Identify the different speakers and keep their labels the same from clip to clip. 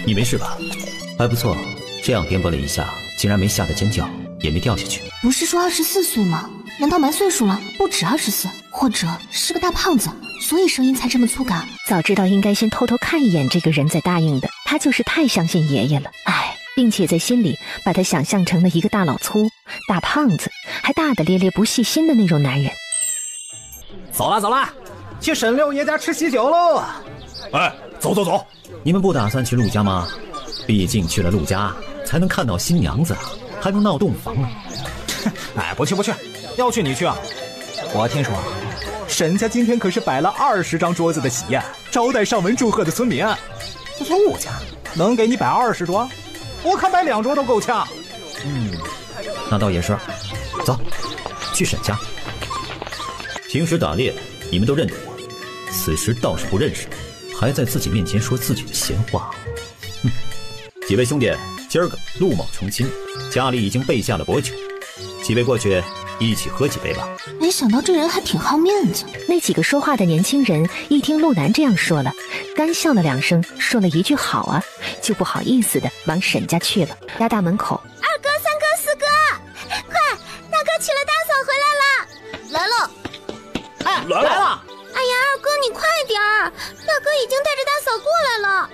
Speaker 1: 你没事吧？还不错，这样颠簸了一下，竟然没吓得尖叫，也没掉下去。
Speaker 2: 不是说24岁吗？难道埋岁数了？不止24，或者是个大胖子，所以声音才这么粗感。
Speaker 3: 早知道应该先偷偷看一眼这个人再答应的，他就是太相信爷爷了。哎，并且在心里把他想象成了一个大老粗、大胖子，还大大咧咧不细心的那种男人。
Speaker 4: 走了走了，去沈六爷家吃喜酒喽！
Speaker 5: 哎，走走走！
Speaker 1: 你们不打算去陆家吗？毕竟去了陆家，才能看到新娘子，还能闹洞房呢。
Speaker 4: 哎，不去不去，要去你去啊！我听说，沈家今天可是摆了20张桌子的喜宴，招待上门祝贺的村民。陆家能给你摆20桌？我看摆2桌都够呛。
Speaker 1: 那倒也是。走，去沈家。平时打猎，你们都认得我，此时倒是不认识，还在自己面前说自己的闲话。几位兄弟，今儿个陆某成亲，家里已经备下了薄酒，几位过去一起喝几杯吧。
Speaker 2: 没想到这人还挺好面子。
Speaker 3: 那几个说话的年轻人一听陆南这样说了，干笑了2声，说了一句好啊，就不好意思的往沈家去了。家大门口，2
Speaker 6: 哥、3哥、4哥，快，大哥娶了大嫂回来了，来了。
Speaker 4: 哎，来了！
Speaker 6: 哎呀，2哥你快点儿，大哥已经带着大嫂过来了。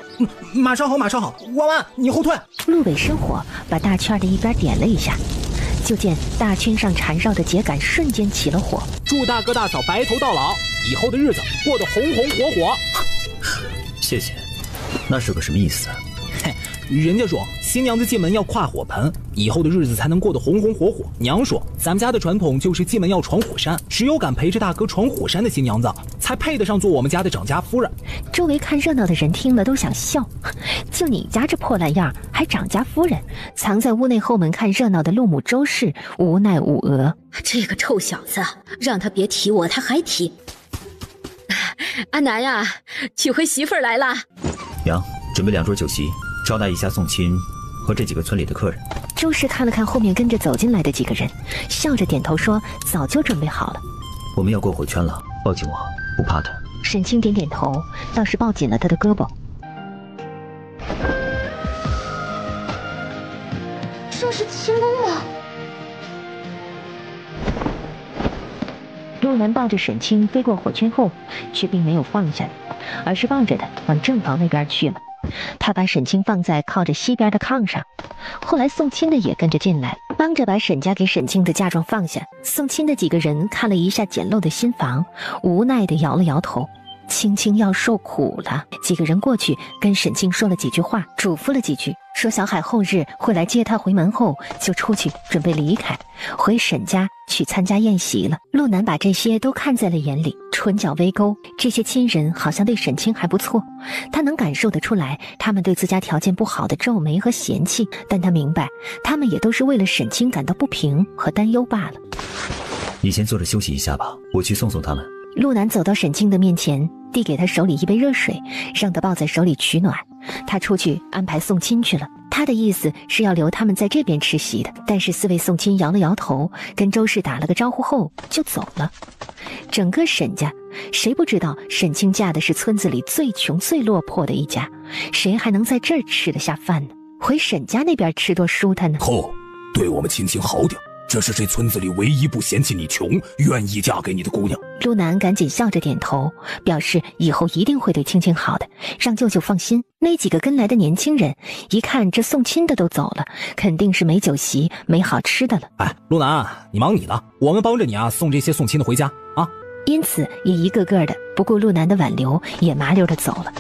Speaker 4: 马上好，马上好。弯弯，你后退。
Speaker 3: 陆北生火把大圈的一边点了一下，就见大圈上缠绕的秸秆瞬间起了火。
Speaker 4: 祝大哥大嫂白头到老，以后的日子过得红红火火。
Speaker 1: 谢谢，那是个什么意思啊？
Speaker 4: 人家说新娘子进门要跨火盆，以后的日子才能过得红红火火。娘说咱们家的传统就是进门要闯火山，只有敢陪着大哥闯火山的新娘子，才配得上做我们家的长家夫人。
Speaker 3: 周围看热闹的人听了都想笑，就你家这破烂样还长家夫人？藏在屋内后门看热闹的陆母周氏无奈无额。
Speaker 7: 这个臭小子，让他别提我，他还提。阿南呀，娶回媳妇儿来了。
Speaker 1: 娘，准备2桌酒席，招待一下宋亲和这几个村里的客人。
Speaker 3: 周氏看了看后面跟着走进来的几个人，笑着点头说：“早就准备好了。”
Speaker 1: 我们要过火圈了，抱紧我，不怕的。
Speaker 3: 沈清点点头，倒是抱紧了他的胳膊。
Speaker 2: 这是青龙吗？
Speaker 3: 陆南抱着沈清飞过火圈后，却并没有放下他，而是抱着他往正房那边去了。他把沈清放在靠着西边的炕上，后来宋亲的也跟着进来，帮着把沈家给沈清的嫁妆放下。宋亲的几个人看了一下简陋的新房，无奈地摇了摇头。青青要受苦了。几个人过去跟沈清说了几句话，嘱咐了几句，说小海后日会来接他回门后，就出去准备离开，回沈家去参加宴席了。陆南把这些都看在了眼里，唇角微勾。这些亲人好像对沈清还不错，他能感受得出来他们对自家条件不好的皱眉和嫌弃，但他明白他们也都是为了沈清感到不平和担忧罢了。
Speaker 1: 你先坐着休息一下吧，我去送送他们。
Speaker 3: 陆南走到沈清的面前，递给他手里一杯热水，让他抱在手里取暖。他出去安排送亲去了，他的意思是要留他们在这边吃席的。但是4位送亲摇了摇头，跟周氏打了个招呼后就走了。整个沈家，谁不知道沈清嫁的是村子里最穷最落魄的一家，谁还能在这儿吃得下饭呢？回沈家那边吃多舒坦呢？
Speaker 5: 对我们青青好点，这是这村子里唯一不嫌弃你穷，愿意嫁给你的姑娘。
Speaker 3: 陆南赶紧笑着点头，表示以后一定会对青青好的，让舅舅放心。那几个跟来的年轻人一看这送亲的都走了，肯定是没酒席没好吃的了。
Speaker 4: 哎，陆南，你忙你的，我们帮着你啊，送这些送亲的回家啊。
Speaker 3: 因此也一个个的不顾陆南的挽留，也麻溜的走了。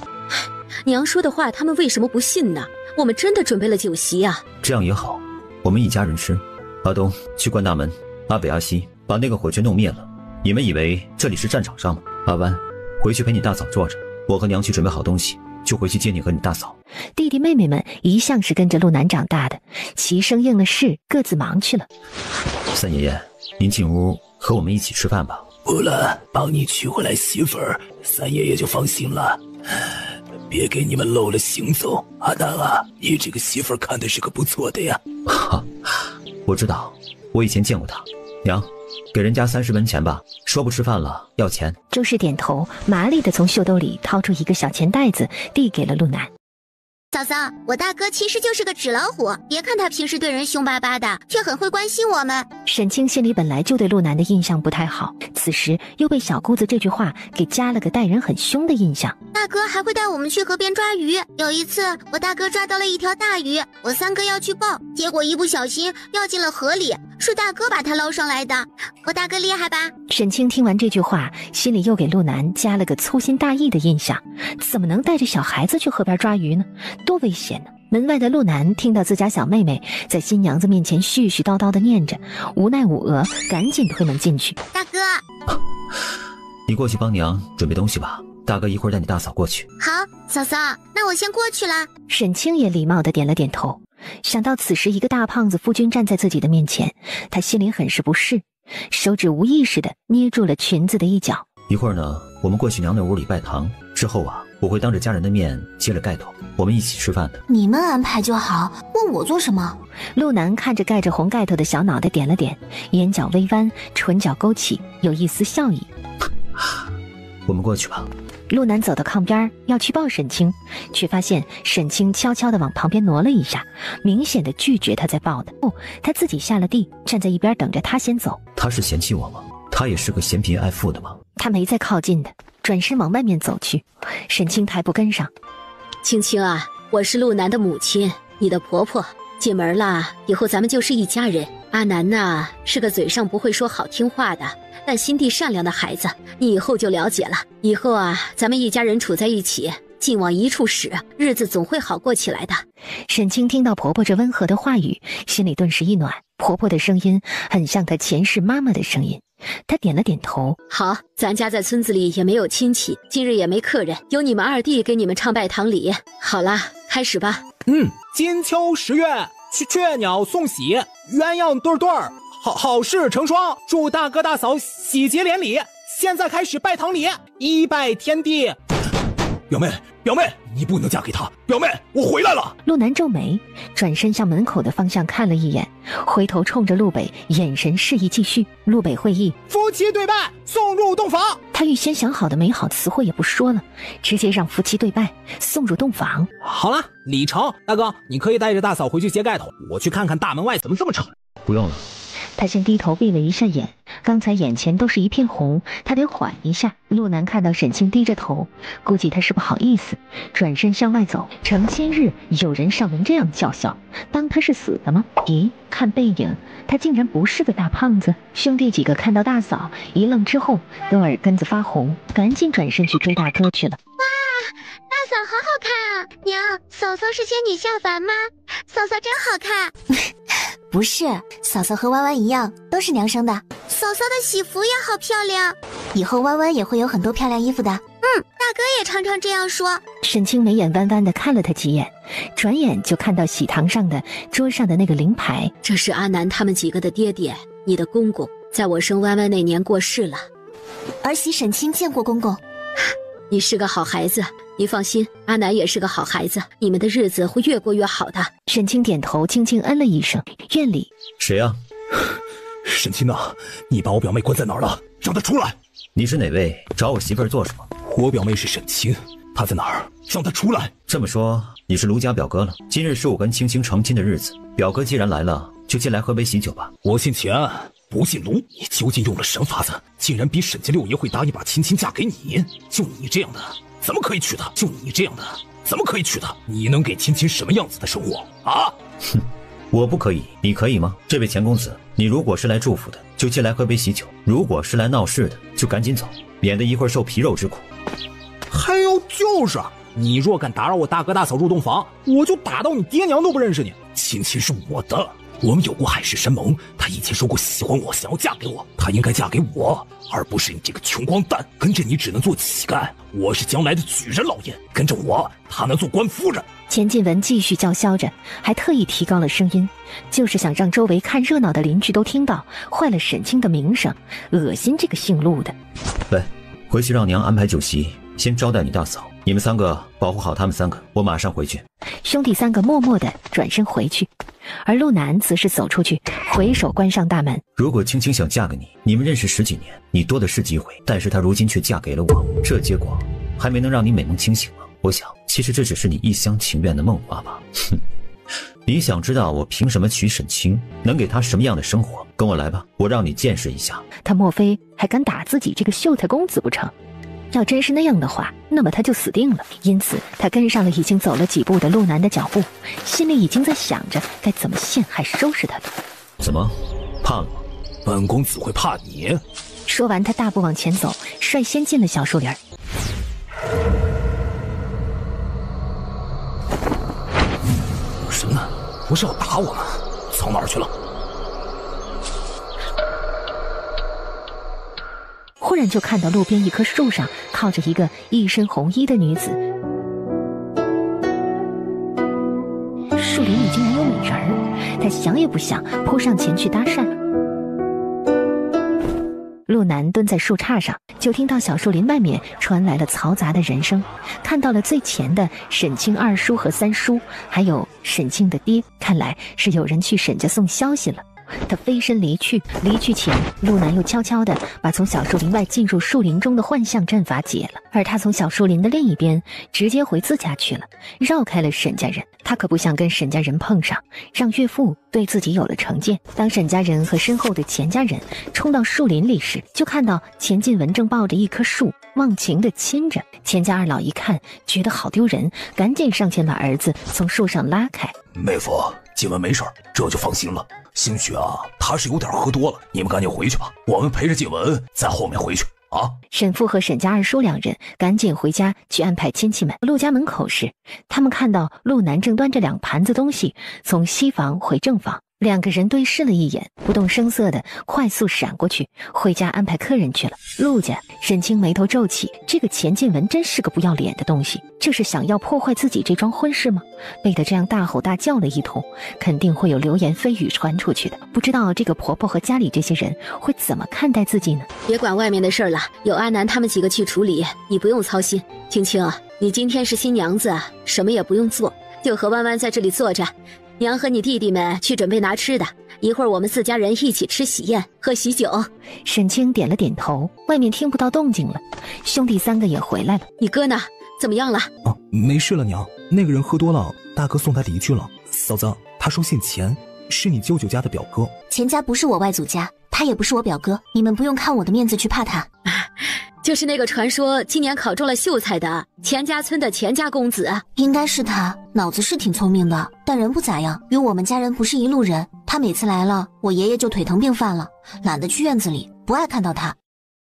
Speaker 7: 娘说的话他们为什么不信呢？我们真的准备了酒席啊。
Speaker 1: 这样也好，我们一家人吃。阿东去关大门，阿北阿西把那个火圈弄灭了。你们以为这里是战场上吗？阿湾，回去陪你大嫂坐着，我和娘去准备好东西，就回去接你和你大嫂。
Speaker 3: 弟弟妹妹们一向是跟着陆南长大的，齐声应了是，各自忙去了。
Speaker 1: 三爷爷，您进屋和我们一起吃饭吧。
Speaker 5: 不了，帮你娶回来媳妇儿，三爷爷就放心了。别给你们漏了行踪。阿南啊，你这个媳妇儿看的是个不错的呀。
Speaker 1: 我知道，我以前见过她。娘，给人家30文钱吧，说不吃饭了要钱。
Speaker 3: 周氏点头，麻利地从袖兜里掏出一个小钱袋子，递给了陆南。
Speaker 6: 嫂嫂，我大哥其实就是个纸老虎，别看他平时对人凶巴巴的，却很会关心我们。
Speaker 3: 沈清心里本来就对陆南的印象不太好，此时又被小姑子这句话给加了个待人很凶的印象。
Speaker 6: 大哥还会带我们去河边抓鱼，有一次我大哥抓到了一条大鱼，我三哥要去抱，结果一不小心掉进了河里，是大哥把他捞上来的。我大哥厉害吧？
Speaker 3: 沈清听完这句话，心里又给陆南加了个粗心大意的印象，怎么能带着小孩子去河边抓鱼呢？多危险呢！门外的陆南听到自家小妹妹在新娘子面前絮絮叨叨的念着，无奈无额，赶紧推门进去。
Speaker 6: 大哥，
Speaker 1: 你过去帮娘准备东西吧，大哥一会儿带你大嫂过去。
Speaker 6: 好，嫂嫂，那我先过去了。
Speaker 3: 沈清也礼貌地点了点头，想到此时一个大胖子夫君站在自己的面前，他心里很是不适，手指无意识地捏住了裙子的一角。
Speaker 1: 一会儿呢，我们过去娘那屋里拜堂，之后啊，我会当着家人的面揭了盖头，我们一起吃饭的。
Speaker 2: 你们安排就好，问我做什么？
Speaker 3: 陆南看着盖着红盖头的小脑袋点了点，眼角微弯，唇角勾起，有一丝笑意。
Speaker 1: 我们过去吧。
Speaker 3: 陆南走到炕边要去抱沈清，却发现沈清悄悄地往旁边挪了一下，明显地拒绝他在抱的。他自己下了地，站在一边等着他先走。
Speaker 1: 他是嫌弃我吗？他也是个嫌贫爱富的吗？
Speaker 3: 他没再靠近的，转身往外面走去。沈清抬步跟上。
Speaker 7: 青青啊，我是陆南的母亲，你的婆婆。进门啦，以后咱们就是一家人。阿南呐，是个嘴上不会说好听话的，但心地善良的孩子，你以后就了解了。以后啊，咱们一家人处在一起，劲往一处使，日子总会好过起来的。
Speaker 3: 沈清听到婆婆这温和的话语，心里顿时一暖。婆婆的声音很像她前世妈妈的声音。她点了点头。
Speaker 7: 好，咱家在村子里也没有亲戚，今日也没客人，由你们二弟给你们唱拜堂礼。好啦，开始吧。
Speaker 4: 金秋十月，雀鸟送喜，鸳鸯对对儿，好事成双，祝大哥大嫂喜结连理。现在开始拜堂礼，一拜天地。表妹，你不能嫁给他。表妹，我回来了。
Speaker 3: 陆南皱眉，转身向门口的方向看了一眼，回头冲着陆北眼神示意继续。陆北会意，
Speaker 4: 夫妻对拜，送入洞房。
Speaker 3: 他预先想好的美好词汇也不说了，直接让夫妻对拜，送入洞房。
Speaker 4: 好了，礼成。大哥，你可以带着大嫂回去揭盖头，我去看看大门外怎么这么吵。
Speaker 1: 不用了。
Speaker 3: 他先低头闭了一下眼，刚才眼前都是一片红，他得缓一下。陆南看到沈清低着头，估计他是不好意思，转身向外走。成亲日有人上门这样叫嚣，当他是死的吗？咦，看背影，他竟然不是个大胖子。兄弟几个看到大嫂一愣之后，都耳根子发红，赶紧转身去追大哥去了。
Speaker 6: 大嫂好好看啊！娘，嫂嫂是仙女下凡吗？嫂嫂真好看。
Speaker 2: 不是，嫂嫂和弯弯一样，都是娘生的。
Speaker 6: 嫂嫂的喜服也好漂亮，
Speaker 2: 以后弯弯也会有很多漂亮衣服的。
Speaker 6: 大哥也常常这样说。
Speaker 3: 沈清眉眼弯弯地看了他几眼，转眼就看到喜堂上的桌上的那个灵牌。
Speaker 7: 这是阿南他们几个的爹爹，你的公公，在我生弯弯那年过世了。
Speaker 2: 儿媳沈清见过公公。
Speaker 7: 你是个好孩子，你放心，阿南也是个好孩子，你们的日子会越过越好的。
Speaker 3: 沈清点头，轻轻嗯了一声。院里，
Speaker 1: 谁啊？
Speaker 5: 沈清呐，你把我表妹关在哪儿了？让她出来！
Speaker 1: 你是哪位？找我媳妇儿做什么？
Speaker 5: 我表妹是沈清，她在哪儿？让她出来！
Speaker 1: 这么说，你是卢家表哥了。今日是我跟青青成亲的日子，表哥既然来了，就进来喝杯喜酒吧。
Speaker 5: 我姓钱，不姓卢，你究竟用了什么法子，竟然比沈家六爷会答应把青青嫁给你？就你这样的，怎么可以娶她？就你这样的，怎么可以娶她？你能给青青什么样子的生活啊？
Speaker 1: 哼，我不可以，你可以吗？这位钱公子，你如果是来祝福的，就进来喝杯喜酒；如果是来闹事的，就赶紧走，免得一会儿受皮肉之苦。
Speaker 4: 还有就是，你若敢打扰我大哥大嫂入洞房，我就打到你爹娘都不认识你。
Speaker 5: 青青是我的，我们有过海誓山盟，她以前说过喜欢我，想要嫁给我，她应该嫁给我，而不是你这个穷光蛋。跟着你只能做乞丐，我是将来的举人老爷，跟着我，她能做官夫人。
Speaker 3: 钱进文继续叫嚣着，还特意提高了声音，就是想让周围看热闹的邻居都听到，坏了沈清的名声，恶心这个姓陆的。
Speaker 1: 喂，回去让娘安排酒席，先招待你大嫂，你们三个保护好他们三个，我马上回去。
Speaker 3: 兄弟三个默默地转身回去，而陆南则是走出去，回手关上大门。
Speaker 1: 如果青青想嫁给你，你们认识10几年，你多的是机会，但是她如今却嫁给了我，这结果还没能让你美梦清醒吗？我想，其实这只是你一厢情愿的梦话吧。哼，你想知道我凭什么娶沈清，能给她什么样的生活？跟我来吧，我让你见识一下。
Speaker 3: 他莫非还敢打自己这个秀才公子不成？要真是那样的话，那么他就死定了。因此，他跟上了已经走了几步的陆南的脚步，心里已经在想着该怎么陷害收拾他了。
Speaker 1: 怎么，怕了吗？
Speaker 5: 本公子会怕你？
Speaker 3: 说完，他大步往前走，率先进了小树林。
Speaker 5: 什么呢？不是要打我吗？藏哪儿去了？
Speaker 3: 忽然就看到路边一棵树上靠着一个一身红衣的女子，树林里竟然有美人儿，他想也不想扑上前去搭讪。陆南蹲在树杈上，就听到小树林外面传来了嘈杂的人声，看到了最前的沈清二叔和三叔，还有沈清的爹，看来是有人去沈家送消息了。他飞身离去，离去前，陆南又悄悄地把从小树林外进入树林中的幻象阵法解了，而他从小树林的另一边直接回自家去了，绕开了沈家人。他可不想跟沈家人碰上，让岳父对自己有了成见。当沈家人和身后的钱家人冲到树林里时，就看到钱进文正抱着一棵树，忘情地亲着。钱家二老一看，觉得好丢人，赶紧上前把儿子从树上拉开。
Speaker 5: 妹夫，静文没事，这就放心了。兴许啊，他是有点喝多了，你们赶紧回去吧，我们陪着静文在后面回去啊。
Speaker 3: 沈父和沈家二叔两人赶紧回家去安排亲戚们。陆家门口时，他们看到陆南正端着2盘子东西从西房回正房，两个人对视了一眼，不动声色的快速闪过去，回家安排客人去了。陆家，沈清眉头皱起，这个钱进文真是个不要脸的东西，这是想要破坏自己这桩婚事吗？被他这样大吼大叫了一通，肯定会有流言蜚语传出去的，不知道这个婆婆和家里这些人会怎么看待自己呢？
Speaker 7: 别管外面的事了，有阿南他们几个去处理，你不用操心。青青，你今天是新娘子，什么也不用做，就和弯弯在这里坐着，娘和你弟弟们去准备拿吃的，一会儿我们4家人一起吃喜宴，喝喜酒。
Speaker 3: 沈清点了点头，外面听不到动静了，兄弟3个也回来了。
Speaker 7: 你哥呢？怎么样了？
Speaker 8: 啊，没事了娘，那个人喝多了，大哥送他离去了。嫂子，他说姓钱，是你舅舅家的表哥。
Speaker 2: 钱家不是我外祖家，他也不是我表哥，你们不用看我的面子去怕他。
Speaker 7: 就是那个传说今年考中了秀才的钱家村的钱家公子。
Speaker 2: 应该是他，脑子是挺聪明的，但人不咋样，与我们家人不是一路人。他每次来了，我爷爷就腿疼病犯了，懒得去院子里，不爱看到他。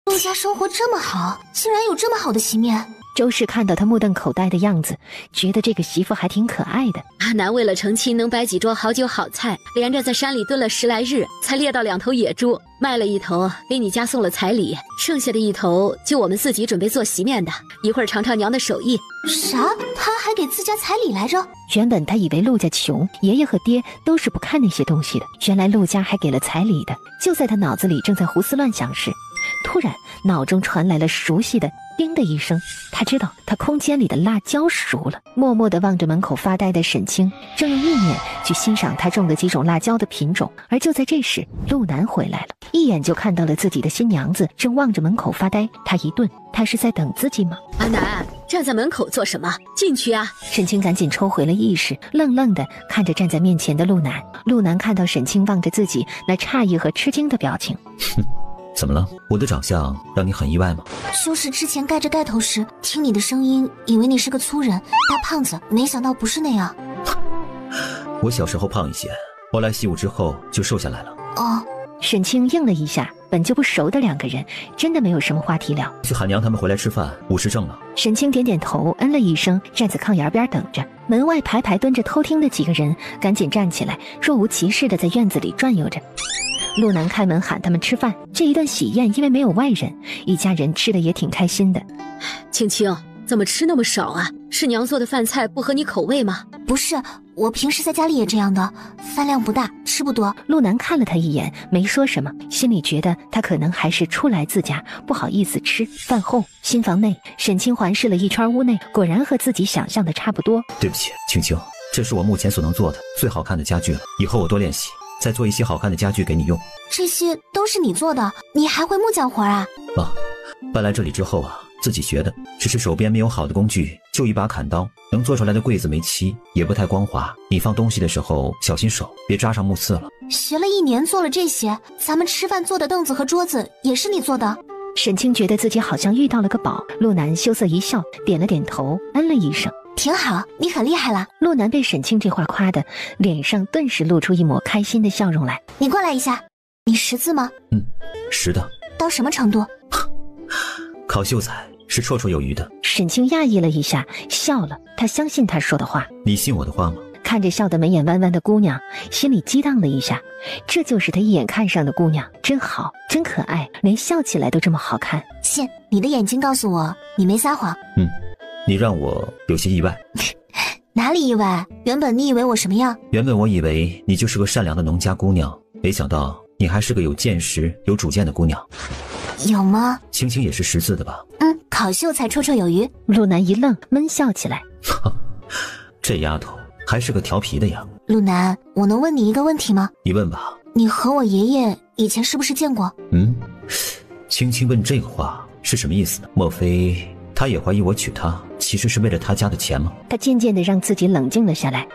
Speaker 2: 陆家生活这么好，竟然有这么好的席面。
Speaker 3: 周氏看到他目瞪口呆的样子，觉得这个媳妇还挺可爱的。
Speaker 7: 阿南为了成亲能摆几桌好酒好菜，连着在山里蹲了10来日，才猎到2头野猪，卖了1头给你家送了彩礼，剩下的1头就我们自己准备做席面的，一会儿尝尝娘的手艺。
Speaker 2: 啥？他还给自家彩礼来着？
Speaker 3: 原本他以为陆家穷，爷爷和爹都是不看那些东西的，原来陆家还给了彩礼的。就在他脑子里正在胡思乱想时，突然脑中传来了熟悉的叮的一声，他知道他空间里的辣椒熟了。默默地望着门口发呆的沈清，正用意念去欣赏他种的几种辣椒的品种。而就在这时，陆南回来了，一眼就看到了自己的新娘子正望着门口发呆。他一顿，他是在等自己吗？
Speaker 7: 阿南，站在门口做什么？进去啊！
Speaker 3: 沈清赶紧抽回了意识，愣愣地看着站在面前的陆南。陆南看到沈清望着自己那诧异和吃惊的表情，
Speaker 1: 怎么了？我的长相让你很意外吗？
Speaker 2: 就是之前盖着盖头时，听你的声音，以为你是个粗人大胖子，没想到不是那样。
Speaker 1: 我小时候胖一些，后来习武之后就瘦下来了。
Speaker 2: 哦。
Speaker 3: 沈清应了一下，本就不熟的2个人真的没有什么话题聊。
Speaker 1: 去喊娘他们回来吃饭，5时正了。
Speaker 3: 沈清点点头，嗯了一声，站在炕沿边等着。门外排排蹲着偷听的几个人赶紧站起来，若无其事的在院子里转悠着。陆南开门喊他们吃饭，这一顿喜宴因为没有外人，一家人吃的也挺开心的。
Speaker 7: 青青，怎么吃那么少啊？是娘做的饭菜不合你口味吗？
Speaker 2: 不是，我平时在家里也这样的，饭量不大，吃不多。
Speaker 3: 陆南看了他一眼，没说什么，心里觉得他可能还是初来自家，不好意思吃。饭后，新房内，沈清环视了一圈屋内，果然和自己想象的差不多。
Speaker 1: 对不起，青青，这是我目前所能做的最好看的家具了，以后我多练习，再做一些好看的家具给你用。
Speaker 2: 这些都是你做的？你还会木匠活啊？
Speaker 1: 搬来这里之后啊，自己学的，只是手边没有好的工具，就一把砍刀，能做出来的柜子没漆，也不太光滑。你放东西的时候小心手，别扎上木刺了。
Speaker 2: 学了1年做了这些，咱们吃饭坐的凳子和桌子也是你做的？
Speaker 3: 沈清觉得自己好像遇到了个宝，陆南羞涩一笑，点了点头，嗯了一声。
Speaker 2: 挺好，你很厉害了。
Speaker 3: 陆南被沈清这话夸的，脸上顿时露出一抹开心的笑容来。
Speaker 2: 你过来一下，你识字吗？
Speaker 1: 识的。
Speaker 2: 到什么程度？
Speaker 1: 考秀才是绰绰有余的。
Speaker 3: 沈清讶异了一下，笑了。他相信他说的话。
Speaker 1: 你信我的话吗？
Speaker 3: 看着笑得眉眼弯弯的姑娘，心里激荡了一下。这就是他一眼看上的姑娘，真好，真可爱，连笑起来都这么好看。
Speaker 2: 信，你的眼睛告诉我，你没撒谎。
Speaker 1: 你让我有些意外。
Speaker 2: 哪里意外？原本你以为我什么样？
Speaker 1: 原本我以为你就是个善良的农家姑娘，没想到你还是个有见识、有主见的姑娘。
Speaker 2: 有吗？
Speaker 1: 青青也是识字的吧？
Speaker 2: 考秀才绰绰有余。
Speaker 3: 陆南一愣，闷笑起来。
Speaker 1: 这丫头还是个调皮的呀。
Speaker 2: 陆南，我能问你一个问题吗？
Speaker 1: 你问吧。
Speaker 2: 你和我爷爷以前是不是见过？
Speaker 1: 青青问这个话是什么意思呢？莫非他也怀疑我娶她其实是为了他家的钱吗？
Speaker 3: 他渐渐地让自己冷静了下来。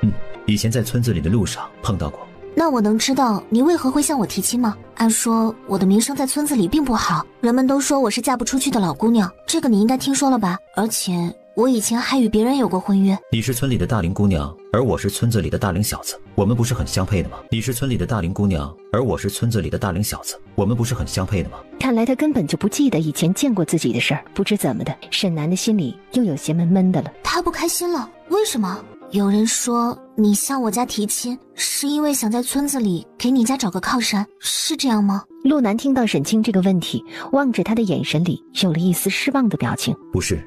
Speaker 1: 以前在村子里的路上碰到过。
Speaker 2: 那我能知道你为何会向我提亲吗？按说我的名声在村子里并不好，人们都说我是嫁不出去的老姑娘，这个你应该听说了吧？而且我以前还与别人有过婚约。
Speaker 1: 你是村里的大龄姑娘，而我是村子里的大龄小子，我们不是很相配的吗？你是村里的大龄姑娘，而我是村子里的大龄小子，我们不是很相配的吗？
Speaker 3: 看来他根本就不记得以前见过自己的事儿。不知怎么的，沈南的心里又有些闷闷的了。
Speaker 2: 他不开心了，为什么？有人说你向我家提亲是因为想在村子里给你家找个靠山，是这样吗？
Speaker 3: 陆南听到沈清这个问题，望着他的眼神里有了一丝失望的表情。
Speaker 1: 不是，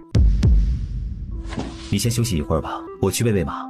Speaker 1: 你先休息一会儿吧，我去喂喂马。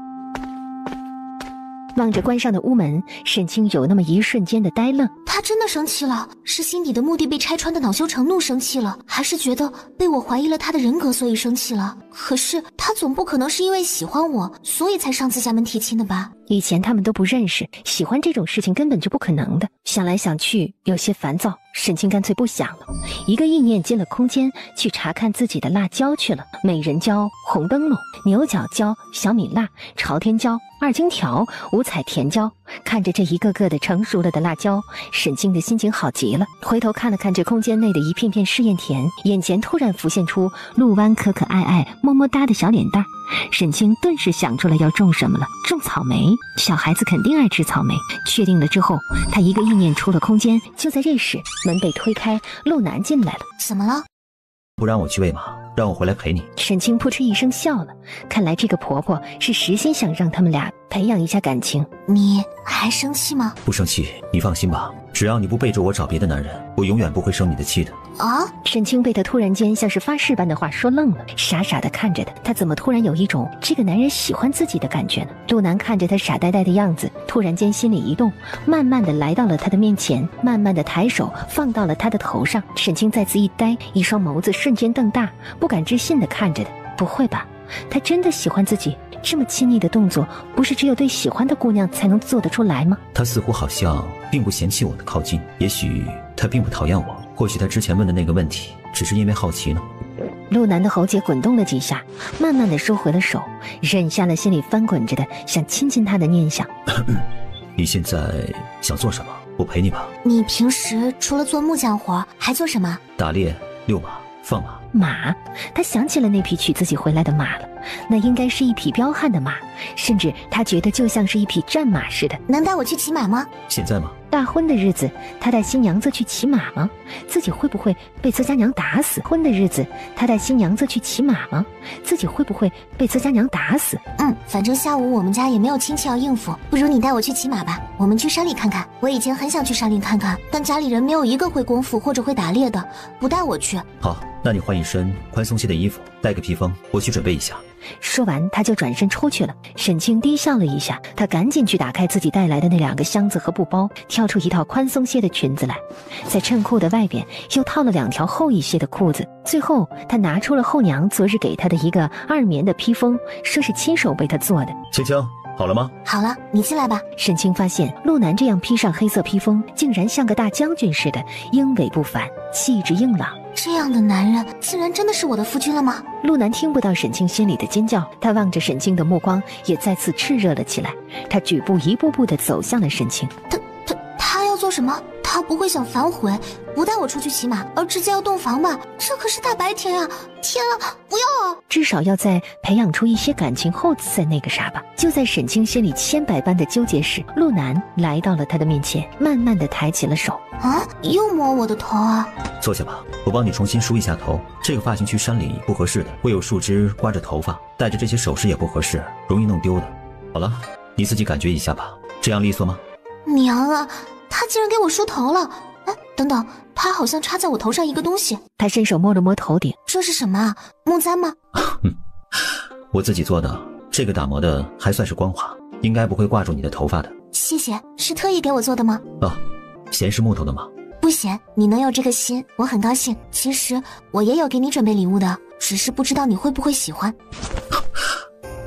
Speaker 3: 望着关上的屋门，沈清有那么一瞬间的呆愣。
Speaker 2: 他真的生气了，是心底的目的被拆穿的恼羞成怒生气了，还是觉得被我怀疑了他的人格所以生气了？可是他总不可能是因为喜欢我所以才上自家门提亲的吧？
Speaker 3: 以前他们都不认识，喜欢这种事情根本就不可能的。想来想去有些烦躁，沈清干脆不想了，一个意念进了空间，去查看自己的辣椒去了。美人椒、红灯笼、牛角椒、小米辣、朝天椒、二荆条、五彩甜椒。看着这一个个的成熟了的辣椒，沈清的心情好极了。回头看了看这空间内的一片片试验田，眼前突然浮现出陆湾可可爱爱么么哒的小脸蛋。沈清顿时想出来要种什么了，种草莓，小孩子肯定爱吃草莓。确定了之后，他一个意念出了空间。就在这时，门被推开，陆南进来了。
Speaker 2: 怎么了？
Speaker 1: 不让我去喂马，让我回来陪你。
Speaker 3: 沈清扑哧一声笑了，看来这个婆婆是实心想让他们俩培养一下感情。
Speaker 2: 你还生气吗？
Speaker 1: 不生气，你放心吧，只要你不背着我找别的男人，我永远不会生你的气的。
Speaker 2: 啊！
Speaker 3: 沈清被他突然间像是发誓般的话说愣了，傻傻的看着他，他怎么突然有一种这个男人喜欢自己的感觉呢？陆南看着他傻呆呆的样子，突然间心里一动，慢慢的来到了他的面前，慢慢的抬手放到了他的头上。沈清再次一呆，一双眸子瞬间瞪大，不敢置信的看着他。不会吧，他真的喜欢自己？这么亲昵的动作，不是只有对喜欢的姑娘才能做得出来吗？
Speaker 1: 他似乎好像并不嫌弃我的靠近，也许他并不讨厌我，或许他之前问的那个问题只是因为好奇呢。
Speaker 3: 陆南的喉结滚动了几下，慢慢的收回了手，忍下了心里翻滚着的想亲近他的念想。
Speaker 1: 你现在想做什么？我陪你吧。
Speaker 2: 你平时除了做木匠活还做什么？
Speaker 1: 打猎、遛马、放马。
Speaker 3: 马，他想起了那匹娶自己回来的马了，那应该是一匹彪悍的马，甚至他觉得就像是一匹战马似的。
Speaker 2: 能带我去骑马吗？
Speaker 1: 现在吗？
Speaker 3: 大婚的日子，他带新娘子去骑马吗？自己会不会被自家娘打死？婚的日子，他带新娘子去骑马吗？自己会不会被自家娘打死？
Speaker 2: 反正下午我们家也没有亲戚要应付，不如你带我去骑马吧，我们去山里看看。我以前很想去山里看看，但家里人没有一个会功夫或者会打猎的，不带我去。
Speaker 1: 好，那你换一身宽松些的衣服，带个披风，我去准备一下。
Speaker 3: 说完，他就转身出去了。沈清低笑了一下，他赶紧去打开自己带来的那2个箱子和布包，挑出一套宽松些的裙子来，在衬裤的外边又套了2条厚一些的裤子。最后，他拿出了后娘昨日给他的一个2棉的披风，说是亲手为他做的。
Speaker 1: 青青，好了吗？
Speaker 2: 好了，你进来吧。
Speaker 3: 沈清发现陆南这样披上黑色披风，竟然像个大将军似的，英伟不凡，气质硬朗。
Speaker 2: 这样的男人竟然真的是我的夫君了吗？
Speaker 3: 陆南听不到沈清心里的尖叫，他望着沈清的目光也再次炽热了起来。他举步一步步地走向了沈清。
Speaker 2: 他要做什么？他不会想反悔，不带我出去骑马，而直接要洞房吧？这可是大白天呀！天啊，不要啊！
Speaker 3: 至少要在培养出一些感情后再那个啥吧。就在沈清心里千百般的纠结时，陆南来到了他的面前，慢慢地抬起了手。
Speaker 2: 啊，又摸我的头啊！
Speaker 1: 坐下吧，我帮你重新梳一下头。这个发型去山里不合适的，会有树枝刮着头发，戴着这些首饰也不合适，容易弄丢的。好了，你自己感觉一下吧，这样利索吗？
Speaker 2: 娘啊，他竟然给我梳头了！哎，等等，他好像插在我头上一个东西。
Speaker 3: 他伸手摸了摸头顶，
Speaker 2: 这是什么啊？木簪吗？
Speaker 1: 我自己做的，这个打磨的还算是光滑，应该不会挂住你的头发的。
Speaker 2: 谢谢，是特意给我做的吗？
Speaker 1: 哦，嫌是木头的吗？
Speaker 2: 不嫌，你能有这个心，我很高兴。其实我也有给你准备礼物的，只是不知道你会不会喜欢。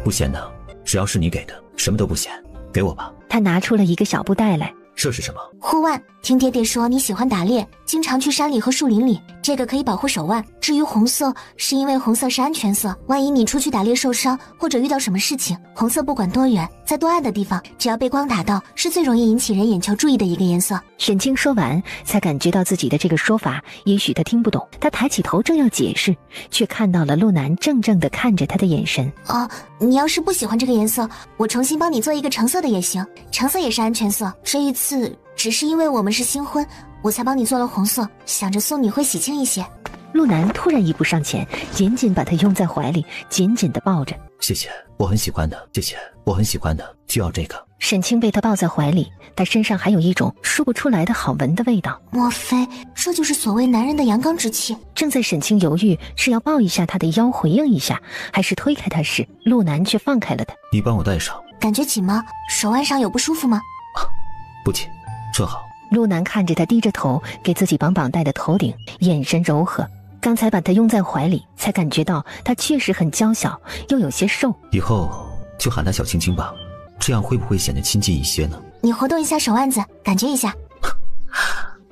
Speaker 1: 不嫌的，只要是你给的，什么都不嫌，给我吧。
Speaker 3: 他拿出了一个小布袋来。
Speaker 1: 这是什么？
Speaker 2: 护腕，听爹爹说你喜欢打猎，经常去山里和树林里，这个可以保护手腕。至于红色，是因为红色是安全色，万一你出去打猎受伤或者遇到什么事情，红色不管多远，在多暗的地方，只要被光打到，是最容易引起人眼球注意的一个颜色。
Speaker 3: 沈清说完，才感觉到自己的这个说法，也许他听不懂。他抬起头正要解释，却看到了陆南怔怔地看着他的眼神。
Speaker 2: 哦，你要是不喜欢这个颜色，我重新帮你做一个橙色的也行，橙色也是安全色。这一次只是因为我们是新婚，我才帮你做了红色，想着送你会喜庆一些。
Speaker 3: 陆南突然一步上前，紧紧把他拥在怀里，紧紧地抱着。
Speaker 1: 谢谢，我很喜欢的，谢谢，我很喜欢的，就要这个。
Speaker 3: 沈清被他抱在怀里，他身上还有一种说不出来的好闻的味道。
Speaker 2: 莫非这就是所谓男人的阳刚之气？
Speaker 3: 正在沈清犹豫是要抱一下他的腰回应一下，还是推开他时，陆南却放开了他。
Speaker 1: 你帮我戴上。
Speaker 2: 感觉紧吗？手腕上有不舒服吗？
Speaker 1: 不紧，正好。
Speaker 3: 陆南看着他低着头给自己绑绑带的头顶，眼神柔和。刚才把他拥在怀里，才感觉到他确实很娇小，又有些瘦。
Speaker 1: 以后就喊他小青青吧，这样会不会显得亲近一些呢？
Speaker 2: 你活动一下手腕子，感觉一下。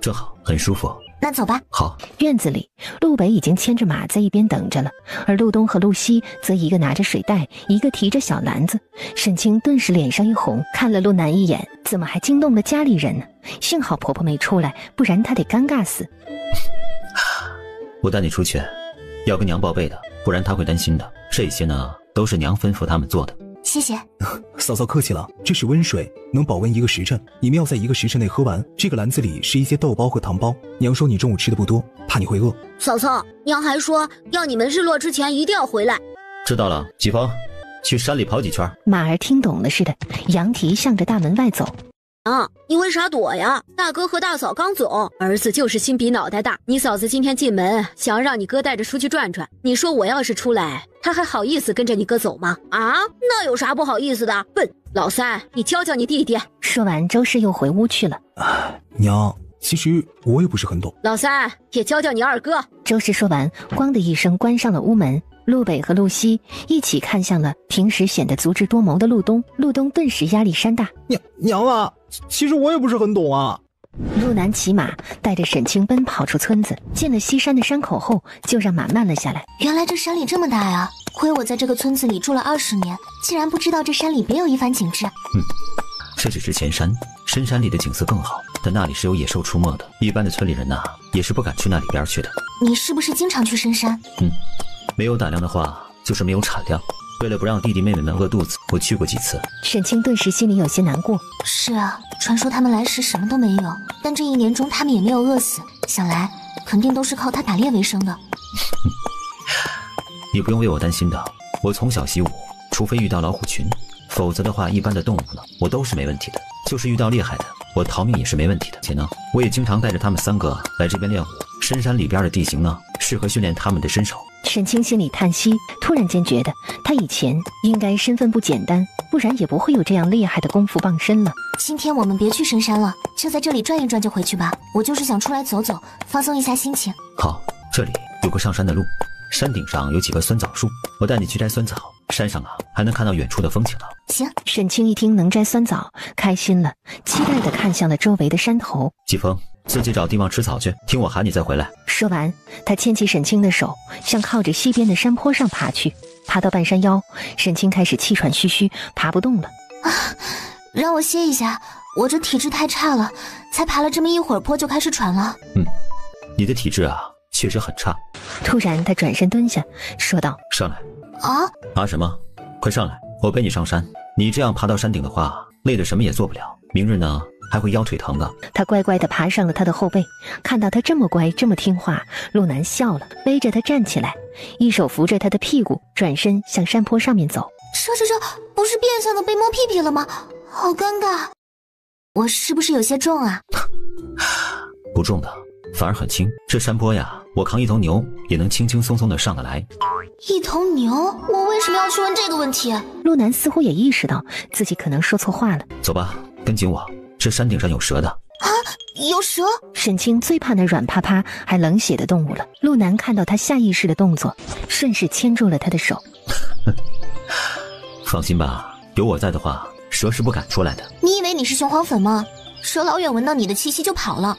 Speaker 1: 正好，很舒服。
Speaker 2: 那走吧。
Speaker 1: 好。
Speaker 3: 院子里，陆北已经牵着马在一边等着了，而陆东和陆西则一个拿着水袋，一个提着小篮子。沈清顿时脸上一红，看了陆南一眼，怎么还惊动了家里人呢？幸好婆婆没出来，不然她得尴尬死。
Speaker 1: 我带你出去，要跟娘报备的，不然她会担心的。这些呢，都是娘吩咐他们做的。
Speaker 2: 谢谢。
Speaker 8: 嫂嫂客气了，这是温水，能保温1个时辰，你们要在1个时辰内喝完。这个篮子里是一些豆包和糖包，娘说你中午吃的不多，怕你会饿。
Speaker 7: 嫂嫂，娘还说要你们日落之前一定要回来。
Speaker 1: 知道了，季风，去山里跑几圈。
Speaker 3: 马儿听懂了似的，扬蹄向着大门外走。
Speaker 7: 啊，你为啥躲呀？大哥和大嫂刚走，儿子就是心比脑袋大。你嫂子今天进门，想让你哥带着出去转转。你说我要是出来，他还好意思跟着你哥走吗？啊，那有啥不好意思的？笨，老三，你教教你弟弟。
Speaker 3: 说完，周氏又回屋去了。
Speaker 8: 娘，其实我也不是很懂。
Speaker 7: 老三，也教教你二哥。
Speaker 3: 周氏说完，咣的一声关上了屋门。陆北和陆西一起看向了平时显得足智多谋的陆东，陆东顿时压力山大。
Speaker 4: 娘啊，其实我也不是很懂啊。
Speaker 3: 陆南骑马带着沈清奔跑出村子，进了西山的山口后，就让马慢了下来。
Speaker 2: 原来这山里这么大呀！亏我在这个村子里住了20年，竟然不知道这山里别有一番景致。
Speaker 1: 这只是前山，深山里的景色更好，但那里是有野兽出没的，一般的村里人呐，也是不敢去那里边去的。
Speaker 2: 你是不是经常去深山？
Speaker 1: 没有胆量的话，就是没有产量。为了不让弟弟妹妹们饿肚子，我去过几次。
Speaker 3: 沈清顿时心里有些难过。
Speaker 2: 是啊，传说他们来时什么都没有，但这1年中他们也没有饿死，想来肯定都是靠他打猎为生的。
Speaker 1: 你不用为我担心的，我从小习武，除非遇到老虎群，否则的话一般的动物呢，我都是没问题的。就是遇到厉害的，我逃命也是没问题的。且呢，我也经常带着他们3个来这边练武。深山里边的地形呢，适合训练他们的身手。
Speaker 3: 沈清心里叹息，突然间觉得他以前应该身份不简单，不然也不会有这样厉害的功夫傍身了。
Speaker 2: 今天我们别去深山了，就在这里转一转就回去吧。我就是想出来走走，放松一下心情。
Speaker 1: 好，这里有个上山的路，山顶上有几棵酸枣树，我带你去摘酸枣。山上啊，还能看到远处的风景呢。
Speaker 2: 行。
Speaker 3: 沈清一听能摘酸枣，开心了，期待地看向了周围的山头。
Speaker 1: 季风，自己找地方吃草去，听我喊你再回来。
Speaker 3: 说完，他牵起沈清的手，向靠着西边的山坡上爬去。爬到半山腰，沈清开始气喘吁吁，爬不动了。
Speaker 2: 让我歇一下，我这体质太差了，才爬了这么一会儿坡就开始喘了。
Speaker 1: 你的体质啊，确实很差。
Speaker 3: 突然，他转身蹲下，说道：“
Speaker 1: 上来。”
Speaker 2: 啊
Speaker 1: 什么？快上来，我背你上山。你这样爬到山顶的话，累得什么也做不了。明日呢，还会腰腿疼的。
Speaker 3: 他乖乖地爬上了他的后背，看到他这么乖，这么听话，陆南笑了，背着他站起来，一手扶着他的屁股，转身向山坡上面走。
Speaker 2: 这不是变相的被摸屁屁了吗？好尴尬。我是不是有些重啊？
Speaker 1: 不重的，反而很轻。这山坡呀，我扛一头牛也能轻轻松松的上得来。
Speaker 2: 一头牛？我为什么要去问这个问题？
Speaker 3: 陆南似乎也意识到自己可能说错话了。
Speaker 1: 走吧，跟紧我，这山顶上有蛇的。
Speaker 2: 啊，有蛇？
Speaker 3: 沈清最怕那软趴趴还冷血的动物了。陆南看到他下意识的动作，顺势牵住了他的手。
Speaker 1: 放心吧，有我在的话，蛇是不敢出来的。
Speaker 2: 你以为你是雄黄粉吗？蛇老远闻到你的气息就跑了。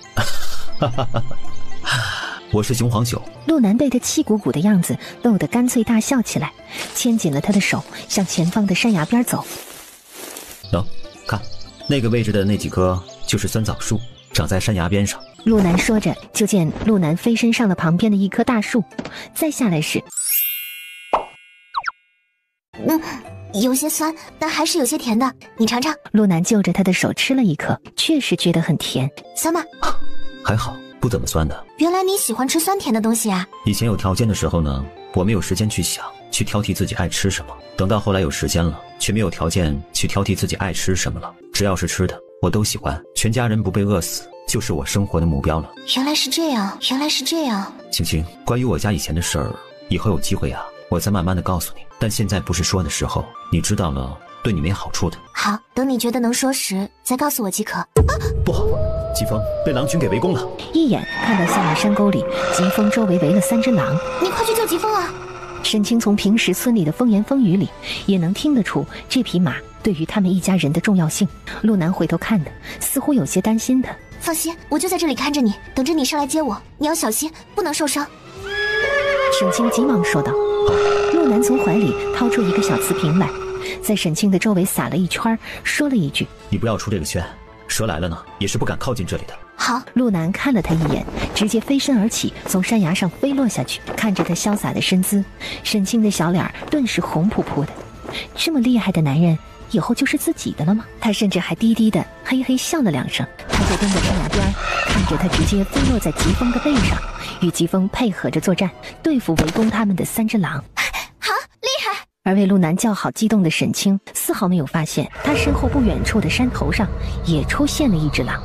Speaker 1: 我是雄黄酒。
Speaker 3: 陆南被他气鼓鼓的样子逗得干脆大笑起来，牵紧了他的手，向前方的山崖边走。
Speaker 1: 看那个位置的那几棵就是酸枣树，长在山崖边上。
Speaker 3: 陆南说着，就见陆南飞身上了旁边的一棵大树，再下来时，
Speaker 2: 有些酸，但还是有些甜的，你尝尝。
Speaker 3: 陆南就着他的手吃了一颗，确实觉得很甜。
Speaker 2: 酸吗？
Speaker 1: 还好，不怎么酸的。
Speaker 2: 原来你喜欢吃酸甜的东西啊。
Speaker 1: 以前有条件的时候呢，我没有时间去想，去挑剔自己爱吃什么。等到后来有时间了，却没有条件去挑剔自己爱吃什么了。只要是吃的，我都喜欢。全家人不被饿死，就是我生活的目标了。
Speaker 2: 原来是这样，原来是这样。
Speaker 1: 青青，关于我家以前的事儿，以后有机会啊，我再慢慢的告诉你。但现在不是说的时候，你知道了，对你没好处的。
Speaker 2: 好，等你觉得能说时，再告诉我即可。
Speaker 1: 不好，疾风被狼群给围攻了。
Speaker 3: 一眼看到下面山沟里，疾风周围围了3只狼。
Speaker 2: 你快去救疾风啊！
Speaker 3: 沈清从平时村里的风言风语里，也能听得出这匹马对于他们一家人的重要性。陆南回头看的，似乎有些担心他。
Speaker 2: 放心，我就在这里看着你，等着你上来接我。你要小心，不能受伤。
Speaker 3: 沈清急忙说道。陆南从怀里掏出一个小瓷瓶来，在沈清的周围撒了一圈，说了一句：“
Speaker 1: 你不要出这个圈，蛇来了呢，也是不敢靠近这里的。”
Speaker 2: 好。
Speaker 3: 陆南看了他一眼，直接飞身而起，从山崖上飞落下去。看着他潇洒的身姿，沈清的小脸顿时红扑扑的。这么厉害的男人，以后就是自己的了吗？他甚至还低低的嘿嘿笑了2声。他就蹲在山崖边，看着他直接飞落在疾风的背上，与疾风配合着作战，对付围攻他们的3只狼。
Speaker 2: 好厉害！
Speaker 3: 而为陆南叫好激动的沈清丝毫没有发现，他身后不远处的山头上也出现了一只狼。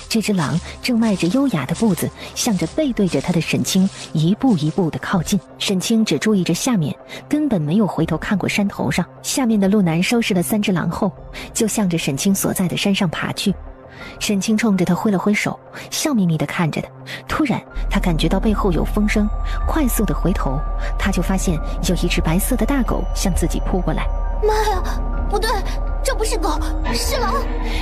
Speaker 3: 这只狼正迈着优雅的步子，向着背对着他的沈清一步一步的靠近。沈清只注意着下面，根本没有回头看过山头上。下面的陆南收拾了3只狼后，就向着沈清所在的山上爬去。沈清冲着他挥了挥手，笑眯眯地看着他。突然他感觉到背后有风声，快速地回头，他就发现有一只白色的大狗向自己扑过来。
Speaker 2: 妈呀，不对，这不是狗，是狼！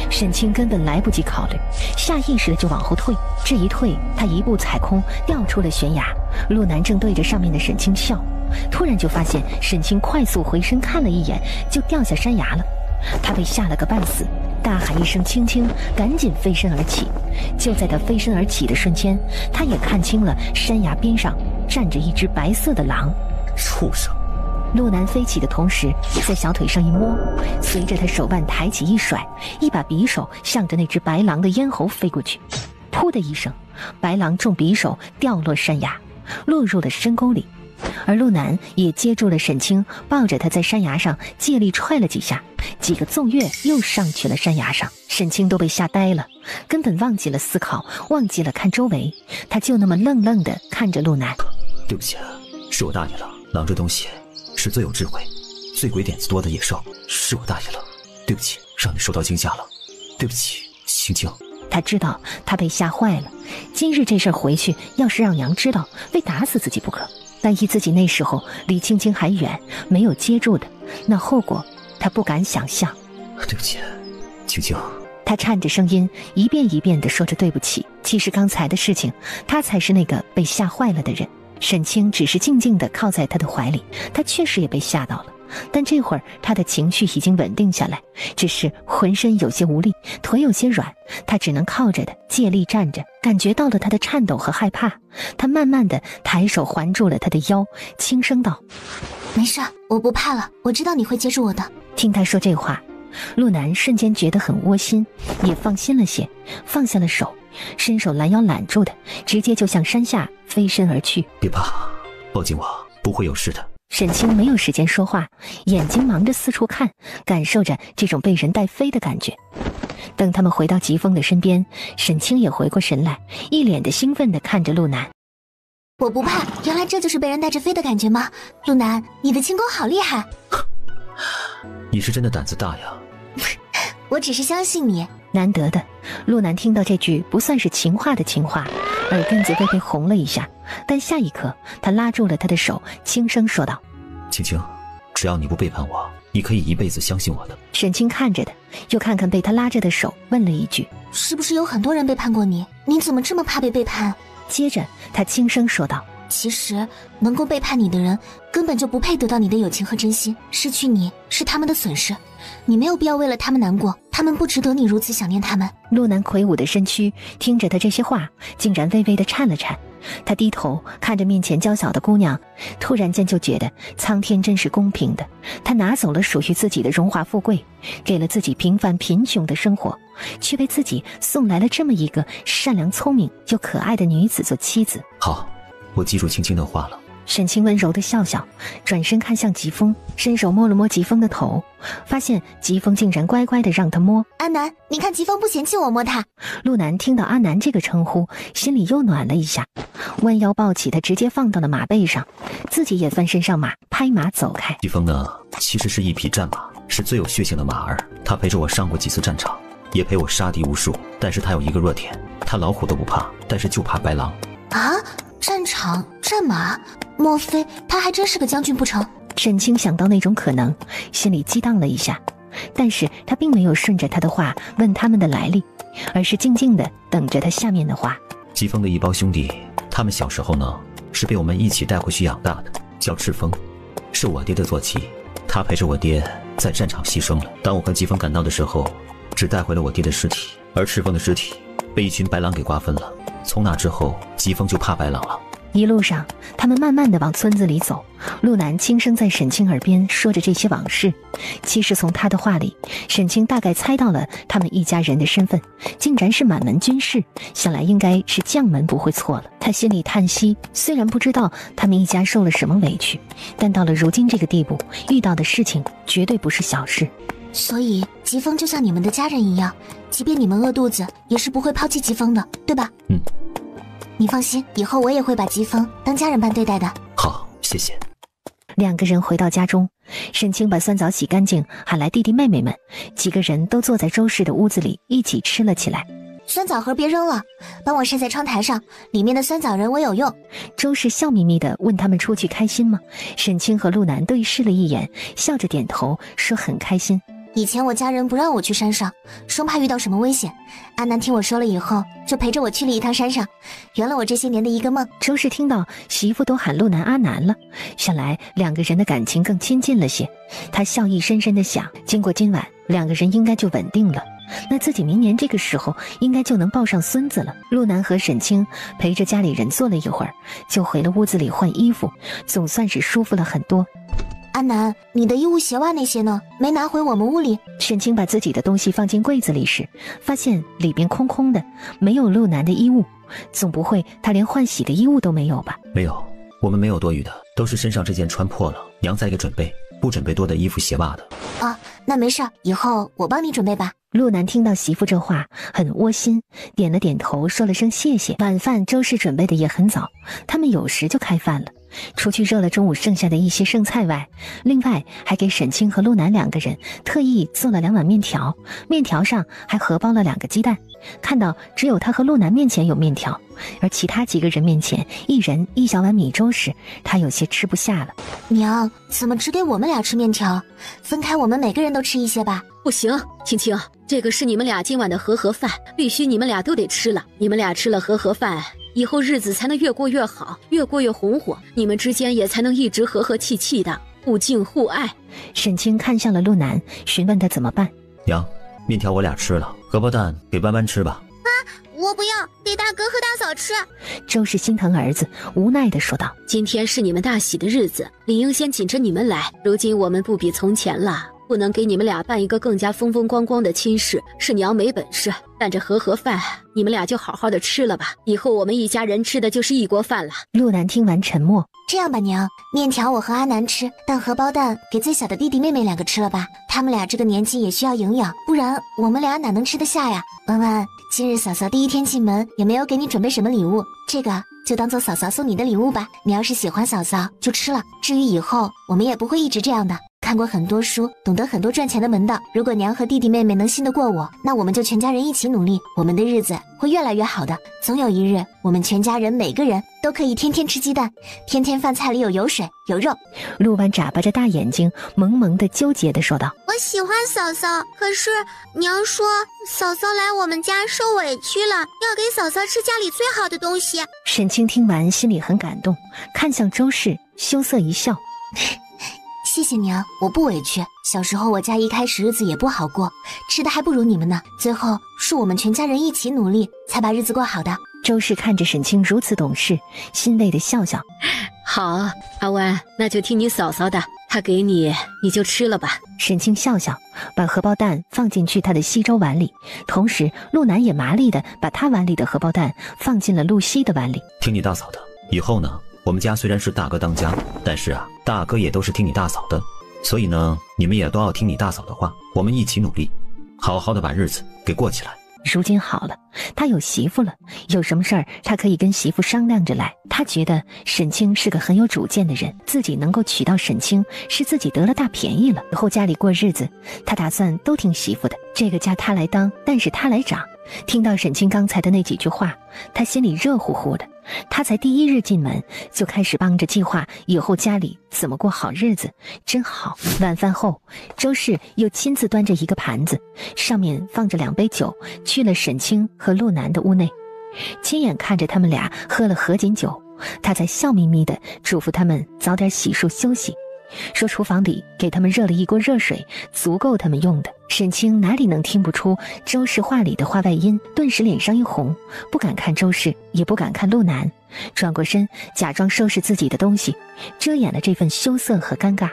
Speaker 3: 沈清根本来不及考虑，下意识的就往后退。这一退，他一步踩空，掉出了悬崖。陆南正对着上面的沈清笑，突然就发现沈清快速回身看了一眼，就掉下山崖了。他被吓了个半死，大喊一声青青，赶紧飞身而起。就在他飞身而起的瞬间，他也看清了山崖边上站着一只白色的狼。
Speaker 1: 畜生！
Speaker 3: 陆南飞起的同时，在小腿上一摸，随着他手腕抬起一甩，一把匕首向着那只白狼的咽喉飞过去。噗的一声，白狼中匕首掉落山崖，落入了深沟里。而陆南也接住了沈清，抱着他在山崖上借力踹了几下，几个纵跃又上去了山崖上。沈清都被吓呆了，根本忘记了思考，忘记了看周围，他就那么愣愣地看着陆南。
Speaker 1: 对不起，是我大意了。狼这东西是最有智慧、最鬼点子多的野兽，是我大意了。对不起，让你受到惊吓了。对不起，青青。
Speaker 3: 他知道他被吓坏了，今日这事儿回去，要是让娘知道，非打死自己不可。但依自己那时候离青青还远，没有接住的，那后果他不敢想象。
Speaker 1: 对不起，青青，
Speaker 3: 他颤着声音一遍一遍地说着对不起。其实刚才的事情，他才是那个被吓坏了的人。沈清只是静静地靠在他的怀里，他确实也被吓到了，但这会儿他的情绪已经稳定下来，只是浑身有些无力，腿有些软，他只能靠着的借力站着，感觉到了他的颤抖和害怕。他慢慢地抬手环住了他的腰，轻声道：
Speaker 2: 没事，我不怕了，我知道你会接住我的。
Speaker 3: 听他说这话，陆南瞬间觉得很窝心，也放心了些，放下了手，伸手拦腰揽住的，直接就向山下飞身而去。
Speaker 1: 别怕，抱紧我，不会有事的。
Speaker 3: 沈清没有时间说话，眼睛忙着四处看，感受着这种被人带飞的感觉。等他们回到疾风的身边，沈清也回过神来，一脸的兴奋地看着陆南。
Speaker 2: 我不怕，原来这就是被人带着飞的感觉吗？陆南，你的轻功好厉害。
Speaker 1: 你是真的胆子大呀。
Speaker 2: 我只是相信你。
Speaker 3: 难得的，陆南听到这句不算是情话的情话，耳根子微微红了一下，但下一刻他拉住了他的手，轻声说道：
Speaker 1: 青青，只要你不背叛我，你可以一辈子相信我的。
Speaker 3: 沈清看着的，又看看被他拉着的手，问了一句：
Speaker 2: 是不是有很多人背叛过你？你怎么这么怕被背叛？
Speaker 3: 接着他轻声说道：
Speaker 2: 其实能够背叛你的人根本就不配得到你的友情和真心，失去你是他们的损失，你没有必要为了他们难过，他们不值得你如此想念他们。
Speaker 3: 陆南魁梧的身躯听着他这些话，竟然微微的颤了颤。他低头看着面前娇小的姑娘，突然间就觉得苍天真是公平的，他拿走了属于自己的荣华富贵，给了自己平凡贫穷的生活，却为自己送来了这么一个善良聪明又可爱的女子做妻子。
Speaker 1: 好，我记住青青的话了。
Speaker 3: 沈清温柔的笑笑，转身看向疾风，伸手摸了摸疾风的头，发现疾风竟然乖乖的让他摸。
Speaker 2: 阿南，你看疾风不嫌弃我摸他。
Speaker 3: 陆南听到阿南这个称呼，心里又暖了一下，弯腰抱起他，直接放到了马背上，自己也翻身上马，拍马走开。
Speaker 1: 疾风呢，其实是一匹战马，是最有血性的马儿，他陪着我上过几次战场，也陪我杀敌无数，但是他有一个弱点，他老虎都不怕，但是就怕白狼。
Speaker 2: 啊，战场战马，莫非他还真是个将军不成？
Speaker 3: 沈清想到那种可能，心里激荡了一下，但是他并没有顺着他的话问他们的来历，而是静静的等着他下面的话。
Speaker 1: 疾风的一胞兄弟，他们小时候呢是被我们一起带回去养大的，叫赤峰，是我爹的坐骑，他陪着我爹在战场牺牲了。当我和疾风赶到的时候，只带回了我爹的尸体，而赤峰的尸体被一群白狼给瓜分了。从那之后，疾风就怕白狼了。
Speaker 3: 一路上，他们慢慢地往村子里走，陆南轻声在沈清耳边说着这些往事。其实从他的话里，沈清大概猜到了他们一家人的身份，竟然是满门军士，想来应该是将门不会错了。他心里叹息，虽然不知道他们一家受了什么委屈，但到了如今这个地步，遇到的事情绝对不是小事。
Speaker 2: 所以疾风就像你们的家人一样，即便你们饿肚子，也是不会抛弃疾风的，对吧？你放心，以后我也会把疾风当家人般对待的。
Speaker 1: 好，谢谢。
Speaker 3: 两个人回到家中，沈清把酸枣洗干净，喊来弟弟妹妹们，几个人都坐在周氏的屋子里一起吃了起来。
Speaker 2: 酸枣盒别扔了，帮我晒在窗台上，里面的酸枣仁我有用。
Speaker 3: 周氏笑眯眯地问他们出去开心吗？沈清和陆南对视了一眼，笑着点头说很开心。
Speaker 2: 以前我家人不让我去山上，生怕遇到什么危险。阿南听我说了以后，就陪着我去了一趟山上，圆了我这些年的一个梦。
Speaker 3: 周氏听到媳妇都喊陆南阿南了，想来两个人的感情更亲近了些。他笑意深深地想，经过今晚，两个人应该就稳定了，那自己明年这个时候应该就能抱上孙子了。陆南和沈清陪着家里人坐了一会儿，就回了屋子里换衣服，总算是舒服了很多。
Speaker 2: 阿南，你的衣物鞋袜那些呢？没拿回我们屋里。
Speaker 3: 沈清把自己的东西放进柜子里时，发现里边空空的，没有陆南的衣物。总不会他连换洗的衣物都没有吧？
Speaker 1: 没有，我们没有多余的，都是身上这件穿破了，娘再给准备，不准备多的衣服鞋袜的。
Speaker 2: 啊，那没事，以后我帮你准备吧。
Speaker 3: 陆南听到媳妇这话很窝心，点了点头，说了声谢谢。晚饭周氏准备的也很早，他们有时就开饭了。除去热了中午剩下的一些剩菜外，另外还给沈清和陆南两个人特意做了2碗面条，面条上还荷包了2个鸡蛋。看到只有他和陆南面前有面条，而其他几个人面前一人1小碗米粥时，他有些吃不下了。
Speaker 2: 娘，怎么只给我们俩吃面条？分开我们每个人都吃一些吧。
Speaker 7: 不行，青青，这个是你们俩今晚的和合饭，必须你们俩都得吃了。你们俩吃了和合饭，以后日子才能越过越好，越过越红火，你们之间也才能一直和和气气的，互敬互爱。
Speaker 3: 沈清看向了陆南，询问他怎么办。
Speaker 1: 娘，面条我俩吃了，荷包蛋给弯弯吃吧。
Speaker 6: 我不要，给大哥和大嫂吃。
Speaker 3: 周氏心疼儿子，无奈地说道：
Speaker 7: 今天是你们大喜的日子，理应先紧着你们来。如今我们不比从前了，不能给你们俩办一个更加风风光光的亲事，是娘没本事。但这和合饭，你们俩就好好的吃了吧，以后我们一家人吃的就是一锅饭了。
Speaker 3: 陆南听完沉默。
Speaker 2: 这样吧，娘，面条我和阿南吃，但荷包蛋给最小的弟弟妹妹2个吃了吧，他们俩这个年纪也需要营养，不然我们俩哪能吃得下呀？弯弯，今日嫂嫂第一天进门也没有给你准备什么礼物，这个就当做嫂嫂送你的礼物吧。你要是喜欢嫂嫂就吃了，至于以后我们也不会一直这样的。看过很多书，懂得很多赚钱的门道，如果娘和弟弟妹妹能信得过我，那我们就全家人一起努力，我们的日子会越来越好的。总有一日，我们全家人每个人都可以天天吃鸡蛋，天天饭菜里有油水有肉。
Speaker 3: 陆湾眨巴着大眼睛，萌萌的纠结地说道：
Speaker 6: 我喜欢嫂嫂，可是娘说嫂嫂来我们家受委屈了，要给嫂嫂吃家里最好的东西。
Speaker 3: 沈清听完心里很感动，看向周氏，羞涩一笑。
Speaker 2: 谢谢娘，我不委屈。小时候我家一开始日子也不好过，吃的还不如你们呢。最后是我们全家人一起努力，才把日子过好的。
Speaker 3: 周氏看着沈清如此懂事，欣慰的笑笑。
Speaker 7: 好，阿湾，那就听你嫂嫂的，她给你，你就吃了吧。
Speaker 3: 沈清笑笑，把荷包蛋放进去他的稀粥碗里，同时陆南也麻利的把他碗里的荷包蛋放进了陆西的碗里。
Speaker 1: 听你大嫂的，以后呢，我们家虽然是大哥当家，但是啊，大哥也都是听你大嫂的，所以呢，你们也都要听你大嫂的话，我们一起努力，好好的把日子给过起来。
Speaker 3: 如今好了，他有媳妇了，有什么事儿他可以跟媳妇商量着来。他觉得沈清是个很有主见的人，自己能够娶到沈清是自己得了大便宜了。以后家里过日子，他打算都听媳妇的，这个家他来当，但是他来掌。听到沈清刚才的那几句话，他心里热乎乎的。他才第1日进门就开始帮着计划以后家里怎么过好日子，真好。晚饭后，周氏又亲自端着一个盘子，上面放着2杯酒，去了沈清和陆南的屋内，亲眼看着他们俩喝了合卺酒，他才笑眯眯地嘱咐他们早点洗漱休息，说厨房里给他们热了一锅热水，足够他们用的。沈清哪里能听不出周氏话里的话外音，顿时脸上一红，不敢看周氏，也不敢看陆南，转过身假装收拾自己的东西，遮掩了这份羞涩和尴尬。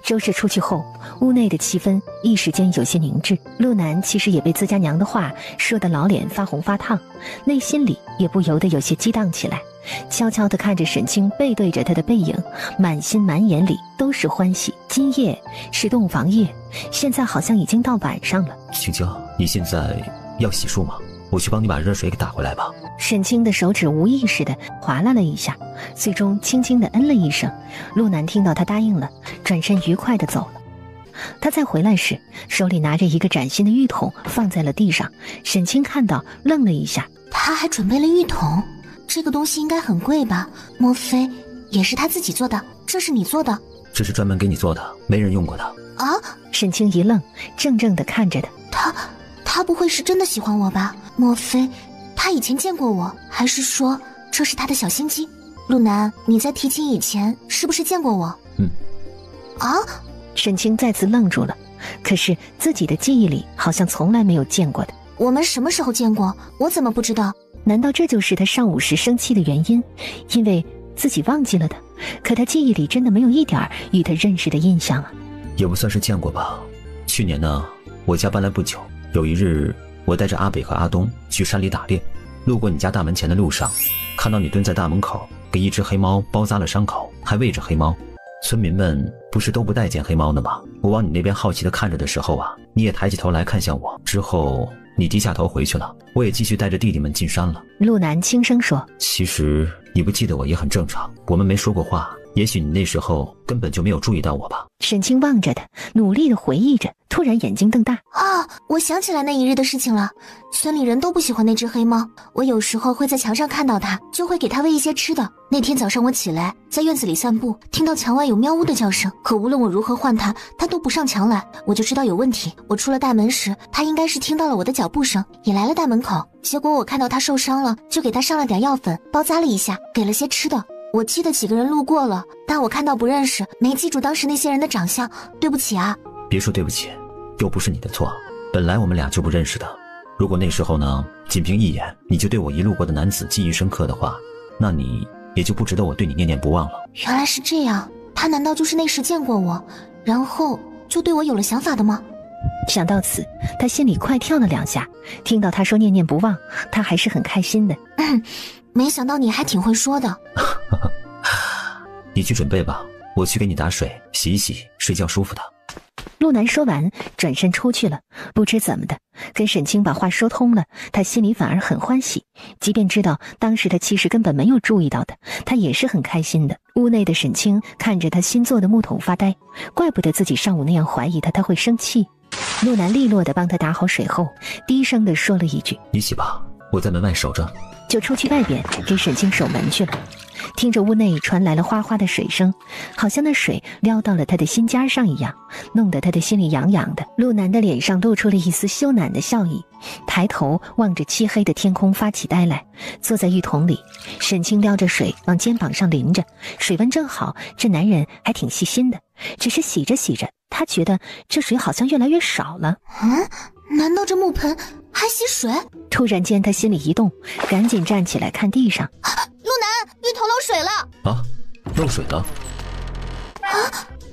Speaker 3: 周氏出去后，屋内的气氛一时间有些凝滞。陆南其实也被自家娘的话说得老脸发红发烫，内心里也不由得有些激荡起来，悄悄地看着沈清背对着他的背影，满心满眼里都是欢喜。今夜是洞房夜，现在好像已经到晚上了。
Speaker 1: 青青，你现在要洗漱吗？我去帮你把热水给打回来吧。
Speaker 3: 沈清的手指无意识地划拉了一下，最终轻轻地嗯了一声。陆南听到他答应了，转身愉快地走了。他再回来时，手里拿着一个崭新的浴桶放在了地上。沈清看到愣了一下，
Speaker 2: 他还准备了浴桶，这个东西应该很贵吧？莫非也是他自己做的？这是你做的？
Speaker 1: 这是专门给你做的，没人用过的。
Speaker 2: 啊！
Speaker 3: 沈清一愣，怔怔地看着他。
Speaker 2: 他不会是真的喜欢我吧？莫非他以前见过我，还是说这是他的小心机？陆南，你在提亲以前是不是见过我？啊！
Speaker 3: 沈清再次愣住了，可是自己的记忆里好像从来没有见过的。
Speaker 2: 我们什么时候见过？我怎么不知道？
Speaker 3: 难道这就是他上午时生气的原因？因为自己忘记了他，可他记忆里真的没有一点与他认识的印象啊。
Speaker 1: 也不算是见过吧。去年呢，我家搬来不久，有一日我带着阿北和阿东去山里打猎，路过你家大门前的路上，看到你蹲在大门口，给一只黑猫包扎了伤口，还喂着黑猫。村民们不是都不待见黑猫的吗？我往你那边好奇地看着的时候啊，你也抬起头来看向我，之后你低下头回去了，我也继续带着弟弟们进山了。
Speaker 3: 陆南轻声说，
Speaker 1: 其实你不记得我也很正常，我们没说过话，也许你那时候根本就没有注意到我吧。
Speaker 3: 沈清望着他，努力的回忆着，突然眼睛瞪大。
Speaker 2: 啊，我想起来那一日的事情了。村里人都不喜欢那只黑猫，我有时候会在墙上看到它，就会给它喂一些吃的。那天早上我起来，在院子里散步，听到墙外有喵呜的叫声，可无论我如何唤它，它都不上墙来，我就知道有问题。我出了大门时，它应该是听到了我的脚步声，也来了大门口。结果我看到它受伤了，就给它上了点药粉，包扎了一下，给了些吃的。我记得几个人路过了，但我看到不认识，没记住当时那些人的长相，对不起啊。
Speaker 1: 别说对不起，又不是你的错，本来我们俩就不认识的。如果那时候呢，仅凭一眼你就对我一路过的男子记忆深刻的话，那你也就不值得我对你念念不忘了。
Speaker 2: 原来是这样，他难道就是那时见过我，然后就对我有了想法的吗？
Speaker 3: 想到此，他心里快跳了2下。听到他说念念不忘，他还是很开心的。
Speaker 2: 没想到你还挺会说的。
Speaker 1: 你去准备吧，我去给你打水，洗一洗，睡觉舒服的。
Speaker 3: 陆南说完，转身出去了。不知怎么的，跟沈清把话说通了，他心里反而很欢喜。即便知道当时他其实根本没有注意到的，他也是很开心的。屋内的沈清看着他新做的木桶发呆，怪不得自己上午那样怀疑他会生气。陆南利落地帮他打好水后，低声地说了一句：
Speaker 1: 你洗吧，我在门外守着。
Speaker 3: 就出去外边给沈清守门去了。听着屋内传来了哗哗的水声，好像那水撩到了他的心尖上一样，弄得他的心里痒痒的。陆南的脸上露出了一丝羞赧的笑意，抬头望着漆黑的天空发起呆来。坐在浴桶里，沈清撩着水往肩膀上淋着，水温正好，这男人还挺细心的。只是洗着洗着，他觉得这水好像越来越少了。
Speaker 2: 难道这木盆还吸水？
Speaker 3: 突然间他心里一动，赶紧站起来看地上。
Speaker 2: 陆南，浴桶漏水了！
Speaker 1: 啊，漏水了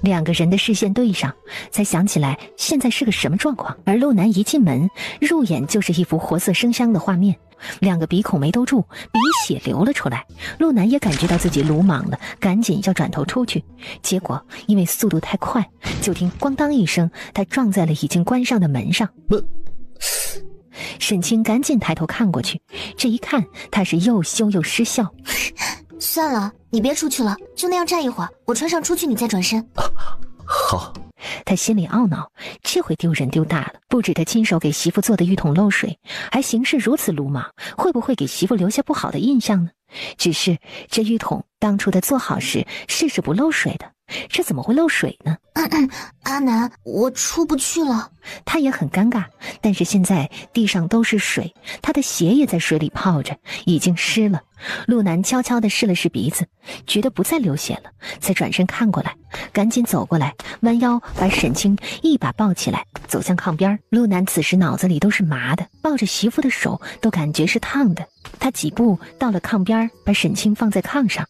Speaker 1: ！2
Speaker 3: 个人的视线对上，才想起来现在是个什么状况。而陆南一进门，入眼就是一幅活色生香的画面，2个鼻孔没兜住，鼻血流了出来。陆南也感觉到自己鲁莽了，赶紧要转头出去，结果因为速度太快，就听咣当一声，他撞在了已经关上的门上。沈清赶紧抬头看过去，这一看他是又羞又失笑。
Speaker 2: 算了，你别出去了，就那样站一会儿，我穿上出去你再转身。
Speaker 1: 好。
Speaker 3: 他心里懊恼，这回丢人丢大了。不止他亲手给媳妇做的浴桶漏水，还行事如此鲁莽，会不会给媳妇留下不好的印象呢？只是这浴桶当初他做好时是不漏水的，这怎么会漏水呢？
Speaker 2: 阿南，我出不去了。
Speaker 3: 他也很尴尬，但是现在地上都是水，他的鞋也在水里泡着，已经湿了。陆南悄悄地试了试鼻子，觉得不再流血了，才转身看过来，赶紧走过来，弯腰把沈清一把抱起来，走向炕边。陆南此时脑子里都是麻的，抱着媳妇的手都感觉是烫的。他几步到了炕边，把沈清放在炕上。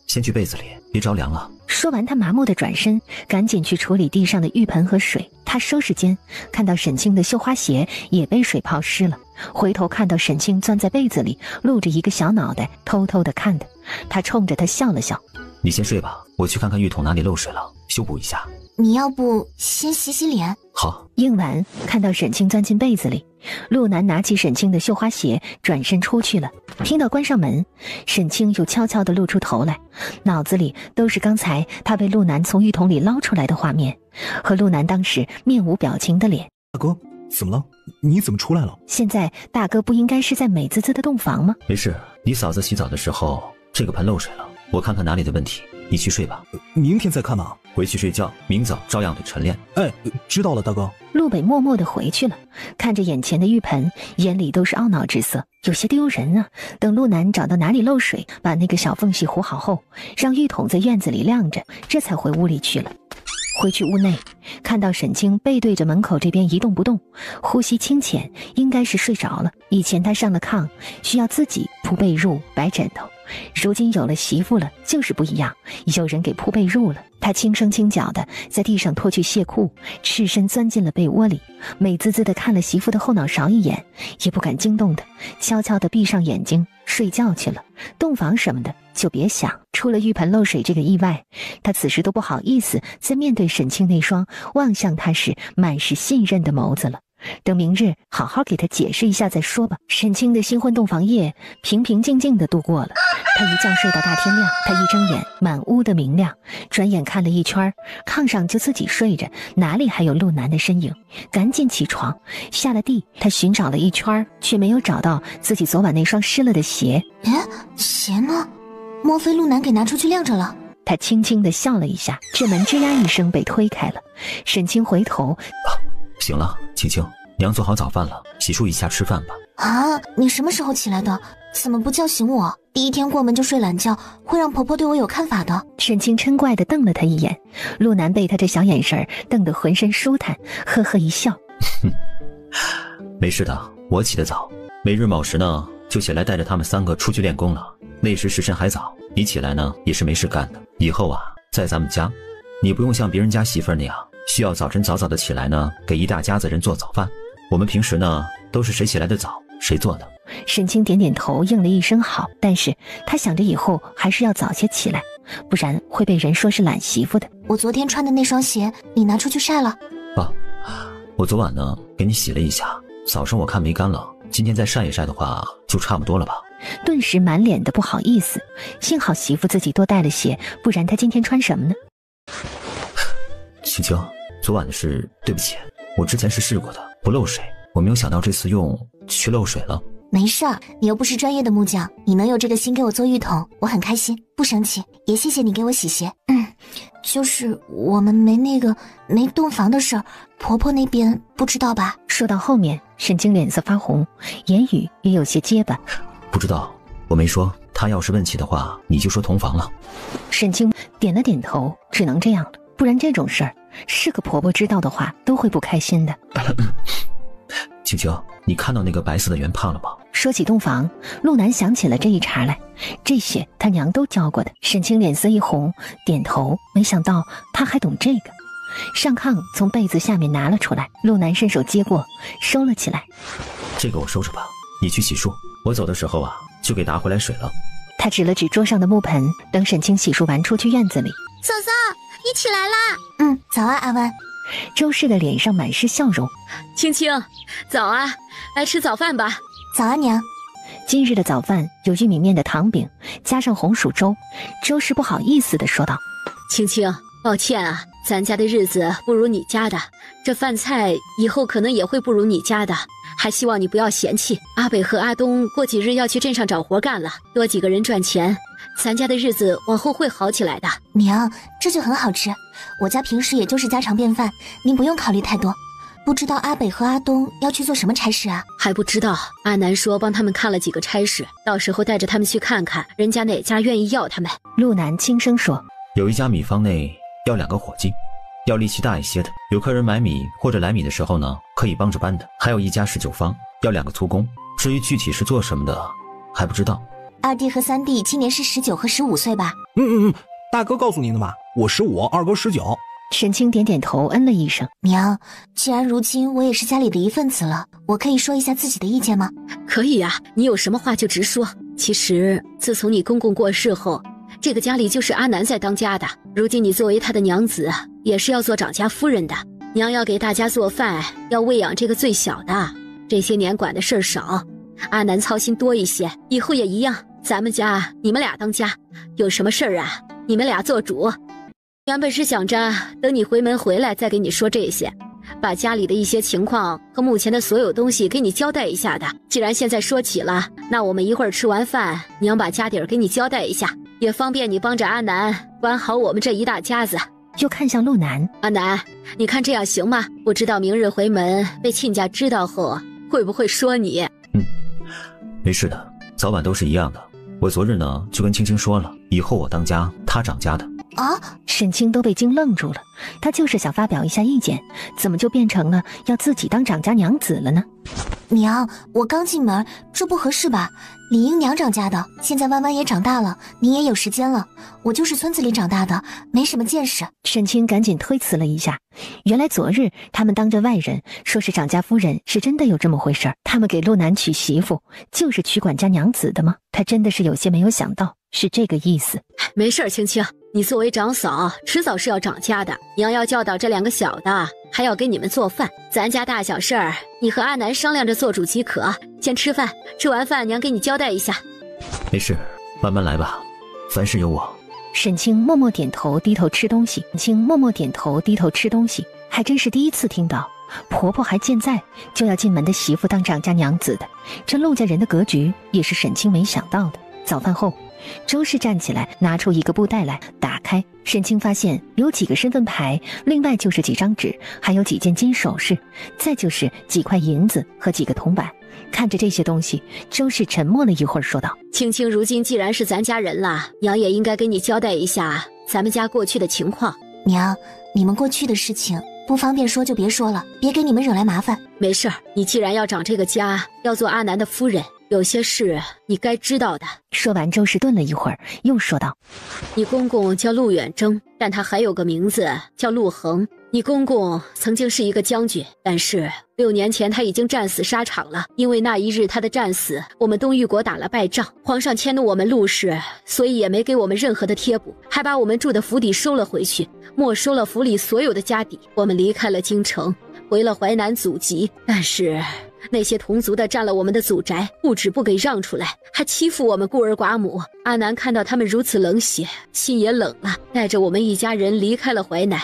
Speaker 1: 先去被子里，别着凉了。
Speaker 3: 说完，他麻木地转身，赶紧去处理地上的浴盆和水。他收拾间，看到沈清的绣花鞋也被水泡湿了，回头看到沈清钻在被子里，露着一个小脑袋，偷偷地看他。他冲着他笑了笑：
Speaker 1: 你先睡吧，我去看看浴桶哪里漏水了，修补一下。
Speaker 2: 你要不先洗洗脸？
Speaker 1: 好。
Speaker 3: 应完，看到沈清钻进被子里，陆南拿起沈清的绣花鞋，转身出去了。听到关上门，沈清又悄悄地露出头来，脑子里都是刚才他被陆南从浴桶里捞出来的画面，和陆南当时面无表情的脸。
Speaker 8: 大哥，怎么了？你怎么出来了？
Speaker 3: 现在大哥不应该是在美滋滋的洞房吗？
Speaker 1: 没事，你嫂子洗澡的时候，这个盆漏水了，我看看哪里的问题。你去睡吧，
Speaker 8: 明天再看吧。
Speaker 1: 回去睡觉，明早照样得晨练。
Speaker 8: 知道了，大哥。
Speaker 3: 陆北默默地回去了，看着眼前的浴盆，眼里都是懊恼之色，有些丢人啊。等陆南找到哪里漏水，把那个小缝隙糊好后，让浴桶在院子里晾着，这才回屋里去了。回去屋内，看到沈清背对着门口这边一动不动，呼吸清浅，应该是睡着了。以前他上了炕需要自己铺被褥摆枕头，如今有了媳妇了就是不一样，有人给铺被褥了。他轻声轻脚的在地上脱去鞋裤，赤身钻进了被窝里，美滋滋的看了媳妇的后脑勺一眼，也不敢惊动她，悄悄的闭上眼睛睡觉去了。洞房什么的就别想，出了浴盆漏水这个意外，他此时都不好意思再面对沈清那双望向他时满是信任的眸子了。等明日好好给他解释一下再说吧。沈清的新婚洞房夜平平静静的度过了，他一觉睡到大天亮。他一睁眼，满屋的明亮，转眼看了一圈，炕上就自己睡着，哪里还有陆南的身影？赶紧起床，下了地，他寻找了一圈，却没有找到自己昨晚那双湿了的鞋。
Speaker 2: 鞋呢？莫非陆南给拿出去晾着了？
Speaker 3: 他轻轻地笑了一下，这门吱呀一声被推开了。沈清回头，
Speaker 1: 行了，青青，娘做好早饭了，洗漱一下吃饭吧。
Speaker 2: 啊，你什么时候起来的？怎么不叫醒我？第一天过门就睡懒觉，会让婆婆对我有看法的。
Speaker 3: 沈清嗔怪地瞪了他一眼，陆南被他这小眼神瞪得浑身舒坦，呵呵一笑。
Speaker 1: 没事的，我起得早，每日卯时呢就起来带着他们3个出去练功了。那时时辰还早，你起来呢也是没事干的。以后啊，在咱们家，你不用像别人家媳妇那样，需要早晨早早的起来呢，给一大家子人做早饭。我们平时呢，都是谁起来的早，谁做的。
Speaker 3: 沈清点点头，应了一声好，但是他想着以后还是要早些起来，不然会被人说是懒媳妇的。
Speaker 2: 我昨天穿的那双鞋，你拿出去晒了？
Speaker 1: 我昨晚呢给你洗了一下，早上我看没干了，今天再晒一晒的话，就差不多了吧。
Speaker 3: 顿时满脸的不好意思，幸好媳妇自己多带了鞋，不然他今天穿什么呢？
Speaker 1: 青青，昨晚的事对不起，我之前是试过的，不漏水，我没有想到这次用却漏水了。
Speaker 2: 没事儿，你又不是专业的木匠，你能有这个心给我做浴桶，我很开心，不生气，也谢谢你给我洗鞋。就是我们没洞房的事儿，婆婆那边不知道吧？
Speaker 3: 说到后面，沈清脸色发红，言语也有些结巴。
Speaker 1: 不知道，我没说，他要是问起的话，你就说同房了。
Speaker 3: 沈清点了点头，只能这样了，不然这种事儿是个婆婆知道的话，都会不开心的。
Speaker 1: 青青，你看到那个白色的圆帕了吗？
Speaker 3: 说起洞房，陆南想起了这一茬来，这些他娘都教过的。沈清脸色一红，点头，没想到他还懂这个。上炕从被子下面拿了出来，陆南伸手接过，收了起来。
Speaker 1: 这个我收着吧，你去洗漱，我走的时候啊，就给拿回来水了。
Speaker 3: 他指了指桌上的木盆，等沈清洗漱完出去院子里。
Speaker 6: 嫂嫂，你起来啦？
Speaker 2: 早啊，阿湾。
Speaker 3: 周氏的脸上满是笑容。
Speaker 7: 青青，早啊，来吃早饭吧。
Speaker 2: 早啊，娘。
Speaker 3: 今日的早饭有玉米面的糖饼，加上红薯粥。周氏不好意思地说道：
Speaker 7: 青青，抱歉啊，咱家的日子不如你家的，这饭菜以后可能也会不如你家的，还希望你不要嫌弃。阿北和阿东过几日要去镇上找活干了，多几个人赚钱，咱家的日子往后会好起来的。
Speaker 2: 娘，这就很好吃，我家平时也就是家常便饭，您不用考虑太多。不知道阿北和阿东要去做什么差事啊？
Speaker 7: 还不知道，阿南说帮他们看了几个差事，到时候带着他们去看看人家哪家愿意要他们。
Speaker 3: 陆南轻声说：
Speaker 1: 有一家米坊内要2个伙计，要力气大一些的，有客人买米或者来米的时候呢，可以帮着搬的。还有一家19坊要2个粗工，至于具体是做什么的还不知道。
Speaker 2: 二弟和三弟今年是19和15岁吧？
Speaker 8: 大哥告诉您的吧，我15，二哥19。
Speaker 3: 沈清点点头，嗯了一声。
Speaker 2: 娘，既然如今我也是家里的一份子了，我可以说一下自己的意见吗？
Speaker 7: 可以啊，你有什么话就直说。其实自从你公公过世后，这个家里就是阿南在当家的，如今你作为他的娘子，也是要做长家夫人的。娘要给大家做饭，要喂养这个最小的，这些年管的事儿少，阿南操心多一些，以后也一样。咱们家你们俩当家，有什么事儿啊，你们俩做主。原本是想着等你回门回来再给你说这些，把家里的一些情况和目前的所有东西给你交代一下的。既然现在说起了，那我们一会儿吃完饭，娘把家底儿给你交代一下，也方便你帮着阿南管好我们这一大家子。
Speaker 3: 又看向陆南，
Speaker 7: 阿南，你看这样行吗？不知道明日回门被亲家知道后会不会说你？
Speaker 1: 没事的，早晚都是一样的。我昨日呢就跟青青说了，以后我当家，他掌家的。
Speaker 3: 沈清都被惊愣住了，他就是想发表一下意见，怎么就变成了要自己当掌家娘子了呢？
Speaker 2: 娘，我刚进门，这不合适吧？理应娘掌家的，现在弯弯也长大了，您也有时间了，我就是村子里长大的，没什么见识。
Speaker 3: 沈清赶紧推辞了一下，原来昨日他们当着外人说是掌家夫人，是真的有这么回事。他们给陆南娶媳妇，就是娶管家娘子的吗？他真的是有些没有想到是这个意思。
Speaker 7: 没事，青青，你作为长嫂，迟早是要掌家的，娘要教导这2个小的，还要给你们做饭。咱家大小事儿，你和阿南商量着做主即可。先吃饭，吃完饭娘给你交代一下。
Speaker 1: 没事，慢慢来吧，凡事有我。
Speaker 3: 沈清默默点头，低头吃东西。还真是第一次听到婆婆还健在就要进门的媳妇当掌家娘子的，这陆家人的格局也是沈清没想到的。早饭后，周氏站起来，拿出一个布袋来，打开。沈清发现有几个身份牌，另外就是几张纸，还有几件金首饰，再就是几块银子和几个铜板。看着这些东西，周氏沉默了一会儿，说道：
Speaker 7: 青青如今既然是咱家人了，娘也应该给你交代一下咱们家过去的情况。
Speaker 2: 娘，你们过去的事情不方便说就别说了，别给你们惹来麻烦。
Speaker 7: 没事儿，你既然要掌这个家，要做阿南的夫人，有些事你该知道的。
Speaker 3: 说完，周氏顿了一会儿，又说道：
Speaker 7: 你公公叫陆远征，但他还有个名字叫陆恒。你公公曾经是一个将军，但是6年前他已经战死沙场了。因为那一日他的战死，我们东域国打了败仗，皇上迁怒我们陆氏，所以也没给我们任何的贴补，还把我们住的府邸收了回去，没收了府里所有的家底。我们离开了京城，回了淮南祖籍，但是那些同族的占了我们的祖宅，不止不给让出来，还欺负我们孤儿寡母。阿南看到他们如此冷血，心也冷了，带着我们一家人离开了淮南。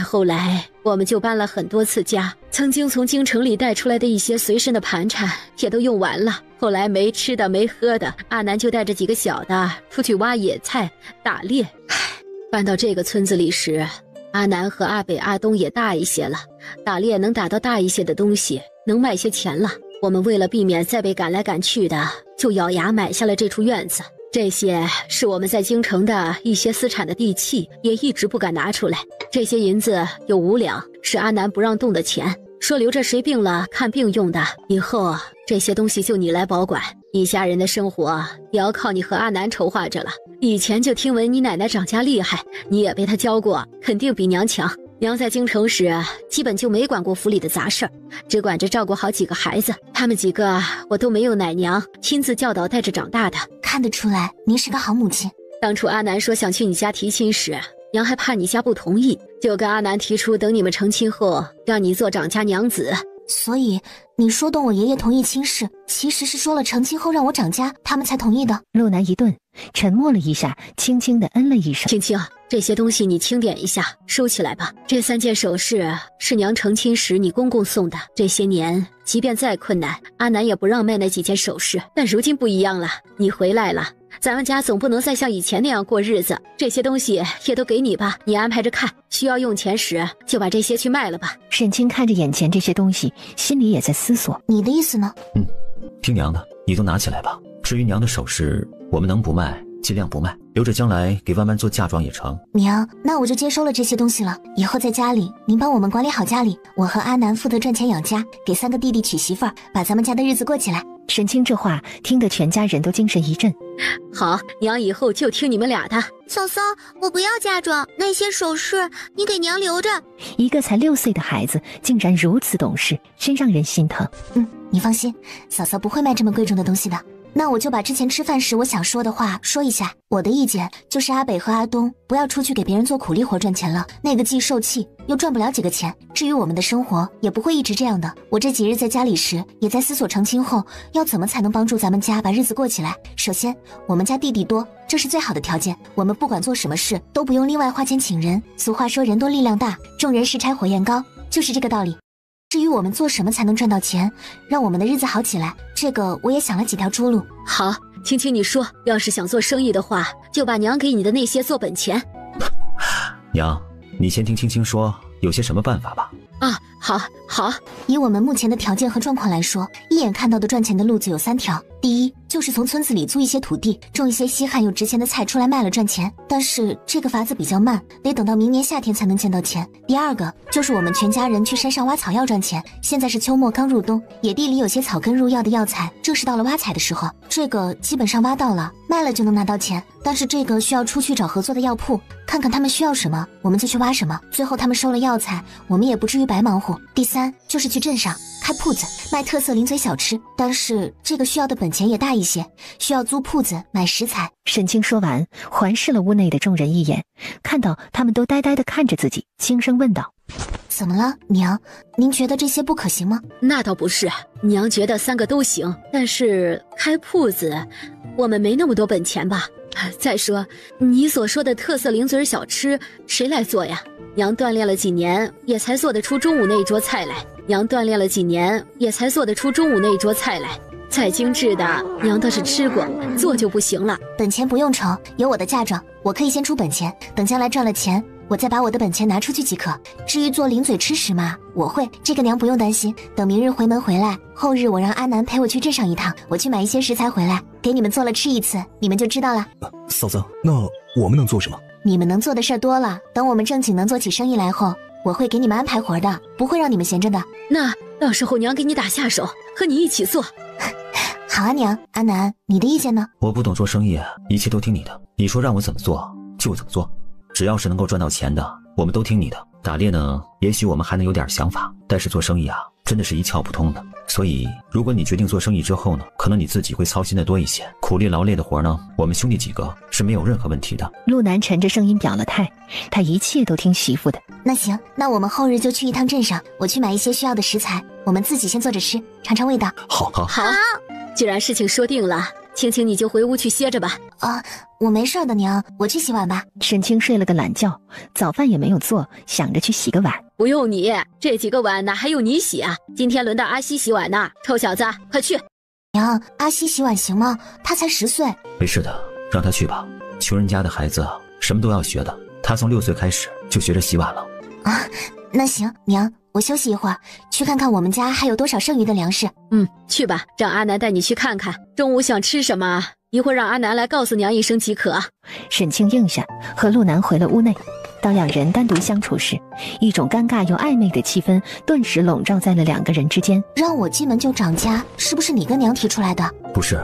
Speaker 7: 后来我们就搬了很多次家，曾经从京城里带出来的一些随身的盘缠也都用完了。后来没吃的没喝的，阿南就带着几个小的出去挖野菜打猎。搬到这个村子里时，阿南和阿北阿东也大一些了，打猎能打到大一些的东西，能卖些钱了。我们为了避免再被赶来赶去的，就咬牙买下了这处院子。这些是我们在京城的一些私产的地契，也一直不敢拿出来。这些银子有5两，是阿南不让动的钱，说留着谁病了看病用的。以后这些东西就你来保管，一家人的生活也要靠你和阿南筹划着了。以前就听闻你奶奶掌家厉害，你也被她教过，肯定比娘强。娘在京城时基本就没管过府里的杂事儿，只管着照顾好几个孩子，他们几个我都没有奶娘亲自教导带着长大的。
Speaker 2: 看得出来您是个好母亲。
Speaker 7: 当初阿南说想去你家提亲时，娘还怕你家不同意，就跟阿南提出等你们成亲后让你做掌家娘子。
Speaker 2: 所以你说动我爷爷同意亲事，其实是说了成亲后让我掌家，他们才同意的。
Speaker 3: 陆南一顿，沉默了一下，轻轻地嗯了一声。
Speaker 7: 青青，这些东西你清点一下，收起来吧。这3件首饰是娘成亲时你公公送的，这些年即便再困难，阿南也不让卖那几件首饰。但如今不一样了，你回来了，咱们家总不能再像以前那样过日子，这些东西也都给你吧，你安排着看，需要用钱时就把这些去卖了吧。
Speaker 3: 沈清看着眼前这些东西，心里也在思索，
Speaker 2: 你的意思呢？
Speaker 1: 听娘的，你都拿起来吧。至于娘的首饰，我们能不卖尽量不卖，留着将来给弯弯做嫁妆也成。
Speaker 2: 娘，那我就接收了这些东西了。以后在家里您帮我们管理好家里，我和阿南负责赚钱养家，给3个弟弟娶媳妇儿，把咱们家的日子过起来。
Speaker 3: 沈清这话听得全家人都精神一振。
Speaker 7: 好，娘以后就听你们俩的。
Speaker 6: 嫂嫂，我不要嫁妆，那些首饰你给娘留着。
Speaker 3: 一个才6岁的孩子竟然如此懂事，真让人心疼。
Speaker 2: 你放心，嫂嫂不会卖这么贵重的东西的。那我就把之前吃饭时我想说的话说一下。我的意见就是阿北和阿东不要出去给别人做苦力活赚钱了，那个既受气又赚不了几个钱。至于我们的生活也不会一直这样的。我这几日在家里时也在思索成亲后要怎么才能帮助咱们家把日子过起来。首先，我们家弟弟多，这是最好的条件。我们不管做什么事都不用另外花钱请人。俗话说人多力量大，众人拾柴火焰高，就是这个道理。至于我们做什么才能赚到钱，让我们的日子好起来，这个我也想了几条出路。
Speaker 7: 好，青青你说，要是想做生意的话，就把娘给你的那些做本钱。
Speaker 1: 娘，你先听青青说有些什么办法吧。
Speaker 7: 啊，好。
Speaker 2: 以我们目前的条件和状况来说，一眼看到的赚钱的路子有3条。第一，就是从村子里租一些土地，种一些稀罕又值钱的菜出来卖了赚钱，但是这个法子比较慢，得等到明年夏天才能见到钱。第二个，就是我们全家人去山上挖草药赚钱，现在是秋末刚入冬，野地里有些草根入药的药材，正是到了挖采的时候，这个基本上挖到了，卖了就能拿到钱，但是这个需要出去找合作的药铺，看看他们需要什么，我们就去挖什么，最后他们收了药材，我们也不至于白忙活。第三，就是去镇上开铺子卖特色零嘴小吃，但是这个需要的本钱也大一些，需要租铺子买食材。
Speaker 3: 沈清说完，环视了屋内的众人一眼，看到他们都呆呆地看着自己，轻声问道：
Speaker 2: 怎么了，娘？您觉得这些不可行吗？
Speaker 7: 那倒不是，娘觉得3个都行，但是开铺子，我们没那么多本钱吧？再说，你所说的特色零嘴小吃，谁来做呀？娘锻炼了几年，也才做得出中午那一桌菜来。娘锻炼了几年，也才做得出中午那一桌菜来。再精致的，娘倒是吃过，做就不行了。
Speaker 2: 本钱不用愁，有我的嫁妆，我可以先出本钱，等将来赚了钱，我再把我的本钱拿出去即可。至于做零嘴吃食嘛，我会，这个娘不用担心。等明日回门回来，后日我让阿南陪我去镇上一趟，我去买一些食材回来，给你们做了吃一次，你们就知道了。
Speaker 8: 嫂子，那我们能做什么？
Speaker 2: 你们能做的事儿多了，等我们正经能做起生意来后，我会给你们安排活的，不会让你们闲着的。
Speaker 7: 那到时候娘给你打下手，和你一起做。
Speaker 2: 好啊，娘。阿南，你的意见呢？
Speaker 1: 我不懂做生意，一切都听你的，你说让我怎么做就怎么做，只要是能够赚到钱的，我们都听你的。打猎呢，也许我们还能有点想法，但是做生意啊，真的是一窍不通的。所以如果你决定做生意之后呢，可能你自己会操心的多一些，苦力劳累的活呢，我们兄弟几个是没有任何问题的。
Speaker 3: 陆南沉着声音表了态，他一切都听媳妇的。
Speaker 2: 那行，那我们后日就去一趟镇上，我去买一些需要的食材，我们自己先做着吃，尝尝味道。
Speaker 1: 好。
Speaker 7: 既然事情说定了，青青你就回屋去歇着吧。
Speaker 2: 我没事的，娘，我去洗碗吧。
Speaker 3: 沈清睡了个懒觉，早饭也没有做，想着去洗个碗。
Speaker 7: 不用你，这几个碗哪还用你洗啊？今天轮到阿西洗碗呢，臭小子，快去！
Speaker 2: 娘，阿西洗碗行吗？他才10岁。
Speaker 1: 没事的，让他去吧。穷人家的孩子什么都要学的，他从6岁开始就学着洗碗了。
Speaker 2: 那行，娘，我休息一会儿，去看看我们家还有多少剩余的粮食。
Speaker 7: 去吧，让阿南带你去看看，中午想吃什么，一会儿让阿南来告诉娘一声即可。
Speaker 3: 沈清应下，和陆南回了屋内。当两人单独相处时，一种尴尬又暧昧的气氛顿时笼罩在了2个人之间。
Speaker 2: 让我进门就涨价，是不是你跟娘提出来的？
Speaker 1: 不是，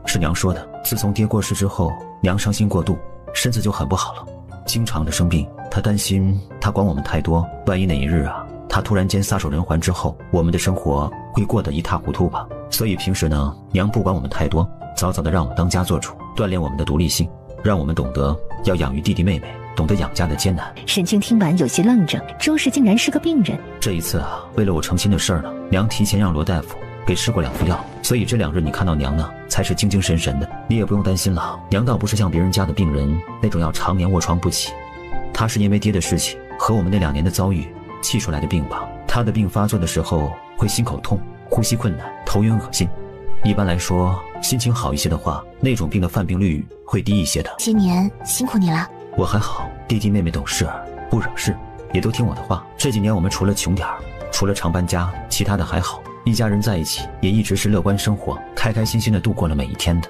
Speaker 1: 是娘说的。自从爹过世之后，娘伤心过度，身子就很不好了，经常的生病。她担心她管我们太多，万一哪一日啊，她突然间撒手人寰之后，我们的生活会过得一塌糊涂吧。所以平时呢，娘不管我们太多，早早的让我们当家做主，锻炼我们的独立性，让我们懂得要养育弟弟妹妹，懂得养家的艰难。
Speaker 3: 沈清听完有些愣怔，周氏竟然是个病人。
Speaker 1: 这一次啊，为了我成亲的事儿呢，娘提前让罗大夫给吃过2副药，所以这2日你看到娘呢，才是精精神神的。你也不用担心了，娘倒不是像别人家的病人那种要常年卧床不起，她是因为爹的事情和我们那2年的遭遇气出来的病吧。她的病发作的时候会心口痛、呼吸困难、头晕恶心。一般来说，心情好一些的话，那种病的犯病率会低一些的。
Speaker 2: 今年辛苦你了。
Speaker 1: 我还好，弟弟妹妹懂事，不惹事，也都听我的话。这几年我们除了穷点儿，除了常搬家，其他的还好。一家人在一起，也一直是乐观生活，开开心心的度过了每一天的。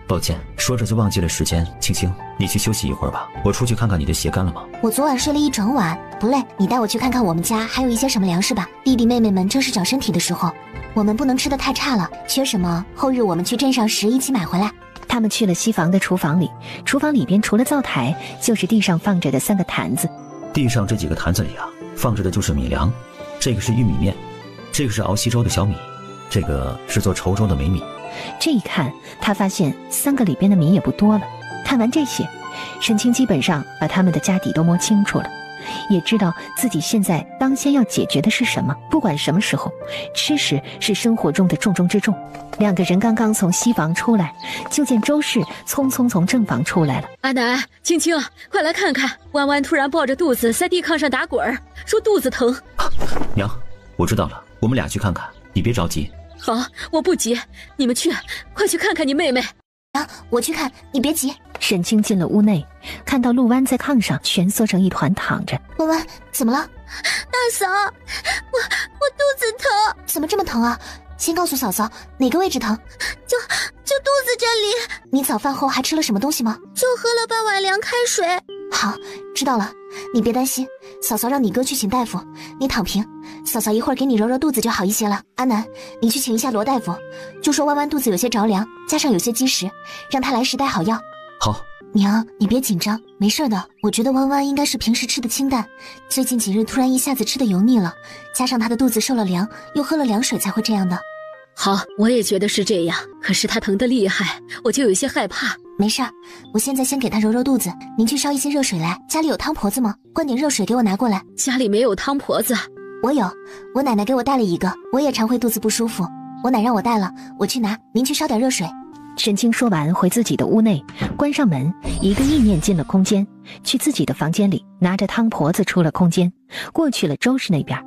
Speaker 1: 抱歉，说着就忘记了时间。青青，你去休息一会儿吧，我出去看看你的鞋干了吗？
Speaker 2: 我昨晚睡了一整晚，不累。你带我去看看我们家还有一些什么粮食吧。弟弟妹妹们正是长身体的时候，我们不能吃得太差了，缺什么后日我们去镇上时一起买回来。
Speaker 3: 他们去了西房的厨房里，厨房里边除了灶台，就是地上放着的3个坛子。
Speaker 1: 地上这几个坛子里啊，放着的就是米粮，这个是玉米面，这个是熬稀粥的小米，这个是做稠粥的粿米。
Speaker 3: 这一看，他发现3个里边的米也不多了。看完这些，沈清基本上把他们的家底都摸清楚了，也知道自己现在当先要解决的是什么。不管什么时候，吃食是生活中的重中之重。2个人刚刚从西房出来，就见周氏匆匆从正房出来了。
Speaker 7: 阿南，青青，快来看看，弯弯突然抱着肚子在地炕上打滚，说肚子疼。
Speaker 1: 娘，我知道了，我们俩去看看，你别着急。
Speaker 7: 好，我不急，你们去，快去看看你妹妹。
Speaker 2: 我去看，你别急。
Speaker 3: 沈清进了屋内，看到陆湾在炕上蜷缩成一团躺着。
Speaker 2: 弯弯，怎么了？
Speaker 6: 大嫂，我肚子疼。
Speaker 2: 怎么这么疼啊？先告诉嫂嫂哪个位置疼。
Speaker 6: 就肚子这里。
Speaker 2: 你早饭后还吃了什么东西吗？
Speaker 6: 就喝了半碗凉开水。
Speaker 2: 好，知道了，你别担心，嫂嫂让你哥去请大夫，你躺平，嫂嫂一会儿给你揉揉肚子就好一些了。阿南，你去请一下罗大夫，就说弯弯肚子有些着凉，加上有些积食，让他来时带好药。
Speaker 1: 好，
Speaker 2: 娘，你别紧张，没事的。我觉得弯弯应该是平时吃的清淡，最近几日突然一下子吃的油腻了，加上她的肚子受了凉，又喝了凉水才会这样的。
Speaker 7: 好，我也觉得是这样，可是她疼得厉害，我就有些害怕。
Speaker 2: 没事儿，我现在先给她揉揉肚子，您去烧一些热水来。家里有汤婆子吗？灌点热水给我拿过来。
Speaker 7: 家里没有汤婆子。
Speaker 2: 我有，我奶奶给我带了一个，我也常会肚子不舒服，我奶让我带了，我去拿，您去烧点热水。
Speaker 3: 沈清说完，回自己的屋内，关上门，一个意念进了空间，去自己的房间里，拿着汤婆子出了空间，过去了周氏那边。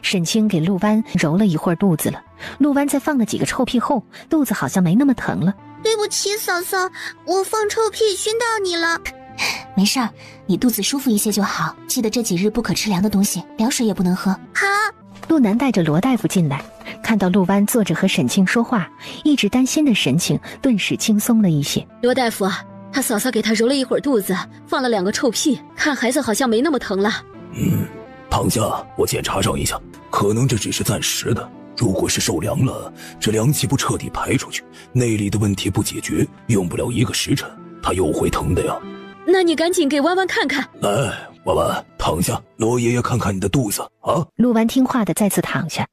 Speaker 3: 沈清给陆湾揉了一会儿肚子了，陆湾在放了几个臭屁后，肚子好像没那么疼了。
Speaker 6: 对不起，嫂嫂，我放臭屁熏到你了。
Speaker 2: 没事儿，你肚子舒服一些就好，记得这几日不可吃凉的东西，凉水也不能喝。
Speaker 6: 好。
Speaker 3: 陆南带着罗大夫进来，看到陆湾坐着和沈清说话，一直担心的神情顿时轻松了一些。
Speaker 7: 罗大夫，他嫂嫂给他揉了一会儿肚子，放了2个臭屁，看孩子好像没那么疼了。
Speaker 5: 躺下，我检查上一下，可能这只是暂时的。如果是受凉了，这凉气不彻底排出去，内里的问题不解决，用不了1个时辰，他又会疼的呀。
Speaker 7: 那你赶紧给弯弯看看。
Speaker 5: 来，弯弯，躺下，罗爷爷看看你的肚子啊。
Speaker 3: 陆湾听话的再次躺下。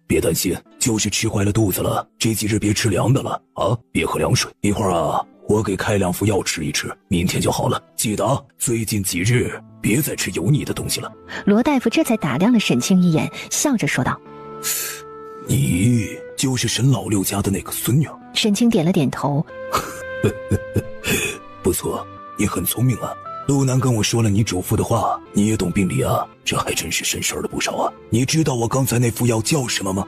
Speaker 5: 别担心，就是吃坏了肚子了，这几日别吃凉的了啊，别喝凉水。一会儿啊，我给开2副药吃一吃，明天就好了。记得啊，最近几日别再吃油腻的东西了。
Speaker 3: 罗大夫这才打量了沈清一眼，笑着说道：
Speaker 5: 你就是沈老六家的那个孙女。
Speaker 3: 沈清点了点头。
Speaker 5: 不错，你很聪明啊。陆南跟我说了你嘱咐的话，你也懂病理啊，这还真是深事了不少啊。你知道我刚才那副药叫什么吗？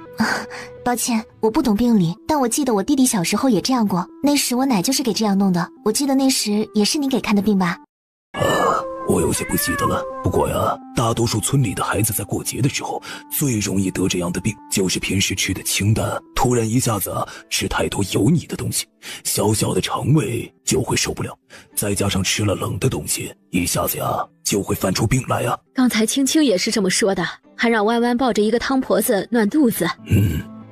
Speaker 2: 抱歉，我不懂病理，但我记得我弟弟小时候也这样过，那时我奶就是给这样弄的。我记得那时也是你给看的病吧？
Speaker 5: 我有些不记得了。不过呀，大多数村里的孩子在过节的时候最容易得这样的病，就是平时吃的清淡，突然一下子吃太多油腻的东西，小小的肠胃就会受不了，再加上吃了冷的东西，一下子呀就会犯出病来呀。
Speaker 7: 刚才青青也是这么说的，还让弯弯抱着一个汤婆子暖肚子。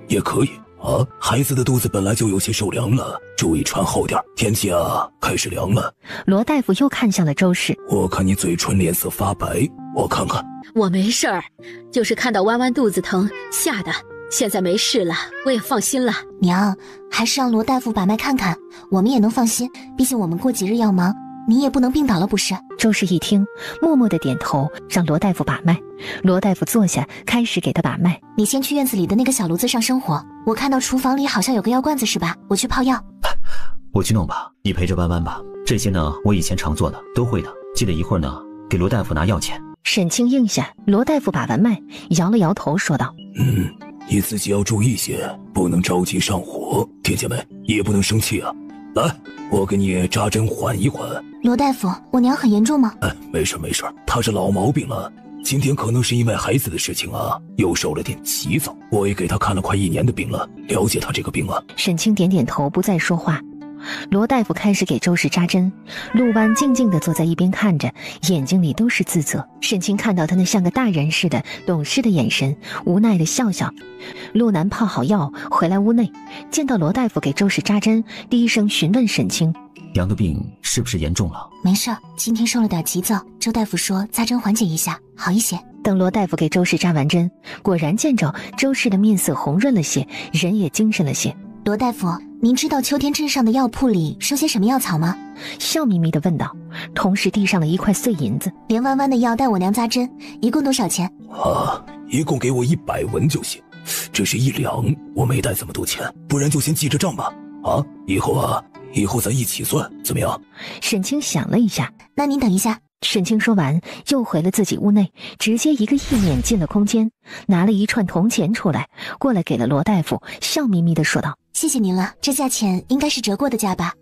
Speaker 5: 也可以啊，孩子的肚子本来就有些受凉了，注意穿厚点，天气啊开始凉了。
Speaker 3: 罗大夫又看向了周氏，
Speaker 5: 我看你嘴唇脸色发白，我看看。
Speaker 7: 我没事儿，就是看到弯弯肚子疼吓的，现在没事了，我也放心了。
Speaker 2: 娘，还是让罗大夫把脉看看，我们也能放心，毕竟我们过几日要忙，你也不能病倒了不是？
Speaker 3: 周氏一听，默默地点头，让罗大夫把脉。罗大夫坐下，开始给他把脉。
Speaker 2: 你先去院子里的那个小炉子上生火，我看到厨房里好像有个药罐子是吧？我去泡药。
Speaker 1: 我去弄吧，你陪着弯弯吧。这些呢，我以前常做的，都会的。记得一会儿呢，给罗大夫拿药钱。
Speaker 3: 沈清应下，罗大夫把完脉，摇了摇头，说道：
Speaker 5: 你自己要注意些，不能着急上火，听见没？也不能生气啊。来，我给你扎针缓一缓。
Speaker 2: 罗大夫，我娘很严重吗？
Speaker 5: 没事没事，她是老毛病了。今天可能是因为孩子的事情啊，又受了点急躁。我也给她看了快1年的病了，了解她这个病啊。
Speaker 3: 沈清点点头，不再说话。罗大夫开始给周氏扎针，陆湾静静地坐在一边看着，眼睛里都是自责。沈清看到他那像个大人似的懂事的眼神，无奈地笑笑。陆南泡好药回来屋内，见到罗大夫给周氏扎针，低声询问沈清：
Speaker 1: 娘的病是不是严重了？
Speaker 2: 没事，今天受了点急躁，周大夫说扎针缓解一下，好一些。
Speaker 3: 等罗大夫给周氏扎完针，果然见着周氏的面色红润了些，人也精神了些。
Speaker 2: 罗大夫，您知道秋天镇上的药铺里收些什么药草吗？
Speaker 3: 笑眯眯地问道，同时递上了1块碎银子。
Speaker 2: 连弯弯的药带我娘扎针，一共多少钱？
Speaker 5: 一共给我100文就行。这是1两，我没带这么多钱，不然就先记着账吧。以后咱一起算，怎么样？
Speaker 3: 沈清想了一下，
Speaker 2: 那您等一下。
Speaker 3: 沈清说完，又回了自己屋内，直接一个意念进了空间，拿了一串铜钱出来，过来给了罗大夫，笑眯眯地说道：
Speaker 2: 谢谢您了，这价钱应该是折过的价吧？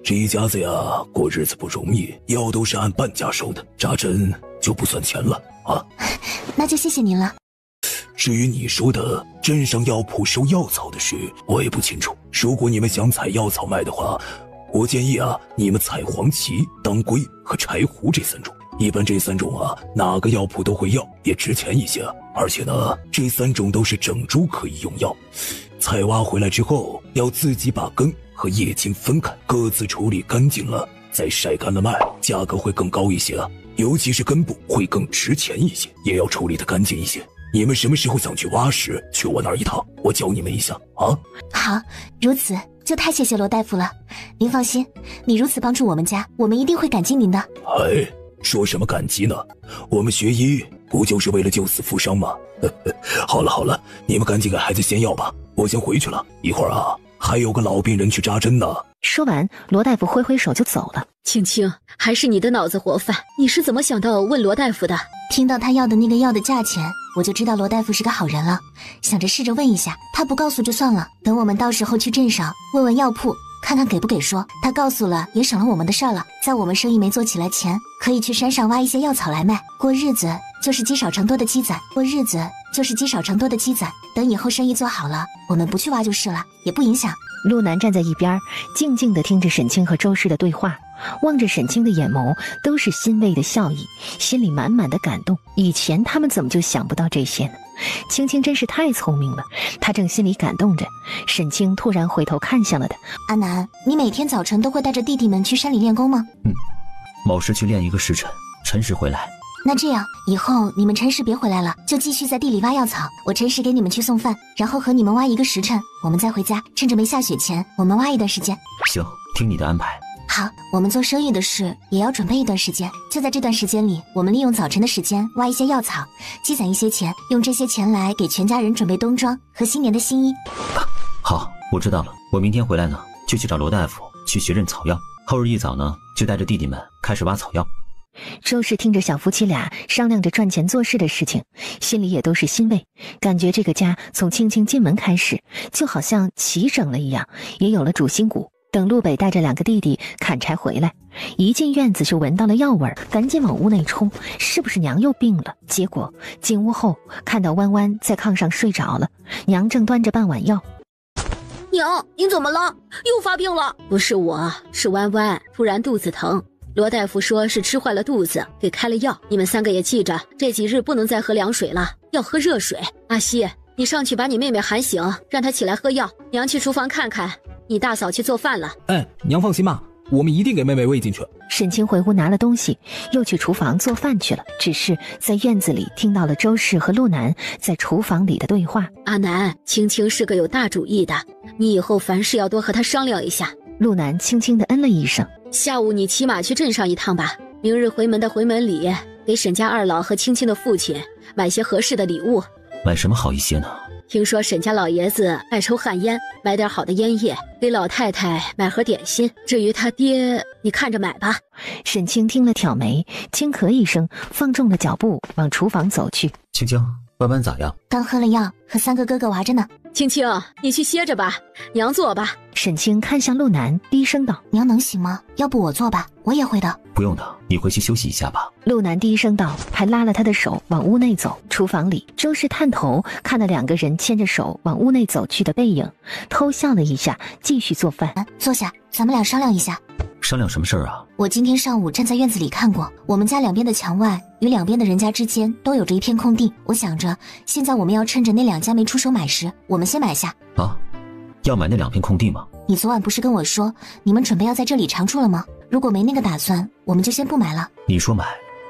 Speaker 5: 这一家子呀，过日子不容易，药都是按半价收的，扎针就不算钱了啊。
Speaker 2: 那就谢谢您了。
Speaker 5: 至于你说的镇上药铺收药草的事，我也不清楚。如果你们想采药草卖的话，我建议你们采黄芪、当归和柴胡这3种。一般这3种哪个药铺都会要，也值钱一些。而且呢，这3种都是整株可以用药。采挖回来之后，要自己把根和叶茎分开，各自处理干净了，再晒干了卖，价格会更高一些啊。尤其是根部会更值钱一些，也要处理得干净一些。你们什么时候想去挖石，去我那儿一趟，我教你们一下啊。
Speaker 2: 好，如此就太谢谢罗大夫了。您放心，你如此帮助我们家，我们一定会感激您的。
Speaker 5: 哎，说什么感激呢？我们学医不就是为了救死扶伤吗？好了好了，你们赶紧给孩子先药吧，我先回去了。一会儿啊，还有个老病人去扎针呢。
Speaker 3: 说完，罗大夫挥挥手就走了。
Speaker 7: 青青，还是你的脑子活泛，你是怎么想到问罗大夫的？
Speaker 2: 听到他要的那个药的价钱，我就知道罗大夫是个好人了，想着试着问一下，他不告诉就算了，等我们到时候去镇上问问药铺，看看给不给说。他告诉了，也省了我们的事儿了。在我们生意没做起来前，可以去山上挖一些药草来卖，过日子就是积少成多的积攒，等以后生意做好了，我们不去挖就是了，也不影响。
Speaker 3: 陆南站在一边，静静地听着沈清和周氏的对话，望着沈清的眼眸都是欣慰的笑意，心里满满的感动。以前他们怎么就想不到这些呢？青青真是太聪明了。他正心里感动着，沈清突然回头看向了他。
Speaker 2: 阿南，你每天早晨都会带着弟弟们去山里练功吗？
Speaker 1: 某时去练一个时辰，辰时回来。
Speaker 2: 那这样以后你们辰时别回来了，就继续在地里挖药草，我辰时给你们去送饭，然后和你们挖一个时辰，我们再回家，趁着没下雪前我们挖一段时间。
Speaker 1: 行，听你的安排。
Speaker 2: 好，我们做生意的事也要准备一段时间，就在这段时间里，我们利用早晨的时间挖一些药草，积攒一些钱，用这些钱来给全家人准备冬装和新年的新衣。
Speaker 1: 好，我知道了，我明天回来呢，就去找罗大夫去学认草药，后日一早呢，就带着弟弟们开始挖草药。
Speaker 3: 周氏听着小夫妻俩商量着赚钱做事的事情，心里也都是欣慰，感觉这个家从青青进门开始，就好像齐整了一样，也有了主心骨。等陆北带着2个弟弟砍柴回来，一进院子就闻到了药味儿，赶紧往屋内冲，是不是娘又病了？结果进屋后看到弯弯在炕上睡着了，娘正端着半碗药。
Speaker 7: 娘，您怎么了？又发病了？不是我，是弯弯突然肚子疼，罗大夫说是吃坏了肚子，给开了药。你们3个也记着，这几日不能再喝凉水了，要喝热水。阿西，你上去把你妹妹喊醒，让她起来喝药。娘去厨房看看，你大嫂去做饭了。
Speaker 8: 哎，娘放心吧，我们一定给妹妹喂进去。
Speaker 3: 沈清回屋拿了东西，又去厨房做饭去了。只是在院子里听到了周氏和陆南在厨房里的对话。
Speaker 7: 阿南，青青是个有大主意的，你以后凡事要多和她商量一下。
Speaker 3: 陆南轻轻地嗯了一声。
Speaker 7: 下午你骑马去镇上一趟吧，明日回门的回门礼，给沈家2老和青青的父亲买些合适的礼物。
Speaker 1: 买什么好一些呢？
Speaker 7: 听说沈家老爷子爱抽旱烟，买点好的烟叶，给老太太买盒点心。至于他爹，你看着买吧。
Speaker 3: 沈清听了挑眉，轻咳一声，放重了脚步往厨房走去。
Speaker 1: 青青，弯弯咋样？
Speaker 2: 刚喝了药，和3个哥哥玩着呢。
Speaker 7: 青青，你去歇着吧，娘做吧。
Speaker 3: 沈清看向陆南，低声道：
Speaker 2: 娘能行吗？要不我做吧，我也会的。
Speaker 1: 不用的，你回去休息一下吧。
Speaker 3: 陆南低声道，还拉了他的手往屋内走。厨房里，周氏探头看了2个人牵着手往屋内走去的背影，偷笑了一下，继续做饭。
Speaker 2: 坐下，咱们俩商量一下。
Speaker 1: 商量什么事儿啊？
Speaker 2: 我今天上午站在院子里看过，我们家2边的墙外与2边的人家之间都有着一片空地。我想着，现在我们要趁着那2家没出手买时，我们先买下。
Speaker 1: 啊，要买那2片空地吗？
Speaker 2: 你昨晚不是跟我说，你们准备要在这里常住了吗？如果没那个打算，我们就先不买了。
Speaker 1: 你说买，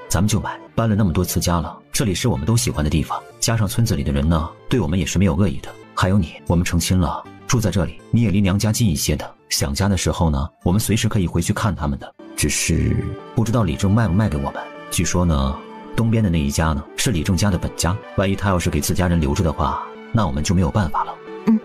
Speaker 1: 咱们就买。搬了那么多次家了，这里是我们都喜欢的地方，加上村子里的人呢，对我们也是没有恶意的。还有你，我们成亲了，住在这里，你也离娘家近一些的。想家的时候呢，我们随时可以回去看他们的。只是不知道李正卖不卖给我们。据说呢，东边的那一家呢，是李正家的本家，万一他要是给自家人留着的话，那我们就没有办法了。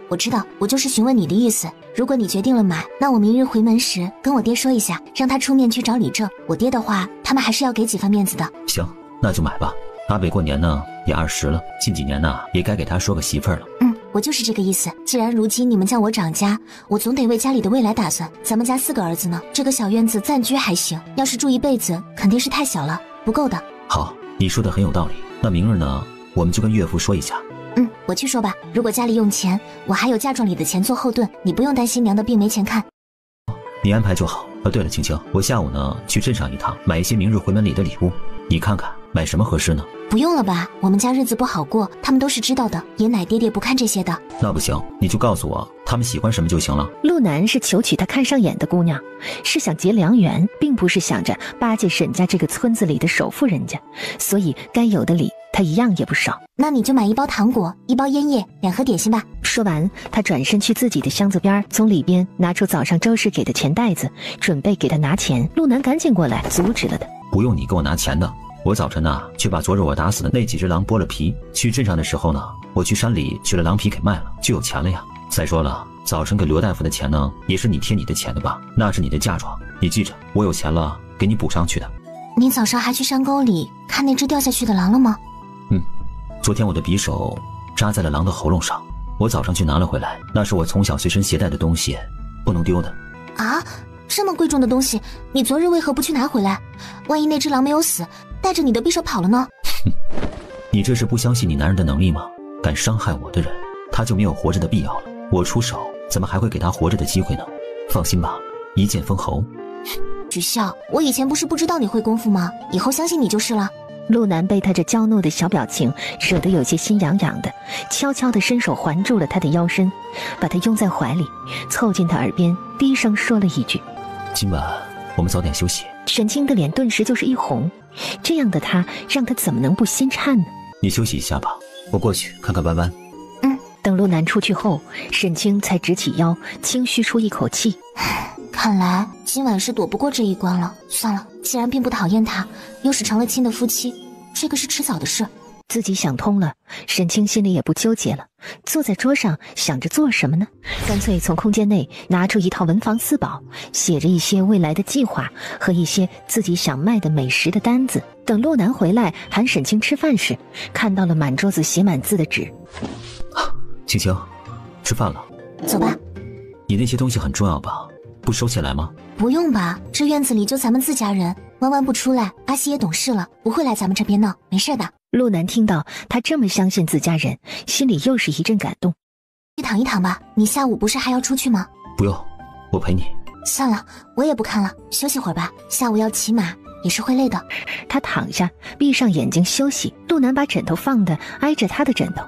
Speaker 2: 我知道，我就是询问你的意思。如果你决定了买，那我明日回门时跟我爹说一下，让他出面去找李正。我爹的话，他们还是要给几分面子的。
Speaker 1: 行，那就买吧。阿北过年呢也20了，近几年呢也该给他说个媳妇儿了。
Speaker 2: 我就是这个意思。既然如今你们叫我长家，我总得为家里的未来打算。咱们家4个儿子呢，这个小院子暂居还行，要是住一辈子，肯定是太小了，不够的。
Speaker 1: 好，你说的很有道理。那明日呢，我们就跟岳父说一下。
Speaker 2: 我去说吧。如果家里用钱，我还有嫁妆里的钱做后盾，你不用担心娘的病没钱看。
Speaker 1: 你安排就好。对了，青青，我下午呢去镇上一趟，买一些明日回门礼的礼物，你看看买什么合适呢？
Speaker 2: 不用了吧，我们家日子不好过，他们都是知道的，爷奶爹爹不看这些的。
Speaker 1: 那不行，你就告诉我他们喜欢什么就行了。
Speaker 3: 陆南是求娶他看上眼的姑娘，是想结良缘，并不是想着巴结沈家这个村子里的首富人家，所以该有的礼他一样也不少。
Speaker 2: 那你就买1包糖果，1包烟叶，2盒点心吧。
Speaker 3: 说完，他转身去自己的箱子边，从里边拿出早上周氏给的钱袋子，准备给他拿钱。陆南赶紧过来阻止了他。
Speaker 1: 不用你给我拿钱的，我早晨呢去把昨日我打死的那几只狼剥了皮，去镇上的时候呢，我去山里取了狼皮给卖了，就有钱了呀。再说了，早晨给刘大夫的钱呢，也是你贴你的钱的吧？那是你的嫁妆，你记着，我有钱了给你补上去的。
Speaker 2: 你早上还去山沟里看那只掉下去的狼了吗？
Speaker 1: 昨天我的匕首扎在了狼的喉咙上，我早上去拿了回来，那是我从小随身携带的东西，不能丢的。
Speaker 2: 啊，这么贵重的东西，你昨日为何不去拿回来？万一那只狼没有死，带着你的匕首跑了呢？
Speaker 1: 你这是不相信你男人的能力吗？敢伤害我的人，他就没有活着的必要了。我出手，怎么还会给他活着的机会呢？放心吧，一剑封喉。
Speaker 2: 许笑，我以前不是不知道你会功夫吗？以后相信你就是了。
Speaker 3: 陆南被他这娇怒的小表情惹得有些心痒痒的，悄悄地伸手环住了他的腰身，把他拥在怀里，凑近他耳边低声说了一句：
Speaker 1: 今晚我们早点休息。
Speaker 3: 沈清的脸顿时就是一红，这样的他让他怎么能不心颤呢？
Speaker 1: 你休息一下吧，我过去看看弯弯。
Speaker 3: 等陆南出去后，沈清才直起腰，轻吁出一口气。
Speaker 2: 看来今晚是躲不过这一关了。算了，既然并不讨厌他，又是成了亲的夫妻，这个是迟早的事。
Speaker 3: 自己想通了，沈清心里也不纠结了，坐在桌上想着做什么呢？干脆从空间内拿出一套文房四宝，写着一些未来的计划和一些自己想卖的美食的单子。等陆南回来喊沈清吃饭时，看到了满桌子写满字的纸。
Speaker 1: 青青，吃饭了。
Speaker 2: 走吧。
Speaker 1: 你那些东西很重要吧？不收起来吗？
Speaker 2: 不用吧，这院子里就咱们自家人，弯弯不出来，阿西也懂事了，不会来咱们这边闹，没事的。
Speaker 3: 陆南听到他这么相信自家人，心里又是一阵感动。
Speaker 2: 去躺一躺吧，你下午不是还要出去吗？
Speaker 1: 不用，我陪你。
Speaker 2: 算了，我也不看了，休息会儿吧，下午要骑马，也是会累的。
Speaker 3: 他躺下，闭上眼睛休息。陆南把枕头放得挨着他的枕头，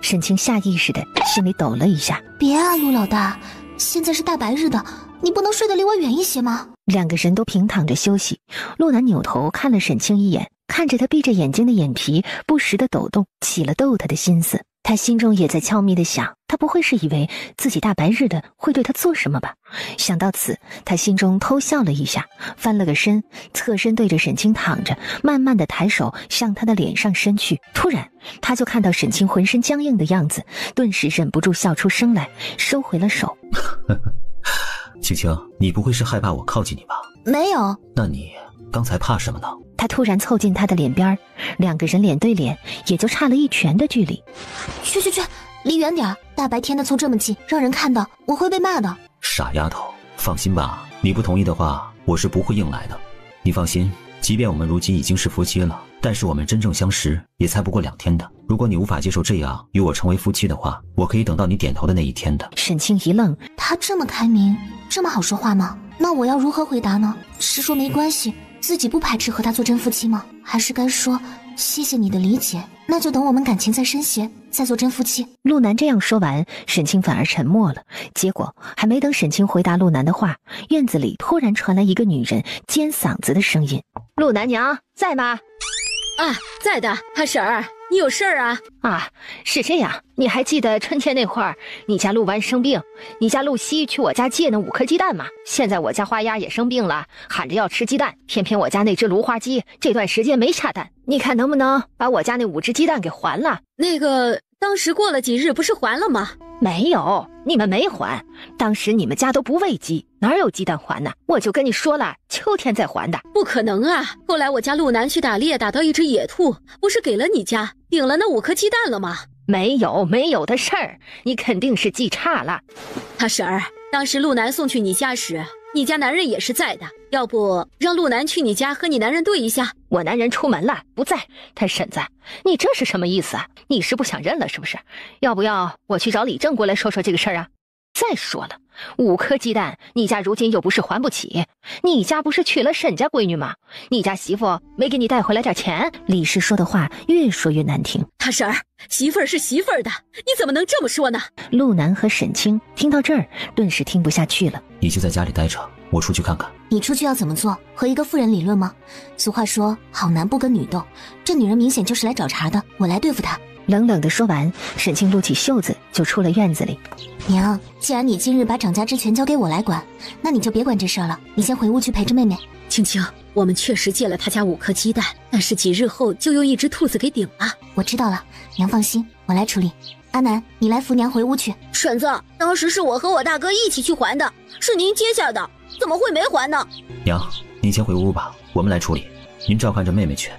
Speaker 3: 沈清下意识的心里抖了一下。
Speaker 2: 别啊，陆老大，现在是大白日的，你不能睡得离我远一些吗？
Speaker 3: 两个人都平躺着休息。陆南扭头看了沈清一眼，看着他闭着眼睛的眼皮不时的抖动，起了逗他的心思。他心中也在悄咪的想，他不会是以为自己大白日的会对他做什么吧？想到此，他心中偷笑了一下，翻了个身，侧身对着沈清躺着，慢慢的抬手向他的脸上伸去。突然，他就看到沈清浑身僵硬的样子，顿时忍不住笑出声来，收回了手。
Speaker 1: 青青，你不会是害怕我靠近你吧？
Speaker 2: 没有。
Speaker 1: 那你刚才怕什么呢？
Speaker 3: 他突然凑近他的脸边，两个人脸对脸，也就差了1拳的距离。
Speaker 2: 去，离远点，大白天的凑这么近，让人看到我会被骂的。
Speaker 1: 傻丫头，放心吧，你不同意的话，我是不会硬来的。你放心，即便我们如今已经是夫妻了，但是我们真正相识也才不过2天的。如果你无法接受这样与我成为夫妻的话，我可以等到你点头的那一天的。
Speaker 3: 沈清一愣，
Speaker 2: 他这么开明，这么好说话吗？那我要如何回答呢？是说没关系，自己不排斥和他做真夫妻吗？还是该说谢谢你的理解，那就等我们感情再深些，再做真夫妻。
Speaker 3: 陆南这样说完，沈清反而沉默了。结果还没等沈清回答陆南的话，院子里突然传来一个女人尖嗓子的声音：陆南娘在吗？
Speaker 7: 啊，在的，阿婶儿，你有事儿啊？
Speaker 3: 啊，是这样，你还记得春天那会儿，你家陆湾生病，你家陆西去我家借那5颗鸡蛋吗？现在我家花鸭也生病了，喊着要吃鸡蛋，偏偏我家那只芦花鸡这段时间没下蛋，你看能不能把我家那5只鸡蛋给还了？
Speaker 7: 那个，当时过了几日不是还了吗？
Speaker 3: 没有，你们没还，当时你们家都不喂鸡，哪有鸡蛋还呢？我就跟你说了，秋天再还的。
Speaker 7: 不可能啊！后来我家陆南去打猎，打到一只野兔，不是给了你家顶了那5颗鸡蛋了吗？
Speaker 3: 没有的事儿，你肯定是记差了。
Speaker 7: 他婶儿，当时陆南送去你家时，你家男人也是在的，要不让陆南去你家和你男人对一下？
Speaker 3: 我男人出门了，不在。他婶子，你这是什么意思啊？你是不想认了是不是？要不要我去找李正过来说说这个事儿啊？再说了，5颗鸡蛋，你家如今又不是还不起，你家不是娶了沈家闺女吗？你家媳妇没给你带回来点钱？李氏说的话越说越难听。
Speaker 7: 大婶儿，媳妇儿是媳妇儿的，你怎么能这么说呢？
Speaker 3: 陆南和沈清听到这儿，顿时听不下去了。
Speaker 1: 你就在家里待着，我出去看看。
Speaker 2: 你出去要怎么做？和一个妇人理论吗？俗话说，好男不跟女斗，这女人明显就是来找茬的，我来对付她。
Speaker 3: 冷冷地说完，沈清撸起袖子就出了院子里。
Speaker 2: 娘，既然你今日把掌家之权交给我来管，那你就别管这事儿了，你先回屋去陪着妹妹。
Speaker 7: 青青，我们确实借了他家5颗鸡蛋，但是几日后就用1只兔子给顶了。
Speaker 2: 我知道了，娘放心，我来处理。阿南，你来扶娘回屋去。
Speaker 6: 婶子，当时是我和我大哥一起去还的，是您接下的，怎么会没还呢？
Speaker 1: 娘，您先回屋吧，我们来处理。您照看着妹妹去，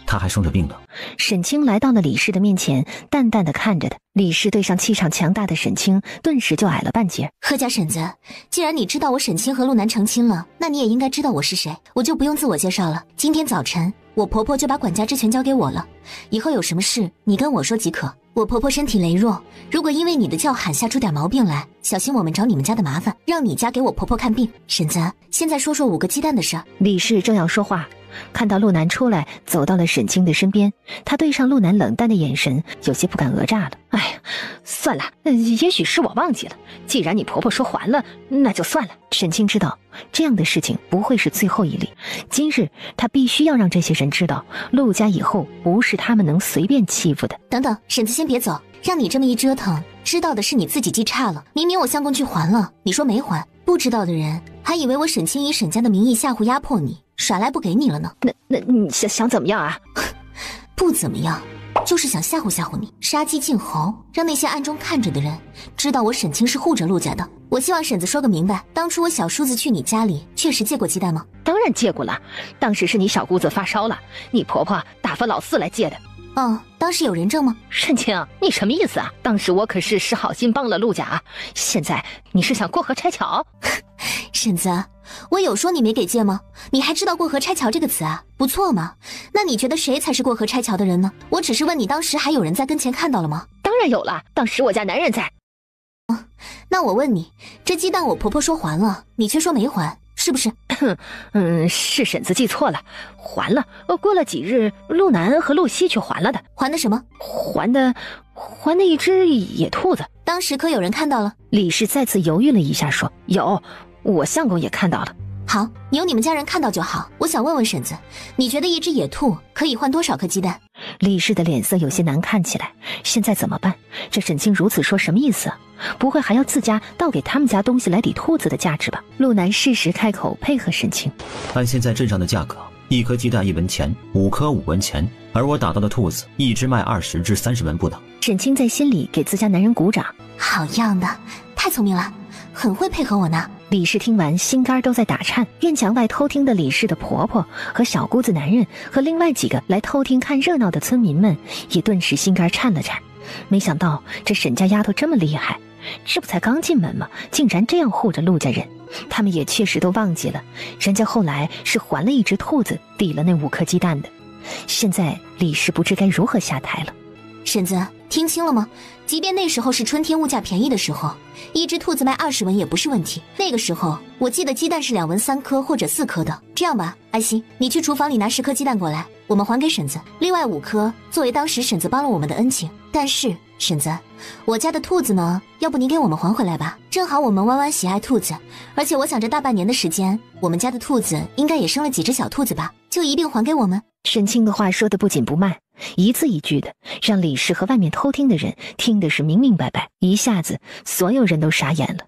Speaker 1: 她还生着病呢。
Speaker 3: 沈清来到了李氏的面前，淡淡的看着他。李氏对上气场强大的沈清，顿时就矮了半截。
Speaker 2: 贺家婶子，既然你知道我沈清和陆南成亲了，那你也应该知道我是谁，我就不用自我介绍了。今天早晨，我婆婆就把管家之权交给我了，以后有什么事你跟我说即可。我婆婆身体羸弱，如果因为你的叫喊吓出点毛病来，小心我们找你们家的麻烦，让你家给我婆婆看病。婶子，现在说说5个鸡蛋的事儿。
Speaker 3: 李氏正要说话，看到陆南出来，走到了沈清的身边，他对上陆南冷淡的眼神，有些不敢讹诈了。哎呀，算了，也许是我忘记了，既然你婆婆说还了，那就算了。沈清知道这样的事情不会是最后一例，今日他必须要让这些人知道，陆家以后不是他们能随便欺负的。
Speaker 2: 等等，婶子先别走，让你这么一折腾，知道的是你自己记差了。明明我相公去还了，你说没还，不知道的人还以为我沈清以沈家的名义吓唬压迫你，耍赖不给你了呢。
Speaker 3: 那你想怎么样啊？
Speaker 2: 不怎么样，就是想吓唬吓唬你，杀鸡儆猴，让那些暗中看着的人知道我沈清是护着陆家的。我希望婶子说个明白，当初我小叔子去你家里确实借过鸡蛋吗？
Speaker 3: 当然借过了，当时是你小姑子发烧了，你婆婆打发老四来借的。
Speaker 2: 哦，当时有人证吗？
Speaker 3: 沈清，你什么意思啊？当时我可是好心帮了陆家啊，现在你是想过河拆桥？
Speaker 2: 婶子，我有说你没给借吗？你还知道过河拆桥这个词啊？不错嘛。那你觉得谁才是过河拆桥的人呢？我只是问你，当时还有人在跟前看到了吗？
Speaker 3: 当然有了，当时我家男人在。
Speaker 2: 那我问你，这鸡蛋我婆婆说还了，你却说没还，是不是？
Speaker 3: 是婶子记错了，还了。过了几日，陆南和陆西去还了的。
Speaker 2: 还的什么？
Speaker 3: 还的一只野兔子。
Speaker 2: 当时可有人看到了？
Speaker 3: 李氏再次犹豫了一下，说：“有，我相公也看到了。”
Speaker 2: 好，有你们家人看到就好。我想问问婶子，你觉得一只野兔可以换多少颗鸡蛋？
Speaker 3: 李氏的脸色有些难看起来，现在怎么办？这沈清如此说什么意思啊？不会还要自家倒给他们家东西来抵兔子的价值吧？陆南适时开口配合沈清。
Speaker 1: 按现在镇上的价格，1颗鸡蛋1文钱，5颗5文钱，而我打到的兔子一只卖20至30文不等。
Speaker 3: 沈清在心里给自家男人鼓掌，
Speaker 2: 好样的，太聪明了，很会配合我呢。
Speaker 3: 李氏听完心肝都在打颤，院墙外偷听的李氏的婆婆和小姑子男人和另外几个来偷听看热闹的村民们也顿时心肝颤了颤。没想到这沈家丫头这么厉害，这不才刚进门吗？竟然这样护着陆家人。他们也确实都忘记了，人家后来是还了1只兔子抵了那5颗鸡蛋的。现在李氏不知该如何下台了。
Speaker 2: 婶子，听清了吗？即便那时候是春天物价便宜的时候，1只兔子卖20文也不是问题。那个时候我记得鸡蛋是2文3颗或者4颗的。这样吧，爱惜，你去厨房里拿10颗鸡蛋过来，我们还给婶子。另外5颗作为当时婶子帮了我们的恩情。但是婶子，我家的兔子呢，要不您给我们还回来吧？正好我们弯弯喜爱兔子，而且我想这大半年的时间，我们家的兔子应该也生了几只小兔子吧，就一并还给我们。
Speaker 3: 沈清的话说得不紧不慢，一字一句的，让李氏和外面偷听的人听的是明明白白，一下子所有人都傻眼了。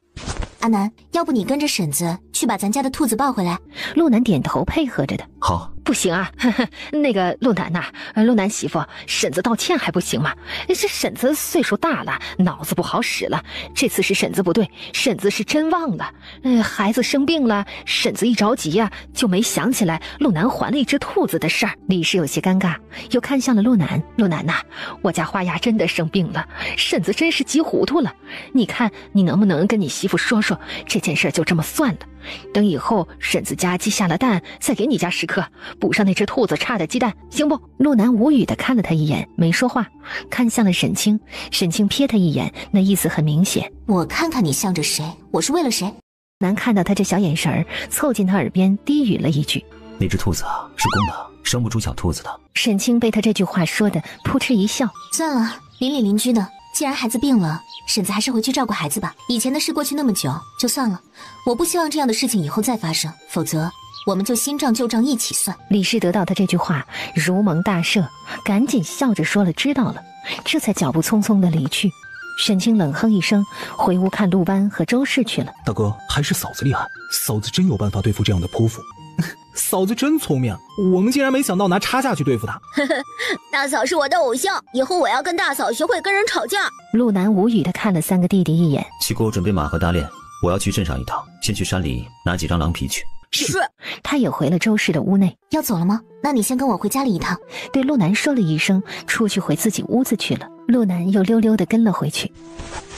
Speaker 2: 阿南，要不你跟着婶子去把咱家的兔子抱回来？
Speaker 3: 陆南点头配合着的。
Speaker 1: 好。
Speaker 3: 不行啊，那个陆南呐，陆南媳妇，婶子道歉还不行吗？这婶子岁数大了，脑子不好使了。这次是婶子不对，婶子是真忘了。孩子生病了，婶子一着急呀，就没想起来陆南还了1只兔子的事儿。李氏有些尴尬，又看向了陆南。陆南呐，我家花丫真的生病了，婶子真是急糊涂了。你看，你能不能跟你媳妇说，说这件事就这么算了，等以后婶子家鸡下了蛋，再给你家10颗，补上那只兔子差的鸡蛋，行不？陆南无语的看了他一眼，没说话，看向了沈清。沈清瞥他一眼，那意思很明显，
Speaker 2: 我看看你向着谁，我是为了谁？
Speaker 3: 南看到他这小眼神儿，凑近他耳边低语了一句：
Speaker 1: 那只兔子是公的，生不出小兔子的。
Speaker 3: 沈清被他这句话说的扑哧一笑，
Speaker 2: 算了，邻里邻居的，既然孩子病了，婶子还是回去照顾孩子吧。以前的事过去那么久，就算了。我不希望这样的事情以后再发生，否则我们就新账旧账一起算。
Speaker 3: 李氏得到他这句话，如蒙大赦，赶紧笑着说了知道了，这才脚步匆匆的离去。沈清冷哼一声，回屋看陆湾和周氏去了。
Speaker 8: 大哥，还是嫂子厉害，嫂子真有办法对付这样的泼妇。嫂子真聪明，我们竟然没想到拿叉架去对付她。
Speaker 6: 大嫂是我的偶像，以后我要跟大嫂学会跟人吵架。
Speaker 3: 陆南无语地看了3个弟弟一眼，
Speaker 1: 去给我准备马和大链，我要去镇上一趟，先去山里拿几张狼皮去。
Speaker 6: 是。
Speaker 3: 他也回了周氏的屋内。
Speaker 2: 要走了吗？那你先跟我回家里一趟。
Speaker 3: 对陆南说了一声，出去回自己屋子去了。陆南又溜溜地跟了回去。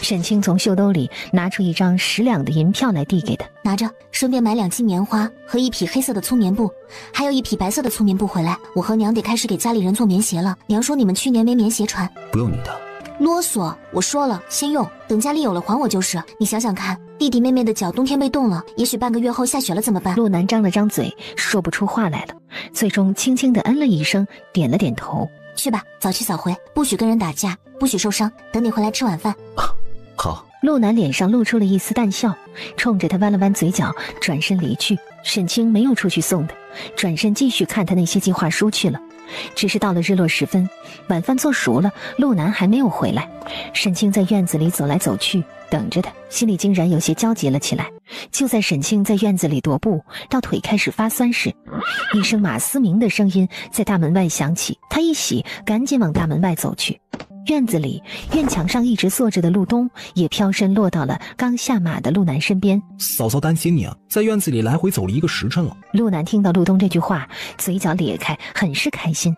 Speaker 3: 沈清从袖兜里拿出一张10两的银票来递给他，
Speaker 2: 拿着，顺便买2斤棉花和1匹黑色的粗棉布，还有1匹白色的粗棉布回来。我和娘得开始给家里人做棉鞋了。娘说你们去年没棉鞋穿。
Speaker 1: 不用你的。
Speaker 2: 啰嗦，我说了，先用，等家里有了还我就是。你想想看，弟弟妹妹的脚冬天被冻了，也许半个月后下雪了怎么办？
Speaker 3: 陆南张了张嘴，说不出话来了，最终轻轻地嗯了一声，点了点头。
Speaker 2: 去吧，早去早回，不许跟人打架，不许受伤，等你回来吃晚饭。
Speaker 1: 好。
Speaker 3: 陆南脸上露出了一丝淡笑，冲着他弯了弯嘴角，转身离去。沈清没有出去送他，转身继续看他那些计划书去了。只是到了日落时分，晚饭做熟了，陆南还没有回来。沈清在院子里走来走去，等着他，心里竟然有些焦急了起来。就在沈清在院子里踱步到腿开始发酸时，一声马思明的声音在大门外响起。他一喜，赶紧往大门外走去。院子里，院墙上一直坐着的陆东也飘身落到了刚下马的陆南身边。
Speaker 8: 嫂嫂担心你啊，在院子里来回走了1个时辰了。
Speaker 3: 陆南听到陆东这句话，嘴角咧开，很是开心。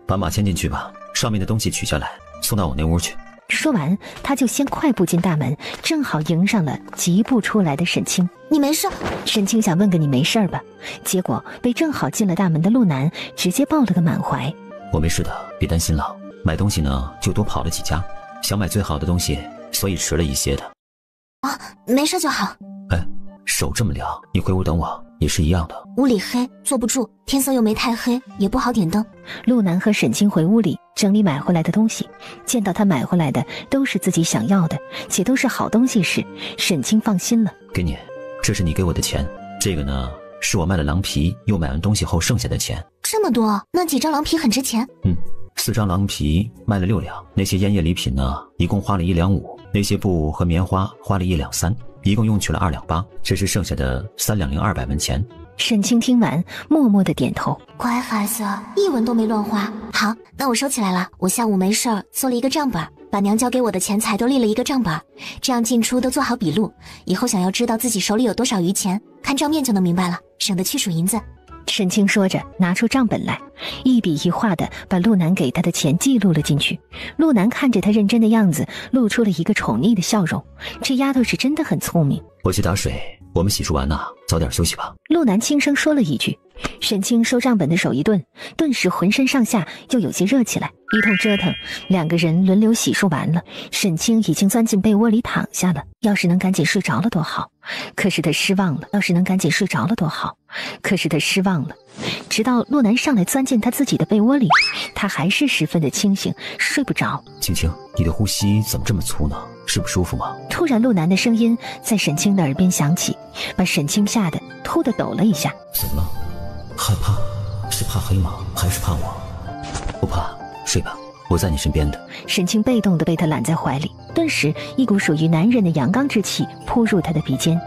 Speaker 1: 把马牵进去吧，上面的东西取下来，送到我那屋去。
Speaker 3: 说完，他就先快步进大门，正好迎上了疾步出来的沈清。
Speaker 2: 你没事？
Speaker 3: 沈清想问个你没事吧，结果被正好进了大门的陆南直接抱了个满怀。
Speaker 1: 我没事的，别担心了。买东西呢，就多跑了几家，想买最好的东西，所以迟了一些的。
Speaker 2: 啊，没事就好。
Speaker 1: 哎，手这么凉，你回屋等我也是一样的。
Speaker 2: 屋里黑，坐不住，天色又没太黑，也不好点灯。
Speaker 3: 陆南和沈清回屋里整理买回来的东西，见到他买回来的都是自己想要的，且都是好东西时，沈清放心了。
Speaker 1: 给你，这是你给我的钱，这个呢，是我卖了狼皮又买完东西后剩下的钱。
Speaker 2: 这么多？那几张狼皮很值钱。
Speaker 1: 4张狼皮卖了6两，那些烟叶礼品呢，一共花了1两5，那些布和棉花花了1两3，一共用去了2两8，这是剩下的3两0 200文钱。
Speaker 3: 沈清听完，默默地点头。
Speaker 2: 乖孩子，一文都没乱花。好，那我收起来了。我下午没事儿做了一个账本，把娘交给我的钱财都立了一个账本，这样进出都做好笔录。以后想要知道自己手里有多少余钱，看账面就能明白了，省得去数银子。
Speaker 3: 沈清说着，拿出账本来，一笔一画的把陆南给他的钱记录了进去。陆南看着他认真的样子，露出了一个宠溺的笑容。这丫头是真的很聪明。
Speaker 1: 我去打水，我们洗漱完了，早点休息吧。
Speaker 3: 陆南轻声说了一句。沈清收账本的手一顿，顿时浑身上下又有些热起来。一通折腾，2个人轮流洗漱完了，沈清已经钻进被窝里躺下了。要是能赶紧睡着了多好，可是他失望了。直到陆南上来钻进他自己的被窝里，他还是十分的清醒，睡不着。
Speaker 1: 青青，你的呼吸怎么这么粗呢？是不舒服吗？
Speaker 3: 突然陆南的声音在沈清的耳边响起，把沈清吓得突地抖了一下。
Speaker 1: 怎么了？害怕？是怕黑吗？还是怕我？不怕，睡吧，我在你身边的。
Speaker 3: 沈清被动地被他揽在怀里，顿时一股属于男人的阳刚之气扑入他的鼻尖，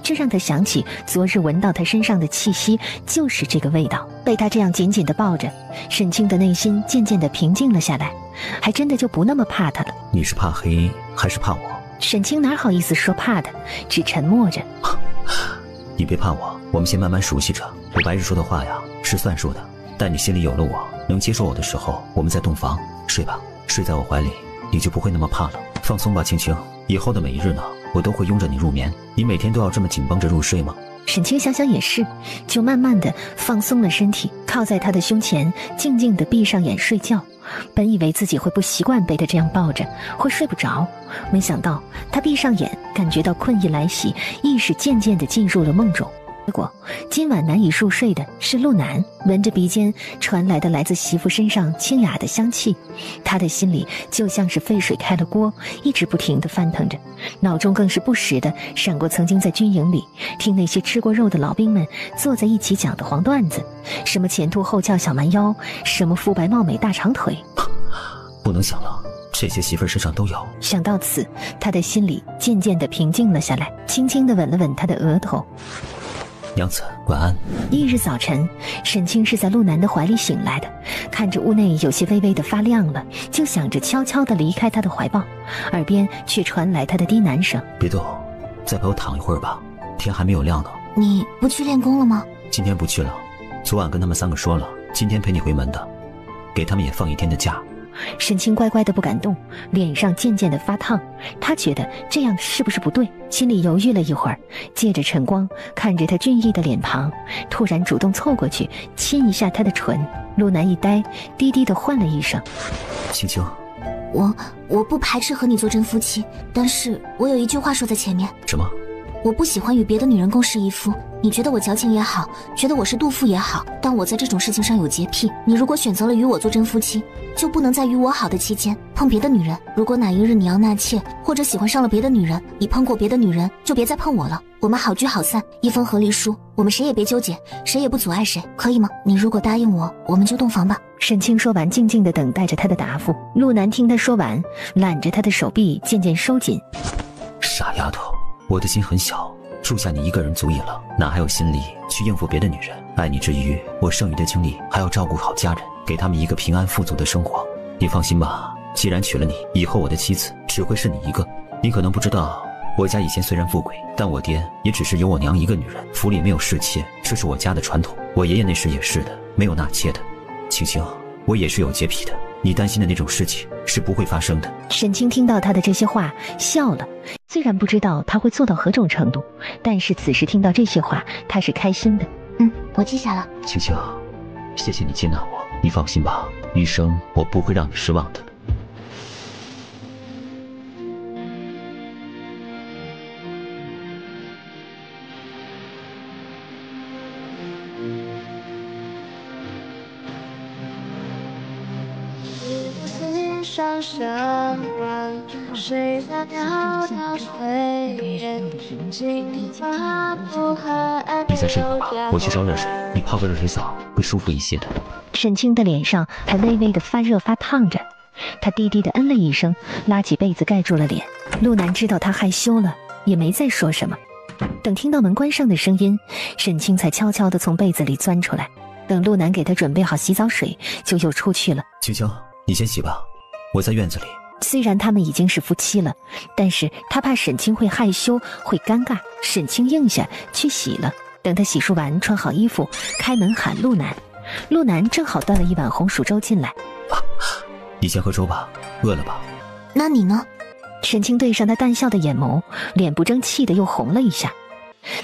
Speaker 3: 这让他想起昨日闻到他身上的气息，就是这个味道。被他这样紧紧地抱着，沈清的内心渐渐地平静了下来，还真的就不那么怕他了。
Speaker 1: 你是怕黑还是怕我？
Speaker 3: 沈清哪好意思说怕他，只沉默着。
Speaker 1: 你别怕我，我们先慢慢熟悉着。我白日说的话呀，是算数的。待你心里有了我，能接受我的时候，我们再洞房。睡吧，睡在我怀里，你就不会那么怕了。放松吧，青青，以后的每一日呢，我都会拥着你入眠。你每天都要这么紧绷着入睡吗？
Speaker 3: 沈清想想也是，就慢慢的放松了身体，靠在他的胸前，静静的闭上眼睡觉。本以为自己会不习惯被他这样抱着，会睡不着，没想到他闭上眼，感觉到困意来袭，意识渐渐地进入了梦中。结果今晚难以入睡的是陆南，闻着鼻尖传来的来自媳妇身上清雅的香气，他的心里就像是沸水开了锅，一直不停地翻腾着，脑中更是不时地闪过曾经在军营里听那些吃过肉的老兵们坐在一起讲的黄段子，什么前凸后翘小蛮腰，什么肤白貌美大长腿。
Speaker 1: 不能想了，这些媳妇身上都有。
Speaker 3: 想到此，他的心里渐渐地平静了下来，轻轻地吻了吻他的额头。
Speaker 1: 娘子晚安。
Speaker 3: 翌日早晨，沈清是在陆南的怀里醒来的，看着屋内有些微微的发亮了，就想着悄悄地离开他的怀抱，耳边却传来他的低喃声：
Speaker 1: 别动，再陪我躺一会儿吧，天还没有亮呢。
Speaker 2: 你不去练功了吗？
Speaker 1: 今天不去了，昨晚跟他们3个说了，今天陪你回门的，给他们也放1天的假。
Speaker 3: 沈清乖乖的不敢动，脸上渐渐的发烫，他觉得这样是不是不对，心里犹豫了一会儿，借着晨光看着他俊逸的脸庞，突然主动凑过去亲一下他的唇。陆南一呆，低低的唤了一声：
Speaker 1: 青青。
Speaker 2: 我不排斥和你做真夫妻，但是我有一句话说在前面。
Speaker 1: 什么？
Speaker 2: 我不喜欢与别的女人共侍一夫，你觉得我矫情也好，觉得我是妒妇也好，但我在这种事情上有洁癖。你如果选择了与我做真夫妻，就不能在与我好的期间碰别的女人。如果哪一日你要纳妾，或者喜欢上了别的女人，你碰过别的女人，就别再碰我了。我们好聚好散，一封和离书，我们谁也别纠结，谁也不阻碍谁，可以吗？你如果答应我，我们就洞房吧。
Speaker 3: 沈清说完，静静地等待着他的答复。陆南听他说完，揽着他的手臂渐渐收紧。
Speaker 1: 傻丫头，我的心很小，住下你一个人足矣了，哪还有心力去应付别的女人？爱你之余，我剩余的精力还要照顾好家人，给他们一个平安富足的生活。你放心吧，既然娶了你，以后我的妻子只会是你一个。你可能不知道，我家以前虽然富贵，但我爹也只是有我娘一个女人，府里没有侍妾，这是我家的传统。我爷爷那时也是的，没有纳妾的。青青，我也是有洁癖的，你担心的那种事情是不会发生的。
Speaker 3: 沈清听到他的这些话笑了，虽然不知道他会做到何种程度，但是此时听到这些话，他是开心的。
Speaker 2: 我记下了。
Speaker 1: 青青，谢谢你接纳我，你放心吧，余生我不会让你失望的。
Speaker 9: 上什么？谁在袅袅炊烟？
Speaker 1: 你再睡会儿吧，我去烧热水，你泡个热水澡会舒服一些的。
Speaker 3: 沈清的脸上还微微的发热发烫着，他低低的嗯了一声，拉起被子盖住了脸。陆南知道他害羞了，也没再说什么。等听到门关上的声音，沈清才悄悄地从被子里钻出来。等陆南给他准备好洗澡水，就又出去了。
Speaker 1: 青青，你先洗吧，我在院子里。
Speaker 3: 虽然他们已经是夫妻了，但是他怕沈清会害羞会尴尬，沈清应下去洗了。等他洗漱完穿好衣服，开门喊陆南。陆南正好端了一碗红薯粥进来。
Speaker 1: 你先喝粥吧，饿了吧？
Speaker 2: 那你呢？
Speaker 3: 沈清对上他淡笑的眼眸，脸不争气的又红了一下。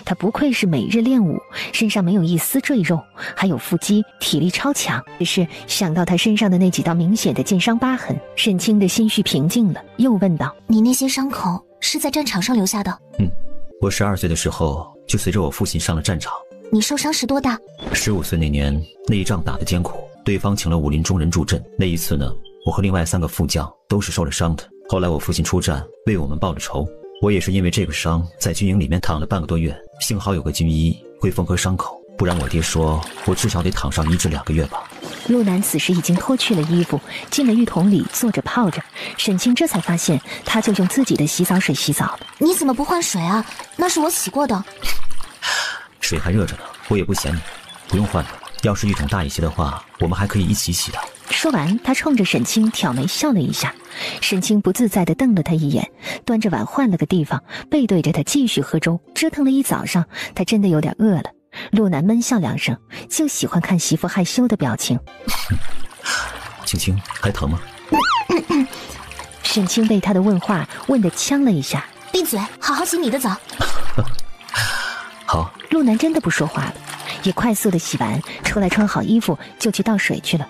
Speaker 3: 他不愧是每日练武，身上没有一丝赘肉，还有腹肌，体力超强。只是想到他身上的那几道明显的剑伤疤痕，沈清的心绪平静了，又问道：
Speaker 2: 你那些伤口是在战场上留下的？
Speaker 1: 我12岁的时候就随着我父亲上了战场。
Speaker 2: 你受伤时多大
Speaker 1: ？15岁那年，那一仗打得艰苦，对方请了武林中人助阵。那一次呢，我和另外3个副将都是受了伤的。后来我父亲出战，为我们报了仇。我也是因为这个伤，在军营里面躺了半个多月，幸好有个军医会缝合伤口，不然我爹说我至少得躺上1至2个月吧。
Speaker 3: 陆南此时已经脱去了衣服，进了浴桶里坐着泡着。沈清这才发现，他就用自己的洗澡水洗澡了。
Speaker 2: 你怎么不换水啊？那是我洗过的。
Speaker 1: 水还热着呢，我也不嫌你，不用换了。要是浴桶大一些的话，我们还可以一起洗的。
Speaker 3: 说完，他冲着沈清挑眉笑了一下。沈清不自在地瞪了他一眼，端着碗换了个地方，背对着他继续喝粥。折腾了一早上，他真的有点饿了。陆南闷笑2声，就喜欢看媳妇害羞的表情。
Speaker 1: 青青，还疼吗？
Speaker 3: 沈清被他的问话问得呛了一下。
Speaker 2: 闭嘴，好好洗你的澡。
Speaker 1: 好。
Speaker 3: 陆南真的不说话了，也快速的洗完，出来穿好衣服就去倒水去了。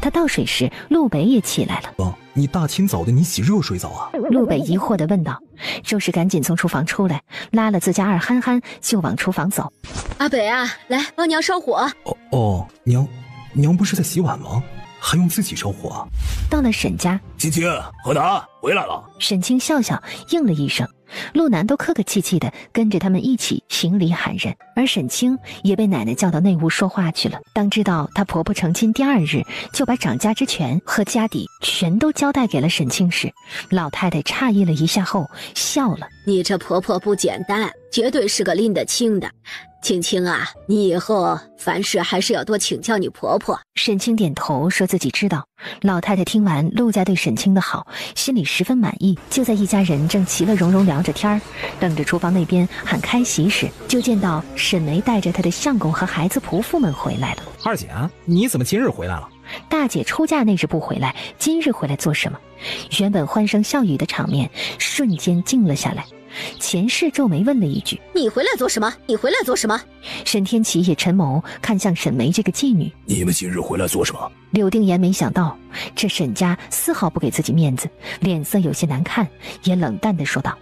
Speaker 3: 他倒水时，陆北也起来了。
Speaker 8: 哦，你大清早的你洗热水澡啊？
Speaker 3: 陆北疑惑地问道。周氏赶紧从厨房出来，拉了自家二憨憨就往厨房走。
Speaker 7: 阿北啊，来帮娘烧火。
Speaker 8: 哦，娘不是在洗碗吗？还用自己烧火啊？
Speaker 3: 到了沈家，
Speaker 5: 青青、河南回来了。
Speaker 3: 沈清笑笑应了一声，陆南都客客气气的跟着他们一起行礼喊人，而沈清也被奶奶叫到内屋说话去了。当知道她婆婆成亲第2日就把掌家之权和家底全都交代给了沈清时，老太太诧异了一下后笑了。
Speaker 7: 你这婆婆不简单，绝对是个拎得清的。青青啊，你以后凡事还是要多请教你婆婆。
Speaker 3: 沈清点头说自己知道。老太太听完陆家对沈清的好，心里十分满意。就在一家人正其乐融融聊着天，等着厨房那边喊开席时，就见到沈梅带着她的相公和孩子仆妇们回来了。
Speaker 4: 二姐，你怎么今日回来了？
Speaker 3: 大姐出嫁那日不回来，今日回来做什么？原本欢声笑语的场面瞬间静了下来。前世皱眉问了一句：
Speaker 7: 你回来做什么？你回来做什么？
Speaker 3: 沈天琪也沉眸看向沈梅这个妓女。
Speaker 5: 你们今日回来做什么？
Speaker 3: 柳定言没想到这沈家丝毫不给自己面子，脸色有些难看，也冷淡地说道：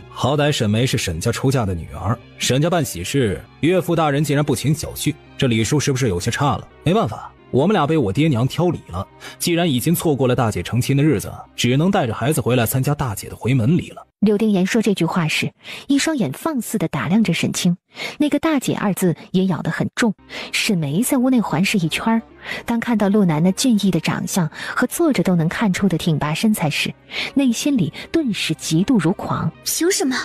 Speaker 4: 好歹沈梅是沈家出嫁的女儿，沈家办喜事，岳父大人竟然不请小婿，这礼数是不是有些差了？没办法，我们俩被我爹娘挑礼了，既然已经错过了大姐成亲的日子，只能带着孩子回来参加大姐的回门礼了。
Speaker 3: 柳定言说这句话时，一双眼放肆地打量着沈清，那个大姐2字也咬得很重。沈梅在屋内环视一圈，当看到陆南那俊逸的长相和坐着都能看出的挺拔身材时，内心里顿时嫉妒如狂。
Speaker 7: 凭什么？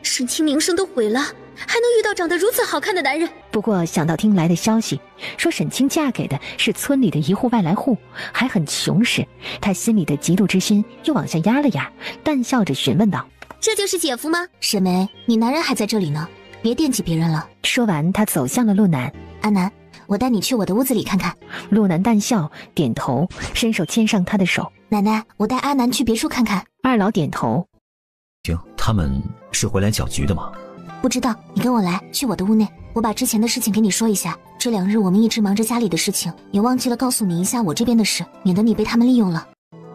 Speaker 7: 沈清名声都毁了，还能遇到长得如此好看的男人？
Speaker 3: 不过想到听来的消息说沈清嫁给的是村里的一户外来户，还很穷时，他心里的嫉妒之心又往下压了压，淡笑着询问道：
Speaker 6: 这就是姐夫吗？
Speaker 2: 沈梅，你男人还在这里呢，别惦记别人了。
Speaker 3: 说完他走向了陆南。
Speaker 2: 阿南，我带你去我的屋子里看看。
Speaker 3: 陆南淡笑点头，伸手牵上他的手。
Speaker 2: 奶奶，我带阿南去别处看看。
Speaker 3: 二老点头。
Speaker 1: 行，他们是回来搅局的吗？
Speaker 2: 不知道，你跟我来，去我的屋内，我把之前的事情给你说一下。这2日我们一直忙着家里的事情，也忘记了告诉你一下我这边的事，免得你被他们利用了。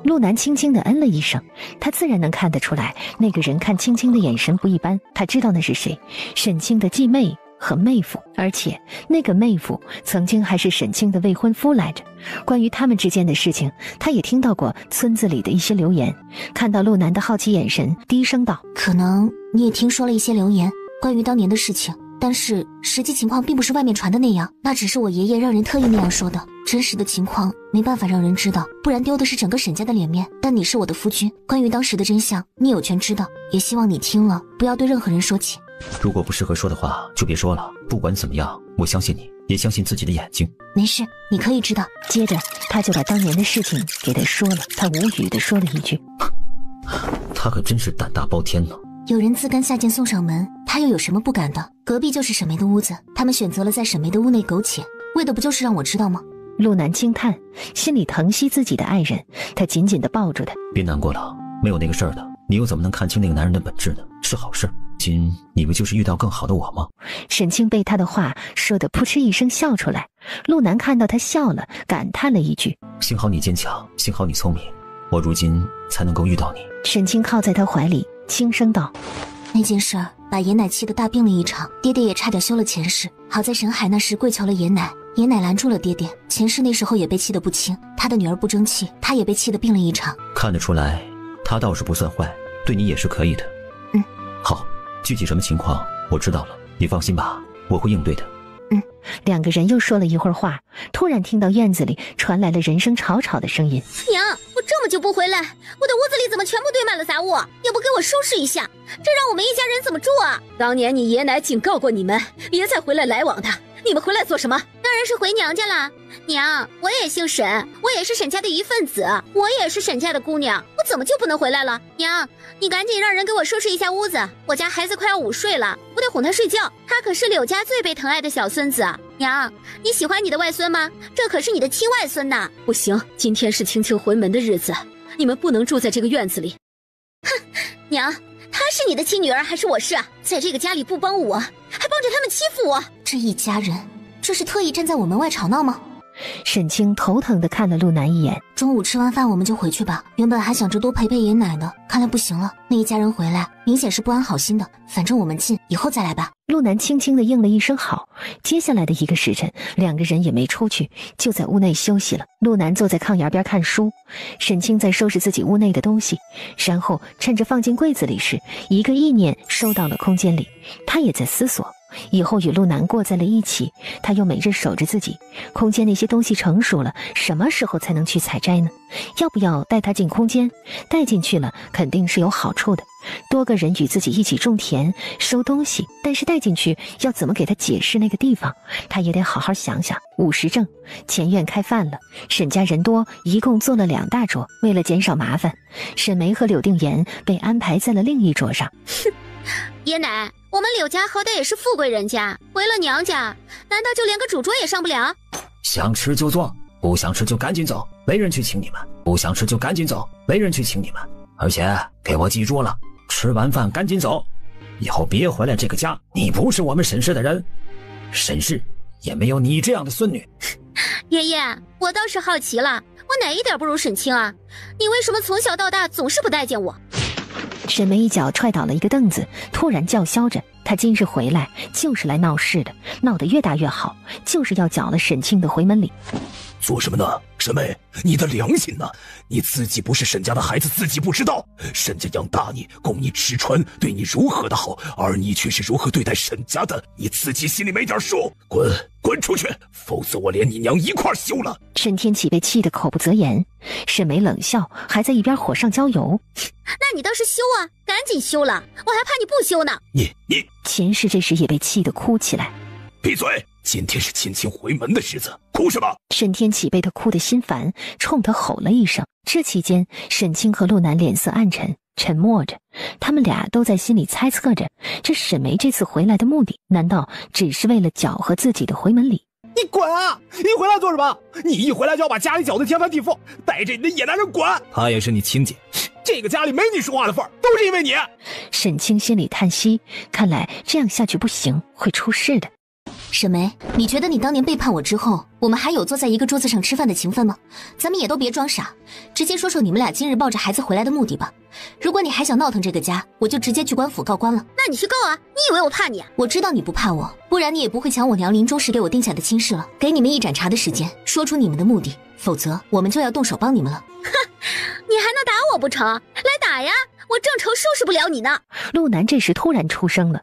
Speaker 3: 陆南轻轻地嗯了一声，他自然能看得出来，那个人看青青的眼神不一般，他知道那是谁，沈清的继妹和妹夫，而且那个妹夫曾经还是沈清的未婚夫来着。关于他们之间的事情，他也听到过村子里的一些流言。看到陆南的好奇眼神，低声道：
Speaker 2: 可能你也听说了一些流言，关于当年的事情，但是实际情况并不是外面传的那样，那只是我爷爷让人特意那样说的，真实的情况没办法让人知道，不然丢的是整个沈家的脸面。但你是我的夫君，关于当时的真相你有权知道，也希望你听了不要对任何人说起。
Speaker 1: 如果不适合说的话就别说了，不管怎么样，我相信你，也相信自己的眼睛。
Speaker 2: 没事，你可以知道。
Speaker 3: 接着他就把当年的事情给他说了，他无语地说了一句：
Speaker 1: 他可真是胆大包天呢。
Speaker 2: 有人自甘下贱送上门，他又有什么不敢的？隔壁就是沈梅的屋子，他们选择了在沈梅的屋内苟且，为的不就是让我知道吗？
Speaker 3: 陆南轻叹，心里疼惜自己的爱人，他紧紧地抱住他。
Speaker 1: 别难过了，没有那个事儿的，你又怎么能看清那个男人的本质呢？是好事。今你不就是遇到更好的我吗？
Speaker 3: 沈清被他的话说得扑哧一声笑出来，陆南看到他笑了，感叹了一句：
Speaker 1: 幸好你坚强，幸好你聪明，我如今才能够遇到你。
Speaker 3: 沈清靠在他怀里轻声道：
Speaker 2: 那件事儿把爷奶气得大病了一场，爹爹也差点休了前世，好在沈海那时跪求了爷奶，爷奶拦住了爹爹，前世那时候也被气得不轻，他的女儿不争气，他也被气得病了一场。
Speaker 1: 看得出来他倒是不算坏，对你也是可以的。好，具体什么情况我知道了，你放心吧，我会应对的。
Speaker 3: 两个人又说了一会儿话，突然听到院子里传来了人声吵吵的声音。
Speaker 6: 娘，我这么久不回来，我的屋子里怎么全部堆满了杂物？也不给我收拾一下，这让我们一家人怎么住啊？
Speaker 7: 当年你爷奶警告过你们，别再回来来往的，你们回来做什么？
Speaker 6: 当然是回娘家啦。娘，我也姓沈，我也是沈家的一份子，我也是沈家的姑娘，我怎么就不能回来了？娘，你赶紧让人给我收拾一下屋子，我家孩子快要午睡了，我得哄他睡觉，他可是柳家最被疼爱的小孙子。娘，你喜欢你的外孙吗？这可是你的亲外孙呐。
Speaker 7: 不行，今天是青青回门的日子，你们不能住在这个院子里。
Speaker 6: 哼，娘，她是你的亲女儿还是我是啊？在这个家里不帮我，还帮着他们欺负我，
Speaker 2: 这一家人，这是特意站在我门外吵闹吗？
Speaker 3: 沈清头疼地看了陆南一眼。
Speaker 2: 中午吃完饭我们就回去吧，原本还想着多陪陪爷奶呢，看来不行了。那一家人回来，明显是不安好心的。反正我们近，以后再来吧。
Speaker 3: 陆南轻轻地应了一声好。接下来的一个时辰，两个人也没出去，就在屋内休息了。陆南坐在炕沿边看书，沈清在收拾自己屋内的东西，然后趁着放进柜子里时，一个意念收到了空间里。他也在思索，以后与陆南过在了一起，他又每日守着自己，空间那些东西成熟了，什么时候才能去采摘呢？要不要带他进空间？带进去了肯定是有好处的，多个人与自己一起种田收东西，但是带进去要怎么给他解释那个地方，他也得好好想想。午时正，前院开饭了，沈家人多，一共做了2大桌。为了减少麻烦，沈梅和柳定言被安排在了另一桌上。
Speaker 6: 爷奶，我们柳家好歹也是富贵人家，回了娘家，难道就连个主桌也上不了？
Speaker 1: 想吃就做，不想吃就赶紧走，没人去请你们；不想吃就赶紧走，没人去请你们。而且给我记住了，吃完饭赶紧走，以后别回来这个家。你不是我们沈氏的人，沈氏也没有你这样的孙女。
Speaker 6: 爷爷，我倒是好奇了，我哪一点不如沈清啊？你为什么从小到大总是不待见我？
Speaker 3: 沈梅一脚踹倒了一个凳子，突然叫嚣着，她今日回来就是来闹事的，闹得越大越好，就是要搅了沈清的回门礼。
Speaker 5: 做什么呢？沈梅，你的良心呢？你自己不是沈家的孩子，自己不知道沈家养大你，供你吃穿，对你如何的好，而你却是如何对待沈家的，你自己心里没点数？滚出去，否则我连你娘一块休了！
Speaker 3: 沈天启被气得口不择言，沈梅冷笑，还在一边火上浇油。
Speaker 6: 那你倒是休啊，赶紧休了，我还怕你不休呢。
Speaker 5: 你
Speaker 3: 秦氏这时也被气得哭起来。
Speaker 5: 闭嘴！今天是亲亲回门的日子，哭什么？
Speaker 3: 沈天启被他哭得心烦，冲他吼了一声。这期间，沈清和陆南脸色暗沉，沉默着。他们俩都在心里猜测着，这沈梅这次回来的目的，难道只是为了搅和自己的回门礼？
Speaker 4: 你滚啊！你回来做什么？你一回来就要把家里搅得天翻地覆，带着你的野男人滚！她也是你亲姐，这个家里没你说话的份儿，都是因为你。
Speaker 3: 沈清心里叹息，看来这样下去不行，会出事的。
Speaker 2: 沈梅，你觉得你当年背叛我之后，我们还有坐在一个桌子上吃饭的情分吗？咱们也都别装傻，直接说说你们俩今日抱着孩子回来的目的吧。如果你还想闹腾这个家，我就直接去官府告官了。
Speaker 6: 那你去告啊！你以为我怕你啊？
Speaker 2: 我知道你不怕我，不然你也不会抢我娘临终时给我定下的亲事了。给你们一盏茶的时间，说出你们的目的，否则我们就要动手帮你们了。
Speaker 6: 哼，你还能打我不成？来打呀！我正愁收拾不了你呢。
Speaker 3: 陆南这时突然出声了：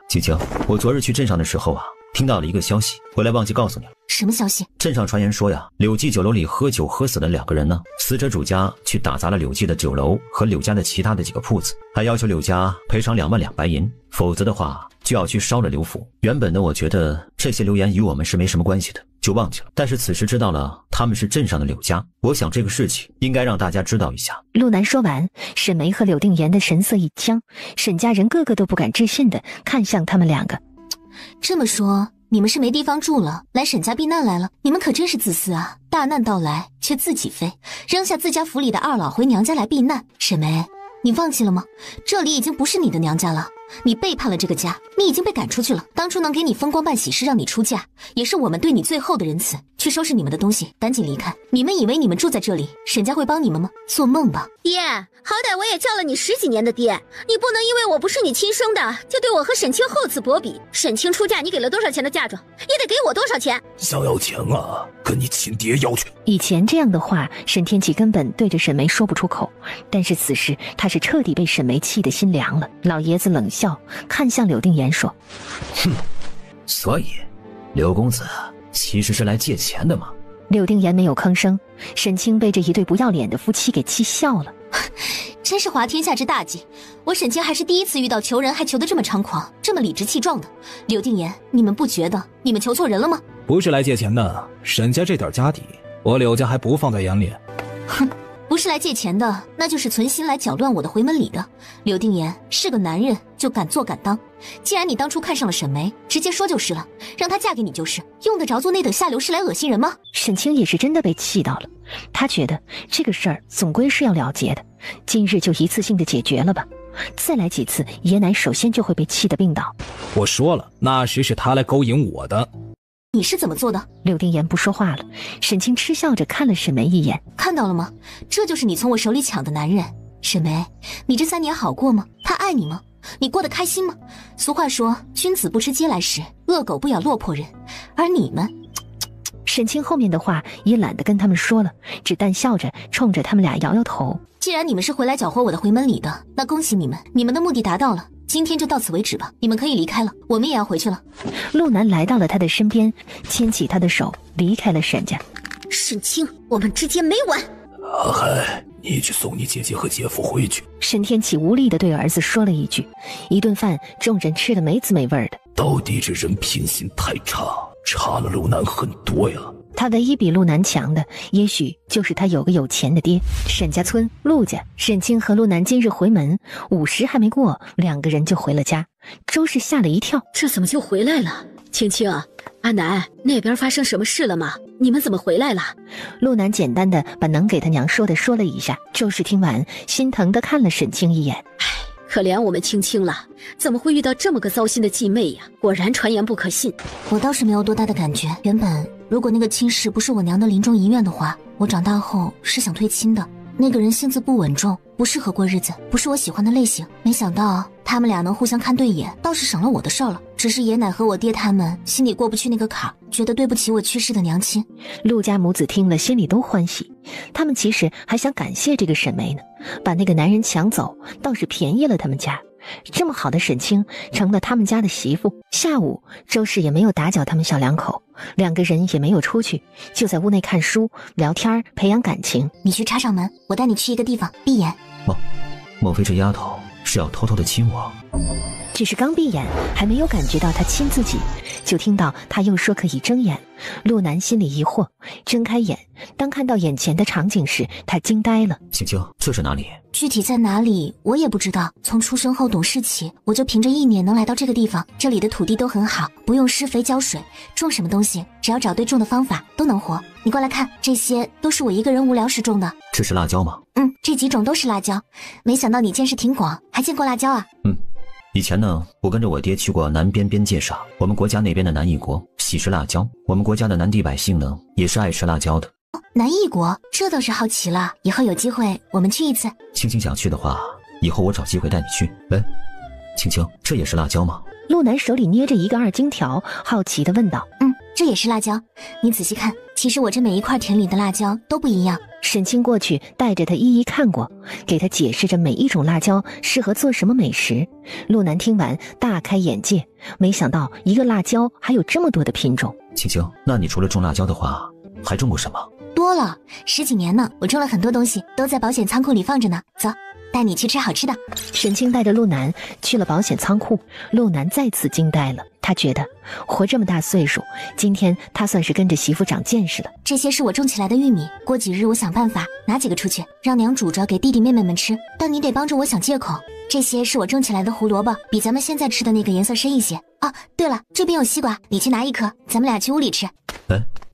Speaker 1: 晶晶，我昨日去镇上的时候啊，听到了一个消息，回来忘记告诉你了。
Speaker 2: 什么消息？镇
Speaker 1: 上传言说呀，柳记酒楼里喝酒喝死的2个人呢，死者主家去打砸了柳记的酒楼和柳家的其他的几个铺子，还要求柳家赔偿2万两白银，否则的话就要去烧了柳府。原本呢，我觉得这些流言与我们是没什么关系的，就忘记了。但是此时知道了他们是镇上的柳家，我想这个事情应该让大家知道一下。
Speaker 3: 陆南说完，沈梅和柳定言的神色一僵，沈家人个个都不敢置信地看向他们2个。
Speaker 2: 这么说，你们是没地方住了，来沈家避难来了？你们可真是自私啊！大难到来却自己飞，扔下自家府里的2老回娘家来避难。沈梅，你忘记了吗？这里已经不是你的娘家了，你背叛了这个家，你已经被赶出去了。当初能给你风光办喜事让你出嫁，也是我们对你最后的仁慈。去收拾你们的东西，赶紧离开。你们以为你们住在这里，沈家会帮你们吗？做梦吧！
Speaker 6: 爹，好歹我也叫了你10几年的爹，你不能因为我不是你亲生的，就对我和沈清厚此薄彼。沈清出嫁，你给了多少钱的嫁妆，也得给我多少钱。
Speaker 5: 想要钱啊，跟你亲爹要去。
Speaker 3: 以前这样的话，沈天启根本对着沈梅说不出口，但是此时他是彻底被沈梅气得心凉了。老爷子冷笑，看向柳定言说：
Speaker 1: 哼，所以柳公子其实是来借钱的吗？
Speaker 3: 柳定言没有吭声，沈清被这一对不要脸的夫妻给气笑了。
Speaker 2: 真是滑天下之大稽，我沈清还是第一次遇到求人还求得这么猖狂，这么理直气壮的。柳定言，你们不觉得你们求错人了吗？
Speaker 4: 不是来借钱的，沈家这点家底，我柳家还不放在眼里。
Speaker 2: 哼，不是来借钱的，那就是存心来搅乱我的回门礼的。柳定言是个男人，就敢做敢当。既然你当初看上了沈梅，直接说就是了，让她嫁给你就是，用得着做那等下流事来恶心人吗？
Speaker 3: 沈清也是真的被气到了，他觉得这个事儿总归是要了结的，今日就一次性的解决了吧。再来几次，爷奶首先就会被气得病倒。
Speaker 5: 我说了，那时是他来勾引我的。
Speaker 2: 你是怎么做的？
Speaker 3: 柳丁言不说话了，沈清嗤笑着看了沈梅一眼。
Speaker 2: 看到了吗？这就是你从我手里抢的男人。沈梅，你这3年好过吗？他爱你吗？你过得开心吗？俗话说，君子不吃嗟来食，恶狗不咬落魄人。而你们……
Speaker 3: 沈清后面的话也懒得跟他们说了，只淡笑着冲着他们俩摇摇头。
Speaker 2: 既然你们是回来搅和我的回门礼的，那恭喜你们，你们的目的达到了。今天就到此为止吧，你们可以离开了，我们也要回去了。
Speaker 3: 陆南来到了他的身边，牵起他的手，离开了沈家。
Speaker 6: 沈清，我们之间没完。
Speaker 5: 阿海，你去送你姐姐和姐夫回去。
Speaker 3: 沈天启无力地对儿子说了一句。一顿饭，众人吃得没滋没味的。
Speaker 5: 到底这人品行太差，差了陆南很多呀。
Speaker 3: 他唯一比陆南强的，也许就是他有个有钱的爹。沈家村，陆家，沈清和陆南今日回门，5时还没过，2个人就回了家。周氏吓了一跳，
Speaker 7: 这怎么就回来了？青青，阿南，那边发生什么事了吗？你们怎么回来了？
Speaker 3: 陆南简单的把能给他娘说的说了一下。周氏听完，心疼的看了沈清一眼。
Speaker 7: 可怜我们青青了，怎么会遇到这么个糟心的继妹呀？果然传言不可信。
Speaker 2: 我倒是没有多大的感觉。原本如果那个亲事不是我娘的临终遗愿的话，我长大后是想退亲的。那个人性子不稳重，不适合过日子，不是我喜欢的类型。没想到他们俩能互相看对眼，倒是省了我的事儿了。只是爷奶和我爹他们心里过不去那个坎儿，觉得对不起我去世的娘亲。
Speaker 3: 陆家母子听了心里都欢喜，他们其实还想感谢这个沈梅呢，把那个男人抢走，倒是便宜了他们家。这么好的沈清成了他们家的媳妇。下午周氏也没有打搅他们小两口，2个人也没有出去，就在屋内看书聊天培养感情。
Speaker 2: 你去插上门，我带你去一个地方，闭眼。
Speaker 1: 莫非这丫头是要偷偷的亲我？
Speaker 3: 只是刚闭眼，还没有感觉到他亲自己，就听到他又说可以睁眼。陆南心里疑惑，睁开眼，当看到眼前的场景时，他惊呆了。
Speaker 1: 青青，这是哪里？
Speaker 2: 具体在哪里我也不知道，从出生后懂事起，我就凭着意念能来到这个地方。这里的土地都很好，不用施肥浇水，种什么东西只要找对种的方法都能活。你过来看，这些都是我一个人无聊时种的。
Speaker 1: 这是辣椒吗？
Speaker 2: 这几种都是辣椒。没想到你见识挺广，还见过辣椒啊？
Speaker 1: 以前呢，我跟着我爹去过南边边界上，我们国家那边的南翼国喜食辣椒，我们国家的南地百姓呢也是爱吃辣椒的。
Speaker 2: 南翼国，这倒是好奇了，以后有机会我们去一次。
Speaker 1: 青青想去的话，以后我找机会带你去。喂，青青，这也是辣椒吗？
Speaker 3: 陆南手里捏着一个2荆条，好奇地问道。
Speaker 2: 这也是辣椒，你仔细看，其实我这每一块田里的辣椒都不一样。
Speaker 3: 沈清过去带着他一一看过，给他解释着每一种辣椒适合做什么美食。陆南听完大开眼界，没想到一个辣椒还有这么多的品种。
Speaker 1: 青青，那你除了种辣椒的话，还种过什么？
Speaker 2: 多了，10几年呢，我种了很多东西，都在保险仓库里放着呢。走，带你去吃好吃的。
Speaker 3: 沈清带着陆南去了保险仓库，陆南再次惊呆了。他觉得活这么大岁数，今天他算是跟着媳妇长见识了。
Speaker 2: 这些是我种起来的玉米，过几日我想办法拿几个出去，让娘煮着给弟弟妹妹们吃，但你得帮着我想借口。这些是我种起来的胡萝卜，比咱们现在吃的那个颜色深一些。对了，这边有西瓜，你去拿1颗，咱们俩去屋里吃。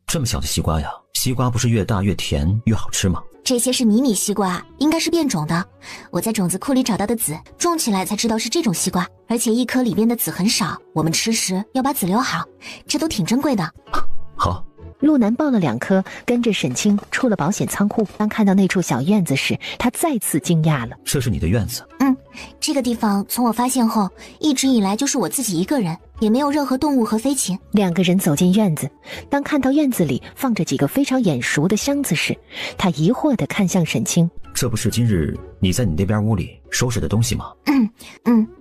Speaker 1: 这么小的西瓜呀？西瓜不是越大越甜越好吃吗？
Speaker 2: 这些是迷你西瓜，应该是变种的。我在种子库里找到的籽，种起来才知道是这种西瓜，而且1颗里边的籽很少，我们吃时要把籽留好，这都挺珍贵的。
Speaker 1: 好。
Speaker 3: 陆南抱了2颗，跟着沈清出了保险仓库。当看到那处小院子时，他再次惊讶了。
Speaker 1: 这是你的院子？
Speaker 2: 这个地方从我发现后，一直以来就是我自己一个人，也没有任何动物和飞禽。
Speaker 3: 2个人走进院子，当看到院子里放着几个非常眼熟的箱子时，他疑惑地看向沈清。
Speaker 1: 这不是今日你在你那边屋里收拾的东西吗？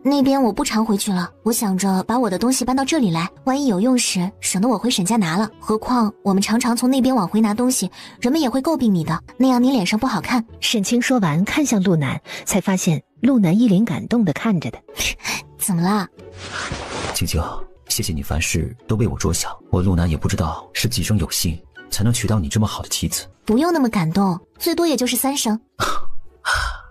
Speaker 2: 那边我不常回去了，我想着把我的东西搬到这里来，万一有用时省得我回沈家拿了。何况我们常常从那边往回拿东西，人们也会诟病你的，那样你脸上不好看。
Speaker 3: 沈清说完看向陆南，才发现陆南一脸感动地看着他。
Speaker 2: 怎么了？
Speaker 1: 青青，谢谢你凡事都为我着想，我陆南也不知道是几生有幸才能娶到你这么好的妻子。
Speaker 2: 不用那么感动，最多也就是3声。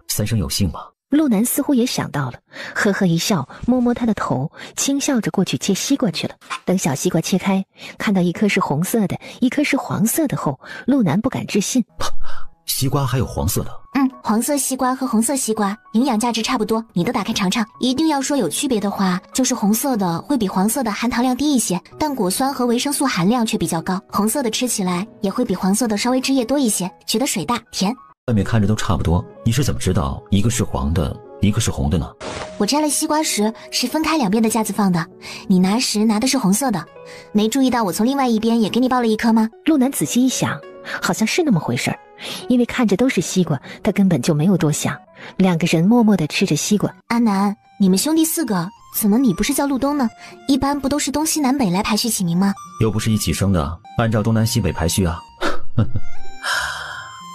Speaker 1: 3声有幸吗？
Speaker 3: 陆南似乎也想到了，呵呵一笑，摸摸他的头，轻笑着过去切西瓜去了。等小西瓜切开，看到1颗是红色的，1颗是黄色的后，陆南不敢置信。
Speaker 1: 西瓜还有黄色的。
Speaker 2: 黄色西瓜和红色西瓜营养价值差不多，你都打开尝尝。一定要说有区别的话，就是红色的会比黄色的含糖量低一些，但果酸和维生素含量却比较高。红色的吃起来也会比黄色的稍微汁液多一些，觉得水大甜。
Speaker 1: 外面看着都差不多，你是怎么知道一个是黄的，一个是红的呢？
Speaker 2: 我摘了西瓜时是分开两边的架子放的，你拿时拿的是红色的，没注意到我从另外一边也给你剥了一颗吗？
Speaker 3: 陆南仔细一想，好像是那么回事儿。因为看着都是西瓜，他根本就没有多想。两个人默默地吃着西瓜。
Speaker 2: 阿南，你们兄弟4个，怎么你不是叫陆东呢？一般不都是东西南北来排序起名吗？
Speaker 1: 又不是一起生的，按照东南西北排序啊。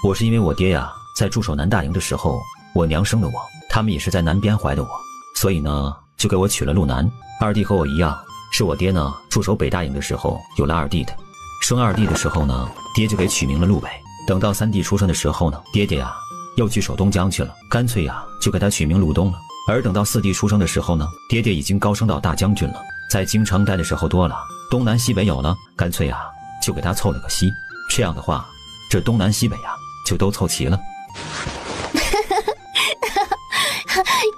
Speaker 1: 我是因为我爹呀，在驻守南大营的时候，我娘生的我，他们也是在南边怀的我，所以呢，就给我取了陆南。二弟和我一样，是我爹呢驻守北大营的时候有了二弟的。生二弟的时候呢，爹就给取名了陆北。等到3弟出生的时候呢，爹爹呀又去守东疆去了，干脆呀就给他取名陆东了。而等到4弟出生的时候呢，爹爹已经高升到大将军了，在京城待的时候多了，东南西北有了，干脆呀就给他凑了个西。这样的话，这东南西北呀就都凑齐了。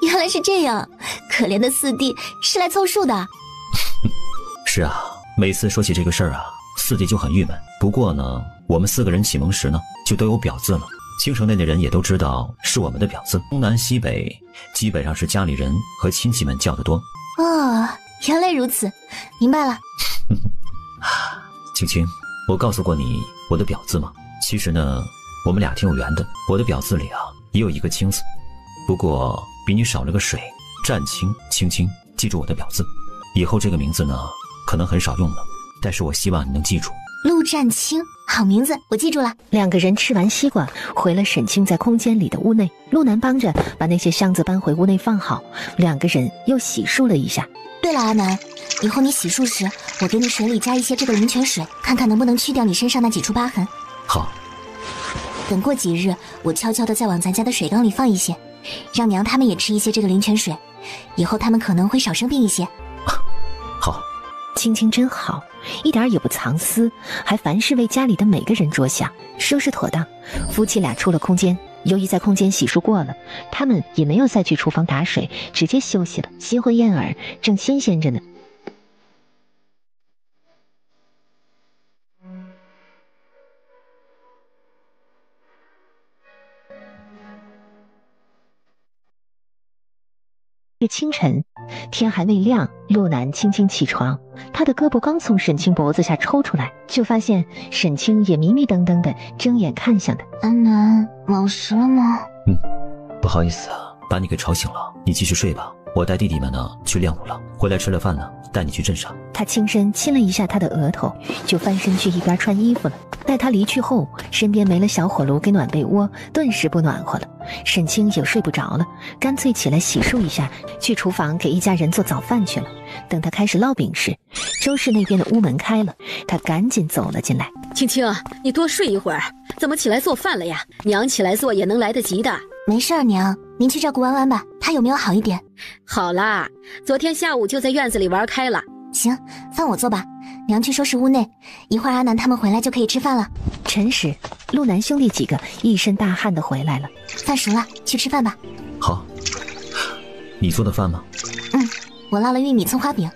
Speaker 2: 原来是这样，可怜的4弟是来凑数的。
Speaker 1: 是啊，每次说起这个事儿啊，4弟就很郁闷。不过呢，我们4个人启蒙时呢，就都有表字了。京城内的人也都知道是我们的表字。东南西北基本上是家里人和亲戚们叫得多。
Speaker 2: 哦，原来如此，明白了。
Speaker 1: 青青，我告诉过你我的表字吗？其实呢，我们俩挺有缘的。我的表字里啊，也有一个青字，不过比你少了个水。战青，青青，记住我的表字。以后这个名字呢，可能很少用了，但是我希望你能记住。
Speaker 2: 陆战青，好名字，我记住了。
Speaker 3: 两个人吃完西瓜，回了沈清在空间里的屋内。陆南帮着把那些箱子搬回屋内放好，两个人又洗漱了一下。
Speaker 2: 对了，阿南，以后你洗漱时，我给你水里加一些这个灵泉水，看看能不能去掉你身上那几处疤痕。
Speaker 1: 好。
Speaker 2: 等过几日，我悄悄地再往咱家的水缸里放一些，让娘他们也吃一些这个灵泉水，以后他们可能会少生病一些。
Speaker 1: 好。
Speaker 3: 青青真好，一点也不藏私，还凡事为家里的每个人着想。收拾妥当，夫妻俩出了空间。由于在空间洗漱过了，他们也没有再去厨房打水，直接休息了。新婚燕尔正新鲜着呢。是清晨，天还未亮，陆南轻轻起床，他的胳膊刚从沈清脖子下抽出来，就发现沈清也迷迷瞪瞪的睁眼看向他。
Speaker 2: 安南，老实了吗？
Speaker 1: 不好意思啊，把你给吵醒了，你继续睡吧。我带弟弟们呢去练武了，回来吃了饭呢，带你去镇上。
Speaker 3: 他轻声亲了一下他的额头，就翻身去一边穿衣服了。待他离去后，身边没了小火炉给暖被窝，顿时不暖和了。沈清也睡不着了，干脆起来洗漱一下，去厨房给一家人做早饭去了。等他开始烙饼时，周氏那边的屋门开了，他赶紧走了进来。
Speaker 7: 青青，你多睡一会儿，怎么起来做饭了呀？娘起来做也能来得及的。
Speaker 2: 没事儿，娘，您去照顾弯弯吧，他有没有好一点？
Speaker 7: 好啦，昨天下午就在院子里玩开了。
Speaker 2: 行，饭我做吧，娘去收拾屋内，一会儿阿南他们回来就可以吃饭了。
Speaker 3: 辰时，陆南兄弟几个一身大汗的回来了。
Speaker 2: 饭熟了，去吃饭吧。
Speaker 1: 好。你做的饭吗？
Speaker 2: 我烙了玉米葱花饼。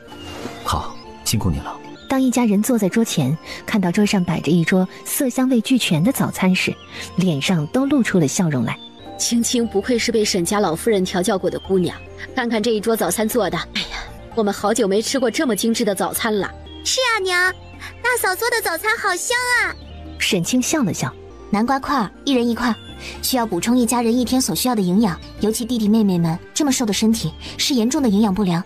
Speaker 1: 好，辛苦你了。
Speaker 3: 当一家人坐在桌前，看到桌上摆着一桌色香味俱全的早餐时，脸上都露出了笑容来。
Speaker 7: 青青不愧是被沈家老夫人调教过的姑娘，看看这一桌早餐做的，哎呀，我们好久没吃过这么精致的早餐了。
Speaker 6: 是啊，娘，大嫂做的早餐好香啊。
Speaker 3: 沈清笑了笑，
Speaker 2: 南瓜块一人一块，需要补充一家人一天所需要的营养，尤其弟弟妹妹们这么瘦的身体是严重的营养不良。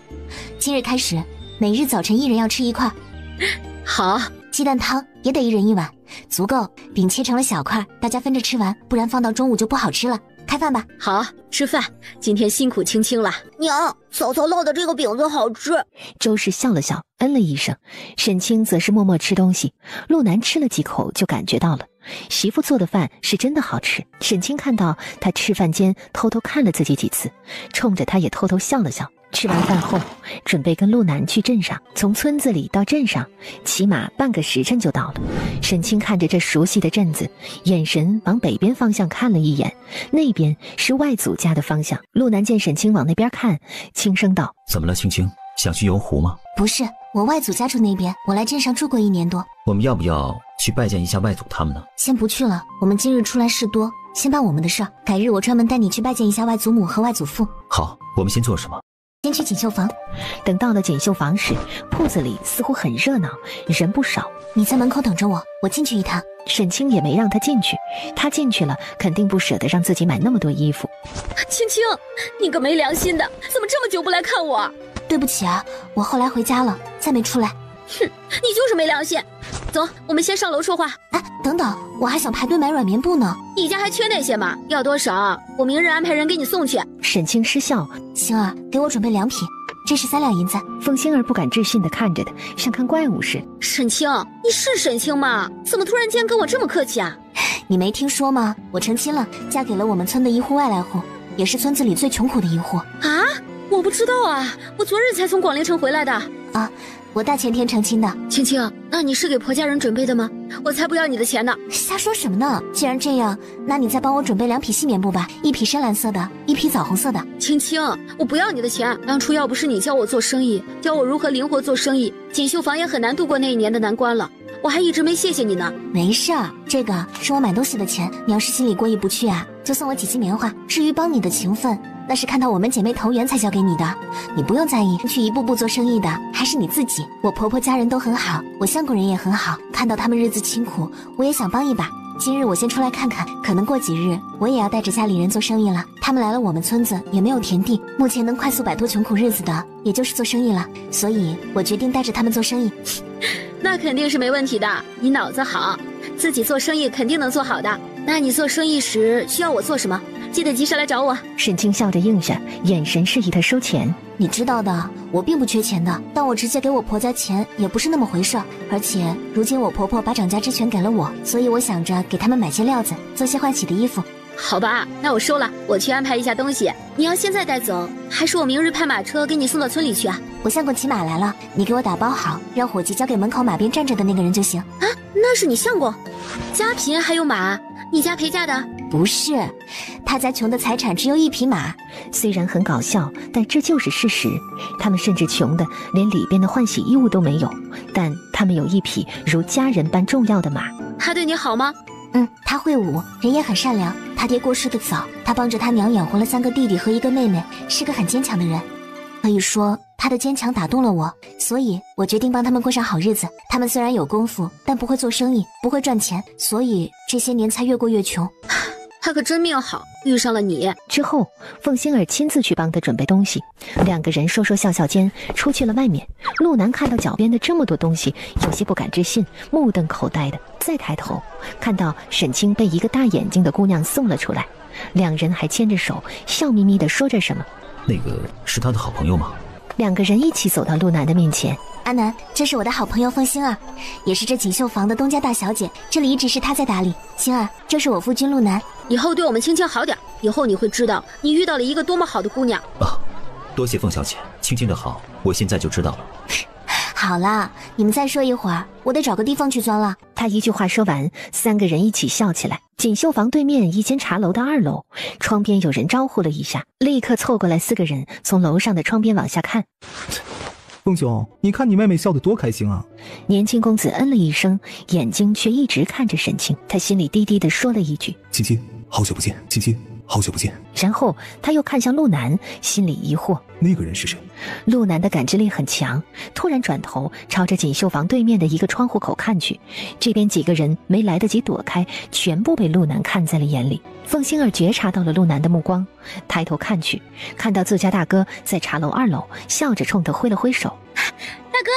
Speaker 2: 今日开始，每日早晨一人要吃一块。
Speaker 7: 好，
Speaker 2: 鸡蛋汤也得一人一碗，足够。饼切成了小块，大家分着吃完，不然放到中午就不好吃了。开饭吧。
Speaker 7: 好，吃饭。今天辛苦青青了。
Speaker 6: 娘，嫂嫂烙的这个饼子好吃。
Speaker 3: 周氏笑了笑，嗯了一声。沈清则是默默吃东西。陆南吃了几口就感觉到了，媳妇做的饭是真的好吃。沈清看到他吃饭间偷偷看了自己几次，冲着他也偷偷笑了笑。吃完饭后，准备跟陆南去镇上。从村子里到镇上，起码半个时辰就到了。沈清看着这熟悉的镇子，眼神往北边方向看了一眼，那边是外祖家的方向。陆南见沈清往那边看，轻声道：“
Speaker 1: 怎么了，青青？想去游湖吗？”“
Speaker 2: 不是，我外祖家住那边，我来镇上住过1年多。”“
Speaker 1: 我们要不要去拜见一下外祖他们呢？”“
Speaker 2: 先不去了，我们今日出来事多，先办我们的事儿。改日我专门带你去拜见一下外祖母和外祖父。”“
Speaker 1: 好，我们先做什么？”“
Speaker 2: 先去锦绣房。”
Speaker 3: 等到了锦绣房时，铺子里似乎很热闹，人不少。
Speaker 2: “你在门口等着我，我进去一趟。”
Speaker 3: 沈清也没让他进去，他进去了肯定不舍得让自己买那么多衣服。
Speaker 7: “青青，你个没良心的，怎么这么久不来看我？”“
Speaker 2: 对不起啊，我后来回家了，再没出来。”“
Speaker 7: 哼，你就是没良心。走，我们先上楼说话。”“
Speaker 2: 哎，等等，我还想排队买软棉布呢。”“
Speaker 7: 你家还缺那些吗？要多少？我明日安排人给你送去。”
Speaker 3: 沈清失笑：“
Speaker 2: 星儿，给我准备2匹，这是3两银子。”
Speaker 3: 凤星儿不敢置信地看着他，像看怪物似的。
Speaker 7: “沈清，你是沈清吗？怎么突然间跟我这么客气啊？”“
Speaker 2: 你没听说吗？我成亲了，嫁给了我们村的一户外来户，也是村子里最穷苦的一户。”“
Speaker 7: 啊，我不知道啊，我昨日才从广陵城回来的。”“
Speaker 2: 啊，我大前天成亲的。”“
Speaker 7: 青青，那你是给婆家人准备的吗？我才不要你的钱呢！”“
Speaker 2: 瞎说什么呢？既然这样，那你再帮我准备2匹细棉布吧，1匹深蓝色的，1匹枣红色的。”“
Speaker 7: 青青，我不要你的钱。当初要不是你教我做生意，教我如何灵活做生意，锦绣房也很难度过那1年的难关了。我还一直没谢谢你呢。”“
Speaker 2: 没事儿，这个是我买东西的钱，你要是心里过意不去啊，就送我几斤棉花。至于帮你的情分，那是看到我们姐妹投缘才交给你的，你不用在意。去一步步做生意的还是你自己。我婆婆家人都很好，我相公人也很好，看到他们日子清苦，我也想帮一把。今日我先出来看看，可能过几日我也要带着家里人做生意了。他们来了我们村子也没有田地，目前能快速摆脱穷苦日子的，也就是做生意了，所以我决定带着他们做生意。”“
Speaker 7: 那肯定是没问题的，你脑子好，自己做生意肯定能做好的。那你做生意时需要我做什么？记得及时来找我。”
Speaker 3: 沈清笑着应下，眼神示意他收钱。
Speaker 2: “你知道的，我并不缺钱的，但我直接给我婆家钱也不是那么回事儿。而且如今我婆婆把掌家之权给了我，所以我想着给他们买些料子，做些换洗的衣服。”“
Speaker 7: 好吧，那我收了，我去安排一下东西。你要现在带走，还是我明日派马车给你送到村里去啊？”“
Speaker 2: 我相公骑马来了，你给我打包好，让伙计交给门口马边站着的那个人就行。”“
Speaker 7: 啊，那是你相公？家贫还有马？你家陪嫁的？”“
Speaker 2: 不是，他家穷的财产只有1匹马。”
Speaker 3: 虽然很搞笑，但这就是事实。他们甚至穷的连里边的换洗衣物都没有，但他们有1匹如家人般重要的马。
Speaker 7: “他对你好吗？”“
Speaker 2: 他会舞，人也很善良。他爹过世的早，他帮着他娘养活了3个弟弟和1个妹妹，是个很坚强的人。可以说他的坚强打动了我，所以我决定帮他们过上好日子。他们虽然有功夫，但不会做生意，不会赚钱，所以这些年才越过越穷。”“
Speaker 7: 他可真命好，遇上了你。”
Speaker 3: 之后凤星儿亲自去帮他准备东西，2个人说说笑笑间出去了外面。陆南看到脚边的这么多东西，有些不敢置信，目瞪口呆的。再抬头看到沈清被一个大眼睛的姑娘送了出来，2人还牵着手，笑眯眯地说着什么。
Speaker 1: “那个是他的好朋友吗？”2个人一起走到陆南的面前。
Speaker 2: “阿南，这是我的好朋友凤星儿，也是这锦绣房的东家大小姐，这里一直是她在打理。星儿，这是我夫君陆南，
Speaker 7: 以后对我们青青好点，以后你会知道你遇到了一个多么好的姑娘。”“
Speaker 1: 啊，多谢凤小姐，青青的好，我现在就知道了。”“
Speaker 2: 好了，你们再说一会儿，我得找个地方去钻了。”
Speaker 3: 他一句话说完，3个人一起笑起来。锦绣房对面一间茶楼的2楼，窗边有人招呼了一下，立刻凑过来4个人，从楼上的窗边往下看。
Speaker 8: “凤兄，你看你妹妹笑得多开心啊！”
Speaker 3: 年轻公子嗯了一声，眼睛却一直看着沈清。他心里低低地说了一句：“
Speaker 8: 青青，好久不见，青青，好久不见。”
Speaker 3: 然后他又看向陆南，心里疑惑：
Speaker 8: 那个人是谁？
Speaker 3: 陆南的感知力很强，突然转头朝着锦绣房对面的一个窗户口看去，这边几个人没来得及躲开，全部被陆南看在了眼里。凤星儿觉察到了陆南的目光，抬头看去，看到自家大哥在茶楼2楼，笑着冲他挥了挥手：“
Speaker 7: 大哥，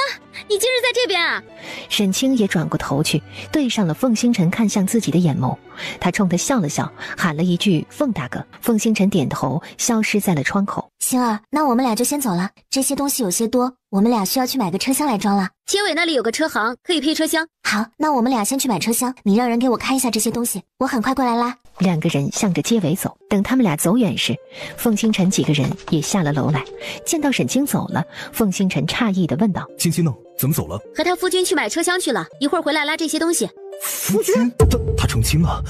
Speaker 7: 你今日在这边啊？”
Speaker 3: 沈清也转过头去，对上了凤星辰看向自己的眼眸，他冲他笑了笑，喊了一句：“凤大哥。”凤星辰点头，消失在了窗口。
Speaker 2: 星儿，那我们俩就先走了。这些东西有些多，我们俩需要去买个车厢来装了。
Speaker 6: 结尾那里有个车行，可以配车厢。
Speaker 2: 好，那我们俩先去买车厢，你让人给我看一下这些东西，我很快过来拉。
Speaker 3: 两个人向着街尾走，等他们俩走远时，凤星辰几个人也下了楼来。见到沈清走了，凤星辰诧异地问道：
Speaker 8: 青青呢？怎么走了？
Speaker 6: 和他夫君去买车厢去了，一会儿回来拉这些东西。
Speaker 8: 夫君？他成亲了？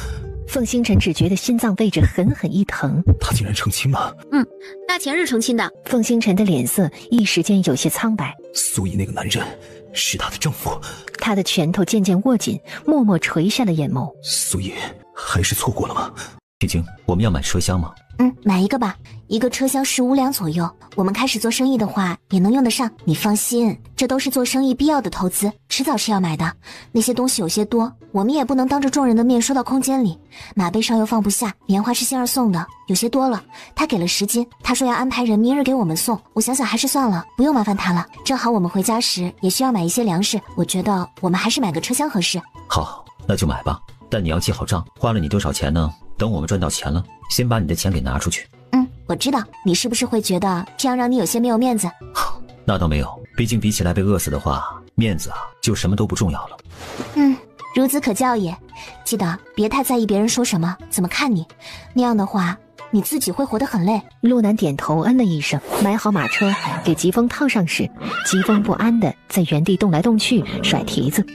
Speaker 3: 凤星辰只觉得心脏位置狠狠一疼，
Speaker 8: 他竟然成亲了。
Speaker 6: 大前日成亲的。
Speaker 3: 凤星辰的脸色一时间有些苍白。
Speaker 8: 所以那个男人是她的丈夫。
Speaker 3: 他的拳头渐渐握紧，默默垂下了眼眸。
Speaker 8: 所以还是错过了吗？
Speaker 1: 青青，我们要买车厢吗？
Speaker 2: 买一个吧，一个车厢15两左右。我们开始做生意的话，也能用得上。你放心，这都是做生意必要的投资，迟早是要买的。那些东西有些多，我们也不能当着众人的面收到空间里。马背上又放不下，棉花是星儿送的，有些多了。他给了10斤，他说要安排人明日给我们送。我想想还是算了，不用麻烦他了。正好我们回家时也需要买一些粮食，我觉得我们还是买个车厢合适。
Speaker 1: 好，那就买吧，但你要记好账，花了你多少钱呢？等我们赚到钱了，先把你的钱给拿出去。
Speaker 2: 我知道，你是不是会觉得这样让你有些没有面子？
Speaker 1: 那倒没有，毕竟比起来被饿死的话，面子就什么都不重要了。
Speaker 2: 孺子可教也，记得别太在意别人说什么，怎么看你，那样的话你自己会活得很累。
Speaker 3: 陆南点头嗯了一声，买好马车给疾风套上时，疾风不安地在原地动来动去，甩蹄子。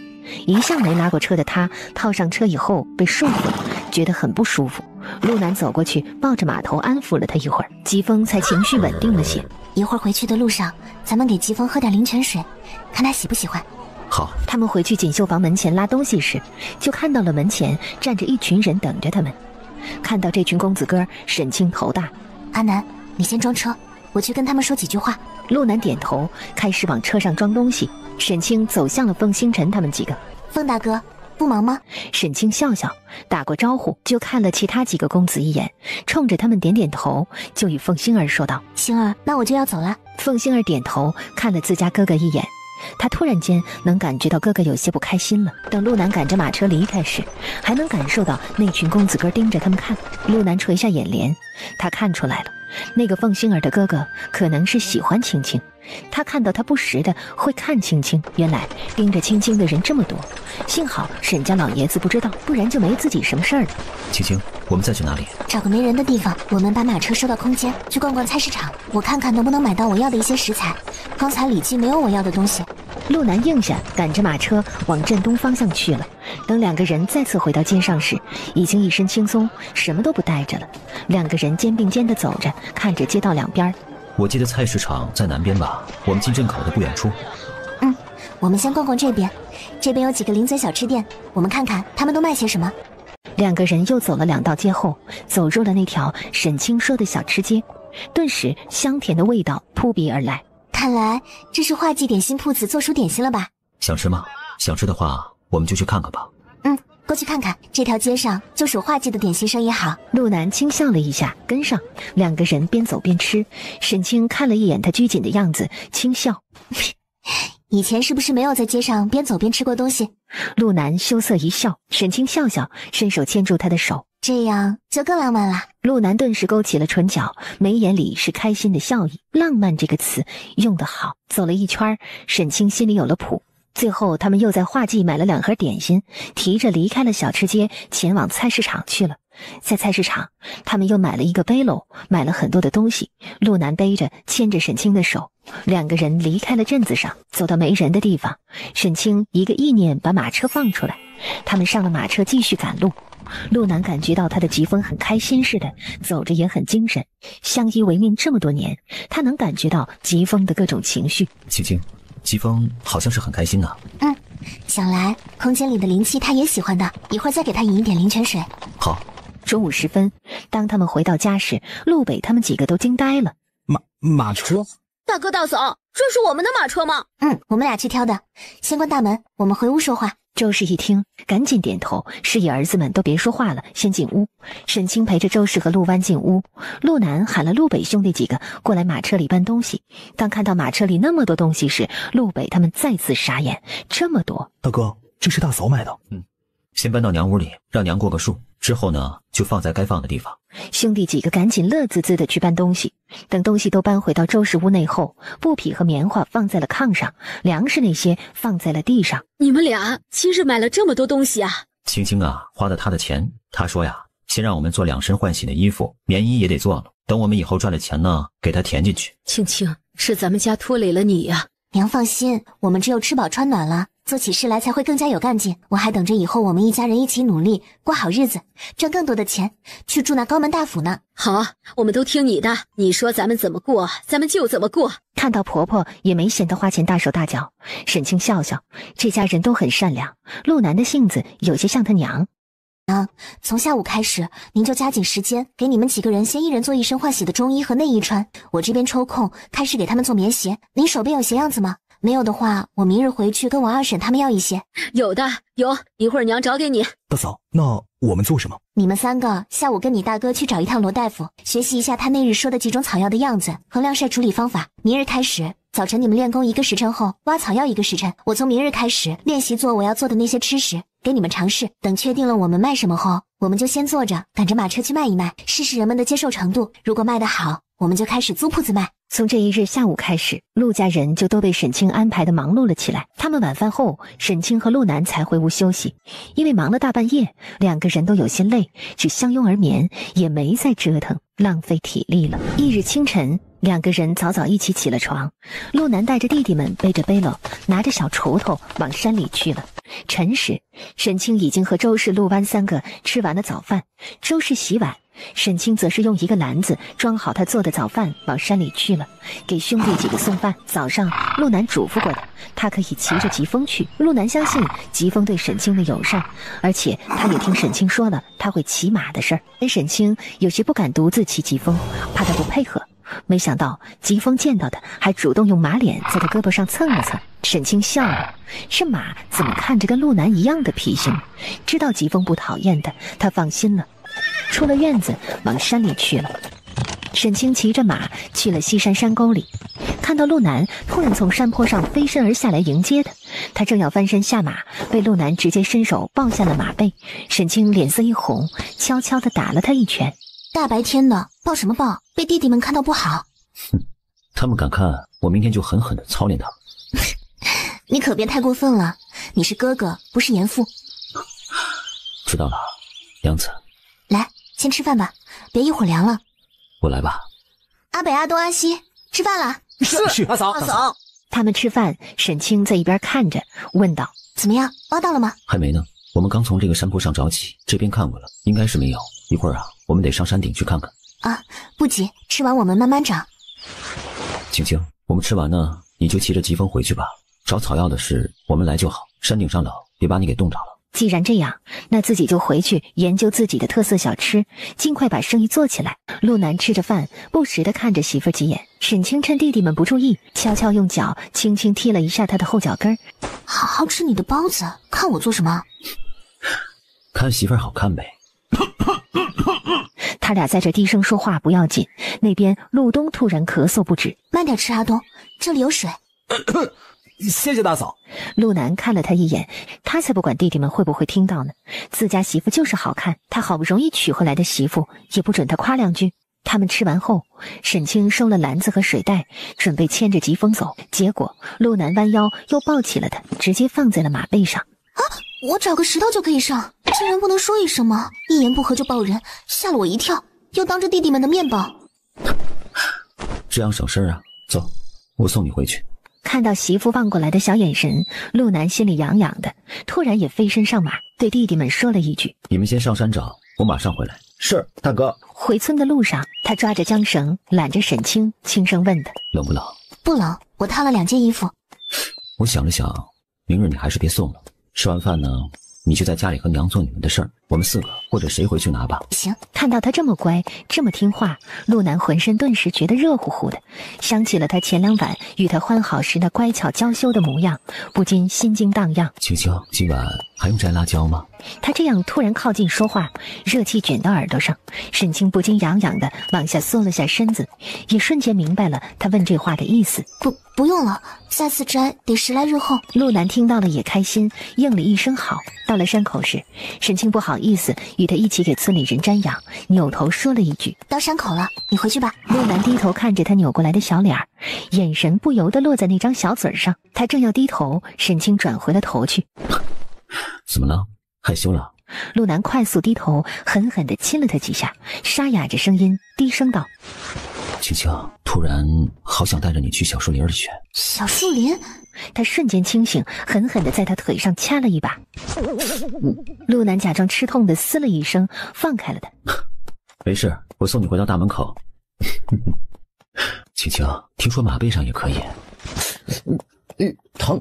Speaker 3: 一向没拉过车的他套上车以后被束缚了，觉得很不舒服。陆南走过去抱着马头安抚了他一会儿，疾风才情绪稳定了些。
Speaker 2: 一会儿回去的路上，咱们给疾风喝点灵泉水，看他喜不喜欢。
Speaker 1: 好。
Speaker 3: 他们回去锦绣房门前拉东西时，就看到了门前站着一群人等着他们。看到这群公子哥，沈清头大。
Speaker 2: 阿南，你先装车，我去跟他们说几句话。
Speaker 3: 陆南点头，开始往车上装东西。沈清走向了凤星辰他们几个。
Speaker 2: 凤大哥，不忙吗？
Speaker 3: 沈清笑笑，打过招呼，就看了其他几个公子一眼，冲着他们点点头，就与凤星儿说道：
Speaker 2: 星儿，那我就要走了。
Speaker 3: 凤星儿点头，看了自家哥哥一眼。他突然间能感觉到哥哥有些不开心了。等陆南赶着马车离开时，还能感受到那群公子哥盯着他们看。陆南垂下眼帘，他看出来了，那个凤星儿的哥哥可能是喜欢青青。他看到他不时的会看青青，原来盯着青青的人这么多。幸好沈家老爷子不知道，不然就没自己什么事儿了。
Speaker 1: 青青，我们再去哪里？
Speaker 2: 找个没人的地方，我们把马车收到空间，去逛逛菜市场，我看看能不能买到我要的一些食材。刚才李记没有我要的东西。
Speaker 3: 陆南应下，赶着马车往镇东方向去了。等两个人再次回到街上时，已经一身轻松，什么都不带着了。两个人肩并肩地走着，看着街道两边。
Speaker 1: 我记得菜市场在南边吧，我们进镇口的不远处。
Speaker 2: 我们先逛逛这边，这边有几个零嘴小吃店，我们看看他们都卖些什么。
Speaker 3: 两个人又走了2道街后，走入了那条沈清说的小吃街，顿时香甜的味道扑鼻而来。
Speaker 2: 看来这是画记点心铺子做出点心了吧？
Speaker 1: 想吃吗？想吃的话，我们就去看看吧。
Speaker 2: 过去看看，这条街上就属画记的点心生意好。
Speaker 3: 陆南轻笑了一下，跟上。两个人边走边吃。沈清看了一眼他拘谨的样子，轻笑。
Speaker 2: 以前是不是没有在街上边走边吃过东西？
Speaker 3: 陆南羞涩一笑，沈清笑笑，伸手牵住他的手，
Speaker 2: 这样就更浪漫了。
Speaker 3: 陆南顿时勾起了唇角，眉眼里是开心的笑意。浪漫这个词用得好。走了一圈，沈清心里有了谱。最后他们又在画记买了2盒点心，提着离开了小吃街，前往菜市场去了。在菜市场，他们又买了一个背篓，买了很多的东西。陆南背着牵着沈清的手，两个人离开了镇子上，走到没人的地方。沈清一个意念把马车放出来，他们上了马车继续赶路。陆南感觉到他的疾风很开心似的，走着也很精神。相依为命这么多年，他能感觉到疾风的各种情绪。
Speaker 1: 青青，疾风好像是很开心呢。
Speaker 2: 想来空间里的灵气他也喜欢的，一会儿再给他饮一点灵泉水。
Speaker 1: 好。
Speaker 3: 中午时分，当他们回到家时，陆北他们几个都惊呆了。
Speaker 8: 马车？
Speaker 6: 大哥大嫂，这是我们的马车吗？
Speaker 2: 我们俩去挑的。先关大门，我们回屋说话。
Speaker 3: 周氏一听，赶紧点头，示意儿子们都别说话了，先进屋。沈清陪着周氏和陆湾进屋，陆南喊了陆北兄弟几个过来马车里搬东西。当看到马车里那么多东西时，陆北他们再次傻眼，这么多。
Speaker 8: 大哥，这是大嫂买的。
Speaker 1: 先搬到娘屋里，让娘过个数，之后呢，就放在该放的地方。
Speaker 3: 兄弟几个赶紧乐滋滋的去搬东西。等东西都搬回到周氏屋内后，布匹和棉花放在了炕上，粮食那些放在了地上。
Speaker 7: 你们俩今日买了这么多东西啊？
Speaker 1: 青青啊，花的她的钱。她说呀，先让我们做2身换洗的衣服，棉衣也得做了。等我们以后赚了钱呢，给她填进去。
Speaker 7: 青青，是咱们家拖累了你呀。
Speaker 2: 娘放心，我们只有吃饱穿暖了，做起事来才会更加有干劲。我还等着以后我们一家人一起努力，过好日子，赚更多的钱，去住那高门大府呢。
Speaker 7: 好啊，我们都听你的，你说咱们怎么过，咱们就怎么过。
Speaker 3: 看到婆婆也没闲得花钱大手大脚，沈清笑笑，这家人都很善良。陆南的性子有些像他娘。
Speaker 2: 从下午开始，您就加紧时间，给你们几个人先一人做1身换洗的中衣和内衣穿。我这边抽空开始给他们做棉鞋。您手边有鞋样子吗？没有的话，我明日回去跟我二婶他们要一些。
Speaker 7: 有的，有，一会儿娘找给你。
Speaker 8: 大嫂，那我们做什么？
Speaker 2: 你们3个下午跟你大哥去找一趟罗大夫，学习一下他那日说的几种草药的样子和晾晒处理方法。明日开始，早晨你们练功1个时辰后，挖草药1个时辰。我从明日开始练习做我要做的那些吃食，给你们尝试。等确定了我们卖什么后，我们就先做着，赶着马车去卖一卖，试试人们的接受程度。如果卖得好，我们就开始租铺子卖。
Speaker 3: 从这一日下午开始，陆家人就都被沈清安排的忙碌了起来。他们晚饭后，沈清和陆南才回屋休息，因为忙了大半夜，2个人都有些累，只相拥而眠，也没再折腾，浪费体力了。翌日清晨，2个人早早一起起了床。陆南带着弟弟们背着背篓，拿着小锄头往山里去了。辰时，沈清已经和周氏、陆湾3个吃完了早饭。周氏洗碗，沈清则是用1个篮子装好他做的早饭往山里去了，给兄弟几个送饭。早上陆南嘱咐过的，他可以骑着疾风去。陆南相信疾风对沈清的友善，而且他也听沈清说了他会骑马的事儿。但沈清有些不敢独自骑疾风，怕他不配合。没想到疾风见到他，还主动用马脸在他胳膊上蹭了蹭。沈清笑了，这马怎么看着跟陆南一样的脾性？知道疾风不讨厌的，他放心了。出了院子，往山里去了。沈清骑着马去了西山山沟里，看到陆南突然从山坡上飞身而下来迎接他。他正要翻身下马，被陆南直接伸手抱下了马背。沈清脸色一红，悄悄地打了他一拳。
Speaker 2: 大白天的抱什么抱？被弟弟们看到不好。
Speaker 1: 他们敢看，我明天就狠狠地操练他们。
Speaker 2: 你可别太过分了，你是哥哥，不是严父。
Speaker 1: 知道了，娘子。
Speaker 2: 来，先吃饭吧，别一会儿凉了。
Speaker 1: 我来吧。
Speaker 2: 阿北、阿东、阿西，吃饭了。
Speaker 4: 是大嫂，大嫂。
Speaker 3: 他们吃饭，沈清在一边看着，问道：“
Speaker 2: 怎么样，挖到了吗？”
Speaker 1: 还没呢，我们刚从这个山坡上找起，这边看过了，应该是没有。一会儿啊，我们得上山顶去看看。
Speaker 2: 啊，不急，吃完我们慢慢找。
Speaker 1: 青青，我们吃完呢，你就骑着疾风回去吧。找草药的事，我们来就好。山顶上冷，别把你给冻着了。
Speaker 3: 既然这样，那自己就回去研究自己的特色小吃，尽快把生意做起来。陆南吃着饭，不时地看着媳妇几眼。沈清趁弟弟们不注意，悄悄用脚轻轻踢了一下他的后脚跟。
Speaker 2: 好好吃你的包子，看我做什么？
Speaker 1: 看媳妇好看呗。
Speaker 3: 他俩在这低声说话不要紧，那边陆东突然咳嗽不止。
Speaker 2: 慢点吃，阿东，这里有水。
Speaker 4: 谢谢大嫂。
Speaker 3: 陆南看了他一眼，他才不管弟弟们会不会听到呢。自家媳妇就是好看，他好不容易娶回来的媳妇，也不准他夸2句。他们吃完后，沈清收了篮子和水袋，准备牵着疾风走。结果陆南弯腰又抱起了他，直接放在了马背上。
Speaker 2: 啊！我找个石头就可以上，竟然不能说一声吗？一言不合就抱人，吓了我一跳，又当着弟弟们的面抱。
Speaker 1: 这样省事啊！走，我送你回去。
Speaker 3: 看到媳妇望过来的小眼神，陆南心里痒痒的，突然也飞身上马，对弟弟们说了一句：“
Speaker 1: 你们先上山找，我马上回来。”
Speaker 10: 是，大哥。
Speaker 3: 回村的路上，他抓着缰绳，揽着沈清，轻声问他：“
Speaker 1: 冷不冷？”“
Speaker 2: 不冷，我烫了2件衣服。”
Speaker 1: 我想了想，明日你还是别送了。吃完饭呢，你就在家里和娘做你们的事儿，我们4个或者谁回去拿吧。
Speaker 2: 行。
Speaker 3: 看到他这么乖，这么听话，陆南浑身顿时觉得热乎乎的，想起了他前2晚与他欢好时那乖巧娇羞的模样，不禁心惊荡漾。
Speaker 1: 青青，今晚还用摘辣椒吗？
Speaker 3: 他这样突然靠近说话，热气卷到耳朵上，沈清不禁痒痒的往下缩了下身子，也瞬间明白了他问这话的意思。
Speaker 2: 不用了，下次摘得10来日后。
Speaker 3: 陆南听到了也开心，应了一声好。到了山口时，沈清不好意思与他一起给村里人瞻仰，扭头说了一句：
Speaker 2: 到山口了，你回去吧。
Speaker 3: 陆南低头看着他扭过来的小脸儿，眼神不由得落在那张小嘴上。他正要低头，沈清转回了头去。
Speaker 1: 怎么了？害羞了？
Speaker 3: 陆南快速低头，狠狠地亲了他几下，沙哑着声音低声道：
Speaker 1: 青青，突然好想带着你去小树林里去。
Speaker 2: 小树林？
Speaker 3: 他瞬间清醒，狠狠地在他腿上掐了一把。陆南假装吃痛的嘶了一声，放开了他。
Speaker 1: 没事，我送你回到大门口。青青，听说马背上也可以。疼。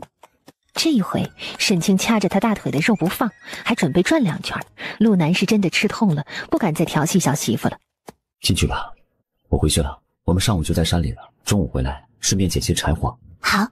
Speaker 3: 这一回，沈清掐着他大腿的肉不放，还准备转2圈。陆南是真的吃痛了，不敢再调戏小媳妇了。
Speaker 1: 进去吧，我回去了。我们上午就在山里了，中午回来，顺便捡些柴火。
Speaker 2: 好，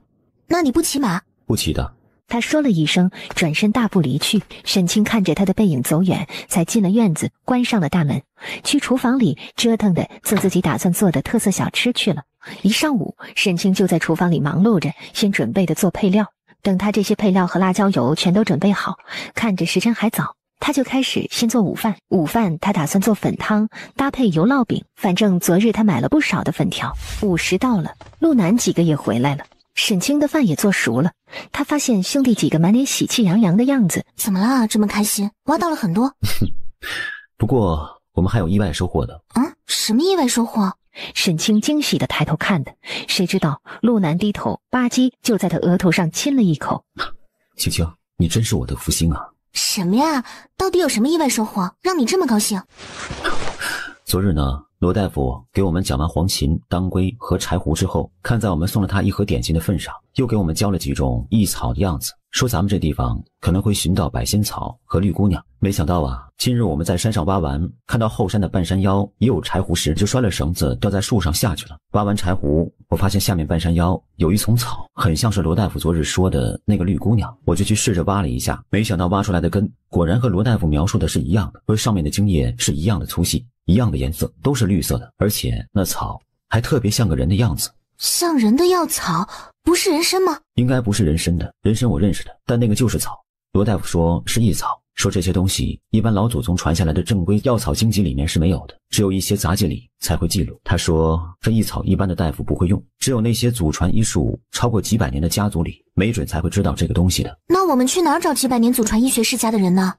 Speaker 2: 那你不骑马？
Speaker 1: 不骑的。
Speaker 3: 他说了一声，转身大步离去。沈清看着他的背影走远，才进了院子，关上了大门，去厨房里折腾的做自己打算做的特色小吃去了。一上午，沈清就在厨房里忙碌着，先准备的做配料。等他这些配料和辣椒油全都准备好，看着时辰还早，他就开始先做午饭。午饭他打算做粉汤，搭配油烙饼。反正昨日他买了不少的粉条。午时到了，陆南几个也回来了，沈清的饭也做熟了。他发现兄弟几个满脸喜气洋洋的样子。
Speaker 2: 怎么了？这么开心？挖到了很多？
Speaker 1: 不过我们还有意外收获的。
Speaker 2: 什么意外收获？
Speaker 3: 沈清惊喜地抬头看的，谁知道陆南低头吧唧就在他额头上亲了一口。
Speaker 1: 青青，你真是我的福星啊！
Speaker 2: 什么呀？到底有什么意外收获让你这么高兴？
Speaker 1: 昨日呢，罗大夫给我们讲完黄芩、当归和柴胡之后，看在我们送了他一盒点心的份上，又给我们教了几种异草的样子，说咱们这地方可能会寻到百仙草和绿姑娘。没想到啊，今日我们在山上挖完，看到后山的半山腰也有柴胡时，就拴了绳子吊在树上下去了。挖完柴胡，我发现下面半山腰有一丛草，很像是罗大夫昨日说的那个绿姑娘，我就去试着挖了一下，没想到挖出来的根果然和罗大夫描述的是一样的，和上面的茎叶是一样的粗细，一样的颜色，都是绿色的，而且那草还特别像个人的样子。
Speaker 2: 像人的药草，不是人参吗？
Speaker 1: 应该不是人参的，人参我认识的，但那个就是草。罗大夫说是异草，说这些东西一般老祖宗传下来的正规药草经籍里面是没有的，只有一些杂记里才会记录。他说这异草一般的大夫不会用，只有那些祖传医术超过几百年的家族里，没准才会知道这个东西的。
Speaker 2: 那我们去哪儿找几百年祖传医学世家的人呢？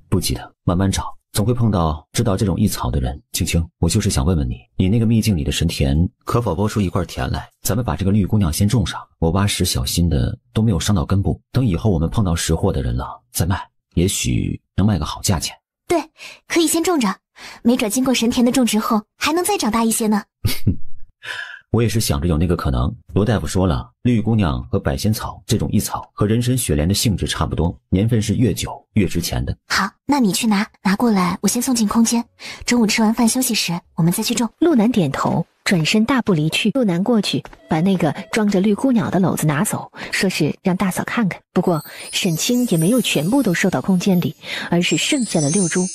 Speaker 1: 不急的，慢慢找，总会碰到知道这种异草的人。青青，我就是想问问你，你那个秘境里的神田可否剥出一块田来，咱们把这个绿姑娘先种上，我挖时小心的都没有伤到根部，等以后我们碰到识货的人了再卖，也许能卖个好价钱。
Speaker 2: 对，可以先种着，没准经过神田的种植后还能再长大一些呢。
Speaker 1: 我也是想着有那个可能。罗大夫说了，绿姑娘和百仙草这种异草和人参雪莲的性质差不多，年份是越久越值钱的。
Speaker 2: 好，那你去拿过来，我先送进空间，中午吃完饭休息时我们再去种。
Speaker 3: 陆南点头，转身大步离去。陆南过去把那个装着绿姑鸟的篓子拿走，说是让大嫂看看。不过沈清也没有全部都收到空间里，而是剩下了6株。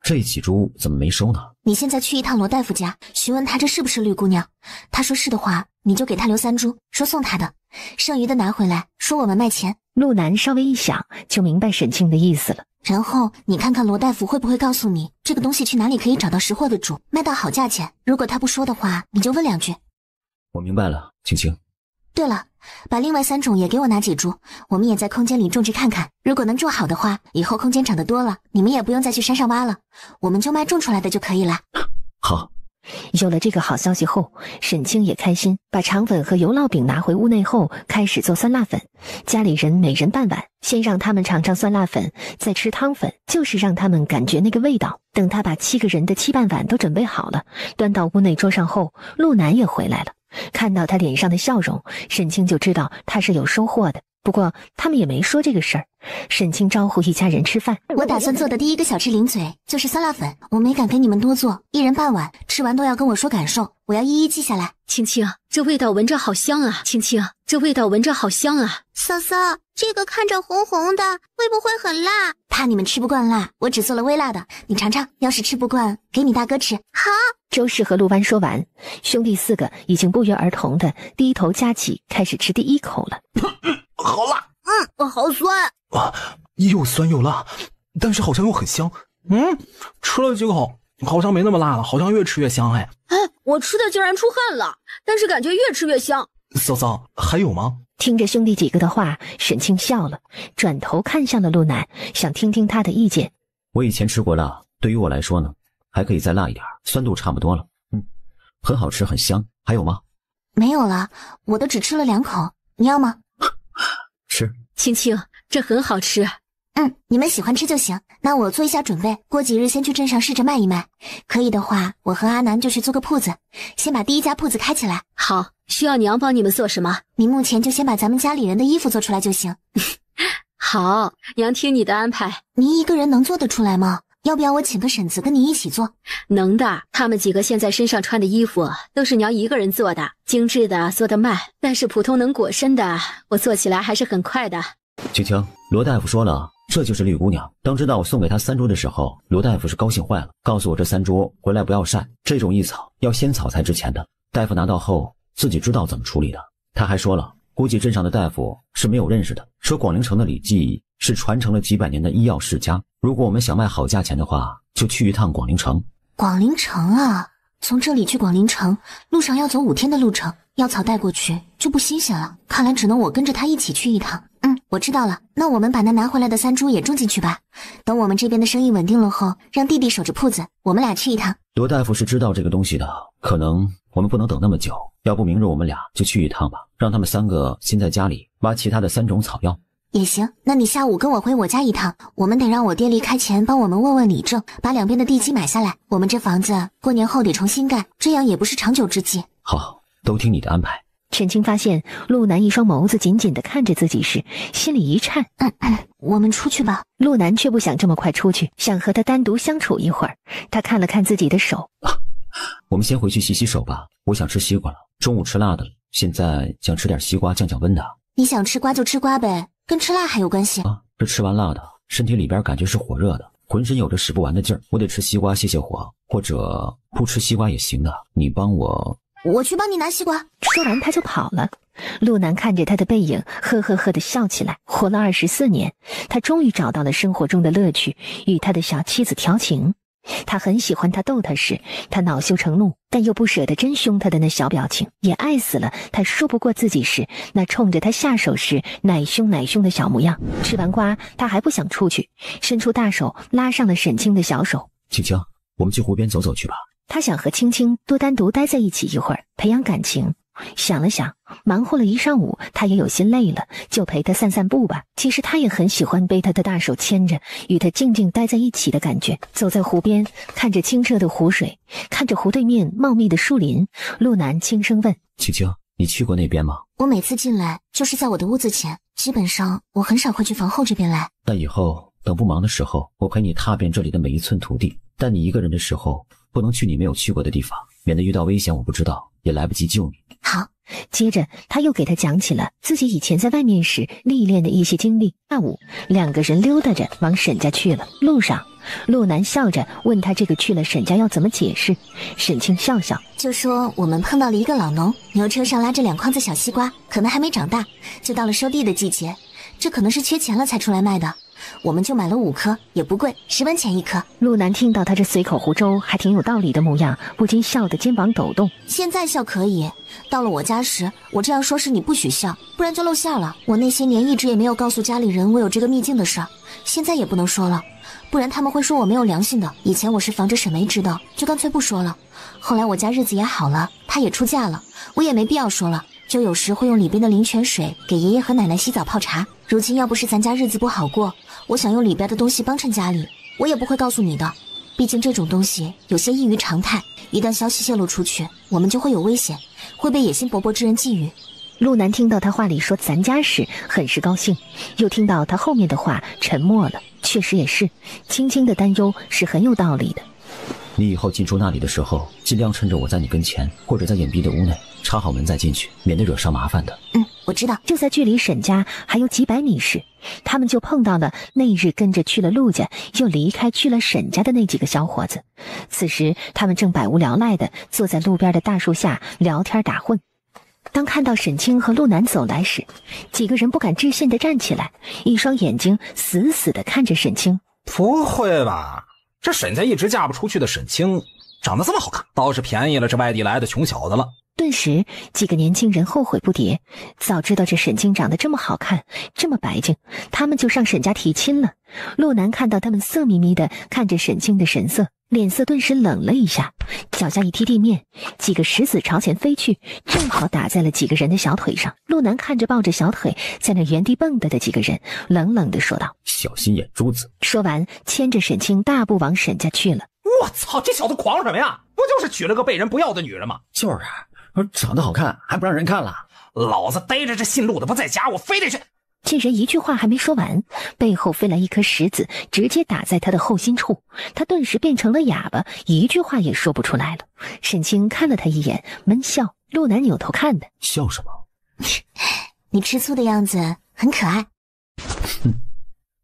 Speaker 1: 这几株怎么没收呢？
Speaker 2: 你现在去一趟罗大夫家，询问他这是不是绿姑娘，他说是的话，你就给他留3株，说送他的，剩余的拿回来，说我们卖钱。
Speaker 3: 陆南稍微一想，就明白沈清的意思了。
Speaker 2: 然后你看看罗大夫会不会告诉你这个东西去哪里可以找到识货的主，卖到好价钱。如果他不说的话，你就问2句。
Speaker 1: 我明白了，青青。
Speaker 2: 对了，把另外3种也给我拿几株，我们也在空间里种植看看。如果能种好的话，以后空间长得多了，你们也不用再去山上挖了，我们就卖种出来的就可以了。
Speaker 1: 好。
Speaker 3: 有了这个好消息后，沈清也开心，把肠粉和油烙饼拿回屋内后，开始做酸辣粉。家里人每人半碗，先让他们尝尝酸辣粉，再吃汤粉，就是让他们感觉那个味道。等他把7个人的7半碗都准备好了，端到屋内桌上后，陆南也回来了。看到他脸上的笑容，沈清就知道他是有收获的。不过他们也没说这个事儿。沈清招呼一家人吃饭，
Speaker 2: 我打算做的第一个小吃零嘴就是酸辣粉，我没敢跟你们多做，一人半碗，吃完都要跟我说感受，我要一一记下来。
Speaker 7: 青青，这味道闻着好香啊！青青，这味道闻着好香啊！
Speaker 6: 嫂嫂，这个看着红红的，会不会很辣？
Speaker 2: 怕你们吃不惯辣，我只做了微辣的，你尝尝，要是吃不惯，给你大哥吃。
Speaker 6: 好。
Speaker 3: 周氏和陆湾说完，兄弟4个已经不约而同的低头夹起，开始吃第一口了。
Speaker 5: 好辣！
Speaker 6: 好酸
Speaker 8: 啊，又酸又辣，但是好像又很香。
Speaker 4: 吃了几口，好像没那么辣了，好像越吃越香。哎，
Speaker 7: 我吃的竟然出汗了，但是感觉越吃越香。
Speaker 8: 嫂嫂，还有吗？
Speaker 3: 听着兄弟几个的话，沈清笑了，转头看向了陆南，想听听他的意见。
Speaker 1: 我以前吃过辣，对于我来说呢，还可以再辣一点，酸度差不多了。很好吃，很香。还有吗？
Speaker 2: 没有了，我都只吃了2口，你要吗？
Speaker 1: 吃。
Speaker 7: 青青，这很好吃。
Speaker 2: 你们喜欢吃就行。那我做一下准备，过几日先去镇上试着卖一卖。可以的话，我和阿南就去做个铺子，先把第一家铺子开起来。
Speaker 7: 好，需要娘帮你们做什么？
Speaker 2: 你目前就先把咱们家里人的衣服做出来就行。
Speaker 7: 好，娘听你的安排。
Speaker 2: 你一个人能做得出来吗？要不要我请个婶子跟你一起做？
Speaker 7: 能的，他们几个现在身上穿的衣服都是娘一个人做的，精致的做得慢，但是普通能裹身的，我做起来还是很快的。
Speaker 1: 青青，罗大夫说了，这就是绿姑娘。当知道我送给她3株的时候，罗大夫是高兴坏了，告诉我这3株回来不要晒，这种异草要先草材之前的。大夫拿到后自己知道怎么处理的。他还说了，估计镇上的大夫是没有认识的，说广陵城的李记是传承了几百年的医药世家，如果我们想卖好价钱的话，就去一趟广陵城。
Speaker 2: 广陵城啊，从这里去广陵城路上要走5天的路程，药草带过去就不新鲜了，看来只能我跟着他一起去一趟。我知道了，那我们把那拿回来的3株也种进去吧，等我们这边的生意稳定了后，让弟弟守着铺子，我们俩去一趟。
Speaker 1: 罗大夫是知道这个东西的，可能我们不能等那么久，要不明日我们俩就去一趟吧，让他们3个先在家里挖其他的3种草药。
Speaker 2: 也行，那你下午跟我回我家一趟，我们得让我爹离开前帮我们问问李正，把2边的地基买下来，我们这房子过年后得重新盖，这样也不是长久之计。
Speaker 1: 好，都听你的安排。
Speaker 3: 沈清发现陆南一双眸子紧紧地看着自己时，心里一颤。
Speaker 2: 我们出去吧。
Speaker 3: 陆南却不想这么快出去，想和他单独相处一会儿。他看了看自己的手，
Speaker 1: 我们先回去洗洗手吧，我想吃西瓜了，中午吃辣的了，现在想吃点西瓜降降温的。
Speaker 2: 你想吃瓜就吃瓜呗，跟吃辣还有关系
Speaker 1: 啊？这吃完辣的，身体里边感觉是火热的，浑身有着使不完的劲儿，我得吃西瓜泄泄火，或者不吃西瓜也行的，你帮我。
Speaker 2: 我去帮你拿西瓜。
Speaker 3: 说完他就跑了。陆南看着他的背影，呵呵呵地笑起来。活了24年，他终于找到了生活中的乐趣，与他的小妻子调情。他很喜欢他逗他时，他恼羞成怒，但又不舍得真凶他的那小表情，也爱死了他说不过自己时那冲着他下手时奶凶的小模样。吃完瓜，他还不想出去，伸出大手拉上了沈清的小手。
Speaker 1: 青青，我们去湖边走走去吧。
Speaker 3: 他想和青青多单独待在一起一会儿，培养感情。想了想，忙活了一上午，他也有些累了，就陪他散散步吧。其实他也很喜欢被他的大手牵着，与他静静待在一起的感觉。走在湖边，看着清澈的湖水，看着湖对面茂密的树林，陆南轻声问：
Speaker 1: 青青，你去过那边吗？
Speaker 2: 我每次进来就是在我的屋子前，基本上我很少会去房后这边来。
Speaker 1: 那以后等不忙的时候，我陪你踏遍这里的每一寸土地，但你一个人的时候不能去你没有去过的地方，免得遇到危险我不知道，也来不及救你。
Speaker 2: 好。
Speaker 3: 接着他又给他讲起了自己以前在外面时历练的一些经历。下午2个人溜达着往沈家去了。路上陆南笑着问他这个去了沈家要怎么解释。沈清笑笑
Speaker 2: 就说我们碰到了一个老农，牛车上拉着2筐子小西瓜，可能还没长大，就到了收地的季节，这可能是缺钱了才出来卖的，我们就买了5颗，也不贵，10文钱1颗。
Speaker 3: 陆南听到他这随口胡诌还挺有道理的模样，不禁笑得肩膀抖动。
Speaker 2: 现在笑可以，到了我家时，我这样说是你不许笑，不然就露馅了。我那些年一直也没有告诉家里人我有这个秘境的事儿，现在也不能说了，不然他们会说我没有良心的。以前我是防着沈梅知道，就干脆不说了。后来我家日子也好了，她也出嫁了，我也没必要说了，就有时会用里边的灵泉水给爷爷和奶奶洗澡泡茶。如今要不是咱家日子不好过，我想用里边的东西帮衬家里，我也不会告诉你的。毕竟这种东西有些异于常态，一旦消息泄露出去，我们就会有危险，会被野心勃勃之人觊觎。
Speaker 3: 陆南听到他话里说咱家时，很是高兴，又听到他后面的话，沉默了。确实也是，青青的担忧是很有道理的。
Speaker 1: 你以后进出那里的时候，尽量趁着我在你跟前，或者在隐蔽的屋内，插好门再进去，免得惹上麻烦的。
Speaker 2: 我知道。
Speaker 3: 就在距离沈家还有几百米时，他们就碰到了那日跟着去了陆家，又离开去了沈家的那几个小伙子。此时他们正百无聊赖地坐在路边的大树下聊天打混。当看到沈清和陆南走来时，几个人不敢置信地站起来，一双眼睛死死地看着沈清。
Speaker 4: 不会吧？这沈家一直嫁不出去的沈清长得这么好看，倒是便宜了这外地来的穷小子了。
Speaker 3: 顿时几个年轻人后悔不迭，早知道这沈清长得这么好看，这么白净，他们就上沈家提亲了。陆南看到他们色眯眯地看着沈清的神色，脸色顿时冷了一下，脚下一踢地面，几个石子朝前飞去，正好打在了几个人的小腿上。陆南看着抱着小腿在那原地蹦跶的几个人，冷冷地说道：
Speaker 1: 小心眼珠子。
Speaker 3: 说完牵着沈清大步往沈家去了。
Speaker 4: 我操，这小子狂什么呀？不就是娶了个被人不要的女人吗？
Speaker 1: 就是啊，长得好看还不让人看了。
Speaker 4: 老子逮着这姓陆的不在家，我非得去。
Speaker 3: 这人一句话还没说完，背后飞来一颗石子，直接打在他的后心处，他顿时变成了哑巴，一句话也说不出来了。沈清看了他一眼，闷笑。陆南扭头看他，
Speaker 1: 笑什么？
Speaker 2: 你吃醋的样子很可爱。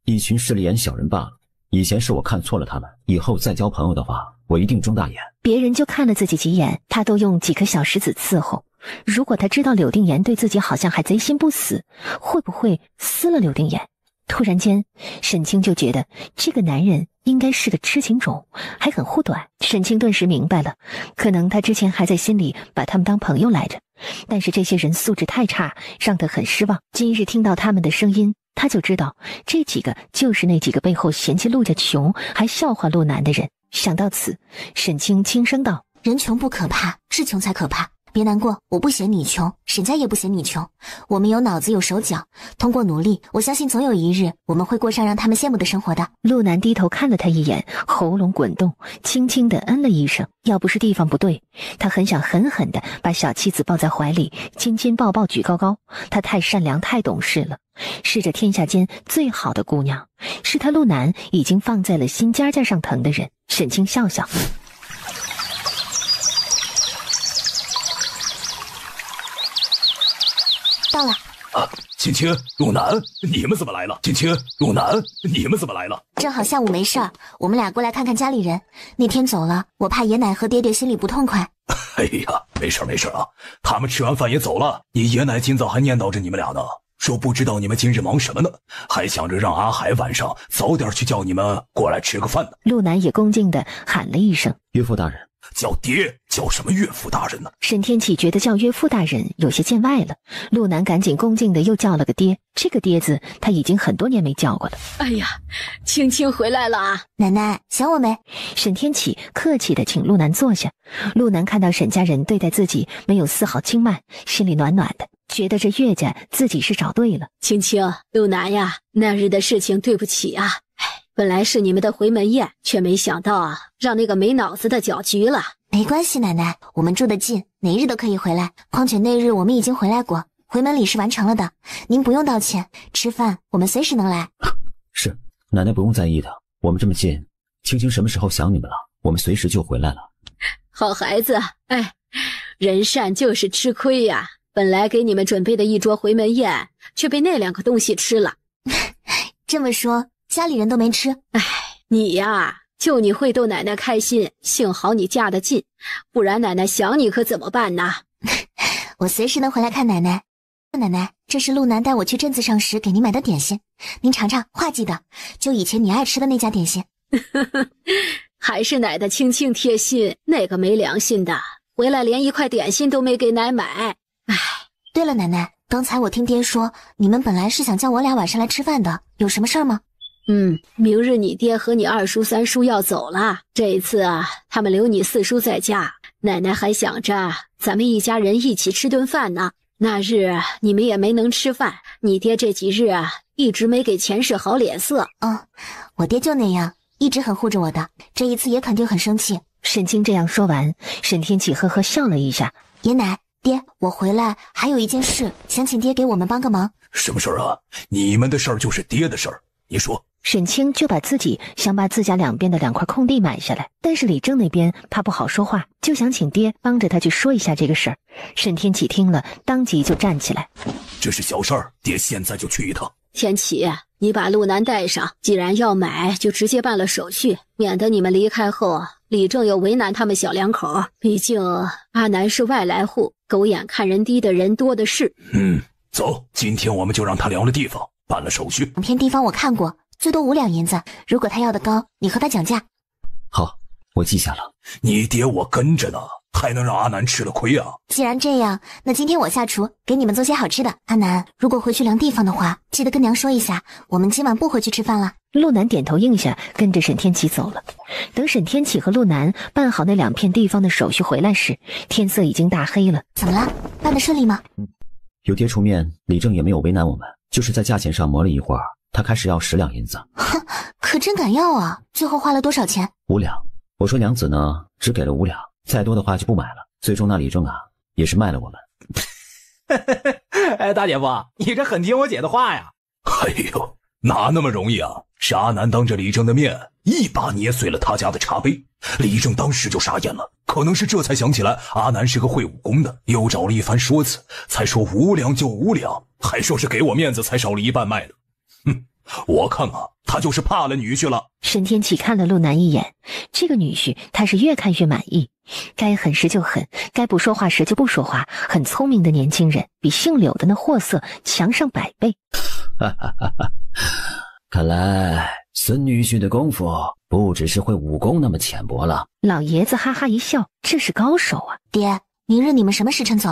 Speaker 1: 一群势利眼小人罢了。以前是我看错了他们，以后再交朋友的话，我一定睁大眼。
Speaker 3: 别人就看了自己几眼，他都用几颗小石子伺候。如果他知道柳定言对自己好像还贼心不死，会不会撕了柳定言？突然间，沈清就觉得这个男人应该是个痴情种，还很护短。沈清顿时明白了，可能他之前还在心里把他们当朋友来着，但是这些人素质太差，让他很失望。今日听到他们的声音，他就知道这几个就是那几个背后嫌弃陆家穷还笑话陆南的人。想到此，沈清轻声道：
Speaker 2: 人穷不可怕，是穷才可怕。别难过，我不嫌你穷，沈家也不嫌你穷，我们有脑子有手脚，通过努力，我相信总有一日我们会过上让他们羡慕的生活的。
Speaker 3: 陆南低头看了他一眼，喉咙滚动，轻轻地嗯了一声。要不是地方不对，他很想狠狠地把小妻子抱在怀里，亲亲抱抱举高高。他太善良太懂事了，是这天下间最好的姑娘，是他陆南已经放在了心尖尖上疼的人。沈清笑笑，
Speaker 2: 到了。
Speaker 5: 青青、陆南，你们怎么来了？青青、陆南，你们怎么来了？
Speaker 2: 正好下午没事儿，我们俩过来看看家里人。那天走了，我怕爷奶和爹爹心里不痛快。
Speaker 5: 哎呀，没事啊，他们吃完饭也走了。你爷奶今早还念叨着你们俩呢，说不知道你们今日忙什么呢，还想着让阿海晚上早点去叫你们过来吃个饭呢。
Speaker 3: 陆南也恭敬地喊了一声：
Speaker 1: 岳父大人。
Speaker 5: 叫爹，叫什么岳父大人呢？
Speaker 3: 沈天启觉得叫岳父大人有些见外了，陆南赶紧恭敬的又叫了个爹。这个爹字他已经很多年没叫过了。
Speaker 7: 哎呀，青青回来了啊！
Speaker 2: 奶奶想我没？
Speaker 3: 沈天启客气的请陆南坐下。陆南看到沈家人对待自己没有丝毫轻慢，心里暖暖的，觉得这岳家自己是找对了。
Speaker 7: 青青，陆南呀，那日的事情对不起啊。本来是你们的回门宴，却没想到啊，让那个没脑子的搅局了。
Speaker 2: 没关系，奶奶，我们住得近，哪日都可以回来。况且那日我们已经回来过，回门礼是完成了的，您不用道歉。吃饭我们随时能来。
Speaker 1: 是，奶奶不用在意的，我们这么近，青青什么时候想你们了，我们随时就回来了。
Speaker 7: 好孩子，哎，人善就是吃亏呀。本来给你们准备的一桌回门宴，却被那两个东西吃了。
Speaker 2: 这么说家里人都没吃。
Speaker 7: 哎，你呀，就你会逗奶奶开心，幸好你嫁得近，不然奶奶想你可怎么办呢？
Speaker 2: 我随时能回来看奶奶。奶奶，这是陆南带我去镇子上时给您买的点心，您尝尝，画记的，就以前你爱吃的那家点心。
Speaker 7: 还是奶的青青贴心，那个没良心的，回来连一块点心都没给奶买。哎，
Speaker 2: 对了，奶奶，刚才我听爹说，你们本来是想叫我俩晚上来吃饭的，有什么事儿吗？
Speaker 7: 明日你爹和你二叔三叔要走了，这一次啊，他们留你四叔在家，奶奶还想着咱们一家人一起吃顿饭呢。那日你们也没能吃饭，你爹这几日啊，一直没给钱氏好脸色。
Speaker 2: 我爹就那样，一直很护着我的，这一次也肯定很生气。
Speaker 3: 沈清这样说完，沈天启呵呵笑了一下。
Speaker 2: 爷奶，爹，我回来还有一件事，想请爹给我们帮个忙。
Speaker 5: 什么事儿啊？你们的事儿就是爹的事儿，你说。
Speaker 3: 沈清就把自己想把自家两边的2块空地买下来，但是李正那边怕不好说话，就想请爹帮着他去说一下这个事儿。沈天启听了，当即就站起来：“
Speaker 5: 这是小事儿，爹现在就去一趟。”
Speaker 7: 天启，你把陆南带上，既然要买，就直接办了手续，免得你们离开后，李正又为难他们小两口。毕竟阿南是外来户，狗眼看人低的人多的是。
Speaker 5: 走，今天我们就让他量了地方，办了手续。
Speaker 2: 2片地方我看过，最多5两银子。如果他要的高，你和他讲价。
Speaker 1: 好，我记下了。
Speaker 5: 你爹我跟着呢，还能让阿南吃了亏啊？
Speaker 2: 既然这样，那今天我下厨，给你们做些好吃的。阿南，如果回去量地方的话，记得跟娘说一下，我们今晚不回去吃饭了。
Speaker 3: 陆南点头应下，跟着沈天启走了。等沈天启和陆南办好那2片地方的手续回来时，天色已经大黑了。
Speaker 2: 怎么了？办得顺利吗？
Speaker 1: 有爹出面，李正也没有为难我们，就是在价钱上磨了一会儿，他开始要10两银子。
Speaker 2: 哼，可真敢要啊！最后花了多少钱
Speaker 1: ？5两。我说娘子呢，只给了5两，再多的话就不买了。最终那李正啊，也是卖了我们。
Speaker 4: 哎，大姐夫，你这很听我姐的话呀。
Speaker 5: 哎呦，哪那么容易啊？是阿南当着李正的面一把捏碎了他家的茶杯，李正当时就傻眼了，可能是这才想起来阿南是个会武功的，又找了一番说辞，才说5两就5两，还说是给我面子才少了一半卖的。我看啊，他就是怕了女婿了。
Speaker 3: 沈天启看了陆南一眼，这个女婿他是越看越满意，该狠时就狠，该不说话时就不说话，很聪明的年轻人，比姓柳的那货色强上100倍。
Speaker 1: 看来孙女婿的功夫不只是会武功那么浅薄了。
Speaker 3: 老爷子哈哈一笑，这是高手啊。
Speaker 2: 爹，明日你们什么时辰走？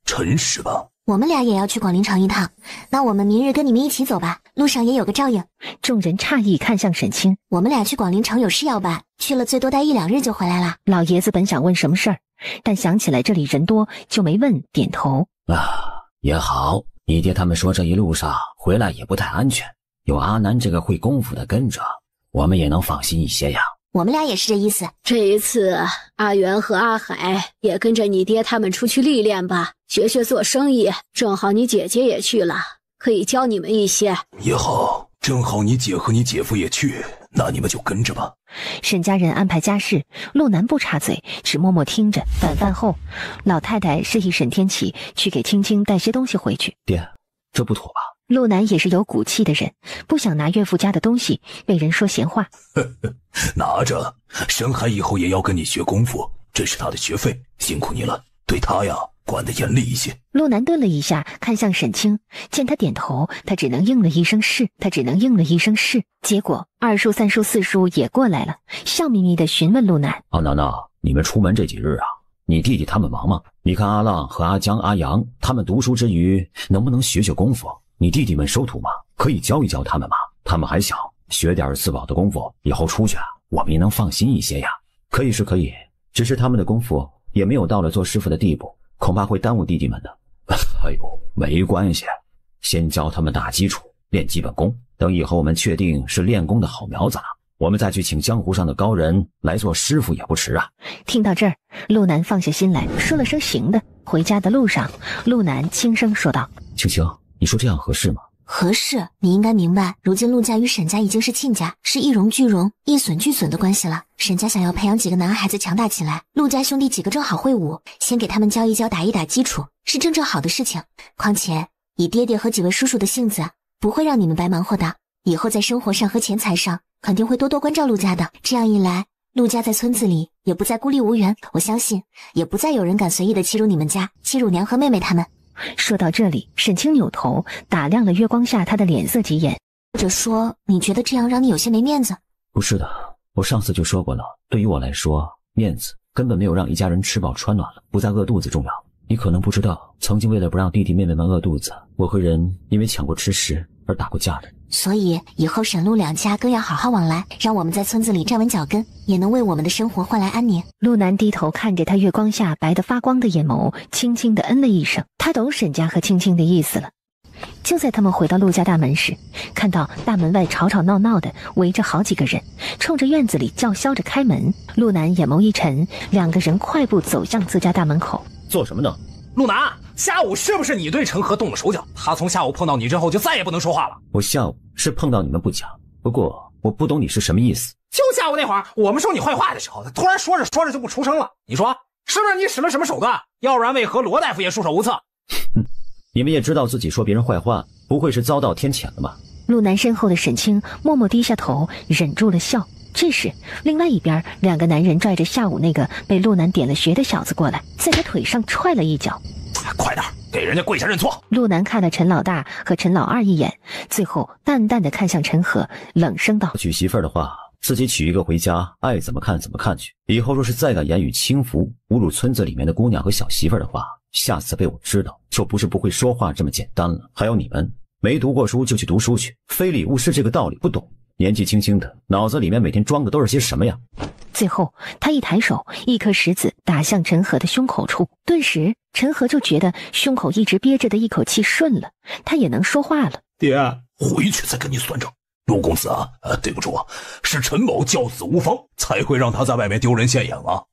Speaker 5: 辰时吧。
Speaker 2: 我们俩也要去广陵城一趟，那我们明日跟你们一起走吧，路上也有个照应。
Speaker 3: 众人诧异看向沈清，
Speaker 2: 我们俩去广陵城有事要办，去了最多待1、2日就回来了。
Speaker 3: 老爷子本想问什么事儿，但想起来这里人多，就没问，点头。
Speaker 1: 也好，你爹他们说这一路上回来也不太安全，有阿南这个会功夫的跟着，我们也能放心一些呀。
Speaker 2: 我们俩也是这意思。
Speaker 7: 这一次阿元和阿海也跟着你爹他们出去历练吧，学学做生意，正好你姐姐也去了，可以教你们一些。
Speaker 5: 也好，正好你姐和你姐夫也去，那你们就跟着吧。
Speaker 3: 沈家人安排家事，陆南不插嘴，只默默听着。晚饭后，老太太示意沈天启去给青青带些东西回去。
Speaker 1: 爹，这不妥吧？
Speaker 3: 陆南也是有骨气的人，不想拿岳父家的东西被人说闲话。
Speaker 5: 拿着，沈海以后也要跟你学功夫，这是他的学费，辛苦你了，对他呀管得严厉一些。
Speaker 3: 陆南顿了一下，看向沈清，见他点头，他只能应了一声是。结果2叔、3叔、4叔也过来了，笑眯眯地询问陆南：
Speaker 1: 闹闹，你们出门这几日啊，你弟弟他们忙吗？你看阿浪和阿江、阿阳他们读书之余能不能学学功夫？你弟弟们收徒吗？可以教一教他们吗？他们还小，学点自保的功夫，以后出去啊，我们也能放心一些呀。可以是可以，只是他们的功夫也没有到了做师傅的地步，恐怕会耽误弟弟们的。哎呦，没关系，先教他们打基础，练基本功，等以后我们确定是练功的好苗子了，我们再去请江湖上的高人来做师傅也不迟啊。
Speaker 3: 听到这儿，陆南放下心来，说了声行的。回家的路上，陆南轻声说道：
Speaker 1: 青青，你说这样合适吗？
Speaker 2: 合适，你应该明白，如今陆家与沈家已经是亲家，是一荣俱荣、一损俱损的关系了。沈家想要培养几个男孩子强大起来，陆家兄弟几个正好会武，先给他们教一教，打一打基础，是正好的事情。况且以爹爹和几位叔叔的性子，不会让你们白忙活的。以后在生活上和钱财上，肯定会多多关照陆家的。这样一来，陆家在村子里也不再孤立无援，我相信也不再有人敢随意的欺辱你们家，欺辱娘和妹妹他们。
Speaker 3: 说到这里，沈清扭头打量了月光下他的脸色几眼。
Speaker 2: 或者说，你觉得这样让你有些没面子？
Speaker 1: 不是的，我上次就说过了，对于我来说，面子根本没有让一家人吃饱穿暖了，不再饿肚子重要。你可能不知道，曾经为了不让弟弟妹妹们饿肚子，我和人因为抢过吃食而打过架的。
Speaker 2: 所以以后沈陆两家更要好好往来，让我们在村子里站稳脚跟，也能为我们的生活换来安宁。
Speaker 3: 陆南低头看着他月光下白得发光的眼眸，轻轻地嗯了一声。他懂沈家和青青的意思了。就在他们回到陆家大门时，看到大门外吵吵闹闹的围着好几个人，冲着院子里叫嚣着开门。陆南眼眸一沉，两个人快步走向自家大门口。
Speaker 1: 做什么呢？
Speaker 5: 陆南，下午是不是你对陈河动了手脚？他从下午碰到你之后就再也不能说话了。
Speaker 1: 我下午是碰到你们不假，不过我不懂你是什么意思。
Speaker 5: 就下午那会儿，我们说你坏话的时候，他突然说着说着就不出声了。你说是不是你使了什么手段？要不然为何罗大夫也束手无策？
Speaker 1: 你们也知道自己说别人坏话，不会是遭到天谴了吧？
Speaker 3: 陆南身后的沈清默默低下头，忍住了笑。这时，另外一边2个男人拽着下午那个被陆南点了穴的小子过来，在他腿上踹了一脚。
Speaker 5: 快点，给人家跪下认错！
Speaker 3: 陆南看了陈老大和陈老二一眼，最后淡淡的看向陈河，冷声道：
Speaker 1: 娶媳妇儿的话，自己娶一个回家，爱怎么看怎么看去。以后若是再敢言语轻浮，侮辱村子里面的姑娘和小媳妇儿的话，下次被我知道，就不是不会说话这么简单了。还有你们，没读过书就去读书去，非礼勿视这个道理不懂。年纪轻轻的，脑子里面每天装的都是些什么呀？
Speaker 3: 最后，他一抬手，一颗石子打向陈河的胸口处，顿时陈河就觉得胸口一直憋着的一口气顺了，他也能说话了。
Speaker 5: 爹，回去再跟你算账。陆公子啊，对不住啊，是陈某教子无方，才会让他在外面丢人现眼了。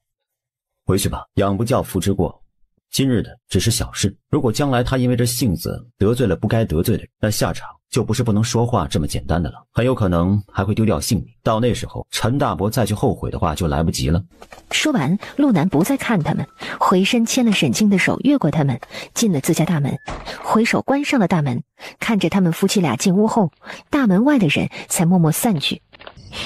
Speaker 1: 回去吧，养不教父之过。今日的只是小事，如果将来他因为这性子得罪了不该得罪的人，那下场就不是不能说话这么简单的了，很有可能还会丢掉性命。到那时候，陈大伯再去后悔的话就来不及了。
Speaker 3: 说完，陆南不再看他们，回身牵了沈清的手，越过他们，进了自家大门，回手关上了大门。看着他们夫妻俩进屋后，大门外的人才默默散去。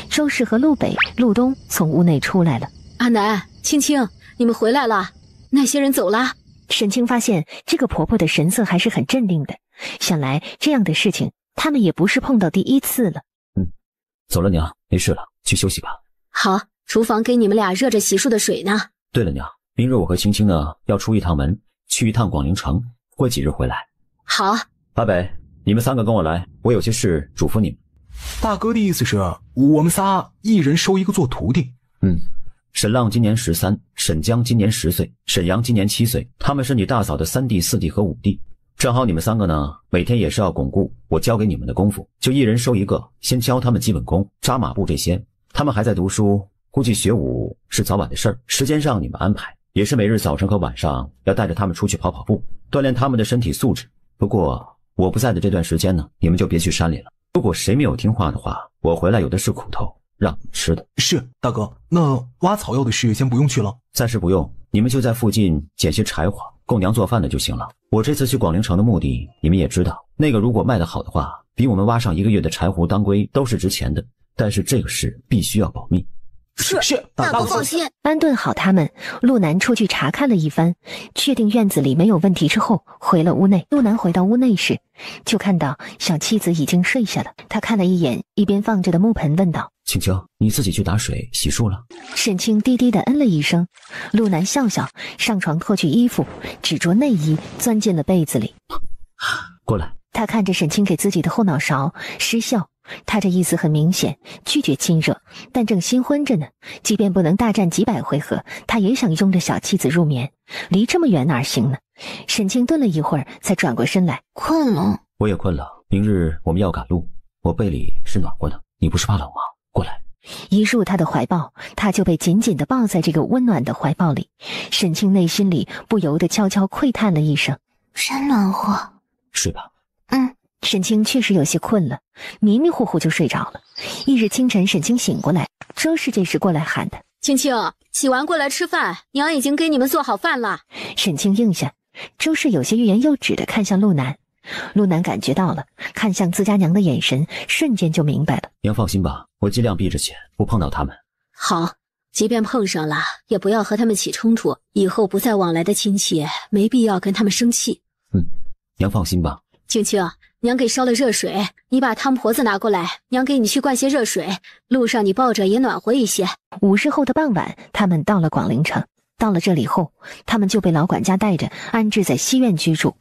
Speaker 3: 周氏和陆北、陆东从屋内出来了。
Speaker 7: 阿南、青青，你们回来了。那些人走了。
Speaker 3: 沈清发现这个婆婆的神色还是很镇定的，想来这样的事情他们也不是碰到第一次了。
Speaker 1: 走了娘，没事了，去休息吧。
Speaker 7: 好，厨房给你们俩热着洗漱的水呢。
Speaker 1: 对了娘，明日我和青青呢要出一趟门，去一趟广陵城，过几日回来。
Speaker 7: 好。
Speaker 1: 阿北，你们3个跟我来，我有些事嘱咐你们。
Speaker 8: 大哥的意思是我们仨一人收一个做徒弟。
Speaker 1: 沈浪今年13，沈江今年10岁，沈阳今年7岁，他们是你大嫂的3弟、4弟和5弟。正好你们3个呢，每天也是要巩固我教给你们的功夫，就一人收一个，先教他们基本功、扎马步这些。他们还在读书，估计学武是早晚的事儿，时间上你们安排，也是每日早晨和晚上要带着他们出去跑跑步，锻炼他们的身体素质。不过我不在的这段时间呢，你们就别去山里了。如果谁没有听话的话，我回来有的是苦头让你们吃的。
Speaker 8: 是，大哥，那挖草药的事先不用去了？
Speaker 1: 暂时不用，你们就在附近捡些柴火供娘做饭的就行了。我这次去广陵城的目的你们也知道，那个如果卖得好的话，比我们挖上1个月的柴胡当归都是值钱的，但是这个事必须要保密。
Speaker 6: 是，大哥放心。
Speaker 3: 安顿好他们，陆南出去查看了一番，确定院子里没有问题之后，回了屋内。陆南回到屋内时，就看到小妻子已经睡下了。他看了一眼一边放着的木盆，问道：
Speaker 1: 青青，你自己去打水洗漱了？
Speaker 3: 沈清低低地嗯了一声。陆南笑笑，上床脱去衣服，只着内衣钻进了被子里。
Speaker 1: 过来。
Speaker 3: 他看着沈清给自己的后脑勺，失笑。他这意思很明显，拒绝亲热，但正新婚着呢，即便不能大战几百回合，他也想拥着小妻子入眠。离这么远哪行呢？沈清顿了一会儿，才转过身来：
Speaker 2: 困了。
Speaker 1: 我也困了，明日我们要赶路，我被里是暖和的，你不是怕冷吗？过来。
Speaker 3: 一入他的怀抱，他就被紧紧地抱在这个温暖的怀抱里。沈清内心里不由得悄悄喟叹了一声：
Speaker 2: 真暖和。
Speaker 1: 睡吧。
Speaker 3: 沈清确实有些困了，迷迷糊糊就睡着了。翌日清晨，沈清醒过来，周氏这时过来喊他：
Speaker 7: 青青，洗完过来吃饭，娘已经给你们做好饭了。
Speaker 3: 沈清应下，周氏有些欲言又止地看向陆南。陆南感觉到了，看向自家娘的眼神瞬间就明白了。
Speaker 1: 娘放心吧，我尽量避着钱，不碰到他们。
Speaker 7: 好，即便碰上了，也不要和他们起冲突，以后不再往来的亲戚，没必要跟他们生气。
Speaker 1: 娘放心吧。
Speaker 7: 青青，娘给烧了热水，你把汤婆子拿过来，娘给你去灌些热水，路上你抱着也暖和一些。
Speaker 3: 午时后的傍晚，他们到了广陵城。到了这里后，他们就被老管家带着安置在西院居住。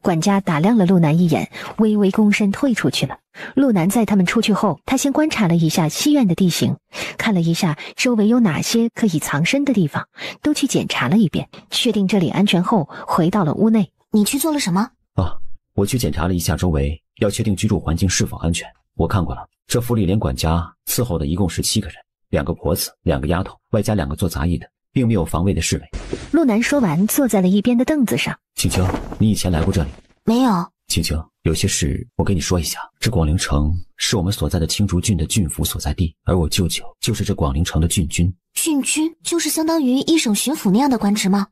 Speaker 3: 管家打量了陆南一眼，微微躬身退出去了。陆南在他们出去后，他先观察了一下西院的地形，看了一下周围有哪些可以藏身的地方，都去检查了一遍，确定这里安全后，回到了屋内。
Speaker 2: 你去做了什么？
Speaker 1: 我去检查了一下周围，要确定居住环境是否安全。我看过了，这府里连管家伺候的一共17个人，2个婆子，2个丫头，外加2个做杂役的，并没有防卫的侍卫。
Speaker 3: 陆南说完，坐在了一边的凳子上。
Speaker 1: 青青，你以前来过这里？
Speaker 2: 没有。
Speaker 1: 青青，有些事我跟你说一下。这广陵城是我们所在的青竹郡的郡府所在地，而我舅舅就是这广陵城的郡君。
Speaker 2: 郡君就是相当于一省巡抚那样的官职吗？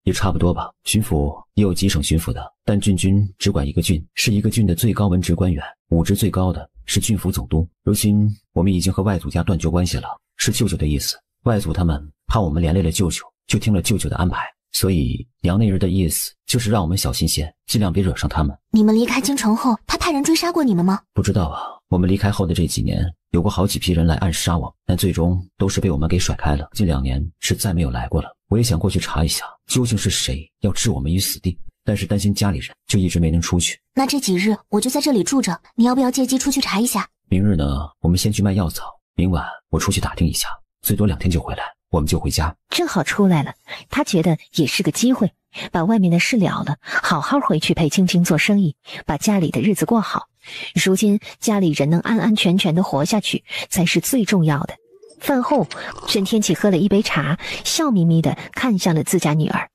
Speaker 1: 也差不多吧。巡抚也有几省巡抚的，但郡君只管一个郡，是一个郡的最高文职官员，武职最高的是郡府总督。如今我们已经和外祖家断绝关系了，是舅舅的意思。外祖他们怕我们连累了舅舅，就听了舅舅的安排，所以娘那人的意思就是让我们小心些，尽量别惹上他们。
Speaker 2: 你们离开京城后，他派人追杀过你们吗？
Speaker 1: 不知道啊，我们离开后的这几年，有过好几批人来暗杀我，但最终都是被我们给甩开了。近2年是再没有来过了。我也想过去查一下，究竟是谁要置我们于死地，但是担心家里人，就一直没能出去。
Speaker 2: 那这几日我就在这里住着，你要不要借机出去查一下？
Speaker 1: 明日呢，我们先去卖药草，明晚我出去打听一下，最多2天就回来，我们就回家。
Speaker 3: 正好出来了，他觉得也是个机会，把外面的事了了，好好回去陪青青做生意，把家里的日子过好。如今家里人能安安全全的活下去，才是最重要的。饭后，沈天启喝了一杯茶，笑眯眯地看向了自家女儿。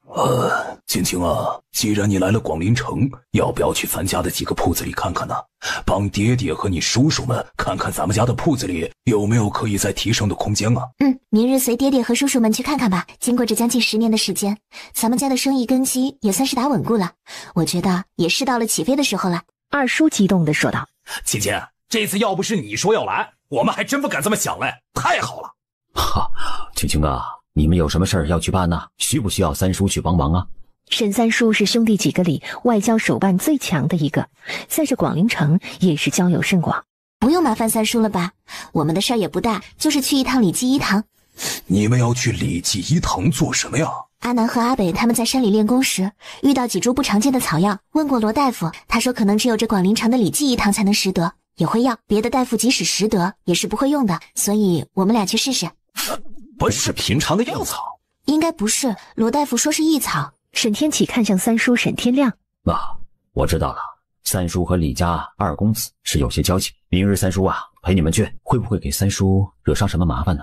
Speaker 5: 青青啊，既然你来了广陵城，要不要去咱家的几个铺子里看看呢？帮爹爹和你叔叔们看看咱们家的铺子里有没有可以再提升的空间啊？
Speaker 2: 明日随爹爹和叔叔们去看看吧。经过这将近10年的时间，咱们家的生意根基也算是打稳固了，我觉得也是到了起飞的时候了。
Speaker 3: 二叔激动地说道：
Speaker 5: 青青，这次要不是你说要来，我们还真不敢这么想嘞，太好了。
Speaker 1: 青青啊，你们有什么事儿要去办呢？需不需要三叔去帮忙啊？
Speaker 3: 沈三叔是兄弟几个里外交手腕最强的一个，在这广陵城也是交友甚广。
Speaker 2: 不用麻烦三叔了吧，我们的事儿也不大，就是去一趟礼记一堂。
Speaker 5: 你们要去礼记一堂做什么呀？
Speaker 2: 阿南和阿北他们在山里练功时遇到几株不常见的草药，问过罗大夫，他说可能只有这广陵城的礼记一堂才能识得，也会药，别的大夫即使识得也是不会用的，所以我们俩去试试。
Speaker 5: 不是平常的药草？
Speaker 2: 应该不是，罗大夫说是异草。
Speaker 3: 沈天启看向三叔沈天亮，
Speaker 1: 我知道了，三叔和李家二公子是有些交情，明日三叔啊陪你们去，会不会给三叔惹上什么麻烦呢？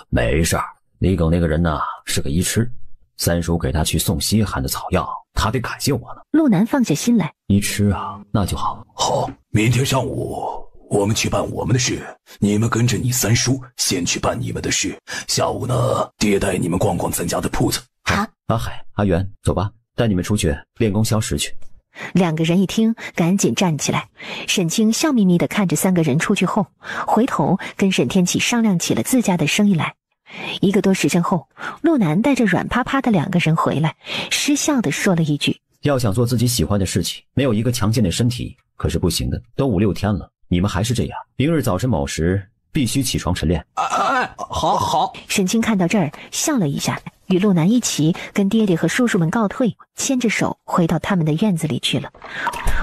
Speaker 1: 没事儿，李耿那个人呢是个医痴，三叔给他去送稀罕的草药，他得感谢我呢。
Speaker 3: 陆南放下心来，
Speaker 1: 医痴啊，那就好。
Speaker 5: 好，明天上午我们去办我们的事，你们跟着你三叔先去办你们的事，下午呢，爹带你们逛逛咱家的铺子。
Speaker 2: 好，
Speaker 1: 阿海、阿元，走吧，带你们出去练功消食去。
Speaker 3: 2个人一听，赶紧站起来。沈清笑眯眯地看着3个人出去后，回头跟沈天启商量起了自家的生意来。1个多时辰后，陆南带着软趴趴的2个人回来，失笑地说了一句：
Speaker 1: 要想做自己喜欢的事情，没有一个强健的身体可是不行的。都5、6天了，你们还是这样，明日早晨卯时必须起床晨练。
Speaker 5: 好。
Speaker 3: 沈清看到这儿笑了一下，与陆南一起跟爹爹和叔叔们告退，牵着手回到他们的院子里去了。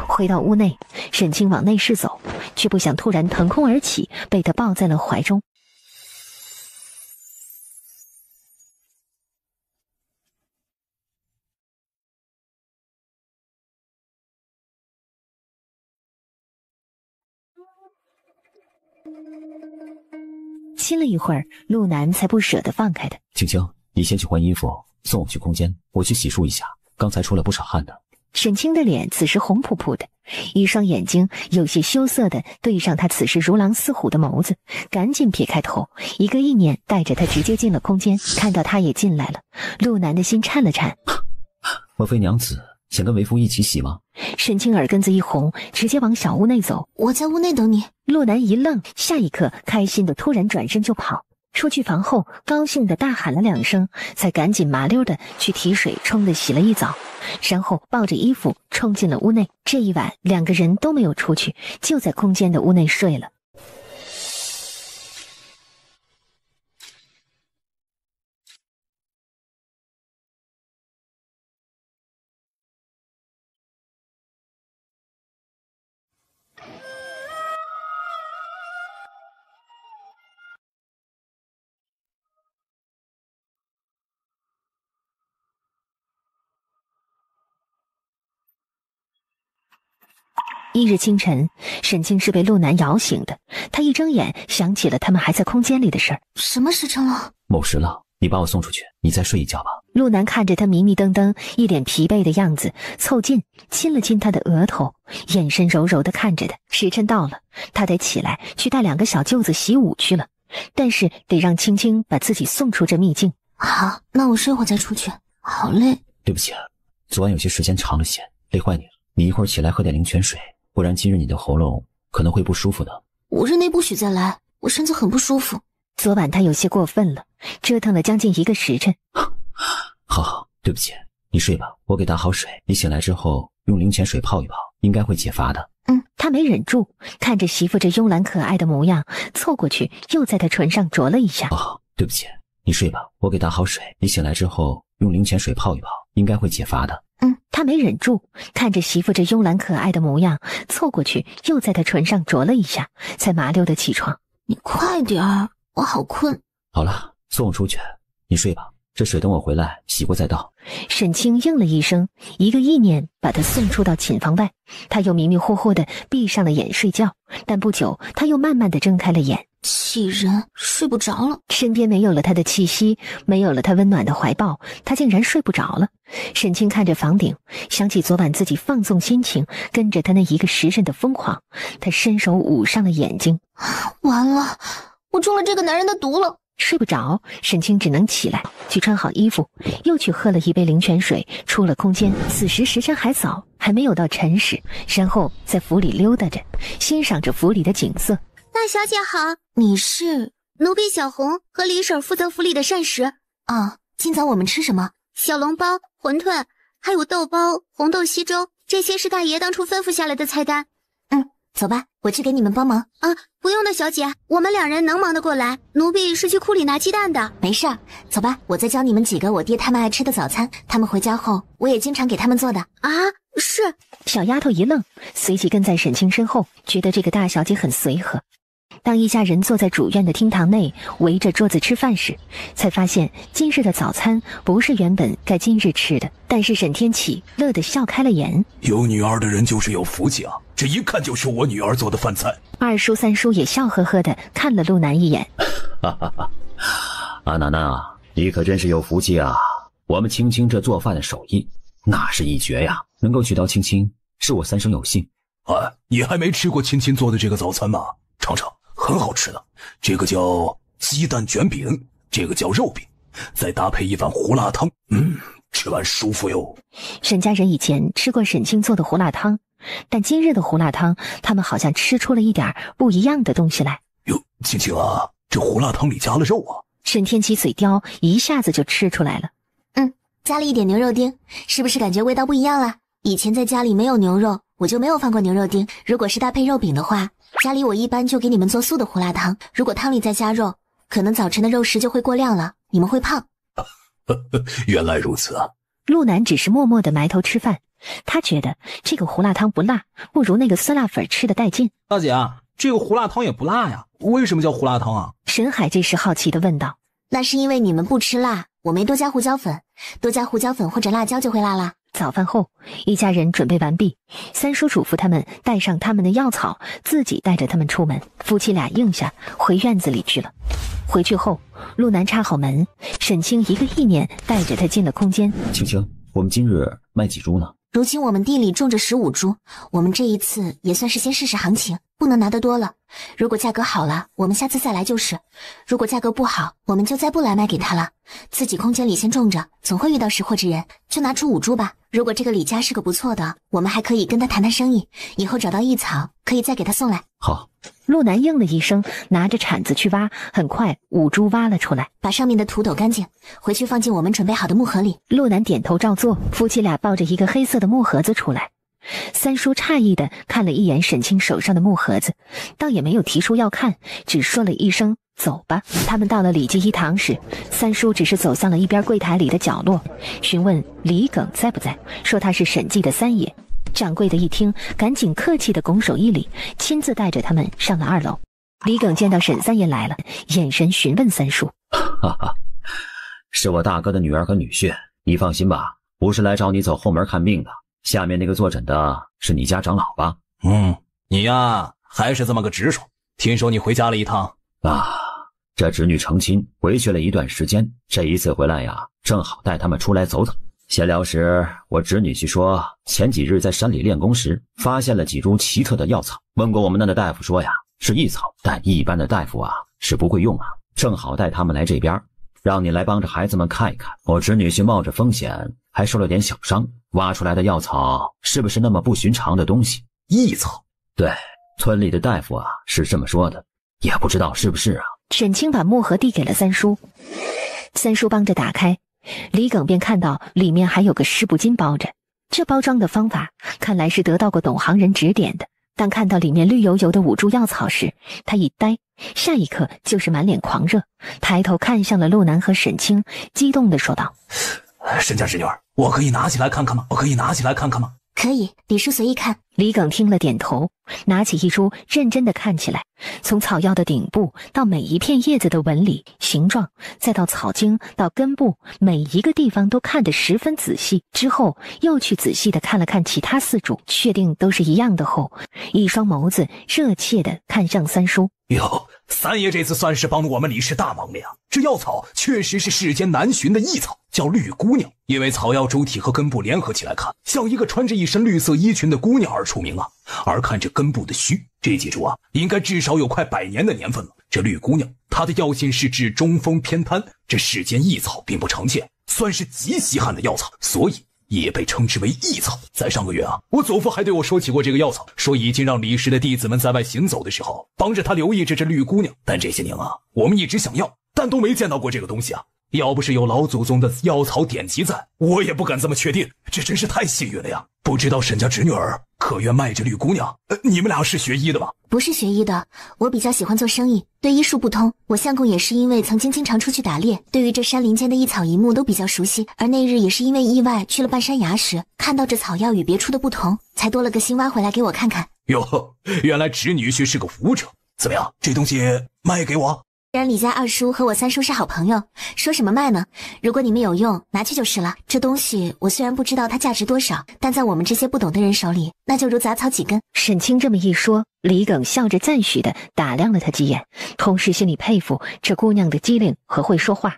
Speaker 3: 回到屋内，沈清往内室走，却不想突然腾空而起，被他抱在了怀中。亲了一会儿，陆南才不舍得放开他。
Speaker 1: 青青，你先去换衣服，送我去空间，我去洗漱一下，刚才出了不少汗的。
Speaker 3: 沈清的脸此时红扑扑的，一双眼睛有些羞涩的对上他此时如狼似虎的眸子，赶紧撇开头，一个意念带着他直接进了空间。看到他也进来了，陆南的心颤了颤。
Speaker 1: 莫非娘子想跟为夫一起洗吗？
Speaker 3: 沈清耳根子一红，直接往小屋内走。
Speaker 2: 我在屋内等你。
Speaker 3: 陆南一愣，下一刻开心的突然转身就跑。出去房后，高兴的大喊了2声，才赶紧麻溜的去提水冲的洗了一澡，然后抱着衣服冲进了屋内。这一晚2个人都没有出去，就在空间的屋内睡了。1日清晨，沈清是被陆南摇醒的。他一睁眼，想起了他们还在空间里的事儿。
Speaker 2: 什么时辰了？
Speaker 1: 某时了，你把我送出去，你再睡一觉吧。
Speaker 3: 陆南看着他迷迷瞪瞪一脸疲惫的样子，凑近亲了亲他的额头，眼神柔柔地看着他。时辰到了，他得起来去带2个小舅子习武去了，但是得让青青把自己送出这秘境。
Speaker 2: 好，那我睡会再出去，好累。
Speaker 1: 对不起，昨晚有些时间长了些，累坏你了。你一会儿起来喝点灵泉水，不然今日你的喉咙可能会不舒服的。
Speaker 2: 5日内不许再来，我身子很不舒服。
Speaker 3: 昨晚他有些过分了，折腾了将近1个时辰。
Speaker 1: 好，对不起，你睡吧，我给打好水，你醒来之后用灵泉水泡一泡，应该会解乏的。
Speaker 3: 他没忍住，看着媳妇这慵懒可爱的模样，凑过去又在他唇上啄了一下。
Speaker 1: 对不起，你睡吧，我给打好水，你醒来之后用灵泉水泡一泡，应该会解乏的。
Speaker 3: 他没忍住，看着媳妇这慵懒可爱的模样，凑过去又在他唇上啄了一下，才麻溜的起床。
Speaker 2: 你快点儿，我好困。
Speaker 1: 好了，送我出去，你睡吧，这水等我回来洗过再倒。
Speaker 3: 沈清应了一声，一个意念把他送出到寝房外，他又迷迷糊糊的闭上了眼睡觉，但不久他又慢慢的睁开了眼。
Speaker 2: 气人，睡不着了。
Speaker 3: 身边没有了他的气息，没有了他温暖的怀抱，他竟然睡不着了。沈清看着房顶，想起昨晚自己放纵心情，跟着他那1个时辰的疯狂，他伸手捂上了眼睛。
Speaker 2: 完了，我中了这个男人的毒了。
Speaker 3: 睡不着，沈清只能起来去穿好衣服，又去喝了一杯灵泉水，出了空间。此时时辰还早，还没有到辰时，然后在府里溜达着，欣赏着府里的景色。
Speaker 6: 大小姐好，
Speaker 2: 你是？
Speaker 6: 奴婢小红和李婶负责府里的膳食。
Speaker 2: 今早我们吃什么？
Speaker 6: 小笼包、馄饨，还有豆包、红豆稀粥，这些是大爷当初吩咐下来的菜单。
Speaker 2: 走吧，我去给你们帮忙。
Speaker 6: 不用的，小姐，我们2人能忙得过来。奴婢是去库里拿鸡蛋的。
Speaker 2: 没事儿，走吧，我再教你们几个我爹他们爱吃的早餐，他们回家后我也经常给他们做的。
Speaker 6: 是。
Speaker 3: 小丫头一愣，随即跟在沈清身后，觉得这个大小姐很随和。当一家人坐在主院的厅堂内，围着桌子吃饭时，才发现今日的早餐不是原本该今日吃的。但是沈天启乐得笑开了眼，
Speaker 5: 有女儿的人就是有福气啊，这一看就是我女儿做的饭菜。
Speaker 3: 2叔3叔也笑呵呵地看了陆南一眼。
Speaker 1: 阿楠楠啊，你可真是有福气啊，我们青青这做饭的手艺那是一绝呀，能够娶到青青是我3生有幸。
Speaker 5: 你还没吃过青青做的这个早餐吗？尝尝，很好吃的。这个叫鸡蛋卷饼，这个叫肉饼，再搭配一碗胡辣汤，吃完舒服哟。
Speaker 3: 沈家人以前吃过沈清做的胡辣汤，但今日的胡辣汤，他们好像吃出了一点不一样的东西来。
Speaker 5: 哟，青青啊，这胡辣汤里加了肉啊！
Speaker 3: 沈天启嘴刁，一下子就吃出来了。
Speaker 2: 加了一点牛肉丁，是不是感觉味道不一样了？以前在家里没有牛肉，我就没有放过牛肉丁。如果是搭配肉饼的话，家里我一般就给你们做素的胡辣汤。如果汤里再加肉，可能早晨的肉食就会过量了，你们会胖。
Speaker 5: 原来如此啊！
Speaker 3: 陆南只是默默地埋头吃饭，他觉得这个胡辣汤不辣，不如那个酸辣粉吃得带劲。
Speaker 4: 大姐啊，这个胡辣汤也不辣呀，为什么叫胡辣汤啊？
Speaker 3: 沈海这时好奇地问道。
Speaker 2: 那是因为你们不吃辣，我没多加胡椒粉，多加胡椒粉或者辣椒就会辣啦。
Speaker 3: 早饭后，一家人准备完毕，3叔嘱咐他们带上他们的药草，自己带着他们出门。夫妻俩应下，回院子里去了。回去后，陆南插好门，沈清一个意念带着他进了空间。
Speaker 1: 青青，我们今日卖几株呢？
Speaker 2: 如今我们地里种着15株，我们这一次也算是先试试行情，不能拿得多了。如果价格好了，我们下次再来就是；如果价格不好，我们就再不来卖给他了。自己空间里先种着，总会遇到识货之人，就拿出5株吧。如果这个李家是个不错的，我们还可以跟他谈谈生意，以后找到异草可以再给他送来。
Speaker 1: 好。
Speaker 3: 陆南应了一声，拿着铲子去挖，很快5株挖了出来，
Speaker 2: 把上面的土抖干净，回去放进我们准备好的木盒里。
Speaker 3: 陆南点头照做，夫妻俩抱着一个黑色的木盒子出来。3叔诧异地看了一眼沈清手上的木盒子，倒也没有提出要看，只说了一声走吧。他们到了李记一堂时，3叔只是走向了一边柜台里的角落，询问李耿在不在，说他是沈记的3爷。掌柜的一听，赶紧客气地拱手一礼，亲自带着他们上了2楼。李耿见到沈3爷来了，眼神询问3叔：
Speaker 1: 是我大哥的女儿和女婿，你放心吧，不是来找你走后门看病的。下面那个坐诊的是你家长老吧？
Speaker 4: 你呀还是这么个直爽。听说你回家了一趟
Speaker 1: 这侄女成亲回去了一段时间，这一次回来呀，正好带他们出来走走。闲聊时，我侄女婿说，前几日在山里练功时，发现了几株奇特的药草。问过我们那的大夫说呀，是异草，但一般的大夫啊是不会用啊。正好带他们来这边，让你来帮着孩子们看一看。我侄女婿冒着风险，还受了点小伤，挖出来的药草是不是那么不寻常的东西？
Speaker 5: 异草？
Speaker 1: 对，村里的大夫啊是这么说的，也不知道是不是啊。
Speaker 3: 沈清把木盒递给了三叔，三叔帮着打开。李耿便看到里面还有个湿布巾包着，这包装的方法看来是得到过懂行人指点的，但看到里面绿油油的5株药草时，他一呆，下一刻就是满脸狂热，抬头看向了陆南和沈清，激动地说道：
Speaker 5: 沈家侄女儿，我可以拿起来看看吗？
Speaker 2: 可以，李叔随意看。
Speaker 3: 李耿听了点头，拿起一株认真的看起来，从草药的顶部到每一片叶子的纹理、形状，再到草茎到根部，每一个地方都看得十分仔细。之后又去仔细的看了看其他4株，确定都是一样的后，一双眸子热切的看向三叔。
Speaker 5: 哟，三爷这次算是帮了我们李氏大忙了呀！这药草确实是世间难寻的异草，叫绿姑娘，因为草药主体和根部联合起来看，像一个穿着一身绿色衣裙的姑娘而出名啊。而看这根部的须，这几株啊，应该至少有快100年的年份了。这绿姑娘，她的药性是治中风偏瘫，这世间异草并不常见，算是极稀罕的药草，所以也被称之为异草。在上个月啊，我祖父还对我说起过这个药草，说已经让李氏的弟子们在外行走的时候，帮着他留意着这绿姑娘。但这些年啊，我们一直想要，但都没见到过这个东西啊。要不是有老祖宗的药草典籍在，我也不敢这么确定。这真是太幸运了呀！不知道沈家侄女儿可愿卖这绿姑娘？你们俩是学医的吗？
Speaker 2: 不是学医的，我比较喜欢做生意，对医术不通。我相公也是因为曾经经常出去打猎，对于这山林间的一草一木都比较熟悉。而那日也是因为意外去了半山崖时，看到这草药与别处的不同，才多了个心挖回来给我看看。
Speaker 5: 哟，原来侄女婿是个武者。怎么样，这东西卖给我？
Speaker 2: 既然李家2叔和我3叔是好朋友，说什么卖呢？如果你们有用，拿去就是了。这东西我虽然不知道它价值多少，但在我们这些不懂的人手里，那就如杂草几根。
Speaker 3: 沈清这么一说，李耿笑着赞许地打量了他几眼，同时心里佩服这姑娘的机灵和会说话。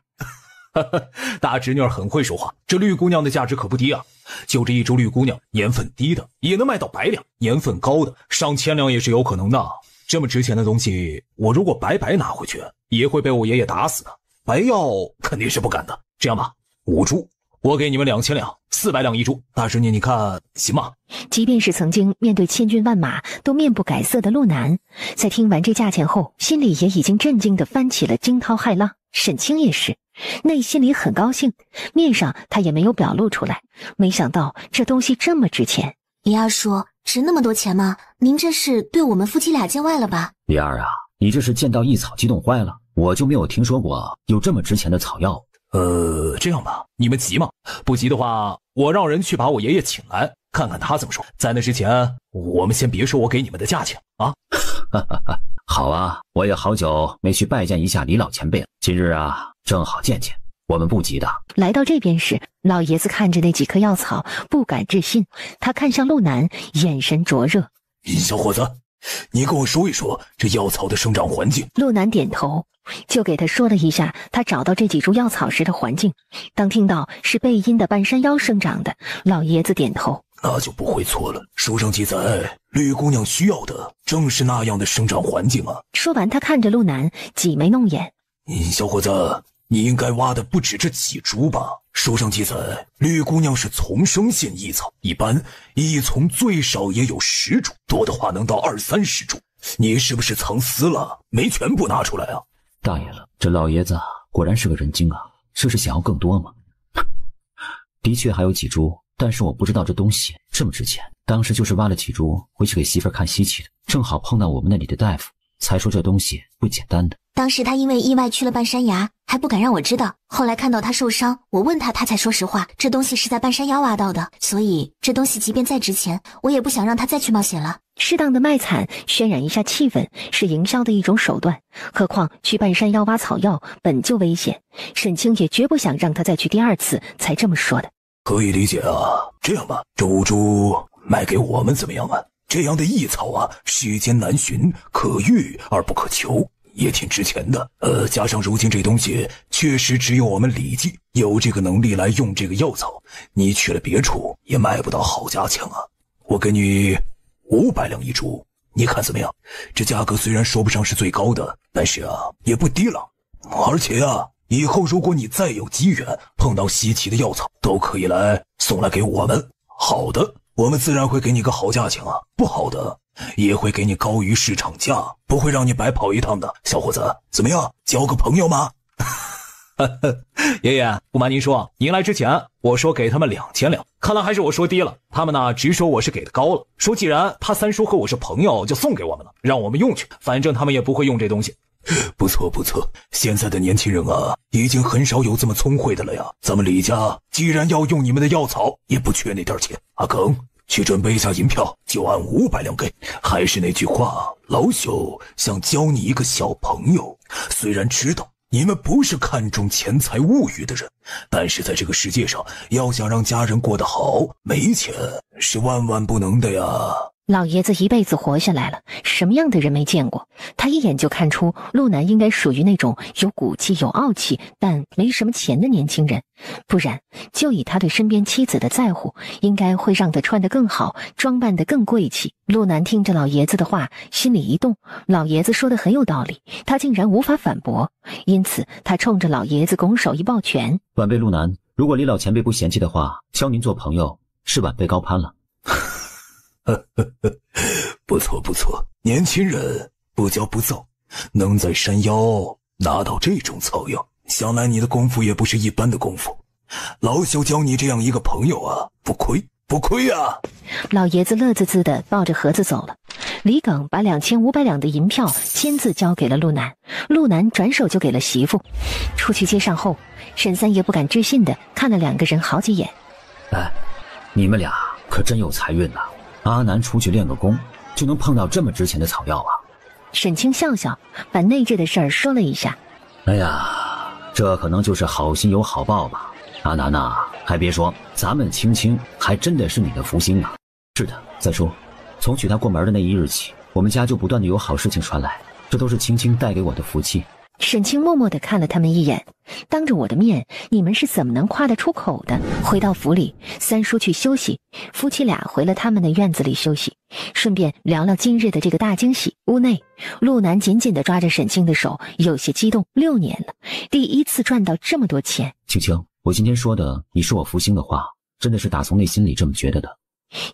Speaker 5: 大侄女儿很会说话，这绿姑娘的价值可不低啊！就这一株绿姑娘，年份低的也能卖到100两，年份高的上千两也是有可能的。这么值钱的东西，我如果白拿回去，也会被我爷爷打死的。白要肯定是不敢的。这样吧，5株，我给你们2000两，400两一株。大侄女，你看行吗？
Speaker 3: 即便是曾经面对千军万马都面不改色的陆南，在听完这价钱后，心里也已经震惊地翻起了惊涛骇浪。沈清也是，内心里很高兴，面上他也没有表露出来。没想到这东西这么值钱。
Speaker 2: 李二叔，值那么多钱吗？您这是对我们夫妻俩见外了吧？
Speaker 1: 李二啊，你这是见到异草激动坏了，我就没有听说过有这么值钱的草药。
Speaker 5: 这样吧，你们急吗？不急的话，我让人去把我爷爷请来，看看他怎么说。在那之前，我们先别说我给你们的价钱啊。
Speaker 1: 好啊，我也好久没去拜见一下李老前辈了，今日啊，正好见见。我们不急的。
Speaker 3: 来到这边时，老爷子看着那几棵药草，不敢置信。他看向陆南，眼神灼热。
Speaker 5: 小伙子，你跟我说一说这药草的生长环境。
Speaker 3: 陆南点头，就给他说了一下他找到这几株药草时的环境。当听到是背阴的半山腰生长的，老爷子点头。
Speaker 5: 那就不会错了。书上记载，绿姑娘需要的正是那样的生长环境啊。
Speaker 3: 说完，他看着陆南，挤眉弄眼。
Speaker 5: 小伙子，你应该挖的不止这几株吧？书上记载，绿姑娘是丛生性异草，一般一丛最少也有10株，多的话能到20-30株。你是不是藏私了，没全部拿出来啊？
Speaker 1: 大爷了，这老爷子果然是个人精啊，这是想要更多吗？的确还有几株，但是我不知道这东西这么值钱。当时就是挖了几株回去给媳妇儿看稀奇的，正好碰到我们那里的大夫，才说这东西不简单的。
Speaker 2: 当时他因为意外去了半山崖，还不敢让我知道。后来看到他受伤，我问他，他才说实话，这东西是在半山腰挖到的。所以这东西即便再值钱，我也不想让他再去冒险了。
Speaker 3: 适当的卖惨，渲染一下气氛，是营销的一种手段。何况去半山腰挖草药本就危险，沈清也绝不想让他再去第2次，才这么说的。
Speaker 5: 可以理解啊。这样吧，这5株卖给我们怎么样啊？这样的异草啊，世间难寻，可遇而不可求。也挺值钱的。加上如今这东西确实只有我们李记有这个能力来用这个药草，你去了别处也买不到好价钱啊。我给你500两一株，你看怎么样？这价格虽然说不上是最高的，但是啊也不低了。而且啊，以后如果你再有机缘碰到稀奇的药草，都可以来送来给我们。好的，我们自然会给你个好价钱啊，不好的也会给你高于市场价，不会让你白跑一趟的。小伙子，怎么样？交个朋友吗？
Speaker 4: 爷爷，不瞒您说，您来之前我说给他们2000两，看来还是我说低了。他们呢直说我是给的高了，说既然他三叔和我是朋友，就送给我们了，让我们用去，反正他们也不会用这东西。
Speaker 5: 不错不错，现在的年轻人啊，已经很少有这么聪慧的了呀。咱们李家既然要用你们的药草，也不缺那点钱。阿庚，去准备一下银票，就按500两给。还是那句话，老朽想教你一个小朋友，虽然知道你们不是看重钱财物欲的人，但是在这个世界上，要想让家人过得好，没钱是万万不能的呀。
Speaker 3: 老爷子一辈子活下来了，什么样的人没见过？他一眼就看出陆南应该属于那种有骨气、有傲气，但没什么钱的年轻人。不然，就以他对身边妻子的在乎，应该会让他穿得更好，装扮得更贵气。陆南听着老爷子的话，心里一动，老爷子说的很有道理，他竟然无法反驳，因此他冲着老爷子拱手一抱拳：
Speaker 1: 晚辈陆南，如果李老前辈不嫌弃的话，教您做朋友是晚辈高攀了。
Speaker 5: 不错不错，年轻人不骄不躁，能在山腰拿到这种草药，想来你的功夫也不是一般的功夫。老朽教你这样一个朋友啊，不亏不亏啊。
Speaker 3: 老爷子乐滋滋地抱着盒子走了。李耿把2500两的银票亲自交给了陆南，陆南转手就给了媳妇。出去街上后，沈三爷不敢置信地看了2个人好几眼。
Speaker 1: 哎，你们俩可真有财运呐！阿南出去练个功，就能碰到这么值钱的草药啊！
Speaker 3: 沈清笑笑，把内置的事儿说了一下。
Speaker 1: 哎呀，这可能就是好心有好报吧。阿南呐，还别说，咱们青青还真的是你的福星啊！是的，再说，从娶她过门的那一日起，我们家就不断的有好事情传来，这都是青青带给我的福气。
Speaker 3: 沈清默默地看了他们一眼，当着我的面，你们是怎么能夸得出口的？回到府里，三叔去休息，夫妻俩回了他们的院子里休息，顺便聊聊今日的这个大惊喜。屋内，陆南紧紧地抓着沈清的手，有些激动。6年了，第一次赚到这么多钱。
Speaker 1: 青青，我今天说的你是我福星的话，真的是打从内心里这么觉得的。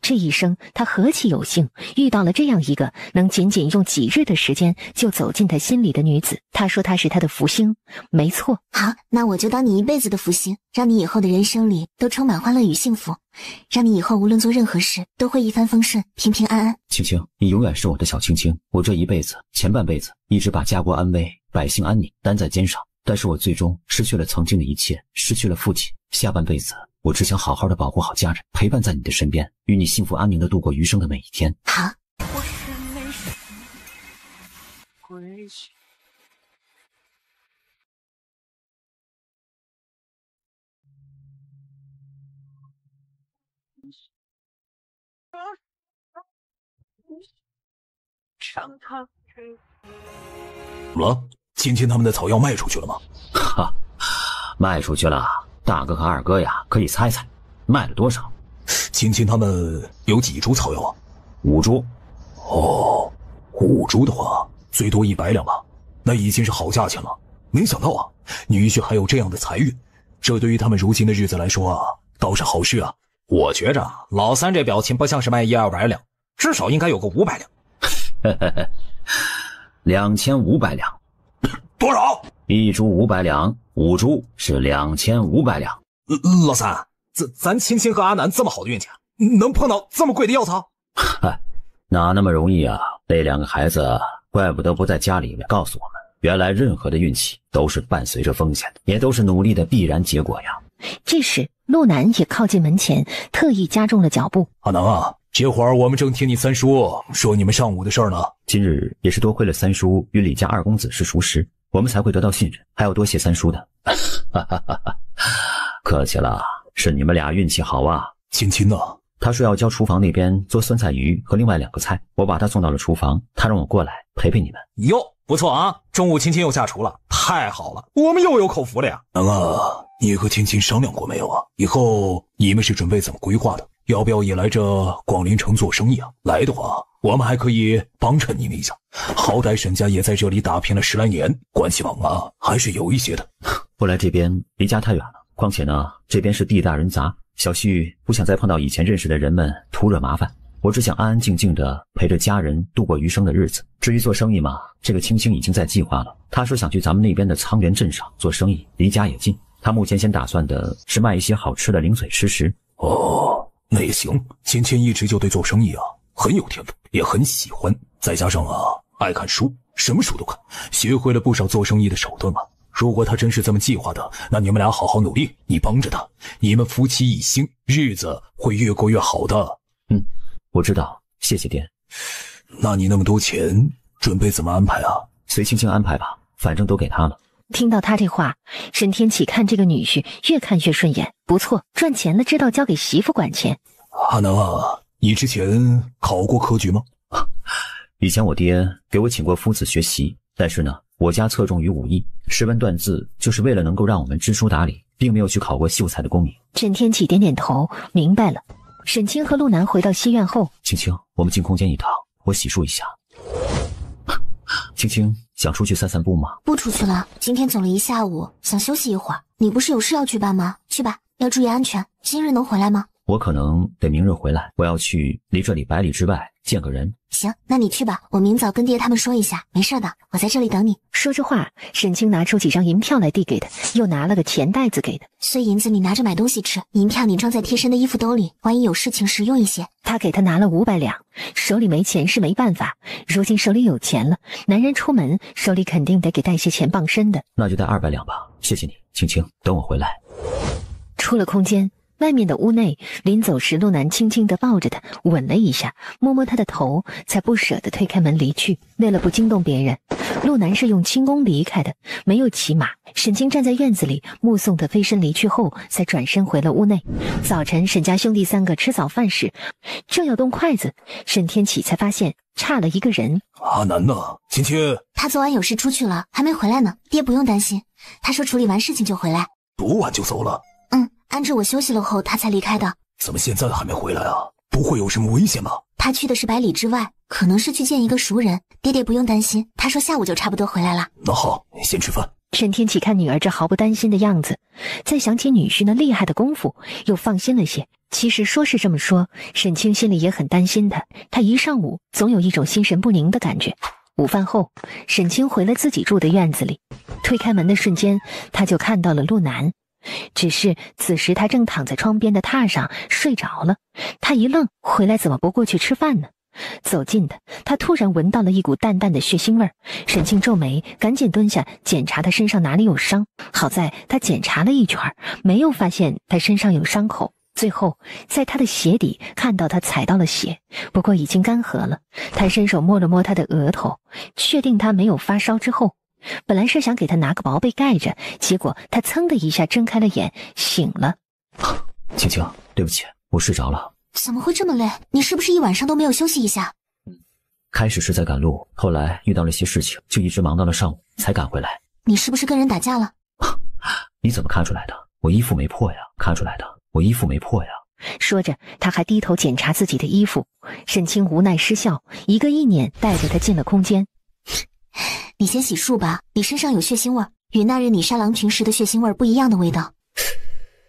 Speaker 3: 这一生他何其有幸，遇到了这样一个能仅仅用几日的时间就走进他心里的女子。他说她是他的福星，没错。
Speaker 2: 好，那我就当你一辈子的福星，让你以后的人生里都充满欢乐与幸福，让你以后无论做任何事都会一帆风顺，平平安安。
Speaker 1: 青青，你永远是我的小青青，我这一辈子前半辈子一直把家国安危、百姓安宁担在肩上，但是我最终失去了曾经的一切，失去了父亲。下半辈子我只想好好的保护好家人，陪伴在你的身边，与你幸福安宁的度过余生的每一天。
Speaker 2: 好。
Speaker 5: 怎么了？青青他们的草药卖出去了吗？
Speaker 1: 哈，卖出去了。大哥和二哥呀，可以猜猜卖了多少？
Speaker 5: 青青他们有几株草药啊
Speaker 1: ？5株。
Speaker 5: 哦，5株的话，最多100两吧，那已经是好价钱了。没想到啊，女婿还有这样的财运，这对于他们如今的日子来说啊，倒是好事啊。
Speaker 4: 我觉着老三这表情不像是卖100-200两，至少应该有个500
Speaker 1: 两。2500两。
Speaker 5: 多少
Speaker 1: ？1株500两，5株是2500两。
Speaker 4: 老三，咱青青和阿南这么好的运气，能碰到这么贵的药草？
Speaker 1: 嗨，哪那么容易啊？那2个孩子怪不得不在家里面告诉我们，原来任何的运气都是伴随着风险的，也都是努力的必然结果呀。
Speaker 3: 这时陆南也靠近门前，特意加重了脚步。
Speaker 5: 阿南啊，这会儿我们正听你三叔说你们上午的事儿呢。
Speaker 1: 今日也是多亏了三叔与李家2公子是熟识，我们才会得到信任，还要多谢三叔的。客气了，是你们俩运气好啊。
Speaker 5: 青青呢？
Speaker 1: 他说要教厨房那边做酸菜鱼和另外2个菜，我把他送到了厨房，他让我过来陪陪你们。
Speaker 4: 哟，不错啊，中午青青又下厨了，太好了，我们又有口福了呀。
Speaker 5: 能啊，你和青青商量过没有啊？以后你们是准备怎么规划的？要不要也来这广陵城做生意啊？来的话，我们还可以帮衬你们一下。好歹沈家也在这里打拼了10来年，关系网啊还是有一些的。
Speaker 1: 不来这边离家太远了，况且呢，这边是地大人杂，小旭不想再碰到以前认识的人们徒惹麻烦。我只想安安静静的陪着家人度过余生的日子。至于做生意嘛，这个青青已经在计划了。他说想去咱们那边的苍原镇上做生意，离家也近。他目前先打算的是卖一些好吃的零嘴吃食。
Speaker 5: 哦，那也行。芊芊一直就对做生意啊很有天赋，也很喜欢，再加上啊爱看书，什么书都看，学会了不少做生意的手段啊。如果他真是这么计划的，那你们俩好好努力，你帮着他，你们夫妻一心，日子会越过越好的。
Speaker 1: 我知道，谢谢爹。
Speaker 5: 那你那么多钱准备怎么安排啊？
Speaker 1: 随青青安排吧，反正都给他了。
Speaker 3: 听到他这话，沈天启看这个女婿越看越顺眼，不错，赚钱了知道交给媳妇管钱。
Speaker 5: 阿南啊，你之前考过科举吗？
Speaker 1: 以前我爹给我请过夫子学习，但是呢，我家侧重于武艺，识文断字就是为了能够让我们知书达理，并没有去考过秀才的功名。
Speaker 3: 沈天启点点头，明白了。沈清和陆南回到西院后，
Speaker 1: 青青，我们进空间一趟，我洗漱一下。青青，想出去散散步吗？
Speaker 2: 不出去了，今天走了一下午，想休息一会儿。你不是有事要去办吗？去吧，要注意安全。今日能回来吗？
Speaker 1: 我可能得明日回来，我要去离这里100里之外见个人。
Speaker 2: 行，那你去吧，我明早跟爹他们说一下，没事的，我在这里等你。
Speaker 3: 说着话，沈清拿出几张银票来递给他，又拿了个钱袋子给他。
Speaker 2: 碎银子你拿着买东西吃，银票你装在贴身的衣服兜里，万一有事情实用一些。
Speaker 3: 他给他拿了500两，手里没钱是没办法，如今手里有钱了，男人出门手里肯定得给带些钱傍身的。
Speaker 1: 那就带200两吧，谢谢你，青青，等我回来。
Speaker 3: 出了空间，外面的屋内，临走时陆南轻轻地抱着他，吻了一下，摸摸他的头，才不舍得推开门离去。为了不惊动别人，陆南是用轻功离开的，没有骑马。沈清站在院子里目送他飞身离去后，才转身回了屋内。早晨沈家兄弟3个吃早饭时，正要动筷子，沈天启才发现差了一个人。
Speaker 5: 阿南呢？青青，
Speaker 2: 他昨晚有事出去了，还没回来呢。爹不用担心，他说处理完事情就回来。
Speaker 5: 昨晚就走了？
Speaker 2: 按着我休息了后他才离开的。
Speaker 5: 怎么现在还没回来啊？不会有什么危险吧？
Speaker 2: 他去的是100里之外，可能是去见一个熟人。爹爹不用担心，他说下午就差不多回来了。
Speaker 5: 那好，先吃饭。
Speaker 3: 沈天启看女儿这毫不担心的样子，再想起女婿那厉害的功夫，又放心了些。其实说是这么说，沈清心里也很担心他。他一上午总有一种心神不宁的感觉。午饭后，沈清回了自己住的院子里，推开门的瞬间，他就看到了陆南。只是此时他正躺在窗边的榻上睡着了。他一愣，回来怎么不过去吃饭呢？走近的他突然闻到了一股淡淡的血腥味儿。沈清皱眉，赶紧蹲下检查他身上哪里有伤。好在他检查了一圈，没有发现他身上有伤口。最后在他的鞋底看到他踩到了血，不过已经干涸了。他伸手摸了摸他的额头，确定他没有发烧之后，本来是想给他拿个薄被盖着，结果他噌的一下睁开了眼，醒了。
Speaker 1: 青青，对不起，我睡着了。
Speaker 2: 怎么会这么累？你是不是一晚上都没有休息一下？
Speaker 1: 开始是在赶路，后来遇到了些事情，就一直忙到了上午才赶回来。
Speaker 2: 你是不是跟人打架了？
Speaker 1: 你怎么看出来的？我衣服没破呀。看出来的，我衣服没破呀。
Speaker 3: 说着他还低头检查自己的衣服。沈清无奈失笑，一个意念带着他进了空间。
Speaker 2: 你先洗漱吧，你身上有血腥味，与那日你杀狼群时的血腥味不一样的味道。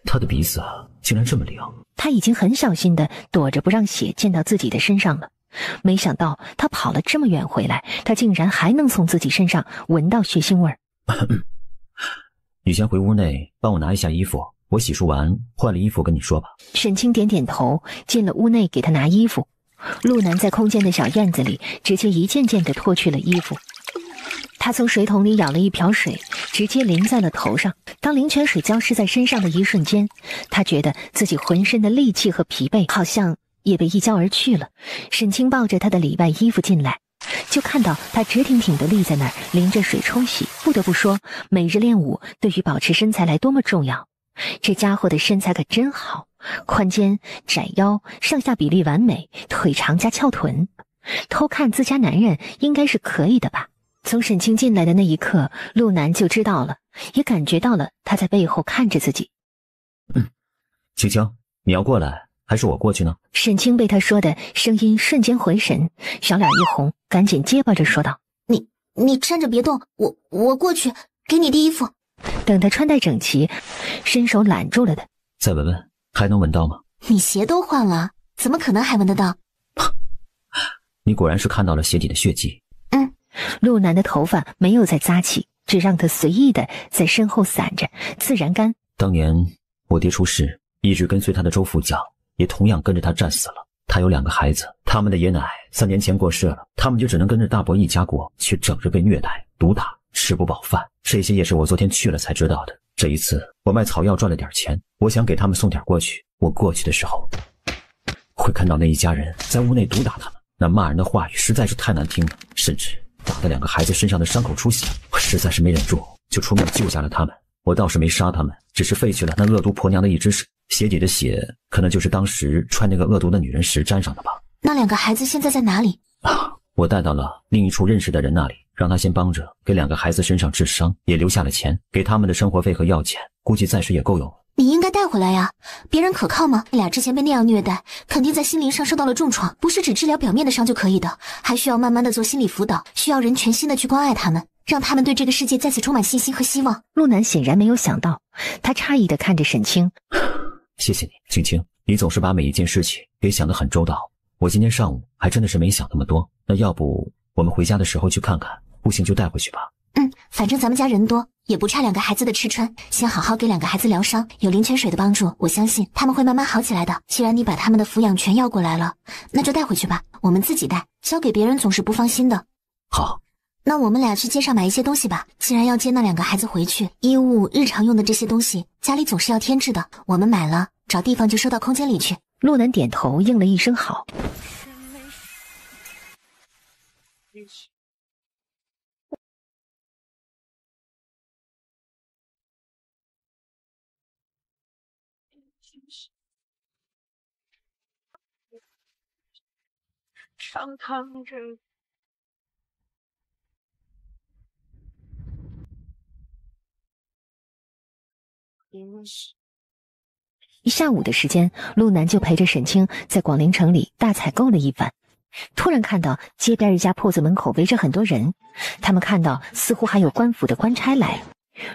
Speaker 1: 他的鼻子竟然这么灵。
Speaker 3: 他已经很小心地躲着不让血溅到自己的身上了，没想到他跑了这么远回来，他竟然还能从自己身上闻到血腥味。
Speaker 1: 你先回屋内帮我拿一下衣服，我洗漱完换了衣服跟你说吧。
Speaker 3: 沈清点点头，进了屋内给他拿衣服。陆南在空间的小院子里直接一件件地脱去了衣服。他从水桶里舀了一瓢水，直接淋在了头上。当灵泉水浇湿在身上的一瞬间，他觉得自己浑身的戾气和疲惫好像也被一浇而去了。沈清抱着他的里外衣服进来，就看到他直挺挺地立在那儿，淋着水冲洗。不得不说，每日练武对于保持身材来多么重要。这家伙的身材可真好，宽肩窄腰，上下比例完美，腿长加翘臀。偷看自家男人应该是可以的吧。从沈清进来的那一刻，陆南就知道了，也感觉到了他在背后看着自己。
Speaker 1: 青青，你要过来还是我过去呢？
Speaker 3: 沈清被他说的声音瞬间回神，小脸一红，赶紧结巴着说道：
Speaker 2: 你站着别动，我过去给你递衣服。
Speaker 3: 等他穿戴整齐，伸手揽住了他。
Speaker 1: 再闻闻，还能闻到吗？
Speaker 2: 你鞋都换了，怎么可能还闻得到？
Speaker 1: 你果然是看到了鞋底的血迹。
Speaker 3: 陆南的头发没有再扎起，只让他随意的在身后散着，自然干。
Speaker 1: 当年我爹出事，一直跟随他的周副将也同样跟着他战死了。他有2个孩子，他们的爷奶3年前过世了，他们就只能跟着大伯一家过，却整日被虐待、毒打，吃不饱饭。这些也是我昨天去了才知道的。这一次我卖草药赚了点钱，我想给他们送点过去。我过去的时候，会看到那一家人在屋内毒打他们，那骂人的话语实在是太难听了，甚至打得2个孩子身上的伤口出血。我实在是没忍住，就出面救下了他们。我倒是没杀他们，只是废去了那恶毒婆娘的一只手，鞋底的血可能就是当时踹那个恶毒的女人时沾上的吧。
Speaker 2: 那2个孩子现在在哪里？
Speaker 1: 我带到了另一处认识的人那里，让他先帮着给2个孩子身上治伤，也留下了钱，给他们的生活费和药钱，估计暂时也够用了。
Speaker 2: 你应该带回来呀，别人可靠吗？你俩之前被那样虐待，肯定在心灵上受到了重创，不是只治疗表面的伤就可以的，还需要慢慢的做心理辅导，需要人全心的去关爱他们，让他们对这个世界再次充满信心和希望。
Speaker 3: 陆南显然没有想到，他诧异的看着沈清。
Speaker 1: 谢谢你，青青，你总是把每一件事情给想得很周到。我今天上午还真的是没想那么多，那要不我们回家的时候去看看，不行就带回去吧。
Speaker 2: 反正咱们家人多，也不差2个孩子的吃穿，先好好给2个孩子疗伤，有灵泉水的帮助，我相信他们会慢慢好起来的。既然你把他们的抚养权要过来了，那就带回去吧，我们自己带，交给别人总是不放心的。
Speaker 1: 好，
Speaker 2: 那我们俩去街上买一些东西吧，既然要接那2个孩子回去，衣物、日常用的这些东西，家里总是要添置的，我们买了，找地方就收到空间里去。
Speaker 3: 陆南点头应了一声好。
Speaker 9: 长躺着。
Speaker 3: 一下午的时间，陆南就陪着沈清在广陵城里大采购了一番。突然看到街边一家铺子门口围着很多人，他们看到似乎还有官府的官差来了。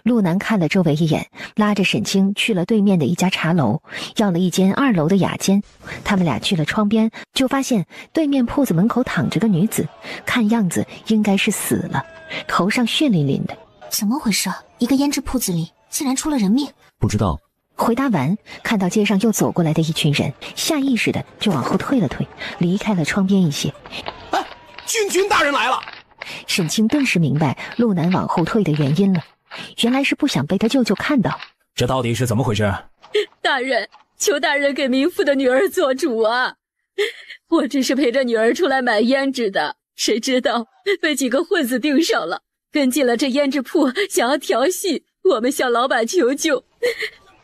Speaker 3: 陆南看了周围一眼，拉着沈清去了对面的一家茶楼，要了一间2楼的雅间。他们俩去了窗边，就发现对面铺子门口躺着个女子，看样子应该是死了，头上血淋淋的。
Speaker 2: 怎么回事？一个胭脂铺子里竟然出了人命？
Speaker 1: 不知道。
Speaker 3: 回答完，看到街上又走过来的一群人，下意识的就往后退了退，离开了窗边一些。
Speaker 5: 君大人来了！
Speaker 3: 沈清顿时明白陆南往后退的原因了，原来是不想被他舅舅看到。
Speaker 4: 这到底是怎么回事？
Speaker 7: 大人，求大人给民妇的女儿做主啊！我只是陪着女儿出来买胭脂的，谁知道被几个混子盯上了，跟进了这胭脂铺，想要调戏我们，向老板求救。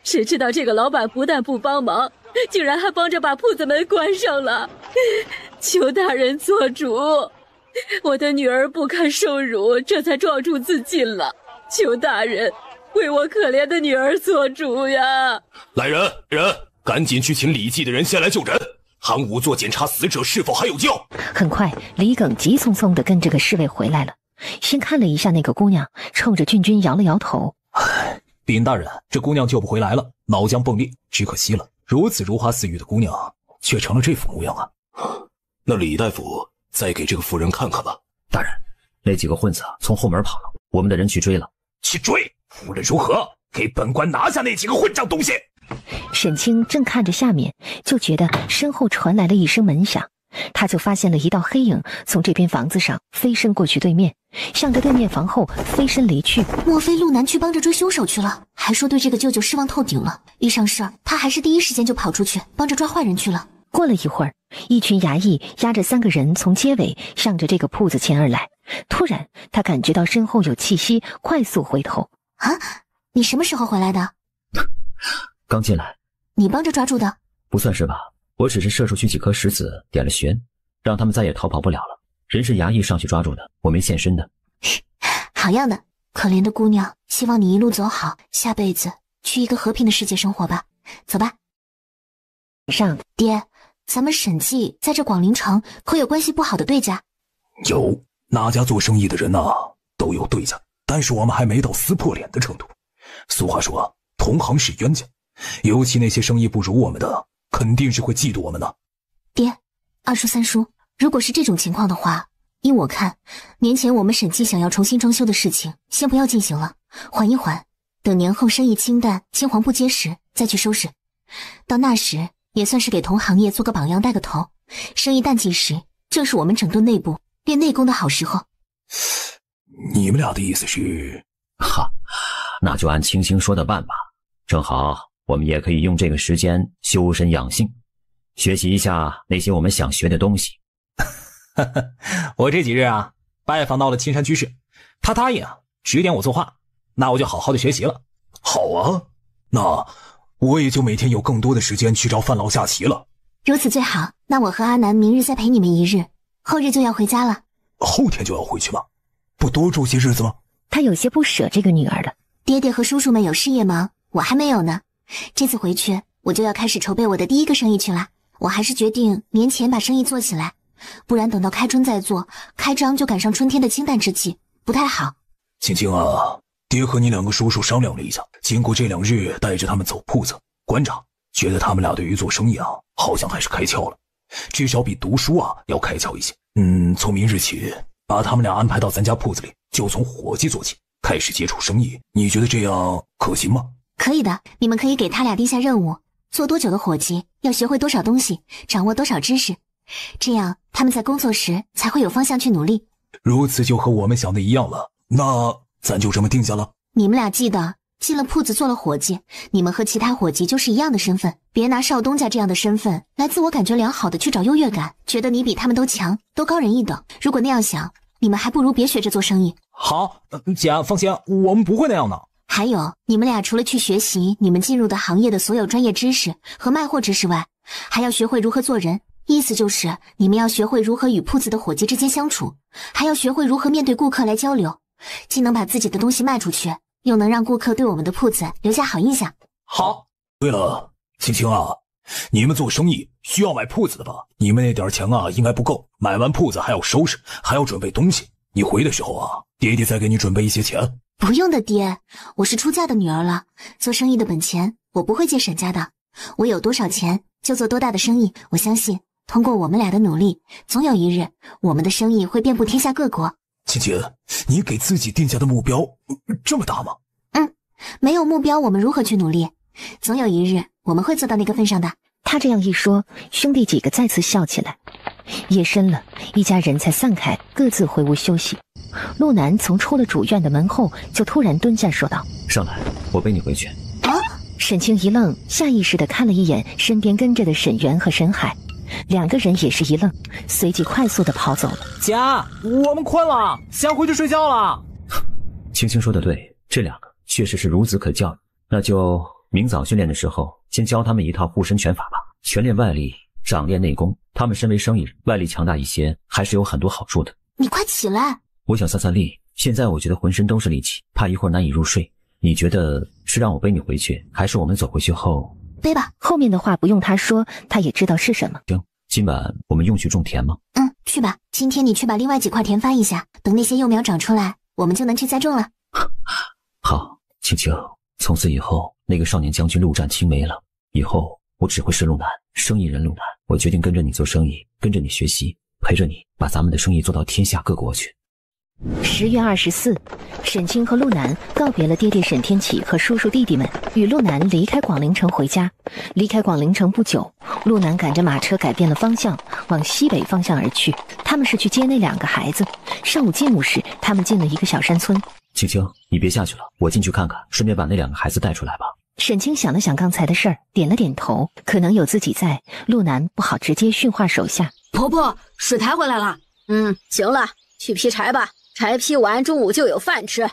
Speaker 7: 谁知道这个老板不但不帮忙，竟然还帮着把铺子门关上了。求大人做主，我的女儿不堪受辱，这才撞柱自尽了。求大人为我可怜的女儿做主呀！
Speaker 5: 来人，赶紧去请李记的人先来救人，喊仵作检查死者是否还有救。
Speaker 3: 很快，李耿急匆匆地跟这个侍卫回来了，先看了一下那个姑娘，冲着郡君摇了摇头。
Speaker 4: 禀大人，这姑娘救不回来了，脑浆迸裂，只可惜了。如此如花似玉的姑娘，却成了这副模样啊！
Speaker 5: 那李大夫再给这个妇人看看吧。
Speaker 1: 大人，那几个混子从后门跑了，我们的人去追了。
Speaker 5: 去追？无论如何，给本官拿下那几个混账东西！
Speaker 3: 沈清正看着下面，就觉得身后传来了一声门响，他就发现了一道黑影从这边房子上飞身过去对面，向着对面房后飞身离去。
Speaker 2: 莫非陆南去帮着追凶手去了？还说对这个舅舅失望透顶了，遇上事儿他还是第一时间就跑出去帮着抓坏人去了。
Speaker 3: 过了一会儿，一群衙役押着3个人从街尾向着这个铺子前而来。突然他感觉到身后有气息，快速回头。
Speaker 2: 啊，你什么时候回来的？
Speaker 1: 刚进来。
Speaker 2: 你帮着抓住的？
Speaker 1: 不算是吧，我只是射出去几颗石子，点了旋，让他们再也逃跑不了了。人是衙役上去抓住的，我没现身的。
Speaker 2: 好样的，可怜的姑娘，希望你一路走好，下辈子去一个和平的世界生活吧。走吧。爹，咱们沈记在这广陵城可有关系不好的对家？
Speaker 5: 有，哪家做生意的人都有对家，但是我们还没到撕破脸的程度。俗话说同行是冤家，尤其那些生意不如我们的，肯定是会嫉妒我们的。
Speaker 2: 爹，二叔三叔，如果是这种情况的话，依我看，年前我们沈记想要重新装修的事情先不要进行了，缓一缓，等年后生意清淡，青黄不接时再去收拾。到那时也算是给同行业做个榜样，带个头。生意淡季时正是我们整顿内部练内功的好时候。
Speaker 5: 你们俩的意思是？
Speaker 1: 哈，那就按青青说的办吧。正好我们也可以用这个时间修身养性，学习一下那些我们想学的东西。
Speaker 4: 我这几日拜访到了青山居士，他答应指点我作画，那我就好好的学习了。
Speaker 5: 好啊，那我也就每天有更多的时间去找范老下棋了。
Speaker 2: 如此最好，那我和阿南明日再陪你们一日，后日就要回家了。
Speaker 5: 后天就要回去吗？不多住些日子吗？
Speaker 3: 他有些不舍这个女儿了。
Speaker 2: 爹爹和叔叔们有事业忙，我还没有呢。这次回去我就要开始筹备我的第一个生意去了。我还是决定年前把生意做起来，不然等到开春再做，开张就赶上春天的清淡之气，不太好。
Speaker 5: 青青啊，爹和你两个叔叔商量了一下，经过这2日带着他们走铺子观察，觉得他们俩对于做生意好像还是开窍了，至少比读书要开窍一些。从明日起把他们俩安排到咱家铺子里，就从伙计做起，开始接触生意。你觉得这样可行吗？
Speaker 2: 可以的，你们可以给他俩定下任务，做多久的伙计，要学会多少东西，掌握多少知识，这样他们在工作时才会有方向去努力。
Speaker 5: 如此就和我们想的一样了，那咱就这么定下了。
Speaker 2: 你们俩记得，进了铺子做了伙计，你们和其他伙计就是一样的身份，别拿少东家这样的身份来自我感觉良好的去找优越感，觉得你比他们都强，都高人一等。如果那样想，你们还不如别学着做生意。
Speaker 4: 好，姐放心，我们不会那样的。
Speaker 2: 还有，你们俩除了去学习你们进入的行业的所有专业知识和卖货知识外，还要学会如何做人，意思就是你们要学会如何与铺子的伙计之间相处，还要学会如何面对顾客来交流，既能把自己的东西卖出去，又能让顾客对我们的铺子留下好印象。
Speaker 4: 好。
Speaker 5: 对了，青青你们做生意需要买铺子的吧？你们那点钱应该不够，买完铺子还要收拾，还要准备东西。你回的时候爹爹再给你准备一些钱。
Speaker 2: 不用的，爹，我是出嫁的女儿了，做生意的本钱我不会借沈家的，我有多少钱就做多大的生意。我相信通过我们俩的努力，总有一日我们的生意会遍布天下各国。
Speaker 5: 青青，你给自己定下的目标这么大吗？
Speaker 2: 没有目标我们如何去努力？总有一日我们会做到那个份上的。
Speaker 3: 他这样一说，兄弟几个再次笑起来。夜深了，一家人才散开，各自回屋休息。陆南从出了主院的门后，就突然蹲下说道：
Speaker 1: 上来，我背你回去。
Speaker 3: 沈清一愣，下意识地看了一眼身边跟着的沈源和沈海，两个人也是一愣，随即快速地跑走了。
Speaker 4: 姐，我们困了，先回去睡觉了。
Speaker 1: 青青说的对，这2个确实是孺子可教育，那就明早训练的时候先教他们一套护身拳法吧，全练外力，掌练内功。他们身为生意人，外力强大一些还是有很多好处的。
Speaker 2: 你快起来，
Speaker 1: 我想散散力，现在我觉得浑身都是力气，怕一会儿难以入睡。你觉得是让我背你回去，还是我们走回去后
Speaker 2: 背吧？
Speaker 3: 后面的话不用他说，他也知道是什么。
Speaker 1: 行，今晚我们用去种田吗？
Speaker 2: 去吧。今天你去把另外几块田翻一下，等那些幼苗长出来，我们就能去栽种了。
Speaker 1: 好，青青，从此以后那个少年将军陆战青没了，以后我只会是陆南，生意人陆南。我决定跟着你做生意，跟着你学习，陪着你把咱们的生意做到天下各国去。
Speaker 3: 10月24，沈清和陆南告别了爹爹沈天启和叔叔弟弟们，与陆南离开广陵城回家。离开广陵城不久，陆南赶着马车改变了方向，往西北方向而去。他们是去接那2个孩子。上午进屋时，他们进了一个小山村。
Speaker 1: 青青，你别下去了，我进去看看，顺便把那2个孩子带出来吧。
Speaker 3: 沈清想了想刚才的事儿，点了点头。可能有自己在，陆南不好直接训话手下。
Speaker 7: 婆婆，水抬回来了。行了，去劈柴吧，柴劈完中午就有饭吃。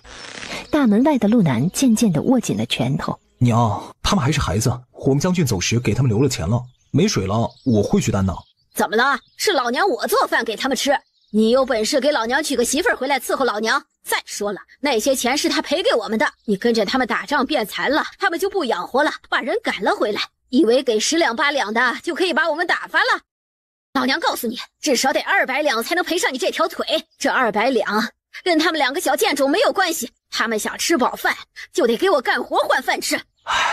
Speaker 3: 大门外的陆南渐渐地握紧了拳头。
Speaker 4: 娘，他们还是孩子，我们将军走时给他们留了钱了，没水了我会去担的。
Speaker 7: 怎么了？是老娘我做饭给他们吃。你有本事给老娘娶个媳妇儿回来伺候老娘。再说了，那些钱是他赔给我们的，你跟着他们打仗变残了，他们就不养活了，把人赶了回来，以为给10两8两的就可以把我们打发了？老娘告诉你，至少得200两才能赔上你这条腿。这200两跟他们2个小贱种没有关系，他们想吃饱饭就得给我干活换饭吃。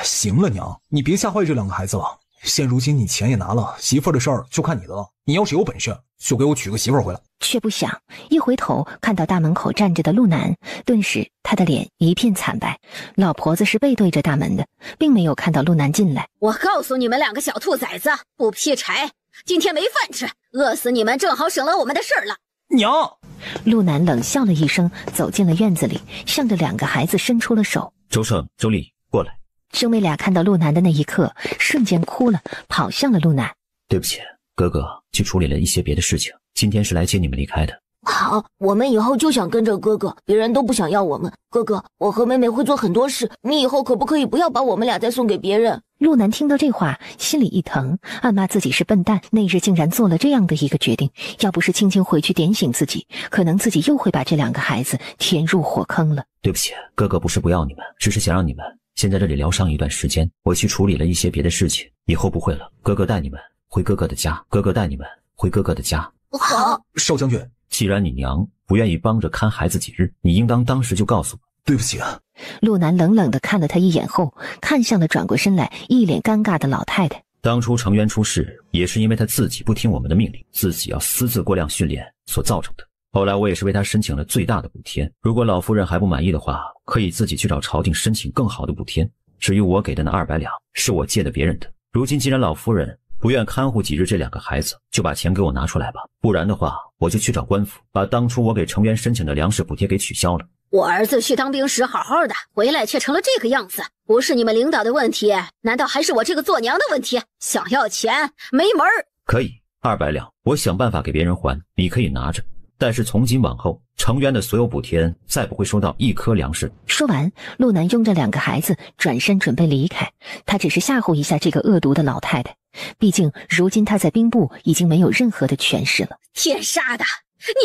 Speaker 8: 行了娘，你别吓坏这2个孩子了。现如今你钱也拿了，媳妇儿的事儿就看你的了。你要是有本事，就给我娶个媳妇儿回来。
Speaker 3: 却不想一回头看到大门口站着的陆南，顿时他的脸一片惨白。老婆子是背对着大门的，并没有看到陆南进来。
Speaker 7: 我告诉你们2个小兔崽子，不劈柴，今天没饭吃，饿死你们正好省了我们的事儿了。
Speaker 8: 娘！
Speaker 3: 陆南冷笑了一声，走进了院子里，向着2个孩子伸出了手。
Speaker 1: 周胜、周丽，过来。
Speaker 3: 兄妹俩看到陆南的那一刻，瞬间哭了，跑向了陆南。
Speaker 1: 对不起，哥哥去处理了一些别的事情，今天是来接你们离开的。
Speaker 2: 好，我们以后就想跟着哥哥，别人都不想要我们。哥哥，我和妹妹会做很多事，你以后可不可以不要把我们俩再送给别人？
Speaker 3: 陆南听到这话，心里一疼，暗骂自己是笨蛋，那日竟然做了这样的一个决定。要不是青青回去点醒自己，可能自己又会把这2个孩子填入火坑了。
Speaker 1: 对不起，哥哥不是不要你们，只是想让你们先在这里疗伤一段时间。我去处理了一些别的事情，以后不会了。哥哥带你们回哥哥的家，哥哥带你们回哥哥的家。
Speaker 2: 好。
Speaker 8: 少将军，
Speaker 1: 既然你娘不愿意帮着看孩子几日，你应当当时就告诉我。
Speaker 8: 对不起啊。
Speaker 3: 陆南冷冷地看了他一眼后，看向了转过身来一脸尴尬的老太太。
Speaker 1: 当初程渊出事也是因为他自己不听我们的命令，自己要私自过量训练所造成的。后来我也是为他申请了最大的补贴，如果老夫人还不满意的话，可以自己去找朝廷申请更好的补贴。至于我给的那200两，是我借的别人的。如今既然老夫人不愿看护几日这2个孩子，就把钱给我拿出来吧，不然的话我就去找官府，把当初我给程渊申请的粮食补贴给取消了。
Speaker 7: 我儿子去当兵时好好的，回来却成了这个样子，不是你们领导的问题，难道还是我这个做娘的问题？想要钱没门儿。
Speaker 1: 可以，200两我想办法给别人还，你可以拿着，但是从今往后程渊的所有补贴再不会收到1颗粮食。
Speaker 3: 说完，陆南拥着2个孩子转身准备离开，他只是吓唬一下这个恶毒的老太太，毕竟如今他在兵部已经没有任何的权势了。
Speaker 7: 天杀的，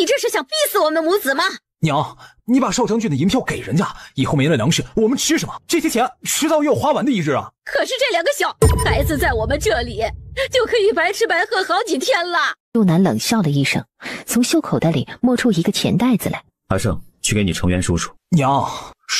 Speaker 7: 你这是想逼死我们母子吗？
Speaker 8: 娘，你把少将军的银票给人家，以后没了粮食我们吃什么？这些钱迟早也有花完的一日啊。
Speaker 7: 可是这2个小孩子在我们这里就可以白吃白喝好几天了。
Speaker 3: 陆南冷笑了一声，从袖口袋里摸出一个钱袋子来。
Speaker 1: 阿胜，去给你程渊叔叔。
Speaker 8: 娘，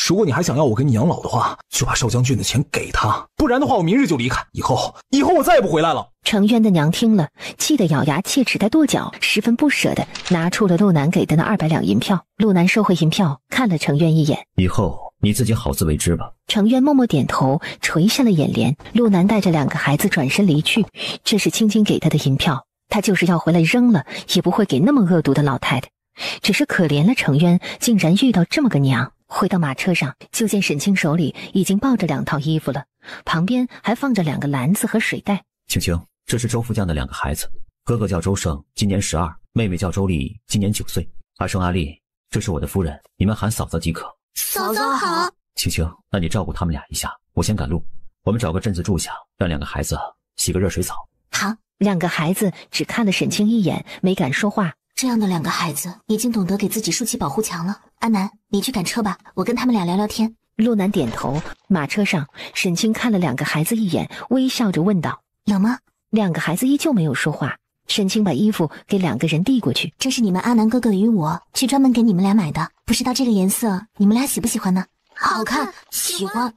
Speaker 8: 如果你还想要我给你养老的话，就把少将军的钱给他，不然的话我明日就离开，以后我再也不回来了。
Speaker 3: 程渊的娘听了，气得咬牙切齿地跺脚，十分不舍地拿出了陆南给的那200两银票。陆南收回银票，看了程渊一眼，
Speaker 1: 以后你自己好自为之吧。
Speaker 3: 程渊默默点头，垂下了眼帘。陆南带着2个孩子转身离去，这是青青给他的银票，他就是要回来扔了，也不会给那么恶毒的老太太。只是可怜了程渊，竟然遇到这么个娘。回到马车上，就见沈清手里已经抱着2套衣服了，旁边还放着2个篮子和水袋。
Speaker 1: 青青，这是周副将的2个孩子，哥哥叫周胜，今年12，妹妹叫周丽，今年9岁。阿胜、阿丽，这是我的夫人，你们喊嫂子即可。
Speaker 6: 嫂嫂好。
Speaker 1: 青青，那你照顾他们俩一下，我先赶路，我们找个镇子住下，让2个孩子洗个热水澡。
Speaker 2: 好。
Speaker 3: 2个孩子只看了沈清一眼，没敢说话。
Speaker 2: 这样的2个孩子已经懂得给自己竖起保护墙了。阿南，你去赶车吧，我跟他们俩聊聊天。
Speaker 3: 陆南点头。马车上，沈清看了2个孩子一眼，微笑着问道：
Speaker 2: 冷吗
Speaker 3: ？2个孩子依旧没有说话。沈清把衣服给2个人递过去，
Speaker 2: 这是你们阿南哥哥与我去专门给你们俩买的，不知道这个颜色你们俩喜不喜欢呢？好看，喜欢。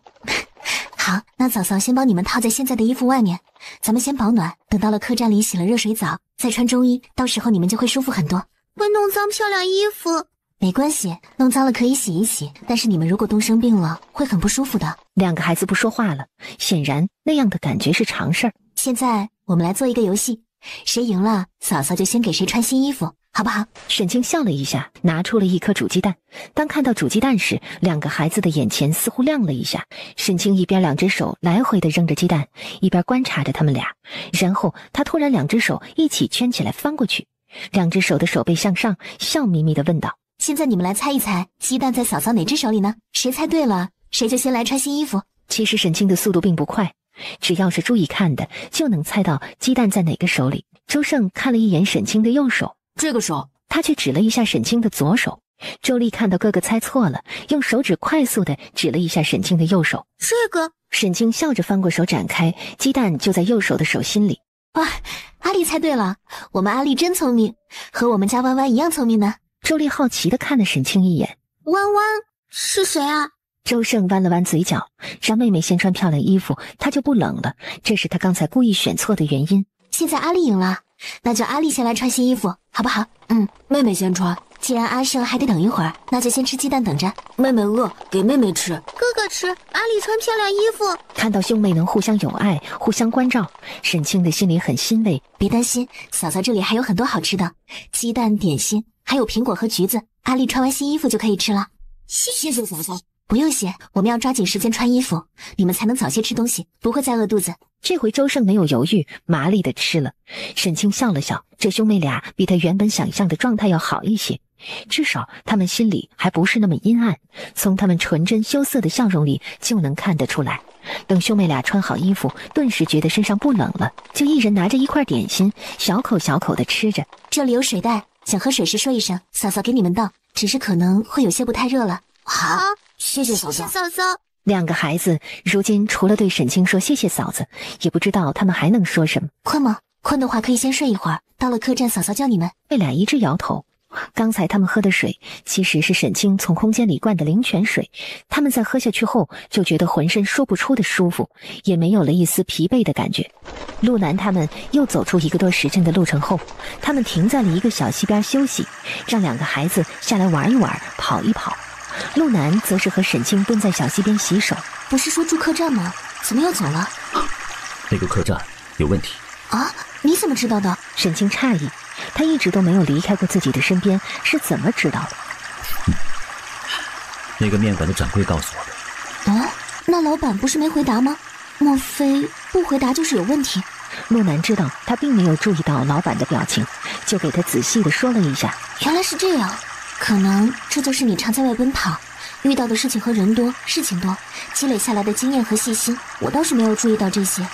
Speaker 2: 好，那嫂嫂先帮你们套在现在的衣服外面，咱们先保暖，等到了客栈里洗了热水澡，再穿中衣，到时候你们就会舒服很多。
Speaker 6: 会弄脏漂亮衣服。
Speaker 2: 没关系，弄脏了可以洗一洗，但是你们如果冻生病了，会很不舒服的。
Speaker 3: 2个孩子不说话了，显然那样的感觉是常事儿。
Speaker 2: 现在我们来做一个游戏，谁赢了，嫂嫂就先给谁穿新衣服，好不好？
Speaker 3: 沈清笑了一下，拿出了1颗煮鸡蛋。当看到煮鸡蛋时，2个孩子的眼前似乎亮了一下。沈清一边2只手来回地扔着鸡蛋，一边观察着他们俩，然后他突然2只手一起圈起来翻过去，2只手的手背向上，笑眯眯地问道：
Speaker 2: 现在你们来猜一猜，鸡蛋在嫂嫂哪只手里呢？谁猜对了，谁就先来穿新衣服。
Speaker 3: 其实沈清的速度并不快，只要是注意看的，就能猜到鸡蛋在哪个手里。周胜看了一眼沈清的右手，
Speaker 2: 这个手
Speaker 3: 他却指了一下沈清的左手。周丽看到哥哥猜错了，用手指快速地指了一下沈清的右手。
Speaker 6: 这个，
Speaker 3: 沈清笑着翻过手展开，鸡蛋就在右手的手心里。
Speaker 2: 哇，阿丽猜对了，我们阿丽真聪明，和我们家弯弯一样聪明呢。
Speaker 3: 周丽好奇地看了沈清一眼。
Speaker 6: 弯弯是谁啊？
Speaker 3: 周胜弯了弯嘴角，让妹妹先穿漂亮衣服，她就不冷了，这是他刚才故意选错的原因。
Speaker 2: 现在阿丽赢了，那就阿丽先来穿新衣服，好不好？妹妹先穿。既然阿胜还得等一会儿，那就先吃鸡蛋等着。妹妹饿，给妹妹吃。
Speaker 6: 哥哥吃，阿丽穿漂亮衣服。
Speaker 3: 看到兄妹能互相友爱，互相关照，沈清的心里很欣慰。
Speaker 2: 别担心，嫂嫂这里还有很多好吃的，鸡蛋、点心，还有苹果和橘子。阿丽穿完新衣服就可以吃了。谢谢嫂嫂。不用谢，我们要抓紧时间穿衣服，你们才能早些吃东西，不会再饿肚子。
Speaker 3: 这回周胜没有犹豫，麻利地吃了。沈清笑了笑，这兄妹俩比他原本想象的状态要好一些，至少他们心里还不是那么阴暗，从他们纯真羞涩的笑容里就能看得出来。等兄妹俩穿好衣服，顿时觉得身上不冷了，就一人拿着一块点心，小口小口地吃着。
Speaker 2: 这里有水袋，想喝水时说一声，嫂嫂给你们倒，只是可能会有些不太热了。好，谢谢嫂嫂。
Speaker 6: 谢谢嫂嫂。
Speaker 3: 两个孩子如今除了对沈清说谢谢嫂子，也不知道他们还能说什么。
Speaker 2: 困吗？困的话可以先睡一会儿，到了客栈嫂嫂叫你们。
Speaker 3: 妹俩一致摇头。刚才他们喝的水其实是沈清从空间里灌的灵泉水，他们在喝下去后就觉得浑身说不出的舒服，也没有了一丝疲惫的感觉。陆南他们又走出1个多时辰的路程后，他们停在了一个小溪边休息，让两个孩子下来玩一玩，跑一跑。陆南则是和沈清蹲在小溪边洗手。
Speaker 2: 不是说住客栈吗？怎么又走了？
Speaker 1: 那个客栈有问题
Speaker 2: 啊？你怎么知道的？
Speaker 3: 沈清诧异，他一直都没有离开过自己的身边，是怎么知道的？
Speaker 1: 那个面馆的掌柜告诉我的。
Speaker 2: 哦，那老板不是没回答吗？莫非不回答就是有问题？
Speaker 3: 陆南知道他并没有注意到老板的表情，就给他仔细地说了一下。
Speaker 2: 原来是这样，可能这就是你常在外奔跑，遇到的事情和人多，事情多，积累下来的经验和细心。我倒是没有注意到这些。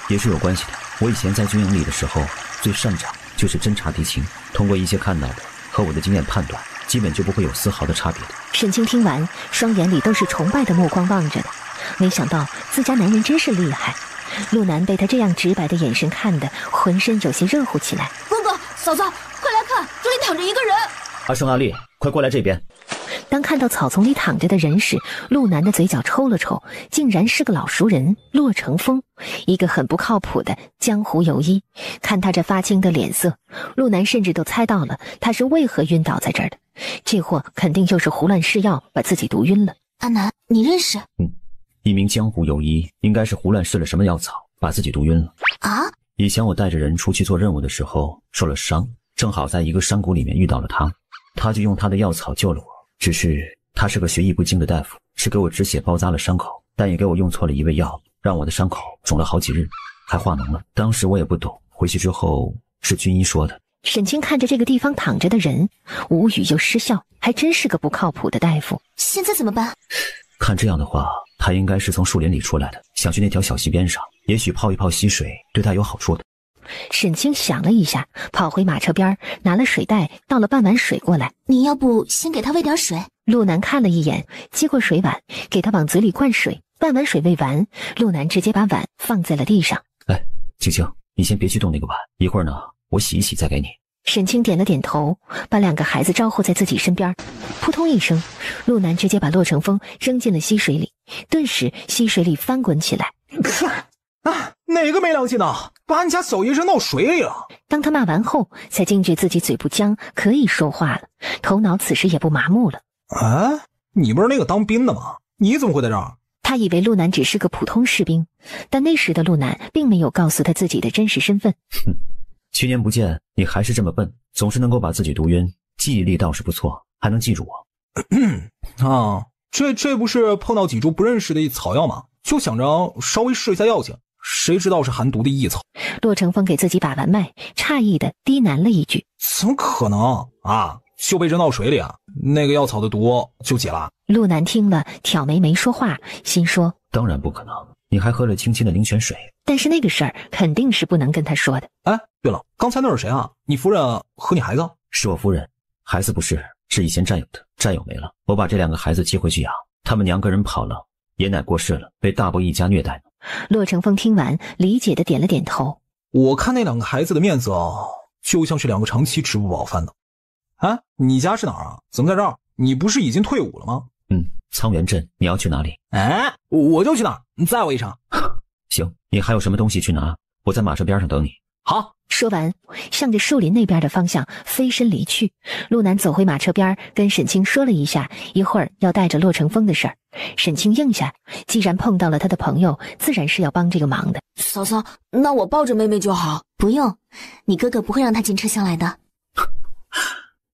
Speaker 1: 也是有关系的。我以前在军营里的时候，最擅长就是侦察敌情，通过一些看到的和我的经验判断，基本就不会有丝毫的差别的。
Speaker 3: 沈清听完，双眼里都是崇拜的目光望着的，没想到自家男人真是厉害。陆南被他这样直白的眼神看得浑身有些热乎起来。
Speaker 2: 哥哥，嫂嫂，快来看，这里躺着一个人。
Speaker 1: 阿胜、阿丽，快过来这边。
Speaker 3: 当看到草丛里躺着的人时，陆南的嘴角抽了抽，竟然是个老熟人骆成风，一个很不靠谱的江湖游医。看他这发青的脸色，陆南甚至都猜到了他是为何晕倒在这儿的。这货肯定就是胡乱试药把自己毒晕了。
Speaker 2: 阿南，你认识？
Speaker 1: 一名江湖游医，应该是胡乱试了什么药草，把自己毒晕了。
Speaker 2: 啊？
Speaker 1: 以前我带着人出去做任务的时候受了伤，正好在一个山谷里面遇到了他，他就用他的药草救了我。只是他是个学艺不精的大夫，是给我止血包扎了伤口，但也给我用错了一味药，让我的伤口肿了好几日，还化脓了。当时我也不懂，回去之后是军医说的。
Speaker 3: 沈清看着这个地方躺着的人，无语又失笑，还真是个不靠谱的大夫。
Speaker 2: 现在怎么办？
Speaker 1: 看这样的话，他应该是从树林里出来的，想去那条小溪边上，也许泡一泡溪水对他有好处的。
Speaker 3: 沈清想了一下，跑回马车边，拿了水袋倒了半碗水过来。
Speaker 2: 你要不先给他喂点水？
Speaker 3: 陆南看了一眼，接过水碗，给他往嘴里灌水。半碗水喂完，陆南直接把碗放在了地上。
Speaker 1: 来，青青，你先别去动那个碗，一会儿呢，我洗一洗再给你。
Speaker 3: 沈清点了点头，把两个孩子招呼在自己身边。扑通一声，陆南直接把骆成风扔进了溪水里，顿时溪水里翻滚起来。
Speaker 4: 啊，哪个没良心的，把俺家小爷扔到水里了！
Speaker 3: 当他骂完后，才惊觉自己嘴不僵，可以说话了，头脑此时也不麻木了。
Speaker 4: 啊，你不是那个当兵的吗？你怎么会在这儿？
Speaker 3: 他以为陆南只是个普通士兵，但那时的陆南并没有告诉他自己的真实身份。
Speaker 1: 7年不见，你还是这么笨，总是能够把自己毒晕，记忆力倒是不错，还能记住我。
Speaker 4: 啊，这不是碰到几株不认识的草药吗？就想着稍微试一下药性，谁知道是含毒的异草。
Speaker 3: 骆成风给自己把完脉，诧异的低喃了一句：
Speaker 4: 怎么可能啊？就被扔到水里啊，那个药草的毒就解了。
Speaker 3: 陆南听了挑眉没说话，心说
Speaker 1: 当然不可能，你还喝了清清的灵泉水。
Speaker 3: 但是那个事儿肯定是不能跟他说的。
Speaker 4: 哎，对了，刚才那是谁啊？你夫人和你孩子？
Speaker 1: 是我夫人，孩子不是，是以前战友的，战友没了，我把这2个孩子接回去养。他们娘个人跑了，爷奶过世了，被大伯一家虐待呢。
Speaker 3: 洛成风听完，理解的点了点头。
Speaker 4: 我看那2个孩子的面子就像是2个长期吃不饱饭的。啊，你家是哪儿啊？怎么在这儿？你不是已经退伍了吗？
Speaker 1: 沧源镇，你要去哪里？
Speaker 4: 哎，我就去哪儿，你载我一程。
Speaker 1: 行，你还有什么东西去拿？我在马车边上等你。
Speaker 4: 好。
Speaker 3: 说完，向着树林那边的方向飞身离去。陆南走回马车边，跟沈清说了一下，一会儿要带着洛成风的事儿。沈清应下，既然碰到了他的朋友，自然是要帮这个忙的。
Speaker 2: 嫂嫂，那我抱着妹妹就好。不用，你哥哥不会让她进车厢来的。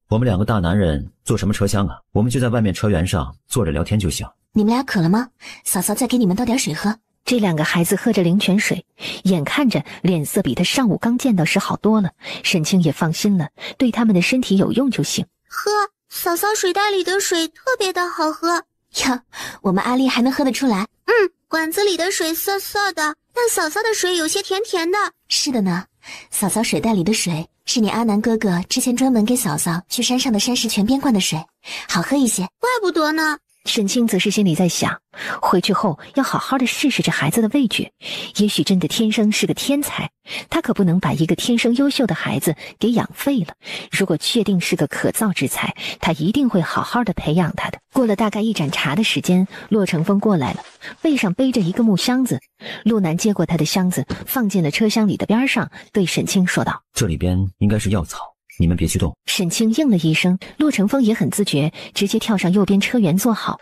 Speaker 1: 我们2个大男人坐什么车厢啊？我们就在外面车辕上坐着聊天就行。
Speaker 2: 你们俩渴了吗？嫂嫂再给你们倒点水喝。
Speaker 3: 这2个孩子喝着灵泉水，眼看着脸色比他上午刚见到时好多了，沈清也放心了，对他们的身体有用就行。
Speaker 6: 喝，嫂嫂水袋里的水特别的好喝
Speaker 2: 呀，我们阿丽还能喝得出来。
Speaker 6: 管子里的水涩涩的，但嫂嫂的水有些甜甜的。
Speaker 2: 是的呢，嫂嫂水袋里的水是你阿南哥哥之前专门给嫂嫂去山上的山石泉边灌的水，好喝一些。
Speaker 6: 怪不得呢。
Speaker 3: 沈清则是心里在想，回去后要好好的试试这孩子的味觉，也许真的天生是个天才，他可不能把一个天生优秀的孩子给养废了。如果确定是个可造之才，他一定会好好的培养他的。过了大概1盏茶的时间，洛成风过来了，背上背着一个木箱子。陆南接过他的箱子，放进了车厢里的边上，对沈清说道：
Speaker 1: 这里边应该是药草，你们别去动。
Speaker 3: 沈清应了一声，洛成风也很自觉，直接跳上右边车辕坐好。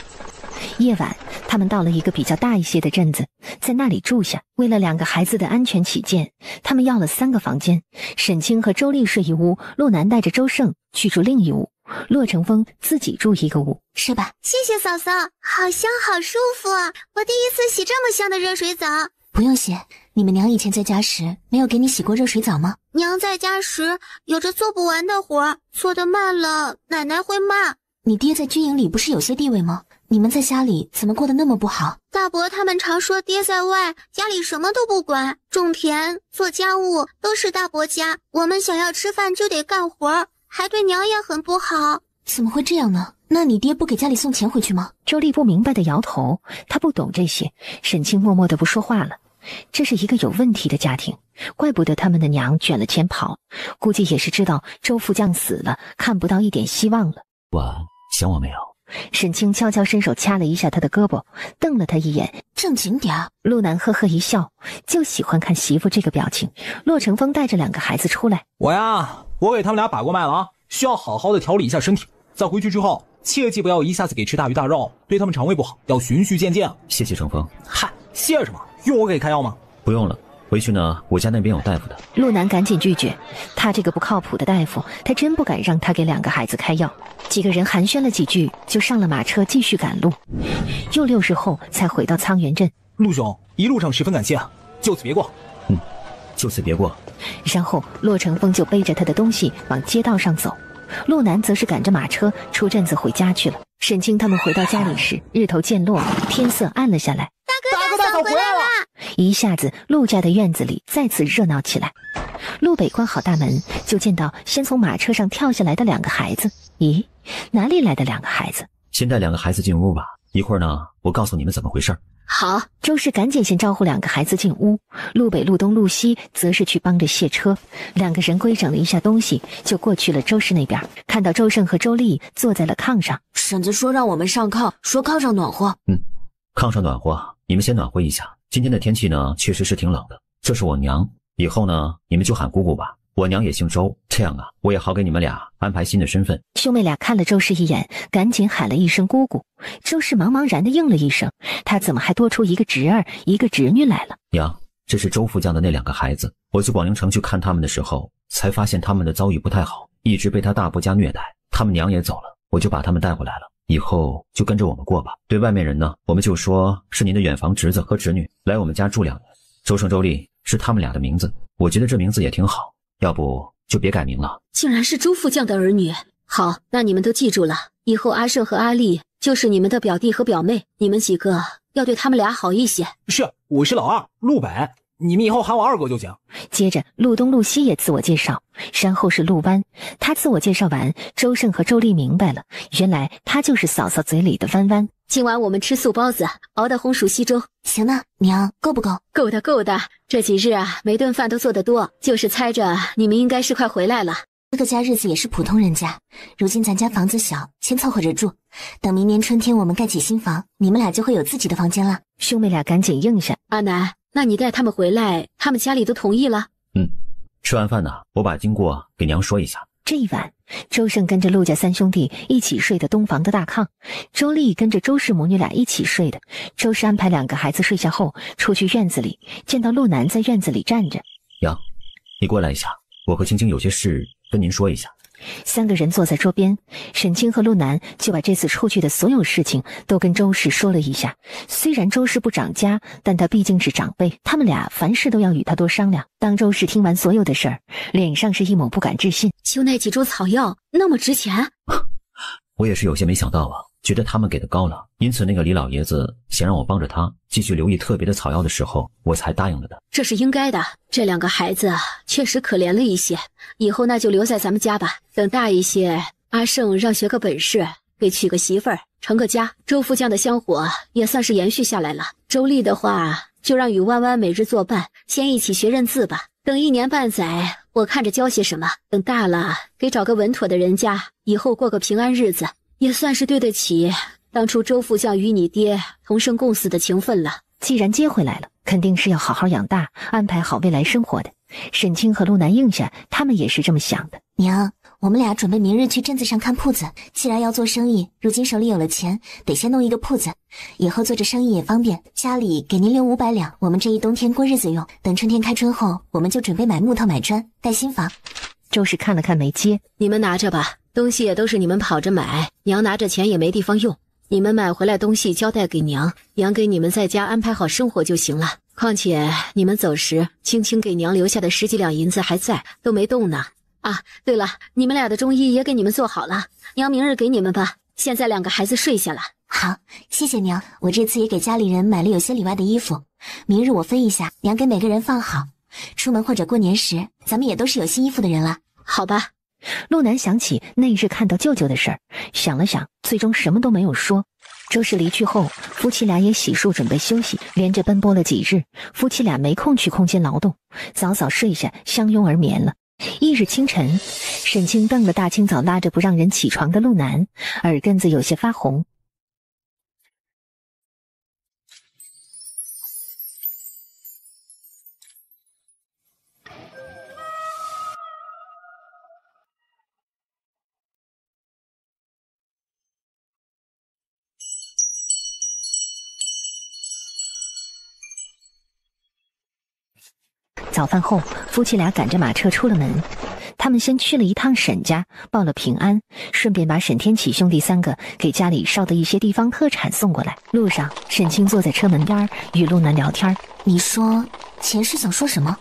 Speaker 3: 夜晚，他们到了一个比较大一些的镇子，在那里住下。为了2个孩子的安全起见，他们要了3个房间。沈清和周丽睡一屋，陆南带着周胜去住另一屋，洛成风自己住一个屋。
Speaker 2: 是吧？
Speaker 6: 谢谢嫂嫂，好香好舒服啊！我第一次洗这么香的热水澡。
Speaker 2: 不用洗，你们娘以前在家时没有给你洗过热水澡吗？
Speaker 6: 娘在家时有着做不完的活，做得慢了奶奶会骂。
Speaker 2: 你爹在军营里不是有些地位吗？你们在家里怎么过得那么不好？
Speaker 6: 大伯他们常说爹在外，家里什么都不管，种田做家务都是大伯家，我们想要吃饭就得干活，还对娘也很不好。
Speaker 2: 怎么会这样呢？那你爹不给家里送钱回去吗？
Speaker 3: 周丽不明白的摇头，他不懂这些。沈清默默的不说话了。这是一个有问题的家庭，怪不得他们的娘卷了钱跑，估计也是知道周副将死了，看不到一点希望了。
Speaker 1: 晚想我没有？
Speaker 3: 沈清悄悄伸手掐了一下他的胳膊，瞪了他一眼。
Speaker 2: 正经点儿。
Speaker 3: 陆南呵呵一笑，就喜欢看媳妇这个表情。洛成风带着2个孩子出来。
Speaker 4: 我给他们俩把过脉了啊，需要好好的调理一下身体。在回去之后，切记不要一下子给吃大鱼大肉，对他们肠胃不好，要循序渐进。
Speaker 1: 谢谢成风。
Speaker 4: 嗨，谢什么？用我给开药吗？
Speaker 1: 不用了，回去呢，我家那边有大夫的。
Speaker 3: 陆南赶紧拒绝，他这个不靠谱的大夫，他真不敢让他给2个孩子开药。几个人寒暄了几句，就上了马车继续赶路。又6日后才回到沧源镇。
Speaker 4: 陆兄，一路上十分感谢，就此别过。
Speaker 1: 就此别过。
Speaker 3: 然后洛成风就背着他的东西往街道上走，陆南则是赶着马车出镇子回家去了。沈清他们回到家里时，日头渐落，天色暗了下来。
Speaker 6: 大哥大嫂回来了！
Speaker 3: 一下子陆家的院子里再次热闹起来。陆北关好大门，就见到先从马车上跳下来的2个孩子。咦，哪里来的2个孩子？
Speaker 1: 先带2个孩子进屋吧，一会儿呢，我告诉你们怎么回事。
Speaker 3: 好，周氏赶紧先招呼2个孩子进屋，陆北、陆东、陆西则是去帮着卸车。2个人规整了一下东西，就过去了周氏那边。看到周胜和周丽坐在了炕上，
Speaker 2: 婶子说让我们上炕，说炕上暖和。
Speaker 1: 炕上暖和，你们先暖和一下。今天的天气呢，确实是挺冷的。这是我娘，以后呢，你们就喊姑姑吧。我娘也姓周，这样啊，我也好给你们俩安排新的身份。
Speaker 3: 兄妹俩看了周氏一眼，赶紧喊了一声姑姑。周氏茫茫然的应了一声，他怎么还多出一个侄儿一个侄女来了？
Speaker 1: 娘，这是周副将的那2个孩子，我去广陵城去看他们的时候，才发现他们的遭遇不太好，一直被他大伯家虐待，他们娘也走了，我就把他们带回来了。以后就跟着我们过吧。对外面人呢，我们就说是您的远房侄子和侄女来我们家住2年。周胜、周丽是他们俩的名字，我觉得这名字也挺好，要不就别改名了。
Speaker 7: 竟然是周副将的儿女。好，那你们都记住了，以后阿胜和阿丽就是你们的表弟和表妹，你们几个要对他们俩好一些。
Speaker 4: 是，我是老二陆北，你们以后喊我二哥就行。
Speaker 3: 接着，陆东、陆西也自我介绍，然后是陆湾。他自我介绍完，周胜和周丽明白了，原来他就是嫂嫂嘴里的弯弯。
Speaker 7: 今晚我们吃素包子，熬的红薯稀粥。
Speaker 2: 行呢，娘，够不够？
Speaker 7: 够的，够的。这几日啊，每顿饭都做得多，就是猜着你们应该是快回来了。
Speaker 2: 这个家日子也是普通人家，如今咱家房子小，先凑合着住。等明年春天我们盖起新房，你们俩就会有自己的房间了。
Speaker 3: 兄妹俩赶紧应下。
Speaker 7: 阿南，那你带他们回来，他们家里都同意了？
Speaker 1: 吃完饭呢，我把经过给娘说一下。
Speaker 3: 这一晚，周胜跟着陆家三兄弟一起睡的东房的大炕，周丽跟着周氏母女俩一起睡的。周氏安排2个孩子睡下后，出去院子里，见到陆南在院子里站着。
Speaker 1: 娘，你过来一下，我和青青有些事跟您说一下。
Speaker 3: 3个人坐在桌边，沈清和陆南就把这次出去的所有事情都跟周氏说了一下。虽然周氏不长家，但他毕竟是长辈，他们俩凡事都要与他多商量。当周氏听完所有的事儿，脸上是一抹不敢置信。
Speaker 7: 就那几株草药那么值钱？
Speaker 1: 我也是有些没想到啊，觉得他们给的高了，因此那个李老爷子想让我帮着他继续留意特别的草药的时候，我才答应了的。
Speaker 7: 这是应该的，这2个孩子确实可怜了一些，以后那就留在咱们家吧。等大一些，阿胜让学个本事，给娶个媳妇儿，成个家。周副将的香火也算是延续下来了。周丽的话，就让与弯弯每日作伴，先一起学认字吧。等1年半载，我看着教些什么，等大了给找个稳妥的人家，以后过个平安日子，也算是对得起当初周副将与你爹同生共死的情分了。
Speaker 3: 既然接回来了，肯定是要好好养大，安排好未来生活的。沈清和陆南应下，他们也是这么想的。
Speaker 2: 娘，我们俩准备明日去镇子上看铺子。既然要做生意，如今手里有了钱，得先弄一个铺子，以后做着生意也方便。家里给您留500两，我们这一冬天过日子用。等春天开春后，我们就准备买木头买砖，盖新房。
Speaker 3: 周氏看了看没接，
Speaker 7: 你们拿着吧，东西也都是你们跑着买，娘拿着钱也没地方用。你们买回来东西交代给娘，娘给你们在家安排好生活就行了。况且你们走时，青青给娘留下的10几两银子还在，都没动呢。啊，对了，你们俩的中医也给你们做好了，娘明日给你们吧。现在2个孩子睡下了。
Speaker 2: 好，谢谢娘，我这次也给家里人买了有些里外的衣服，明日我分一下，娘给每个人放好。出门或者过年时，咱们也都是有新衣服的人了。
Speaker 7: 好吧。
Speaker 3: 陆南想起那日看到舅舅的事儿，想了想，最终什么都没有说。周氏离去后，夫妻俩也洗漱准备休息，连着奔波了几日，夫妻俩没空去空间劳动，早早睡下，相拥而眠了。翌日清晨，沈清瞪了大清早拉着不让人起床的陆南，耳根子有些发红。早饭后，夫妻俩赶着马车出了门。他们先去了一趟沈家，报了平安，顺便把沈天启兄弟3个给家里烧的一些地方特产送过来。路上，沈清坐在车门边与陆南聊天。
Speaker 2: 你说钱是想说什么？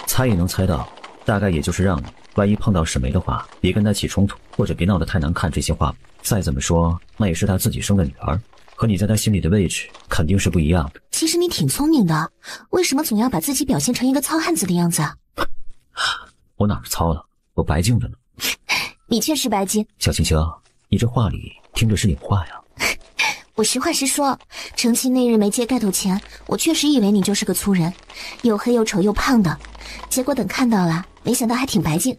Speaker 1: 猜也能猜到，大概也就是让你万一碰到沈梅的话，别跟她起冲突，或者别闹得太难看，这些话。再怎么说，那也是她自己生的女儿，和你在她心里的位置肯定是不一样的。
Speaker 2: 其实你挺聪明的，为什么总要把自己表现成一个糙汉子的样子？
Speaker 1: 我哪儿糙了？我白净着呢。
Speaker 2: 你确实白净。
Speaker 1: 小青青，你这话里听着是领话呀。
Speaker 2: 我实话实说，成亲那日没揭盖头前，我确实以为你就是个粗人，又黑又丑又胖的，结果等看到了，没想到还挺白净。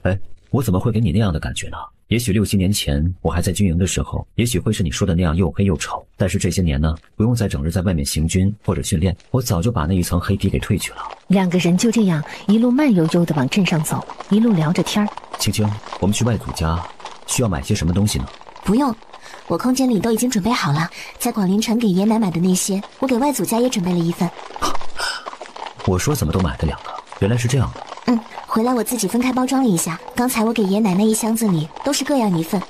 Speaker 1: 哎，我怎么会给你那样的感觉呢？也许6、7年前我还在军营的时候，也许会是你说的那样又黑又丑，但是这些年呢，不用再整日在外面行军或者训练，我早就把那一层黑皮给褪去了。
Speaker 3: 2个人就这样一路慢悠悠地往镇上走，一路聊着天儿。
Speaker 1: 青青，我们去外祖家需要买些什么东西呢？
Speaker 2: 不用，我空间里都已经准备好了，在广陵城给爷奶买的那些，我给外祖家也准备了一份。
Speaker 1: 我说怎么都买了2个，原来是这样的。
Speaker 2: 回来我自己分开包装了一下，刚才我给爷奶那一箱子里都是各样一份，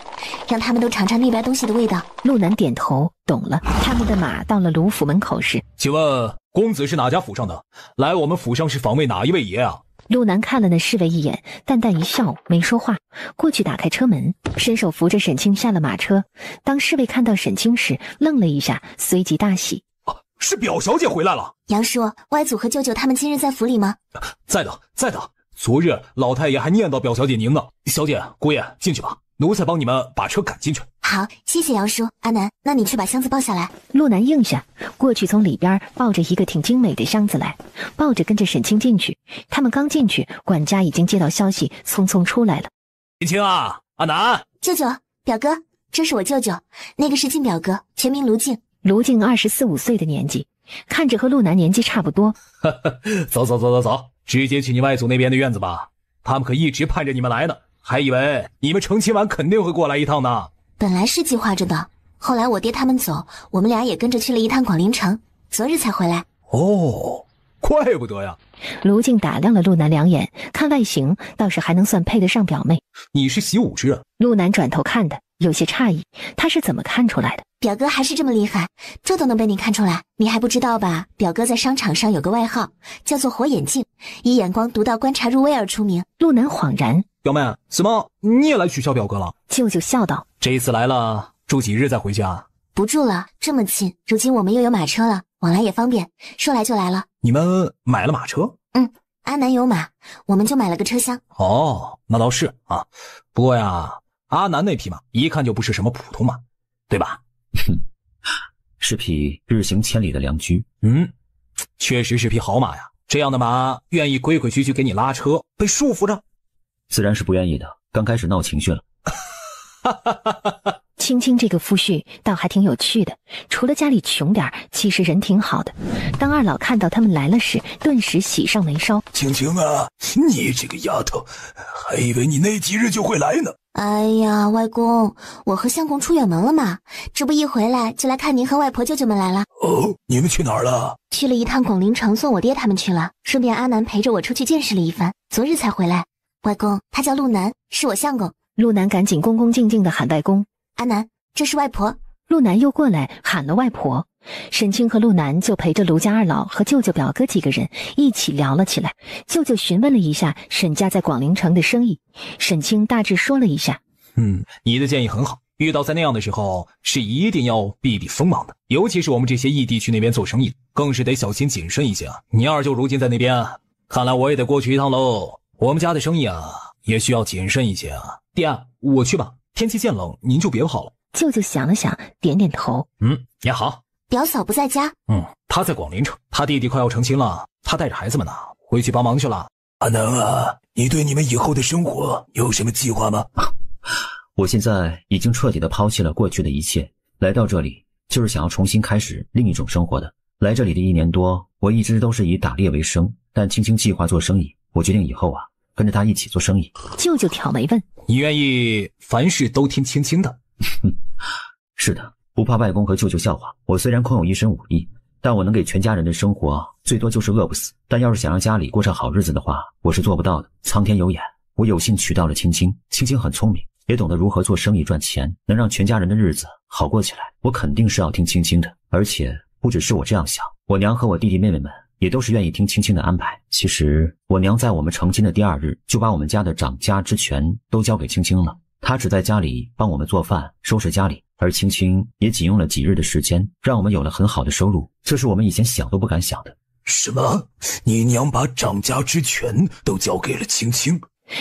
Speaker 2: 让他们都尝尝那边东西的味道。
Speaker 3: 陆南点头，懂了。他们的马到了卢府门口时，
Speaker 5: 请问公子是哪家府上的？来我们府上是访问哪一位爷啊？
Speaker 3: 陆南看了那侍卫一眼，淡淡一笑，没说话，过去打开车门，伸手扶着沈清下了马车。当侍卫看到沈清时，愣了一下，随即大喜。
Speaker 5: 是表小姐回来了。
Speaker 2: 杨叔，外祖和舅舅他们今日在府里吗？
Speaker 5: 在的，在的。昨日老太爷还念叨表小姐您呢。小姐、姑爷，进去吧，奴才帮你们把车赶进去。
Speaker 2: 好，谢谢杨叔。阿南，那你去把箱子抱下来。
Speaker 3: 陆南应下，过去从里边抱着一个挺精美的箱子来，抱着跟着沈清进去。他们刚进去，管家已经接到消息，匆匆出来了。
Speaker 5: 青青啊，阿南，
Speaker 2: 舅舅，表哥，这是我舅舅，那个是靖表哥，全名卢靖。
Speaker 3: 卢靖24、5岁的年纪，看着和陆南年纪差不多。
Speaker 5: 走，直接去你外祖那边的院子吧，他们可一直盼着你们来呢，还以为你们成亲完肯定会过来一趟呢。
Speaker 2: 本来是计划着的，后来我爹他们走，我们俩也跟着去了一趟广陵城，昨日才回来。
Speaker 5: 哦，怪不得呀。
Speaker 3: 卢靖打量了陆南2眼，看外形倒是还能算配得上表妹。
Speaker 5: 你是习武之人？
Speaker 3: 陆南转头看他，有些诧异，他是怎么看出来的？
Speaker 2: 表哥还是这么厉害，这都能被你看出来，你还不知道吧？表哥在商场上有个外号，叫做火眼镜，以眼光独到、观察入微而出名。
Speaker 3: 陆南恍然，
Speaker 5: 表妹，怎么你也来取笑表哥了？
Speaker 3: 舅舅笑道：
Speaker 5: 这一次来了，住几日再回家？
Speaker 2: 不住了，这么近，如今我们又有马车了，往来也方便，说来就来了。
Speaker 5: 你们买了马车？
Speaker 2: 阿南有马，我们就买了个车厢。
Speaker 5: 哦，那倒是啊，不过呀，阿南那匹马一看就不是什么普通马，对吧？
Speaker 1: 是匹日行千里的良驹。
Speaker 5: 确实是匹好马呀。这样的马愿意规规矩矩给你拉车，被束缚着？
Speaker 1: 自然是不愿意的，刚开始闹情绪了。
Speaker 3: 青青这个夫婿倒还挺有趣的，除了家里穷点，其实人挺好的。当二老看到他们来了时，顿时喜上眉梢。
Speaker 5: 青青啊，你这个丫头，还以为你那几日就会来呢。
Speaker 2: 哎呀，外公，我和相公出远门了嘛，这不一回来就来看您和外婆舅舅们来了。
Speaker 5: 哦，你们去哪儿了？
Speaker 2: 去了一趟广陵城送我爹他们去了，顺便阿南陪着我出去见识了一番，昨日才回来。外公，他叫陆南，是我相公。
Speaker 3: 陆南赶紧恭恭敬敬地喊外公。
Speaker 2: 阿南，这是外婆。
Speaker 3: 陆南又过来喊了外婆。沈清和陆南就陪着卢家二老和舅舅表哥几个人一起聊了起来。舅舅询问了一下沈家在广陵城的生意，沈清大致说了一下。
Speaker 5: 你的建议很好，遇到在那样的时候是一定要避避锋芒的，尤其是我们这些异地去那边做生意，更是得小心谨慎一些啊。你二舅如今在那边，看来我也得过去一趟喽。我们家的生意啊，也需要谨慎一些啊。爹，我去吧，天气渐冷，您就别跑了。
Speaker 3: 舅舅想了想，点点头。
Speaker 5: 也好。
Speaker 2: 表嫂不在家。
Speaker 5: 他在广陵城，他弟弟快要成亲了，他带着孩子们呢，回去帮忙去了。阿南啊，你对你们以后的生活有什么计划吗？
Speaker 1: 我现在已经彻底的抛弃了过去的一切，来到这里就是想要重新开始另一种生活的。来这里的1年多，我一直都是以打猎为生，但青青计划做生意，我决定以后啊，跟着他一起做生意。
Speaker 3: 舅舅挑眉问：
Speaker 5: 你愿意凡事都听青青的？
Speaker 1: 是的，不怕外公和舅舅笑话。我虽然空有一身武艺，但我能给全家人的生活最多就是饿不死，但要是想让家里过上好日子的话，我是做不到的。苍天有眼，我有幸娶到了青青，青青很聪明，也懂得如何做生意赚钱，能让全家人的日子好过起来。我肯定是要听青青的，而且不只是我这样想，我娘和我弟弟妹妹们也都是愿意听青青的安排。其实我娘在我们成亲的第2日就把我们家的掌家之权都交给青青了，她只在家里帮我们做饭收拾家里，而青青也仅用了几日的时间让我们有了很好的收入，这是我们以前想都不敢想的。
Speaker 5: 什么？你娘把掌家之权都交给了青青？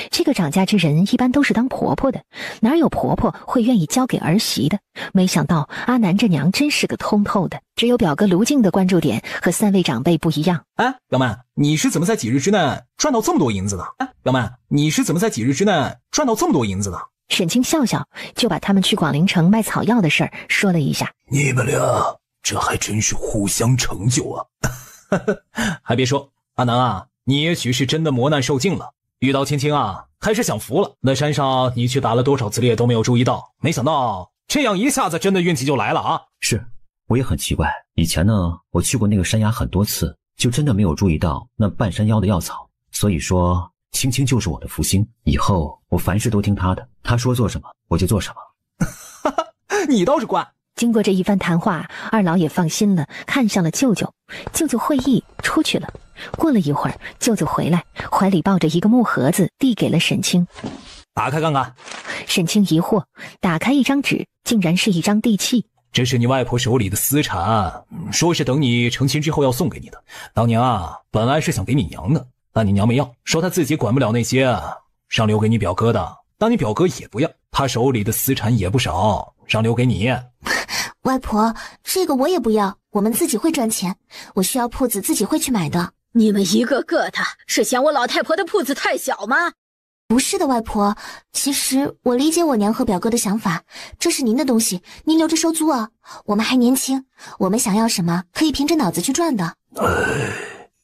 Speaker 3: 这个掌家之人一般都是当婆婆的，哪有婆婆会愿意交给儿媳的？没想到阿南这娘真是个通透的，只有表哥卢靖的关注点和3位长辈不一样。
Speaker 5: 表妹，你是怎么在几日之内赚到这么多银子的？表妹，你是怎么在几日之内赚到这么多银子的？
Speaker 3: 沈清笑笑，就把他们去广陵城卖草药的事儿说了一下。
Speaker 5: 你们俩这还真是互相成就啊！还别说，阿南啊，你也许是真的磨难受尽了，遇到青青啊，开始享福了。那山上你去打了多少次猎都没有注意到，没想到这样一下子真的运气就来了啊！
Speaker 1: 是，我也很奇怪，以前呢，我去过那个山崖很多次，就真的没有注意到那半山腰的药草。所以说，青青就是我的福星，以后我凡事都听她的，她说做什么我就做什么。
Speaker 5: 你倒是乖。
Speaker 3: 经过这一番谈话，二老也放心了，看向了舅舅。舅舅会意出去了。过了一会儿，舅舅回来，怀里抱着一个木盒子，递给了沈清。
Speaker 5: 打开看看。
Speaker 3: 沈清疑惑，打开一张纸，竟然是一张地契。
Speaker 5: 这是你外婆手里的私产，说是等你成亲之后要送给你的。当年啊，本来是想给你娘的，但你娘没要，说她自己管不了那些，让留给你表哥的。但你表哥也不要，他手里的私产也不少，让留给你。
Speaker 2: 外婆，这个我也不要，我们自己会赚钱，我需要铺子自己会去买的。
Speaker 7: 你们一个个的是嫌我老太婆的铺子太小吗？
Speaker 2: 不是的，外婆，其实我理解我娘和表哥的想法，这是您的东西，您留着收租啊。我们还年轻，我们想要什么可以凭着脑子去赚的。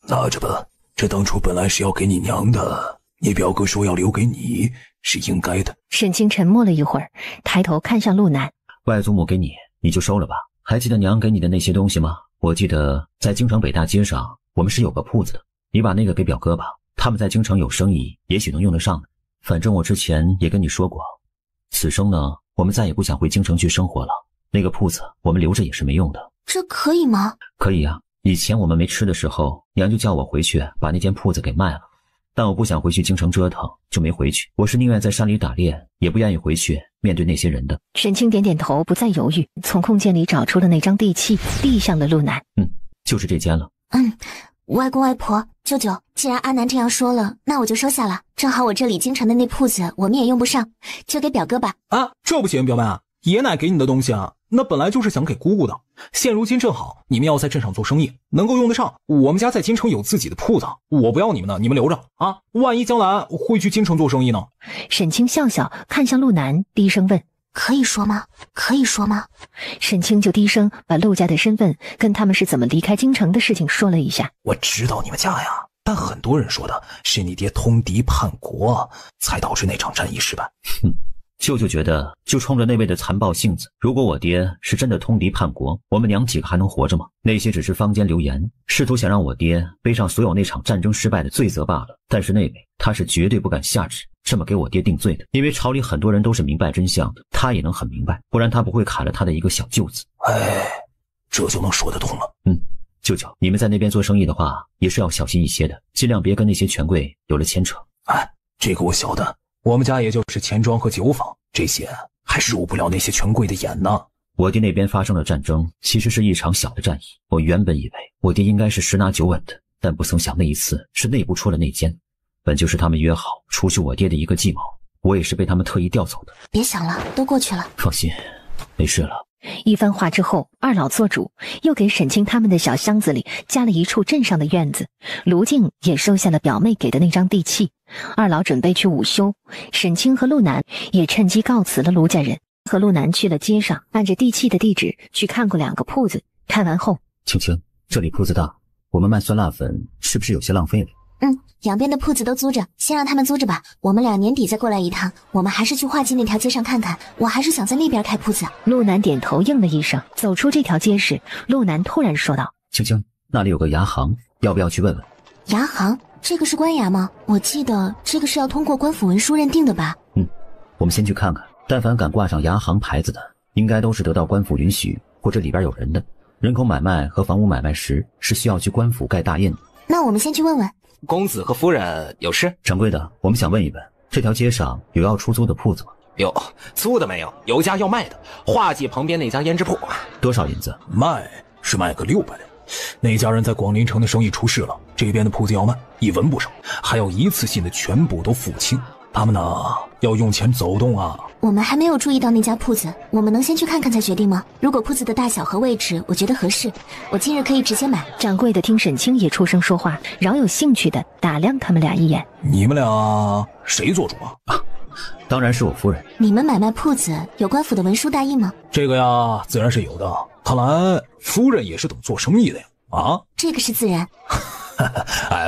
Speaker 5: 拿着吧，这当初本来是要给你娘的，你表哥说要留给你，是应该的。
Speaker 3: 沈清沉默了一会儿，抬头看向陆南。
Speaker 1: 外祖母给你，你就收了吧。还记得娘给你的那些东西吗？我记得在京城北大街上，我们是有个铺子的，你把那个给表哥吧，他们在京城有生意，也许能用得上的。反正我之前也跟你说过，此生呢，我们再也不想回京城去生活了。那个铺子我们留着也是没用的。
Speaker 2: 这可以吗？
Speaker 1: 可以啊，以前我们没吃的时候，娘就叫我回去把那间铺子给卖了，但我不想回去京城折腾，就没回去。我是宁愿在山里打猎，也不愿意回去面对那些人的。
Speaker 3: 沈清点点头，不再犹豫，从空间里找出了那张地契，递向了陆南。
Speaker 1: 就是这间了。
Speaker 2: 外公外婆，舅舅，既然阿南这样说了，那我就收下了。正好我这里京城的那铺子我们也用不上，就给表哥吧。
Speaker 4: 啊，这不行，表妹，爷奶给你的东西啊，那本来就是想给姑姑的。现如今正好你们要在镇上做生意，能够用得上。我们家在京城有自己的铺子，我不要你们的，你们留着啊。万一将来会去京城做生意呢？
Speaker 3: 沈清笑笑看向陆南，低声问：
Speaker 2: 可以说吗？可以说吗？
Speaker 3: 沈清就低声把陆家的身份跟他们是怎么离开京城的事情说了一下。
Speaker 5: 我知道你们家呀，但很多人说的是你爹通敌叛国，才导致那场战役失败。
Speaker 1: 舅舅觉得就冲着那位的残暴性子，如果我爹是真的通敌叛国，我们娘几个还能活着吗？那些只是坊间流言，试图想让我爹背上所有那场战争失败的罪责罢了。但是那位他是绝对不敢下旨这么给我爹定罪的，因为朝里很多人都是明白真相的，他也能很明白，不然他不会砍了他的一个小舅子。
Speaker 5: 这就能说得通了。
Speaker 1: 舅舅，你们在那边做生意的话，也是要小心一些的，尽量别跟那些权贵有了牵扯。
Speaker 5: 这个我晓得，我们家也就是钱庄和酒坊，这些还是入不了那些权贵的眼呢。
Speaker 1: 我爹那边发生的战争其实是一场小的战役，我原本以为我爹应该是十拿九稳的，但不曾想那一次是内部出了内奸，本就是他们约好除去我爹的一个计谋，我也是被他们特意调走的。
Speaker 2: 别想了，都过去了。
Speaker 1: 放心，没事了。
Speaker 3: 一番话之后，二老做主，又给沈清他们的小箱子里加了一处镇上的院子。卢静也收下了表妹给的那张地契。二老准备去午休，沈清和陆南也趁机告辞了卢家人，和陆南去了街上，按着地契的地址去看过2个铺子。看完后，
Speaker 1: 青青，这里铺子大，我们卖酸辣粉是不是有些浪费了？
Speaker 2: 两边的铺子都租着，先让他们租着吧。我们2年底再过来一趟。我们还是去画集那条街上看看，我还是想在那边开铺子。
Speaker 3: 陆南点头应了一声。走出这条街时，陆南突然说道：
Speaker 1: 青青，那里有个牙行，要不要去问问？
Speaker 2: 牙行？这个是官衙吗？我记得这个是要通过官府文书认定的吧？
Speaker 1: 我们先去看看，但凡敢挂上牙行牌子的，应该都是得到官府允许或者里边有人的。人口买卖和房屋买卖时是需要去官府盖大印的。
Speaker 2: 那我们先去问问。
Speaker 10: 公子和夫人有事？
Speaker 1: 掌柜的，我们想问一问，这条街上有要出租的铺子吗？
Speaker 10: 有，租的没有，有家要卖的，画记旁边那家胭脂铺。
Speaker 1: 多少银子？
Speaker 5: 卖是卖个600两。那家人在广陵城的生意出事了，这边的铺子要卖，1文不少，还要一次性的全部都付清。他们呢，要用钱走动啊。
Speaker 2: 我们还没有注意到那家铺子，我们能先去看看才决定吗？如果铺子的大小和位置我觉得合适，我今日可以直接买。
Speaker 3: 掌柜的听沈清也出声说话，饶有兴趣的打量他们俩一眼。
Speaker 5: 你们俩谁做主啊？
Speaker 1: 当然是我夫人。
Speaker 2: 你们买卖铺子有官府的文书大印吗？
Speaker 5: 这个呀，自然是有的。看来夫人也是懂做生意的呀。
Speaker 2: 这个是自然。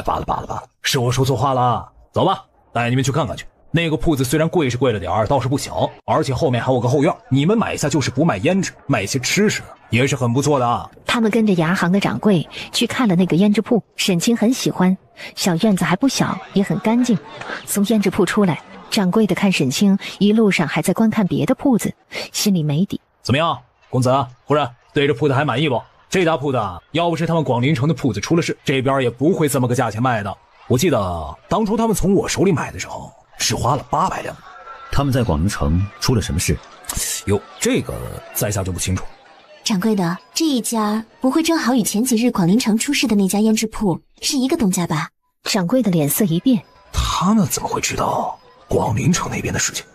Speaker 5: 罢了，是我说错话了。走吧，带你们去看看去。那个铺子虽然贵是贵了点儿，倒是不小，而且后面还有个后院，你们买下就是不卖胭脂，卖些吃食也是很不错的啊。
Speaker 3: 他们跟着牙行的掌柜去看了那个胭脂铺，沈清很喜欢，小院子还不小，也很干净。从胭脂铺出来，掌柜的看沈清一路上还在观看别的铺子，心里没底。
Speaker 5: 怎么样，公子夫人，对这铺子还满意不？这家铺子要不是他们广陵城的铺子出了事，这边也不会这么个价钱卖的。我记得当初他们从我手里买的时候是花了800两。
Speaker 1: 他们在广陵城出了什么事？
Speaker 5: 哟，这个在下就不清楚。
Speaker 2: 掌柜的，这一家不会正好与前几日广陵城出事的那家胭脂铺是一个东家吧？
Speaker 3: 掌柜的脸色一变，
Speaker 5: 他们怎么会知道广陵城那边的事情？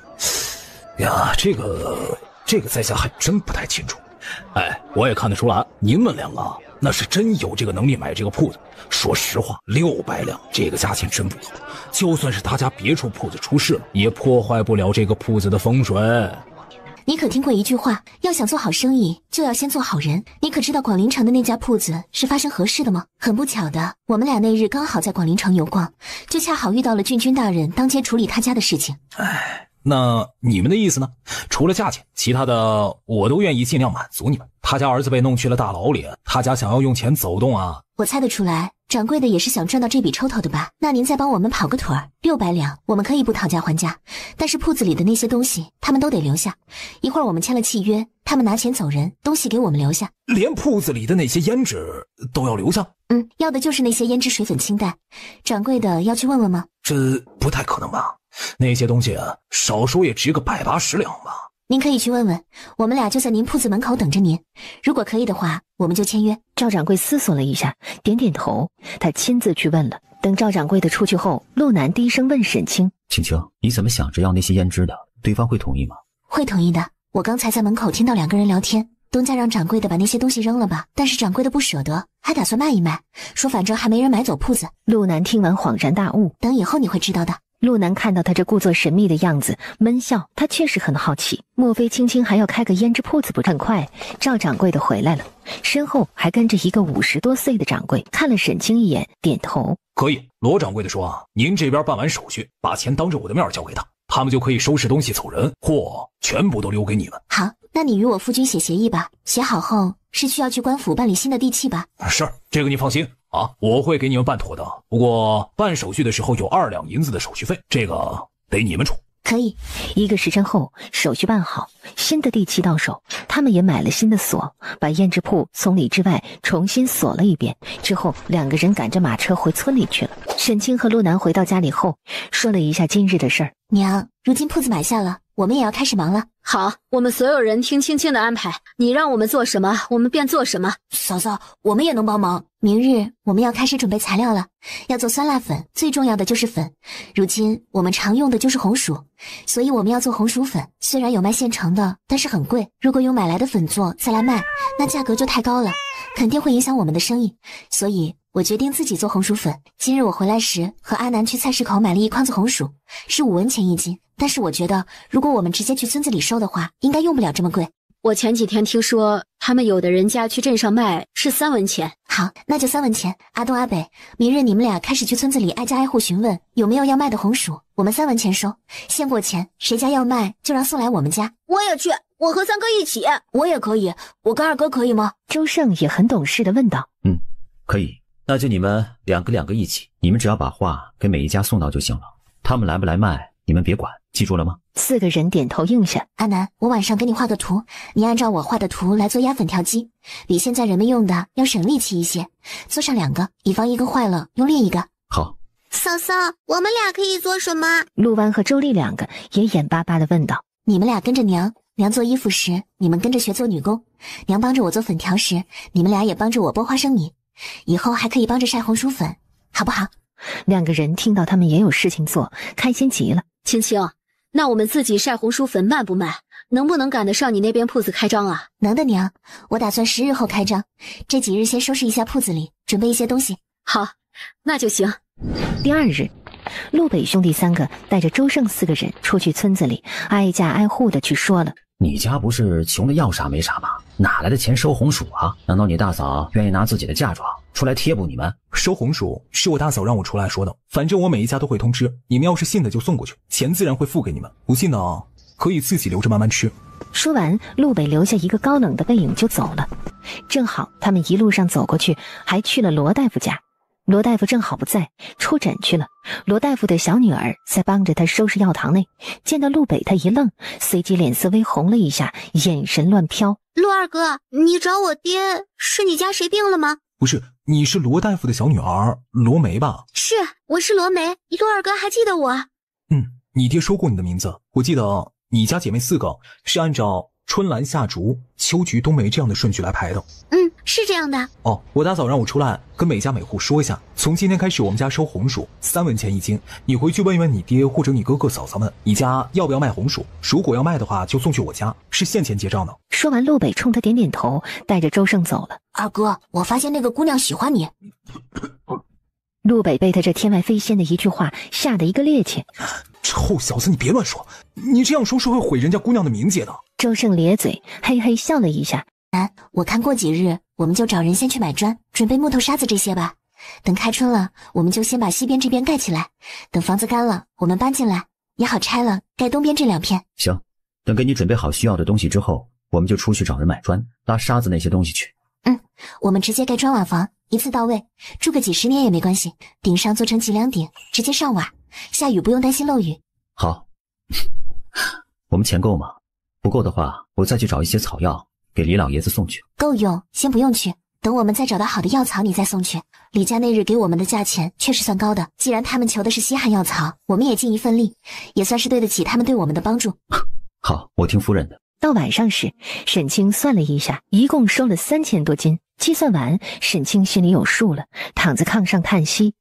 Speaker 5: 呀，这个在下还真不太清楚。哎，我也看得出来，你们两个那是真有这个能力买这个铺子。说实话，600两这个价钱真不高，就算是他家别处铺子出事了，也破坏不了这个铺子的风水。
Speaker 2: 你可听过一句话，要想做好生意，就要先做好人。你可知道广陵城的那家铺子是发生何事的吗？很不巧的，我们俩那日刚好在广陵城游逛，就恰好遇到了郡君大人当街处理他家的事情。
Speaker 5: 哎，那你们的意思呢？除了价钱，其他的我都愿意尽量满足你们。他家儿子被弄去了大牢里，他家想要用钱走动啊。
Speaker 2: 我猜得出来，掌柜的也是想赚到这笔抽头的吧？那您再帮我们跑个腿儿，600两，我们可以不讨价还价，但是铺子里的那些东西他们都得留下。一会儿我们签了契约，他们拿钱走人，东西给我们留下。
Speaker 5: 连铺子里的那些胭脂都要留下？
Speaker 2: 要的就是那些胭脂水粉清袋。掌柜的要去问问吗？
Speaker 5: 这不太可能吧？那些东西少说也值个180两吧。
Speaker 2: 您可以去问问，我们俩就在您铺子门口等着您。如果可以的话，我们就签约。
Speaker 3: 赵掌柜思索了一下，点点头，他亲自去问了。等赵掌柜的出去后，陆南低声问沈清：
Speaker 1: 青青，你怎么想着要那些胭脂的？对方会同意吗？
Speaker 2: 会同意的。我刚才在门口听到2个人聊天，东家让掌柜的把那些东西扔了吧，但是掌柜的不舍得，还打算卖一卖，说反正还没人买走铺子。
Speaker 3: 陆南听完恍然大悟，
Speaker 2: 等以后你会知道的。
Speaker 3: 陆南看到他这故作神秘的样子，闷笑。他确实很好奇，莫非青青还要开个胭脂铺子不？很快，赵掌柜的回来了，身后还跟着一个50多岁的掌柜，看了沈清一眼，点头。
Speaker 5: 可以，罗掌柜的说啊，您这边办完手续，把钱当着我的面交给他，他们就可以收拾东西走人，货全部都留给你们。
Speaker 2: 好，那你与我夫君写协议吧，写好后是需要去官府办理新的地契吧？
Speaker 5: 是，这个你放心啊，我会给你们办妥的。不过办手续的时候有2两银子的手续费，这个得你们出。
Speaker 2: 可以。
Speaker 3: 1个时辰后，手续办好，新的地契到手，他们也买了新的锁，把胭脂铺从里至外重新锁了一遍。之后2个人赶着马车回村里去了。沈清和陆南回到家里后，说了一下今日的事儿。
Speaker 2: 娘，如今铺子买下了，我们也要开始忙了。
Speaker 7: 好，我们所有人听青青的安排，你让我们做什么，我们便做什么。
Speaker 2: 嫂嫂，我们也能帮忙。明日我们要开始准备材料了，要做酸辣粉，最重要的就是粉。如今我们常用的就是红薯，所以我们要做红薯粉。虽然有卖现成的，但是很贵。如果用买来的粉做再来卖，那价格就太高了，肯定会影响我们的生意。所以我决定自己做红薯粉。今日我回来时和阿南去菜市口买了1筐子红薯，是5文钱1斤。但是我觉得，如果我们直接去村子里收的话，应该用不了这么贵。
Speaker 7: 我前几天听说，他们有的人家去镇上卖是3文钱。
Speaker 2: 好，那就3文钱。阿东、阿北，明日你们俩开始去村子里挨家挨户询问有没有要卖的红薯，我们3文钱收，现过钱，谁家要卖就让送来我们家。
Speaker 6: 我也去，我和三哥一起。
Speaker 2: 我也可以，我跟2哥可以吗？
Speaker 3: 周胜也很懂事的问道。
Speaker 1: 可以，那就你们两个一起，你们只要把话给每一家送到就行了，他们来不来卖你们别管，记住了吗
Speaker 3: ？4个人点头应下。
Speaker 2: 阿南，我晚上给你画个图，你按照我画的图来做压粉条机，比现在人们用的要省力气一些，做上2个，以防一个坏了用另一个。
Speaker 1: 好。
Speaker 6: 嫂嫂，我们俩可以做什么？
Speaker 3: 陆湾和周丽2个也眼巴巴地问道。
Speaker 2: 你们俩跟着娘做衣服时，你们跟着学做女工，娘帮着我做粉条时，你们俩也帮着我剥花生米，以后还可以帮着晒红薯粉，好不好
Speaker 3: ？2个人听到他们也有事情做，开心极了。
Speaker 7: 青青，那我们自己晒红薯粉卖不卖？能不能赶得上你那边铺子开张啊？
Speaker 2: 能的娘，我打算10日后开张，这几日先收拾一下铺子里，准备一些东西。
Speaker 7: 好，那就行。
Speaker 3: 第2日，陆北兄弟3个带着周胜4个人出去村子里，挨家挨户的去说了。
Speaker 1: 你家不是穷的要啥没啥吗？哪来的钱收红薯啊？难道你大嫂愿意拿自己的嫁妆出来贴补你们？
Speaker 8: 收红薯是我大嫂让我出来说的，反正我每一家都会通知，你们要是信的就送过去，钱自然会付给你们，不信的可以自己留着慢慢吃。
Speaker 3: 说完，陆北留下一个高冷的背影就走了。正好他们一路上走过去，还去了罗大夫家。罗大夫正好不在，出诊去了。罗大夫的小女儿在帮着他收拾药堂内，见到陆北他一愣，随即脸色微红了一下，眼神乱飘。
Speaker 6: 陆二哥，你找我爹是你家谁病了吗？
Speaker 8: 不是，你是罗大夫的小女儿罗梅吧？
Speaker 6: 是，我是罗梅。陆二哥还记得我？
Speaker 8: 你爹说过你的名字，我记得你家姐妹4个是按照春兰夏竹、秋菊冬梅这样的顺序来排的。
Speaker 6: 是这样的。
Speaker 8: 哦，我大嫂让我出来跟每家每户说一下，从今天开始我们家收红薯3文钱1斤，你回去问一问你爹或者你哥哥嫂嫂们，你家要不要卖红薯？如果要卖的话，就送去我家，是现钱结账的。
Speaker 3: 说完，陆北冲他点点头，带着周胜走了。
Speaker 2: 二哥，我发现那个姑娘喜欢你。
Speaker 3: 陆北被他这天外飞仙的一句话吓得一个趔趄。
Speaker 8: 臭小子，你别乱说，你这样说是会毁人家姑娘的名节的。
Speaker 3: 周胜咧嘴，嘿嘿笑了一下。
Speaker 2: 我看过几日我们就找人先去买砖，准备木头沙子这些吧。等开春了，我们就先把西边这边盖起来，等房子干了，我们搬进来，也好拆了盖东边这2片。
Speaker 1: 行，等给你准备好需要的东西之后，我们就出去找人买砖、拉沙子那些东西去。
Speaker 2: 我们直接盖砖瓦房，一次到位，住个几10年也没关系。顶上做成脊梁顶，直接上瓦，下雨不用担心漏雨。
Speaker 1: 好，我们钱够吗？不够的话，我再去找一些草药给李老爷子送去。
Speaker 2: 够用，先不用去，等我们再找到好的药草你再送去。李家那日给我们的价钱确实算高的，既然他们求的是稀罕药草，我们也尽一份力，也算是对得起他们对我们的帮助。
Speaker 1: 好，我听夫人的。
Speaker 3: 到晚上时，沈清算了一下，一共收了3000多斤。计算完，沈清心里有数了，躺在炕上叹息。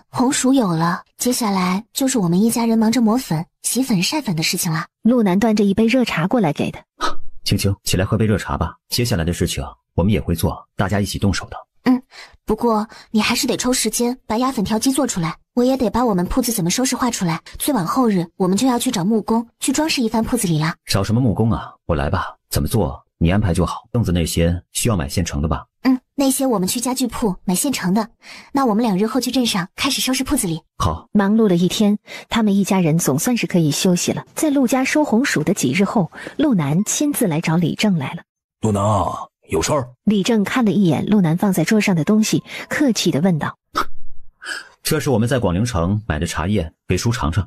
Speaker 2: 红薯有了，接下来就是我们一家人忙着磨粉、洗粉、晒粉的事情了。
Speaker 3: 陆南端着一杯热茶过来给他。
Speaker 1: 青青，起来喝杯热茶吧。接下来的事情我们也会做，大家一起动手的。
Speaker 2: 不过你还是得抽时间把压粉条机做出来，我也得把我们铺子怎么收拾画出来。最晚后日我们就要去找木工去装饰一番铺子里了。
Speaker 1: 找什么木工啊？我来吧，怎么做你安排就好。凳子那些需要买现成的吧？
Speaker 2: 那些我们去家具铺买现成的。那我们2日后去镇上开始收拾铺子里。
Speaker 1: 好。
Speaker 3: 忙碌了一天，他们一家人总算是可以休息了。在陆家收红薯的几日后，陆南亲自来找李正来了。
Speaker 5: 陆南啊，有事儿？
Speaker 3: 李正看了一眼陆南放在桌上的东西，客气地问道：
Speaker 1: 这是我们在广陵城买的茶叶，给叔尝尝。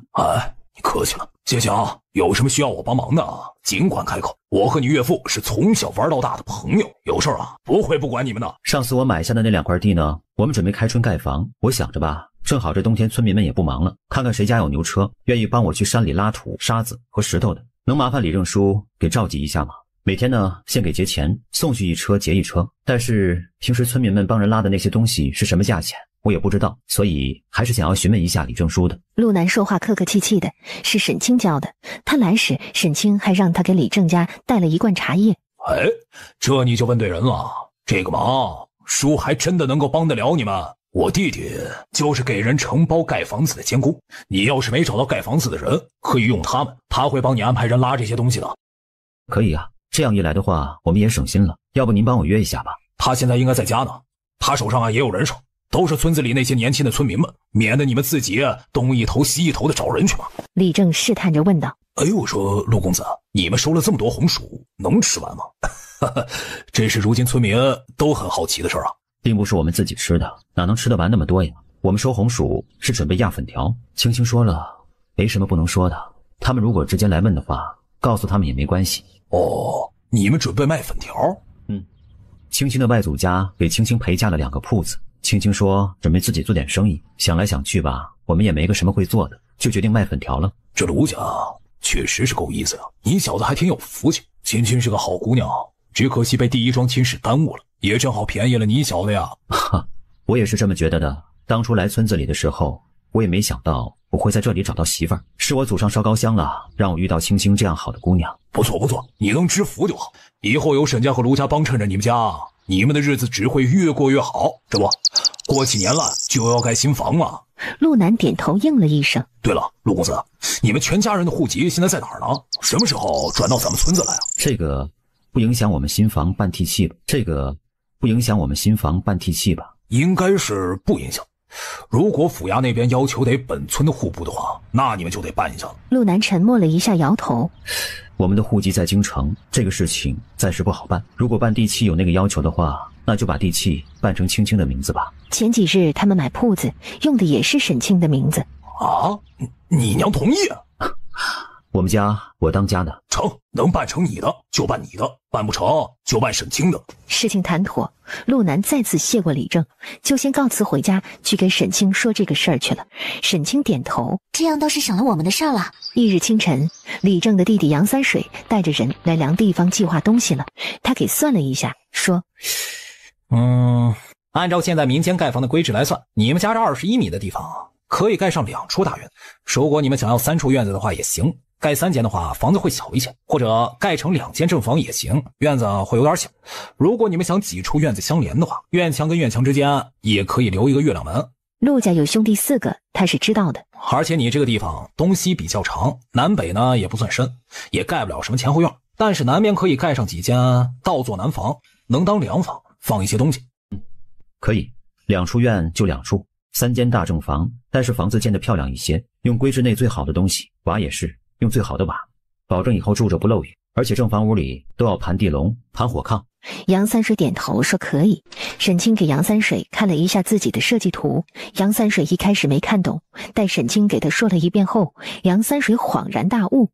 Speaker 5: 你客气了。谢谢啊，有什么需要我帮忙的尽管开口。我和你岳父是从小玩到大的朋友，有事啊不会不管你们的。
Speaker 1: 上次我买下的那2块地呢，我们准备开春盖房。我想着吧，正好这冬天村民们也不忙了，看看谁家有牛车愿意帮我去山里拉土、沙子和石头的，能麻烦李正叔给召集一下吗？每天呢先给结钱，送去1车结1车。但是平时村民们帮人拉的那些东西是什么价钱我也不知道，所以还是想要询问一下李正叔的。
Speaker 3: 陆南说话客客气气的，是沈清教的。他来时，沈清还让他给李正家带了1罐茶叶。
Speaker 5: 这你就问对人了。这个忙，叔还真的能够帮得了你们。我弟弟就是给人承包盖房子的监工，你要是没找到盖房子的人，可以用他们，他会帮你安排人拉这些东西的。
Speaker 1: 可以啊，这样一来的话，我们也省心了。要不您帮我约一下吧？
Speaker 5: 他现在应该在家呢，他手上也有人手。都是村子里那些年轻的村民们，免得你们自己东一头西一头的找人去嘛。
Speaker 3: 李正试探着问道：
Speaker 5: 我说陆公子，你们收了这么多红薯，能吃完吗？这是如今村民都很好奇的事啊。
Speaker 1: 并不是我们自己吃的，哪能吃得完那么多呀？我们收红薯是准备压粉条。青青说了，没什么不能说的。他们如果直接来问的话，告诉他们也没关系。
Speaker 5: 你们准备卖粉条？
Speaker 1: 青青的外祖家给青青陪嫁了2个铺子。青青说准备自己做点生意，想来想去吧，我们也没个什么会做的，就决定卖粉条了。
Speaker 5: 这卢家确实是够意思啊，你小子还挺有福气。青青是个好姑娘，只可惜被第一桩亲事耽误了，也正好便宜了你小子呀。
Speaker 1: 我也是这么觉得的。当初来村子里的时候，我也没想到我会在这里找到媳妇儿，是我祖上烧高香了，让我遇到青青这样好的姑娘。
Speaker 5: 不错，你能知福就好。以后有沈家和卢家帮衬着你们家，你们的日子只会越过越好。这不，过起年了就要盖新房了。
Speaker 3: 陆南点头应了一声。
Speaker 5: 对了，陆公子，你们全家人的户籍现在在哪儿呢？什么时候转到咱们村子来啊？
Speaker 1: 这个不影响我们新房办地契吧？
Speaker 5: 应该是不影响。如果府衙那边要求得本村的户部的话，那你们就得办一下了。
Speaker 3: 陆南沉默了一下，摇头。
Speaker 1: 我们的户籍在京城，这个事情暂时不好办。如果办地契有那个要求的话，那就把地契办成青青的名字吧。
Speaker 3: 前几日他们买铺子用的也是沈清的名字。
Speaker 5: 你娘同意啊？
Speaker 1: 我们家我当家的。
Speaker 5: 成，能办成你的就办你的，办不成就办沈清的。
Speaker 3: 事情谈妥，陆南再次谢过李正，就先告辞回家去给沈清说这个事儿去了。沈清点头，
Speaker 2: 这样倒是省了我们的事儿了。
Speaker 3: 翌日清晨，李正的弟弟杨三水带着人来量地方计划东西了。他给算了一下，说：
Speaker 8: 按照现在民间盖房的规制来算，你们家这21米的地方可以盖上2处大院。如果你们想要3处院子的话也行，盖3间的话房子会小一些，或者盖成2间正房也行，院子会有点小。如果你们想几处院子相连的话，院墙跟院墙之间也可以留一个月亮门。
Speaker 3: 陆家有兄弟4个，他是知道的。
Speaker 8: 而且你这个地方东西比较长，南北呢也不算深，也盖不了什么前后院，但是南边可以盖上几间倒座南房，能当凉房，放一些东西。
Speaker 1: 可以，2处院就2处，3间大正房，但是房子建得漂亮一些，用规制内最好的东西，瓦也是用最好的瓦，保证以后住着不漏雨。而且正房屋里都要盘地笼、盘火炕。
Speaker 3: 杨三水点头说可以。沈清给杨三水看了一下自己的设计图，杨三水一开始没看懂，待沈清给他说了一遍后，杨三水恍然大悟：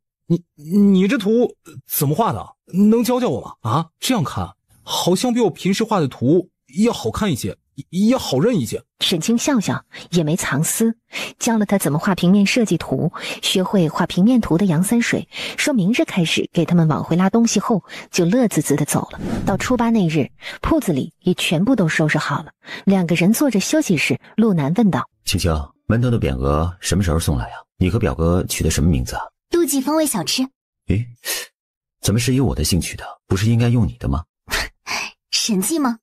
Speaker 8: 你这图怎么画的？能教教我吗？啊，这样看好像比我平时画的图要好看一些，也好认一些。
Speaker 3: 沈清笑笑，也没藏私，教了他怎么画平面设计图。学会画平面图的杨三水说明日开始给他们往回拉东西后，就乐滋滋的走了。到初8那日，铺子里也全部都收拾好了。2个人坐着休息时，陆南问道：
Speaker 1: 青青，门头的匾额什么时候送来呀？你和表哥取的什么名字啊？
Speaker 2: 陆记风味小吃。
Speaker 1: 诶，怎么是以我的姓取的？不是应该用你的吗？
Speaker 2: 沈记吗？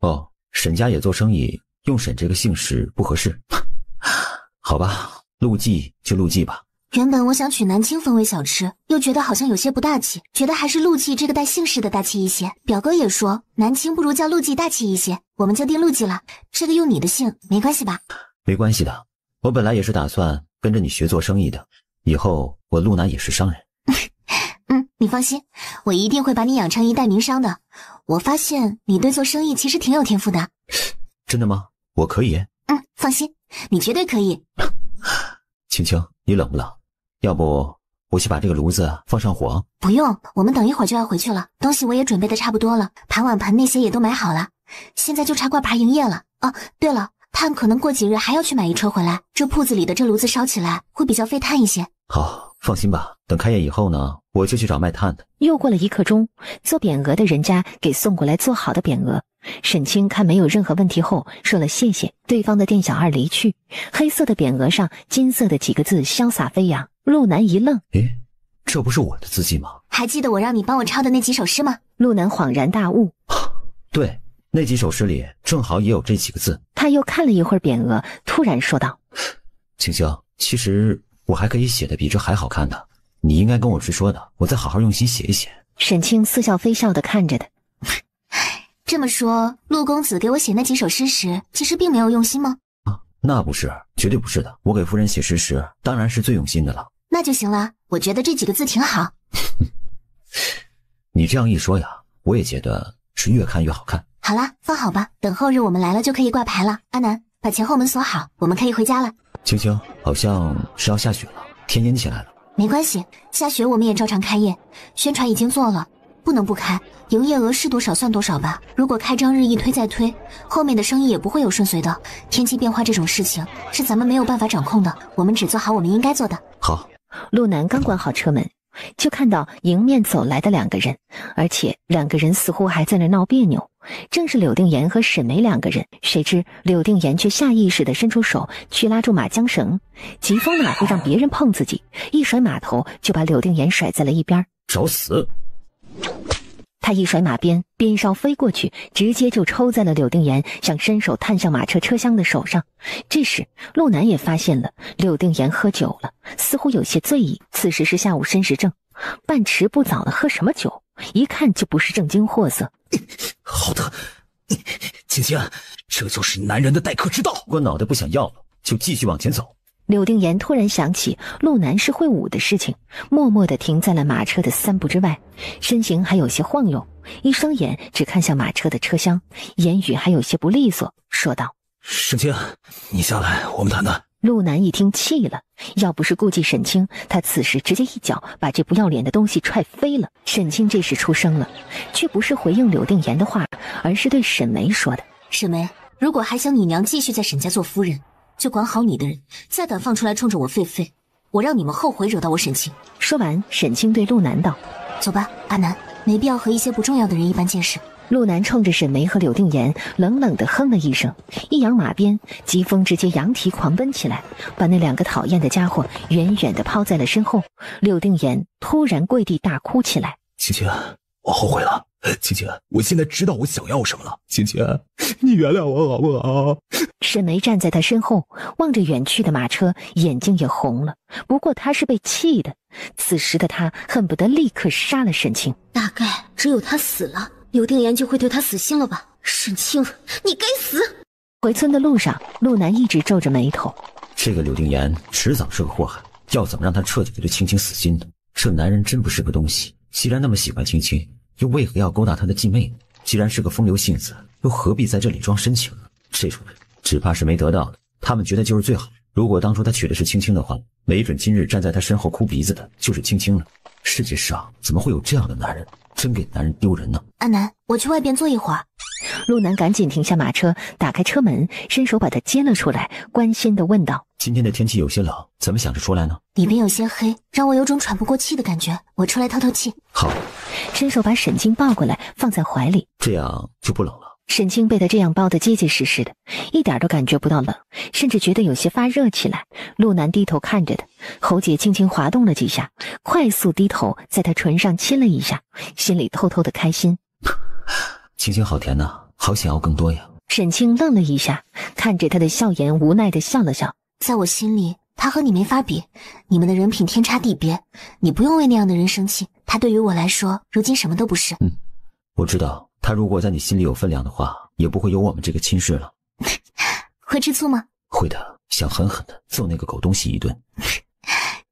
Speaker 1: 哦，沈家也做生意，用沈这个姓氏不合适。好吧，陆记就陆记吧。
Speaker 2: 原本我想取南清风味小吃，又觉得好像有些不大气，觉得还是陆记这个带姓氏的大气一些。表哥也说南清不如叫陆记大气一些，我们就定陆记了。这个用你的姓没关系吧？
Speaker 1: 没关系的，我本来也是打算跟着你学做生意的，以后我陆南也是商人。
Speaker 2: 你放心，我一定会把你养成一代名商的。我发现你对做生意其实挺有天赋的。
Speaker 1: 真的吗？我可以。
Speaker 2: 放心，你绝对可以。
Speaker 1: 青青，你冷不冷？要不我去把这个炉子放上火？
Speaker 2: 不用，我们等一会儿就要回去了，东西我也准备的差不多了，盘碗盆那些也都买好了，现在就差挂牌营业了。哦，对了，炭可能过几日还要去买一车回来，这铺子里的这炉子烧起来会比较费炭一些。
Speaker 1: 好，放心吧，等开业以后呢，我就去找卖炭的。
Speaker 3: 又过了1刻钟，做匾额的人家给送过来做好的匾额。沈清看没有任何问题后说了谢谢，对方的店小二离去。黑色的匾额上金色的几个字潇洒飞扬。陆南一愣，
Speaker 1: 诶，这不是我的字迹吗？
Speaker 2: 还记得我让你帮我抄的那几首诗吗？
Speaker 3: 陆南恍然大悟，
Speaker 1: 对，那几首诗里正好也有这几个字。
Speaker 3: 他又看了一会儿匾额，突然说道：
Speaker 1: 青青，其实我还可以写的比这还好看的，你应该跟我直说的，我再好好用心写一写。
Speaker 3: 沈清似笑非笑地看着他。
Speaker 2: 这么说，陆公子给我写那几首诗时，其实并没有用心吗？
Speaker 1: 那不是，绝对不是的。我给夫人写诗时，当然是最用心的了。
Speaker 2: 那就行了，我觉得这几个字挺好。
Speaker 1: 你这样一说呀，我也觉得是越看越好看。
Speaker 2: 好啦，放好吧，等后日我们来了就可以挂牌了。阿南，把前后门锁好，我们可以回家了。
Speaker 1: 青青，好像是要下雪了，天阴起来了。
Speaker 2: 没关系，下雪我们也照常开业，宣传已经做了，不能不开，营业额是多少算多少吧。如果开张日一推再推，后面的生意也不会有顺遂的。天气变化这种事情是咱们没有办法掌控的，我们只做好我们应该做的。
Speaker 1: 好。
Speaker 3: 陆南刚关好车门，就看到迎面走来的2个人，而且2个人似乎还在那闹别扭，正是柳定言和沈梅2个人。谁知柳定言却下意识地伸出手去拉住马缰绳，急疯哪会让别人碰自己，一甩马头就把柳定言甩在了一边。
Speaker 1: 找死！
Speaker 3: 他一甩马鞭，鞭梢飞过去，直接就抽在了柳定言想伸手探向马车车厢的手上。这时陆南也发现了柳定言喝酒了，似乎有些醉意。此时是下午申时正，半迟不早的喝什么酒，一看就不是正经货色。
Speaker 5: 好的，青青，这就是男人的待客之道。
Speaker 1: 我脑袋不想要了，就继续往前走。
Speaker 3: 柳定言突然想起陆南是会武的事情，默默地停在了马车的3步之外，身形还有些晃悠，一双眼只看向马车的车厢，言语还有些不利索，说道：
Speaker 5: 沈清，你下来，我们谈谈。
Speaker 3: 陆南一听气了，要不是顾忌沈清，他此时直接一脚把这不要脸的东西踹飞了。沈清这时出声了，却不是回应柳定言的话，而是对沈眉说的：
Speaker 2: 沈眉，如果还想你娘继续在沈家做夫人，就管好你的人，再敢放出来冲着我狒狒，我让你们后悔惹到我沈清。
Speaker 3: 说完，沈清对陆南道：
Speaker 2: 走吧，阿南，没必要和一些不重要的人一般见识。
Speaker 3: 陆南冲着沈眉和柳定言冷冷地哼了一声，一扬马鞭，疾风直接扬蹄狂奔起来，把那两个讨厌的家伙远远地抛在了身后。柳定言突然跪地大哭起来：
Speaker 5: 青青，我后悔了，青青，我现在知道我想要什么了，青青，你原谅我好不好？
Speaker 3: 沈眉站在他身后，望着远去的马车，眼睛也红了。不过他是被气的，此时的他恨不得立刻杀了沈清。
Speaker 6: 大概只有他死了，柳定言就会对他死心了吧？沈清，你该死！
Speaker 3: 回村的路上，陆南一直皱着眉头。
Speaker 1: 这个柳定言迟早是个祸害，要怎么让他彻底的对青青死心呢？这男人真不是个东西，既然那么喜欢青青，又为何要勾搭他的继妹呢？既然是个风流性子，又何必在这里装深情呢？这种人只怕是没得到的，他们觉得就是最好。如果当初他娶的是青青的话，没准今日站在他身后哭鼻子的就是青青了。世界上怎么会有这样的男人？真给男人丢人呢。
Speaker 2: 阿南，我去外边坐一会儿。
Speaker 3: 陆南赶紧停下马车，打开车门，伸手把他接了出来，关心地问道：
Speaker 1: 今天的天气有些冷，怎么想着出来呢？
Speaker 2: 里边有些黑，让我有种喘不过气的感觉，我出来透透气。
Speaker 1: 好，
Speaker 3: 伸手把沈清抱过来，放在怀里，
Speaker 1: 这样就不冷了。
Speaker 3: 沈清被他这样抱得结结实实的，一点都感觉不到冷，甚至觉得有些发热起来。陆南低头看着他，喉结轻轻滑动了几下，快速低头在他唇上亲了一下，心里偷偷的开心。
Speaker 1: 青青好甜呐，好想要更多呀。
Speaker 3: 沈清愣了一下，看着他的笑颜，无奈的笑了笑。
Speaker 2: 在我心里，他和你没法比，你们的人品天差地别，你不用为那样的人生气，他对于我来说，如今什么都不是。
Speaker 1: 我知道，他如果在你心里有分量的话，也不会有我们这个亲事了。
Speaker 2: 会吃醋吗？
Speaker 1: 会的，想狠狠的揍那个狗东西一顿。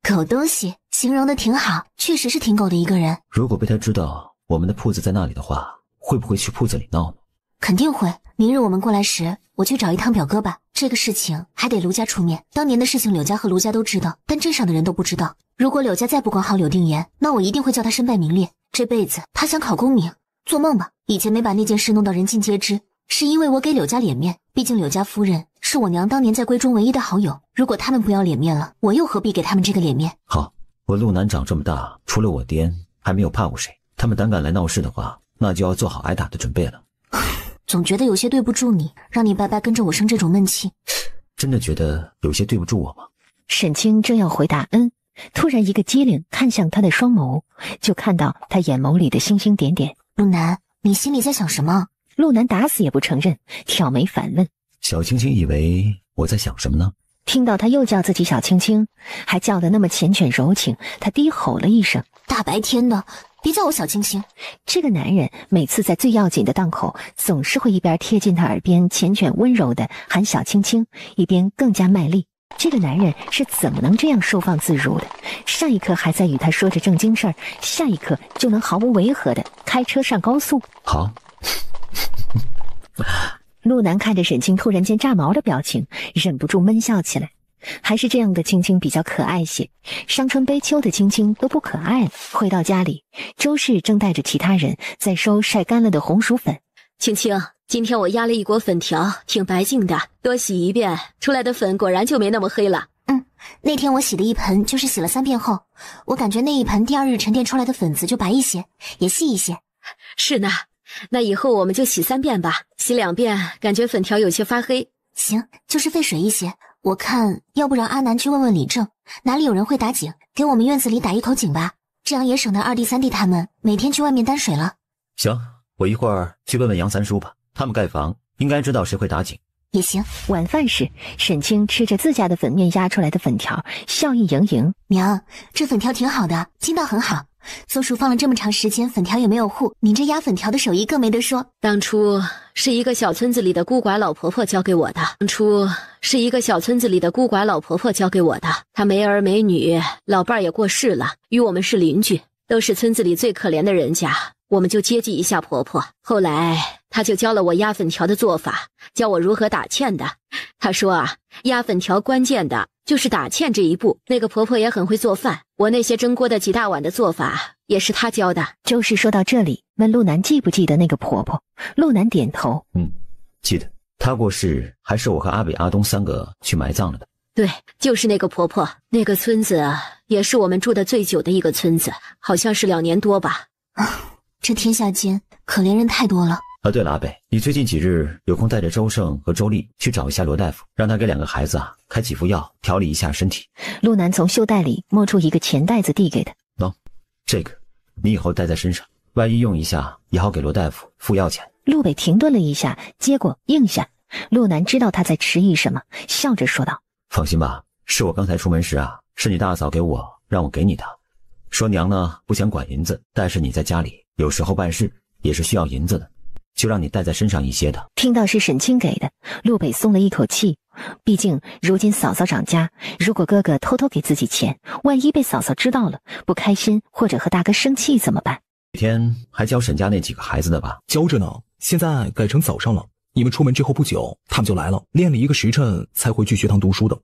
Speaker 2: 狗东西形容的挺好，确实是挺狗的一个人。
Speaker 1: 如果被他知道我们的铺子在那里的话，会不会去铺子里闹呢？
Speaker 2: 肯定会。明日我们过来时，我去找一趟表哥吧。这个事情还得卢家出面。当年的事情柳家和卢家都知道，但镇上的人都不知道。如果柳家再不管好柳定言，那我一定会叫他身败名裂。这辈子他想考功名，做梦吧。以前没把那件事弄到人尽皆知，是因为我给柳家脸面，毕竟柳家夫人是我娘当年在闺中唯一的好友。如果他们不要脸面了，我又何必给他们这个脸面？
Speaker 1: 好，我陆南长这么大，除了我爹还没有怕过谁。他们胆敢来闹事的话，那就要做好挨打的准备了。
Speaker 2: 总觉得有些对不住你，让你白白跟着我生这种闷气。
Speaker 1: 真的觉得有些对不住我吗？
Speaker 3: 沈清正要回答突然一个机灵看向他的双眸，就看到他眼眸里的星星点点。
Speaker 2: 陆南，你心里在想什么？
Speaker 3: 陆南打死也不承认，挑眉反问。
Speaker 1: 小青青以为我在想什么呢？
Speaker 3: 听到他又叫自己小青青，还叫得那么缱绻柔情，他低吼了一声：
Speaker 2: 大白天的，别叫我小青青。
Speaker 3: 这个男人每次在最要紧的档口，总是会一边贴近他耳边缱绻温柔的喊小青青，一边更加卖力。这个男人是怎么能这样收放自如的？上一刻还在与他说着正经事儿，下一刻就能毫无违和的开车上高速。
Speaker 1: 好。
Speaker 3: 陆南看着沈清突然间炸毛的表情，忍不住闷笑起来。还是这样的青青比较可爱些，伤春悲秋的青青都不可爱了。回到家里，周氏正带着其他人在收晒干了的红薯粉。
Speaker 7: 青青，今天我压了一锅粉条，挺白净的，多洗一遍，出来的粉果然就没那么黑了。
Speaker 2: 那天我洗的一盆就是洗了3遍后，我感觉那一盆第2日沉淀出来的粉子就白一些，也细一些。
Speaker 7: 是呢，那以后我们就洗3遍吧，洗2遍感觉粉条有些发黑。
Speaker 2: 行，就是费水一些。我看要不让阿南去问问李正，哪里有人会打井，给我们院子里打一口井吧，这样也省得2弟3弟他们每天去外面担水了。
Speaker 1: 行，我一会儿去问问杨三叔吧，他们盖房应该知道谁会打井。
Speaker 2: 也行。
Speaker 3: 晚饭时，沈清吃着自家的粉面压出来的粉条，笑意盈盈。
Speaker 2: 娘，这粉条挺好的，筋道很好。松鼠放了这么长时间，粉条也没有糊，您这压粉条的手艺更没得说。
Speaker 7: 当初是一个小村子里的孤寡老婆婆教给我的。她没儿没女，老伴儿也过世了，与我们是邻居，都是村子里最可怜的人家。我们就接济一下婆婆。后来她就教了我鸭粉条的做法，教我如何打芡的。她说啊，鸭粉条关键的就是打芡这一步。那个婆婆也很会做饭，我那些蒸锅的几大碗的做法也是她教的。
Speaker 3: 周氏说到这里，问陆南记不记得那个婆婆。陆南点头，
Speaker 1: 记得。她过世还是我和阿北、阿东3个去埋葬了的。
Speaker 7: 对，就是那个婆婆。那个村子也是我们住的最久的一个村子，好像是2年多吧。
Speaker 2: 这天下间可怜人太多了。
Speaker 1: 对了，阿北，你最近几日有空带着周胜和周丽去找一下罗大夫，让他给2个孩子开几副药，调理一下身体。
Speaker 3: 陆南从袖袋里摸出一个钱袋子递给他。
Speaker 1: 这个你以后带在身上，万一用一下也好给罗大夫付药钱。
Speaker 3: 陆北停顿了一下，接过应下。陆南知道他在迟疑什么，笑着说道：
Speaker 1: 放心吧，是我刚才出门时是你大嫂给我让我给你的，说娘呢不想管银子，但是你在家里有时候办事也是需要银子的，就让你带在身上一些的。
Speaker 3: 听到是沈清给的，陆北松了一口气，毕竟如今嫂嫂长家，如果哥哥偷偷给自己钱，万一被嫂嫂知道了不开心，或者和大哥生气怎么办？
Speaker 1: 每天还教沈家那几个孩子的吧？
Speaker 8: 教着呢，现在改成早上了。你们出门之后不久，他们就来了，练了1个时辰才回去学堂读书的。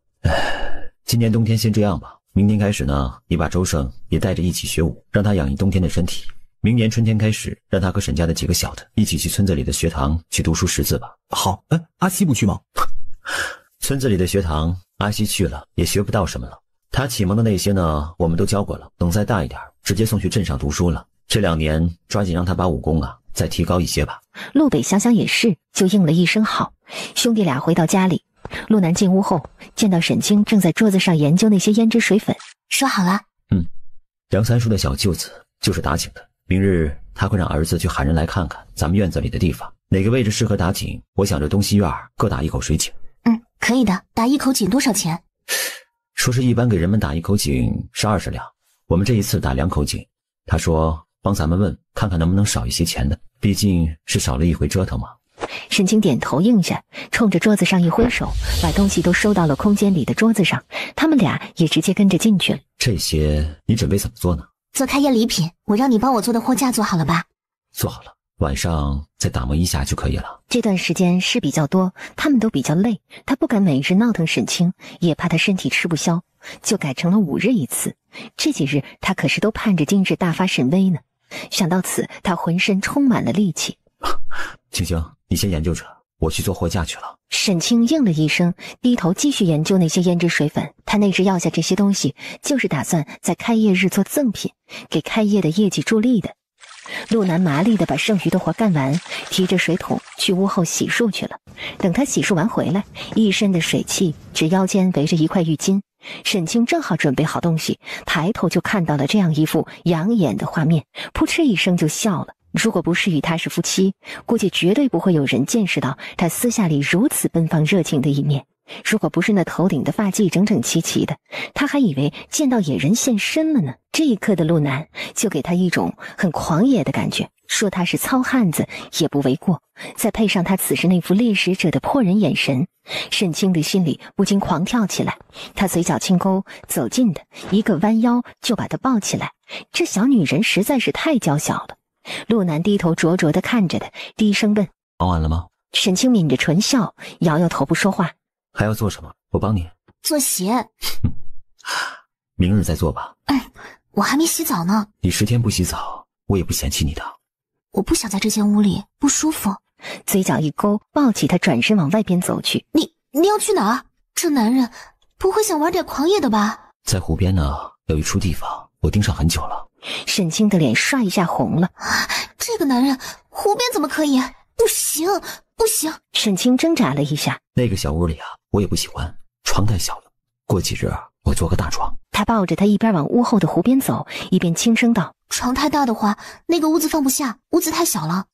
Speaker 1: 今年冬天先这样吧，明天开始呢，你把周胜也带着一起学武，让他养一冬天的身体。明年春天开始，让他和沈家的几个小的一起去村子里的学堂去读书识字吧。
Speaker 8: 好，阿西不去吗？
Speaker 1: 村子里的学堂，阿西去了也学不到什么了。他启蒙的那些呢，我们都教过了，等再大一点，直接送去镇上读书了。这2年，抓紧让他把武功再提高一些吧。
Speaker 3: 陆北想想也是，就应了一声好。兄弟俩回到家里，陆南进屋后，见到沈清正在桌子上研究那些胭脂水粉。
Speaker 2: 说好了。
Speaker 1: 梁三叔的小舅子就是打井的，明日他会让儿子去喊人来看看咱们院子里的地方，哪个位置适合打井，我想着东西院各打1口水井。
Speaker 2: 可以的。打1口井多少钱？
Speaker 1: 说是一般给人们打1口井是20两，我们这一次打2口井，他说帮咱们问看看能不能少一些钱的，毕竟是少了一回折腾嘛。
Speaker 3: 沈清点头应下，冲着桌子上一挥手，把东西都收到了空间里的桌子上，他们俩也直接跟着进去了。
Speaker 1: 这些你准备怎么做呢？
Speaker 2: 做开业礼品，我让你帮我做的货架做好了吧？
Speaker 1: 做好了，晚上再打磨一下就可以了。
Speaker 3: 这段时间事比较多，他们都比较累，他不敢每日闹腾沈清，也怕他身体吃不消，就改成了5日一次。这几日他可是都盼着今日大发神威呢。想到此，他浑身充满了力气。
Speaker 1: 青青，你先研究着，我去做货架去了。
Speaker 3: 沈清应了一声，低头继续研究那些胭脂水粉。他那日要下这些东西，就是打算在开业日做赠品，给开业的业绩助力的。陆南麻利地把剩余的活干完，提着水桶去屋后洗漱去了。等他洗漱完回来，一身的水汽，只腰间围着一块浴巾。沈清正好准备好东西，抬头就看到了这样一幅养眼的画面，扑哧一声就笑了。如果不是与他是夫妻，估计绝对不会有人见识到他私下里如此奔放热情的一面。如果不是那头顶的发髻整整齐齐的，他还以为见到野人现身了呢。这一刻的陆南就给他一种很狂野的感觉，说他是糙汉子也不为过。再配上他此时那副猎食者的迫人眼神，沈清的心里不禁狂跳起来。他嘴角轻勾，走近的一个弯腰就把他抱起来。这小女人实在是太娇小了。陆南低头灼灼地看着他，低声问：
Speaker 1: 忙完了吗？
Speaker 3: 沈清抿着唇笑，摇摇头不说话。
Speaker 1: 还要做什么？我帮你
Speaker 2: 做鞋。
Speaker 1: 明日再做吧。
Speaker 2: 我还没洗澡呢。
Speaker 1: 你10天不洗澡，我也不嫌弃你的。
Speaker 2: 我不想在这间屋里，不舒服。
Speaker 3: 嘴角一勾，抱起他转身往外边走去。
Speaker 2: 你要去哪儿？这男人不会想玩点狂野的吧？
Speaker 1: 在湖边呢，有一处地方我盯上很久了。
Speaker 3: 沈清的脸唰一下红了。
Speaker 2: 这个男人湖边怎么可以？不行不行。
Speaker 3: 沈清挣扎了一下。
Speaker 1: 那个小屋里我也不喜欢，床太小了，过几日我做个大床。
Speaker 3: 他抱着他一边往屋后的湖边走，一边轻声道：
Speaker 2: 床太大的话，那个屋子放不下，屋子太小了。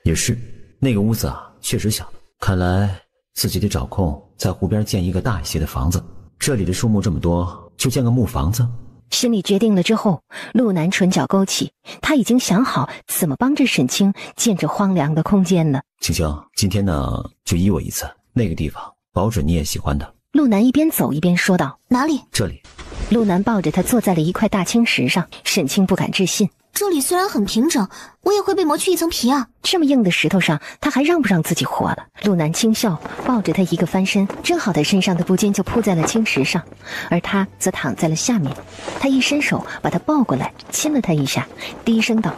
Speaker 1: 也是，那个屋子确实小，看来自己得找空在湖边建一个大一些的房子。这里的树木这么多，就建个木房子。
Speaker 3: 心里决定了之后，陆南唇角勾起，他已经想好怎么帮着沈清建这荒凉的空间了。
Speaker 1: 青青，今天呢就依我一次，那个地方保准你也喜欢的。
Speaker 3: 陆南一边走一边说道：
Speaker 2: 哪里？
Speaker 1: 这里。
Speaker 3: 陆南抱着他坐在了一块大青石上，沈清不敢置信。
Speaker 2: 这里虽然很平整，我也会被磨去一层皮啊。
Speaker 3: 这么硬的石头上，他还让不让自己活了？陆南轻笑，抱着他一个翻身，正好他身上的布巾就铺在了青石上，而他则躺在了下面。他一伸手把他抱过来，亲了他一下，低声道：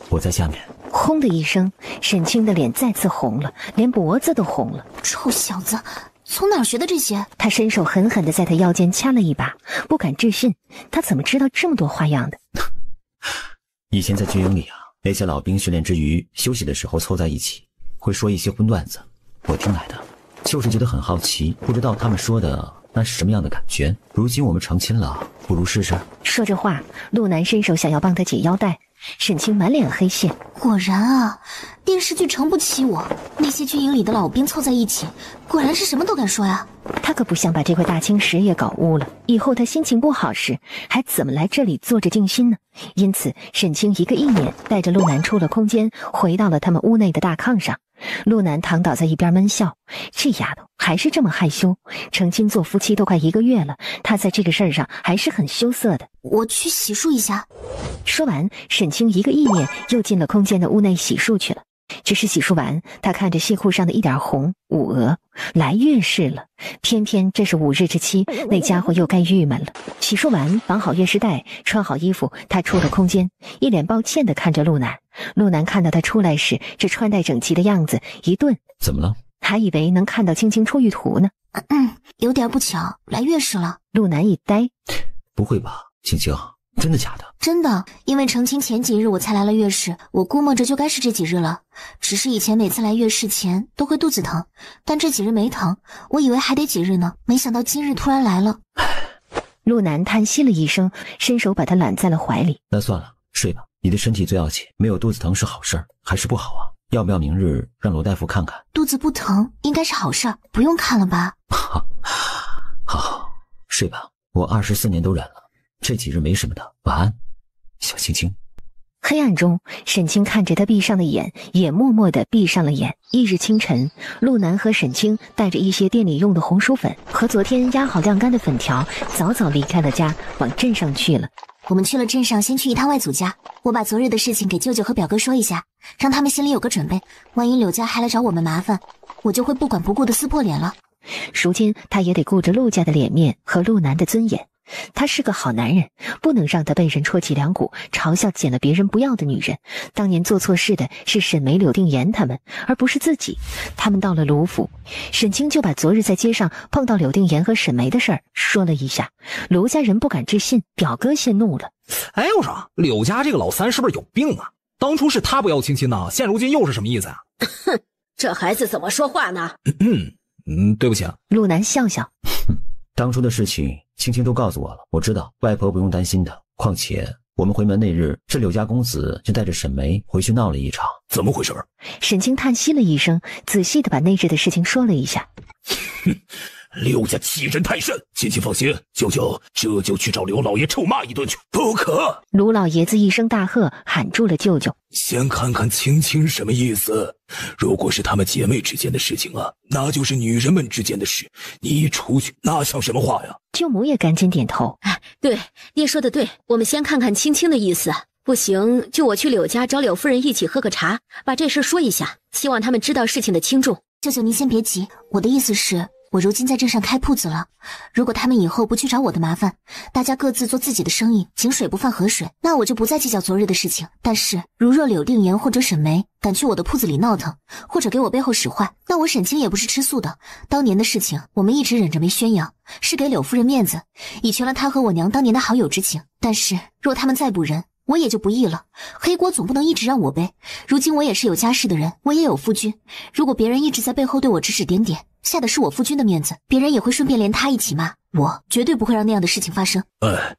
Speaker 1: 我在下面。
Speaker 3: 轰的一声，沈清的脸再次红了，连脖子都红了。
Speaker 2: 臭小子，从哪儿学的这些？
Speaker 3: 他伸手狠狠地在他腰间掐了一把，不敢置信，他怎么知道这么多花样的？
Speaker 1: 以前在军营里啊，那些老兵训练之余休息的时候凑在一起，会说一些荤段子，我听来的，就是觉得很好奇，不知道他们说的那是什么样的感觉。如今我们成亲了，不如试试。
Speaker 3: 说着话，陆南伸手想要帮他解腰带，沈清满脸黑线。
Speaker 2: 果然啊，电视剧承不起我。那些军营里的老兵凑在一起，果然是什么都敢说呀。
Speaker 3: 他可不想把这块大青石也搞污了，以后他心情不好时还怎么来这里坐着静心呢？因此沈清一个意念带着陆南出了空间，回到了他们屋内的大炕上。陆南躺倒在一边闷笑，这丫头还是这么害羞，成亲做夫妻都快1个月了，她在这个事儿上还是很羞涩的。
Speaker 2: 我去洗漱一下。
Speaker 3: 说完，沈清一个意念又进了空间的屋内洗漱去了。只是洗漱完，他看着西裤上的一点红，兀额来月事了。偏偏这是5日之期，那家伙又该郁闷了。洗漱完，绑好月事带，穿好衣服，他出了空间，一脸抱歉地看着陆南。陆南看到他出来时，这穿戴整齐的样子，一顿。
Speaker 1: 怎么了？
Speaker 3: 还以为能看到青青出浴图呢。
Speaker 2: 有点不巧，来月事了。
Speaker 3: 陆南一呆，
Speaker 1: 不会吧，青青？真的假的？
Speaker 2: 真的，因为成亲前几日我才来了月事，我估摸着就该是这几日了。只是以前每次来月事前都会肚子疼，但这几日没疼，我以为还得几日呢，没想到今日突然来了。
Speaker 3: 陆南叹息了一声，伸手把他揽在了怀里。
Speaker 1: 那算了，睡吧，你的身体最要紧，没有肚子疼是好事儿还是不好啊？要不要明日让罗大夫看看？
Speaker 2: 肚子不疼应该是好事儿，不用看了吧？
Speaker 1: 好，睡吧，我24年都忍了，这几日没什么的，晚安，小青青。
Speaker 3: 黑暗中，沈清看着他闭上的眼，也默默地闭上了眼。翌日清晨，陆南和沈清带着一些店里用的红薯粉和昨天压好晾干的粉条，早早离开了家，往镇上去了。
Speaker 2: 我们去了镇上，先去一趟外祖家。我把昨日的事情给舅舅和表哥说一下，让他们心里有个准备。万一柳家还来找我们麻烦，我就会不管不顾的撕破脸了。
Speaker 3: 如今他也得顾着陆家的脸面和陆南的尊严。他是个好男人，不能让他被人戳起两股，嘲笑捡了别人不要的女人。当年做错事的是沈梅、柳定言他们，而不是自己。他们到了卢府，沈清就把昨日在街上碰到柳定言和沈梅的事儿说了一下。卢家人不敢置信，表哥先怒了。
Speaker 5: 我说柳家这个老三是不是有病啊？当初是他不要青青呢，现如今又是什么意思啊？
Speaker 7: 哼，这孩子怎么说话呢？
Speaker 5: 对不起啊。
Speaker 3: 陆南笑笑，
Speaker 1: 当初的事情青青都告诉我了，我知道外婆不用担心的。况且我们回门那日，这柳家公子就带着沈梅回去闹了一场。
Speaker 5: 怎么回事？
Speaker 3: 沈清叹息了一声，仔细地把那日的事情说了一下。
Speaker 5: 柳家欺人太甚，青青放心，舅舅这就去找刘老爷臭骂一顿去。不可！
Speaker 3: 卢老爷子一声大喝，喊住了舅舅。
Speaker 5: 先看看青青什么意思。如果是她们姐妹之间的事情啊，那就是女人们之间的事，你一出去那像什么话呀？
Speaker 3: 舅母也赶紧点头。
Speaker 7: 对，爹说的对，我们先看看青青的意思。不行，就我去柳家找柳夫人一起喝个茶，把这事说一下，希望他们知道事情的轻重。
Speaker 2: 舅舅您先别急，我的意思是，我如今在镇上开铺子了，如果他们以后不去找我的麻烦，大家各自做自己的生意，井水不犯河水，那我就不再计较昨日的事情。但是如若柳定言或者沈梅敢去我的铺子里闹腾，或者给我背后使坏，那我沈清也不是吃素的。当年的事情我们一直忍着没宣扬，是给柳夫人面子，以全了她和我娘当年的好友之情。但是若他们再不仁，我也就不义了，黑锅总不能一直让我背。如今我也是有家室的人，我也有夫君，如果别人一直在背后对我指指点点，下的是我夫君的面子，别人也会顺便连他一起骂，我绝对不会让那样的事情发生。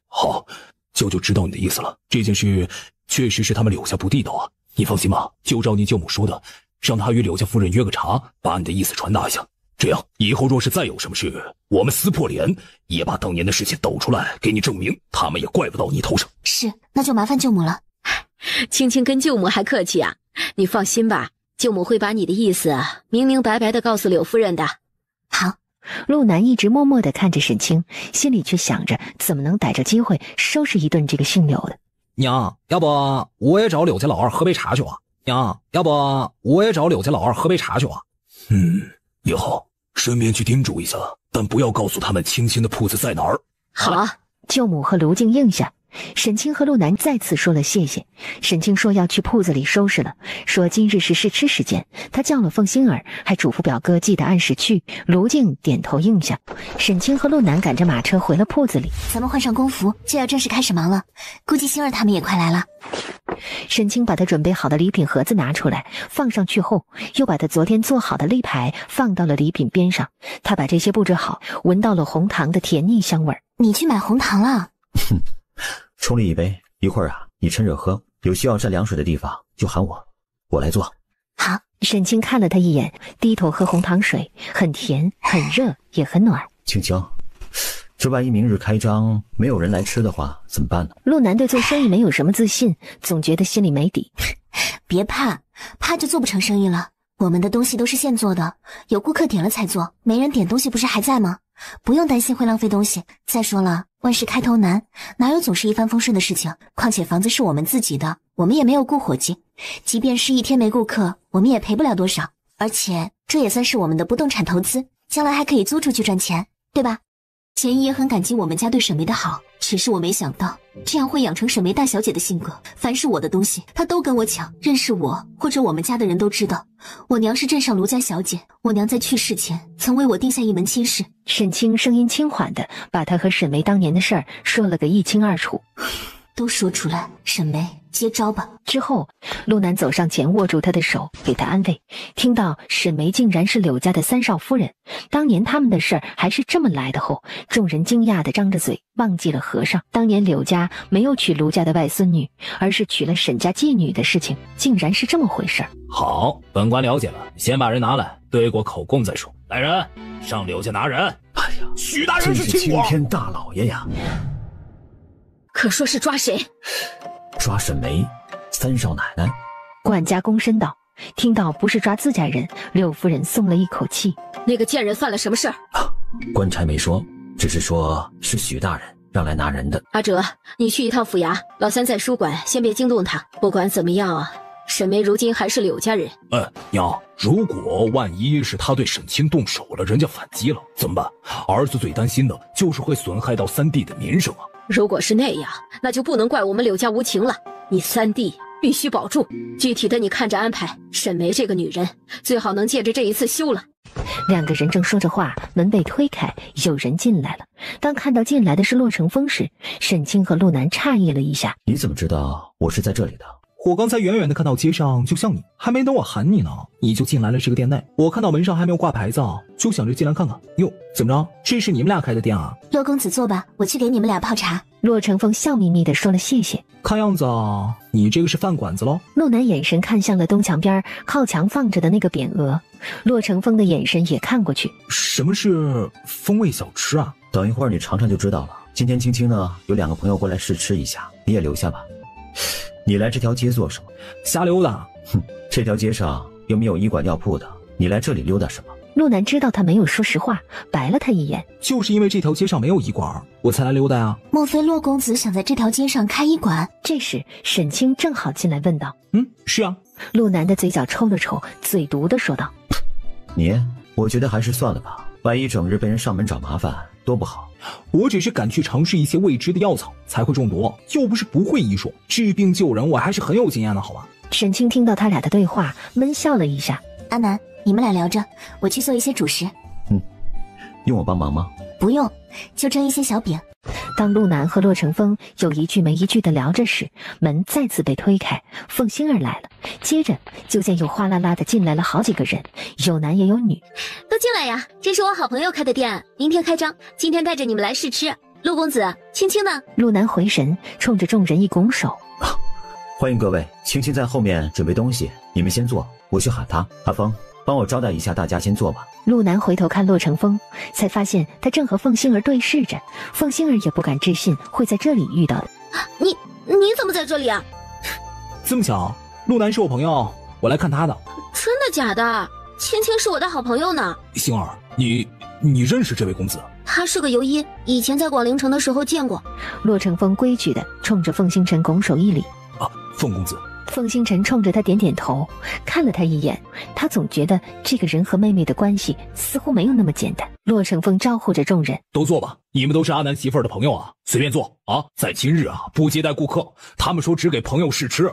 Speaker 5: 好，舅舅知道你的意思了，这件事确实是他们柳家不地道啊。你放心吧，就照你舅母说的，让他与柳家夫人约个茶，把你的意思传达一下。这样以后若是再有什么事，我们撕破脸也把当年的事情抖出来给你证明，他们也怪不到你头上。
Speaker 2: 是，那就麻烦舅母了。
Speaker 7: 青青跟舅母还客气啊，你放心吧，舅母会把你的意思明明白白的告诉柳夫人的。
Speaker 2: 好。
Speaker 3: 陆南一直默默地看着沈清，心里却想着怎么能逮着机会收拾一顿这个姓柳的。
Speaker 5: 娘，要不我也找柳家老二喝杯茶去啊？娘，要不我也找柳家老二喝杯茶去啊？
Speaker 8: 也好，顺便去叮嘱一下，但不要告诉他们青青的铺子在哪儿。
Speaker 3: 好。舅母和卢静应下，沈清和陆南再次说了谢谢。沈清说要去铺子里收拾了，说今日是试吃时间，他叫了凤馨儿，还嘱咐表哥记得按时去。卢静点头应下。沈清和陆南赶着马车回了铺子里。
Speaker 2: 咱们换上工服，就要正式开始忙了。估计馨儿他们也快来了。
Speaker 3: 沈清把他准备好的礼品盒子拿出来，放上去后，又把他昨天做好的立牌放到了礼品边上。他把这些布置好，闻到了红糖的甜腻香味儿。
Speaker 2: 你去买红糖了？
Speaker 1: 冲了一杯，一会儿啊，你趁热喝，有需要蘸凉水的地方就喊我来做。
Speaker 2: 好。
Speaker 3: 沈清看了他一眼，低头喝红糖水，很甜，很热，也很暖。
Speaker 1: 青青，这万一明日开张没有人来吃的话怎么办呢？
Speaker 3: 陆南对做生意没有什么自信，总觉得心里没底。
Speaker 2: 别怕就做不成生意了。我们的东西都是现做的，有顾客点了才做，没人点东西不是还在吗？不用担心会浪费东西。再说了，万事开头难，哪有总是一帆风顺的事情？况且房子是我们自己的，我们也没有雇伙计，即便是一天没顾客，我们也赔不了多少。而且这也算是我们的不动产投资，将来还可以租出去赚钱，对吧？钱姨也很感激我们家对沈梅的好，只是我没想到这样会养成沈梅大小姐的性格，凡是我的东西她都跟我抢。认识我或者我们家的人都知道，我娘是镇上卢家小姐，我娘在去世前曾为我定下一门亲事。
Speaker 3: 沈清声音轻缓的把他和沈梅当年的事儿说了个一清二楚。
Speaker 2: 都说出来，沈梅接招吧。
Speaker 3: 之后陆南走上前握住他的手，给他安慰。听到沈梅竟然是柳家的三少夫人，当年他们的事儿还是这么来的后，众人惊讶的张着嘴，忘记了和尚当年柳家没有娶卢家的外孙女，而是娶了沈家继女的事情，竟然是这么回事。
Speaker 5: 好，本官了解了，先把人拿来，对过口供再说。来人，上柳家拿人。
Speaker 1: 哎呀，
Speaker 5: 许大人
Speaker 1: 真是
Speaker 5: 亲我。
Speaker 1: 青天大老爷呀！
Speaker 7: 可说是抓谁？
Speaker 1: 抓沈梅，三少奶奶。
Speaker 3: 管家躬身道。听到不是抓自家人，柳夫人松了一口气。
Speaker 7: 那个贱人犯了什么事儿？
Speaker 1: 官差没说，只是说是许大人让来拿人的。
Speaker 7: 阿哲，你去一趟府衙，老三在书馆，先别惊动他。不管怎么样啊，沈梅如今还是柳家人。
Speaker 5: 娘，如果万一是他对沈清动手了，人家反击了怎么办？儿子最担心的就是会损害到三弟的名声啊。
Speaker 7: 如果是那样，那就不能怪我们柳家无情了。你三弟必须保住，具体的你看着安排。沈梅这个女人，最好能借着这一次休了。
Speaker 3: 两个人正说着话，门被推开，有人进来了。当看到进来的是骆成风时，沈清和陆南诧异了一下。
Speaker 1: 你怎么知道我是在这里的？
Speaker 8: 我刚才远远的看到街上就像你，还没等我喊你呢，你就进来了这个店内。我看到门上还没有挂牌子，就想着进来看看。哟，怎么着？这是你们俩开的店啊？
Speaker 2: 骆公子坐吧，我去给你们俩泡茶。
Speaker 3: 骆成风笑眯眯地说了谢谢。
Speaker 8: 看样子你这个是饭馆子喽？
Speaker 3: 陆南眼神看向了东墙边靠墙放着的那个匾额，骆成风的眼神也看过去。
Speaker 8: 什么是风味小吃啊？
Speaker 1: 等一会儿你尝尝就知道了。今天青青呢有2个朋友过来试吃一下，你也留下吧。你来这条街做什么？
Speaker 8: 瞎溜达。
Speaker 1: 这条街上又没有医馆药铺的，你来这里溜达什么？
Speaker 3: 陆南知道他没有说实话，白了他一眼。
Speaker 8: 就是因为这条街上没有医馆，我才来溜达呀。
Speaker 2: 莫非骆公子想在这条街上开医馆？
Speaker 3: 这时沈清正好进来问道。
Speaker 8: 是啊。
Speaker 3: 陆南的嘴角抽了抽，嘴毒地说道。
Speaker 1: 我觉得还是算了吧，万一整日被人上门找麻烦多不好。
Speaker 8: 我只是敢去尝试一些未知的药草，才会中毒，又不是不会医术，治病救人我还是很有经验的好吧。
Speaker 3: 沈清听到他俩的对话，闷笑了一下。
Speaker 2: 阿南，你们俩聊着，我去做一些主食。
Speaker 1: 用我帮忙吗？
Speaker 2: 不用，就蒸一些小饼。
Speaker 3: 当陆南和骆成风有一句没一句的聊着时，门再次被推开，凤馨儿来了。接着就见有哗啦啦的进来了好几个人，有男也有女。
Speaker 6: 都进来呀，这是我好朋友开的店，明天开张，今天带着你们来试吃。陆公子，青青呢？
Speaker 3: 陆南回神，冲着众人一拱手。
Speaker 1: 欢迎各位，青青在后面准备东西，你们先坐，我去喊她。阿峰，帮我招待一下大家，先坐吧。
Speaker 3: 陆南回头看骆成风，才发现他正和凤馨儿对视着。凤馨儿也不敢置信会在这里遇到的。
Speaker 6: 你怎么在这里啊？
Speaker 8: 这么巧，陆南是我朋友，我来看他的。
Speaker 6: 真的假的？青青是我的好朋友呢。
Speaker 8: 星儿，你
Speaker 5: 你认识这位公子？
Speaker 6: 他是个游医，以前在广陵城的时候见过。
Speaker 3: 洛成风规矩的冲着凤星辰拱手一礼。
Speaker 5: 凤公子。
Speaker 3: 凤星辰冲着他点点头，看了他一眼。他总觉得这个人和妹妹的关系似乎没有那么简单。洛成风招呼着众人：“
Speaker 5: 都坐吧，你们都是阿南媳妇儿的朋友啊，随便坐啊。在今日啊，不接待顾客，他们说只给朋友试吃。”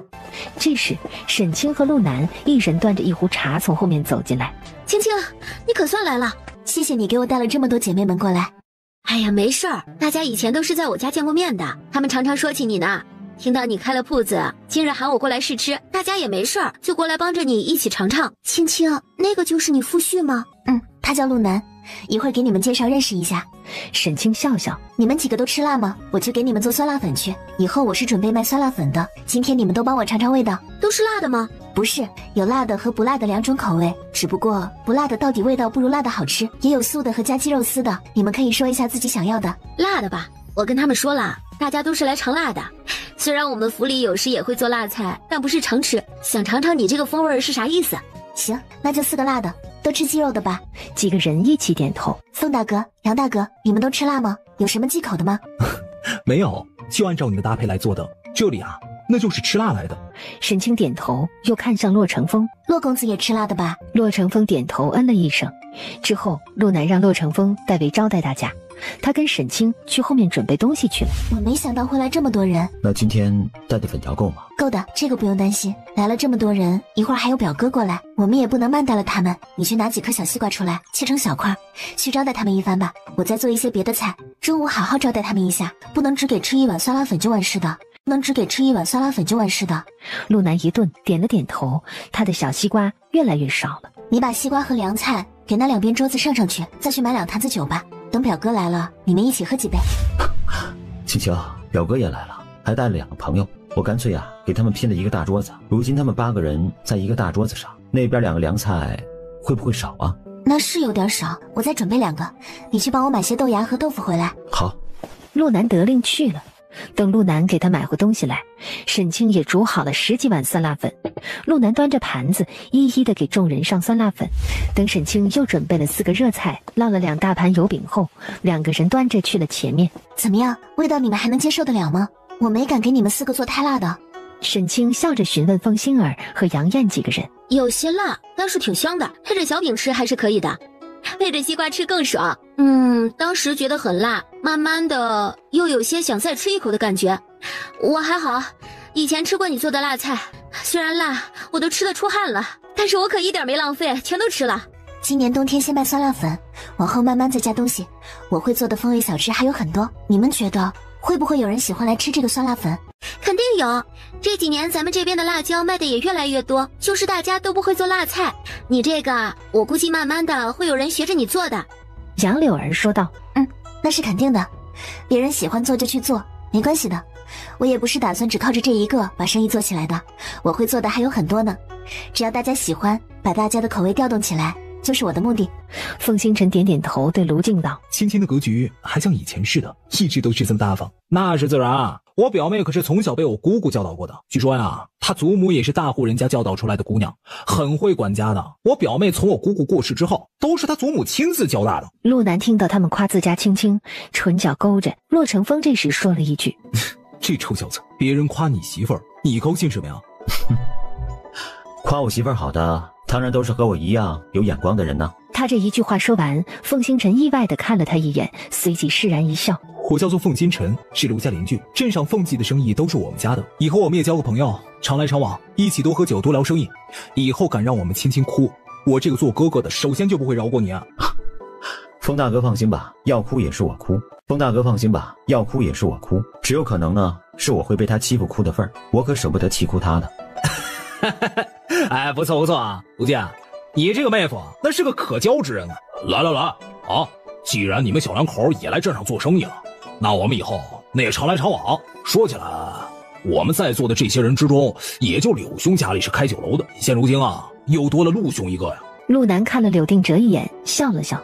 Speaker 3: 这时，沈清和陆南一人端着一壶茶从后面走进来。
Speaker 6: 青青，你可算来了，
Speaker 2: 谢谢你给我带了这么多姐妹们过来。
Speaker 6: 哎呀，没事儿，大家以前都是在我家见过面的，他们常常说起你呢。听到你开了铺子，今日喊我过来试吃，大家也没事儿，就过来帮着你一起尝尝。
Speaker 2: 青青，那个就是你夫婿吗？他叫陆南，一会儿给你们介绍认识一下。
Speaker 3: 沈清笑笑：“
Speaker 2: 你们几个都吃辣吗？我去给你们做酸辣粉去。以后我是准备卖酸辣粉的，今天你们都帮我尝尝味道。
Speaker 6: 都是辣的吗？
Speaker 2: 不是，有辣的和不辣的2种口味，只不过不辣的到底味道不如辣的好吃，也有素的和加鸡肉丝的，你们可以说一下自己想要的。
Speaker 6: 辣的吧，我跟他们说了，大家都是来尝辣的。虽然我们府里有时也会做辣菜，但不是常吃，想尝尝你这个风味是啥意思。
Speaker 2: 行，那就4个辣的，都吃鸡肉的吧。”
Speaker 3: 几个人一起点头。
Speaker 2: 凤大哥、杨大哥，你们都吃辣吗？有什么忌口的吗？
Speaker 8: 没有，就按照你的搭配来做的。这里啊，那就是吃辣来的。
Speaker 3: 沈清点头，又看向洛成风：“
Speaker 2: 洛公子也吃辣的吧？”
Speaker 3: 洛成风点头嗯了一声。之后，陆南让洛成风代为招待大家，他跟沈清去后面准备东西去了。
Speaker 2: 我没想到会来这么多人。
Speaker 1: 那今天带的粉条够吗？
Speaker 2: 够的，这个不用担心。来了这么多人，一会儿还有表哥过来，我们也不能慢待了他们。你去拿几颗小西瓜出来，切成小块，去招待他们一番吧。我再做一些别的菜，中午好好招待他们一下，不能只给吃1碗酸辣粉就完事的。
Speaker 3: 陆南一顿点了点头，他的小西瓜越来越少了。
Speaker 2: 你把西瓜和凉菜给那2边桌子上去，再去买2坛子酒吧。等表哥来了，你们一起喝几杯。
Speaker 1: 青青，表哥也来了，还带了2个朋友，我干脆啊给他们拼了一个大桌子。如今他们8个人在一个大桌子上，那边2个凉菜会不会少啊？
Speaker 2: 那是有点少，我再准备2个，你去帮我买些豆芽和豆腐回来。
Speaker 1: 好。
Speaker 3: 陆南得令去了。等陆南给他买回东西来，沈清也煮好了10几碗酸辣粉。陆南端着盘子一一的给众人上酸辣粉。等沈清又准备了4个热菜，烙了2大盘油饼后，2个人端着去了前面。
Speaker 2: 怎么样，味道你们还能接受得了吗？我没敢给你们4个做太辣的。
Speaker 3: 沈清笑着询问凤星儿和杨艳几个人。
Speaker 6: 有些辣，但是挺香的，配着小饼吃还是可以的。配着西瓜吃更爽。当时觉得很辣，慢慢的又有些想再吃一口的感觉。我还好，以前吃过你做的辣菜，虽然辣，我都吃得出汗了，但是我可一点没浪费，全都吃了。
Speaker 2: 今年冬天先卖酸辣粉，往后慢慢再加东西。我会做的风味小吃还有很多，你们觉得会不会有人喜欢来吃这个酸辣粉？
Speaker 6: 肯定有，这几年咱们这边的辣椒卖的也越来越多，就是大家都不会做辣菜。你这个，我估计慢慢的会有人学着你做的。
Speaker 3: 杨柳儿说道。
Speaker 2: 那是肯定的，别人喜欢做就去做，没关系的。我也不是打算只靠着这一个把生意做起来的，我会做的还有很多呢。只要大家喜欢，把大家的口味调动起来，就是我的目的。
Speaker 3: 凤星辰点点头，对卢静道：“
Speaker 8: 青青的格局还像以前似的，一直都是这么大方。”
Speaker 5: 那是自然啊，我表妹可是从小被我姑姑教导过的。据说呀，她祖母也是大户人家教导出来的姑娘，很会管家的。我表妹从我姑姑过世之后，都是她祖母亲自教大的。
Speaker 3: 陆南听到他们夸自家青青，唇角勾着。骆成风这时说了一句：“
Speaker 8: 这臭小子，别人夸你媳妇儿，你高兴什么呀？”
Speaker 1: 夸我媳妇儿好的，当然都是和我一样有眼光的人呢。
Speaker 3: 他这一句话说完，凤星辰意外地看了他一眼，随即释然一笑：“
Speaker 8: 我叫做凤金晨，是卢家邻居，镇上凤记的生意都是我们家的。以后我们也交个朋友，常来常往，一起多喝酒，多聊生意。以后敢让我们青青哭，我这个做哥哥的首先就不会饶过你啊！”
Speaker 1: 风大哥放心吧，要哭也是我哭。风大哥放心吧，要哭也是我哭。只有可能呢，是我会被他欺负哭的份儿，我可舍不得气哭他的。
Speaker 5: 哎，不错不错啊，卢健，你这个妹夫那是个可交之人啊！来来来，啊，既然你们小两口也来镇上做生意了，那我们以后那也常来常往。说起来，我们在座的这些人之中，也就柳兄家里是开酒楼的，现如今啊，又多了陆兄一个呀。
Speaker 3: 陆南看了柳定哲一眼，笑了笑：“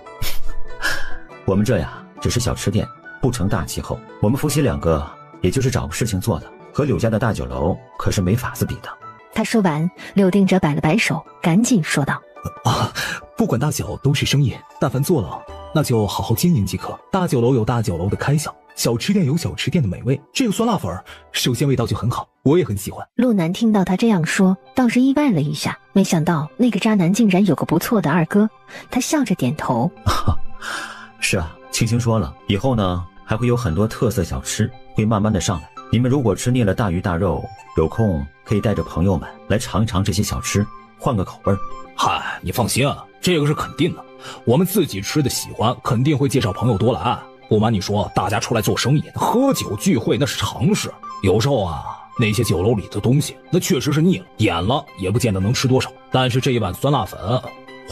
Speaker 1: 我们这呀，只是小吃店，不成大气候。我们夫妻两个，也就是找个事情做的，和柳家的大酒楼可是没法子比的。”
Speaker 3: 他说完，柳定哲摆了摆手，赶紧说道：“
Speaker 8: 不管大小都是生意，但凡做了，那就好好经营即可。大酒楼有大酒楼的开销，小吃店有小吃店的美味。这个酸辣粉首先味道就很好，我也很喜欢。
Speaker 3: 陆南听到他这样说，倒是意外了一下，没想到那个渣男竟然有个不错的二哥。他笑着点头。
Speaker 1: 是啊，青青说了，以后呢还会有很多特色小吃会慢慢的上来。你们如果吃腻了大鱼大肉，有空可以带着朋友们来尝一尝这些小吃，换个口味。
Speaker 5: 嗨，你放心啊，这个是肯定的。我们自己吃的喜欢，肯定会介绍朋友多来。不瞒你说，大家出来做生意，喝酒聚会那是常事。有时候啊，那些酒楼里的东西，那确实是腻了，点了也不见得能吃多少。但是这一碗酸辣粉，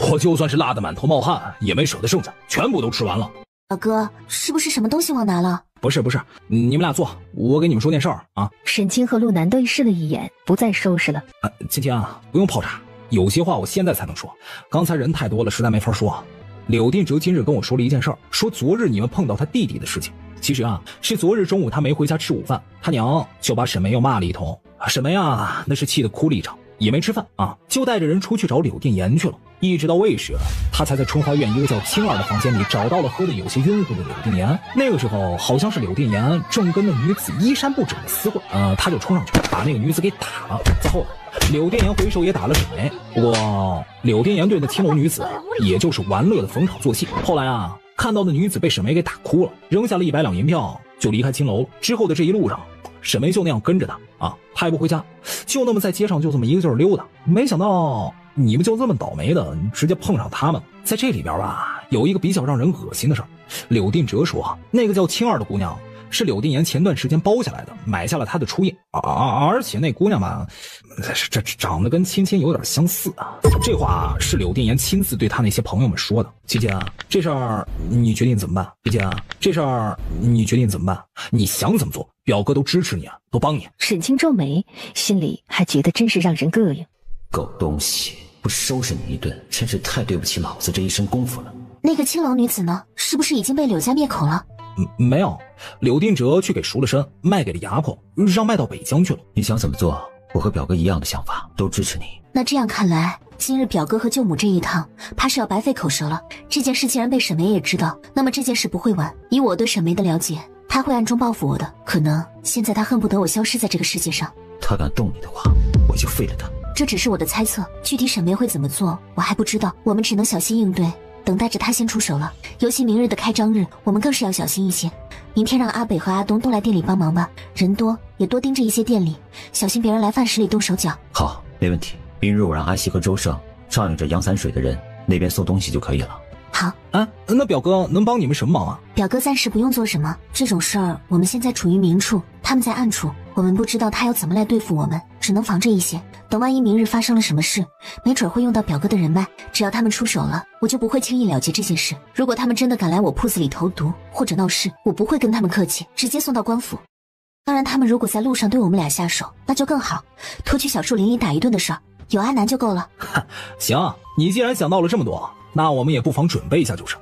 Speaker 5: 我就算是辣得满头冒汗，也没舍得剩下，全部都吃完了。
Speaker 2: 老哥，是不是什么东西忘拿了？
Speaker 5: 不是，你们俩坐，我给你们说件事儿啊。
Speaker 3: 沈清和陆南对视了一眼，不再收拾了。
Speaker 5: 青青啊，不用泡茶，有些话我现在才能说，刚才人太多了，实在没法说。柳定哲今日跟我说了一件事儿，说昨日你们碰到他弟弟的事情。其实啊，是昨日中午他没回家吃午饭，他娘就把沈梅又骂了一通。沈梅啊，那是气得哭了一场，也没吃饭啊，就带着人出去找柳定言去了。一直到未时，他才在春华苑一个叫青儿的房间里找到了喝得有些晕乎的柳定言。那个时候好像是柳定言正跟那女子衣衫不整的厮混，他就冲上去把那个女子给打了。在后来，柳定言回手也打了沈梅。不过柳定言对那青楼女子也就是玩乐的逢场作戏。后来啊，看到那女子被沈梅给打哭了，扔下了100两银票就离开青楼了。之后的这一路上，沈梅就那样跟着他啊，他也不回家，就那么在街上就这么一个劲儿溜达。没想到你们就这么倒霉的直接碰上他们。在这里边吧，有一个比较让人恶心的事儿。柳定哲说，那个叫青儿的姑娘是柳定言前段时间包下来的，买下了她的初夜，而且那姑娘吧，这长得跟亲亲有点相似啊。这话是柳定言亲自对他那些朋友们说的。琪琪啊，这事儿你决定怎么办？琪琪啊，这事儿你决定怎么办？你想怎么做，表哥都支持你啊，都帮你。
Speaker 3: 沈清皱眉，心里还觉得真是让人膈应。
Speaker 1: 狗东西，不收拾你一顿，真是太对不起老子这一身功夫了。
Speaker 2: 那个青楼女子呢？是不是已经被柳家灭口了？
Speaker 5: 没有，柳定哲去给赎了身，卖给了牙口，让卖到北疆去了。
Speaker 1: 你想怎么做，我和表哥一样的想法，都支持你。
Speaker 2: 那这样看来，今日表哥和舅母这一趟，怕是要白费口舌了。这件事既然被沈梅也知道，那么这件事不会完。以我对沈梅的了解，她会暗中报复我的。可能现在她恨不得我消失在这个世界上。
Speaker 1: 她敢动你的话，我就废了她。
Speaker 2: 这只是我的猜测，具体沈梅会怎么做，我还不知道。我们只能小心应对，等待着她先出手了。尤其明日的开张日，我们更是要小心一些。明天让阿北和阿东都来店里帮忙吧，人多也多盯着一些店里，小心别人来饭食里动手脚。
Speaker 1: 好，没问题。明日我让阿西和周胜照应着杨散水的人，那边送东西就可以了。
Speaker 2: 好
Speaker 5: 啊，那表哥能帮你们什么忙啊？
Speaker 2: 表哥暂时不用做什么，这种事儿我们现在处于明处，他们在暗处，我们不知道他要怎么来对付我们，只能防着一些。等万一明日发生了什么事，没准会用到表哥的人脉，只要他们出手了，我就不会轻易了结这件事。如果他们真的敢来我铺子里投毒或者闹事，我不会跟他们客气，直接送到官府。当然他们如果在路上对我们俩下手，那就更好，拖去小树林里打一顿的事儿，有阿南就够了。
Speaker 5: 行，你既然想到了这么多，那我们也不妨准备一下就是。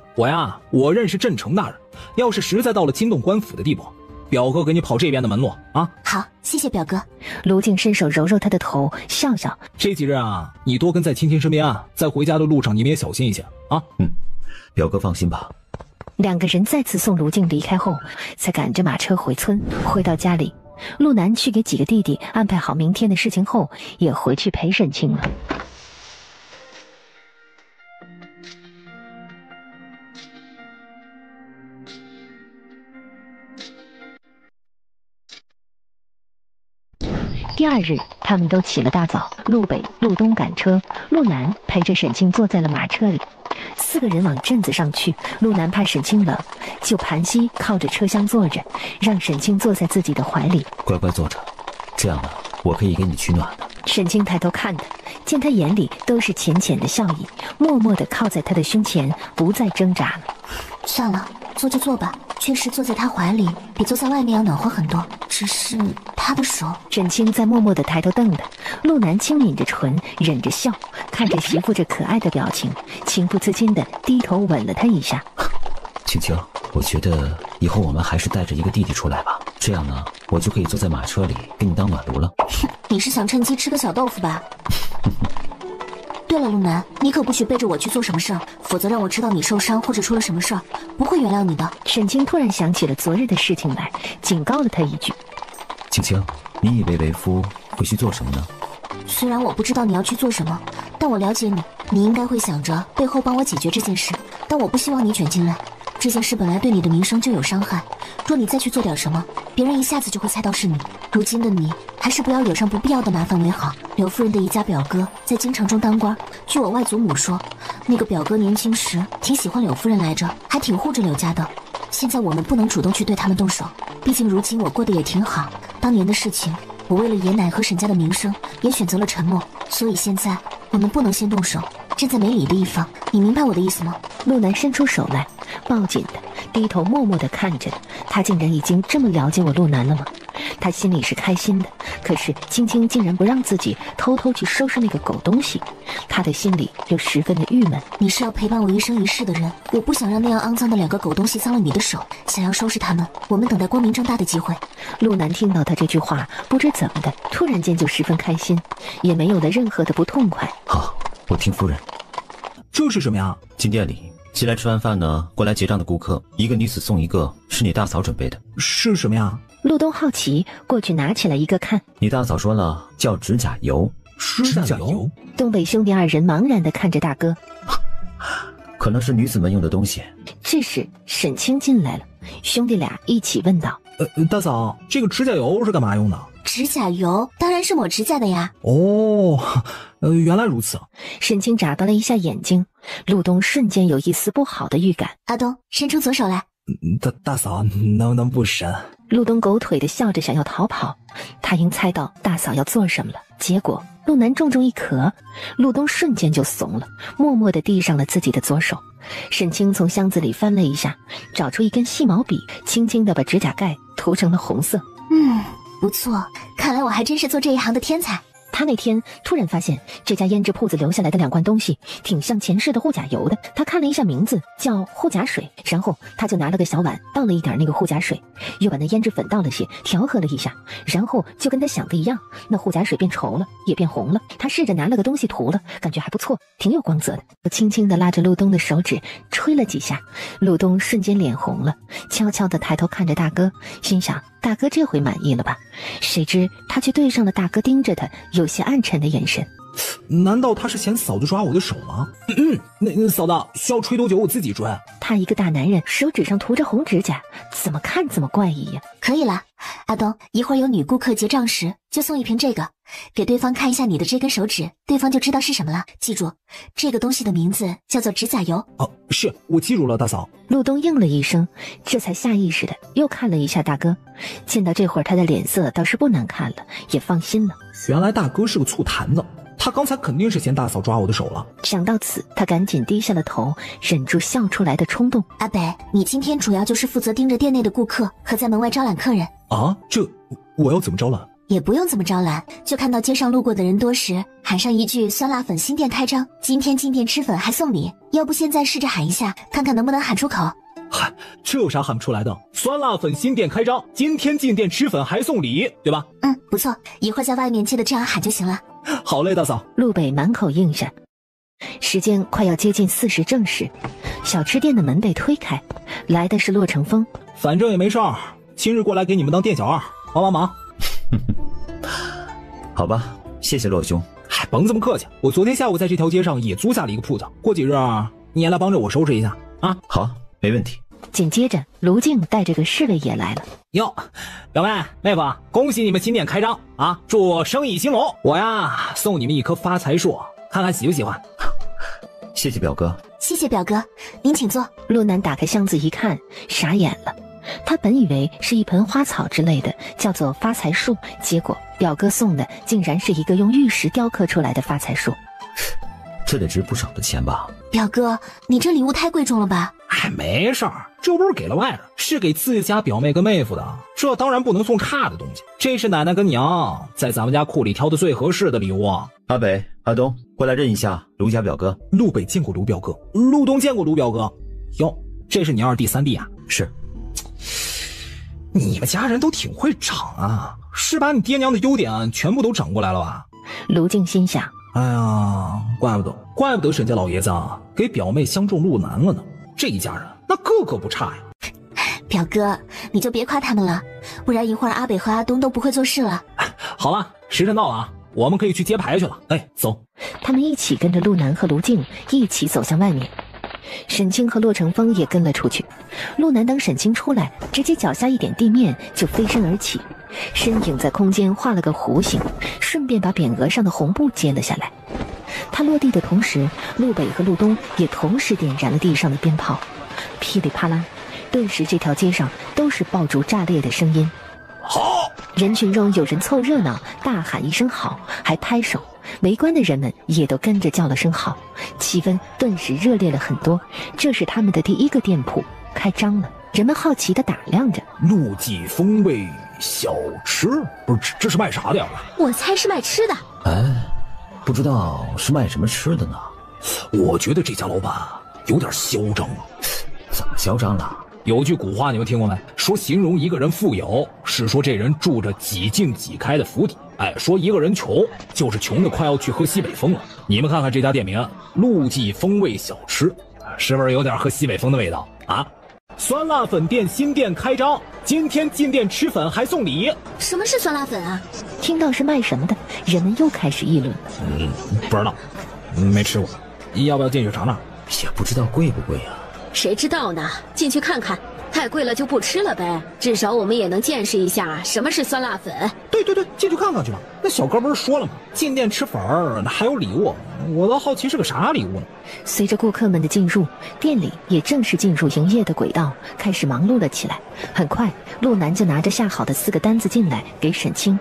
Speaker 5: 我认识镇城大人，要是实在到了惊动官府的地步，表哥给你跑这边的门路啊。
Speaker 2: 好，谢谢表哥。
Speaker 3: 卢静伸手揉揉他的头，笑笑。
Speaker 5: 这几日啊，你多跟在青青身边啊，在回家的路上你们也小心一些啊。
Speaker 1: 表哥放心吧。
Speaker 3: 两个人再次送卢静离开后，才赶着马车回村。回到家里，陆南去给几个弟弟安排好明天的事情后，也回去陪沈清了。第二日，他们都起了大早，陆北、陆东赶车，陆南陪着沈清坐在了马车里。4个人往镇子上去。陆南怕沈清冷，就盘膝靠着车厢坐着，让沈清坐在自己的怀里，
Speaker 1: 乖乖坐着，这样呢，我可以给你取暖的。
Speaker 3: 沈清抬头看他，见他眼里都是浅浅的笑意，默默地靠在他的胸前，不再挣扎了。
Speaker 2: 算了，坐就坐吧，确实坐在他怀里比坐在外面要暖和很多，只是他的手。
Speaker 3: 沈清在默默地抬头瞪他，陆南轻抿着唇，忍着笑，看着媳妇这可爱的表情，情不自禁地低头吻了他一下。
Speaker 1: 青青，我觉得以后我们还是带着一个弟弟出来吧，这样呢，我就可以坐在马车里给你当暖炉了。
Speaker 2: 你是想趁机吃个小豆腐吧？对了，陆南，你可不许背着我去做什么事儿，否则让我知道你受伤或者出了什么事儿，不会原谅你的。
Speaker 3: 沈清突然想起了昨日的事情来，警告了他一句：
Speaker 1: 青青，你以为为夫会去做什么呢？
Speaker 2: 虽然我不知道你要去做什么，但我了解你，你应该会想着背后帮我解决这件事，但我不希望你卷进来。这件事本来对你的名声就有伤害，若你再去做点什么，别人一下子就会猜到是你。如今的你，还是不要惹上不必要的麻烦为好。柳夫人的一家表哥在京城中当官，据我外祖母说，那个表哥年轻时挺喜欢柳夫人来着，还挺护着柳家的。现在我们不能主动去对他们动手，毕竟如今我过得也挺好。当年的事情，我为了爷奶和沈家的名声，也选择了沉默，所以现在我们不能先动手，站在没理的一方，你明白我的意思吗？
Speaker 3: 陆南伸出手来，抱紧的，低头默默地看着他，竟然已经这么了解我陆南了吗？他心里是开心的，可是青青竟然不让自己偷偷去收拾那个狗东西，他的心里又十分的郁闷。
Speaker 2: 你是要陪伴我一生一世的人，我不想让那样肮脏的2个狗东西脏了你的手，想要收拾他们，我们等待光明正大的机会。
Speaker 3: 陆南听到他这句话，不知怎么的，突然间就十分开心，也没有了任何的不痛快。
Speaker 1: 好，我听夫人。
Speaker 8: 这是什么呀？
Speaker 1: 进店里，进来吃完饭呢，过来结账的顾客，一个女子送一个，是你大嫂准备的。
Speaker 8: 是什么呀？
Speaker 3: 陆东好奇，过去拿起来一个看。
Speaker 1: 你大嫂说了，叫指甲油。
Speaker 8: 指甲油？
Speaker 3: 东北兄弟2人茫然地看着大哥，
Speaker 1: 可能是女子们用的东西。
Speaker 3: 这时沈清进来了，兄弟俩一起问道：
Speaker 8: 大嫂，这个指甲油是干嘛用的？
Speaker 2: 指甲油当然是抹指甲的呀。
Speaker 8: 哦，原来如此。
Speaker 3: 沈清眨巴了一下眼睛，陆东瞬间有一丝不好的预感。
Speaker 2: 阿东，伸出左手来。
Speaker 8: 大嫂，能不能不伸？
Speaker 3: 陆东狗腿的笑着想要逃跑，他应猜到大嫂要做什么了，结果陆南重重一咳，陆东瞬间就怂了，默默地递上了自己的左手。沈清从箱子里翻了一下，找出一根细毛笔，轻轻地把指甲盖涂成了红色。
Speaker 2: 不错，看来我还真是做这一行的天才。
Speaker 3: 他那天突然发现这家胭脂铺子留下来的2罐东西挺像前世的护甲油的，他看了一下名字叫护甲水，然后他就拿了个小碗倒了一点那个护甲水，又把那胭脂粉倒了些，调和了一下，然后就跟他想的一样，那护甲水变稠了，也变红了。他试着拿了个东西涂了，感觉还不错，挺有光泽的。我轻轻地拉着陆东的手指吹了几下，陆东瞬间脸红了，悄悄地抬头看着大哥，心想大哥这回满意了吧？谁知他却对上了大哥盯着他有些暗沉的眼神。
Speaker 8: 难道他是嫌嫂子抓我的手吗？那嫂子需要吹多久我自己吹。
Speaker 3: 他一个大男人，手指上涂着红指甲，怎么看怎么怪异呀。
Speaker 2: 可以了，阿东，一会儿有女顾客结账时就送一瓶这个，给对方看一下你的这根手指，对方就知道是什么了。记住，这个东西的名字叫做指甲油。
Speaker 8: 是，我记住了，大嫂。
Speaker 3: 陆东应了一声，这才下意识的又看了一下大哥，见到这会儿他的脸色倒是不难看了，也放心了。
Speaker 8: 原来大哥是个醋坛子，他刚才肯定是嫌大嫂抓我的手了。
Speaker 3: 想到此，他赶紧低下了头，忍住笑出来的冲动。
Speaker 2: 阿北，你今天主要就是负责盯着店内的顾客和在门外招揽客人
Speaker 8: 啊？这我要怎么招揽？
Speaker 2: 也不用怎么招揽，就看到街上路过的人多时，喊上一句酸辣粉新店开张，今天进店吃粉还送礼。要不现在试着喊一下，看看能不能喊出口。
Speaker 8: 嗨，这有啥喊不出来的？酸辣粉新店开张，今天进店吃粉还送礼，对吧？
Speaker 2: 不错，一会儿在外面记得这样喊就行了。
Speaker 8: 好嘞，大嫂。
Speaker 3: 陆北满口应下。时间快要接近40正时，小吃店的门被推开，来的是骆成风。
Speaker 8: 反正也没事儿，今日过来给你们当店小二，帮忙。
Speaker 1: 好吧，谢谢骆兄。
Speaker 8: 甭这么客气，我昨天下午在这条街上也租下了一个铺子，过几日你也来帮着我收拾一下啊。
Speaker 1: 好，没问题。
Speaker 3: 紧接着卢静带着个侍卫也来了。
Speaker 4: 哟，表妹妹夫，恭喜你们新店开张啊，祝生意兴隆。我呀送你们一棵发财树，看看喜不喜欢。
Speaker 1: 谢谢表哥。
Speaker 2: 谢谢表哥，您请坐。
Speaker 3: 陆南打开箱子一看，傻眼了。他本以为是一盆花草之类的，叫做发财树，结果表哥送的竟然是一个用玉石雕刻出来的发财树。
Speaker 1: 这得值不少的钱吧？
Speaker 2: 表哥，你这礼物太贵重了吧？
Speaker 4: 没事儿，这不是给了外人，是给自家表妹跟妹夫的，这当然不能送差的东西。这是奶奶跟娘在咱们家库里挑的最合适的礼物啊。
Speaker 1: 阿北、阿东，过来认一下卢家表哥。
Speaker 8: 陆北见过卢表哥，
Speaker 4: 陆东见过卢表哥。哟，这是你二弟三弟啊？
Speaker 1: 是。
Speaker 4: 你们家人都挺会长啊，是把你爹娘的优点全部都整过来了吧？
Speaker 3: 卢静心想，
Speaker 5: 哎呀，怪不得沈家老爷子给表妹相中陆南了呢。这一家人那个个不差呀。
Speaker 2: 表哥，你就别夸他们了，不然一会儿阿北和阿东都不会做事了。
Speaker 5: 好了，时辰到了啊，我们可以去接牌去了。哎，走。
Speaker 3: 他们一起跟着陆南和卢静一起走向外面。沈清和骆成风也跟了出去。陆南等沈清出来，直接脚下一点地面就飞身而起，身影在空间画了个弧形，顺便把匾额上的红布揭了下来。他落地的同时，陆北和陆东也同时点燃了地上的鞭炮，噼里啪啦，顿时这条街上都是爆竹炸裂的声音。
Speaker 5: 好！
Speaker 3: 人群中有人凑热闹，大喊一声好，还拍手。围观的人们也都跟着叫了声好，气氛顿时热烈了很多。这是他们的第一个店铺开张了，人们好奇地打量着。
Speaker 5: 陆记风味小吃，不是这是卖啥的呀？
Speaker 6: 我猜是卖吃的。
Speaker 1: 哎，不知道是卖什么吃的呢？
Speaker 5: 我觉得这家老板有点嚣张啊。
Speaker 1: 怎么嚣张了？
Speaker 5: 有句古话你们听过没？说形容一个人富有，是说这人住着几进几开的府邸。哎，说一个人穷，就是穷的快要去喝西北风了。你们看看这家店名，陆记风味小吃，是不是有点喝西北风的味道啊？酸辣粉店新店开张，今天进店吃粉还送礼。
Speaker 6: 什么是酸辣粉啊？
Speaker 3: 听到是卖什么的，人们又开始议论。
Speaker 5: 不知道，没吃过，要不要进去尝尝？
Speaker 1: 也不知道贵不贵啊。
Speaker 7: 谁知道呢？进去看看，太贵了就不吃了呗。至少我们也能见识一下什么是酸辣粉。
Speaker 5: 对，进去看看去吧。那小哥不是说了吗？进店吃粉儿，还有礼物。我倒好奇是个啥礼物呢？
Speaker 3: 随着顾客们的进入，店里也正式进入营业的轨道，开始忙碌了起来。很快，陆南就拿着下好的4个单子进来给沈清。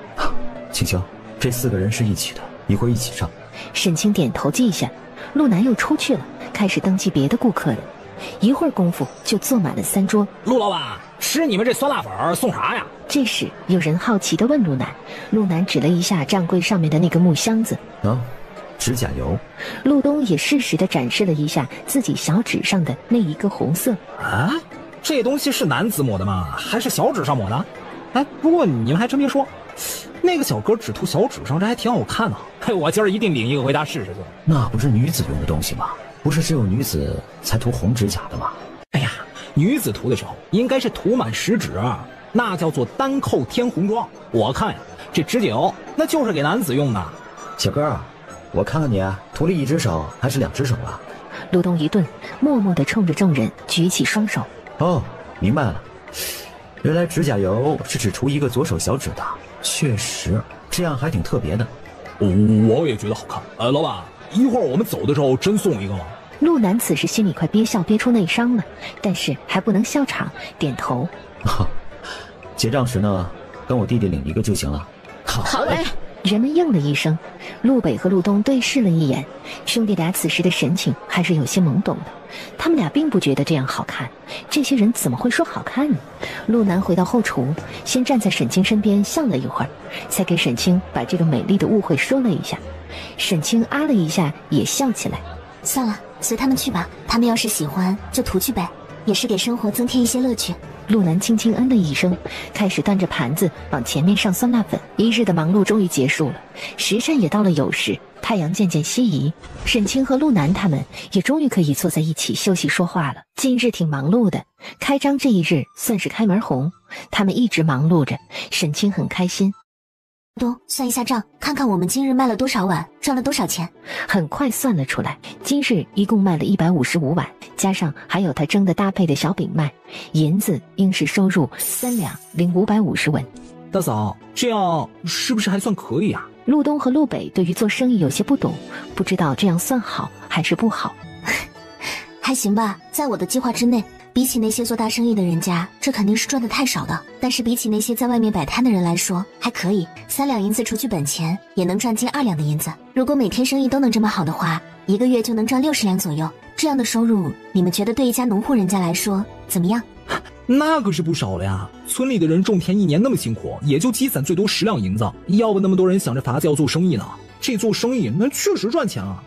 Speaker 1: 青青，这4个人是一起的，一会儿一起上。
Speaker 3: 沈清点头记下。陆南又出去了，开始登记别的顾客了。一会儿功夫就坐满了3桌。
Speaker 5: 陆老板，吃你们这酸辣粉送啥呀？
Speaker 3: 这时有人好奇地问陆南，陆南指了一下站柜上面的那个木箱子。
Speaker 1: 指甲油。
Speaker 3: 陆东也适时地展示了一下自己小指上的那一个红色。
Speaker 5: 啊，这东西是男子抹的吗？还是小指上抹的？哎，不过你们还真别说，那个小哥只涂小指上，这还挺好看的。嘿，我今儿一定领一个回家试试去。
Speaker 1: 那不是女子用的东西吗？不是只有女子才涂红指甲的吗？
Speaker 5: 哎呀，女子涂的时候应该是涂满食指，那叫做单扣天红妆。我看呀，这指甲油那就是给男子用的。
Speaker 1: 小哥，我看看你涂了1只手还是2只手啊？
Speaker 3: 陆东一顿，默默地冲着众人举起双手。
Speaker 1: 哦，明白了，原来指甲油是只涂一个左手小指的，确实这样还挺特别的。
Speaker 5: 我也觉得好看。老板，一会儿我们走的时候真送一个吗？
Speaker 3: 陆南此时心里快憋笑憋出内伤了，但是还不能笑场，点头。
Speaker 1: 结账时呢，跟我弟弟领一个就行了。
Speaker 7: 好嘞。
Speaker 3: 人们应了一声，陆北和陆东对视了一眼，兄弟俩此时的神情还是有些懵懂的。他们俩并不觉得这样好看，这些人怎么会说好看呢？陆南回到后厨，先站在沈清身边笑了一会儿，才给沈清把这个美丽的误会说了一下。沈清啊了一下，也笑起来。
Speaker 2: 算了，随他们去吧，他们要是喜欢就涂去呗，也是给生活增添一些乐趣。
Speaker 3: 陆南轻轻嗯了一声，开始端着盘子往前面上酸辣粉。一日的忙碌终于结束了，时辰也到了酉时，太阳渐渐西移，沈清和陆南他们也终于可以坐在一起休息说话了。今日挺忙碌的，开张这一日算是开门红，他们一直忙碌着，沈清很开心。
Speaker 2: 东，算一下账，看看我们今日卖了多少碗，赚了多少钱。
Speaker 3: 很快算了出来，今日一共卖了155碗，加上还有他蒸的搭配的小饼卖，银子应是收入3两零550文。
Speaker 5: 大嫂，这样是不是还算可以啊？
Speaker 3: 陆东和陆北对于做生意有些不懂，不知道这样算好还是不好。
Speaker 2: 还行吧，在我的计划之内。比起那些做大生意的人家，这肯定是赚的太少的。但是比起那些在外面摆摊的人来说，还可以。3两银子除去本钱，也能赚近2两的银子。如果每天生意都能这么好的话，1个月就能赚60两左右。这样的收入，你们觉得对一家农户人家来说怎么样？
Speaker 5: 那可是不少了呀！村里的人种田1年那么辛苦，也就积攒最多10两银子，要不那么多人想着法子要做生意呢？这做生意那确实赚钱啊！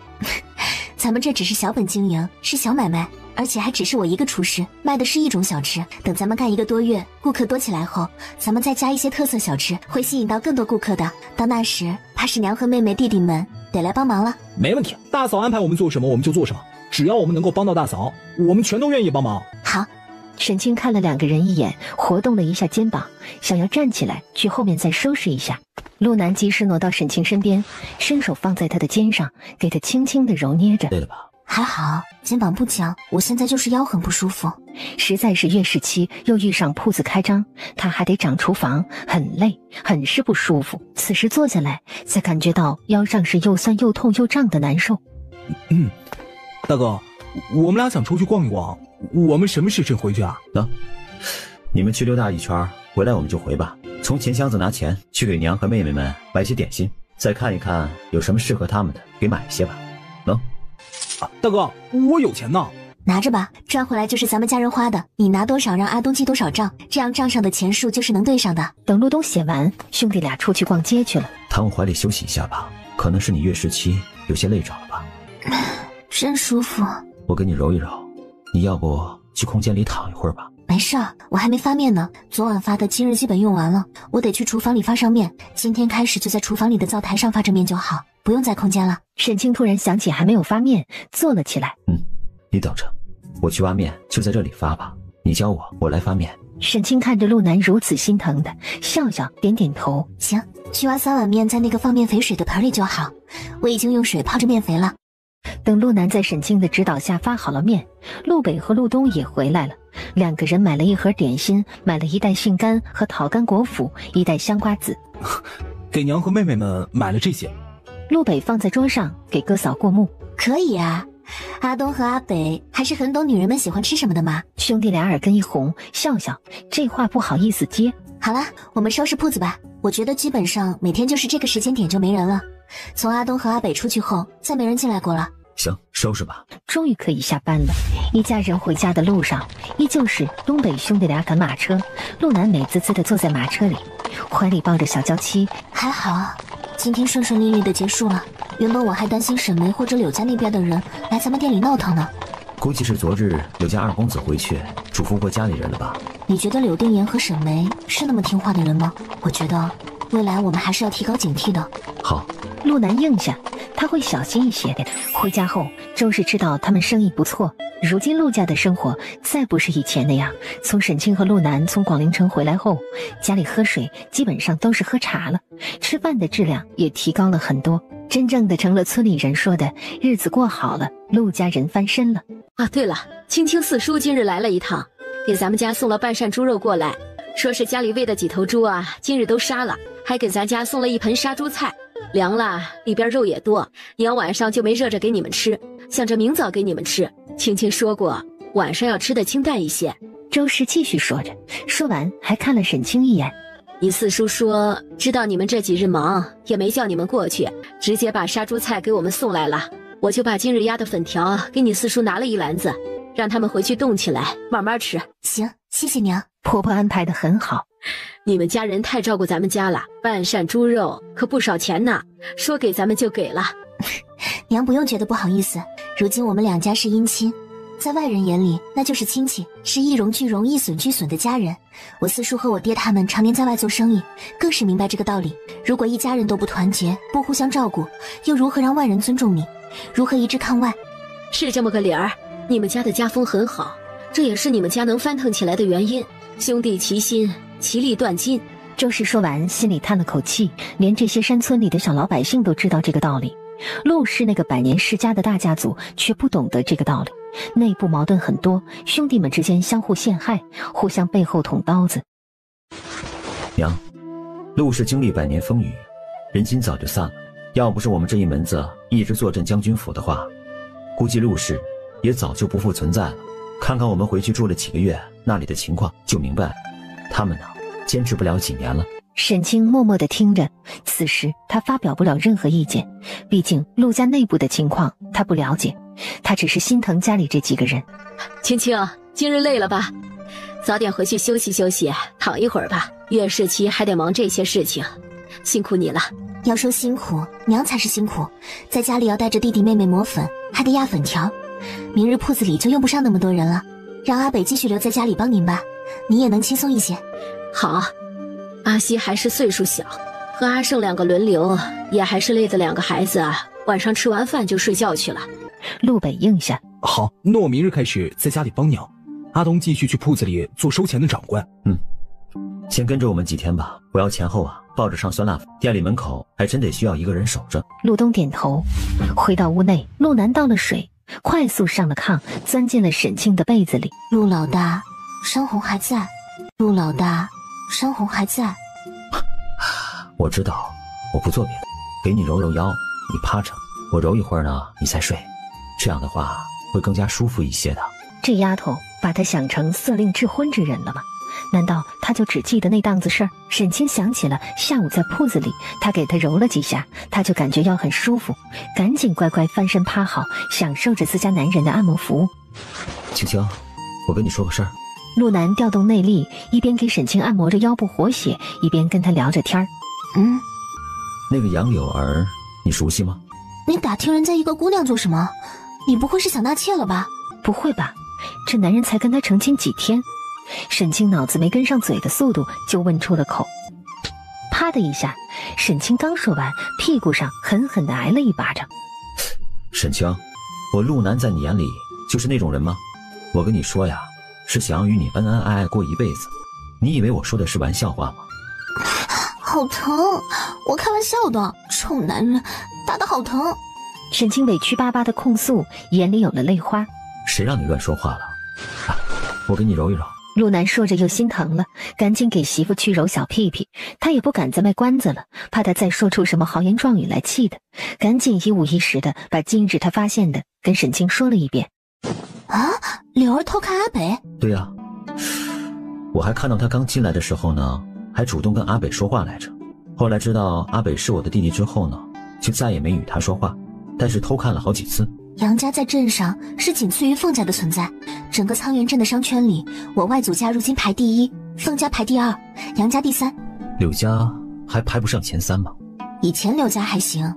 Speaker 2: 咱们这只是小本经营，是小买卖。而且还只是我一个厨师，卖的是一种小吃。等咱们干1个多月，顾客多起来后，咱们再加一些特色小吃，会吸引到更多顾客的。到那时，怕是娘和妹妹弟弟们得来帮忙了。
Speaker 5: 没问题，大嫂安排我们做什么我们就做什么，只要我们能够帮到大嫂，我们全都愿意帮忙。
Speaker 2: 好。
Speaker 3: 沈清看了两个人一眼，活动了一下肩膀，想要站起来去后面再收拾一下。陆南及时挪到沈清身边，伸手放在他的肩上，给他轻轻的揉捏着。
Speaker 1: 累了吧？
Speaker 2: 还好，肩膀不僵，我现在就是腰很不舒服。
Speaker 3: 实在是月事期，又遇上铺子开张，他还得掌厨房，很累，很是不舒服。此时坐下来，才感觉到腰上是又酸又痛又胀的难受。
Speaker 8: 大哥，我们俩想出去逛一逛，我们什么时辰回去啊？
Speaker 1: 你们去溜达一圈，回来我们就回吧。从钱箱子拿钱去给娘和妹妹们买些点心，再看一看有什么适合他们的，给买一些吧。能？
Speaker 8: 大哥，我有钱呢。
Speaker 2: 拿着吧，赚回来就是咱们家人花的，你拿多少让阿东记多少账，这样账上的钱数就是能对上的。
Speaker 3: 等陆东写完，兄弟俩出去逛街去了。
Speaker 1: 躺我怀里休息一下吧，可能是你月事期有些累着了吧。
Speaker 2: 真舒服。
Speaker 1: 我给你揉一揉，你要不去空间里躺一会儿吧。
Speaker 2: 没事儿，我还没发面呢，昨晚发的今日基本用完了，我得去厨房里发上面，今天开始就在厨房里的灶台上发着面就好，不用在空间了。
Speaker 3: 沈清突然想起还没有发面，坐了起来。
Speaker 1: 你等着，我去挖面就在这里发吧，你教我，我来发面。
Speaker 3: 沈清看着陆南如此心疼的，笑笑点点头。
Speaker 2: 行，去挖3碗面在那个放面肥水的盆里就好，我已经用水泡着面肥了。
Speaker 3: 等陆南在沈清的指导下发好了面，陆北和陆东也回来了，两个人买了一盒点心，买了1袋杏干和桃干果脯，1袋香瓜子，
Speaker 8: 给娘和妹妹们买了这些。
Speaker 3: 陆北放在桌上给哥嫂过目。
Speaker 2: 可以啊，阿东和阿北还是很懂女人们喜欢吃什么的嘛。
Speaker 3: 兄弟俩耳根一红，笑笑，这话不好意思接。
Speaker 2: 好了，我们收拾铺子吧，我觉得基本上每天就是这个时间点就没人了，从阿东和阿北出去后再没人进来过了。
Speaker 1: 行，收拾吧。
Speaker 3: 终于可以下班了。一家人回家的路上，依旧是东北兄弟俩赶马车，陆南美滋滋地坐在马车里，怀里抱着小娇妻。
Speaker 2: 还好今天顺顺利利的结束了，原本我还担心沈梅或者柳家那边的人来咱们店里闹腾呢。
Speaker 1: 估计是昨日柳家二公子回去嘱咐过家里人了吧。
Speaker 2: 你觉得柳定言和沈梅是那么听话的人吗？我觉得未来我们还是要提高警惕的。
Speaker 1: 好，
Speaker 3: 陆南应下，他会小心一些的。回家后，周氏知道他们生意不错，如今陆家的生活再不是以前那样。从沈清和陆南从广陵城回来后，家里喝水基本上都是喝茶了，吃饭的质量也提高了很多，真正的成了村里人说的日子过好了，陆家人翻身了。
Speaker 7: 啊，对了，青青四叔今日来了一趟，给咱们家送了半扇猪肉过来，说是家里喂的几头猪啊，今日都杀了，还给咱家送了一盆杀猪菜，凉了，里边肉也多，娘晚上就没热着给你们吃，想着明早给你们吃。青青说过，晚上要吃的清淡一些。
Speaker 3: 周氏继续说着，说完还看了沈清一眼。
Speaker 7: 你四叔说，知道你们这几日忙，也没叫你们过去，直接把杀猪菜给我们送来了。我就把今日压的粉条给你四叔拿了1篮子，让他们回去冻起来，慢慢吃。
Speaker 2: 行，谢谢娘。
Speaker 3: 婆婆安排得很好。
Speaker 7: 你们家人太照顾咱们家了，半扇猪肉可不少钱呢，说给咱们就给了。
Speaker 2: 娘不用觉得不好意思，如今我们两家是姻亲，在外人眼里那就是亲戚，是一荣俱荣一损俱损的家人。我四叔和我爹他们常年在外做生意，更是明白这个道理。如果一家人都不团结，不互相照顾，又如何让外人尊重你？如何一致抗外？
Speaker 7: 是这么个理儿。你们家的家风很好，这也是你们家能翻腾起来的原因。兄弟齐心，其利断金。
Speaker 3: 周氏说完，心里叹了口气，连这些山村里的小老百姓都知道这个道理。陆氏那个100年世家的大家族却不懂得这个道理，内部矛盾很多，兄弟们之间相互陷害，互相背后捅刀子。
Speaker 1: 娘，陆氏经历100年风雨，人心早就散了。要不是我们这一门子一直坐镇将军府的话，估计陆氏也早就不复存在了。看看我们回去住了几个月，那里的情况就明白了。他们呢，坚持不了几年了。
Speaker 3: 沈清默默地听着，此时他发表不了任何意见，毕竟陆家内部的情况他不了解，他只是心疼家里这几个人。
Speaker 7: 青青，今日累了吧？早点回去休息休息，躺一会儿吧。月事期还得忙这些事情，辛苦你了。
Speaker 2: 要说辛苦，娘才是辛苦，在家里要带着弟弟妹妹磨粉，还得压粉条。明日铺子里就用不上那么多人了，让阿北继续留在家里帮您吧，你也能轻松一些。
Speaker 7: 好，阿西还是岁数小，和阿胜2个轮流，也还是累得2个孩子晚上吃完饭就睡觉去了。
Speaker 3: 陆北应下。
Speaker 8: 好，那我明日开始在家里帮娘，阿东继续去铺子里做收钱的长官。
Speaker 1: 先跟着我们几天吧，我要前后抱着上酸辣粉，店里门口还真得需要一个人守着。
Speaker 3: 陆东点头，回到屋内，陆南倒了水，快速上了炕，钻进了沈清的被子里。
Speaker 2: 陆老大，山红还在。陆老大，山红还在。
Speaker 1: 我知道，我不做别的，给你揉揉腰，你趴着，我揉一会儿呢，你再睡，这样的话会更加舒服一些的。
Speaker 3: 这丫头把他想成色令智昏之人了吗？难道他就只记得那档子事儿？沈清想起了下午在铺子里，他给他揉了几下，他就感觉腰很舒服，赶紧乖乖翻身趴好，享受着自家男人的按摩服务。
Speaker 1: 青青，我跟你说个事儿。
Speaker 3: 陆南调动内力，一边给沈清按摩着腰部活血，一边跟他聊着天儿。
Speaker 1: 那个杨柳儿，你熟悉吗？
Speaker 2: 你打听人家一个姑娘做什么？你不会是想纳妾了吧？
Speaker 3: 不会吧，这男人才跟他成亲几天。沈清脑子没跟上嘴的速度，就问出了口。啪的一下，沈清刚说完，屁股上狠狠地挨了一巴掌。
Speaker 1: 沈清，我陆南在你眼里就是那种人吗？我跟你说呀，是想要与你恩恩爱爱过一辈子。你以为我说的是玩笑话吗？
Speaker 2: 好疼，我开玩笑的，臭男人，打得好疼。
Speaker 3: 沈清委屈巴巴的控诉，眼里有了泪花。
Speaker 1: 谁让你乱说话了？我给你揉一揉。
Speaker 3: 陆南说着又心疼了，赶紧给媳妇去揉小屁屁。他也不敢再卖关子了，怕他再说出什么豪言壮语来气的，赶紧一五一十的把今日他发现的跟沈清说了一遍。
Speaker 2: 啊，柳儿偷看阿北？
Speaker 1: 对呀，我还看到他刚进来的时候呢，还主动跟阿北说话来着。后来知道阿北是我的弟弟之后呢，就再也没与他说话，但是偷看了好几次。
Speaker 2: 杨家在镇上是仅次于凤家的存在，整个苍原镇的商圈里，我外祖家如今排第一，凤家排第二，杨家第三。
Speaker 1: 柳家还排不上前3吗？
Speaker 2: 以前柳家还行，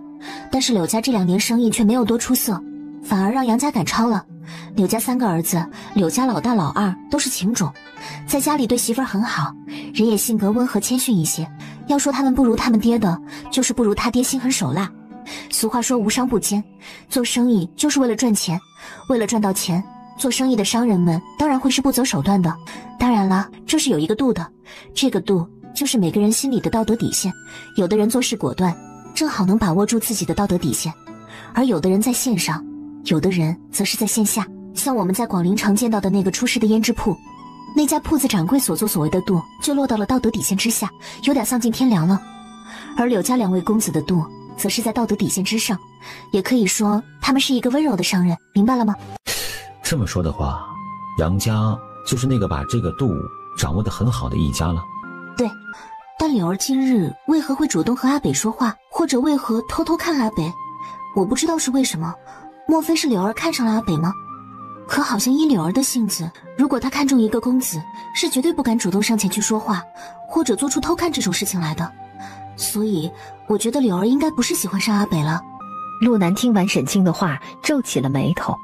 Speaker 2: 但是柳家这2年生意却没有多出色，反而让杨家赶超了。柳家3个儿子，柳家老大老二都是情种，在家里对媳妇儿很好，人也性格温和谦逊一些。要说他们不如他们爹的，就是不如他爹心狠手辣。俗话说无商不奸，做生意就是为了赚钱，为了赚到钱，做生意的商人们当然会是不择手段的。当然了，这是有一个度的，这个度就是每个人心里的道德底线。有的人做事果断，正好能把握住自己的道德底线，而有的人在线上，有的人则是在线下。像我们在广陵城见到的那个出事的胭脂铺，那家铺子掌柜所作所为的度就落到了道德底线之下，有点丧尽天良了。而柳家2位公子的度则是在道德底线之上，也可以说他们是一个温柔的商人，明白了吗？
Speaker 1: 这么说的话，杨家就是那个把这个度掌握得很好的一家了。
Speaker 2: 对，但柳儿今日为何会主动和阿北说话，或者为何偷偷看阿北，我不知道是为什么。莫非是柳儿看上了阿北吗？可好像依柳儿的性子，如果她看中一个公子，是绝对不敢主动上前去说话，或者做出偷看这种事情来的。所以我觉得柳儿应该不是喜欢上阿北了。
Speaker 3: 陆南听完沈清的话，皱起了眉头。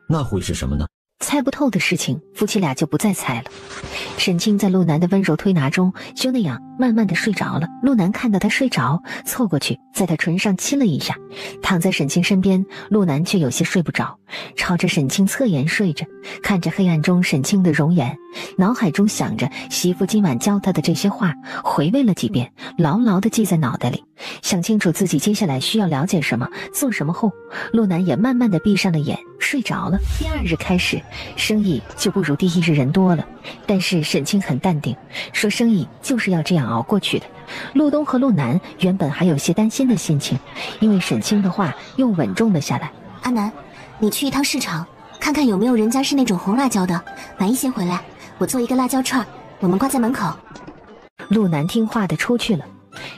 Speaker 1: 那会是什么呢？
Speaker 3: 猜不透的事情，夫妻俩就不再猜了。沈清在陆南的温柔推拿中，就那样慢慢的睡着了。陆南看到他睡着，凑过去在他唇上亲了一下。躺在沈清身边，陆南却有些睡不着，朝着沈清侧颜睡着，看着黑暗中沈清的容颜，脑海中想着媳妇今晚教他的这些话，回味了几遍，牢牢地记在脑袋里。想清楚自己接下来需要了解什么，做什么后，陆南也慢慢地闭上了眼，睡着了。第2日开始，生意就不如第1日人多了，但是沈清很淡定，说生意就是要这样熬过去的。陆东和陆南原本还有些担心的心情，因为沈清的话又稳重了下来。
Speaker 2: 阿南，你去一趟市场，看看有没有人家是那种红辣椒的，买一些回来，我做一个辣椒串，我们挂在门口。
Speaker 3: 陆南听话的出去了。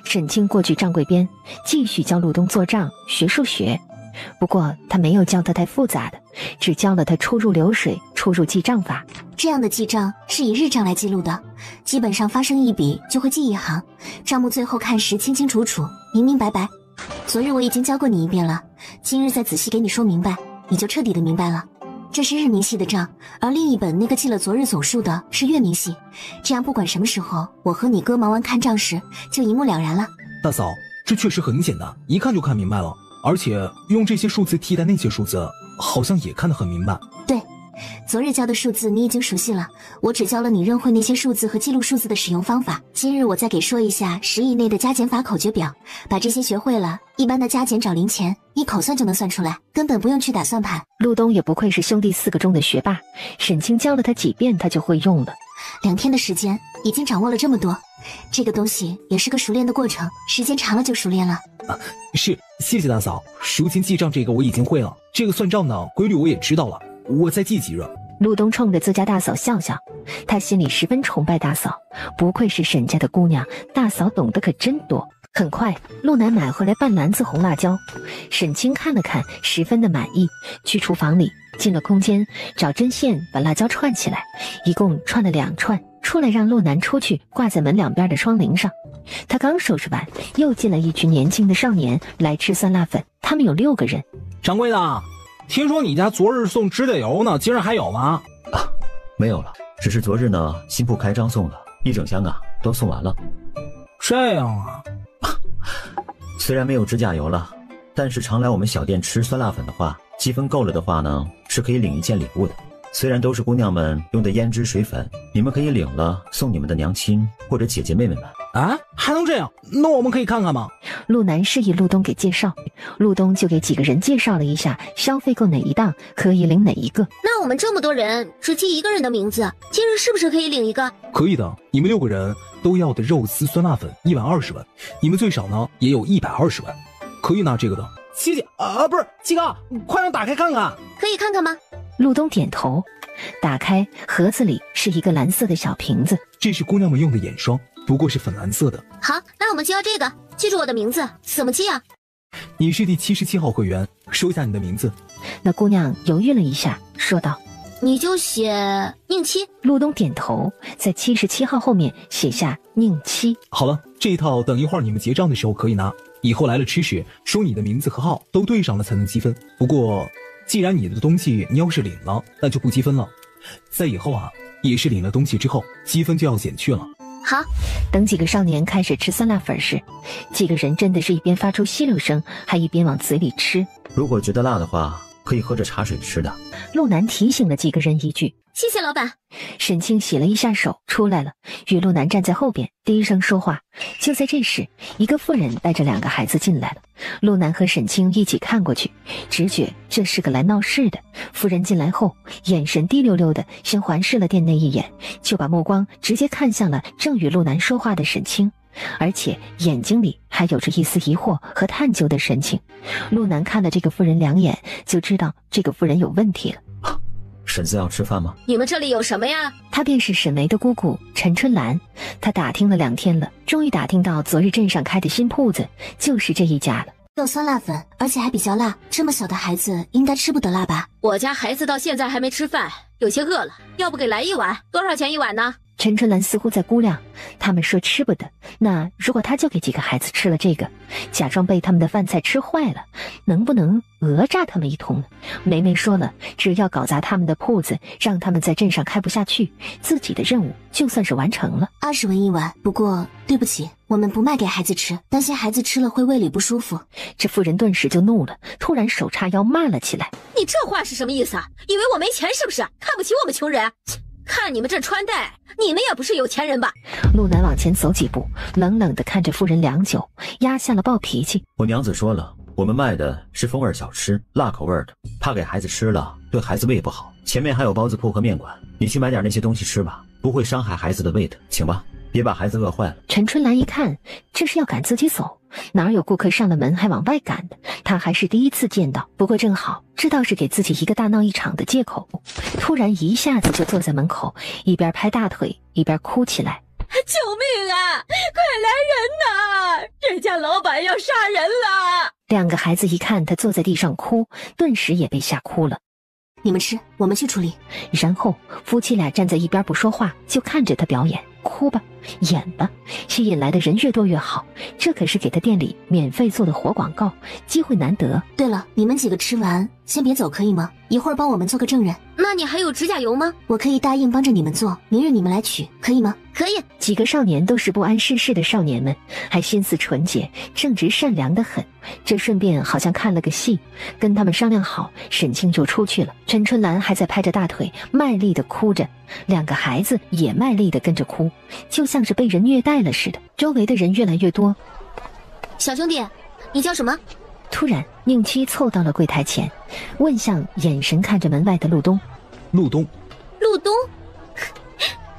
Speaker 3: 沈清过去账柜边，继续教陆东做账学数学。不过他没有教他太复杂的，只教了他出入流水、出入记账法。
Speaker 2: 这样的记账是以日账来记录的，基本上发生一笔就会记一行，账目最后看时清清楚楚、明明白白。昨日我已经教过你一遍了，今日再仔细给你说明白，你就彻底的明白了。这是日明细的账，而另一本那个记了昨日总数的是月明细，这样不管什么时候我和你哥忙完看账时，就一目了然了。
Speaker 8: 大嫂，这确实很简单，一看就看明白了。而且用这些数字替代那些数字，好像也看得很明白。
Speaker 2: 对，昨日教的数字你已经熟悉了，我只教了你认会那些数字和记录数字的使用方法。今日我再给说一下10以内的加减法口诀表，把这些学会了，一般的加减找零钱，你口算就能算出来，根本不用去打算盘。
Speaker 3: 陆东也不愧是兄弟4个中的学霸，沈清教了他几遍，他就会用了。
Speaker 2: 2天的时间，已经掌握了这么多，这个东西也是个熟练的过程，时间长了就熟练了。
Speaker 8: 是，谢谢大嫂，赎钱记账这个我已经会了，这个算账的规律我也知道了，我再记几日。
Speaker 3: 陆东冲着自家大嫂笑笑，他心里十分崇拜大嫂，不愧是沈家的姑娘，大嫂懂得可真多。很快，陆南买回来半篮子红辣椒，沈清看了看，十分的满意，去厨房里进了空间，找针线把辣椒串起来，一共串了2串，出来让陆南出去挂在门两边的窗棂上。他刚收拾完，又进了一群年轻的少年来吃酸辣粉，他们有6个人。
Speaker 4: 掌柜的，听说你家昨日送指甲油呢，今日还有吗？
Speaker 1: 没有了，只是昨日呢新铺开张送了1整箱啊，都送完了。
Speaker 4: 这样啊。
Speaker 1: 虽然没有指甲油了，但是常来我们小店吃酸辣粉的话，积分够了的话呢，是可以领一件礼物的。虽然都是姑娘们用的胭脂水粉，你们可以领了送你们的娘亲或者姐姐妹妹们。
Speaker 4: 啊，还能这样？那我们可以看看吗？
Speaker 3: 陆南示意陆东给介绍，陆东就给几个人介绍了一下，消费够哪一档可以领哪一个。
Speaker 6: 那我们这么多人只记一个人的名字，今日是不是可以领一个？
Speaker 8: 可以的，你们6个人都要的肉丝酸辣粉120碗，你们最少呢也有120碗，可以拿这个的。
Speaker 4: 七姐不是七哥，快让打开看看。
Speaker 6: 可以看看吗？
Speaker 3: 陆东点头，打开盒子里是一个蓝色的小瓶子，
Speaker 8: 这是姑娘们用的眼霜，不过是粉蓝色的。
Speaker 6: 好，那我们就要这个，记住我的名字，怎么记啊？
Speaker 8: 你是第77号会员，说一下你的名字。
Speaker 3: 那姑娘犹豫了一下，说道：
Speaker 6: 你就写宁七。
Speaker 3: 陆东点头，在77号后面写下宁七。
Speaker 8: 好了，这一套等一会儿你们结账的时候可以拿，以后来了吃时说你的名字和号都对上了才能积分。不过既然你的东西你要是领了，那就不积分了。在以后啊，也是领了东西之后，积分就要减去了。
Speaker 6: 好，
Speaker 3: 等几个少年开始吃酸辣粉时，几个人真的是一边发出吸溜声，还一边往嘴里吃。
Speaker 1: 如果觉得辣的话，可以喝着茶水吃的。
Speaker 3: 陆南提醒了几个人一句。
Speaker 6: 谢谢老板。
Speaker 3: 沈清洗了一下手出来了，与陆南站在后边低声说话。就在这时，一个妇人带着2个孩子进来了，陆南和沈清一起看过去，直觉这是个来闹事的。妇人进来后，眼神滴溜溜的先环视了店内一眼，就把目光直接看向了正与陆南说话的沈清，而且眼睛里还有着一丝疑惑和探究的神情。陆南看了这个妇人2眼，就知道这个妇人有问题了。
Speaker 1: 婶子要吃饭吗？
Speaker 6: 你们这里有什么呀？
Speaker 3: 她便是沈梅的姑姑陈春兰，她打听了2天了，终于打听到昨日镇上开的新铺子就是这一家了。
Speaker 2: 有酸辣粉，而且还比较辣，这么小的孩子应该吃不得辣吧？
Speaker 7: 我家孩子到现在还没吃饭，有些饿了，要不给来1碗？多少钱1碗呢？
Speaker 3: 陈春兰似乎在估量，他们说吃不得，那如果他就给几个孩子吃了这个，假装被他们的饭菜吃坏了，能不能讹诈他们一通呢？梅梅说了，只要搞砸他们的铺子，让他们在镇上开不下去，自己的任务就算是完成了。
Speaker 2: 20文1碗，不过对不起，我们不卖给孩子吃，担心孩子吃了会胃里不舒服。
Speaker 3: 这妇人顿时就怒了，突然手叉腰骂了起来：
Speaker 7: 你这话是什么意思啊？以为我没钱是不是？看不起我们穷人？看你们这穿戴，你们也不是有钱人吧？
Speaker 3: 陆南往前走几步，冷冷地看着夫人良久，压下了暴脾气。
Speaker 1: 我娘子说了，我们卖的是风味小吃，辣口味的，怕给孩子吃了对孩子胃不好。前面还有包子铺和面馆，你去买点那些东西吃吧，不会伤害孩子的胃的，请吧，别把孩子饿坏了。
Speaker 3: 陈春兰一看，这是要赶自己走，哪有顾客上了门还往外赶的？她还是第一次见到，不过正好知道是给自己一个大闹一场的借口，突然一下子就坐在门口，一边拍大腿一边哭起来。
Speaker 7: 救命啊！快来人呐！这家老板要杀人了
Speaker 3: ！2个孩子一看他坐在地上哭，顿时也被吓哭了。
Speaker 2: 你们吃，我们去处理。
Speaker 3: 然后夫妻俩站在一边不说话，就看着他表演，哭吧，演吧，吸引来的人越多越好。这可是给他店里免费做的活广告，机会难得。
Speaker 2: 对了，你们几个吃完先别走可以吗？一会儿帮我们做个证人。
Speaker 6: 那你还有指甲油吗？
Speaker 2: 我可以答应帮着你们做，明日你们来取，可以吗？
Speaker 6: 可以。
Speaker 3: 几个少年都是不谙世事的少年们，还心思纯洁、正直善良的很。这顺便好像看了个戏，跟他们商量好，沈清就出去了。陈春兰还在拍着大腿，卖力地哭着，两个孩子也卖力地跟着哭，就像是被人虐待了似的。周围的人越来越多。
Speaker 6: 小兄弟，你叫什么？
Speaker 3: 突然，宁七凑到了柜台前，问向眼神看着门外的陆东。
Speaker 8: 陆东，
Speaker 6: 陆东，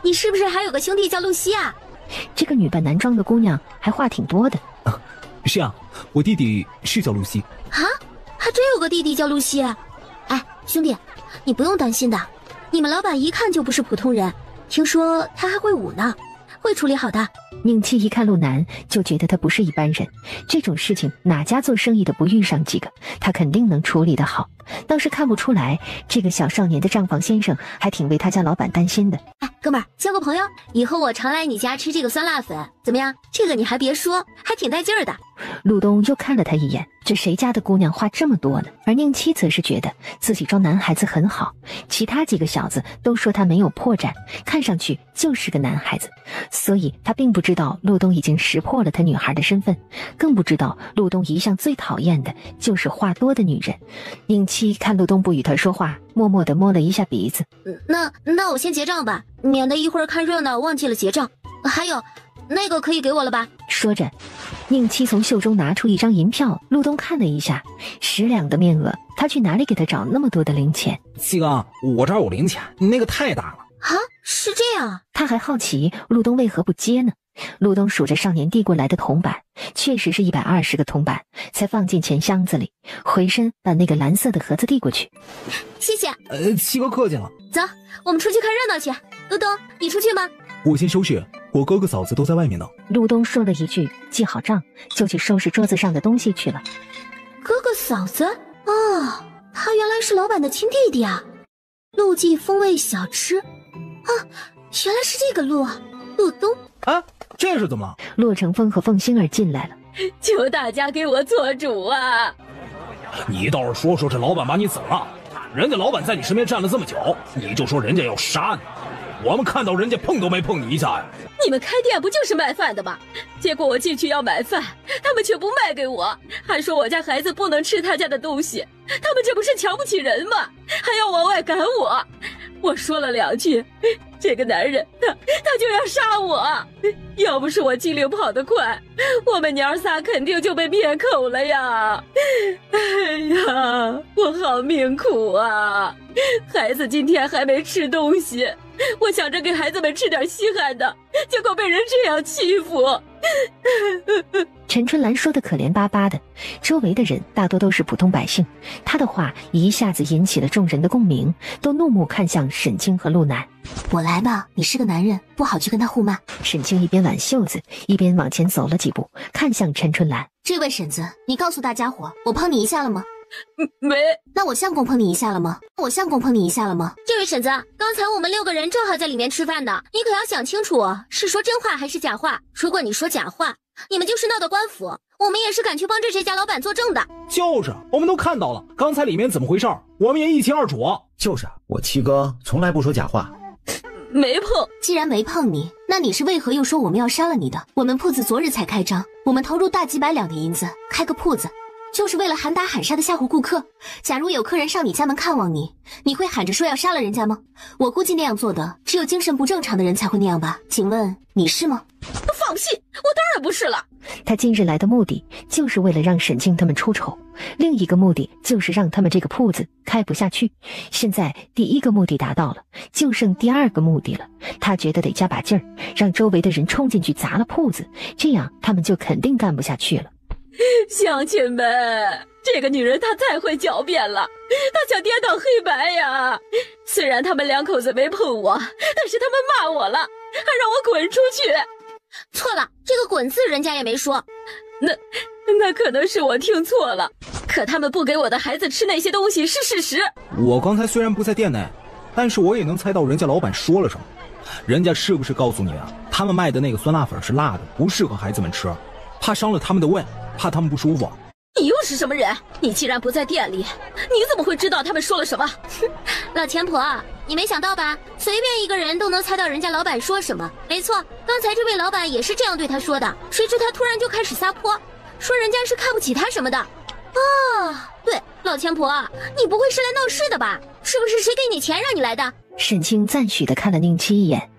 Speaker 6: 你是不是还有个兄弟叫露西啊？
Speaker 3: 这个女扮男装的姑娘还话挺多的。
Speaker 8: 是啊，我弟弟是叫露西。
Speaker 6: 啊，还真有个弟弟叫露西。哎，兄弟，你不用担心的，你们老板一看就不是普通人，听说他还会舞呢，会处理好的。
Speaker 3: 宁七一看陆南就觉得他不是一般人，这种事情哪家做生意的不遇上几个，他肯定能处理得好。倒是看不出来这个小少年的账房先生还挺为他家老板担心的。
Speaker 6: 哎，哥们儿，交个朋友，以后我常来你家吃这个酸辣粉，怎么样？这个你还别说，还挺带劲儿的。
Speaker 3: 陆东又看了他一眼，这谁家的姑娘话这么多呢？而宁七则是觉得自己装男孩子很好，其他几个小子都说他没有破绽，看上去就是个男孩子，所以他并不知道陆东已经识破了他女孩的身份，更不知道陆东一向最讨厌的就是话多的女人。宁七看陆东不与他说话，默默地摸了一下鼻子。
Speaker 6: 那我先结账吧，免得一会儿看热闹忘记了结账。还有，那个可以给我了吧？
Speaker 3: 说着，宁七从袖中拿出一张银票，陆东看了一下，10两的面额，他去哪里给他找那么多的零钱？
Speaker 4: 七哥，我这儿有零钱，那个太大了。
Speaker 6: 啊，是这样。
Speaker 3: 他还好奇陆东为何不接呢？陆东数着少年递过来的铜板，确实是120个铜板，才放进钱箱子里，回身把那个蓝色的盒子递过去。
Speaker 6: 谢谢。
Speaker 4: 七哥客气了。
Speaker 6: 走，我们出去看热闹去。陆东，你出去吗？
Speaker 8: 我先收拾，我哥哥嫂子都在外面呢。
Speaker 3: 陆东说了一句记好账，就去收拾桌子上的东西去了。
Speaker 6: 哥哥嫂子？哦，他原来是老板的亲弟弟啊。陆记风味小吃啊，原来是这个陆东。
Speaker 4: 啊，这是怎么了？
Speaker 3: 骆成风和凤星儿进来了，
Speaker 7: 求大家给我做主啊！
Speaker 5: 你倒是说说这老板把你怎么了？人家老板在你身边站了这么久，你就说人家要杀你，我们看到人家碰都没碰你一下呀。
Speaker 7: 你们开店不就是卖饭的吗？结果我进去要买饭，他们却不卖给我，还说我家孩子不能吃他家的东西，他们这不是瞧不起人吗？还要往外赶我。我说了2句，这个男人他就要杀我，要不是我机灵跑得快，我们娘仨肯定就被灭口了呀！哎呀，我好命苦啊！孩子今天还没吃东西，我想着给孩子们吃点稀罕的，结果被人这样欺负。
Speaker 3: 陈春兰说的可怜巴巴的，周围的人大多都是普通百姓，她的话一下子引起了众人的共鸣，都怒目看向沈清和陆南。
Speaker 2: 我来吧，你是个男人，不好去跟他互骂。
Speaker 3: 沈清一边挽袖子，一边往前走了几步，看向陈春兰。
Speaker 2: 这位婶子，你告诉大家伙，我碰你一下了吗？
Speaker 7: 没。
Speaker 2: 那我相公碰你一下了吗？
Speaker 6: 这位婶子，刚才我们6个人正好在里面吃饭的，你可要想清楚，是说真话还是假话。如果你说假话，你们就是闹到官府，我们也是敢去帮着这家老板作证的。
Speaker 4: 就是，我们都看到了，刚才里面怎么回事，我们也一清二楚。
Speaker 1: 就是我七哥从来不说假话。
Speaker 7: 没碰。
Speaker 2: 既然没碰你，那你是为何又说我们要杀了你的？我们铺子昨日才开张，我们投入大几百两的银子开个铺子，就是为了喊打喊杀的吓唬顾客。假如有客人上你家门看望你，你会喊着说要杀了人家吗？我估计那样做的只有精神不正常的人才会那样吧？请问你是吗？
Speaker 7: 放屁，我当然不是了。
Speaker 3: 他今日来的目的就是为了让沈清他们出丑，另一个目的就是让他们这个铺子开不下去。现在第一个目的达到了，就剩第2个目的了。他觉得得加把劲儿，让周围的人冲进去砸了铺子，这样他们就肯定干不下去了。
Speaker 7: 乡亲们，这个女人她太会狡辩了，她想颠倒黑白呀。虽然他们2口子没碰我，但是他们骂我了，还让我滚出去。
Speaker 6: 错了，这个滚字人家也没说。
Speaker 7: 那可能是我听错了，可他们不给我的孩子吃那些东西是事实。
Speaker 4: 我刚才虽然不在店内，但是我也能猜到人家老板说了什么。人家是不是告诉你啊，他们卖的那个酸辣粉是辣的，不适合孩子们吃，怕伤了他们的胃，怕他们不舒服。
Speaker 7: 你又是什么人？你既然不在店里，你怎么会知道他们说了什么？
Speaker 6: 老钱婆，你没想到吧？随便一个人都能猜到人家老板说什么。没错，刚才这位老板也是这样对他说的，谁知他突然就开始撒泼，说人家是看不起他什么的。对，老钱婆，你不会是来闹事的吧？是不是谁给你钱让你来的？
Speaker 3: 沈清赞许地看了宁七一眼，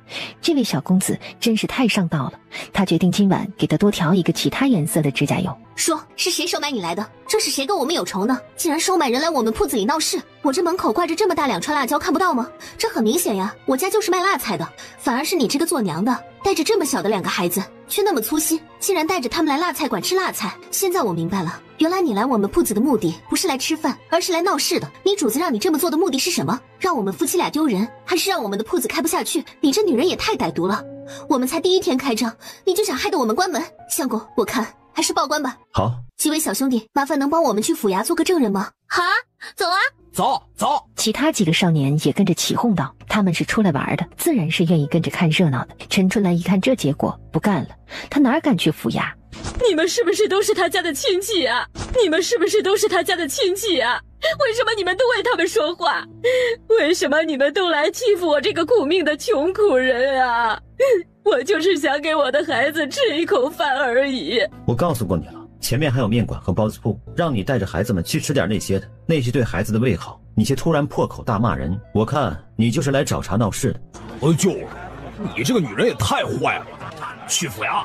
Speaker 3: 这位小公子真是太上道了。他决定今晚给他多调一个其他颜色的指甲油。
Speaker 2: 说是谁收买你来的？这是谁跟我们有仇呢？竟然收买人来我们铺子里闹事！我这门口挂着这么大2串辣椒，看不到吗？这很明显呀，我家就是卖辣菜的。反而是你这个做娘的，带着这么小的2个孩子，却那么粗心，竟然带着他们来辣菜馆吃辣菜。现在我明白了，原来你来我们铺子的目的不是来吃饭，而是来闹事的。你主子让你这么做的目的是什么？让我们夫妻俩丢人，还是让我们的铺子开不下去？你这女人也太歹毒了！我们才第1天开张，你就想害得我们关门？相公，我看还是报官吧。
Speaker 1: 好，
Speaker 2: 几位小兄弟，麻烦能帮我们去府衙做个证人吗？
Speaker 6: 好啊，走啊，
Speaker 10: 走。
Speaker 3: 其他几个少年也跟着起哄道，他们是出来玩的，自然是愿意跟着看热闹的。陈春兰一看这结果，不干了，他哪敢去府衙？
Speaker 7: 你们是不是都是他家的亲戚啊？为什么你们都为他们说话？为什么你们都来欺负我这个苦命的穷苦人啊？我就是想给我的孩子吃一口饭而已。
Speaker 1: 我告诉过你了，前面还有面馆和包子铺，让你带着孩子们去吃点那些的，那些对孩子的胃好。你却突然破口大骂人，我看你就是来找茬闹事的。
Speaker 5: 你这个女人也太坏了！去府衙！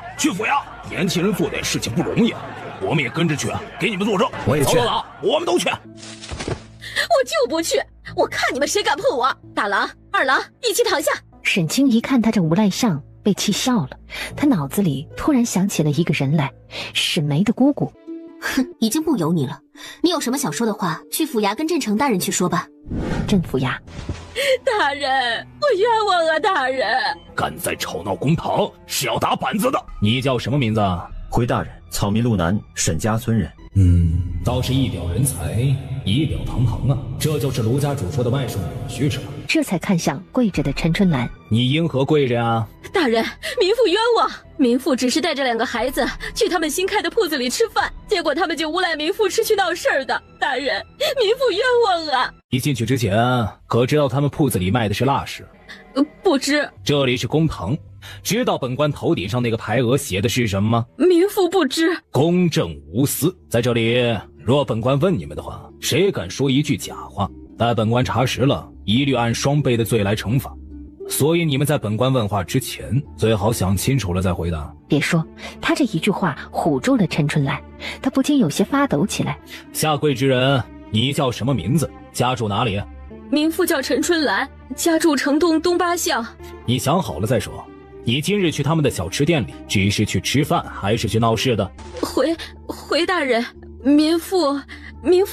Speaker 5: 年轻人做点事情不容易，我们也跟着去，给你们作证。
Speaker 1: 我也去。
Speaker 5: 走，我们都去。
Speaker 7: 我就不去，我看你们谁敢碰我！大郎、二郎，一起躺下。
Speaker 3: 沈清一看他这无赖相，被气笑了。他脑子里突然想起了一个人来，沈梅的姑姑。
Speaker 2: 哼，已经不由你了。你有什么想说的话，去府衙跟镇城大人去说吧。
Speaker 3: 镇府衙。
Speaker 7: 大人，我冤枉啊！大人，
Speaker 5: 敢在吵闹公堂是要打板子的。
Speaker 8: 你叫什么名字？
Speaker 1: 回大人，草民路南沈家村人。
Speaker 5: 倒是一表人才，仪表堂堂啊，这就是卢家主说的外甥女婿是吧？
Speaker 3: 这才看向跪着的陈春兰。
Speaker 8: 你因何跪着呀？
Speaker 7: 大人，民妇冤枉！民妇只是带着2个孩子去他们新开的铺子里吃饭，结果他们就诬赖民妇是去闹事儿的。大人，民妇冤枉啊！
Speaker 8: 你进去之前可知道他们铺子里卖的是腊食？
Speaker 7: 不知。
Speaker 8: 这里是公堂，知道本官头顶上那个牌额写的是什么吗？
Speaker 7: 民妇不知。
Speaker 8: 公正无私。在这里，若本官问你们的话，谁敢说一句假话，待本官查实了，一律按双倍的罪来惩罚。所以你们在本官问话之前，最好想清楚了再回答。
Speaker 3: 别说，他这一句话唬住了陈春兰，他不禁有些发抖起来。
Speaker 8: 下跪之人，你叫什么名字？家住哪里？
Speaker 7: 民妇叫陈春兰，家住城东东8巷。
Speaker 8: 你想好了再说。你今日去他们的小吃店里，只是去吃饭，还是去闹事的？
Speaker 7: 回大人，民妇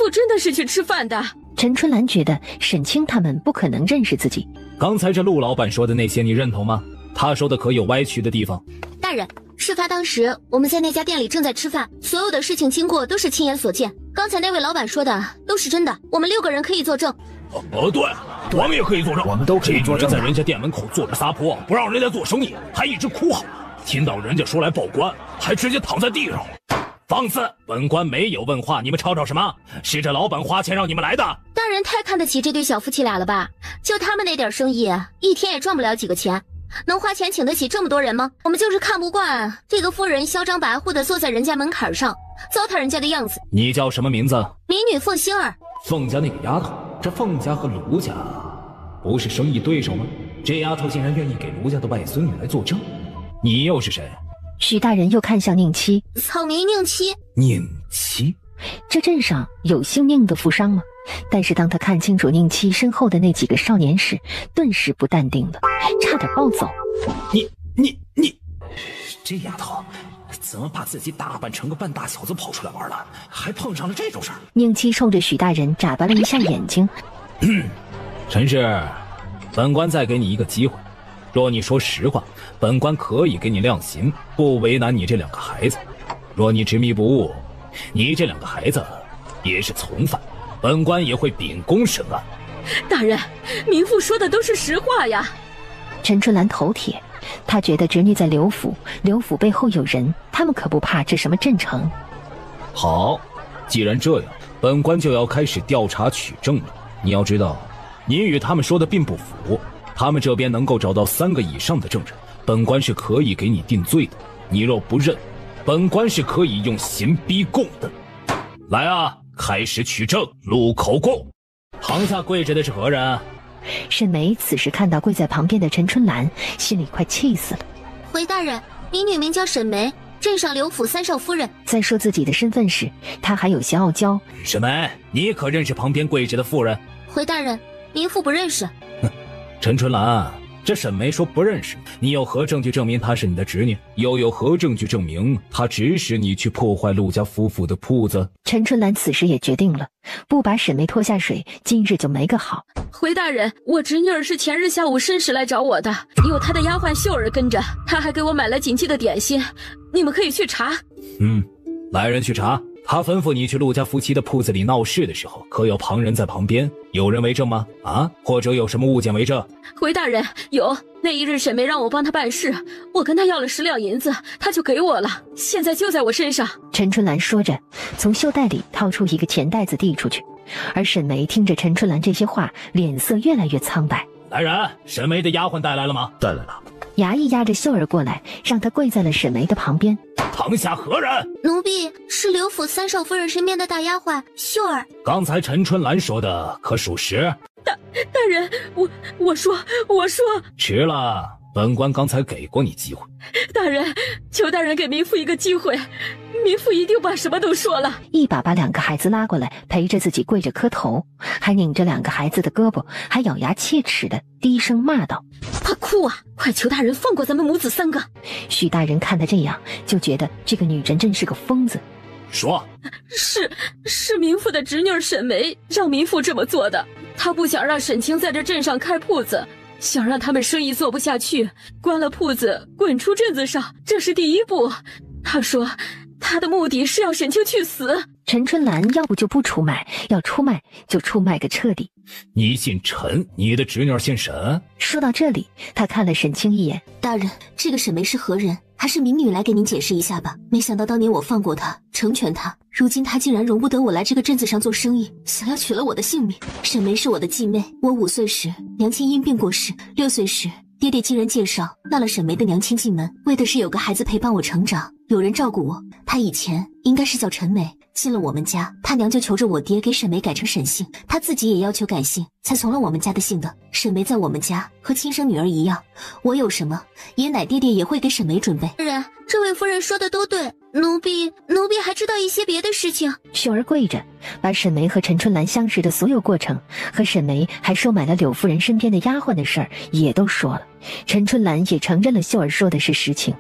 Speaker 7: 真的是去吃饭的。
Speaker 3: 陈春兰觉得沈清他们不可能认识自己。
Speaker 8: 刚才这陆老板说的那些你认同吗？他说的可有歪曲的地方？
Speaker 6: 大人，事发当时我们在那家店里正在吃饭，所有的事情经过都是亲眼所见。刚才那位老板说的都是真的，我们6个人可以作证。
Speaker 5: 对，我们也可以作证，
Speaker 1: 我们都可以作证。
Speaker 5: 在人家店门口坐着撒泼，不让人家做生意，还一直哭嚎，听到人家说来报官，还直接躺在地上。放肆！本官没有问话，你们吵吵什么？是这老板花钱让你们来的。
Speaker 6: 大人太看得起这对小夫妻俩了吧？就他们那点生意，一天也赚不了几个钱，能花钱请得起这么多人吗？我们就是看不惯这个夫人嚣张跋扈地坐在人家门槛上，糟蹋人家的样子。
Speaker 8: 你叫什么名字？
Speaker 6: 民女凤星儿。
Speaker 8: 凤家那个丫头，这凤家和卢家不是生意对手吗？这丫头竟然愿意给卢家的外孙女来作证，你又是谁？
Speaker 3: 许大人又看向宁七。
Speaker 6: 草民宁七。
Speaker 8: 宁七？
Speaker 3: 这镇上有姓宁的富商吗？但是当他看清楚宁七身后的那几个少年时，顿时不淡定了，差点暴走。
Speaker 5: 你，这丫头怎么把自己打扮成个半大小子跑出来玩了，还碰上了这种事儿？
Speaker 3: 宁七冲着许大人眨巴了一下眼睛。
Speaker 8: 陈氏，本官再给你一个机会，若你说实话，本官可以给你量刑，不为难你这2个孩子。若你执迷不悟，你这2个孩子也是从犯，本官也会秉公审案。
Speaker 7: 大人，民妇说的都是实话呀。
Speaker 3: 陈春兰头铁，他觉得侄女在刘府，刘府背后有人，他们可不怕这什么镇城。
Speaker 8: 好，
Speaker 5: 既然这样，本官就要开始调查取证了。你要知道，你与他们说的并不符，他们这边能够找到3个以上的证人，本官是可以给你定罪的。你若不认，本官是可以用刑逼供的。来啊，开始取证，录口供。堂下跪着的是何人？
Speaker 3: 沈眉此时看到跪在旁边的陈春兰，心里快气死了。
Speaker 6: 回大人，民女名叫沈眉，镇上刘府3少夫人。
Speaker 3: 在说自己的身份时，他还有些傲娇。
Speaker 5: 沈眉，你可认识旁边跪着的妇人？
Speaker 6: 回大人，民妇不认识。
Speaker 5: 哼，陈春兰，这沈眉说不认识，你有何证据证明她是你的侄女？又有何证据证明她指使你去破坏陆家夫妇的铺子？
Speaker 3: 陈春兰此时也决定了，不把沈眉拖下水，今日就没个好。
Speaker 7: 回大人，我侄女儿是前日下午申时来找我的，有她的丫鬟秀儿跟着，她还给我买了紧急的点心，你们可以去查。
Speaker 5: 来人去查。他吩咐你去陆家夫妻的铺子里闹事的时候，可有旁人在旁边？有人为证吗？或者有什么物件为证？
Speaker 7: 回大人，有。那一日沈眉让我帮她办事，我跟她要了10两银子，她就给我了，现在就在我身上。
Speaker 3: 陈春兰说着，从袖袋里掏出一个钱袋子递出去，而沈眉听着陈春兰这些话，脸色越来越苍白。
Speaker 5: 来人，沈眉的丫鬟带来了吗？
Speaker 1: 带来了。
Speaker 3: 衙役押着秀儿过来，让她跪在了沈眉的旁边。
Speaker 5: 堂下何人？
Speaker 6: 奴婢是刘府3少夫人身边的大丫鬟秀儿。
Speaker 5: 刚才陈春兰说的可属实？
Speaker 7: 大人，我说
Speaker 5: 迟了，本官刚才给过你机会。
Speaker 7: 大人，求大人给民妇一个机会，民妇一定把什么都说了。
Speaker 3: 一把把2个孩子拉过来，陪着自己跪着磕头，还拧着2个孩子的胳膊，还咬牙切齿的低声骂道：
Speaker 7: 快哭啊！快求大人放过咱们母子3个。
Speaker 3: 许大人看他这样，就觉得这个女人真是个疯子。
Speaker 5: 说，
Speaker 7: 是民妇的侄女沈眉让民妇这么做的。她不想让沈清在这镇上开铺子，想让他们生意做不下去，关了铺子滚出镇子上，这是第一步。她说她的目的是要沈清去死。
Speaker 3: 陈春兰要不就不出卖，要出卖就出卖个彻底。
Speaker 5: 你姓陈，你的侄女姓沈。
Speaker 3: 说到这里，他看了沈清一眼。
Speaker 2: 大人，这个沈眉是何人？还是民女来给您解释一下吧。没想到当年我放过她，成全她，如今她竟然容不得我来这个镇子上做生意，想要取了我的性命。沈眉是我的继妹，我5岁时娘亲因病过世，6岁时爹爹竟然介绍纳了沈眉的娘亲进门，为的是有个孩子陪伴我成长，有人照顾我。她以前应该是叫陈眉，进了我们家，她娘就求着我爹给沈眉改成沈姓，她自己也要求改姓，才从了我们家的姓的。沈眉在我们家和亲生女儿一样，我有什么爷奶爹爹也会给沈眉准备。
Speaker 6: 人，这位夫人说的都对，奴婢还知道一些别的事情。
Speaker 3: 秀儿跪着，把沈眉和陈春兰相识的所有过程，和沈眉还收买了柳夫人身边的丫鬟的事儿也都说了。陈春兰也承认了秀儿说的是实情，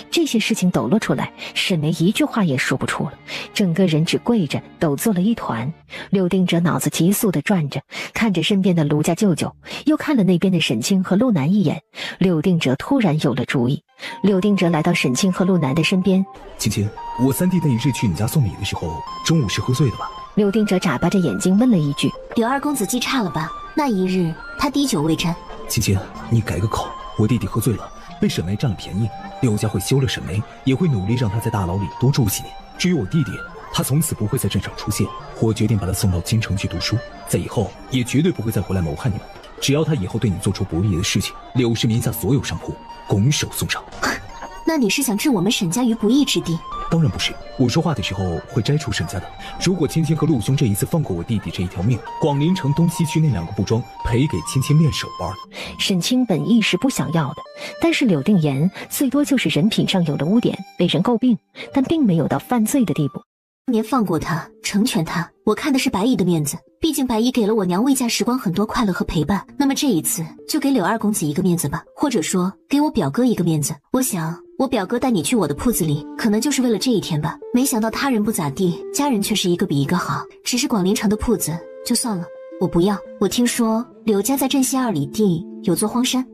Speaker 3: 这些事情抖落出来，沈眉一句话也说不出了，整个人只跪着抖作了一团。柳定哲脑子急速地转着，看着身边的卢家舅舅，又看了那边的沈清和陆南一眼。柳定哲突然有了主意。柳定哲来到沈清和陆南的身边。
Speaker 8: 青青，我3弟那一日去你家送礼的时候，中午是喝醉了吧？
Speaker 3: 柳定哲眨巴着眼睛问了一句。
Speaker 2: 柳二公子记差了吧？那一日他滴酒未沾。
Speaker 8: 青青，你改个口，我弟弟喝醉了，被沈眉占了便宜，柳家会休了沈眉，也会努力让他在大牢里多住几年。至于我弟弟，他从此不会在镇上出现，我决定把他送到京城去读书，在以后也绝对不会再回来谋害你们。只要他以后对你做出不利的事情，柳氏名下所有商铺拱手送上。
Speaker 2: 那你是想置我们沈家于不义之地？
Speaker 8: 当然不是，我说话的时候会摘除沈家的。如果青青和陆兄这一次放过我弟弟这一条命，广陵城东西区那2个布庄赔给青青面首玩。
Speaker 3: 沈清本意是不想要的，但是柳定言最多就是人品上有了污点，被人诟病，但并没有到犯罪的地步。
Speaker 2: 当年放过他，成全他，我看的是白姨的面子，毕竟白姨给了我娘未嫁时光很多快乐和陪伴。那么这一次就给柳二公子一个面子吧，或者说给我表哥一个面子。我想我表哥带你去我的铺子里，可能就是为了这一天吧。没想到他人不咋地，家人却是一个比一个好。只是广陵城的铺子就算了，我不要。我听说柳家在镇西2里地有座荒山。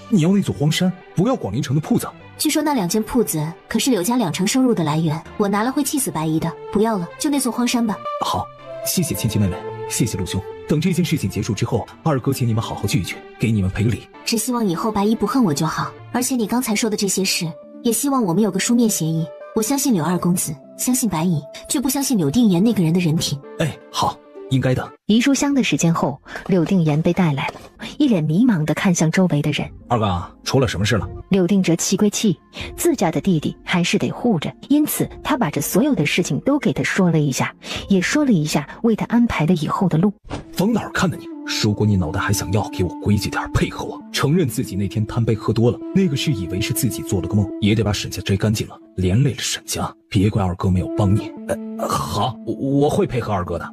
Speaker 8: 你要那座荒山，不要广陵城的铺子？
Speaker 2: 据说那2间铺子可是柳家2成收入的来源，我拿了会气死白姨的。不要了，就那座荒山吧。
Speaker 8: 好，谢谢青青妹妹，谢谢陆兄。等这件事情结束之后，二哥请你们好好聚一聚，给你们赔个礼。
Speaker 2: 只希望以后白姨不恨我就好。而且你刚才说的这些事，也希望我们有个书面协议。我相信柳二公子相信白蚁，却不相信柳定言那个人的人品。
Speaker 8: 哎，好，应该的。
Speaker 3: 一炷香的时间后，柳定言被带来了，一脸迷茫地看向周围的人。
Speaker 8: 二哥，出了什么事了？
Speaker 3: 柳定哲气归气，自家的弟弟还是得护着，因此他把这所有的事情都给他说了一下，也说了一下为他安排的以后的路。
Speaker 8: 往哪儿看的你？如果你脑袋还想要，给我规矩点，配合我，承认自己那天贪杯喝多了，那个是以为是自己做了个梦，也得把沈家摘干净了，连累了沈家，别怪二哥没有帮你。好，我会配合二哥的。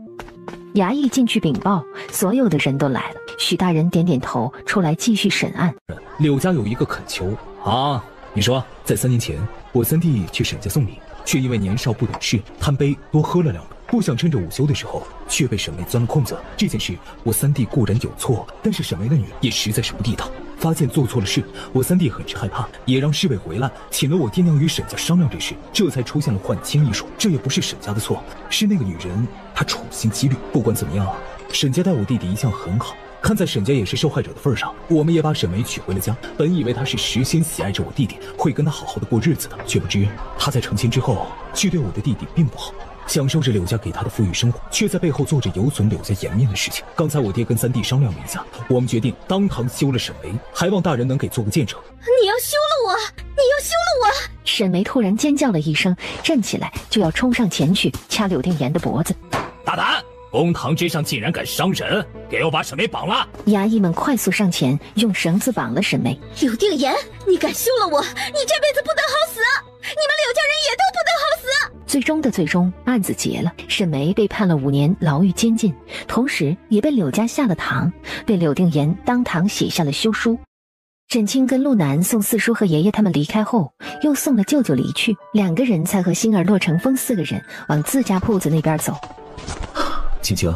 Speaker 3: 衙役进去禀报，所有的人都来了。许大人点点头，出来继续审案。
Speaker 8: 柳家有一个恳求啊，你说，在3年前，我三弟去沈家送礼，却因为年少不懂事，贪杯多喝了2杯，不想趁着午休的时候，却被沈梅钻了空子。这件事，我三弟固然有错，但是沈梅的女也实在是不地道。发现做错了事，我三弟很是害怕，也让侍卫回来，请了我爹娘与沈家商量这事，这才出现了换亲一说。这也不是沈家的错，是那个女人她处心积虑。不管怎么样啊，沈家待我弟弟一向很好，看在沈家也是受害者的份上，我们也把沈梅娶回了家。本以为她是实心喜爱着我弟弟，会跟他好好的过日子的，却不知她在成亲之后，却对我的弟弟并不好，享受着柳家给他的富裕生活，却在背后做着有损柳家颜面的事情。刚才我爹跟三弟商量了一下，我们决定当堂休了沈梅，还望大人能给做个见证。
Speaker 6: 你要休了我！你要休了我！
Speaker 3: 沈梅突然尖叫了一声，站起来就要冲上前去掐柳定言的脖子。
Speaker 5: 大胆！公堂之上竟然敢伤人，给我把沈梅绑了！
Speaker 3: 衙役们快速上前，用绳子绑了沈梅。
Speaker 6: 柳定言，你敢休了我，你这辈子不得好死！你们柳家人也都不得好死！
Speaker 3: 最终的最终，案子结了，沈梅被判了5年牢狱监禁，同时也被柳家下了堂，被柳定言当堂写下了休书。沈清跟陆南送四叔和爷爷他们离开后，又送了舅舅离去，2个人才和星儿、骆成风4个人往自家铺子那边走。
Speaker 1: 青青，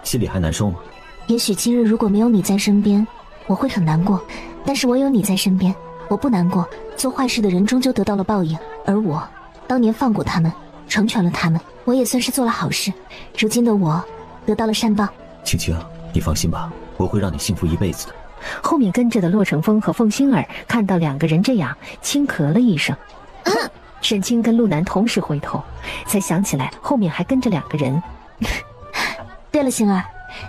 Speaker 1: 心里还难受吗？
Speaker 2: 也许今日如果没有你在身边，我会很难过，但是我有你在身边，我不难过。做坏事的人终究得到了报应，而我当年放过他们，成全了他们，我也算是做了好事。如今的我得到了善报。
Speaker 1: 青青，你放心吧，我会让你幸福一辈子的。
Speaker 3: 后面跟着的骆成风和凤星儿看到2个人这样，轻咳了一声。沈清跟陆南同时回头，才想起来后面还跟着2个人。
Speaker 2: 对了，星儿，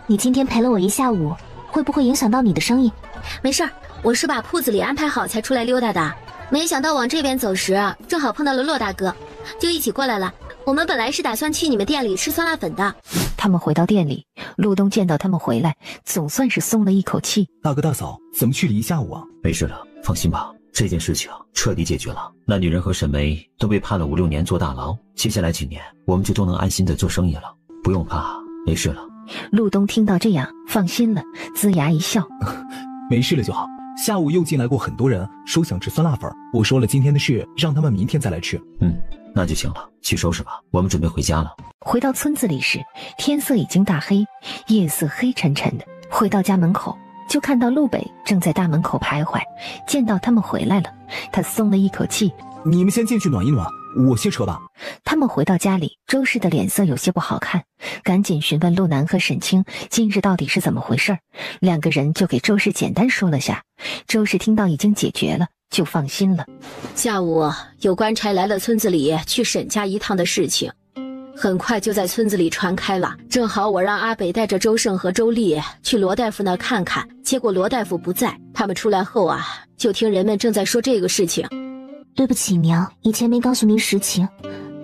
Speaker 2: 你今天陪了我一下午，会不会影响到你的生意？
Speaker 6: 没事儿，我是把铺子里安排好才出来溜达的。没想到往这边走时，正好碰到了骆大哥，就一起过来了。我们本来是打算去你们店里吃酸辣粉的。
Speaker 3: 他们回到店里，陆东见到他们回来，总算是松了一口气。
Speaker 8: 大哥大嫂，怎么去了一下午啊？
Speaker 1: 没事了，放心吧，这件事情彻底解决了。那女人和沈梅都被判了5、6年坐大牢，接下来几年我们就都能安心的做生意了，不用怕，没事了。
Speaker 3: 陆东听到这样放心了，龇牙一笑。
Speaker 8: 没事了就好。下午又进来过很多人，说想吃酸辣粉，我说了今天的事，让他们明天再来吃。
Speaker 1: 那就行了，去收拾吧，我们准备回家了。
Speaker 3: 回到村子里时，天色已经大黑，夜色黑沉沉的。回到家门口，就看到陆北正在大门口徘徊，见到他们回来了，他松了一口气。
Speaker 8: 你们先进去暖一暖，我歇车吧。
Speaker 3: 他们回到家里，周氏的脸色有些不好看，赶紧询问陆南和沈清今日到底是怎么回事。2个人就给周氏简单说了下，周氏听到已经解决了，就放心了。
Speaker 7: 下午有官差来了村子里去沈家一趟的事情，很快就在村子里传开了。正好我让阿北带着周胜和周丽去罗大夫那看看，结果罗大夫不在。他们出来后啊，就听人们正在说这个事情。
Speaker 2: 对不起娘，以前没告诉您实情。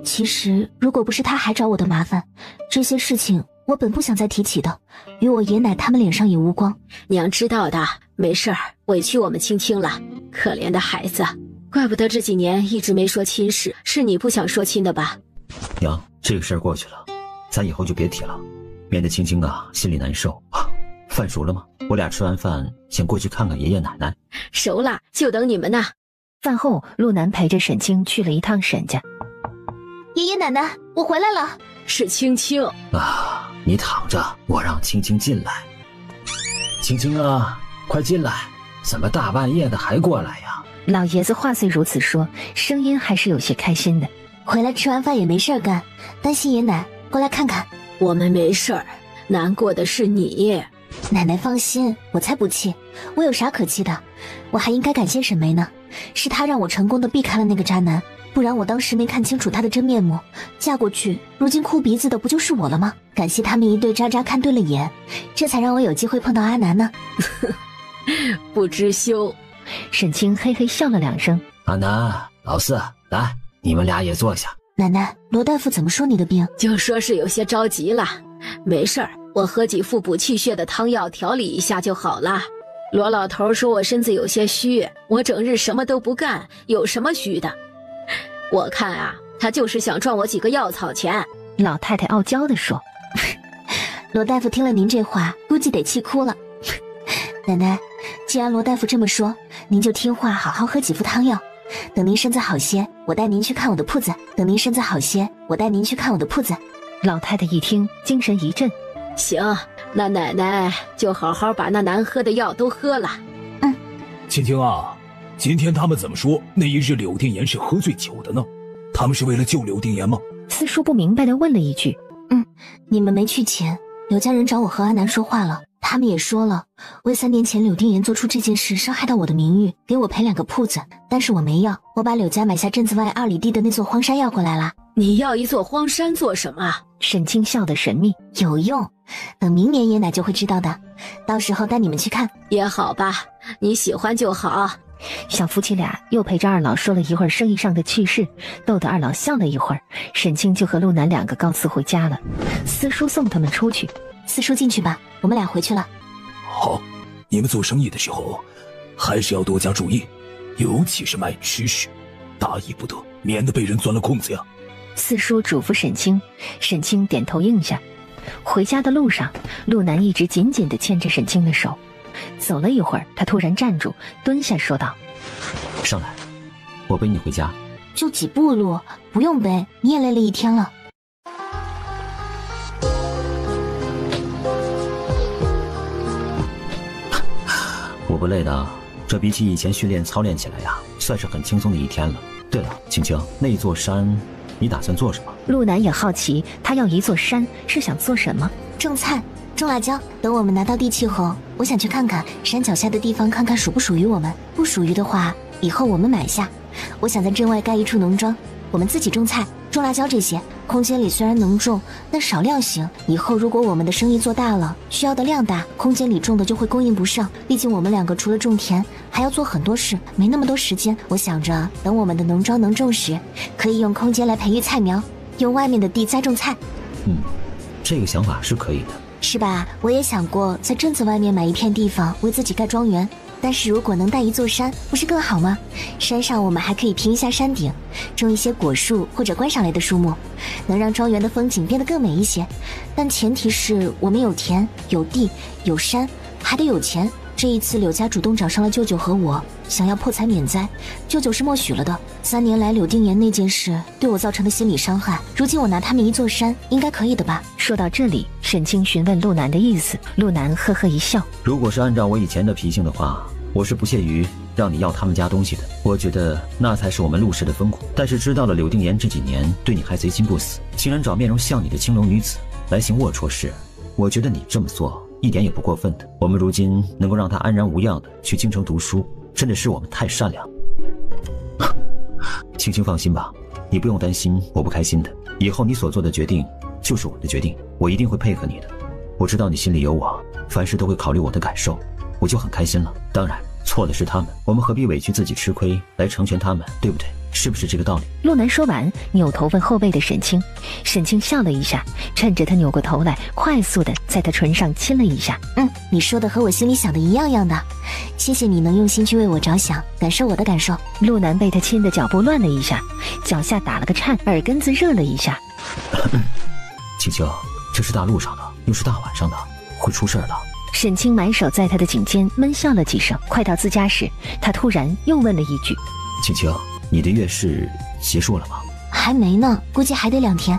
Speaker 2: 其实如果不是他还找我的麻烦，这些事情我本不想再提起的，与我爷奶他们脸上也无光。
Speaker 7: 娘知道的，没事儿，委屈我们青青了。可怜的孩子，怪不得这几年一直没说亲事，是你不想说亲的吧？
Speaker 1: 娘，这个事儿过去了，咱以后就别提了，免得青青啊心里难受。饭熟了吗？我俩吃完饭先过去看看爷爷奶奶。
Speaker 7: 熟了，就等你们呢。
Speaker 3: 饭后，陆南陪着沈清去了一趟沈家。
Speaker 2: 爷爷奶奶，我回来了。
Speaker 7: 是青青
Speaker 1: 啊，你躺着，我让青青进来。青青啊，快进来！怎么大半夜的还过来呀？
Speaker 3: 老爷子话虽如此说，声音还是有些开心的。
Speaker 2: 回来吃完饭也没事干，担心爷奶，过来看看。
Speaker 7: 我们没事儿，难过的是你。
Speaker 2: 奶奶放心，我才不气，我有啥可气的？我还应该感谢沈梅呢，是她让我成功的避开了那个渣男。不然我当时没看清楚他的真面目，嫁过去，如今哭鼻子的不就是我了吗？感谢他们一对渣渣看对了眼，这才让我有机会碰到阿南呢。
Speaker 7: 不知羞。
Speaker 3: 沈清嘿嘿笑了2声。
Speaker 10: 阿南，老四，来，你们俩也坐下。
Speaker 2: 奶奶，罗大夫怎么说你的病？
Speaker 7: 就说是有些着急了，没事儿，我喝几副补气血的汤药调理一下就好了。罗老头说我身子有些虚，我整日什么都不干，有什么虚的？我看啊，他就是想赚我几个药草钱。
Speaker 3: 老太太傲娇地说。
Speaker 2: 罗大夫听了您这话，估计得气哭了。奶奶，既然罗大夫这么说，您就听话，好好喝几副汤药。等您身子好些，我带您去看我的铺子。等您身子好些，我带您去看我的铺子。
Speaker 3: 老太太一听，精神一振。
Speaker 7: 行，那奶奶就好好把那难喝的药都喝了。
Speaker 5: 青青啊，今天他们怎么说那一日柳定言是喝醉酒的呢？他们是为了救柳定言吗？
Speaker 3: 四叔不明白地问了一句。
Speaker 2: 你们没去前，柳家人找我和阿南说话了，他们也说了，为3年前柳定言做出这件事伤害到我的名誉，给我赔2个铺子，但是我没要，我把柳家买下镇子外2里地的那座荒山要回来了。
Speaker 7: 你要一座荒山做什么？
Speaker 3: 沈清笑得神秘。
Speaker 2: 有用，等明年爷奶就会知道的，到时候带你们去看。
Speaker 7: 也好吧，你喜欢就好。
Speaker 3: 小夫妻俩又陪着二老说了一会儿生意上的趣事，逗得二老笑了一会儿，沈清就和陆南2个告辞回家了。四叔送他们出去。
Speaker 2: 四叔进去吧，我们俩回去了。
Speaker 5: 好，你们做生意的时候还是要多加注意，尤其是卖吃食，大意不得，免得被人钻了空子呀。
Speaker 3: 四叔嘱咐沈清，沈清点头应下。回家的路上，陆南一直紧紧地牵着沈清的手。走了一会儿，他突然站住，蹲下说道：
Speaker 1: 上来，我背你回家。
Speaker 2: 就几步路，不用背，你也累了一天了。
Speaker 1: 我不累的，这比起以前训练操练起来呀，算是很轻松的一天了。对了，青青，那座山你打算做什么？
Speaker 3: 陆南也好奇，他要一座山是想做什么？
Speaker 2: 种菜，种辣椒。等我们拿到地契后，我想去看看山脚下的地方，看看属不属于我们。不属于的话，以后我们买下。我想在镇外盖一处农庄，我们自己种菜、种辣椒这些。空间里虽然能种，但少量行。以后如果我们的生意做大了，需要的量大，空间里种的就会供应不上。毕竟我们2个除了种田，还要做很多事，没那么多时间。我想着，等我们的农庄能种时，可以用空间来培育菜苗，用外面的地栽种菜。
Speaker 1: 这个想法是可以的，
Speaker 2: 是吧？我也想过在镇子外面买一片地方，为自己盖庄园。但是如果能带一座山，不是更好吗？山上我们还可以平一下山顶，种一些果树或者观赏类的树木，能让庄园的风景变得更美一些。但前提是我们有田、有地、有山，还得有钱。这一次柳家主动找上了舅舅和我，想要破财免灾，舅舅是默许了的。3年来柳定言那件事对我造成的心理伤害，如今我拿他们一座山，应该可以的吧？
Speaker 3: 说到这里，沈清询问陆南的意思，陆南呵呵一笑。
Speaker 1: 如果是按照我以前的脾性的话，我是不屑于让你要他们家东西的，我觉得那才是我们陆氏的风骨。但是知道了柳定言这几年对你还贼心不死，竟然找面容像你的青楼女子来行龌龊事，我觉得你这么做一点也不过分的。我们如今能够让他安然无恙的去京城读书，真的是我们太善良。青青放心吧，你不用担心我不开心的。以后你所做的决定就是我们的决定，我一定会配合你的。我知道你心里有我，凡事都会考虑我的感受，我就很开心了。当然错的是他们，我们何必委屈自己吃亏来成全他们，对不对？是不是这个道理？
Speaker 3: 陆南说完，扭头问后背的沈清。沈清笑了一下，趁着他扭过头来，快速的在他唇上亲了一下。
Speaker 2: 你说的和我心里想的一样样的，谢谢你能用心去为我着想，感受我的感受。
Speaker 3: 陆南被他亲的脚步乱了一下，脚下打了个颤，耳根子热了一下。
Speaker 1: 青青，这是大路上的，又是大晚上的，会出事的。
Speaker 3: 沈清埋手在他的颈间闷笑了几声。快到自家时，他突然又问了一句：
Speaker 1: 青青，你的月事结束了吗？
Speaker 2: 还没呢，估计还得2天。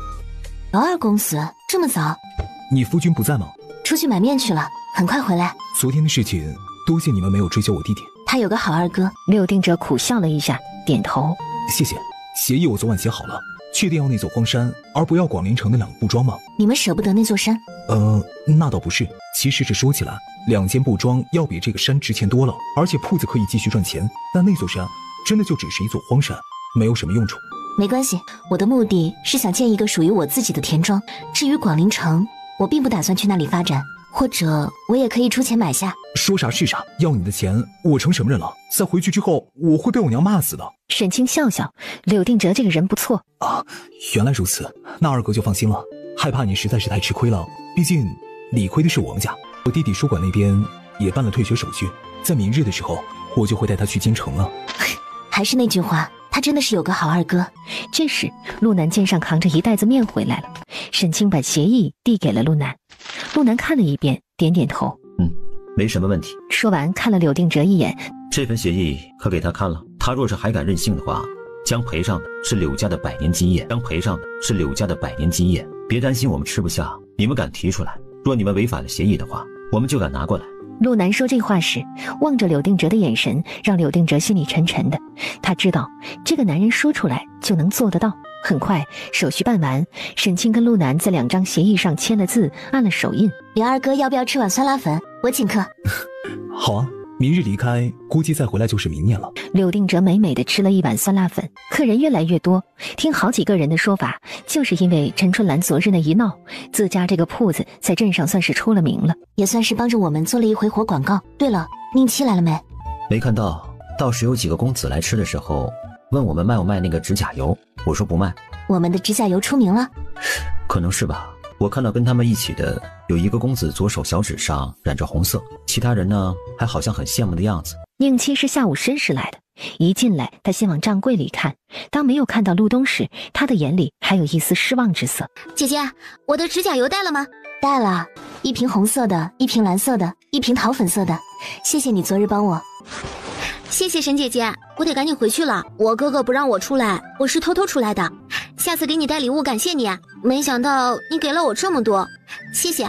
Speaker 2: 姚二公子这么早？
Speaker 8: 你夫君不在吗？
Speaker 2: 出去买面去了，很快回来。
Speaker 8: 昨天的事情，多谢你们没有追究我弟弟。
Speaker 2: 他有个好二哥。
Speaker 3: 柳定哲苦笑了一下，点头。
Speaker 8: 谢谢。协议我昨晚写好了，确定要那座荒山，而不要广陵城的2个布庄吗？
Speaker 2: 你们舍不得那座山？
Speaker 8: 那倒不是。其实这说起来，2间布庄要比这个山值钱多了，而且铺子可以继续赚钱。但那座山真的就只是一座荒山，没有什么用处。
Speaker 2: 没关系，我的目的是想建一个属于我自己的田庄。至于广陵城，我并不打算去那里发展，或者我也可以出钱买下。
Speaker 8: 说啥是啥，要你的钱，我成什么人了？在回去之后，我会被我娘骂死的。
Speaker 3: 沈清笑笑，柳定哲这个人不错
Speaker 8: 啊，原来如此，那二哥就放心了。害怕你实在是太吃亏了，毕竟理亏的是我们家。我弟弟书馆那边也办了退学手续，在明日的时候，我就会带他去京城了。
Speaker 2: 还是那句话，他真的是有个好二哥。
Speaker 3: 这时，陆南肩上扛着一袋子面回来了，沈清把协议递给了陆南。陆南看了一遍，点点头，
Speaker 1: 没什么问题。
Speaker 3: 说完看了柳定哲一眼，
Speaker 1: 这份协议可给他看了，他若是还敢任性的话，将赔上的是柳家的100年基业，别担心我们吃不下，你们敢提出来，若你们违反了协议的话，我们就敢拿过来。
Speaker 3: 陆南说这话时，望着柳定哲的眼神让柳定哲心里沉沉的。他知道这个男人说出来就能做得到。很快手续办完，沈清跟陆南在2张协议上签了字，按了手印。
Speaker 2: 刘二哥要不要吃碗酸辣粉？我请客。
Speaker 8: 好啊，明日离开，估计再回来就是明年了。
Speaker 3: 柳定哲美美的吃了一碗酸辣粉。客人越来越多，听好几个人的说法，就是因为陈春兰昨日那一闹，自家这个铺子在镇上算是出了名了，
Speaker 2: 也算是帮着我们做了一回活广告。对了，宁七来了没？
Speaker 1: 没看到，倒是有几个公子来吃的时候问我们卖不卖那个指甲油，我说不卖。
Speaker 2: 我们的指甲油出名了？
Speaker 1: 可能是吧，我看到跟他们一起的有一个公子左手小指上染着红色，其他人呢还好像很羡慕的样子。
Speaker 3: 宁七是下午申时来的，一进来他先往账柜里看，当没有看到陆东时，他的眼里还有一丝失望之色。
Speaker 6: 姐姐，我的指甲油带了吗？
Speaker 2: 带了，1瓶红色的，1瓶蓝色的，1瓶桃粉色的。谢谢你昨日帮我。
Speaker 6: 谢谢沈姐姐，我得赶紧回去了。我哥哥不让我出来，我是偷偷出来的。下次给你带礼物感谢你，没想到你给了我这么多，谢谢。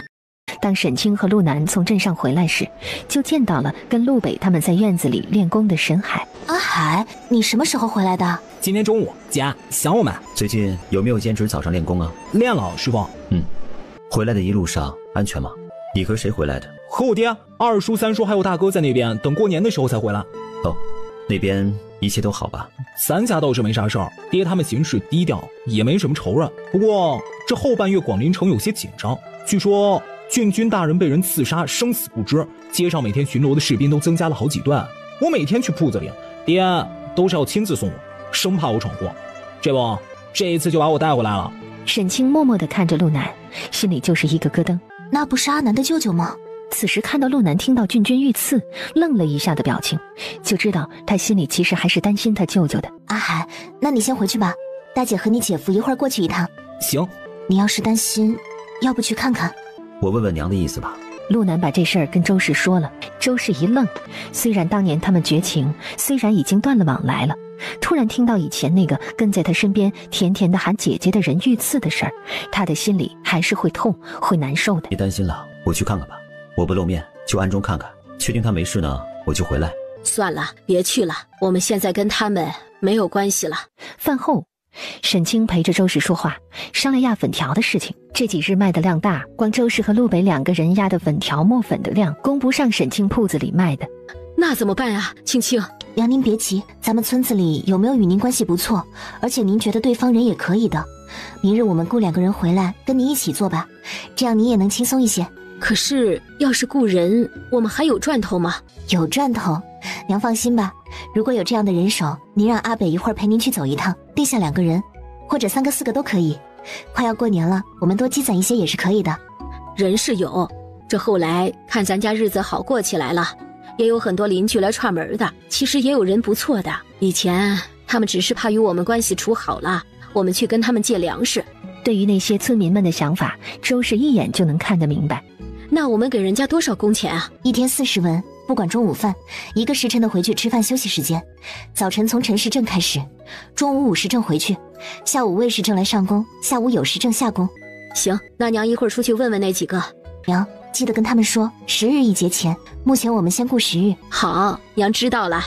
Speaker 3: 当沈清和陆南从镇上回来时，就见到了跟陆北他们在院子里练功的沈海。
Speaker 2: 阿海，你什么时候回来的？
Speaker 4: 今天中午。姐，想我们？
Speaker 1: 最近有没有坚持早上练功啊？
Speaker 4: 练了，师傅。
Speaker 1: 回来的一路上安全吗？你和谁回来的？
Speaker 4: 和我爹、二叔、三叔还有大哥在那边，等过年的时候才回来。
Speaker 1: 哦，那边一切都好吧？
Speaker 4: 咱家倒是没啥事儿，爹他们行事低调，也没什么仇人。不过这后半月广陵城有些紧张，据说郡君大人被人刺杀，生死不知，街上每天巡逻的士兵都增加了好几段。我每天去铺子里，爹都是要亲自送我，生怕我闯祸。这一次就把我带回来了。
Speaker 3: 沈清默默地看着陆南，心里就是一个咯噔。
Speaker 2: 那不是阿南的舅舅吗？
Speaker 3: 此时看到陆南听到郡君遇刺，愣了一下的表情，就知道他心里其实还是担心他舅舅的。
Speaker 2: 阿海，那你先回去吧，大姐和你姐夫一会儿过去一趟。
Speaker 4: 行。
Speaker 2: 你要是担心，要不去看看？
Speaker 1: 我问问娘的意思吧。
Speaker 3: 陆南把这事儿跟周氏说了，周氏一愣，虽然当年他们绝情，虽然已经断了往来了，突然听到以前那个跟在他身边甜甜的喊姐姐的人遇刺的事儿，他的心里还是会痛会难受的。
Speaker 1: 别担心了，我去看看吧。我不露面，就暗中看看，确定他没事呢，我就回来。
Speaker 7: 算了，别去了，我们现在跟他们没有关系了。
Speaker 3: 饭后，沈清陪着周氏说话，商量压粉条的事情。这几日卖的量大，光周氏和陆北2个人压的粉条磨粉的量，供不上沈清铺子里卖的。
Speaker 7: 那怎么办啊，青青？
Speaker 2: 娘您别急，咱们村子里有没有与您关系不错，而且您觉得对方人也可以的？明日我们雇2个人回来跟您一起做吧，这样您也能轻松一些。
Speaker 7: 可是要是雇人，我们还有赚头吗？
Speaker 2: 有赚头，娘放心吧，如果有这样的人手，您让阿北一会儿陪您去走一趟，定下2个人，或者3个4个都可以。快要过年了，我们多积攒一些也是可以的。
Speaker 7: 人是有，这后来看咱家日子好过起来了，也有很多邻居来串门的，其实也有人不错的。以前他们只是怕与我们关系处好了，我们去跟他们借粮食。
Speaker 3: 对于那些村民们的想法，周氏一眼就能看得明白。
Speaker 7: 那我们给人家多少工钱啊
Speaker 2: ？1天40文，不管中午饭，1个时辰的回去吃饭休息时间。早晨从陈时正开始，中午5时正回去，下午魏时正来上工，下午有时正下工。
Speaker 7: 行，那娘一会儿出去问问那几个。
Speaker 2: 娘，记得跟他们说10日一节钱，目前我们先顾10日。
Speaker 7: 好，娘知道了。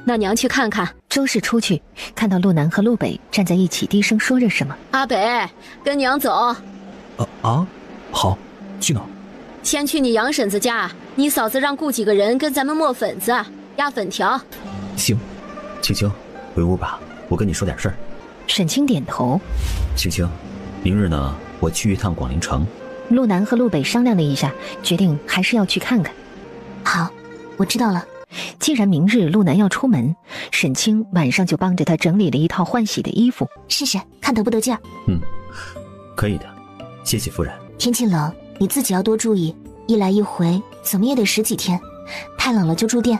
Speaker 7: 那娘去看看。
Speaker 3: 周氏出去，看到陆南和陆北站在一起，低声说着什么。
Speaker 7: 阿北，跟娘走。
Speaker 8: 好，去哪？
Speaker 7: 先去你杨婶子家，你嫂子让雇几个人跟咱们磨粉子、压粉条。
Speaker 8: 行。
Speaker 1: 青青，回屋吧，我跟你说点事儿。
Speaker 3: 沈清点头。
Speaker 1: 青青，明日呢，我去一趟广陵城。
Speaker 3: 陆南和陆北商量了一下，决定还是要去看看。
Speaker 2: 好，我知道了。
Speaker 3: 既然明日陆南要出门，沈清晚上就帮着他整理了一套换洗的衣服，
Speaker 2: 试试看得不得劲儿。
Speaker 1: 可以的，谢谢夫人。
Speaker 2: 天气冷，你自己要多注意，一来一回怎么也得10几天，太冷了就住店。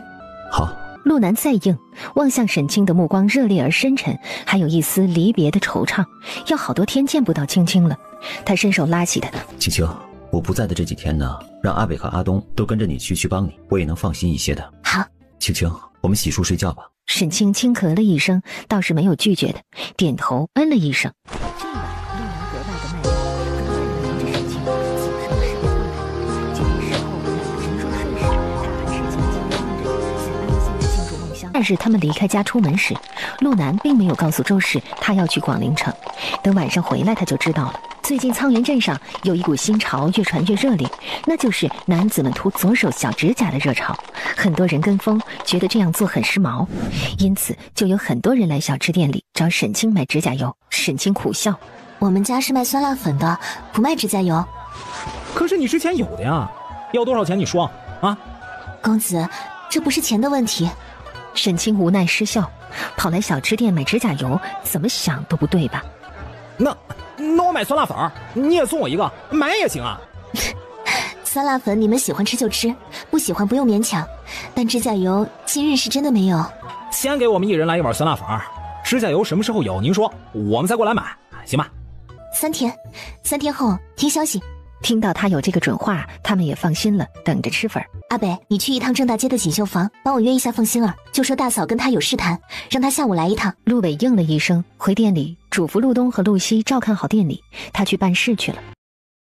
Speaker 1: 好。
Speaker 3: 陆南再应，望向沈清的目光热烈而深沉，还有一丝离别的惆怅。要好多天见不到青青了，他伸手拉起他。
Speaker 1: 青青，我不在的这几天呢，让阿北和阿东都跟着你去帮你，我也能放心一些的。
Speaker 2: 好，
Speaker 1: 青青，我们洗漱睡觉吧。
Speaker 3: 沈清轻咳了一声，倒是没有拒绝的，点头嗯了一声。这晚陆南格外的慢热，格外的黏着沈清，此时的时候今天事后两个人入睡时，他还是紧紧地望着才安心地进入梦乡。但是他们离开家出门时，陆南并没有告诉周氏他要去广陵城，等晚上回来他就知道了。最近苍原镇上有一股新潮越传越热烈，那就是男子们涂左手小指甲的热潮。很多人跟风，觉得这样做很时髦，因此就有很多人来小吃店里找沈清买指甲油。沈清苦笑：
Speaker 2: 我们家是卖酸辣粉的，不卖指甲油。
Speaker 4: 可是你之前有的呀，要多少钱你说啊？
Speaker 2: 公子，这不是钱的问题。
Speaker 3: 沈清无奈失笑，跑来小吃店买指甲油，怎么想都不对吧？
Speaker 4: 那我买酸辣粉，你也送我一个，买也行啊。
Speaker 2: 酸辣粉你们喜欢吃就吃，不喜欢不用勉强。但指甲油今日是真的没有。
Speaker 4: 先给我们一人来一碗酸辣粉，指甲油什么时候有您说，我们再过来买，行吧？3天后听消息。
Speaker 3: 听到他有这个准话，他们也放心了，等着吃粉。
Speaker 2: 阿北，你去一趟正大街的锦绣房，帮我约一下凤馨儿，就说大嫂跟她有事谈，让她下午来一趟。
Speaker 3: 陆伟应了一声，回店里嘱咐陆东和陆西照看好店里，他去办事去了。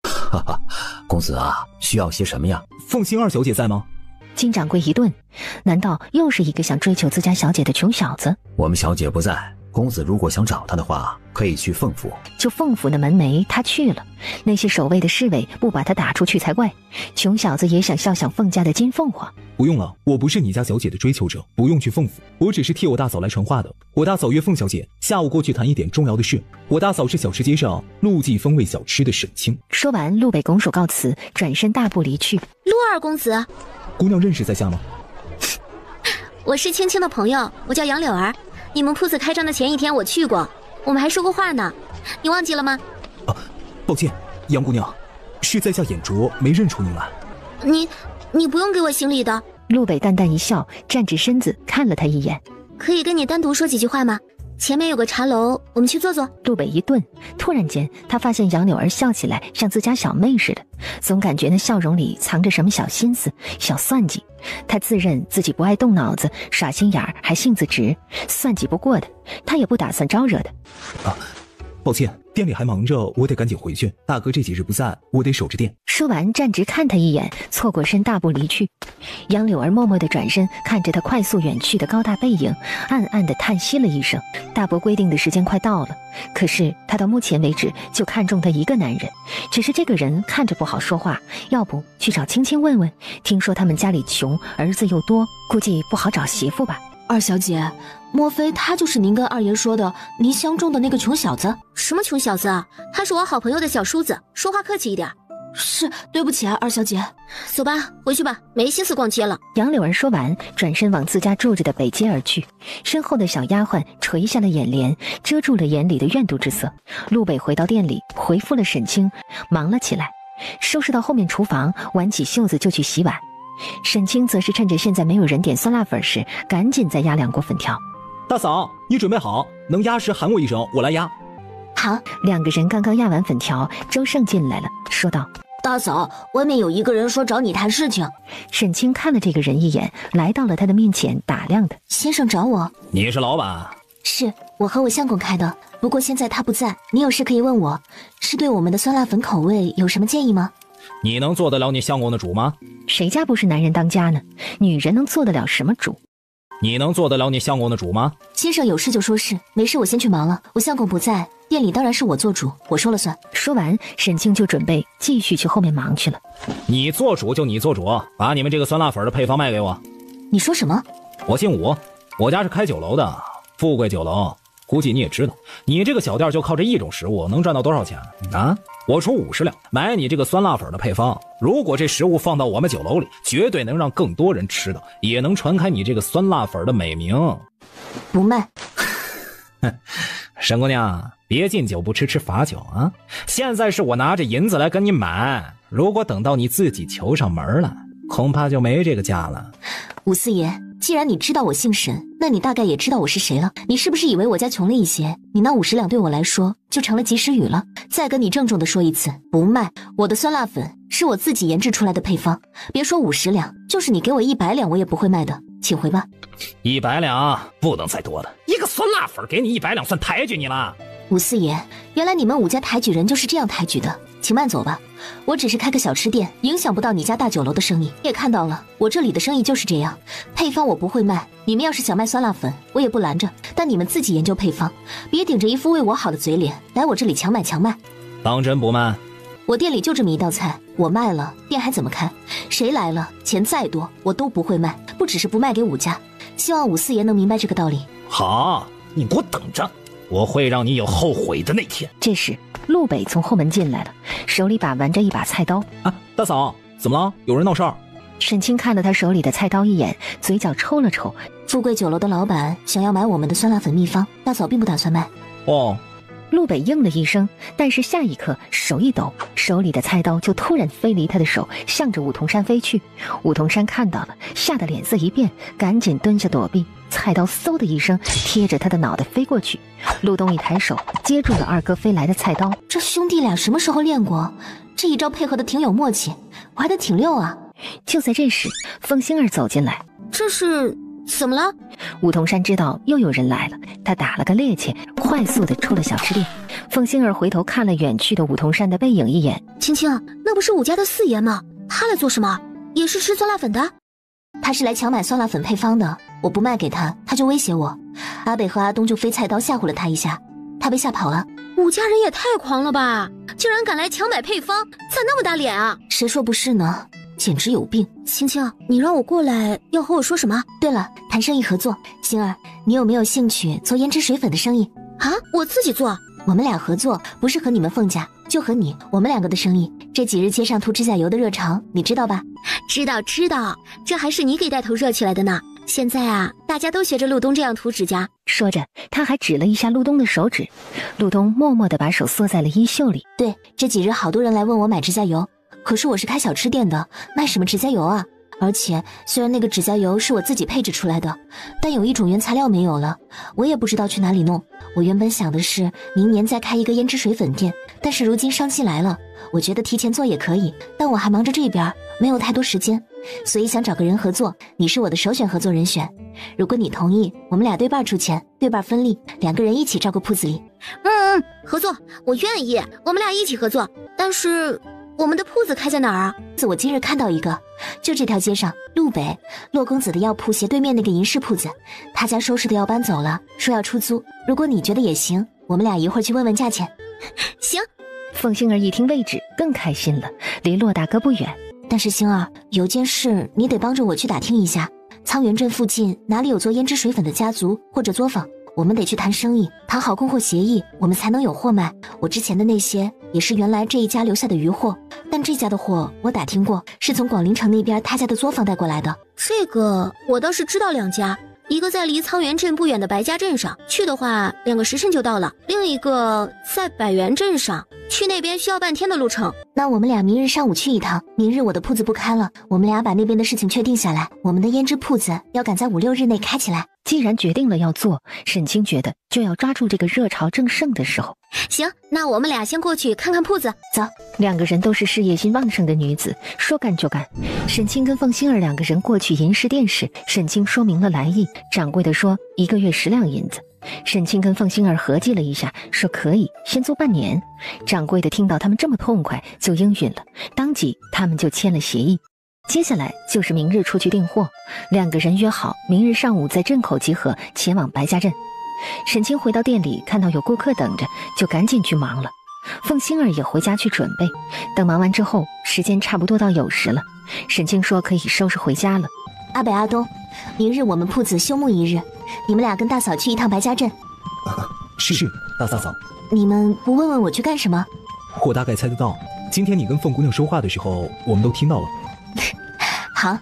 Speaker 1: 哈哈，公子啊，需要些什么呀？
Speaker 8: 凤馨二小姐在吗？
Speaker 3: 金掌柜一顿，难道又是一个想追求自家小姐的穷小子？
Speaker 1: 我们小姐不在，公子如果想找她的话，可以去凤府。
Speaker 3: 就凤府的门楣他去了，那些守卫的侍卫不把他打出去才怪。穷小子也想笑想凤家的金凤凰。
Speaker 8: 不用了，我不是你家小姐的追求者，不用去凤府，我只是替我大嫂来传话的。我大嫂约凤小姐下午过去谈一点重要的事。我大嫂是小吃街上陆记风味小吃的沈清。
Speaker 3: 说完，陆北拱手告辞，转身大步离去。
Speaker 6: 陆二公子，
Speaker 8: 姑娘认识在下吗？
Speaker 6: 我是青青的朋友，我叫杨柳儿。你们铺子开张的前一天我去过，我们还说过话呢，你忘记了吗？
Speaker 8: 抱歉，杨姑娘，是在下眼拙，没认出您来。
Speaker 6: 你不用给我行礼的。
Speaker 3: 陆北淡淡一笑，站直身子看了他一眼。
Speaker 6: 可以跟你单独说几句话吗？前面有个茶楼，我们去坐坐。
Speaker 3: 陆北一顿，突然间他发现杨柳儿笑起来像自家小妹似的，总感觉那笑容里藏着什么小心思、小算计。他自认自己不爱动脑子，耍心眼儿，还性子直，算计不过的，他也不打算招惹的。
Speaker 8: 抱歉，店里还忙着，我得赶紧回去。大哥这几日不在，我得守着店。
Speaker 3: 说完，站直看他一眼，错过身大步离去。杨柳儿默默地转身，看着他快速远去的高大背影，暗暗地叹息了一声。大伯规定的时间快到了，可是他到目前为止就看中他一个男人，只是这个人看着不好说话，要不去找青青问问？听说他们家里穷，儿子又多，估计不好找媳妇吧。
Speaker 2: 二小姐，莫非他就是您跟二爷说的您相中的那个穷小子？
Speaker 6: 什么穷小子啊？他是我好朋友的小叔子，说话客气一点。
Speaker 2: 是，对不起啊，二小姐。
Speaker 6: 走吧，回去吧，没心思逛街了。
Speaker 3: 杨柳儿说完，转身往自家住着的北街而去，身后的小丫鬟垂下了眼帘，遮住了眼里的怨毒之色。陆北回到店里，回复了沈清，忙了起来，收拾到后面厨房，挽起袖子就去洗碗。沈清则是趁着现在没有人点酸辣粉时，赶紧再压2锅粉条。
Speaker 4: 大嫂，你准备好，能压时喊我一声，我来压。
Speaker 2: 好。
Speaker 3: 2个人刚刚压完粉条，周胜进来了，说道：
Speaker 2: 大嫂，外面有一个人说找你谈事情。
Speaker 3: 沈清看了这个人一眼，来到了他的面前，打量他。
Speaker 2: 先生找我？
Speaker 4: 你是老板？
Speaker 2: 是，我和我相公开的，不过现在他不在，你有事可以问我。是对我们的酸辣粉口味有什么建议吗？
Speaker 4: 你能做得了你相公的主吗？
Speaker 3: 谁家不是男人当家呢？女人能做得了什么主？
Speaker 4: 你能做得了你相公的主吗？
Speaker 2: 先生有事就说事，没事我先去忙了。我相公不在，店里当然是我做主，我说了算。
Speaker 3: 说完，沈清就准备继续去后面忙去了。
Speaker 4: 你做主就你做主，把你们这个酸辣粉的配方卖给我。
Speaker 2: 你说什么？
Speaker 4: 我姓武，我家是开酒楼的，富贵酒楼。
Speaker 5: 估计你也知道，你这个小店就靠这一种食物能赚到多少钱啊？我出50两买你这个酸辣粉的配方，如果这食物放到我们酒楼里，绝对能让更多人吃到，也能传开你这个酸辣粉的美名。
Speaker 2: 不卖。
Speaker 5: 沈姑娘，别敬酒不吃吃罚酒啊！现在是我拿着银子来跟你买，如果等到你自己求上门了，恐怕就没这个价了。
Speaker 2: 吴四爷，既然你知道我姓沈，那你大概也知道我是谁了。你是不是以为我家穷了一些，你那50两对我来说就成了及时雨了？再跟你郑重的说一次，不卖。我的酸辣粉是我自己研制出来的配方，别说50两，就是你给我100两我也不会卖的，请回吧。
Speaker 5: 100两不能再多了，一个酸辣粉给你100两算抬举你了。
Speaker 2: 吴四爷，原来你们武家抬举人就是这样抬举的，请慢走吧。我只是开个小吃店，影响不到你家大酒楼的生意。你也看到了，我这里的生意就是这样。配方我不会卖，你们要是想卖酸辣粉，我也不拦着，但你们自己研究配方，别顶着一副为我好的嘴脸来我这里强买强卖。
Speaker 5: 当真不卖？
Speaker 2: 我店里就这么一道菜，我卖了店还怎么开？谁来了，钱再多我都不会卖，不只是不卖给武家。希望武四爷能明白这个道理。
Speaker 5: 好，你给我等着，我会让你有后悔的那天。
Speaker 3: 这时陆北从后门进来了，手里把玩着一把菜刀。
Speaker 5: 啊，大嫂，怎么了？有人闹事儿？
Speaker 3: 沈清看了他手里的菜刀一眼，嘴角抽了抽。
Speaker 2: 富贵酒楼的老板想要买我们的酸辣粉秘方，大嫂并不打算卖。
Speaker 5: 哦。
Speaker 3: 陆北应了一声，但是下一刻手一抖，手里的菜刀就突然飞离他的手，向着武同山飞去。武同山看到了，吓得脸色一变，赶紧蹲下躲避。菜刀嗖的一声贴着他的脑袋飞过去，陆东一抬手接住了二哥飞来的菜刀。
Speaker 2: 这兄弟俩什么时候练过？这一招配合的挺有默契，玩的挺溜啊。
Speaker 3: 就在这时，凤星儿走进来。
Speaker 6: 这是怎么了？
Speaker 3: 武同山知道又有人来了，他打了个趔趄，快速的出了小吃店。凤星儿回头看了远去的武同山的背影一眼。
Speaker 6: 青青，那不是武家的四爷吗？他来做什么？也是吃酸辣粉的？
Speaker 2: 他是来强买酸辣粉配方的，我不卖给他，他就威胁我。阿北和阿东就飞菜刀吓唬了他一下，他被吓跑了。
Speaker 6: 武家人也太狂了吧，竟然敢来强买配方，咋那么大脸啊？
Speaker 2: 谁说不是呢？简直有病！
Speaker 6: 青青，你让我过来要和我说什么？
Speaker 2: 对了，谈生意合作。星儿，你有没有兴趣做胭脂水粉的生意
Speaker 6: 啊？我自己做。
Speaker 2: 我们俩合作，不是和你们凤家，就和你，我们两个的生意。这几日街上涂指甲油的热潮，你知道吧？
Speaker 6: 知道，这还是你给带头热起来的呢。现在啊，大家都学着陆东这样涂指甲。
Speaker 3: 说着，他还指了一下陆东的手指。陆东默默地把手缩在了衣袖里。
Speaker 2: 对，这几日好多人来问我买指甲油，可是我是开小吃店的，卖什么指甲油啊？而且虽然那个指甲油是我自己配制出来的，但有一种原材料没有了，我也不知道去哪里弄。我原本想的是明年再开一个胭脂水粉店，但是如今商机来了，我觉得提前做也可以，但我还忙着这边，没有太多时间，所以想找个人合作，你是我的首选合作人选。如果你同意，我们俩对半出钱，对半分利，2个人一起照顾铺子里。
Speaker 6: 合作，我愿意，我们俩一起合作。但是我们的铺子开在哪儿啊？
Speaker 2: 我今日看到一个，就这条街上，路北骆公子的药铺斜对面那个银饰铺子，他家收拾的要搬走了，说要出租。如果你觉得也行，我们俩一会儿去问问价钱。
Speaker 6: 行。
Speaker 3: 凤星儿一听位置更开心了，离骆大哥不远。
Speaker 2: 但是星儿，有件事你得帮着我去打听一下，沧源镇附近哪里有做胭脂水粉的家族或者作坊，我们得去谈生意，谈好供货协议，我们才能有货卖。我之前的那些也是原来这一家留下的余货，但这家的货我打听过，是从广陵城那边他家的作坊带过来的。
Speaker 6: 这个我倒是知道2家，一个在离沧源镇不远的白家镇上，去的话2个时辰就到了；另一个在百元镇上，去那边需要半天的路程。
Speaker 2: 那我们俩明日上午去一趟，明日我的铺子不开了，我们俩把那边的事情确定下来，我们的胭脂铺子要赶在5、6日内开起来。
Speaker 3: 既然决定了要做，沈清觉得就要抓住这个热潮正盛的时候。
Speaker 6: 行，那我们俩先过去看看铺子，走。
Speaker 3: 2个人都是事业心旺盛的女子，说干就干。沈清跟凤星儿2个人过去银饰店时，沈清说明了来意，掌柜的说1个月10两银子。沈清跟凤星儿合计了一下，说可以先做半年。掌柜的听到他们这么痛快，就应允了，当即他们就签了协议。接下来就是明日出去订货，2个人约好明日上午在镇口集合，前往白家镇。沈清回到店里，看到有顾客等着，就赶紧去忙了。凤星儿也回家去准备，等忙完之后，时间差不多到酉时了。沈清说可以收拾回家了。
Speaker 2: 阿北、阿东，明日我们铺子休沐1日，你们俩跟大嫂去一趟白家镇。
Speaker 8: 是，大嫂。
Speaker 2: 你们不问问我去干什么？
Speaker 8: 我大概猜得到，今天你跟凤姑娘说话的时候，我们都听到了。
Speaker 2: 好，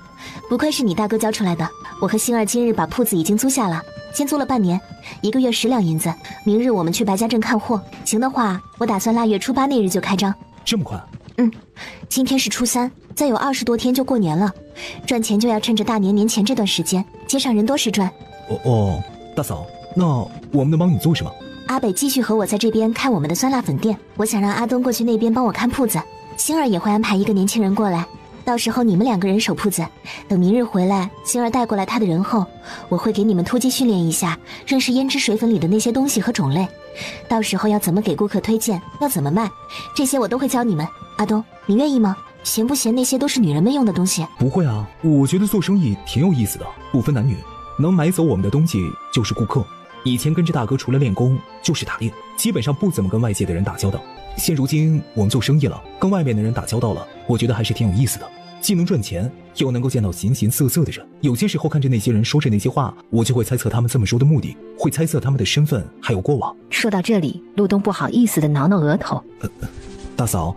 Speaker 2: 不愧是你大哥教出来的。我和星儿今日把铺子已经租下了，先租了半年，1个月10两银子。明日我们去白家镇看货，行的话，我打算腊月初8那日就开张。
Speaker 8: 这么快？
Speaker 2: 今天是初3，再有20多天就过年了，赚钱就要趁着大年年前这段时间，街上人多势赚。
Speaker 8: 大嫂，那我们能帮你做什么？
Speaker 2: 阿北继续和我在这边开我们的酸辣粉店，我想让阿东过去那边帮我看铺子，星儿也会安排一个年轻人过来，到时候你们2个人守铺子。等明日回来，星儿带过来他的人后，我会给你们突击训练一下，认识胭脂水粉里的那些东西和种类，到时候要怎么给顾客推荐，要怎么卖，这些我都会教你们。阿东，你愿意吗？嫌不嫌那些都是女人们用的东西？
Speaker 8: 不会啊，我觉得做生意挺有意思的，不分男女，能买走我们的东西就是顾客。以前跟着大哥除了练功就是打猎，基本上不怎么跟外界的人打交道。现如今我们做生意了，跟外面的人打交道了，我觉得还是挺有意思的，既能赚钱，又能够见到形形色色的人。有些时候看着那些人说着那些话，我就会猜测他们这么说的目的，会猜测他们的身份还有过往。
Speaker 3: 说到这里，陆东不好意思地挠挠额头。
Speaker 8: 大嫂，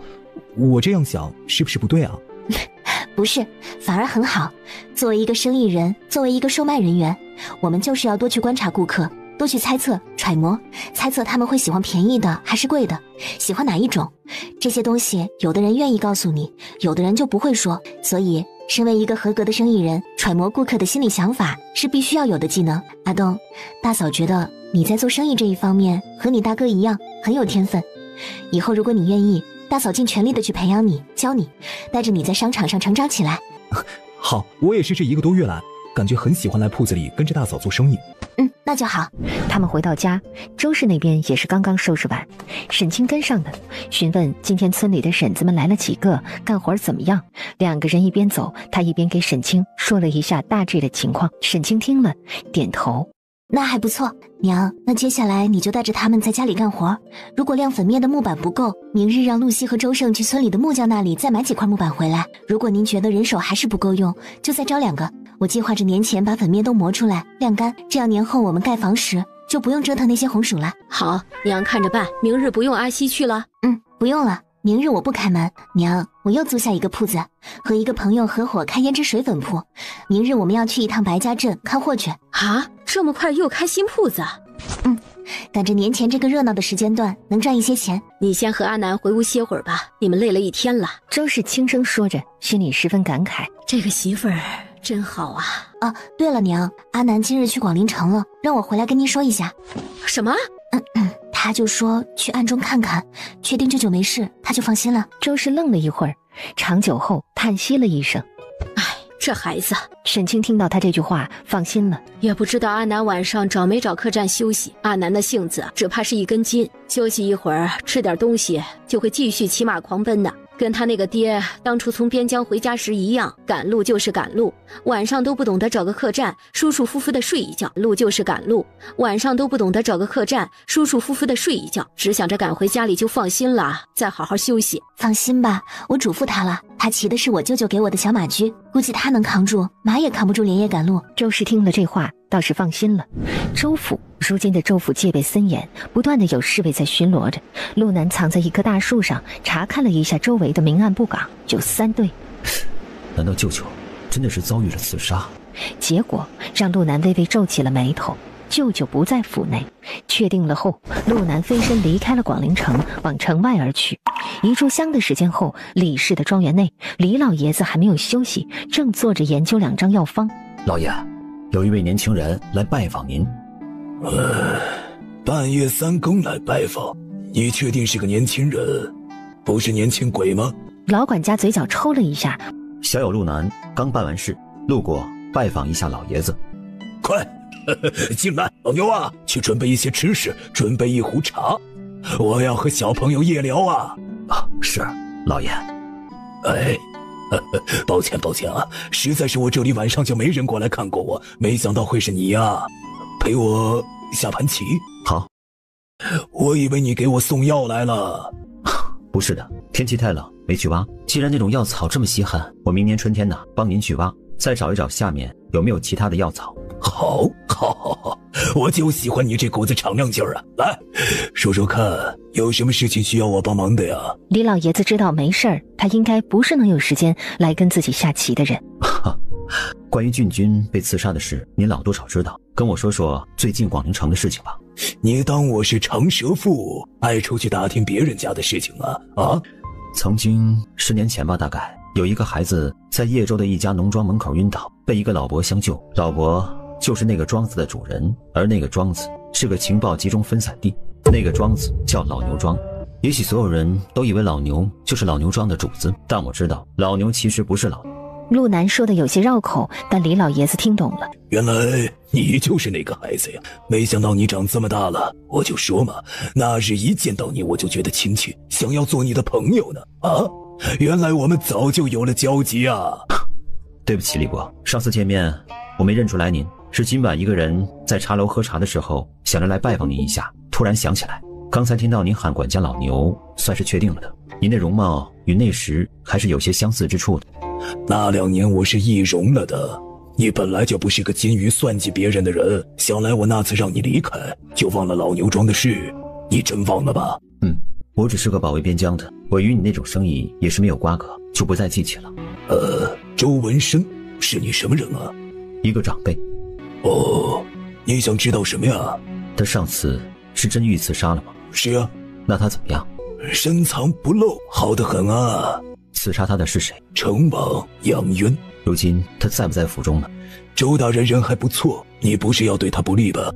Speaker 8: 我这样想是不是不对啊？
Speaker 2: 不是，反而很好。作为一个生意人，作为一个售卖人员，我们就是要多去观察顾客，多去猜测揣摩，猜测他们会喜欢便宜的还是贵的，喜欢哪一种。这些东西有的人愿意告诉你，有的人就不会说。所以身为一个合格的生意人，揣摩顾客的心理想法是必须要有的技能。阿东，大嫂觉得你在做生意这一方面和你大哥一样很有天分，以后如果你愿意，大嫂尽全力的去培养你，教你，带着你在商场上成长起来。
Speaker 8: 好，我也是这1个多月来，感觉很喜欢来铺子里跟着大嫂做生意。
Speaker 2: 那就好。
Speaker 3: 他们回到家，周氏那边也是刚刚收拾完，沈清跟上的，询问今天村里的婶子们来了几个，干活怎么样。2个人一边走，他一边给沈清说了一下大致的情况。沈清听了，点头。
Speaker 2: 那还不错，娘，那接下来你就带着他们在家里干活，如果晾粉面的木板不够，明日让露西和周胜去村里的木匠那里再买几块木板回来。如果您觉得人手还是不够用，就再招2个。我计划着年前把粉面都磨出来晾干，这样年后我们盖房时就不用折腾那些红薯了。
Speaker 7: 好，娘看着办。明日不用阿西去了？
Speaker 2: 不用了，明日我不开门。娘，我又租下一个铺子，和一个朋友合伙开胭脂水粉铺，明日我们要去一趟白家镇看货去。
Speaker 7: 啊，这么快又开新铺子？
Speaker 2: 赶着年前这个热闹的时间段，能赚一些钱。
Speaker 7: 你先和阿南回屋歇会儿吧，你们累了一天了。
Speaker 3: 周氏轻声说着，心里十分感慨，
Speaker 7: 这个媳妇儿真好啊。
Speaker 2: 对了，娘，阿南今日去广陵城了，让我回来跟您说一下。
Speaker 7: 什么？
Speaker 2: 他就说去暗中看看，确定这酒没事，他就放心了。
Speaker 3: 周氏愣了一会儿，长久后叹息了一声。
Speaker 7: 这孩子。
Speaker 3: 沈清听到他这句话，放心了。
Speaker 7: 也不知道阿南晚上找没找客栈休息。阿南的性子只怕是一根筋，休息一会儿，吃点东西，就会继续骑马狂奔的。跟他那个爹当初从边疆回家时一样，赶路就是赶路，晚上都不懂得找个客栈舒舒服服的睡一觉。路就是赶路，晚上都不懂得找个客栈舒舒服服的睡一觉，只想着赶回家里就放心了，再好好休息。
Speaker 2: 放心吧，我嘱咐他了，他骑的是我舅舅给我的小马驹，估计他能扛住，马也扛不住连夜赶路。
Speaker 3: 周氏听了这话，倒是放心了。周府如今的周府戒备森严，不断的有侍卫在巡逻着。陆南藏在一棵大树上，查看了一下周围的明暗布岗，就3对。
Speaker 1: 难道舅舅真的是遭遇了刺杀？
Speaker 3: 结果让陆南微微皱起了眉头。舅舅不在府内，确定了后，陆南飞身离开了广陵城，往城外而去。一炷香的时间后，李氏的庄园内，李老爷子还没有休息，正坐着研究2张药方。
Speaker 1: 老爷，有一位年轻人来拜访您。
Speaker 5: 半夜3更来拜访，你确定是个年轻人，不是年轻鬼吗？
Speaker 3: 老管家嘴角抽了一下。
Speaker 1: 小友陆南刚办完事，路过拜访一下老爷子。
Speaker 5: 快进来，老牛啊，去准备一些吃食，准备一壶茶，我要和小朋友夜聊啊。
Speaker 1: 是老爷。
Speaker 5: 抱歉啊，实在是我这里晚上就没人过来看过我，没想到会是你啊，陪我下盘棋。
Speaker 1: 好。
Speaker 5: 我以为你给我送药来了。
Speaker 1: 不是的，天气太冷没去挖，既然那种药草这么稀罕，我明年春天呢帮您去挖，再找一找下面有没有其他的药草。
Speaker 5: 好，我就喜欢你这股子敞亮劲儿啊！来，说说看，有什么事情需要我帮忙的呀？
Speaker 3: 李老爷子知道没事儿，他应该不是能有时间来跟自己下棋的人。
Speaker 1: 关于郡君被刺杀的事，您老多少知道，跟我说说最近广陵城的事情吧。
Speaker 5: 你当我是长舌妇，爱出去打听别人家的事情啊？啊？
Speaker 1: 曾经10年前吧，大概有一个孩子在叶州的一家农庄门口晕倒，被一个老伯相救。老伯就是那个庄子的主人，而那个庄子是个情报集中分散地。那个庄子叫老牛庄。也许所有人都以为老牛就是老牛庄的主子，但我知道老牛其实不是老牛。
Speaker 3: 陆南说的有些绕口，但李老爷子听懂了。
Speaker 5: 原来你就是那个孩子呀！没想到你长这么大了，我就说嘛，那日一见到你我就觉得亲切，想要做你的朋友呢。啊，原来我们早就有了交集啊！
Speaker 1: 对不起，李伯，上次见面我没认出来您，是今晚一个人在茶楼喝茶的时候，想着来拜访您一下，突然想起来，刚才听到您喊管家老牛，算是确定了的。您的容貌与那时还是有些相似之处的。
Speaker 5: 那2年我是易容了的，你本来就不是个精于算计别人的人，想来我那次让你离开，就忘了老牛庄的事，你真忘了吧？
Speaker 1: 我只是个保卫边疆的，我与你那种生意也是没有瓜葛，就不再记起了。
Speaker 5: 周文生是你什么人啊？
Speaker 1: 一个长辈。
Speaker 5: 哦，你想知道什么呀？
Speaker 1: 他上次是真遇刺杀了吗？
Speaker 5: 是啊。
Speaker 1: 那他怎么样？
Speaker 5: 深藏不露，好得很啊。
Speaker 1: 刺杀他的是谁？
Speaker 5: 城王杨渊。
Speaker 1: 如今他在不在府中呢？
Speaker 5: 周大人人还不错，你不是要对他不利吧？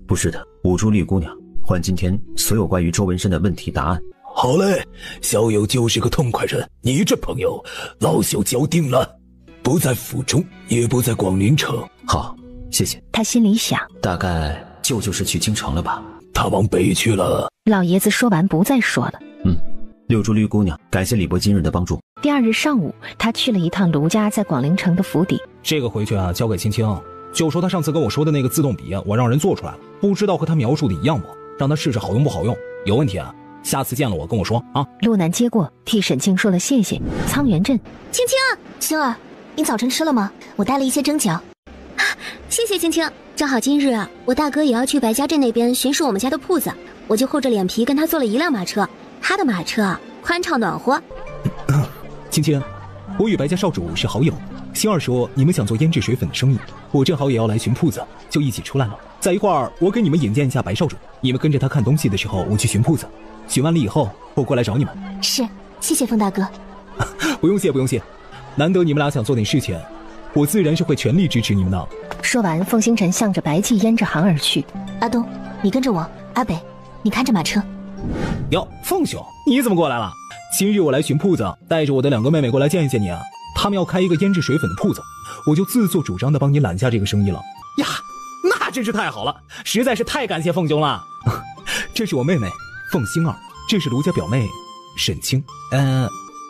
Speaker 1: 不是的，五珠绿姑娘，换今天所有关于周文生的问题答案。
Speaker 5: 好嘞，小友就是个痛快人，你这朋友老朽交定了，不在府中，也不在广陵城。
Speaker 1: 好，谢谢。
Speaker 3: 他心里想，
Speaker 1: 大概舅舅是去京城了吧？
Speaker 5: 他往北去了。
Speaker 3: 老爷子说完不再说了。
Speaker 1: 六珠绿姑娘，感谢李伯今日的帮助。
Speaker 3: 第2日上午，他去了一趟卢家在广陵城的府邸。
Speaker 8: 这个回去啊，交给青青，就说他上次跟我说的那个自动笔，我让人做出来了，不知道和他描述的一样不？让他试试好用不好用，有问题啊，下次见了我跟我说啊。
Speaker 3: 陆南接过，替沈清说了谢谢。苍元镇，
Speaker 2: 青青，星儿，你早晨吃了吗？我带了一些蒸饺。
Speaker 6: 谢谢青青，正好今日我大哥也要去白家镇那边巡视我们家的铺子，我就厚着脸皮跟他坐了一辆马车。他的马车宽敞暖和。
Speaker 8: 青青，我与白家少主是好友，星儿说你们想做胭脂水粉的生意，我正好也要来巡铺子，就一起出来了。在一块儿，我给你们引荐一下白少主，你们跟着他看东西的时候，我去巡铺子，巡完了以后我过来找你们。
Speaker 2: 是，谢谢风大哥。
Speaker 8: 不用谢不用谢，难得你们俩想做点事情，我自然是会全力支持你们的。
Speaker 3: 说完，凤星辰向着白记胭脂行而去。
Speaker 2: 阿东，你跟着我；阿北，你看着马车。
Speaker 8: 哟，凤兄，你怎么过来了？今日我来巡铺子，带着我的2个妹妹过来见一见你啊。他们要开一个胭脂水粉的铺子，我就自作主张的帮你揽下这个生意了。呀，那真是太好了，实在是太感谢凤兄了。这是我妹妹凤星儿，这是卢家表妹沈清。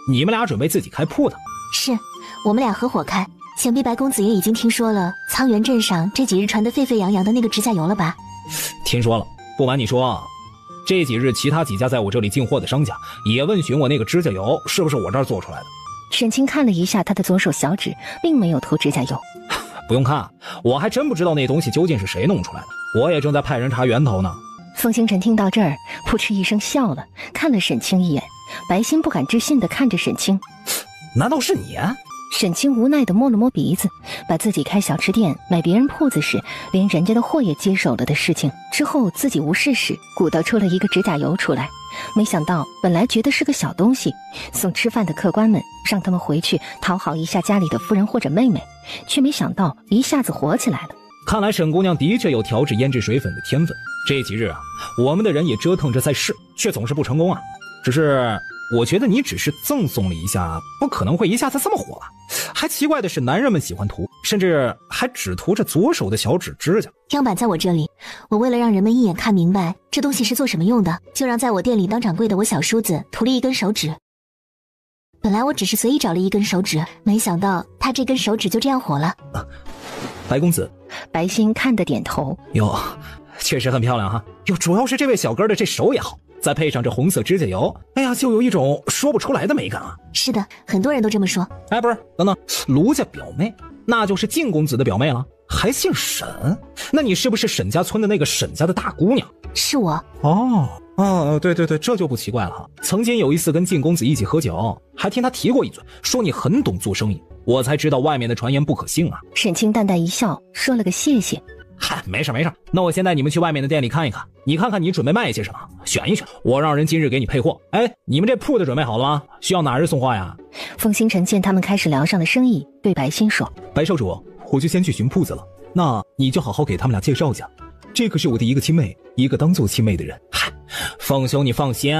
Speaker 8: 你们俩准备自己开铺的？
Speaker 2: 是，我们俩合伙开。想必白公子也已经听说了苍元镇上这几日传得沸沸扬扬的那个指甲油了吧？
Speaker 8: 听说了，不瞒你说，这几日其他几家在我这里进货的商家也问询我那个指甲油是不是我这儿做出来的。
Speaker 3: 沈清看了一下他的左手小指，并没有涂指甲油。
Speaker 8: 不用看，我还真不知道那东西究竟是谁弄出来的，我也正在派人查源头呢。
Speaker 3: 凤星辰听到这儿，扑哧一声笑了，看了沈清一眼。白心不敢置信地看着沈清，
Speaker 8: 难道是你啊？
Speaker 3: 沈清无奈地摸了摸鼻子，把自己开小吃店买别人铺子时连人家的货也接手了的事情，之后自己无事时鼓捣出了一个指甲油出来。没想到本来觉得是个小东西，送吃饭的客官们让他们回去讨好一下家里的夫人或者妹妹，却没想到一下子火起来了。
Speaker 8: 看来沈姑娘的确有调制胭脂水粉的天分，这几日啊，我们的人也折腾着在试，却总是不成功啊。只是我觉得你只是赠送了一下，不可能会一下子这么火吧？还奇怪的是，男人们喜欢涂，甚至还只涂着左手的小指甲。
Speaker 2: 样板在我这里，我为了让人们一眼看明白这东西是做什么用的，就让在我店里当掌柜的我小叔子涂了一根手指。本来我只是随意找了一根手指，没想到他这根手指就这样火了。
Speaker 8: 白公子，
Speaker 3: 白心看得点头。
Speaker 8: 哟，确实很漂亮哈。哟，主要是这位小哥的这手也好，再配上这红色指甲油，哎呀，就有一种说不出来的美感啊。
Speaker 2: 是的，很多人都这么说。
Speaker 8: 哎，不是，等等，卢家表妹，那就是晋公子的表妹了。
Speaker 5: 还姓沈？那你是不是沈家村的那个沈家的大姑娘？
Speaker 2: 是我。
Speaker 5: 对，这就不奇怪了。曾经有一次跟晋公子一起喝酒，还听他提过一嘴，说你很懂做生意，我才知道外面的传言不可信啊。
Speaker 3: 沈清淡淡一笑，说了个谢谢。
Speaker 5: 嗨，没事，那我先带你们去外面的店里看一看，你看看你准备卖些什么，选一选，我让人今日给你配货。哎，你们这铺子准备好了吗？需要哪日送货呀？
Speaker 3: 凤星辰见他们开始聊上了生意，对白歆说：
Speaker 8: 白少主，我就先去寻铺子了，那你就好好给他们俩介绍一下，这可是我的一个亲妹，一个当做亲妹的人。
Speaker 5: 嗨，凤兄你放心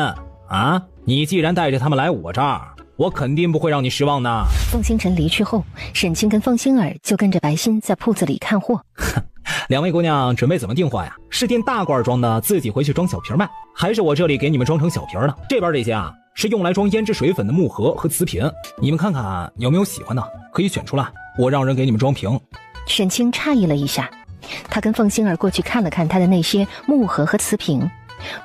Speaker 5: 啊，你既然带着他们来我这儿，我肯定不会让你失望的。
Speaker 3: 凤星辰离去后，沈清跟凤星儿就跟着白歆在铺子里看货。
Speaker 5: 两位姑娘准备怎么订货呀？是订大罐装的，自己回去装小瓶卖，还是我这里给你们装成小瓶的？这边这些啊，是用来装胭脂水粉的木盒和瓷瓶，你们看看有没有喜欢的，可以选出来，我让人给你们装瓶。
Speaker 3: 沈清诧异了一下，他跟凤星儿过去看了看他的那些木盒和瓷瓶。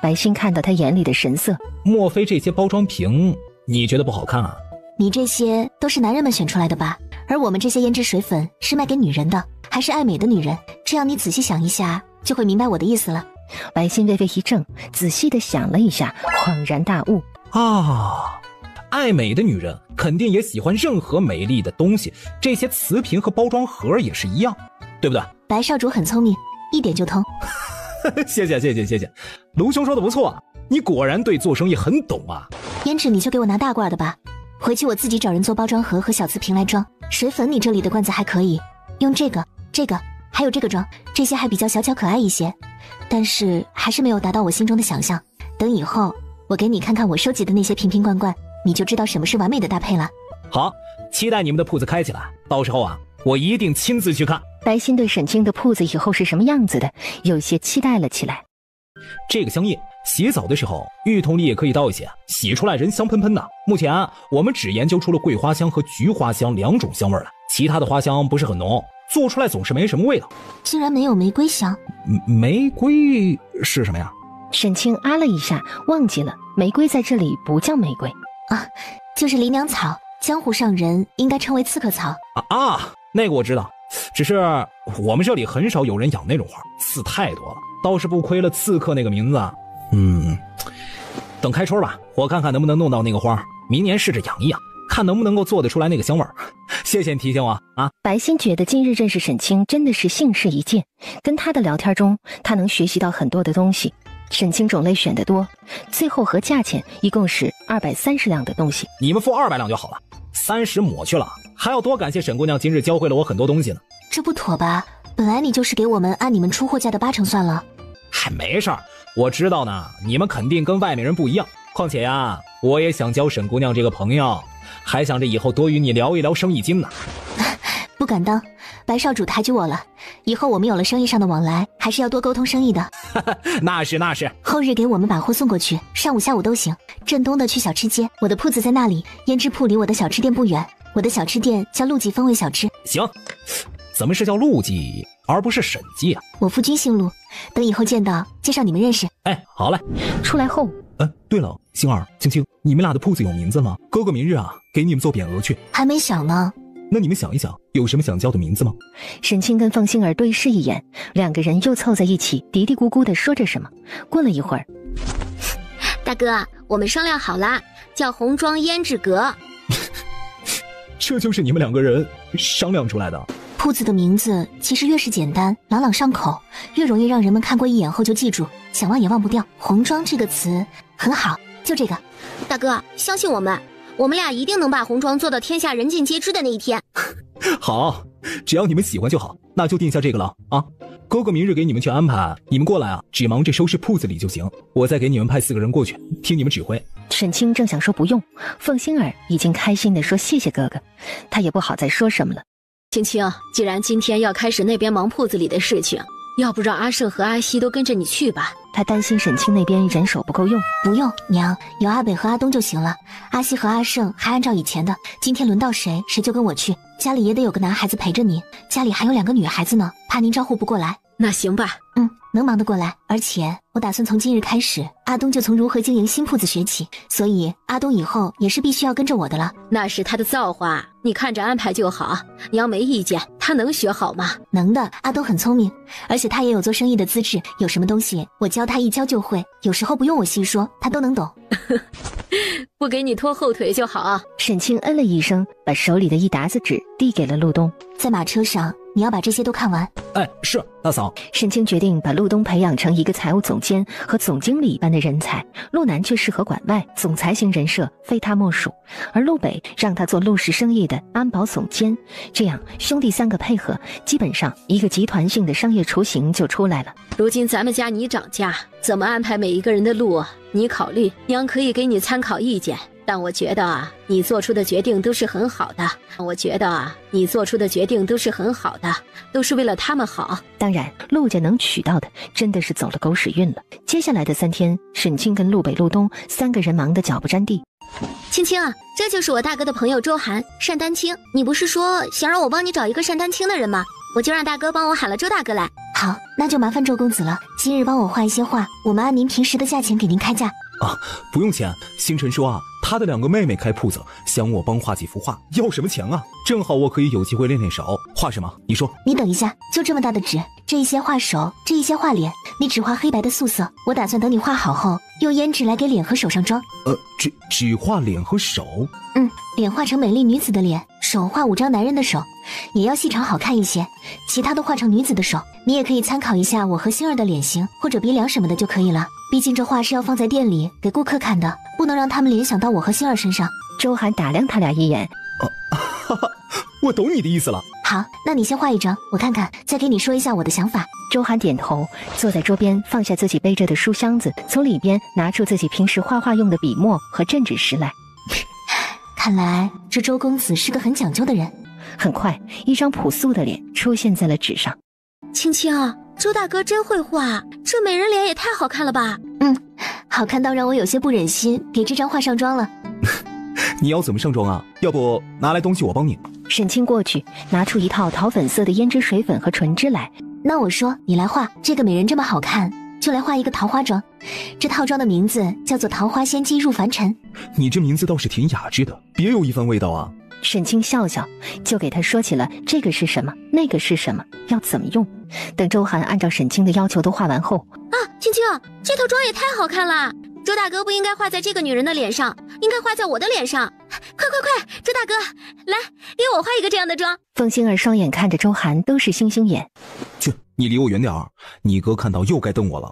Speaker 3: 白歆看到他眼里的神色，
Speaker 5: 莫非这些包装瓶你觉得不好看啊？
Speaker 2: 你这些都是男人们选出来的吧？而我们这些胭脂水粉是卖给女人的，还是爱美的女人？这样你仔细想一下，就会明白我的意思了。
Speaker 3: 白歆微微一怔，仔细地想了一下，恍然大悟。
Speaker 5: 爱美的女人肯定也喜欢任何美丽的东西，这些瓷瓶和包装盒也是一样，对不对？
Speaker 2: 白少主很聪明，一点就通。
Speaker 5: 谢谢，卢兄说的不错，你果然对做生意很懂啊。
Speaker 2: 胭脂你就给我拿大罐的吧，回去我自己找人做包装盒和小瓷瓶来装。水粉你这里的罐子还可以，用这个还有这个装，这些还比较小巧可爱一些，但是还是没有达到我心中的想象。等以后我给你看看我收集的那些瓶瓶罐罐，你就知道什么是完美的搭配了。
Speaker 5: 好，期待你们的铺子开起来，到时候啊，我一定亲自去看。
Speaker 3: 白歆对沈清的铺子以后是什么样子的，有些期待了起来。
Speaker 5: 这个香液洗澡的时候玉桐里也可以倒一些，洗出来人香喷喷的。目前我们只研究出了桂花香和菊花香两种香味来，其他的花香不是很浓，做出来总是没什么味道。
Speaker 2: 竟然没有玫瑰香？
Speaker 5: 玫瑰是什么呀？
Speaker 3: 沈清啊了一下，忘记了玫瑰在这里不叫玫瑰
Speaker 2: 啊，就是狸娘草，江湖上人应该称为刺客草
Speaker 5: 那个我知道，只是我们这里很少有人养那种花，刺太多了，倒是不亏了刺客那个名字。等开春吧，我看看能不能弄到那个花，明年试着养一养，看能不能够做得出来那个香味儿。谢谢你提醒我啊。
Speaker 3: 白歆觉得今日认识沈清真的是幸事一件，跟他的聊天中他能学习到很多的东西。沈清种类选得多，最后和价钱一共是230两的东西。
Speaker 5: 你们付200两就好了，30抹去了，还要多感谢沈姑娘今日教会了我很多东西呢。
Speaker 2: 这不妥吧？本来你就是给我们按你们出货价的80%算了。
Speaker 5: 还没事儿，我知道呢，你们肯定跟外面人不一样。况且呀，我也想交沈姑娘这个朋友，还想着以后多与你聊一聊生意经呢。
Speaker 2: 不敢当，白少主抬举我了，以后我们有了生意上的往来，还是要多沟通生意的。
Speaker 5: 那是。
Speaker 2: 后日给我们把货送过去，上午下午都行。镇东的去小吃街，我的铺子在那里，胭脂铺离我的小吃店不远，我的小吃店叫陆记风味小吃。
Speaker 5: 行，怎么是叫陆记而不是沈记啊？
Speaker 2: 我夫君姓陆，等以后见到介绍你们认识。
Speaker 5: 好嘞。
Speaker 3: 出来后，
Speaker 8: 对了，星儿、青青，你们俩的铺子有名字吗？哥哥明日给你们做匾额去。
Speaker 2: 还没想呢。
Speaker 8: 那你们想一想，有什么想叫的名字吗？
Speaker 3: 沈清跟凤星儿对视一眼，两个人又凑在一起嘀嘀咕咕地说着什么。过了一会儿，
Speaker 6: 大哥，我们商量好了，叫红妆胭脂阁。
Speaker 8: 这就是你们两个人商量出来的？
Speaker 2: 铺子的名字其实越是简单朗朗上口，越容易让人们看过一眼后就记住，想忘也忘不掉。红妆这个词很好，就这个。
Speaker 6: 大哥，相信我们俩一定能把红妆做到天下人尽皆知的那一天。
Speaker 8: 好，只要你们喜欢就好，那就定下这个了啊。哥哥明日给你们去安排，你们过来只忙着收拾铺子里就行，我再给你们派4个人过去，听你们指挥。
Speaker 3: 沈清正想说不用，凤星儿已经开心地说谢谢哥哥，他也不好再说什么了。
Speaker 7: 青青，既然今天要开始那边忙铺子里的事情，要不让阿胜和阿西都跟着你去吧。
Speaker 3: 他担心沈清那边人手不够用。
Speaker 2: 不用，娘，有阿北和阿东就行了。阿西和阿胜还按照以前的，今天轮到谁就跟我去。家里也得有个男孩子陪着你，家里还有2个女孩子呢，怕您招呼不过来。
Speaker 7: 那行吧。
Speaker 2: 能忙得过来。而且我打算从今日开始，阿东就从如何经营新铺子学起，所以阿东以后也是必须要跟着我的了。
Speaker 7: 那是他的造化，你看着安排就好。娘没意见，他能学好吗？
Speaker 2: 能的，阿东很聪明，而且他也有做生意的资质，有什么东西我教他一教就会，有时候不用我细说，他都能懂。
Speaker 7: 不给你拖后腿就好。
Speaker 3: 沈清嗯了一声，把手里的一沓子纸递给了陆东。
Speaker 2: 在马车上，你要把这些都看完。
Speaker 8: 哎，是大嫂。
Speaker 3: 沈清决定把陆东培养成一个财务总监和总经理一般的人才，陆南却适合管外，总裁型人设非他莫属。而陆北让他做陆氏生意的安保总监，这样兄弟三个配合，基本上一个集团性的商业雏形就出来了。
Speaker 7: 如今咱们家你掌家，怎么安排每一个人的路，你考虑，娘可以给你参考意见。但我觉得啊，你做出的决定都是很好的。都是为了他们好。
Speaker 3: 当然，陆家能娶到的真的是走了狗屎运了。接下来的3天，沈清跟陆北、陆东3个人忙得脚不沾地。
Speaker 6: 青青啊，这就是我大哥的朋友周涵，单丹青。你不是说想让我帮你找一个单丹青的人吗？我就让大哥帮我喊了周大哥来。
Speaker 2: 好，那就麻烦周公子了。今日帮我画一些画，我们按您平时的价钱给您开价。
Speaker 8: 啊，不用钱。星辰说啊，他的2个妹妹开铺子，想我帮画几幅画，要什么钱啊？正好我可以有机会练练手。画什么？你说。
Speaker 2: 你等一下，就这么大的纸，这一些画手，这一些画脸，你只画黑白的素色。我打算等你画好后，用胭脂来给脸和手上妆。
Speaker 8: 只画脸和手？
Speaker 2: 脸画成美丽女子的脸，手画5张男人的手，也要细长好看一些，其他都画成女子的手。你也可以参考一下我和星儿的脸型或者鼻梁什么的就可以了，毕竟这画是要放在店里给顾客看的，不能让他们联想到我和星儿身上。
Speaker 3: 周涵打量他俩一眼。
Speaker 8: 我懂你的意思了。
Speaker 2: 好，那你先画一张我看看，再给你说一下我的想法。
Speaker 3: 周涵点头，坐在桌边放下自己背着的书箱子，从里边拿出自己平时画画用的笔墨和镇纸石来。
Speaker 2: 看来这周公子是个很讲究的人。
Speaker 3: 很快，一张朴素的脸出现在了纸上。
Speaker 6: 青青啊，周大哥真会画，这美人脸也太好看了吧。
Speaker 2: 好看到让我有些不忍心给这张画上妆了。
Speaker 8: 你要怎么上妆啊？要不拿来东西我帮你。
Speaker 3: 沈清过去拿出一套桃粉色的胭脂水粉和唇脂来。
Speaker 2: 那我说你来画，这个美人这么好看，就来画一个桃花妆。这套妆的名字叫做桃花仙姬入凡尘。
Speaker 8: 你这名字倒是挺雅致的，别有一番味道啊。
Speaker 3: 沈清笑笑，就给他说起了这个是什么，那个是什么，要怎么用。等周涵按照沈清的要求都画完后，
Speaker 6: 青青，这套妆也太好看了。周大哥不应该画在这个女人的脸上，应该画在我的脸上。快，周大哥，来给我画一个这样的妆。
Speaker 3: 凤星儿双眼看着周涵都是星星眼。
Speaker 8: 去，你离我远点儿，你哥看到又该瞪我了。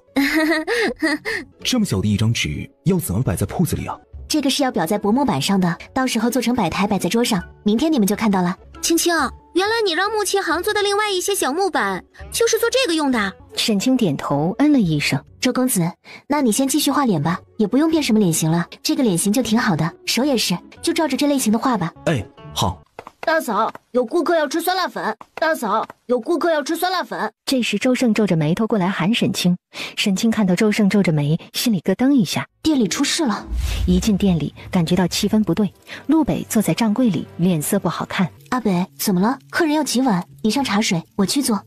Speaker 8: 这么小的一张纸，要怎么摆在铺子里啊？
Speaker 2: 这个是要裱在薄膜板上的，到时候做成摆台摆在桌上，明天你们就看到了。
Speaker 6: 青青，原来你让木器行做的另外一些小木板就是做这个用的。
Speaker 3: 沈清点头嗯了一声。
Speaker 2: 周公子，那你先继续画脸吧，也不用变什么脸型了，这个脸型就挺好的，手也是，就照着这类型的画吧。
Speaker 8: 哎，好。
Speaker 2: 大嫂，有顾客要吃酸辣粉。大嫂，有顾客要吃酸辣粉。
Speaker 3: 这时周胜皱着眉头过来喊沈清。沈清看到周胜皱着眉，心里咯噔一下，
Speaker 2: 店里出事了。
Speaker 3: 一进店里，感觉到气氛不对。陆北坐在账柜里，脸色不好看。
Speaker 2: 阿北，怎么了？客人要几碗？你上茶水，我去做。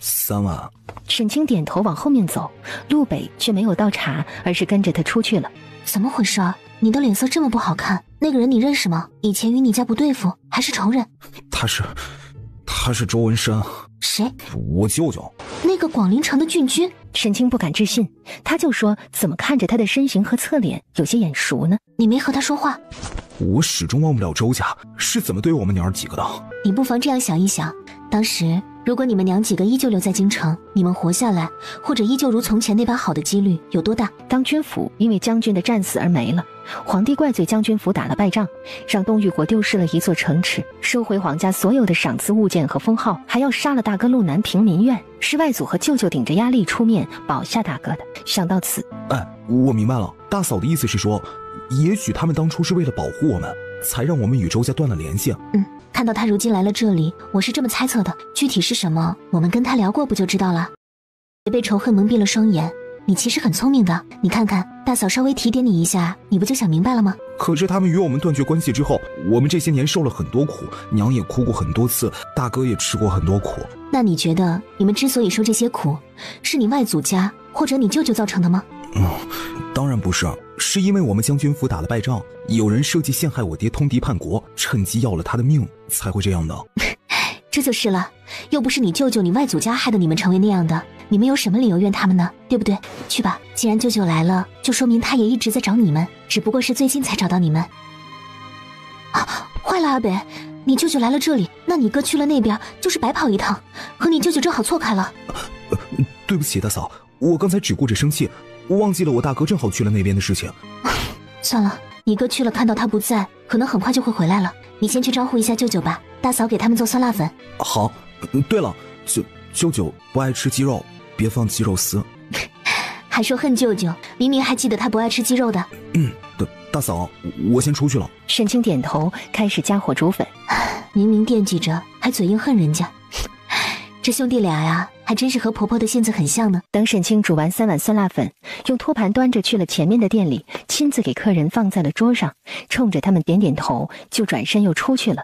Speaker 8: 3碗。
Speaker 3: 沈清点头往后面走，陆北却没有倒茶，而是跟着他出去了。
Speaker 2: 怎么回事？你的脸色这么不好看，那个人你认识吗？以前与你家不对付，还是仇人？
Speaker 8: 他是周文山。
Speaker 2: 谁？
Speaker 8: 我舅舅。
Speaker 2: 那个广陵城的郡君。
Speaker 3: 沈清不敢置信，他就说怎么看着他的身形和侧脸有些眼熟呢？
Speaker 2: 你没和他说话？
Speaker 8: 我始终忘不了周家是怎么对我们娘儿几个的。
Speaker 2: 你不妨这样想一想，当时如果你们娘几个依旧留在京城，你们活下来或者依旧如从前那般好的几率有多大？
Speaker 3: 当军府因为将军的战死而没了，皇帝怪罪将军府打了败仗，让东域国丢失了一座城池，收回皇家所有的赏赐物件和封号，还要杀了大哥陆南平民院，是外祖和舅舅顶着压力出面保下大哥的。想到此，
Speaker 8: 我明白了，大嫂的意思是说，也许他们当初是为了保护我们，才让我们与周家断了联系。
Speaker 2: 看到他如今来了这里，我是这么猜测的，具体是什么，我们跟他聊过不就知道了。别被仇恨蒙蔽了双眼，你其实很聪明的，你看看大嫂稍微提点你一下，你不就想明白了吗？
Speaker 8: 可是他们与我们断绝关系之后，我们这些年受了很多苦，娘也哭过很多次，大哥也吃过很多苦。
Speaker 2: 那你觉得你们之所以受这些苦，是你外祖家或者你舅舅造成的吗？
Speaker 8: 当然不是，是因为我们将军府打了败仗，有人设计陷害我爹通敌叛国，趁机要了他的命，才会这样的。
Speaker 2: 这就是了，又不是你舅舅你外祖家害得你们成为那样的，你们有什么理由怨他们呢？对不对？去吧，既然舅舅来了，就说明他也一直在找你们，只不过是最近才找到你们。啊，坏了，阿北，你舅舅来了这里，那你哥去了那边，就是白跑一趟，和你舅舅正好错开了。
Speaker 8: 对不起，大嫂，我刚才只顾着生气，我忘记了我大哥正好去了那边的事情。
Speaker 2: 算了，你哥去了，看到他不在，可能很快就会回来了，你先去招呼一下舅舅吧，大嫂给他们做酸辣粉。
Speaker 8: 好，对了，舅舅不爱吃鸡肉，别放鸡肉丝。
Speaker 2: 还说恨舅舅，明明还记得他不爱吃鸡肉的。
Speaker 8: 大嫂，我先出去了。
Speaker 3: 沈清点头，开始加火煮粉。
Speaker 2: 明明惦记着，还嘴硬恨人家。这兄弟俩呀，还真是和婆婆的性子很像呢。
Speaker 3: 等沈清煮完3碗酸辣粉，用托盘端着去了前面的店里，亲自给客人放在了桌上，冲着他们点点头，就转身又出去了。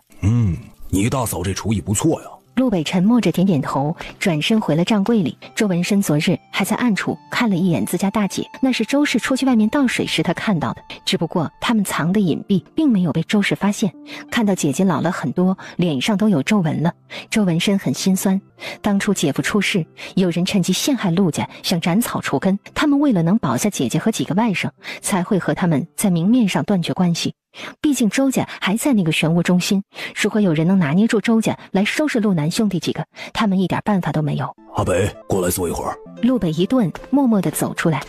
Speaker 5: 你大嫂这厨艺不错呀。
Speaker 3: 陆北沉默着点点头，转身回了账柜里。周文生昨日还在暗处看了一眼自家大姐，那是周氏出去外面倒水时他看到的，只不过他们藏得隐蔽，并没有被周氏发现。看到姐姐老了很多，脸上都有皱纹了，周文生很心酸。当初姐夫出事，有人趁机陷害陆家，想斩草除根，他们为了能保下姐姐和几个外甥，才会和他们在明面上断绝关系。毕竟周家还在那个漩涡中心，如果有人能拿捏住周家来收拾陆南兄弟几个，他们一点办法都没有。
Speaker 5: 阿北，过来坐一会儿。
Speaker 3: 陆北一顿，默默地走出来，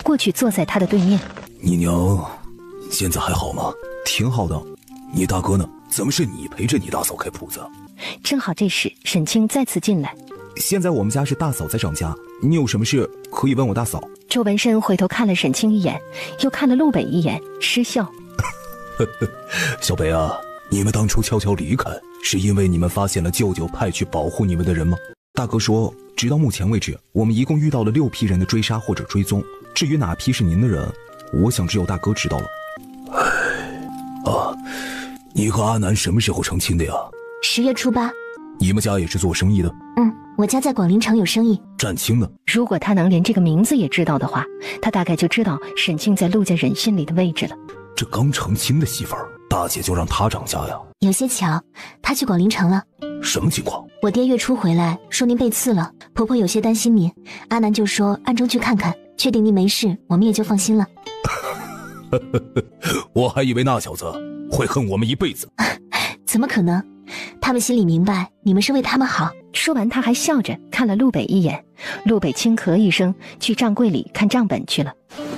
Speaker 3: 过去坐在他的对面。
Speaker 5: 你娘现在还好吗？
Speaker 8: 挺好的。
Speaker 5: 你大哥呢？怎么是你陪着你大嫂开铺子？
Speaker 3: 正好这时沈清再次进来。
Speaker 8: 现在我们家是大嫂在掌家，你有什么事可以问我大嫂。
Speaker 3: 周文生回头看了沈清一眼，又看了陆北一眼，失笑。
Speaker 5: 小北啊，你们当初悄悄离开，是因为你们发现了舅舅派去保护你们的人吗？
Speaker 8: 大哥说，直到目前为止，我们一共遇到了6批人的追杀或者追踪，至于哪批是您的人，我想只有大哥知道了。
Speaker 5: 你和阿南什么时候成亲的呀
Speaker 2: ？10月初8。
Speaker 5: 你们家也是做生意的？
Speaker 2: 我家在广陵城有生意。
Speaker 5: 占清呢？
Speaker 3: 如果他能连这个名字也知道的话，他大概就知道沈清在陆家人心里的位置了。
Speaker 5: 这刚成亲的媳妇儿，大姐就让她掌家呀？
Speaker 2: 有些巧，她去广陵城了。
Speaker 5: 什么情况？
Speaker 2: 我爹月初回来说您被刺了，婆婆有些担心您，阿南就说暗中去看看，确定您没事，我们也就放心了。
Speaker 5: 我还以为那小子会恨我们一辈子。
Speaker 2: 怎么可能？他们心里明白你们是为他们好。
Speaker 3: 说完他还笑着看了陆北一眼。陆北轻咳一声，去账柜里看账本去了。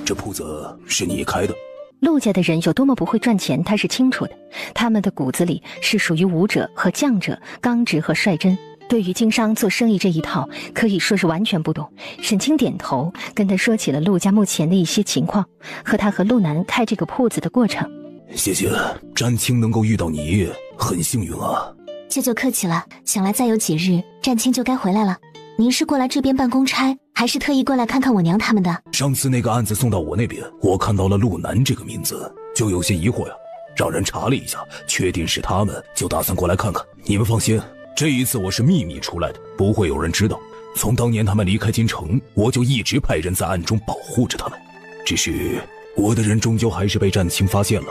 Speaker 5: 这铺子是你开的？
Speaker 3: 陆家的人有多么不会赚钱，他是清楚的。他们的骨子里是属于武者和将者，刚直和率真。对于经商做生意这一套，可以说是完全不懂。沈清点头，跟他说起了陆家目前的一些情况，和他和陆南开这个铺子的过程。
Speaker 5: 谢谢，占清能够遇到你，很幸运啊。
Speaker 2: 舅舅客气了，想来再有几日，占清就该回来了。您是过来这边办公差，还是特意过来看看我娘他们的？
Speaker 5: 上次那个案子送到我那边，我看到了陆南这个名字，就有些疑惑呀。让人查了一下，确定是他们，就打算过来看看。你们放心，这一次我是秘密出来的，不会有人知道。从当年他们离开京城，我就一直派人在暗中保护着他们。只是我的人终究还是被占清发现了，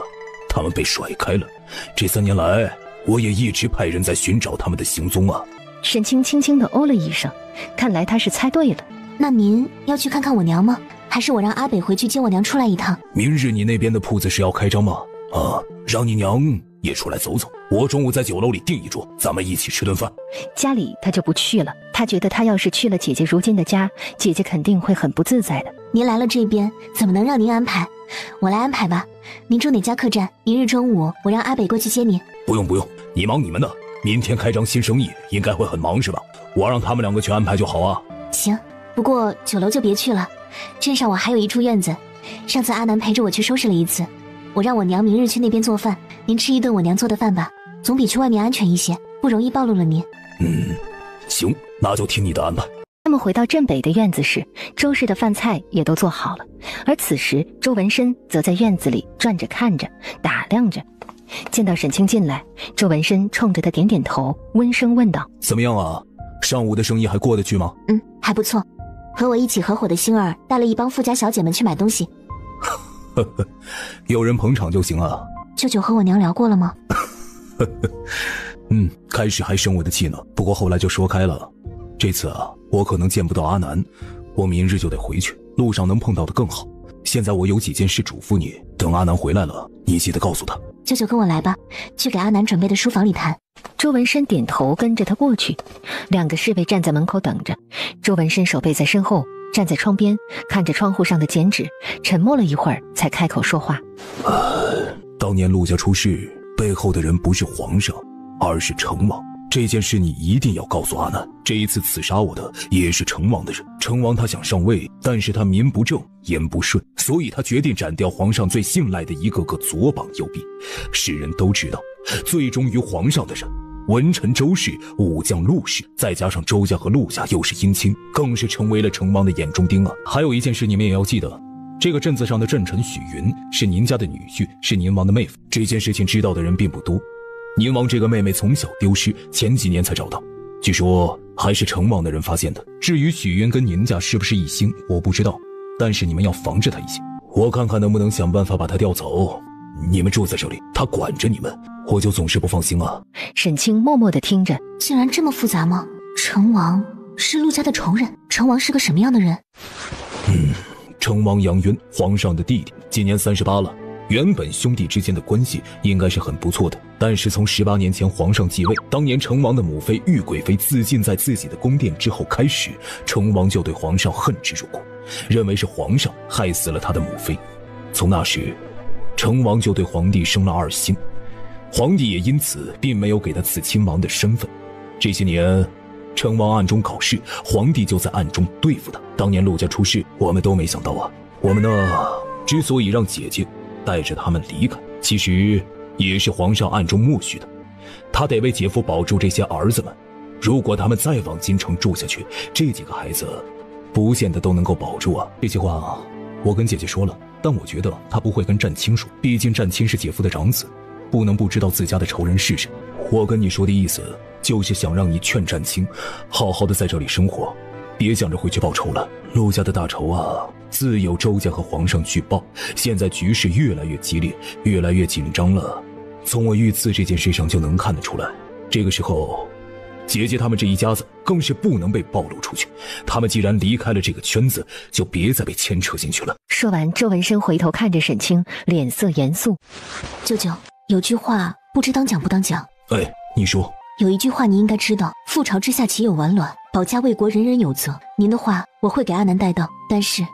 Speaker 5: 他们被甩开了。这3年来，我也一直派人在寻找他们的行踪啊。
Speaker 3: 沈清轻轻地哦了一声，看来他是猜对了。
Speaker 2: 那您要去看看我娘吗？还是我让阿北回去接我娘出来一趟？
Speaker 5: 明日你那边的铺子是要开张吗？让你娘也出来走走。我中午在酒楼里订一桌，咱们一起吃顿饭。
Speaker 3: 家里他就不去了，他觉得他要是去了姐姐如今的家，姐姐肯定会很不自在的。
Speaker 2: 您来了这边，怎么能让您安排？我来安排吧。您住哪家客栈？明日中午我让阿北过去接您。
Speaker 5: 不用，你忙你们的。明天开张新生意，应该会很忙是吧？我让他们2个去安排就好啊。
Speaker 2: 行，不过酒楼就别去了，镇上我还有一处院子，上次阿南陪着我去收拾了一次。我让我娘明日去那边做饭，您吃一顿我娘做的饭吧，总比去外面安全一些，不容易暴露了您。
Speaker 5: 行，那就听你的安排。
Speaker 3: 他们回到镇北的院子时，周氏的饭菜也都做好了，而此时周文深则在院子里转着看着打量着。见到沈清进来，周文深冲着他点点头，温声问道：
Speaker 5: 怎么样啊？上午的生意还过得去吗？
Speaker 2: 还不错。和我一起合伙的星儿带了一帮富家小姐们去买东西。
Speaker 5: 有人捧场就行啊。
Speaker 2: 舅舅和我娘聊过了吗？
Speaker 5: 开始还生我的气呢，不过后来就说开了。这次啊，我可能见不到阿南，我明日就得回去，路上能碰到的更好。现在我有几件事嘱咐你，等阿南回来了，你记得告诉他。
Speaker 2: 舅舅跟我来吧，去给阿南准备的书房里谈。
Speaker 3: 周文深点头跟着他过去，两个侍卫站在门口等着。周文深手背在身后，站在窗边看着窗户上的剪纸，沉默了一会儿才开口说话。
Speaker 5: 当年陆家出事，背后的人不是皇上，而是成王。这件事你一定要告诉阿南，这一次刺杀我的也是成王的人。成王他想上位，但是他民不正言不顺，所以他决定斩掉皇上最信赖的一个个左膀右臂。世人都知道，最忠于皇上的人，文臣周氏、武将陆氏，再加上周家和陆家又是姻亲，更是成为了成王的眼中钉啊。还有一件事你们也要记得，这个镇子上的镇臣许云是您家的女婿，是宁王的妹夫。这件事情知道的人并不多，宁王这个妹妹从小丢失，前几年才找到，据说还是成王的人发现的。至于许云跟您家是不是一心，我不知道，但是你们要防着他一些，我看看能不能想办法把他调走。你们住在这里，他管着你们，我就总是不放心啊。
Speaker 3: 沈清默默地听着，
Speaker 2: 竟然这么复杂吗？成王是陆家的仇人，成王是个什么样的人？
Speaker 5: 成王杨渊，皇上的弟弟，今年38了。原本兄弟之间的关系应该是很不错的，但是从18年前皇上继位，当年成王的母妃玉贵妃自尽在自己的宫殿之后开始，成王就对皇上恨之入骨，认为是皇上害死了他的母妃。从那时，成王就对皇帝生了2心，皇帝也因此并没有给他赐亲王的身份。这些年，成王暗中搞事，皇帝就在暗中对付他。当年陆家出事，我们都没想到啊。我们呢，之所以让姐姐带着他们离开，其实也是皇上暗中默许的。他得为姐夫保住这些儿子们，如果他们再往京城住下去，这几个孩子不见得都能够保住啊。这些话我跟姐姐说了，但我觉得她不会跟战青说，毕竟战青是姐夫的长子，不能不知道自家的仇人是谁。我跟你说的意思，就是想让你劝战青好好的在这里生活，别想着回去报仇了。陆家的大仇啊，自有周家和皇上去报，现在局势越来越激烈，越来越紧张了。从我遇刺这件事上就能看得出来，这个时候姐姐他们这一家子更是不能被暴露出去。他们既然离开了这个圈子，就别再被牵扯进去了。
Speaker 3: 说完，周文深回头看着沈清，脸色严肃。
Speaker 2: 舅舅，有句话不知当讲不当讲。
Speaker 5: 你说。
Speaker 2: 有一句话你应该知道，覆巢之下岂有完卵，保家卫国人人有责。您的话我会给阿南带到，但是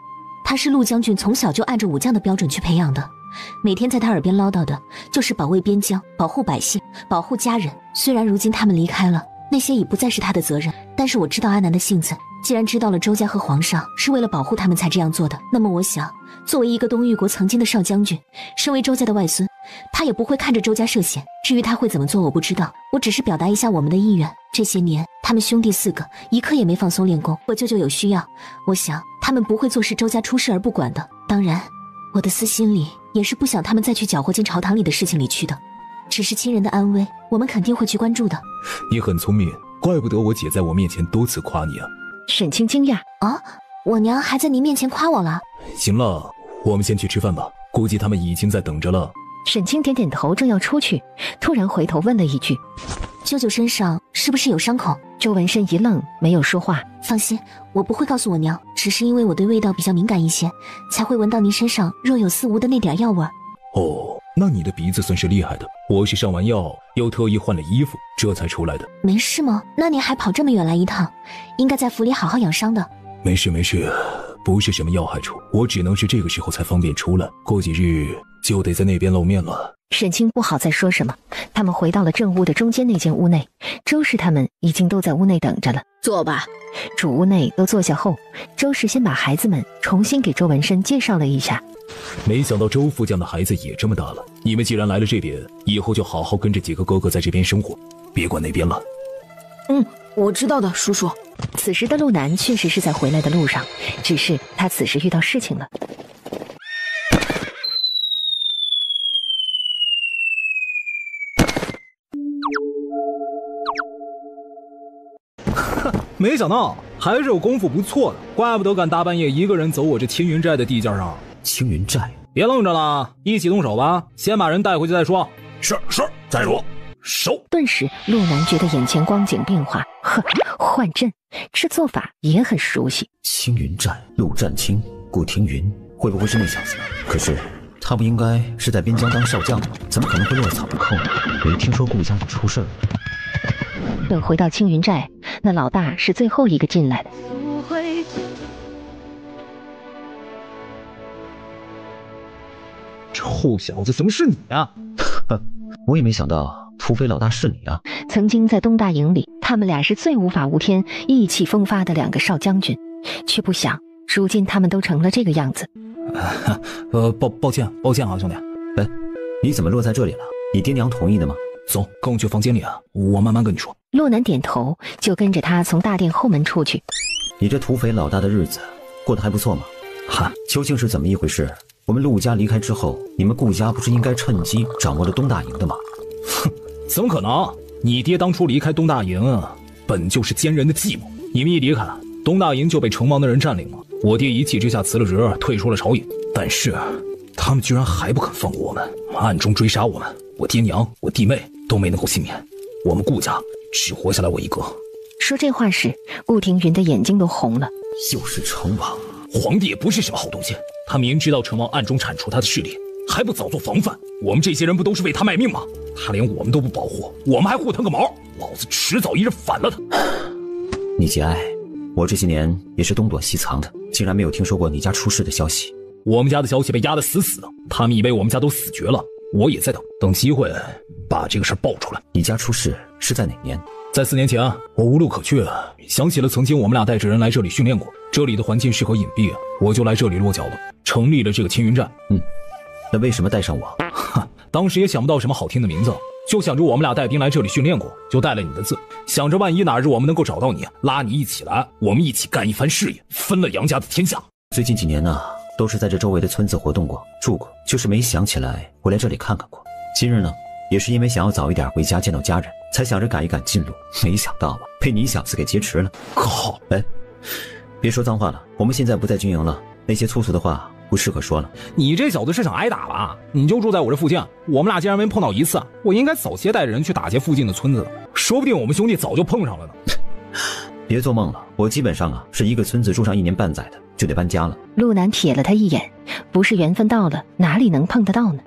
Speaker 2: 他是陆将军从小就按着武将的标准去培养的，每天在他耳边唠叨的就是保卫边疆，保护百姓，保护家人。虽然如今他们离开了，那些已不再是他的责任，但是我知道阿南的性子，既然知道了周家和皇上是为了保护他们才这样做的，那么我想作为一个东域国曾经的少将军，身为周家的外孙，他也不会看着周家涉险。至于他会怎么做我不知道，我只是表达一下我们的意愿。这些年他们兄弟4个一刻也没放松练功，我舅舅有需要，我想他们不会坐视周家出事而不管的。当然我的私心里也是不想他们再去搅和进朝堂里的事情里去的，只是亲人的安危我们肯定会去关注的。
Speaker 5: 你很聪明，怪不得我姐在我面前多次夸你啊。
Speaker 3: 沈清惊讶
Speaker 2: 啊，我娘还在您面前夸我了？
Speaker 5: 行了，我们先去吃饭吧，估计他们已经在等着了。
Speaker 3: 沈清点点头，正要出去，突然回头问了一句：
Speaker 2: 舅舅身上是不是有伤口？
Speaker 3: 周文深一愣，没有说话。
Speaker 2: 放心，我不会告诉我娘，只是因为我对味道比较敏感一些，才会闻到您身上若有似无的那点药味。
Speaker 5: 哦，那你的鼻子算是厉害的，我是上完药又特意换了衣服这才出来的。
Speaker 2: 没事吗？那您还跑这么远来一趟，应该在府里好好养伤的。
Speaker 5: 没事没事，不是什么要害处，我只能是这个时候才方便出来，过几日就得在那边露面了。
Speaker 3: 沈清不好再说什么，他们回到了正屋的中间那间屋内，周氏他们已经都在屋内等着了。
Speaker 7: 坐吧。
Speaker 3: 主屋内都坐下后，周氏先把孩子们重新给周文深介绍了一下。
Speaker 5: 没想到周副将的孩子也这么大了，你们既然来了这边，以后就好好跟着几个哥哥在这边生活，别管那边了。
Speaker 9: 我知道的，叔叔。
Speaker 3: 此时的陆南确实是在回来的路上，只是他此时遇到事情了。
Speaker 8: 没想到还是有功夫不错的，怪不得敢大半夜一个人走我这青云寨的地界上。
Speaker 1: 青云寨，
Speaker 8: 别愣着了，一起动手吧，先把人带回去再说。
Speaker 5: 是，再说。手。
Speaker 3: 顿时，陆南觉得眼前光景变化，呵，换阵，这做法也很熟悉。
Speaker 1: 青云寨，陆战清、顾庭云，会不会是那小子？可是他不应该是在边疆当少将吗？怎么可能会落草不扣呢？没听说顾家出事儿。
Speaker 3: 等回到青云寨，那老大是最后一个进来的。
Speaker 8: 臭小子，怎么是你啊？
Speaker 1: 我也没想到土匪老大是你啊！
Speaker 3: 曾经在东大营里，他们俩是最无法无天、意气风发的两个少将军，却不想如今他们都成了这个样子。
Speaker 8: 抱歉啊，兄弟。
Speaker 1: 哎，你怎么落在这里了？你爹娘同意的吗？
Speaker 8: 走，跟我去房间里啊，我慢慢跟你说。
Speaker 3: 洛南点头，就跟着他从大殿后门出去。
Speaker 1: 你这土匪老大的日子过得还不错吗？
Speaker 8: 哈，
Speaker 1: 究竟是怎么一回事？我们陆家离开之后，你们顾家不是应该趁机掌握了东大营的吗？
Speaker 8: 哼，怎么可能？你爹当初离开东大营，本就是奸人的计谋。你们一离开，东大营就被城王的人占领了。我爹一气之下辞了职，退出了朝野。但是他们居然还不肯放过我们，暗中追杀我们。我爹娘、我弟妹都没能够幸免，我们顾家只活下来我一个。
Speaker 3: 说这话时，顾庭云的眼睛都红了。
Speaker 1: 又是城王，
Speaker 5: 皇帝也不是什么好东西。他明知道城王暗中铲除他的势力，还不早做防范？我们这些人不都是为他卖命吗？他连我们都不保护，我们还护他个毛！老子迟早一日反了他！
Speaker 1: 你节哀，我这些年也是东躲西藏的，竟然没有听说过你家出事的消息。
Speaker 5: 我们家的消息被压得死死的，他们以为我们家都死绝了。我也在等机会把这个事爆出来。
Speaker 1: 你家出事是在哪年？
Speaker 5: 在4年前，我无路可去，想起了曾经我们俩带着人来这里训练过，这里的环境适合隐蔽，我就来这里落脚了，成立了这个青云寨。
Speaker 1: 那为什么带上我？
Speaker 5: 当时也想不到什么好听的名字，就想着我们俩带兵来这里训练过，就带了你的字，想着万一哪日我们能够找到你，拉你一起来，我们一起干一番事业，分了杨家的天下。
Speaker 1: 最近几年呢，都是在这周围的村子活动过，住过，就是没想起来回来这里看看过。今日呢，也是因为想要早一点回家见到家人，才想着赶一赶进路，没想到吧，被你小子给劫持了。
Speaker 5: 靠！
Speaker 1: 哎，别说脏话了，我们现在不在军营了，那些粗俗的话不适合说了。
Speaker 8: 你这小子是想挨打吧？你就住在我这附近，我们俩竟然没碰到一次，我应该早些带着人去打劫附近的村子的，说不定我们兄弟早就碰上了呢。
Speaker 1: 别做梦了，我基本上啊是一个村子住上1年半载的，就得搬家了。
Speaker 3: 陆南瞥了他一眼，不是缘分到了，哪里能碰得到呢？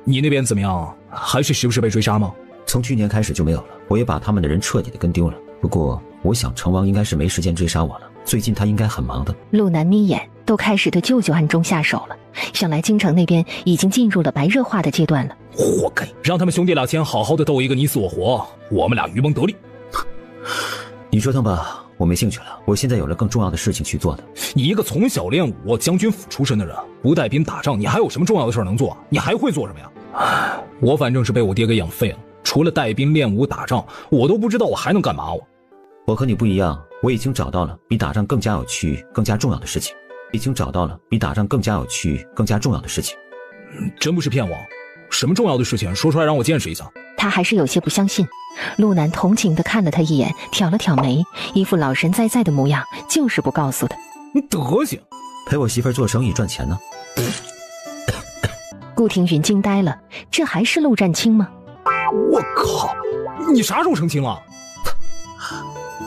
Speaker 5: 你那边怎么样？还是时不时被追杀吗？
Speaker 1: 从去年开始就没有了，我也把他们的人彻底的跟丢了。不过我想城王应该是没时间追杀我了，最近他应该很忙的。
Speaker 3: 陆南眯眼，都开始对舅舅暗中下手了，想来京城那边已经进入了白热化的阶段了。
Speaker 5: 活该，让他们兄弟俩先好好的斗一个你死我活，我们俩渔翁得利。
Speaker 1: 你折腾吧，我没兴趣了，我现在有了更重要的事情去做的。
Speaker 5: 你一个从小练武、将军府出身的人，不带兵打仗，你还有什么重要的事能做？你还会做什么呀？我反正是被我爹给养废了，除了带兵练武打仗，我都不知道我还能干嘛。
Speaker 1: 我和你不一样，我已经找到了比打仗更加有趣、更加重要的事情。
Speaker 5: 真不是骗我？什么重要的事情？说出来让我见识一下。
Speaker 3: 他还是有些不相信。陆南同情地看了他一眼，挑了挑眉，一副老神在在的模样，就是不告诉他。
Speaker 5: 你德行，
Speaker 1: 陪我媳妇做生意赚钱呢。
Speaker 3: 顾庭云惊呆了，这还是陆战清吗？
Speaker 5: 我靠，你啥时候成亲了？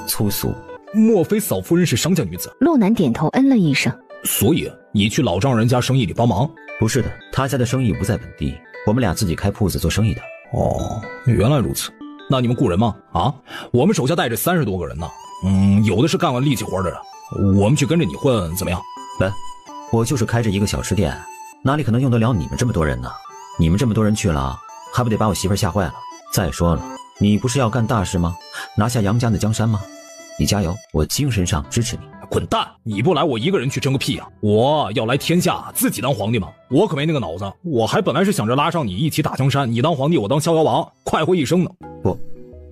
Speaker 1: 粗俗，
Speaker 5: 莫非嫂夫人是商家女子？
Speaker 3: 陆南点头嗯了一声。
Speaker 5: 所以你去老丈人家生意里帮忙？
Speaker 1: 不是的，他家的生意不在本地，我们俩自己开铺子做生意的。
Speaker 5: 哦，原来如此。那你们雇人吗？啊，我们手下带着30多个人呢。有的是干完力气活的人，我们去跟着你混怎么样？
Speaker 1: 来，我就是开着一个小吃店，哪里可能用得了你们这么多人呢？你们这么多人去了，还不得把我媳妇吓坏了？再说了，你不是要干大事吗？拿下杨家的江山吗？你加油，我精神上支持你。
Speaker 5: 滚蛋！你不来，我一个人去争个屁啊！我要来天下，自己当皇帝吗？我可没那个脑子。我还本来是想着拉上你一起打江山，你当皇帝，我当逍遥王，快活一生呢。
Speaker 1: 不，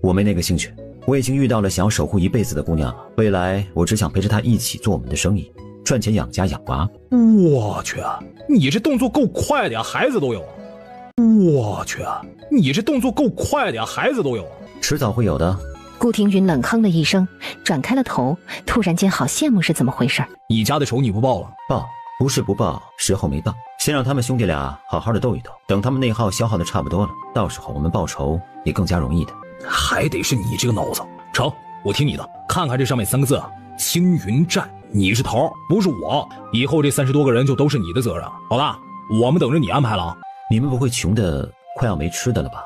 Speaker 1: 我没那个兴趣。我已经遇到了想要守护一辈子的姑娘了，未来我只想陪着她一起做我们的生意，赚钱养家养娃。
Speaker 5: 我去，你这动作够快的呀，孩子都有。我去，你这动作够快的呀，孩子都有。
Speaker 1: 迟早会有的。
Speaker 3: 顾廷云冷哼了一声，转开了头，突然间好羡慕是怎么回事？
Speaker 5: 你家的仇你不报了？
Speaker 1: 报不是不报，时候没到。先让他们兄弟俩好好的斗一斗，等他们内耗消耗的差不多了，到时候我们报仇也更加容易的。
Speaker 5: 还得是你这个脑子。成，我听你的。看看这上面3个字，青云寨，你是头，不是我。以后这30多个人就都是你的责任。老大，我们等着你安排了。
Speaker 1: 你们不会穷的快要没吃的了吧？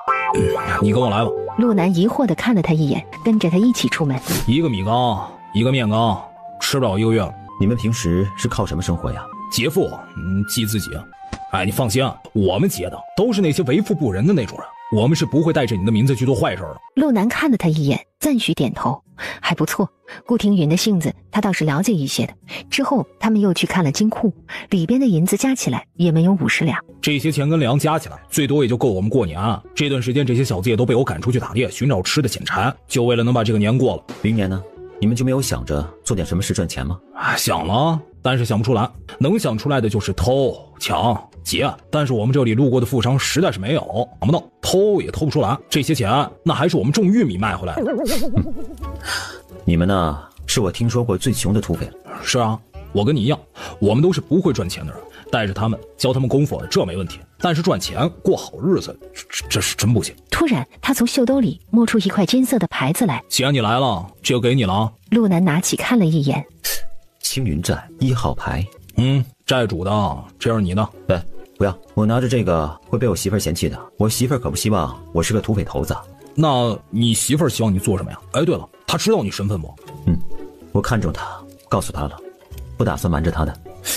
Speaker 5: 你跟我来吧。
Speaker 3: 陆南疑惑地看了他一眼，跟着他一起出门。
Speaker 5: 1个米缸，1个面缸，吃不了1个月了。
Speaker 1: 你们平时是靠什么生活呀？
Speaker 5: 劫富，济自己。哎，你放心，我们劫的都是那些为富不仁的那种人，我们是不会带着你的名字去做坏事的。
Speaker 3: 陆南看了他一眼，赞许点头，还不错。顾廷云的性子他倒是了解一些的。之后他们又去看了金库，里边的银子加起来也没有50两。
Speaker 5: 这些钱跟粮加起来最多也就够我们过年。这段时间这些小子也都被我赶出去打猎，寻找吃的捡柴，就为了能把这个年过了。
Speaker 1: 明年呢？你们就没有想着做点什么事赚钱吗？
Speaker 5: 想了，但是想不出来。能想出来的就是偷、抢、劫，但是我们这里路过的富商实在是没有，想不到偷也偷不出来。这些钱那还是我们种玉米卖回来的。
Speaker 1: 你们呢，是我听说过最穷的土匪了。
Speaker 5: 是啊，我跟你一样，我们都是不会赚钱的人，带着他们教他们功夫，这没问题。但是赚钱过好日子，这是真不行。
Speaker 3: 突然他从袖兜里摸出一块金色的牌子来。
Speaker 5: 既然你来了，这就给你了。
Speaker 3: 陆南拿起看了一眼，
Speaker 1: 青云寨1号牌。
Speaker 5: 寨主的，这是你的。
Speaker 1: 对，不要，我拿着这个会被我媳妇儿嫌弃的。我媳妇儿可不希望我是个土匪头子。
Speaker 5: 那你媳妇儿希望你做什么呀？哎，对了，她知道你身份不？
Speaker 1: 我看中她，告诉她了，不打算瞒着她的。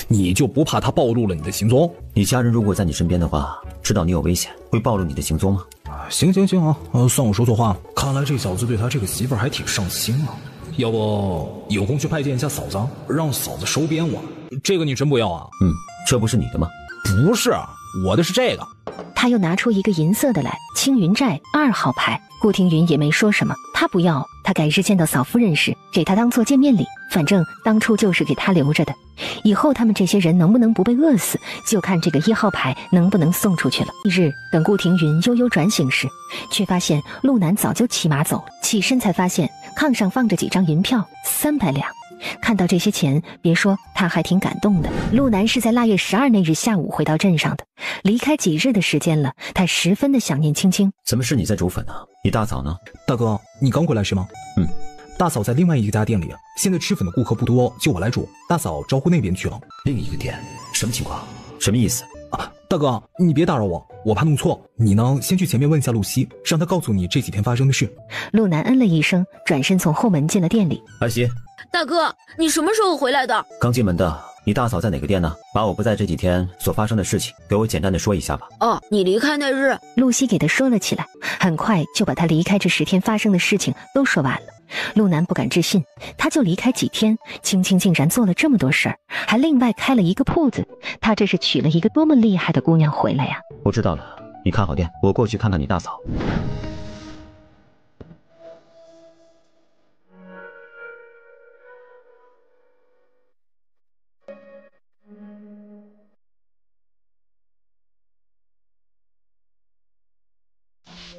Speaker 5: 你就不怕她暴露了你的行踪？
Speaker 1: 你家人如果在你身边的话，知道你有危险，会暴露你的行踪吗？
Speaker 5: 行啊，算我说错话了。看来这小子对他这个媳妇儿还挺上心啊。要不有空去拜见一下嫂子，让嫂子收编我。这个你真不要啊？
Speaker 1: 这不是你的吗？
Speaker 5: 不是，我的是这个。
Speaker 3: 他又拿出一个银色的来，青云寨2号牌。顾廷云也没说什么，他不要，他改日见到嫂夫人时给他当做见面礼，反正当初就是给他留着的。以后他们这些人能不能不被饿死，就看这个1号牌能不能送出去了。一日，等顾廷云悠悠转醒时，却发现陆南早就骑马走了。起身才发现炕上放着几张银票，300两。看到这些钱，别说他还挺感动的。陆南是在腊月12那日下午回到镇上的，离开几日的时间了，他十分的想念青青。
Speaker 1: 怎么是你在煮粉呢？你大嫂呢？
Speaker 8: 大哥，你刚回来是吗？大嫂在另外一家店里，现在吃粉的顾客不多，就我来煮。大嫂招呼那边去了。
Speaker 1: 另一个店？什么情况？什么意思？
Speaker 8: 大哥，你别打扰我怕弄错。你呢，先去前面问一下露西，让她告诉你这几天发生的事。
Speaker 3: 陆南嗯了一声，转身从后门进了店里。
Speaker 1: 安西，
Speaker 6: 大哥，你什么时候回来的？
Speaker 1: 刚进门的。你大嫂在哪个店呢？把我不在这几天所发生的事情给我简单的说一下吧。
Speaker 6: 你离开那日，
Speaker 3: 露西给他说了起来，很快就把他离开这10天发生的事情都说完了。陆南不敢置信，他就离开几天，青青竟然做了这么多事儿，还另外开了一个铺子。他这是娶了一个多么厉害的姑娘回来呀！
Speaker 1: 我知道了，你看好店，我过去看看你大嫂。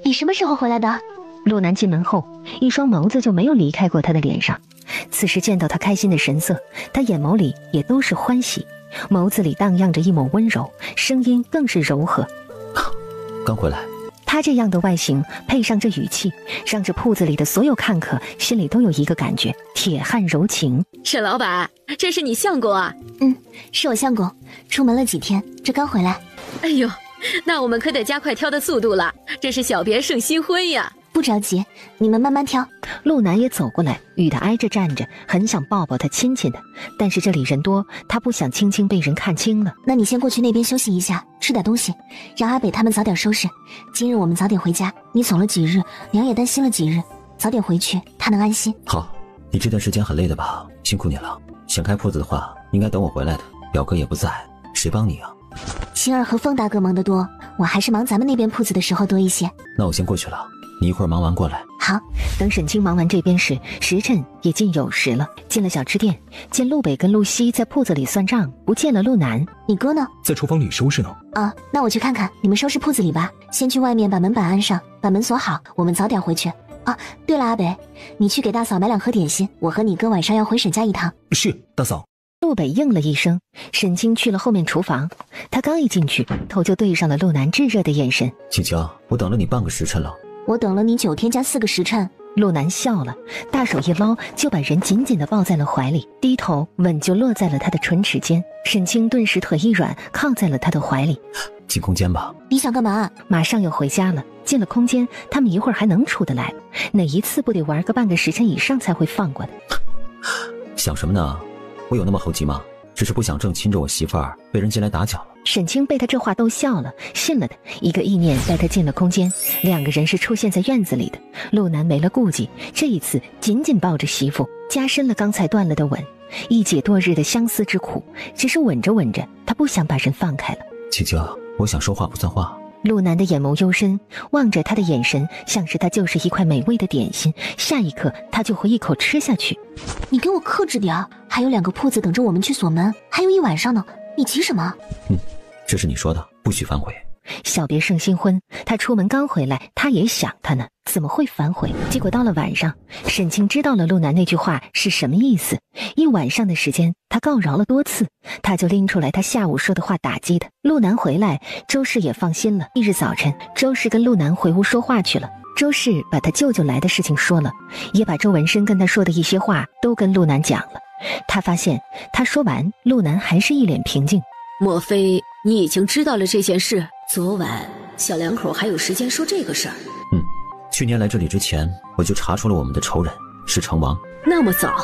Speaker 2: 你什么时候回来的？
Speaker 3: 陆南进门后，一双眸子就没有离开过他的脸上。此时见到他开心的神色，他眼眸里也都是欢喜，眸子里荡漾着一抹温柔，声音更是柔和。
Speaker 1: 刚回来。
Speaker 3: 他这样的外形配上这语气，让这铺子里的所有看客心里都有一个感觉：铁汉柔情。
Speaker 7: 沈老板，这是你相公啊？
Speaker 2: 是我相公，出门了几天，这刚回来。
Speaker 7: 哎呦，那我们可得加快挑的速度了，这是小别胜新婚呀。
Speaker 2: 不着急，你们慢慢挑。
Speaker 3: 陆南也走过来，与他挨着站着，很想抱抱他亲亲他，但是这里人多，他不想轻轻被人看清了。
Speaker 2: 那你先过去那边休息一下，吃点东西，让阿北他们早点收拾。今日我们早点回家，你走了几日，娘也担心了几日，早点回去，她能安心。
Speaker 1: 好，你这段时间很累的吧？辛苦你了。想开铺子的话，应该等我回来的。表哥也不在，谁帮你啊？
Speaker 2: 星儿和风大哥忙得多，我还是忙咱们那边铺子的时候多一些。
Speaker 1: 那我先过去了。你一会儿忙完过来。
Speaker 3: 好。等沈清忙完这边时，时辰也近酉时了。进了小吃店，见陆北跟陆西在铺子里算账，不见了陆南。
Speaker 2: 你哥呢？
Speaker 8: 在厨房里收拾呢。
Speaker 2: 啊，那我去看看。你们收拾铺子里吧，先去外面把门板安上，把门锁好，我们早点回去。啊，对了，阿北，你去给大嫂买2盒点心，我和你哥晚上要回沈家一趟。
Speaker 8: 是，大嫂。
Speaker 3: 陆北应了一声，沈清去了后面厨房。他刚一进去，头就对上了陆南炙热的眼神。
Speaker 1: 青青，我等了你半个时辰了。
Speaker 2: 我等了你9天加4个时辰。
Speaker 3: 陆南笑了，大手一捞，就把人紧紧地抱在了怀里，低头吻就落在了他的唇齿间。沈清顿时腿一软，靠在了他的怀里。
Speaker 1: 进空间吧。
Speaker 2: 你想干嘛？
Speaker 3: 马上要回家了。进了空间，他们一会儿还能出得来？哪一次不得玩个半个时辰以上才会放过的？
Speaker 1: 想什么呢？我有那么猴急吗？只是不想正亲着我媳妇儿被人进来打搅了。
Speaker 3: 沈清被他这话逗笑了，信了的。一个意念带他进了空间，2个人是出现在院子里的。陆南没了顾忌，这一次紧紧抱着媳妇，加深了刚才断了的吻，一解多日的相思之苦。只是吻着吻着，他不想把人放开了。
Speaker 1: 青青，我想说话不算话。
Speaker 3: 陆南的眼眸幽深，望着他的眼神像是他就是一块美味的点心，下一刻他就会一口吃下去。
Speaker 2: 你给我克制点，还有2个铺子等着我们去锁门，还有1晚上呢，你急什么？
Speaker 1: 这是你说的，不许反悔。
Speaker 3: 小别胜新婚，他出门刚回来，他也想他呢，怎么会反悔？结果到了晚上，沈清知道了陆南那句话是什么意思。一晚上的时间，他告饶了多次，他就拎出来他下午说的话打击他。陆南回来，周氏也放心了。翌日早晨，周氏跟陆南回屋说话去了。周氏把他舅舅来的事情说了，也把周文生跟他说的一些话都跟陆南讲了。他发现他说完，陆南还是一脸平静。
Speaker 7: 莫非你已经知道了这件事？昨晚小两口还有时间说这个事儿？
Speaker 1: 去年来这里之前，我就查出了我们的仇人是成王。
Speaker 7: 那么早？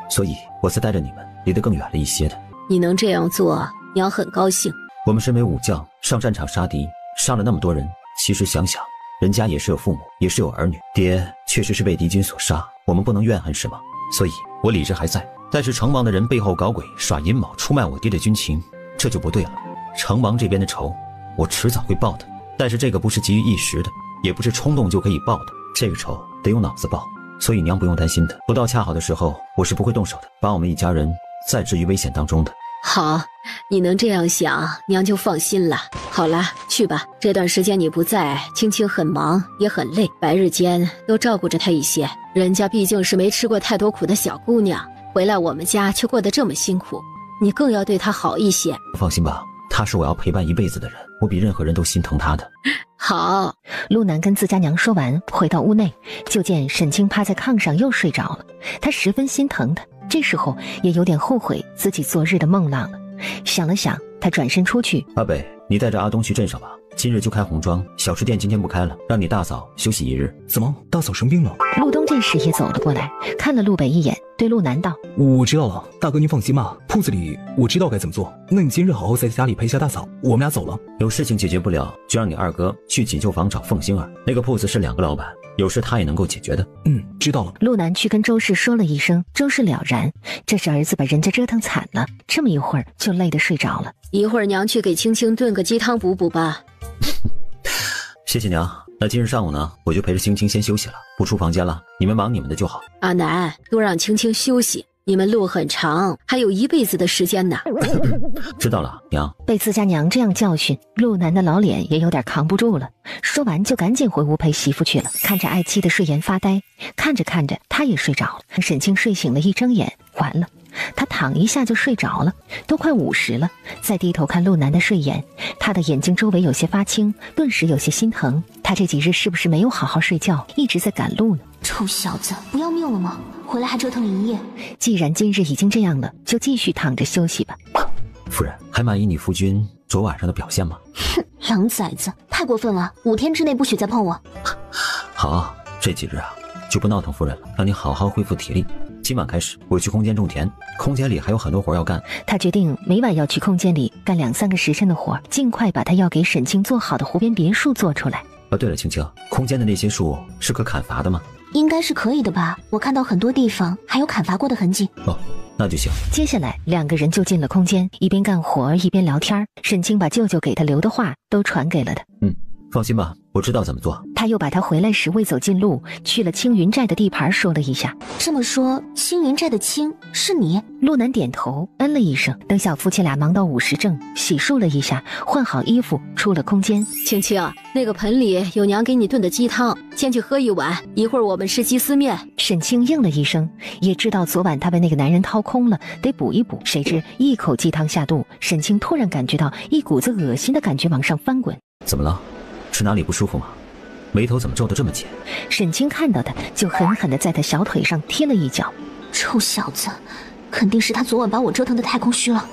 Speaker 1: 所以我才带着你们离得更远了一些的。
Speaker 7: 你能这样做，娘很高兴。
Speaker 1: 我们身为武将，上战场杀敌，杀了那么多人，其实想想，人家也是有父母，也是有儿女，爹确实是被敌军所杀，我们不能怨恨什么，所以我理智还在。但是成王的人背后搞鬼，耍阴谋，出卖我爹的军情，这就不对了。成王这边的仇，我迟早会报的，但是这个不是急于一时的，也不是冲动就可以报的，这个仇得用脑子报。所以娘不用担心的，不到恰好的时候，我是不会动手的，把我们一家人再置于危险当中的。
Speaker 7: 好，你能这样想，娘就放心了。好了，去吧，这段时间你不在，青青很忙也很累，白日间多照顾着她一些。人家毕竟是没吃过太多苦的小姑娘，回来我们家却过得这么辛苦，你更要对她好一些。
Speaker 1: 放心吧，她是我要陪伴一辈子的人，我比任何人都心疼她的。
Speaker 7: 好。
Speaker 3: 陆南跟自家娘说完，回到屋内，就见沈清趴在炕上又睡着了。他十分心疼他，这时候也有点后悔自己昨日的梦浪了。想了想，他转身出去。
Speaker 1: 阿北，你带着阿东去镇上吧，今日就开红妆，小吃店今天不开了，让你大嫂休息一日。
Speaker 8: 怎么，大嫂生病了？
Speaker 3: 陆东这时也走了过来，看了陆北一眼，对陆南道：
Speaker 8: 我知道了，大哥您放心吧，铺子里我知道该怎么做。那你今日好好在家里陪下大嫂，我们俩走了。
Speaker 1: 有事情解决不了，就让你二哥去锦绣坊找凤星儿，那个铺子是2个老板，有事他也能够解决的。
Speaker 8: 知道了。
Speaker 3: 陆南去跟周氏说了一声，周氏了然，这是儿子把人家折腾惨了，这么一会儿就累得睡着了。
Speaker 7: 一会儿娘去给青青炖个鸡汤补补吧。
Speaker 1: 谢谢娘。那今日上午呢，我就陪着青青先休息了，不出房间了，你们忙你们的就好。
Speaker 7: 阿南，多让青青休息，你们路很长，还有一辈子的时间呢。
Speaker 1: 知道了，娘。
Speaker 3: 被自家娘这样教训，陆南的老脸也有点扛不住了，说完就赶紧回屋陪媳妇去了。看着爱妻的睡颜发呆，看着看着他也睡着了。沈清睡醒了，一睁眼，完了，他躺一下就睡着了，都快50了。再低头看陆南的睡颜，他的眼睛周围有些发青，顿时有些心疼。他这几日是不是没有好好睡觉，一直在赶路呢？
Speaker 2: 臭小子，不要命了吗？回来还折腾一夜。
Speaker 3: 既然今日已经这样了，就继续躺着休息吧。
Speaker 1: 夫人，还满意你夫君昨晚上的表现吗？
Speaker 2: 哼，狼崽子，太过分了！5天之内不许再碰我。
Speaker 1: 好，这几日啊，就不闹腾夫人了，让你好好恢复体力。今晚开始，我去空间种田，空间里还有很多活要干。
Speaker 3: 他决定每晚要去空间里干2、3个时辰的活，尽快把他要给沈清做好的湖边别墅做出来。
Speaker 1: 对了，青青，空间的那些树是可砍伐的吗？
Speaker 2: 应该是可以的吧，我看到很多地方还有砍伐过的痕迹。
Speaker 1: 那就行。
Speaker 3: 接下来2个人就进了空间，一边干活一边聊天。沈清把舅舅给他留的话都传给了他。
Speaker 1: 放心吧，我知道怎么做。
Speaker 3: 他又把他回来时未走近路去了青云寨的地盘说了一下。
Speaker 2: 这么说，青云寨的青是你？
Speaker 3: 陆南点头，嗯了一声。等小夫妻俩忙到午时正，洗漱了一下，换好衣服，出了空间。
Speaker 7: 青青，那个盆里有娘给你炖的鸡汤，先去喝一碗，一会儿我们吃鸡丝面。
Speaker 3: 沈清应了一声，也知道昨晚他被那个男人掏空了，得补一补。谁知一口鸡汤下肚，沈清突然感觉到一股子恶心的感觉往上翻滚。
Speaker 1: 怎么了？是哪里不舒服吗？眉头怎么皱得这么紧？
Speaker 3: 沈清看到他，就狠狠地在他小腿上踢了一脚。
Speaker 2: 臭小子，肯定是他昨晚把我折腾得太空虚了，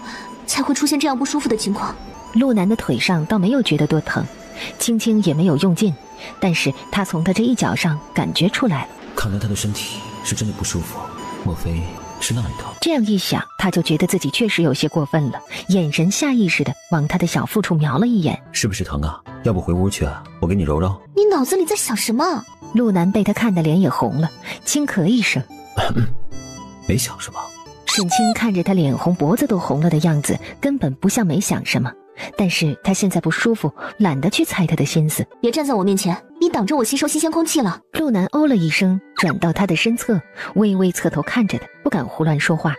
Speaker 2: 才会出现这样不舒服的情况。
Speaker 3: 陆南的腿上倒没有觉得多疼，轻轻也没有用劲，但是他从他这一脚上感觉出来了。
Speaker 1: 看来他的身体是真的不舒服，莫非是那里疼？
Speaker 3: 这样一想，他就觉得自己确实有些过分了，眼神下意识地往他的小腹处瞄了一眼。
Speaker 1: 是不是疼啊？要不回屋去啊，我给你揉揉。
Speaker 2: 你脑子里在想什么？
Speaker 3: 陆南被他看得脸也红了，轻咳一声
Speaker 1: 没想什么。
Speaker 3: 沈清看着他脸红脖子都红了的样子，根本不像没想什么，但是他现在不舒服，懒得去猜他的心思。
Speaker 2: 别站在我面前，你挡着我吸收新鲜空气了。
Speaker 3: 陆南哦了一声，转到他的身侧，微微侧头看着他，不敢胡乱说话。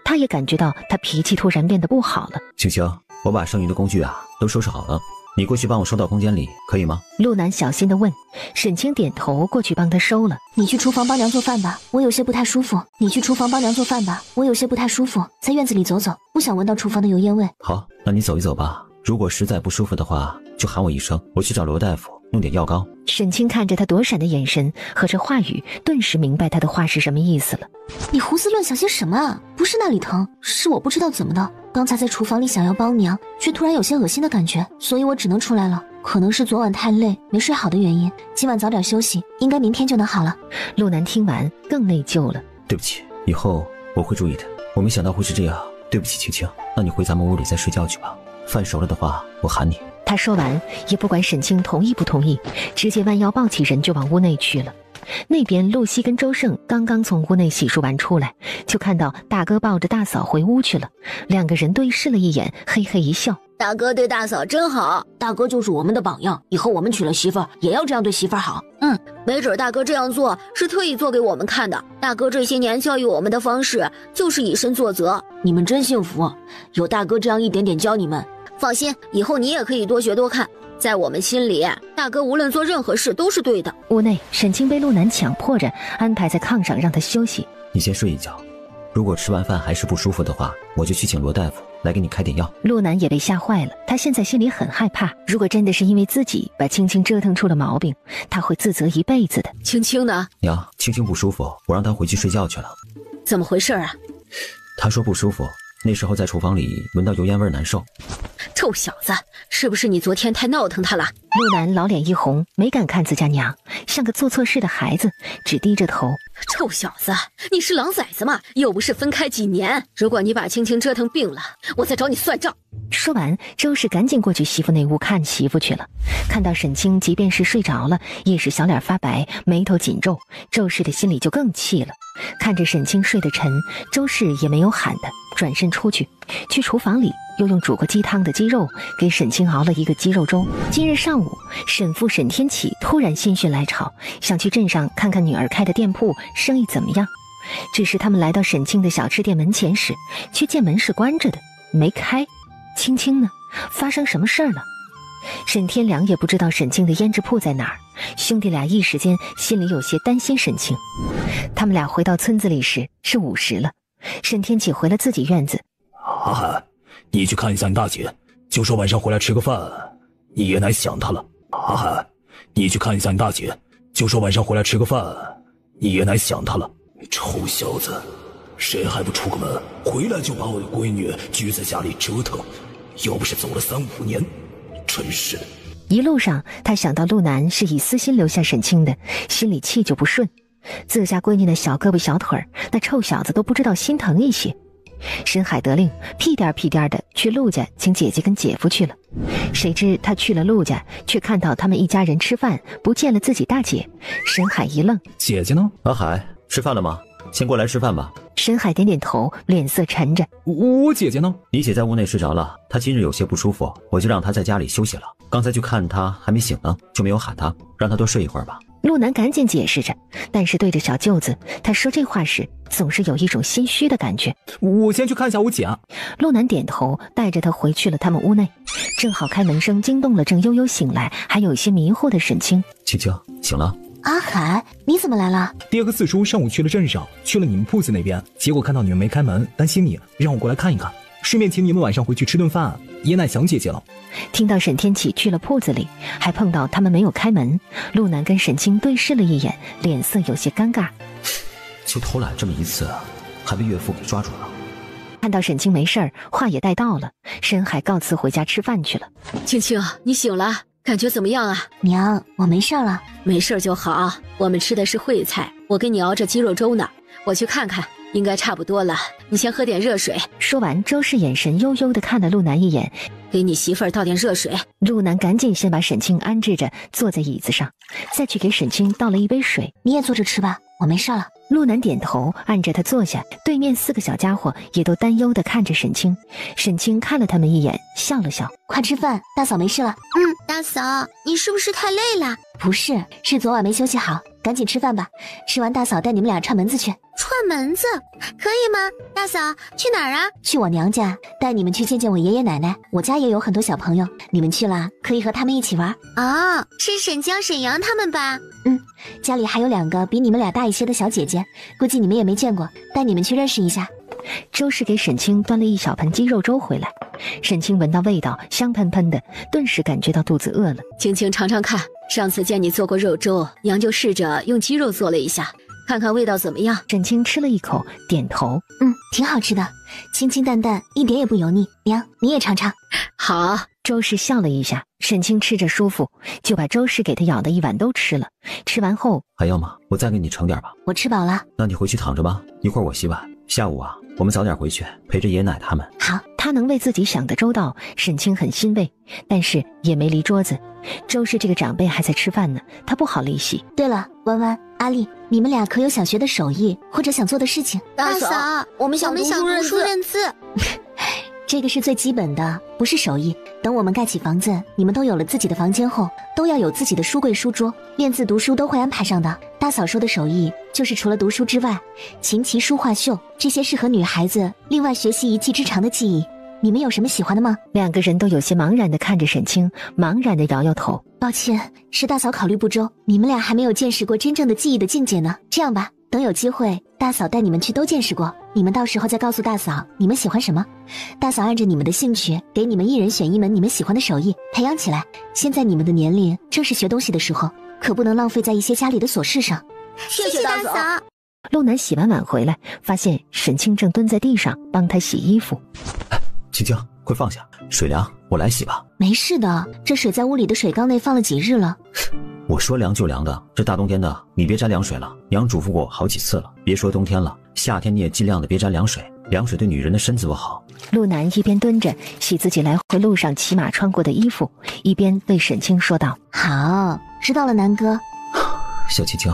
Speaker 3: 他也感觉到他脾气突然变得不好了。
Speaker 1: 青青，我把剩余的工具啊都收拾好了，你过去帮我收到空间里，可以吗？
Speaker 3: 陆南小心地问。沈清点头过去帮他收了。
Speaker 2: 你去厨房帮娘做饭吧，我有些不太舒服。你去厨房帮娘做饭吧，我有些不太舒服，在院子里走走，不想闻到厨房的油烟味。
Speaker 1: 好，那你走一走吧，如果实在不舒服的话，就喊我一声，我去找罗大夫弄点药膏。
Speaker 3: 沈清看着他躲闪的眼神和这话语，顿时明白他的话是什么意思了。
Speaker 2: 你胡思乱想些什么啊？不是那里疼，是我不知道怎么的，刚才在厨房里想要帮娘，却突然有些恶心的感觉，所以我只能出来了。可能是昨晚太累没睡好的原因，今晚早点休息，应该明天就能好了。
Speaker 3: 陆南听完更内疚了。
Speaker 1: 对不起，以后我会注意的。我没想到会是这样，对不起青青，那你回咱们屋里再睡觉去吧，饭熟了的话我喊你。
Speaker 3: 他说完也不管沈清同意不同意，直接弯腰抱起人就往屋内去了。那边露西跟周胜刚刚从屋内洗漱完出来，就看到大哥抱着大嫂回屋去了，两个人对视了一眼，嘿嘿一笑。
Speaker 6: 大哥对大嫂真好，
Speaker 2: 大哥就是我们的榜样，以后我们娶了媳妇儿也要这样对媳妇儿好。
Speaker 6: 没准大哥这样做是特意做给我们看的。大哥这些年教育我们的方式就是以身作则，
Speaker 2: 你们真幸福，有大哥这样一点点教你们。
Speaker 6: 放心，以后你也可以多学多看。在我们心里，大哥无论做任何事都是对的。
Speaker 3: 屋内，沈清被陆南强迫着安排在炕上让他休息。
Speaker 1: 你先睡一觉，如果吃完饭还是不舒服的话，我就去请罗大夫来给你开点药。
Speaker 3: 陆南也被吓坏了，他现在心里很害怕，如果真的是因为自己把青青折腾出了毛病，他会自责一辈子的。
Speaker 6: 青青呢？
Speaker 1: 娘，青青不舒服，我让她回去睡觉去了。
Speaker 6: 怎么回事啊？
Speaker 1: 她说不舒服，那时候在厨房里闻到油烟味难受。
Speaker 6: 臭小子，是不是你昨天太闹腾他了？
Speaker 3: 陆南老脸一红，没敢看自家娘，像个做错事的孩子，只低着头。
Speaker 6: 臭小子，你是狼崽子吗？又不是分开几年，如果你把青青折腾病了，我再找你算账。
Speaker 3: 说完，周氏赶紧过去媳妇那屋看媳妇去了。看到沈清即便是睡着了，也是小脸发白，眉头紧皱，周氏的心里就更气了。看着沈清睡得沉，周氏也没有喊他，转身出去厨房里又用煮过鸡汤的鸡肉给沈清熬了一个鸡肉粥。今日上午，沈父沈天启突然心血来潮，想去镇上看看女儿开的店铺生意怎么样。只是他们来到沈清的小吃店门前时，却见门是关着的，没开。青青呢？发生什么事儿了？沈天良也不知道沈清的胭脂铺在哪儿，兄弟俩一时间心里有些担心沈清。他们俩回到村子里时是午时了，沈天启回了自己院子。
Speaker 5: 阿涵，你去看一下你大姐，就说晚上回来吃个饭，你爷奶想她了。阿涵，你去看一下你大姐，就说晚上回来吃个饭，你爷奶想她了。臭小子，谁还不出个门，回来就把我的闺女拘在家里折腾，要不是走了3、5年，真是。
Speaker 3: 一路上他想到陆南是以私心留下沈清的，心里气就不顺。自家闺女的小胳膊小腿儿，那臭小子都不知道心疼一些。沈海得令屁颠屁颠的去陆家请姐姐跟姐夫去了。谁知他去了陆家，却看到他们一家人吃饭，不见了自己大姐。沈海一愣，
Speaker 8: 姐姐呢？
Speaker 1: 阿海，吃饭了吗？先过来吃饭吧。
Speaker 3: 沈海点点头，脸色沉着。
Speaker 8: 我姐姐呢？
Speaker 1: 你姐在屋内睡着了，她今日有些不舒服，我就让她在家里休息了。刚才去看他还没醒呢，就没有喊他，让他多睡一会儿吧。
Speaker 3: 陆南赶紧解释着，但是对着小舅子，他说这话时总是有一种心虚的感觉。
Speaker 8: 我先去看一下我姐。
Speaker 3: 陆南点头，带着他回去了他们屋内。正好开门声惊动了正悠悠醒来还有些迷糊的沈清。
Speaker 1: 青青醒了。
Speaker 2: 阿海，你怎么来了？
Speaker 8: 爹和四叔上午去了镇上，去了你们铺子那边，结果看到你们没开门，担心你，让我过来看一看，顺便请你们晚上回去吃顿饭，爷奶想姐姐了。
Speaker 3: 听到沈天启去了铺子里，还碰到他们没有开门，陆南跟沈清对视了一眼，脸色有些尴尬。
Speaker 1: 就偷懒这么一次，还被岳父给抓住了。
Speaker 3: 看到沈清没事儿，话也带到了，深海告辞回家吃饭去了。
Speaker 7: 青青，你醒了，感觉怎么样啊？
Speaker 2: 娘，我没事了。
Speaker 7: 没事就好，我们吃的是烩菜，我给你熬着鸡肉粥呢，我去看看，应该差不多了，你先喝点热水。
Speaker 3: 说完，周氏眼神悠悠地看了陆南一眼，
Speaker 7: 给你媳妇儿倒点热水。
Speaker 3: 陆南赶紧先把沈清安置着，坐在椅子上，再去给沈清倒了一杯水。
Speaker 2: 你也坐着吃吧，我没事了。
Speaker 3: 陆南点头，按着他坐下。对面4个小家伙也都担忧地看着沈清。沈清看了他们一眼，笑了笑：“
Speaker 2: 快吃饭，大嫂没事了。”
Speaker 6: 大嫂，你是不是太累了？
Speaker 2: 不是，是昨晚没休息好。赶紧吃饭吧，吃完大嫂带你们俩串门子去。
Speaker 6: 串门子可以吗？大嫂，去哪儿啊？
Speaker 2: 去我娘家，带你们去见见我爷爷奶奶。我家也有很多小朋友，你们去了可以和他们一起玩。
Speaker 6: 哦，是沈江、沈阳他们吧？
Speaker 2: 家里还有2个比你们俩大一些的小姐姐，估计你们也没见过，带你们去认识一下。
Speaker 3: 周氏给沈清端了一小盆鸡肉粥回来，沈清闻到味道香喷喷的，顿时感觉到肚子饿了。
Speaker 7: 青青尝尝看，上次见你做过肉粥，娘就试着用鸡肉做了一下，看看味道怎么样。
Speaker 3: 沈清吃了一口，点头，
Speaker 2: 挺好吃的，清清淡淡，一点也不油腻。娘，你也尝尝。
Speaker 7: 好。
Speaker 3: 周氏笑了一下，沈清吃着舒服，就把周氏给他舀的一碗都吃了。吃完后，
Speaker 1: 还要吗？我再给你盛点吧。
Speaker 2: 我吃饱了。
Speaker 1: 那你回去躺着吧，一会儿我洗碗。下午啊，我们早点回去陪着爷爷奶他们。
Speaker 2: 好。
Speaker 3: 他能为自己想得周到，沈清很欣慰，但是也没离桌子。周氏这个长辈还在吃饭呢，他不好离席。
Speaker 2: 对了，弯弯、阿丽，你们俩可有想学的手艺或者想做的事情？
Speaker 6: 大嫂，我们想读书认字。
Speaker 2: 这个是最基本的，不是手艺。等我们盖起房子，你们都有了自己的房间后，都要有自己的书柜书桌，练字读书都会安排上的。大嫂说的手艺，就是除了读书之外，琴棋书画绣这些适合女孩子另外学习一技之长的技艺。你们有什么喜欢的吗
Speaker 3: ？2个人都有些茫然地看着沈清，茫然地摇摇头。
Speaker 2: 抱歉，是大嫂考虑不周，你们俩还没有见识过真正的技艺的境界呢。这样吧，等有机会，大嫂带你们去都见识过，你们到时候再告诉大嫂你们喜欢什么，大嫂按着你们的兴趣，给你们一人选一门你们喜欢的手艺，培养起来。现在你们的年龄正是学东西的时候，可不能浪费在一些家里的琐事上。
Speaker 6: 谢谢大嫂。
Speaker 3: 陆南洗完碗回来，发现沈清正蹲在地上帮他洗衣服。
Speaker 1: 青青，快放下，水凉，我来洗吧。
Speaker 2: 没事的，这水在屋里的水缸内放了几日了。
Speaker 1: 我说凉就凉的，这大冬天的，你别沾凉水了。娘嘱咐过好几次了，别说冬天了，夏天你也尽量的别沾凉水，凉水对女人的身子不好。
Speaker 3: 陆南一边蹲着洗自己来回路上骑马穿过的衣服，一边对沈清说道：“
Speaker 2: 好，知道了，南哥。”
Speaker 1: 小青青，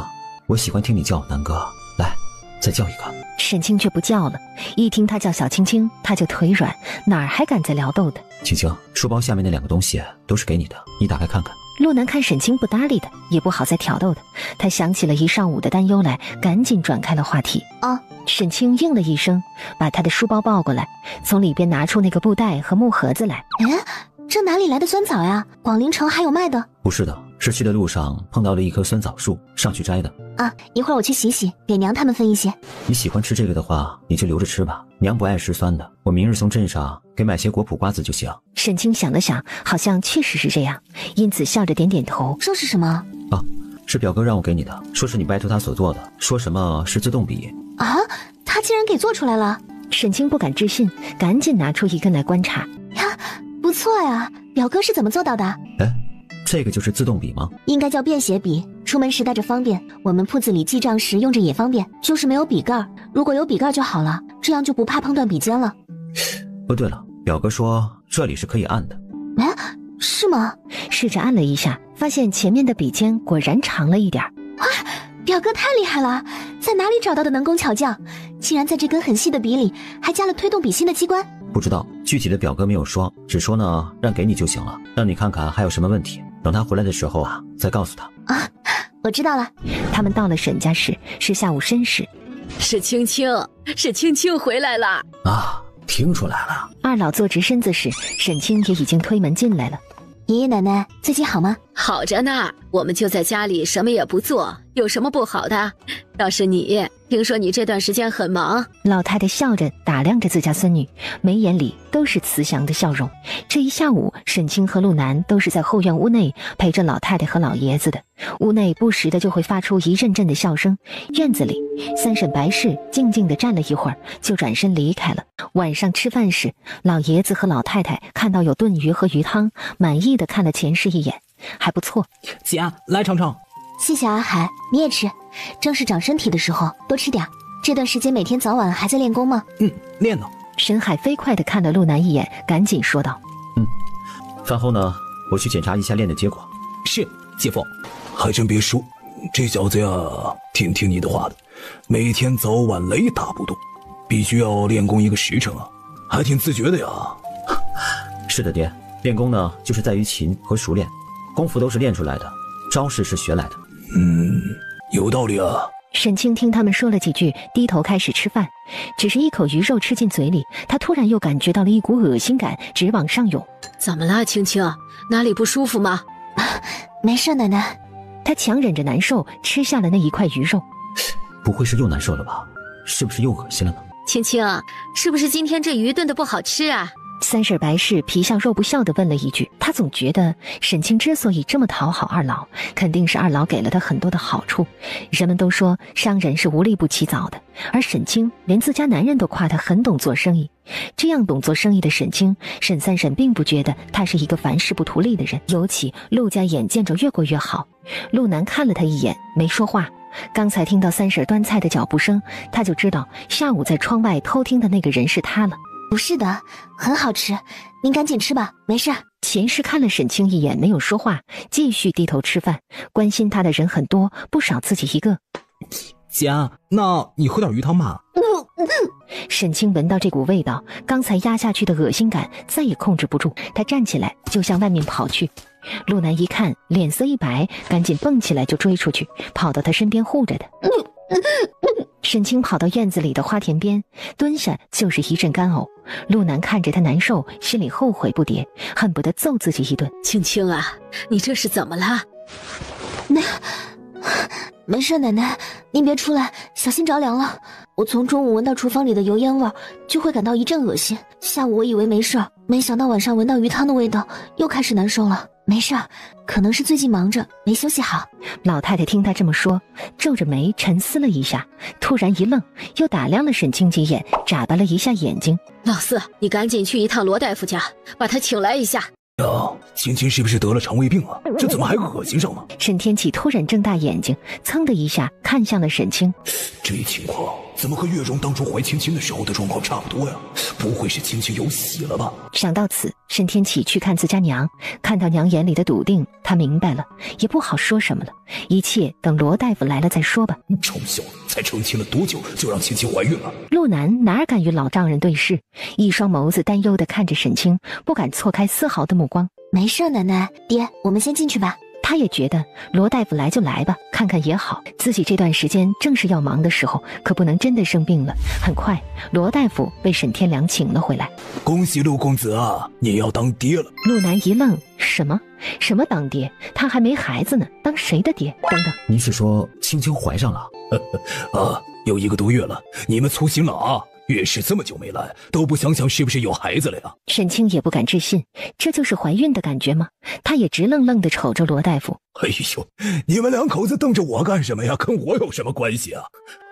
Speaker 1: 我喜欢听你叫我南哥，来，再叫一个。
Speaker 3: 沈清却不叫了，一听他叫小青青，他就腿软，哪儿还敢再撩逗的。
Speaker 1: 青青，书包下面那2个东西都是给你的，你打开看看。
Speaker 3: 陆南看沈清不搭理的，也不好再挑逗的，他想起了一上午的担忧来，赶紧转开了话题。沈清应了一声，把他的书包抱过来，从里边拿出那个布袋和木盒子来。
Speaker 2: 这哪里来的酸枣呀？广陵城还有卖的？
Speaker 1: 不是的，是去的路上碰到了一棵酸枣树，上去摘的。
Speaker 2: 一会儿我去洗洗，给娘他们分一些。
Speaker 1: 你喜欢吃这个的话，你就留着吃吧，娘不爱吃酸的，我明日从镇上给买些果脯瓜子就行。
Speaker 3: 沈清想了想，好像确实是这样，因此笑着点点头。
Speaker 2: 这是什么？
Speaker 1: 是表哥让我给你的，说是你拜托他所做的，说什么是自动笔。
Speaker 2: 他竟然给做出来了。
Speaker 3: 沈清不敢置信，赶紧拿出一根来观察。
Speaker 2: 呀，不错呀，表哥是怎么做到的？
Speaker 1: 这个就是自动笔吗？
Speaker 2: 应该叫便携笔，出门时带着方便，我们铺子里记账时用着也方便，就是没有笔盖，如果有笔盖就好了，这样就不怕碰断笔尖了。
Speaker 1: 对了，表哥说这里是可以按的。
Speaker 2: 是吗？
Speaker 3: 试着按了一下，发现前面的笔尖果然长了一点。
Speaker 2: 表哥太厉害了，在哪里找到的能工巧匠？竟然在这根很细的笔里还加了推动笔芯的机关。
Speaker 1: 不知道具体的表哥没有说，只说呢让给你就行了，让你看看还有什么问题，等他回来的时候啊再告诉他。
Speaker 2: 啊，我知道了。
Speaker 3: 他们到了沈家时是下午申时，
Speaker 7: 是青青回来了
Speaker 1: 啊，听出来了。
Speaker 3: 二老坐直身子时，沈清也已经推门进来了。
Speaker 2: 爷爷奶奶最近好吗？
Speaker 7: 好着呢，我们就在家里什么也不做，有什么不好的？倒是你，听说你这段时间很忙。
Speaker 3: 老太太笑着打量着自家孙女，眉眼里都是慈祥的笑容。这一下午，沈清和陆南都是在后院屋内陪着老太太和老爷子的。屋内不时的就会发出一阵阵的笑声。院子里，三婶白氏静静地站了一会儿，就转身离开了。晚上吃饭时，老爷子和老太太看到有炖鱼和鱼汤，满意的看了钱氏一眼，还不错。
Speaker 4: 姐，来尝尝。
Speaker 2: 谢谢阿海，你也吃。正是长身体的时候，多吃点。这段时间每天早晚还在练功吗？
Speaker 4: 练呢。
Speaker 3: 沈海飞快地看了陆南一眼，赶紧说道：
Speaker 1: 饭后呢，我去检查一下练的结果。
Speaker 4: 是，姐夫。
Speaker 5: 还真别说，这小子呀，挺听你的话的，每天早晚雷打不动，必须要练功1个时辰啊，还挺自觉的呀。
Speaker 1: 是的，爹，练功呢，就是在于勤和熟练，功夫都是练出来的，招式是学来的。
Speaker 5: 有道理啊。
Speaker 3: 沈清听他们说了几句，低头开始吃饭。只是一口鱼肉吃进嘴里，他突然又感觉到了一股恶心感直往上涌。
Speaker 7: 怎么了，青青？哪里不舒服吗？
Speaker 2: 没事，奶奶。
Speaker 3: 他强忍着难受，吃下了那一块鱼肉。
Speaker 1: 不会是又难受了吧？是不是又恶心了呢？
Speaker 7: 青青，是不是今天这鱼炖的不好吃啊？
Speaker 3: 三婶白氏皮笑肉不笑地问了一句。她总觉得沈清之所以这么讨好二老，肯定是二老给了他很多的好处。人们都说商人是无利不起早的，而沈清连自家男人都夸他很懂做生意。这样懂做生意的沈清，沈三婶并不觉得他是一个凡事不图利的人。尤其陆家眼见着越过越好。陆南看了他一眼，没说话。刚才听到三婶端菜的脚步声，他就知道下午在窗外偷听的那个人是他了。
Speaker 2: 不是的，很好吃，您赶紧吃吧，没事。
Speaker 3: 钱氏看了沈清一眼，没有说话，继续低头吃饭。关心他的人很多，不少自己一个。
Speaker 4: 姐，那你喝点鱼汤吧。
Speaker 3: 沈清闻到这股味道，刚才压下去的恶心感再也控制不住，他站起来就向外面跑去。陆南一看，脸色一白，赶紧蹦起来就追出去，跑到他身边护着他。沈清跑到院子里的花田边，蹲下就是一阵干呕。陆南看着他难受，心里后悔不迭，恨不得揍自己一顿。
Speaker 7: 青青啊，你这是怎么了？
Speaker 2: 没事，奶奶，您别出来，小心着凉了。我从中午闻到厨房里的油烟味，就会感到一阵恶心。下午我以为没事，没想到晚上闻到鱼汤的味道，又开始难受了。没事，可能是最近忙着没休息好。
Speaker 3: 老太太听他这么说，皱着眉沉思了一下，突然一愣，又打量了沈清几眼，眨巴了一下眼睛。
Speaker 7: 老四，你赶紧去一趟罗大夫家，把他请来一下。
Speaker 5: 青青是不是得了肠胃病啊？这怎么还恶心上了？
Speaker 3: 沈天启突然睁大眼睛，噌的一下看向了沈清。
Speaker 5: 这情况怎么和月容当初怀青青的时候的状况差不多呀？不会是青青有喜了吧？
Speaker 3: 想到此，沈天启去看自家娘，看到娘眼里的笃定，他明白了，也不好说什么了。一切等罗大夫来了再说吧。
Speaker 5: 臭小子，才成亲了多久就让青青怀孕了？
Speaker 3: 陆南哪敢与老丈人对视，一双眸子担忧地看着沈清，不敢错开丝毫的目光。
Speaker 2: 没事，奶奶，爹，我们先进去吧。
Speaker 3: 他也觉得罗大夫来就来吧，看看也好。自己这段时间正是要忙的时候，可不能真的生病了。很快，罗大夫被沈天良请了回来。
Speaker 5: 恭喜陆公子啊，你要当爹了。
Speaker 3: 陆南一愣，什么当爹？他还没孩子呢，当谁的爹？等等，
Speaker 1: 您是说青青怀上了？
Speaker 5: 有1个多月了，你们粗心了啊！月氏这么久没来，都不想想是不是有孩子了呀？
Speaker 3: 沈清也不敢置信，这就是怀孕的感觉吗？他也直愣愣地瞅着罗大夫。
Speaker 5: 哎呦，你们2口子瞪着我干什么呀？跟我有什么关系啊？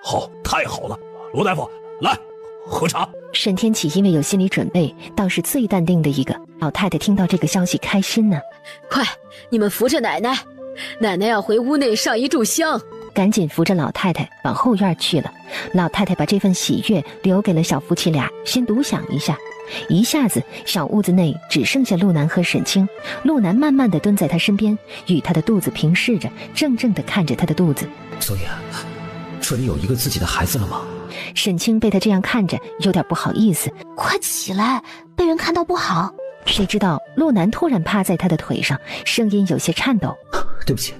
Speaker 5: 好，太好了，罗大夫，来喝茶。
Speaker 3: 沈天启因为有心理准备，倒是最淡定的一个。老太太听到这个消息开心呢。
Speaker 7: 快，你们扶着奶奶，奶奶要回屋内上一炷香。
Speaker 3: 赶紧扶着老太太往后院去了。老太太把这份喜悦留给了小夫妻俩，先独享一下。一下子，小屋子内只剩下陆南和沈清。陆南慢慢地蹲在他身边，与他的肚子平视着，怔怔地看着他的肚子。
Speaker 1: 所以，这里有一个自己的孩子了吗？
Speaker 3: 沈清被他这样看着，有点不好意思。
Speaker 2: 快起来，被人看到不好。
Speaker 3: 谁知道陆南突然趴在他的腿上，声音有些颤抖。
Speaker 1: 对不起，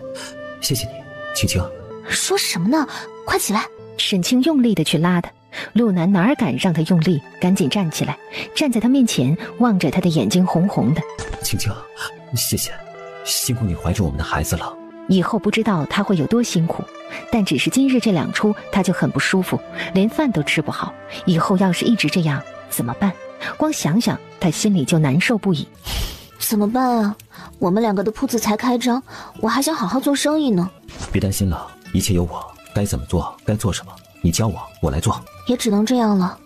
Speaker 1: 谢谢你，青青。
Speaker 2: 说什么呢？快起来！
Speaker 3: 沈清用力的去拉他，陆南哪敢让他用力，赶紧站起来，站在他面前，望着他的眼睛红红的。
Speaker 1: 青青，谢谢，辛苦你怀着我们的孩子了。
Speaker 3: 以后不知道他会有多辛苦，但只是今日这2出他就很不舒服，连饭都吃不好。以后要是一直这样怎么办？光想想他心里就难受不已。
Speaker 2: 怎么办啊？我们2个的铺子才开张，我还想好好做生意呢。
Speaker 1: 别担心了，一切有我，该怎么做该做什么，你教我来做。
Speaker 2: 也只能这样了。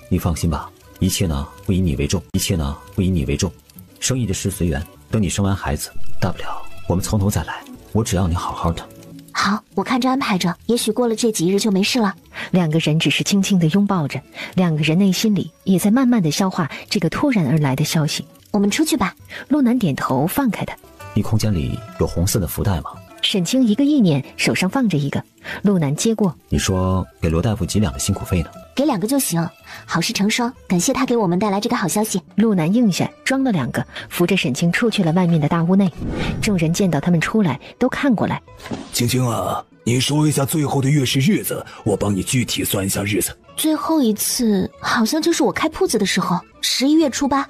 Speaker 1: 你放心吧，一切呢不以你为重，一切呢不以你为重。生意的事随缘，等你生完孩子，大不了我们从头再来。我只要你好好的。
Speaker 2: 好，我看着安排着，也许过了这几日就没事了。
Speaker 3: 2个人只是轻轻地拥抱着，2个人内心里也在慢慢地消化这个突然而来的消息。
Speaker 2: 我们出去吧。
Speaker 3: 陆南点头，放开他。
Speaker 1: 你空间里有红色的福袋吗？
Speaker 3: 沈清一个意念，手上放着一个，陆南接过。
Speaker 1: 你说给罗大夫几两的辛苦费呢？
Speaker 2: 给2个就行，好事成双，感谢他给我们带来这个好消息。
Speaker 3: 陆南应下，装了2个，扶着沈清出去了外面的大屋内。众人见到他们出来，都看过来。
Speaker 5: 青青啊，你说一下最后的月食日子，我帮你具体算一下日子。
Speaker 2: 最后一次好像就是我开铺子的时候，11月初8。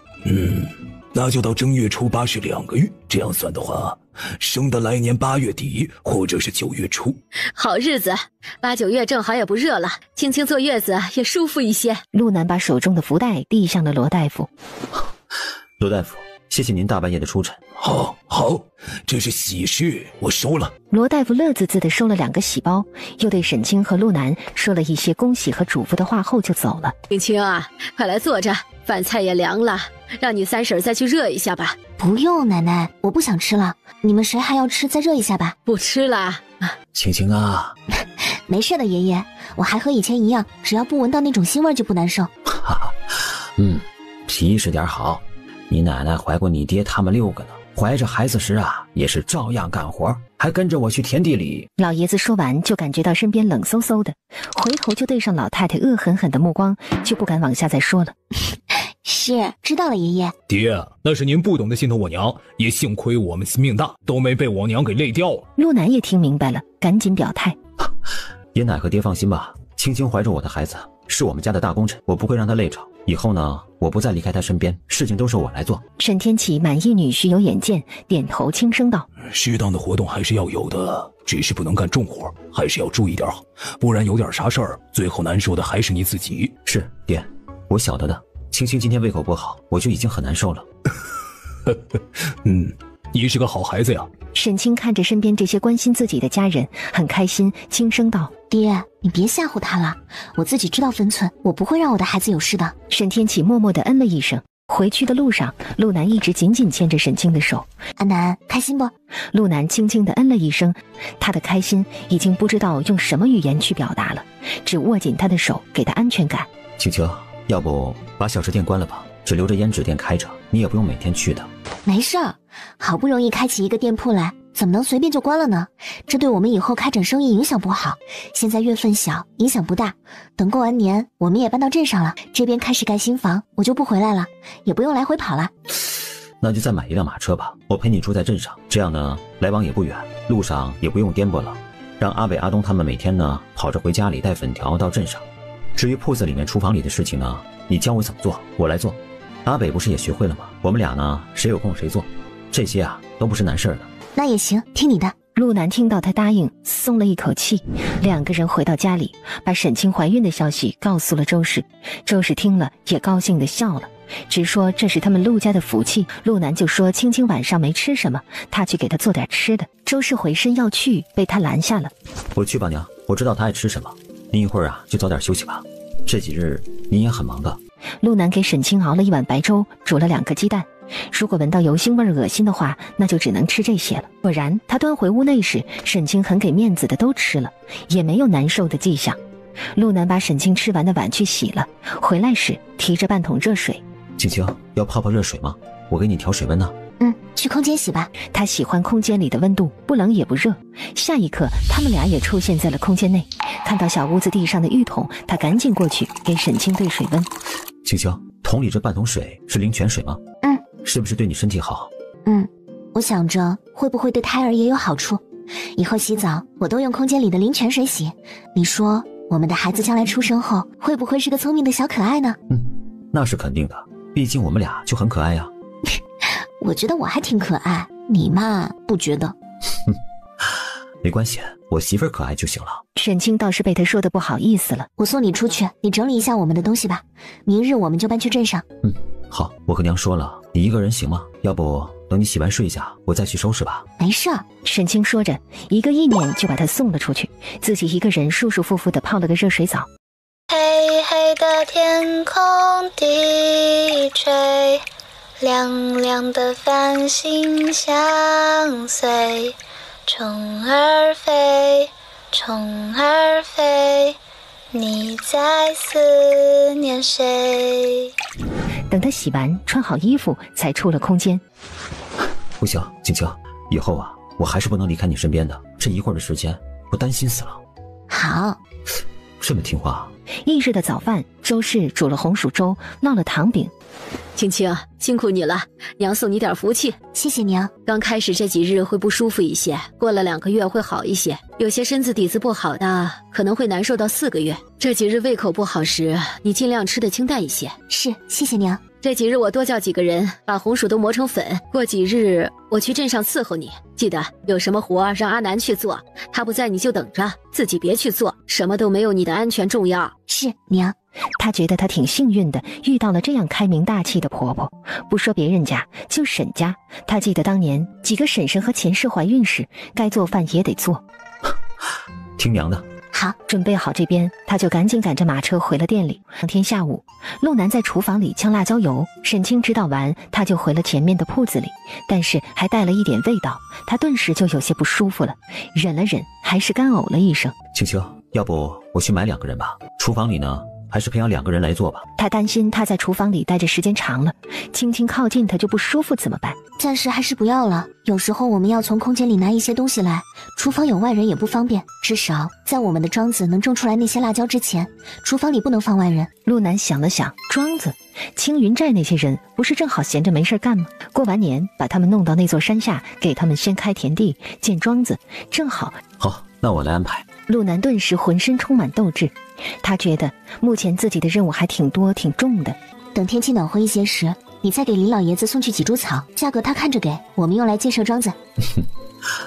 Speaker 5: 那就到正月初8是2个月，这样算的话，生的来年8月底或者是9月初。
Speaker 7: 好日子，8、9月正好也不热了，青青坐月子也舒服一些。
Speaker 3: 陆南把手中的福袋递向了罗大夫。
Speaker 1: 罗大夫，谢谢您大半夜的出诊。
Speaker 5: 好，这是喜事，我收了。
Speaker 3: 罗大夫乐滋滋地收了2个喜包，又对沈清和陆南说了一些恭喜和嘱咐的话后就走了。
Speaker 7: 青青啊，快来坐着，饭菜也凉了，让你三婶再去热一下吧。
Speaker 2: 不用，奶奶，我不想吃了，你们谁还要吃再热一下吧。
Speaker 7: 不吃了。
Speaker 1: 青青啊。
Speaker 2: 没事的，爷爷，我还和以前一样，只要不闻到那种腥味就不难受。
Speaker 1: 皮实点好，你奶奶怀过你爹他们6个呢，怀着孩子时啊也是照样干活，还跟着我去田地里。
Speaker 3: 老爷子说完就感觉到身边冷飕飕的，回头就对上老太太恶狠狠的目光，就不敢往下再说了。
Speaker 2: 是，知道了，爷爷。
Speaker 5: 爹，那是您不懂得心疼我娘，也幸亏我们命大，都没被我娘给累掉了。
Speaker 3: 陆南也听明白了，赶紧表态。
Speaker 1: 爷奶和爹放心吧，青青怀着我的孩子是我们家的大功臣，我不会让她累着。以后呢，我不再离开她身边，事情都是我来做。
Speaker 3: 沈天启满意女婿有远见，点头轻声道：
Speaker 5: 适当的活动还是要有的，只是不能干重活，还是要注意点，不然有点啥事儿，最后难受的还是你自己。
Speaker 1: 是，爹，我晓得的。青青今天胃口不好，我就已经很难受了。
Speaker 5: 你是个好孩子呀。
Speaker 3: 沈清看着身边这些关心自己的家人，很开心，轻声道：
Speaker 2: 爹，你别吓唬他了，我自己知道分寸，我不会让我的孩子有事的。
Speaker 3: 沈天启默默地嗯了一声。回去的路上，陆南一直紧紧牵着沈清的手。
Speaker 2: 安南，开心不？
Speaker 3: 陆南轻轻地嗯了一声，他的开心已经不知道用什么语言去表达了，只握紧他的手，给他安全感。
Speaker 1: 青青，要不把小吃店关了吧，只留着胭脂店开着，你也不用每天去的。
Speaker 2: 没事儿，好不容易开起一个店铺来，怎么能随便就关了呢？这对我们以后开展生意影响不好。现在月份小，影响不大，等过完年我们也搬到镇上了，这边开始盖新房，我就不回来了，也不用来回跑了。
Speaker 1: 那就再买一辆马车吧，我陪你住在镇上，这样呢来往也不远，路上也不用颠簸了。让阿北阿东他们每天呢跑着回家里带粉条到镇上。至于铺子里面厨房里的事情呢，你教我怎么做，我来做。阿北不是也学会了吗？我们俩呢谁有空谁做，这些啊都不是难事的。
Speaker 2: 那也行，听你的。
Speaker 3: 陆南听到他答应，松了一口气。2个人回到家里，把沈清怀孕的消息告诉了周氏。周氏听了也高兴地笑了，直说这是他们陆家的福气。陆南就说青青晚上没吃什么，他去给她做点吃的。周氏回身要去，被他拦下了。
Speaker 1: 我去吧娘，我知道他爱吃什么。您一会儿啊就早点休息吧，这几日您也很忙的。
Speaker 3: 陆南给沈清熬了一碗白粥，煮了2个鸡蛋。如果闻到油腥味恶心的话，那就只能吃这些了。果然，他端回屋内时，沈清很给面子的都吃了，也没有难受的迹象。陆南把沈清吃完的碗去洗了，回来时提着半桶热水。
Speaker 1: 青青，要泡泡热水吗？我给你调水温呢。
Speaker 2: 去空间洗吧。
Speaker 3: 他喜欢空间里的温度，不冷也不热。下一刻，他们俩也出现在了空间内。看到小屋子地上的浴桶，他赶紧过去给沈清兑水温。
Speaker 1: 青青，桶里这半桶水是灵泉水吗？是不是对你身体好？
Speaker 2: 我想着会不会对胎儿也有好处，以后洗澡我都用空间里的灵泉水洗。你说我们的孩子将来出生后会不会是个聪明的小可爱呢？
Speaker 1: 那是肯定的，毕竟我们俩就很可爱呀。
Speaker 2: 我觉得我还挺可爱，你嘛不觉得？
Speaker 1: 没关系，我媳妇儿可爱就行了。
Speaker 3: 沈清倒是被他说的不好意思了。
Speaker 2: 我送你出去，你整理一下我们的东西吧，明日我们就搬去镇上。
Speaker 1: 好，我和娘说了，你一个人行吗？要不等你洗完睡下，我再去收拾吧。
Speaker 2: 没事儿。
Speaker 3: 沈清说着，一个意念就把他送了出去，自己一个人舒舒服服地泡了个热水澡。
Speaker 9: 黑黑的天空低垂，亮亮的繁星相随，虫儿飞，虫儿飞，你在思念谁？
Speaker 3: 等他洗完穿好衣服才出了空间。
Speaker 1: 不行，青青，以后啊，我还是不能离开你身边的。这一会儿的时间，我担心死了。
Speaker 2: 好，
Speaker 1: 这么听话。
Speaker 3: 翌日的早饭，周氏煮了红薯粥，烙了糖饼。
Speaker 7: 青青，辛苦你了，娘送你点福气。
Speaker 2: 谢谢娘。
Speaker 7: 刚开始这几日会不舒服一些，过了2个月会好一些。有些身子底子不好的，可能会难受到4个月。这几日胃口不好时，你尽量吃得清淡一些。
Speaker 2: 是，谢谢娘。
Speaker 7: 这几日我多叫几个人，把红薯都磨成粉。过几日我去镇上伺候你，记得有什么活让阿南去做，他不在你就等着，自己别去做，什么都没有你的安全重要。
Speaker 2: 是，娘。
Speaker 3: 她觉得她挺幸运的，遇到了这样开明大气的婆婆。不说别人家，就沈家，她记得当年几个婶婶和前世怀孕时，该做饭也得做。
Speaker 1: 听娘的。
Speaker 2: 好，
Speaker 3: 准备好这边，他就赶紧赶着马车回了店里。当天下午，陆南在厨房里呛辣椒油，沈清指导完，他就回了前面的铺子里，但是还带了一点味道，他顿时就有些不舒服了，忍了忍，还是干呕了一声。
Speaker 1: 青青，要不我去买2个人吧，厨房里呢，还是培养2个人来做吧。
Speaker 3: 他担心他在厨房里待着时间长了，轻轻靠近他就不舒服怎么办？
Speaker 2: 暂时还是不要了，有时候我们要从空间里拿一些东西来，厨房有外人也不方便，至少在我们的庄子能种出来那些辣椒之前，厨房里不能放外人。
Speaker 3: 陆南想了想，庄子，青云寨那些人不是正好闲着没事干吗？过完年把他们弄到那座山下，给他们先开田地建庄子，正好。
Speaker 1: 好，那我来安排。
Speaker 3: 陆南顿时浑身充满斗志，他觉得目前自己的任务还挺多挺重的。
Speaker 2: 等天气暖和一些时，你再给李老爷子送去几株草，价格他看着给，我们用来建设庄子。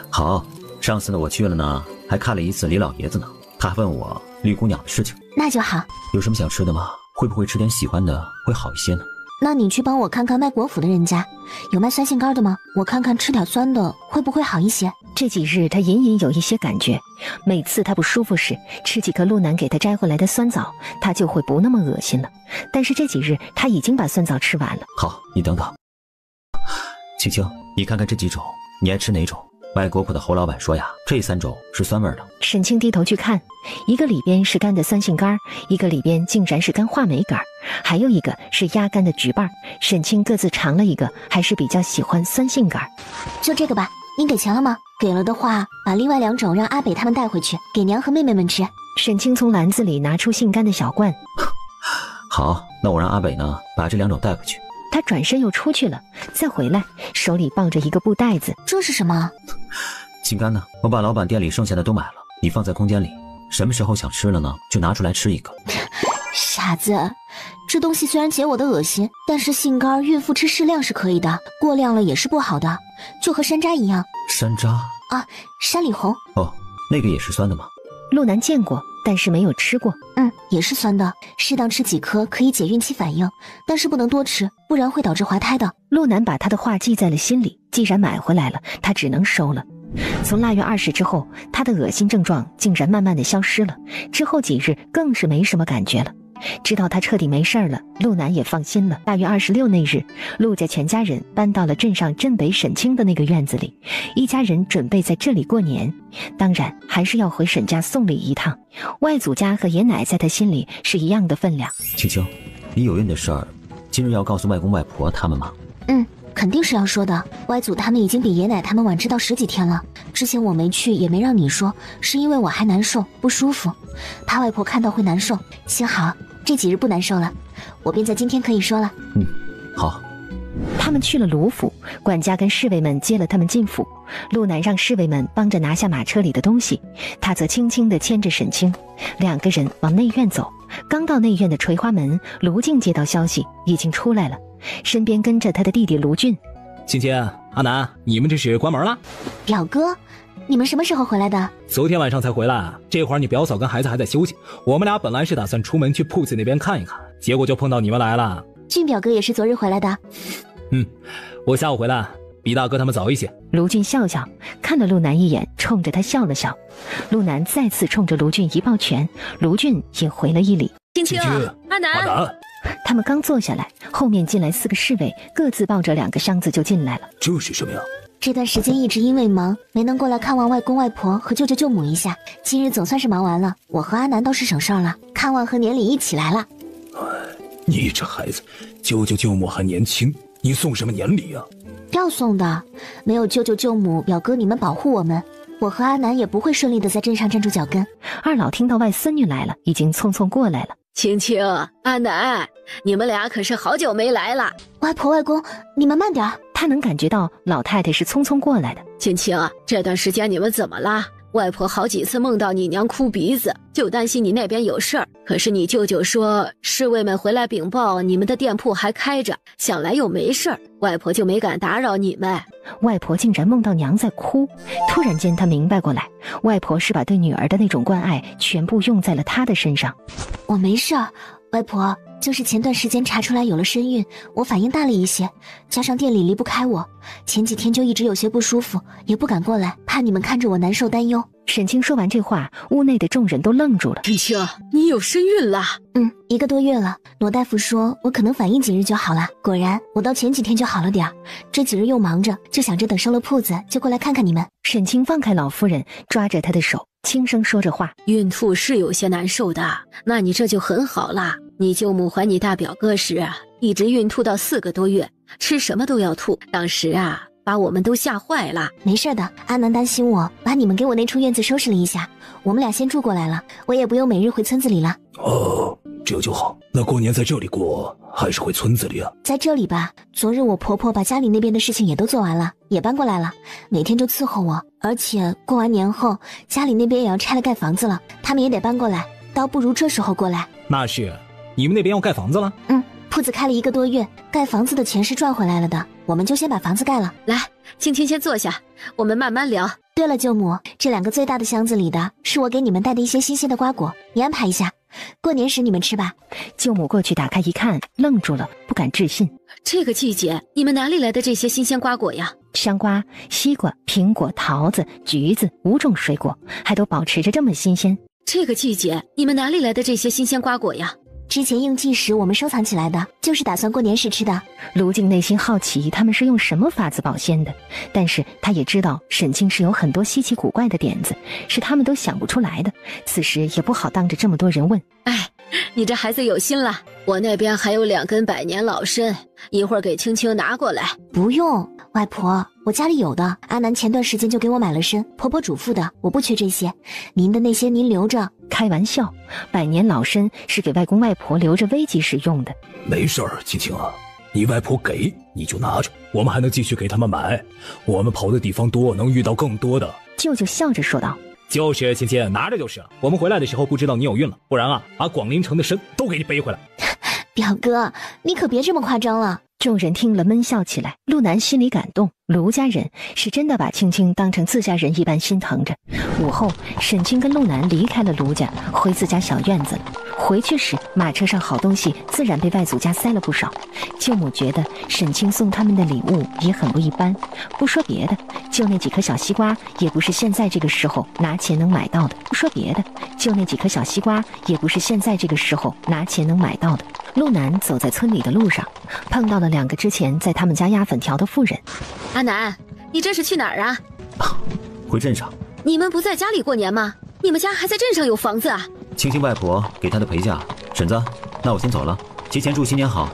Speaker 1: 好，上次呢我去了呢，还看了一次李老爷子呢，他问我绿姑娘的事情。
Speaker 2: 那就好。
Speaker 1: 有什么想吃的吗？会不会吃点喜欢的会好一些呢？
Speaker 2: 那你去帮我看看卖果脯的人家，有卖酸杏干的吗？我看看吃点酸的会不会好一些。
Speaker 3: 这几日他隐隐有一些感觉，每次他不舒服时，吃几颗陆南给他摘回来的酸枣，他就会不那么恶心了。但是这几日他已经把酸枣吃完了。
Speaker 1: 好，你等等。青青，你看看这几种，你爱吃哪种？卖果脯的侯老板说呀，这3种是酸味的。
Speaker 3: 沈清低头去看，一个里边是干的酸杏干，一个里边竟然是干话梅干，还有一个是压干的橘瓣。沈清各自尝了一个，还是比较喜欢酸杏干。
Speaker 2: 就这个吧。你给钱了吗？给了的话，把另外2种让阿北他们带回去，给娘和妹妹们吃。
Speaker 3: 沈清从篮子里拿出杏干的小罐。
Speaker 1: 好，那我让阿北呢把这2种带回去。
Speaker 3: 他转身又出去了，再回来手里抱着一个布袋子。
Speaker 2: 这是什么？
Speaker 1: 杏干呢？我把老板店里剩下的都买了，你放在空间里，什么时候想吃了呢，就拿出来吃一个。
Speaker 2: 傻子，这东西虽然解我的恶心，但是杏干孕妇吃适量是可以的，过量了也是不好的，就和山楂一样。
Speaker 1: 山楂
Speaker 2: 啊，山里红。
Speaker 1: 哦，那个也是酸的吗？
Speaker 3: 陆南见过，但是没有吃过。
Speaker 2: 也是酸的，适当吃几颗可以解孕期反应，但是不能多吃，不然会导致怀胎的。
Speaker 3: 陆南把他的话记在了心里，既然买回来了，他只能收了。从腊月20之后，他的恶心症状竟然慢慢的消失了，之后几日更是没什么感觉了。知道他彻底没事了，陆南也放心了。腊月26那日，陆家全家人搬到了镇上镇北沈清的那个院子里，一家人准备在这里过年，当然还是要回沈家送礼一趟。外祖家和爷奶在他心里是一样的分量。
Speaker 1: 青青，你有孕的事儿，今日要告诉外公外婆他们吗？
Speaker 2: 肯定是要说的。外祖他们已经比爷奶他们晚知道10几天了。之前我没去也没让你说，是因为我还难受不舒服，怕外婆看到会难受。幸好这几日不难受了，我便在今天可以说了。
Speaker 1: 好。
Speaker 3: 他们去了卢府，管家跟侍卫们接了他们进府。陆南让侍卫们帮着拿下马车里的东西，他则轻轻地牵着沈清，2个人往内院走。刚到内院的垂花门，卢静接到消息已经出来了，身边跟着他的弟弟卢俊。
Speaker 8: 芊芊、阿南，你们这是关门了？
Speaker 2: 表哥，你们什么时候回来的？
Speaker 8: 昨天晚上才回来，这会儿你表嫂跟孩子还在休息，我们俩本来是打算出门去铺子那边看一看，结果就碰到你们来了。
Speaker 2: 俊表哥也是昨日回来的。
Speaker 8: 我下午回来，比大哥他们早一些。
Speaker 3: 卢俊笑笑，看了陆南一眼，冲着他笑了笑。陆南再次冲着卢俊一抱拳，卢俊也回了一礼。
Speaker 7: 青青、阿南。
Speaker 3: 他们刚坐下来，后面进来4个侍卫，各自抱着2个箱子就进来了。
Speaker 5: 这是什么呀？
Speaker 2: 这段时间一直因为忙，没能过来看望外公外婆和舅舅舅母一下。今日总算是忙完了，我和阿南倒是省事儿了，看望和年礼一起来了。
Speaker 5: 你这孩子，舅舅舅母还年轻，你送什么年礼啊？
Speaker 2: 要送的，没有舅舅舅母表哥你们保护我们，我和阿南也不会顺利的在镇上站住脚跟。
Speaker 3: 二老听到外孙女来了，已经匆匆过来了。
Speaker 7: 青青、阿南，你们俩可是好久没来了。
Speaker 2: 外婆外公，你们慢点。
Speaker 3: 他能感觉到老太太是匆匆过来的。
Speaker 7: 青青，这段时间你们怎么了？外婆好几次梦到你娘哭鼻子，就担心你那边有事儿。可是你舅舅说侍卫们回来禀报你们的店铺还开着，想来又没事儿，外婆就没敢打扰你们。
Speaker 3: 外婆竟然梦到娘在哭，突然间她明白过来，外婆是把对女儿的那种关爱全部用在了她的身上。
Speaker 2: 我没事儿，外婆，就是前段时间查出来有了身孕，我反应大了一些，加上店里离不开我，前几天就一直有些不舒服，也不敢过来，怕你们看着我难受担忧。
Speaker 3: 沈清说完这话，屋内的众人都愣住了。
Speaker 7: 青青，你有身孕了
Speaker 2: ？1个多月了，罗大夫说我可能反应几日就好了，果然我到前几天就好了点儿，这几日又忙着，就想着等收了铺子就过来看看你们。
Speaker 3: 沈清放开老夫人，抓着她的手，轻声说着话。
Speaker 7: 孕吐是有些难受的，那你这就很好啦。你舅母怀你大表哥时一直孕吐到4个多月，吃什么都要吐，当时把我们都吓坏了。
Speaker 2: 没事的，阿南担心我，把你们给我那处院子收拾了一下，我们俩先住过来了，我也不用每日回村子里了。
Speaker 5: 这就好。那过年在这里过，还是回村子里啊？
Speaker 2: 在这里吧，昨日我婆婆把家里那边的事情也都做完了，也搬过来了，每天就伺候我。而且过完年后，家里那边也要拆了盖房子了，他们也得搬过来，倒不如这时候过来。
Speaker 8: 那是，你们那边要盖房子了？
Speaker 2: 铺子开了1个多月，盖房子的钱是赚回来了的，我们就先把房子盖了。
Speaker 7: 来，青青先坐下，我们慢慢聊。
Speaker 2: 对了，舅母，这2个最大的箱子里的是我给你们带的一些新鲜的瓜果，你安排一下，过年时你们吃吧。
Speaker 3: 舅母过去打开一看，愣住了，不敢置信。
Speaker 7: 这个季节，你们哪里来的这些新鲜瓜果呀？
Speaker 3: 香瓜、西瓜、苹果、桃子、橘子5种水果，还都保持着这么新鲜。
Speaker 7: 这个季节，你们哪里来的这些新鲜瓜果呀？
Speaker 2: 之前应季时我们收藏起来的，就是打算过年时吃的。
Speaker 3: 卢静内心好奇他们是用什么法子保鲜的，但是他也知道沈清是有很多稀奇古怪的点子，是他们都想不出来的，此时也不好当着这么多人问。
Speaker 7: 你这孩子有心了，我那边还有2根百年老参，一会儿给青青拿过来。
Speaker 2: 不用，外婆，我家里有的，阿南前段时间就给我买了参，婆婆嘱咐的，我不缺这些，您的那些您留着。
Speaker 3: 开玩笑，百年老参是给外公外婆留着危急时用的。
Speaker 5: 没事儿，青青啊，你外婆给你就拿着，我们还能继续给他们买，我们跑的地方多，能遇到更多的。
Speaker 3: 舅舅笑着说道。
Speaker 8: 就是芊芊，拿着就是。我们回来的时候不知道你有孕了，不然把广陵城的参都给你背回来。
Speaker 2: 表哥，你可别这么夸张了。
Speaker 3: 众人听了闷笑起来，陆南心里感动，卢家人是真的把青青当成自家人一般心疼着。午后，沈清跟陆南离开了卢家，回自家小院子了。回去时，马车上好东西自然被外祖家塞了不少。舅母觉得沈清送他们的礼物也很不一般，不说别的，就那几颗小西瓜也不是现在这个时候拿钱能买到的。陆南走在村里的路上，碰到了2个之前在他们家压粉条的妇人。
Speaker 7: 阿南，你这是去哪儿啊？
Speaker 1: 回镇上。
Speaker 7: 你们不在家里过年吗？你们家还在镇上有房子啊？
Speaker 1: 青青外婆给她的陪嫁。婶子，那我先走了，提前祝新年好。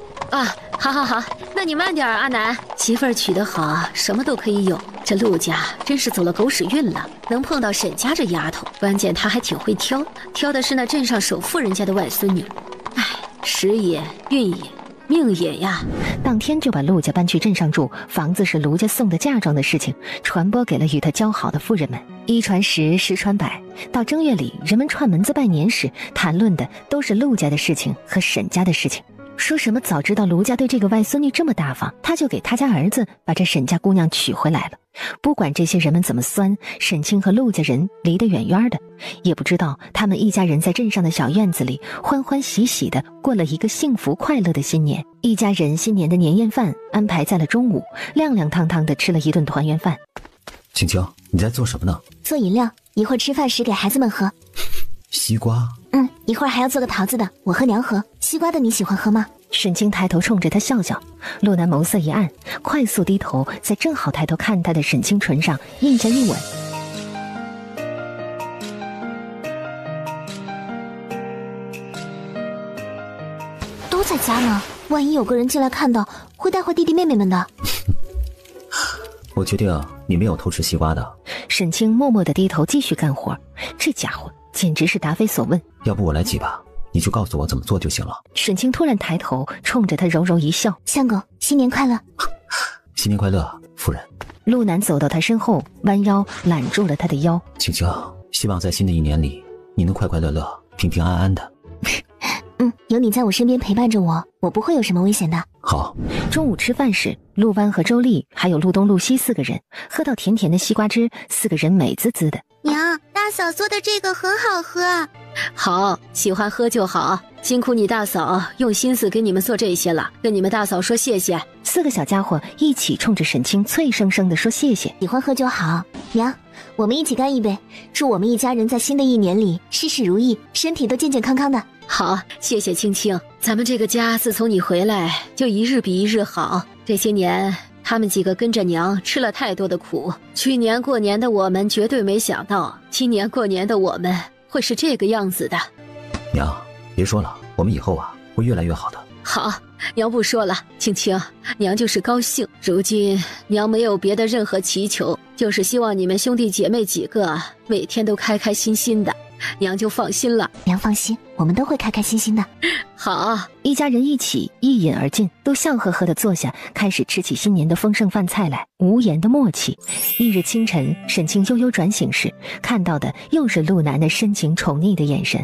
Speaker 7: 好，那你慢点阿南，媳妇儿娶得好，什么都可以有。这陆家真是走了狗屎运了，能碰到沈家这丫头，关键她还挺会挑，挑的是那镇上首富人家的外孙女。哎，时也，运也，命也呀。
Speaker 3: 当天就把陆家搬去镇上住，房子是卢家送的嫁妆的事情传播给了与他交好的妇人们，一传十，十传百。到正月里，人们串门子拜年时，谈论的都是陆家的事情和沈家的事情。说什么早知道卢家对这个外孙女这么大方，他就给他家儿子把这沈家姑娘娶回来了。不管这些人们怎么酸，沈清和陆家人离得远远的，也不知道他们一家人在镇上的小院子里欢欢喜喜地过了一个幸福快乐的新年。一家人新年的年夜饭安排在了中午，亮亮堂堂地吃了一顿团圆饭。
Speaker 1: 青青，你在做什么呢？
Speaker 2: 做饮料，一会儿吃饭时给孩子们喝。
Speaker 1: 西瓜？
Speaker 2: 一会儿还要做个桃子的，我和娘喝。西瓜的你喜欢喝吗？
Speaker 3: 沈清抬头冲着他笑笑，陆南眸色一暗，快速低头，在正好抬头看他的沈清唇上印下一吻。
Speaker 2: 都在家呢，万一有个人进来看到，会带坏弟弟妹妹们的。
Speaker 1: 我确定你没有偷吃西瓜的。
Speaker 3: 沈清默默地低头继续干活，这家伙简直是答非所问。
Speaker 1: 要不我来挤吧，你就告诉我怎么做就行了。
Speaker 3: 沈清突然抬头冲着他柔柔一笑，
Speaker 2: 相公，新年快乐。
Speaker 1: 新年快乐，夫人。
Speaker 3: 陆南走到他身后，弯腰揽住了他的腰。
Speaker 1: 青青，希望在新的一年里，你能快快乐乐，平平安安的。
Speaker 2: 有你在我身边陪伴着我，我不会有什么危险的。
Speaker 1: 好。
Speaker 3: 中午吃饭时，陆湾和周丽还有陆东、陆西4个人喝到甜甜的西瓜汁，4个人美滋滋的。
Speaker 6: 娘，大嫂做的这个很好喝。
Speaker 7: 好，喜欢喝就好，辛苦你大嫂用心思给你们做这些了，跟你们大嫂说谢谢。
Speaker 3: 4个小家伙一起冲着沈清脆生生地说谢谢。
Speaker 2: 喜欢喝就好，娘，我们一起干一杯，祝我们一家人在新的一年里事事如意，身体都健健康康的。
Speaker 7: 好，谢谢青青，咱们这个家自从你回来就一日比一日好。这些年他们几个跟着娘吃了太多的苦，去年过年的我们绝对没想到，今年过年的我们会是这个样子的。
Speaker 1: 娘，别说了，我们以后会越来越好的。
Speaker 7: 好，娘不说了，青青，娘就是高兴。如今娘没有别的任何祈求，就是希望你们兄弟姐妹几个每天都开开心心的，娘就放心了。
Speaker 2: 娘放心，我们都会开开心心的。
Speaker 7: 好，
Speaker 3: 一家人一起一饮而尽，都笑呵呵地坐下，开始吃起新年的丰盛饭菜来，无言的默契。翌日清晨，沈清悠悠转醒时，看到的又是陆南那深情宠溺的眼神。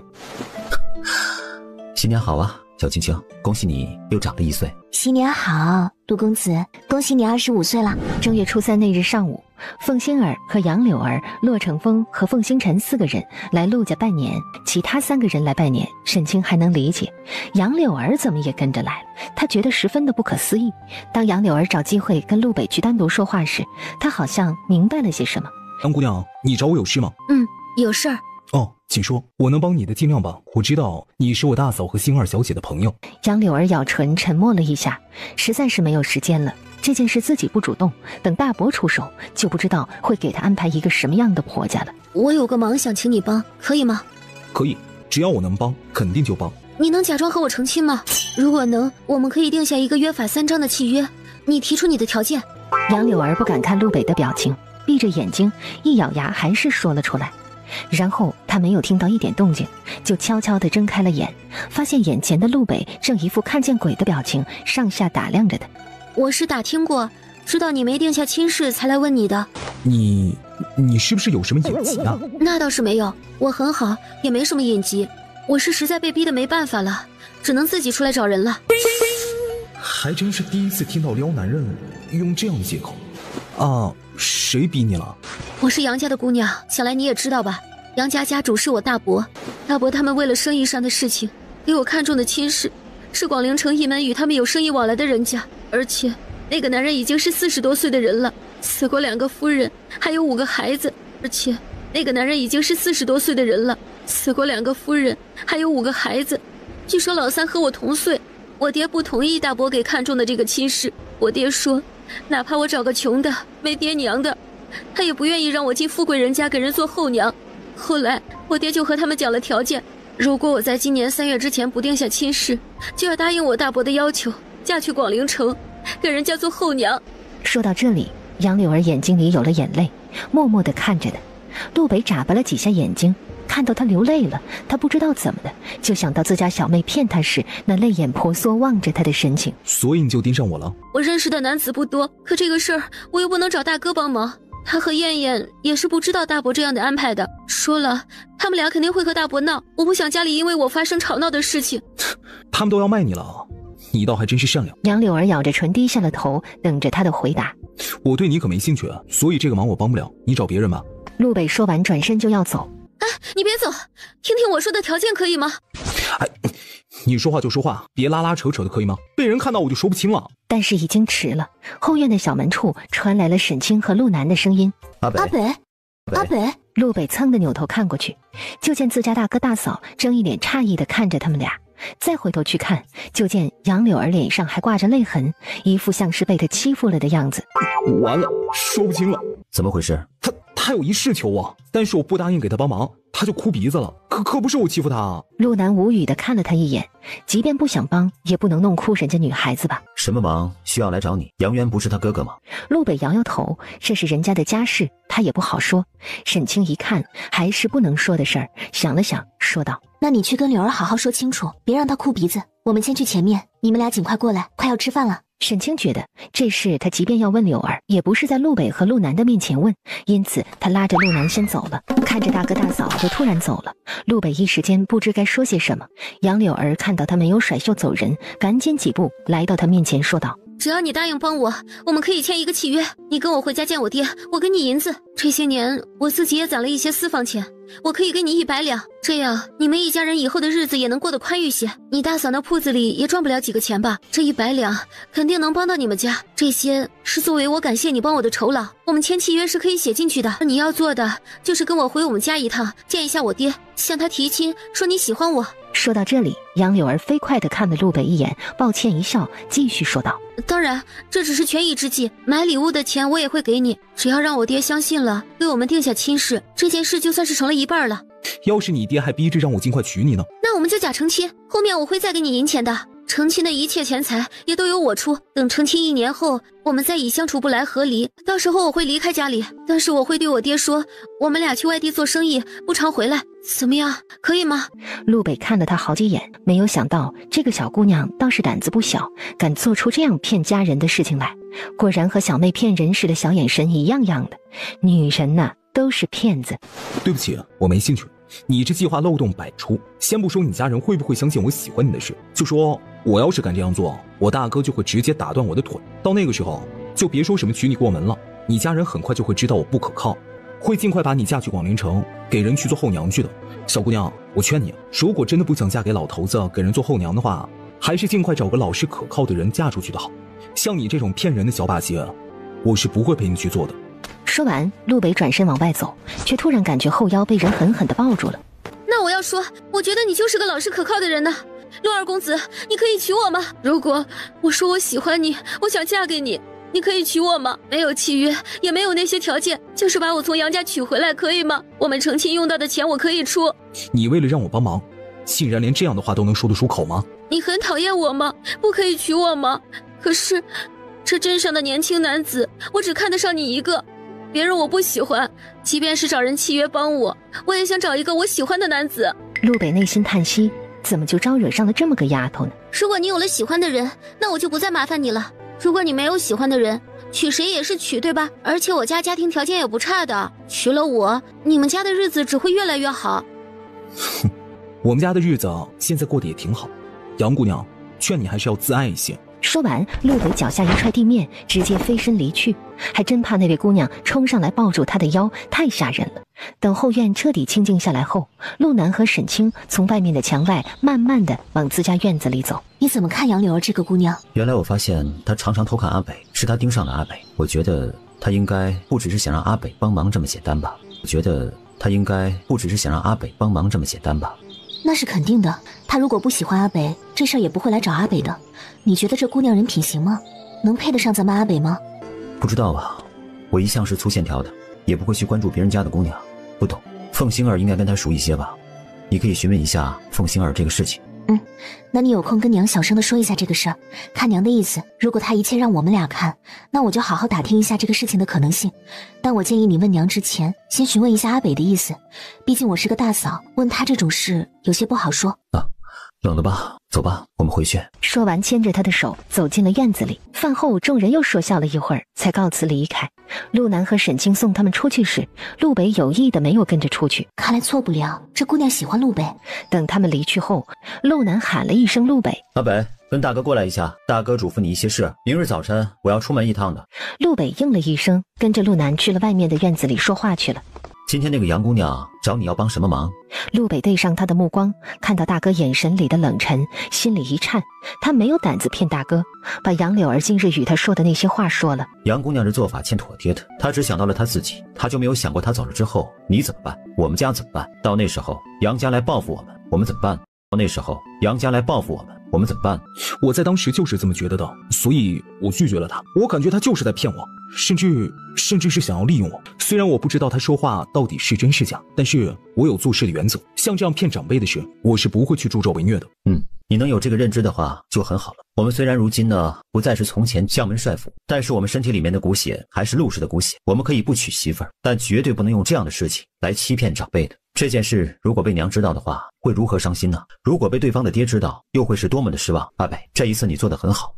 Speaker 1: 新年好啊，小青青，恭喜你又长了1岁。
Speaker 2: 新年好，陆公子，恭喜你25岁了。
Speaker 3: 正月初3那日上午，凤仙儿和杨柳儿、骆成风和凤星辰4个人来陆家拜年，其他3个人来拜年，沈清还能理解，杨柳儿怎么也跟着来了，他觉得十分的不可思议。当杨柳儿找机会跟陆北去单独说话时，他好像明白了些什么。
Speaker 8: 杨姑娘，你找我有事吗？
Speaker 7: 有事儿。
Speaker 8: 哦，请说，我能帮你的尽量帮。我知道你是我大嫂和星儿小姐的朋友。
Speaker 3: 杨柳儿咬唇沉默了一下，实在是没有时间了。这件事自己不主动，等大伯出手，就不知道会给他安排一个什么样的婆家了。
Speaker 7: 我有个忙想请你帮，可以吗？
Speaker 8: 可以，只要我能帮，肯定就帮。
Speaker 7: 你能假装和我成亲吗？如果能，我们可以定下一个约法3章的契约，你提出你的条件。
Speaker 3: 杨柳儿不敢看陆北的表情，闭着眼睛，一咬牙还是说了出来。然后他没有听到一点动静，就悄悄地睁开了眼，发现眼前的陆北正一副看见鬼的表情，上下打量着他。
Speaker 7: 我是打听过，知道你没定下亲事才来问你的。
Speaker 8: 你是不是有什么隐疾啊？
Speaker 7: 那倒是没有，我很好，也没什么隐疾。我是实在被逼得没办法了，只能自己出来找人了。
Speaker 8: 还真是第一次听到撩男人用这样的借口。啊，谁逼你了？
Speaker 7: 我是杨家的姑娘，想来你也知道吧？杨家家主是我大伯，大伯他们为了生意上的事情，给我看中的亲事是广陵城一门与他们有生意往来的人家，而且那个男人已经是40多岁的人了，死过2个夫人，还有5个孩子。而且那个男人已经是40多岁的人了，死过2个夫人，还有5个孩子。据说老三和我同岁，我爹不同意大伯给看中的这个亲事。我爹说，哪怕我找个穷的没爹娘的，他也不愿意让我进富贵人家给人做后娘。后来我爹就和他们讲了条件，如果我在今年3月之前不定下亲事，就要答应我大伯的要求，嫁去广陵城，给人家做后娘。
Speaker 3: 说到这里，杨柳儿眼睛里有了眼泪，默默地看着他。陆北眨巴了几下眼睛，看到他流泪了，他不知道怎么的，就想到自家小妹骗他时那泪眼婆娑望着他的神情。
Speaker 8: 所以你就盯上我了？
Speaker 7: 我认识的男子不多，可这个事儿我又不能找大哥帮忙。他和燕燕也是不知道大伯这样的安排的，说了他们俩肯定会和大伯闹，我不想家里因为我发生吵闹的事情。
Speaker 8: 他们都要卖你了，你倒还真是善良。
Speaker 3: 杨柳儿咬着唇低下了头，等着他的回答。
Speaker 8: 我对你可没兴趣，所以这个忙我帮不了，你找别人吧。
Speaker 3: 陆北说完转身就要走。
Speaker 7: 哎，你别走，听听我说的条件可以吗？
Speaker 8: 哎，你说话就说话，别拉拉扯扯的可以吗？被人看到我就说不清了。
Speaker 3: 但是已经迟了，后院的小门处传来了沈清和陆南的声音。
Speaker 2: 阿北。
Speaker 3: 陆北噌的扭头看过去，就见自家大哥大嫂正一脸诧异地看着他们俩。再回头去看，就见杨柳儿脸上还挂着泪痕，一副像是被他欺负了的样子。
Speaker 8: 完了，说不清了。
Speaker 1: 怎么回事？
Speaker 8: 他有一事求我，但是我不答应给他帮忙，他就哭鼻子了。可不是我欺负他啊。
Speaker 3: 陆南无语地看了他一眼，即便不想帮，也不能弄哭人家女孩子吧。
Speaker 1: 什么忙需要来找你？杨元不是他哥哥吗？
Speaker 3: 陆北摇摇头，这是人家的家事，他也不好说。沈清一看还是不能说的事儿，想了想说道：
Speaker 2: 那你去跟柳儿好好说清楚，别让她哭鼻子。我们先去前面，你们俩尽快过来，快要吃饭了。
Speaker 3: 沈清觉得这事他即便要问柳儿，也不是在陆北和陆南的面前问，因此他拉着陆南先走了。看着大哥大嫂就突然走了，陆北一时间不知该说些什么。杨柳儿看到他没有甩袖走人，赶紧几步来到他面前说道：
Speaker 7: 只要你答应帮我，我们可以签一个契约，你跟我回家见我爹，我给你银子。这些年我自己也攒了一些私房钱，我可以给你100两，这样你们一家人以后的日子也能过得宽裕些。你大嫂那铺子里也赚不了几个钱吧，这100两肯定能帮到你们家，这些是作为我感谢你帮我的酬劳。我们签契约是可以写进去的，你要做的就是跟我回我们家一趟，见一下我爹，向他提亲，说你喜欢我。
Speaker 3: 说到这里，杨柳儿飞快地看了陆北一眼，抱歉一笑，继续说道：
Speaker 7: 当然这只是权宜之计，买礼物的钱我也会给你，只要让我爹相信了，为我们定下亲事，这件事就算是成了一半了。
Speaker 8: 要是你爹还逼着让我尽快娶你呢？
Speaker 7: 那我们就假成亲，后面我会再给你银钱的，成亲的一切钱财也都由我出。等成亲1年后，我们再以相处不来和离，到时候我会离开家里，但是我会对我爹说，我们俩去外地做生意，不常回来，怎么样，可以吗？
Speaker 3: 陆北看了他好几眼，没有想到这个小姑娘倒是胆子不小，敢做出这样骗家人的事情来。果然和小妹骗人时的小眼神一样样的，女人呐，都是骗子。
Speaker 8: 对不起，我没兴趣。你这计划漏洞百出，先不说你家人会不会相信我喜欢你的事，就说我要是敢这样做，我大哥就会直接打断我的腿，到那个时候就别说什么娶你过门了，你家人很快就会知道我不可靠，会尽快把你嫁去广陵城，给人去做后娘去的。小姑娘，我劝你，如果真的不想嫁给老头子，给人做后娘的话，还是尽快找个老实可靠的人嫁出去的好。像你这种骗人的小把戏，我是不会陪你去做的。
Speaker 3: 说完，陆北转身往外走，却突然感觉后腰被人狠狠地抱住了。
Speaker 7: 那我要说，我觉得你就是个老实可靠的人呢。陆二公子，你可以娶我吗？如果我说我喜欢你，我想嫁给你，你可以娶我吗？没有契约，也没有那些条件，就是把我从杨家娶回来，可以吗？我们成亲用到的钱我可以出。
Speaker 8: 你为了让我帮忙，竟然连这样的话都能说得出口吗？
Speaker 7: 你很讨厌我吗？不可以娶我吗？可是这镇上的年轻男子，我只看得上你一个，别人我不喜欢，即便是找人契约帮我，我也想找一个我喜欢的男子。
Speaker 3: 陆北内心叹息，怎么就招惹上了这么个丫头呢？
Speaker 6: 如果你有了喜欢的人，那我就不再麻烦你了。如果你没有喜欢的人，娶谁也是娶，对吧？而且我家家庭条件也不差的，娶了我，你们家的日子只会越来越好。
Speaker 8: 哼，我们家的日子现在过得也挺好，杨姑娘，劝你还是要自爱一些。
Speaker 3: 说完，陆北脚下一踹地面，直接飞身离去，还真怕那位姑娘冲上来抱住他的腰，太吓人了。等后院彻底清静下来后，陆南和沈清从外面的墙外慢慢的往自家院子里走。
Speaker 2: 你怎么看杨柳儿这个姑娘？
Speaker 1: 原来我发现她常常偷看阿北，是她盯上了阿北。我觉得她应该不只是想让阿北帮忙这么简单吧。
Speaker 2: 那是肯定的，她如果不喜欢阿北，这事儿也不会来找阿北的。你觉得这姑娘人品行吗？能配得上咱们阿北吗？
Speaker 1: 不知道啊，我一向是粗线条的，也不会去关注别人家的姑娘，不懂。凤星儿应该跟她熟一些吧？你可以询问一下凤星儿这个事情。
Speaker 2: 那你有空跟娘小声的说一下这个事儿。看娘的意思，如果她一切让我们俩看，那我就好好打听一下这个事情的可能性。但我建议你问娘之前，先询问一下阿北的意思，毕竟我是个大嫂，问他这种事有些不好说。
Speaker 1: 冷了吧？走吧，我们回去。
Speaker 3: 说完牵着他的手走进了院子里。饭后众人又说笑了一会儿，才告辞离开。陆南和沈清送他们出去时，陆北有意的没有跟着出去。
Speaker 2: 看来错不了，这姑娘喜欢陆北。
Speaker 3: 等他们离去后，陆南喊了一声陆北。
Speaker 1: 阿北，跟大哥过来一下，大哥嘱咐你一些事，明日早晨我要出门一趟的。
Speaker 3: 陆北应了一声，跟着陆南去了外面的院子里说话去了。
Speaker 1: 今天那个杨姑娘找你要帮什么忙？
Speaker 3: 陆北对上他的目光，看到大哥眼神里的冷沉，心里一颤。他没有胆子骗大哥，把杨柳儿今日与他说的那些话说了。
Speaker 1: 杨姑娘这做法欠妥帖的，她只想到了她自己，她就没有想过她走了之后你怎么办，我们家怎么办？到那时候杨家来报复我们，我们怎么办？到那时候杨家来报复我们，我们怎么办？
Speaker 8: 我在当时就是这么觉得的，所以我拒绝了他。我感觉他就是在骗我，甚至是想要利用我。虽然我不知道他说话到底是真是假，但是我有做事的原则，像这样骗长辈的事，我是不会去助纣为虐的。
Speaker 1: 你能有这个认知的话就很好了。我们虽然如今呢不再是从前将门帅府，但是我们身体里面的骨血还是陆氏的骨血。我们可以不娶媳妇儿，但绝对不能用这样的事情来欺骗长辈的。这件事如果被娘知道的话，会如何伤心呢？如果被对方的爹知道，又会是多么的失望。阿北，这一次你做得很好。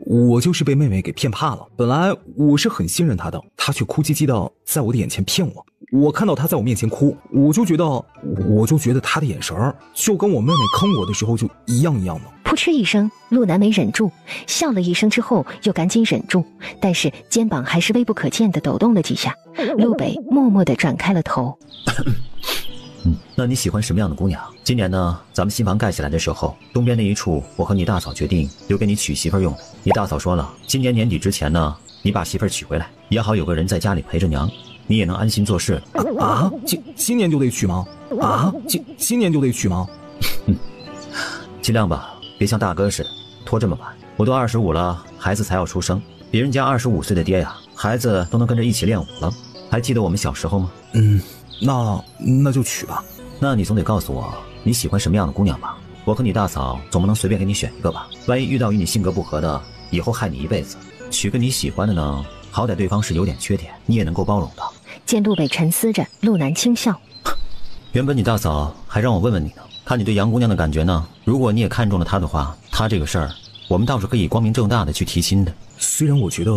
Speaker 8: 我就是被妹妹给骗怕了，本来我是很信任她的，她却哭唧唧的在我的眼前骗我。我看到她在我面前哭，我就觉得她的眼神就跟我妹妹坑我的时候就一样的。
Speaker 3: 噗嗤一声，陆南没忍住，笑了一声之后又赶紧忍住，但是肩膀还是微不可见的抖动了几下。陆北默默地转开了头。
Speaker 1: 那你喜欢什么样的姑娘？今年呢，咱们新房盖起来的时候，东边那一处，我和你大嫂决定留给你娶媳妇用的。你大嫂说了，今年年底之前呢，你把媳妇娶回来，也好有个人在家里陪着娘，你也能安心做事。
Speaker 8: 今年就得娶吗？今年就得娶吗？
Speaker 1: 尽量吧，别像大哥似的拖这么晚。我都25了，孩子才要出生，别人家25岁的爹呀，孩子都能跟着一起练武了。还记得我们小时候吗？
Speaker 8: 那就娶吧。
Speaker 1: 那你总得告诉我你喜欢什么样的姑娘吧？我和你大嫂总不能随便给你选一个吧？万一遇到与你性格不合的，以后害你一辈子。娶个你喜欢的呢，好歹对方是有点缺点，你也能够包容的。
Speaker 3: 见陆北沉思着，陆南轻笑。
Speaker 1: 原本你大嫂还让我问问你呢，看你对杨姑娘的感觉呢？如果你也看中了她的话，她这个事儿我们倒是可以光明正大的去提亲的。
Speaker 8: 虽然我觉得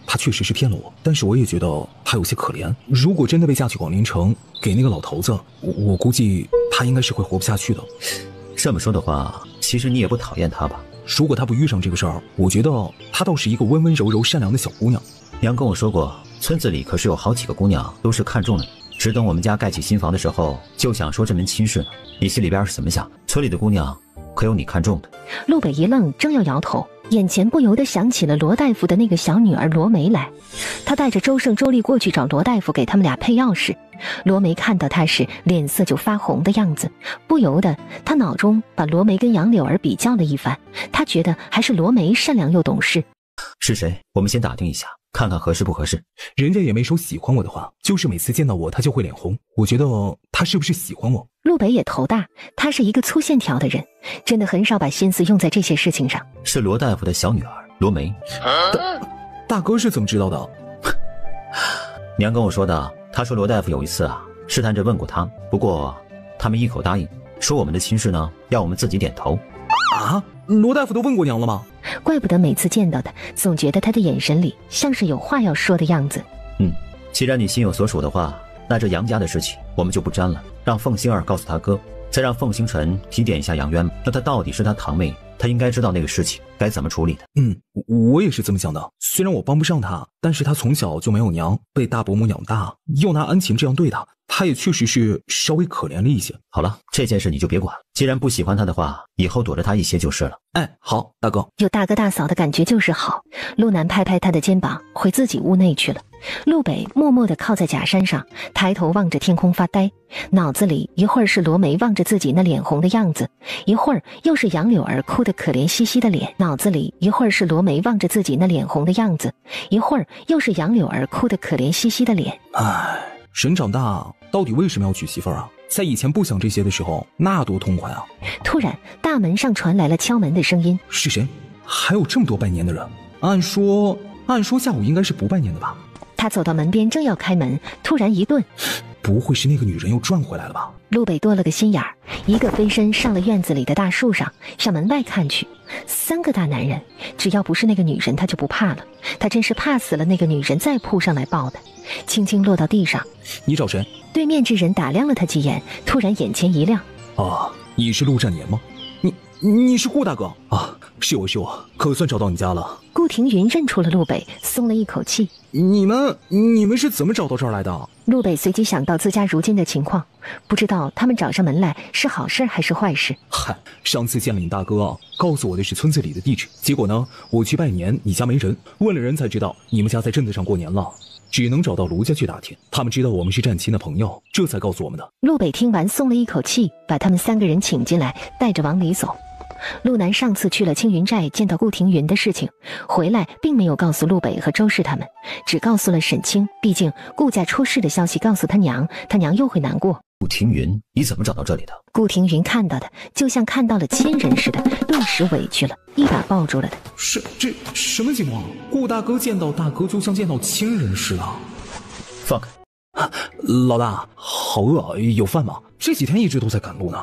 Speaker 8: 她确实是骗了我，但是我也觉得她有些可怜。如果真的被嫁去广陵城给那个老头子，我估计她应该是会活不下去的。
Speaker 1: 这么说的话，其实你也不讨厌她吧？
Speaker 8: 如果她不遇上这个事儿，我觉得她倒是一个温温柔柔善良的小姑娘。
Speaker 1: 娘跟我说过，村子里可是有好几个姑娘都是看中了你，只等我们家盖起新房的时候就想说这门亲事呢。你心里边是怎么想？村里的姑娘可有你看中的？
Speaker 3: 陆北一愣，正要摇头，眼前不由得想起了罗大夫的那个小女儿罗梅来。他带着周胜、周丽过去找罗大夫给他们俩配药时，罗梅看到他时脸色就发红的样子，不由得他脑中把罗梅跟杨柳儿比较了一番，他觉得还是罗梅善良又懂事。
Speaker 1: 是谁？我们先打听一下，看看合适不合适。
Speaker 8: 人家也没说喜欢我的话，就是每次见到我他就会脸红，我觉得他是不是喜欢我？
Speaker 3: 陆北也头大，他是一个粗线条的人，真的很少把心思用在这些事情上。
Speaker 1: 是罗大夫的小女儿罗梅。
Speaker 8: 大哥是怎么知道的？
Speaker 1: 娘跟我说的，她说罗大夫有一次啊试探着问过他，不过他们一口答应，说我们的亲事呢要我们自己点头。
Speaker 8: 罗大夫都问过娘了吗？
Speaker 3: 怪不得每次见到他总觉得他的眼神里像是有话要说的样子。
Speaker 1: 既然你心有所属的话，那这杨家的事情我们就不沾了，让凤星儿告诉他哥，再让凤星辰提点一下杨渊，那他到底是他堂妹，他应该知道那个事情该怎么处理的。
Speaker 8: 我也是这么想的。虽然我帮不上他，但是他从小就没有娘，被大伯母养大，又拿安晴这样对他，他也确实是稍微可怜了一些。
Speaker 1: 好了，这件事你就别管了，既然不喜欢他的话，以后躲着他一些就是了。
Speaker 8: 好，大哥。
Speaker 3: 有大哥大嫂的感觉就是好。陆南拍拍他的肩膀，回自己屋内去了。陆北默默地靠在假山上，抬头望着天空发呆，脑子里一会儿是罗梅望着自己那脸红的样子，一会儿又是杨柳儿哭得可怜兮兮的脸，脑子里一会儿是罗梅望着自己那脸红的样子，一会儿又是杨柳儿哭得可怜兮兮的脸。
Speaker 8: 人长大到底为什么要娶媳妇儿啊？在以前不想这些的时候，那多痛快啊！
Speaker 3: 突然，大门上传来了敲门的声音。
Speaker 8: 是谁？还有这么多拜年的人？按说下午应该是不拜年的吧？
Speaker 3: 他走到门边，正要开门，突然一顿，
Speaker 8: 不会是那个女人又转回来了吧？
Speaker 3: 陆北多了个心眼儿，一个飞身上了院子里的大树上，向门外看去。3个大男人，只要不是那个女人，他就不怕了。他真是怕死了那个女人再扑上来抱的。轻轻落到地上。
Speaker 8: 你找谁？
Speaker 3: 对面之人打量了他几眼，突然眼前一亮。
Speaker 8: 啊，你是陆占年吗？你是顾大哥啊？是我，可算找到你家了。
Speaker 3: 顾廷云认出了陆北，松了一口气。
Speaker 8: 你们是怎么找到这儿来的？
Speaker 3: 陆北随即想到自家如今的情况，不知道他们找上门来是好事还是坏事。
Speaker 8: 嗨，上次见了你大哥，告诉我的是村子里的地址，结果呢，我去拜年，你家没人，问了人才知道你们家在镇子上过年了，只能找到卢家去打听。他们知道我们是战亲的朋友，这才告诉我们的。
Speaker 3: 陆北听完松了一口气，把他们3个人请进来，带着往里走。陆南上次去了青云寨见到顾廷云的事情，回来并没有告诉陆北和周氏他们，只告诉了沈清。毕竟顾家出事的消息告诉他娘又会难过。
Speaker 1: 顾廷云，你怎么找到这里的？
Speaker 3: 顾廷云看到的就像看到了亲人似的，顿时委屈了，一把抱住了他。
Speaker 8: 这什么情况？顾大哥见到大哥就像见到亲人似的。
Speaker 1: 放开！
Speaker 8: 老大，好饿，有饭吗？这几天一直都在赶路呢，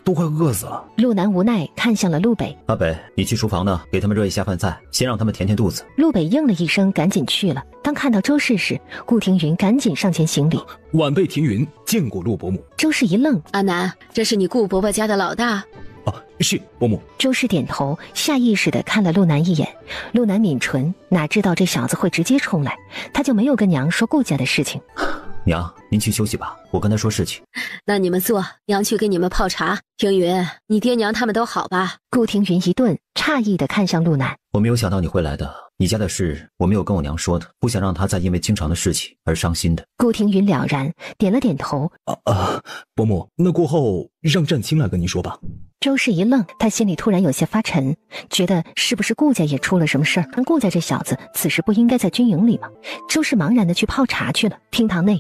Speaker 8: 都快饿死了。
Speaker 3: 陆南无奈看向了陆北。
Speaker 1: 阿北，你去厨房呢，给他们热一下饭菜，先让他们填填肚子。
Speaker 3: 陆北应了一声，赶紧去了。当看到周氏时，顾廷云赶紧上前行礼。
Speaker 8: 晚辈廷云见过陆伯母。
Speaker 3: 周氏一愣，
Speaker 7: 阿南，这是你顾伯伯家的老大？
Speaker 8: 是伯母。
Speaker 3: 周氏点头，下意识地看了陆南一眼。陆南抿唇，哪知道这小子会直接冲来，他就没有跟娘说顾家的事情。
Speaker 1: 娘，您去休息吧，我跟他说事情。
Speaker 7: 那你们坐，娘去给你们泡茶。廷云，你爹娘他们都好吧？
Speaker 3: 顾廷云一顿，诧异地看向陆南。
Speaker 1: 我没有想到你会来的，你家的事我没有跟我娘说的，不想让她再因为经常的事情而伤心的。
Speaker 3: 顾廷云了然，点了点头。
Speaker 8: 伯母，那过后让战青来跟您说吧。
Speaker 3: 周氏一愣，他心里突然有些发沉，觉得是不是顾家也出了什么事儿？顾家这小子此时不应该在军营里吗？周氏茫然地去泡茶去了。厅堂内，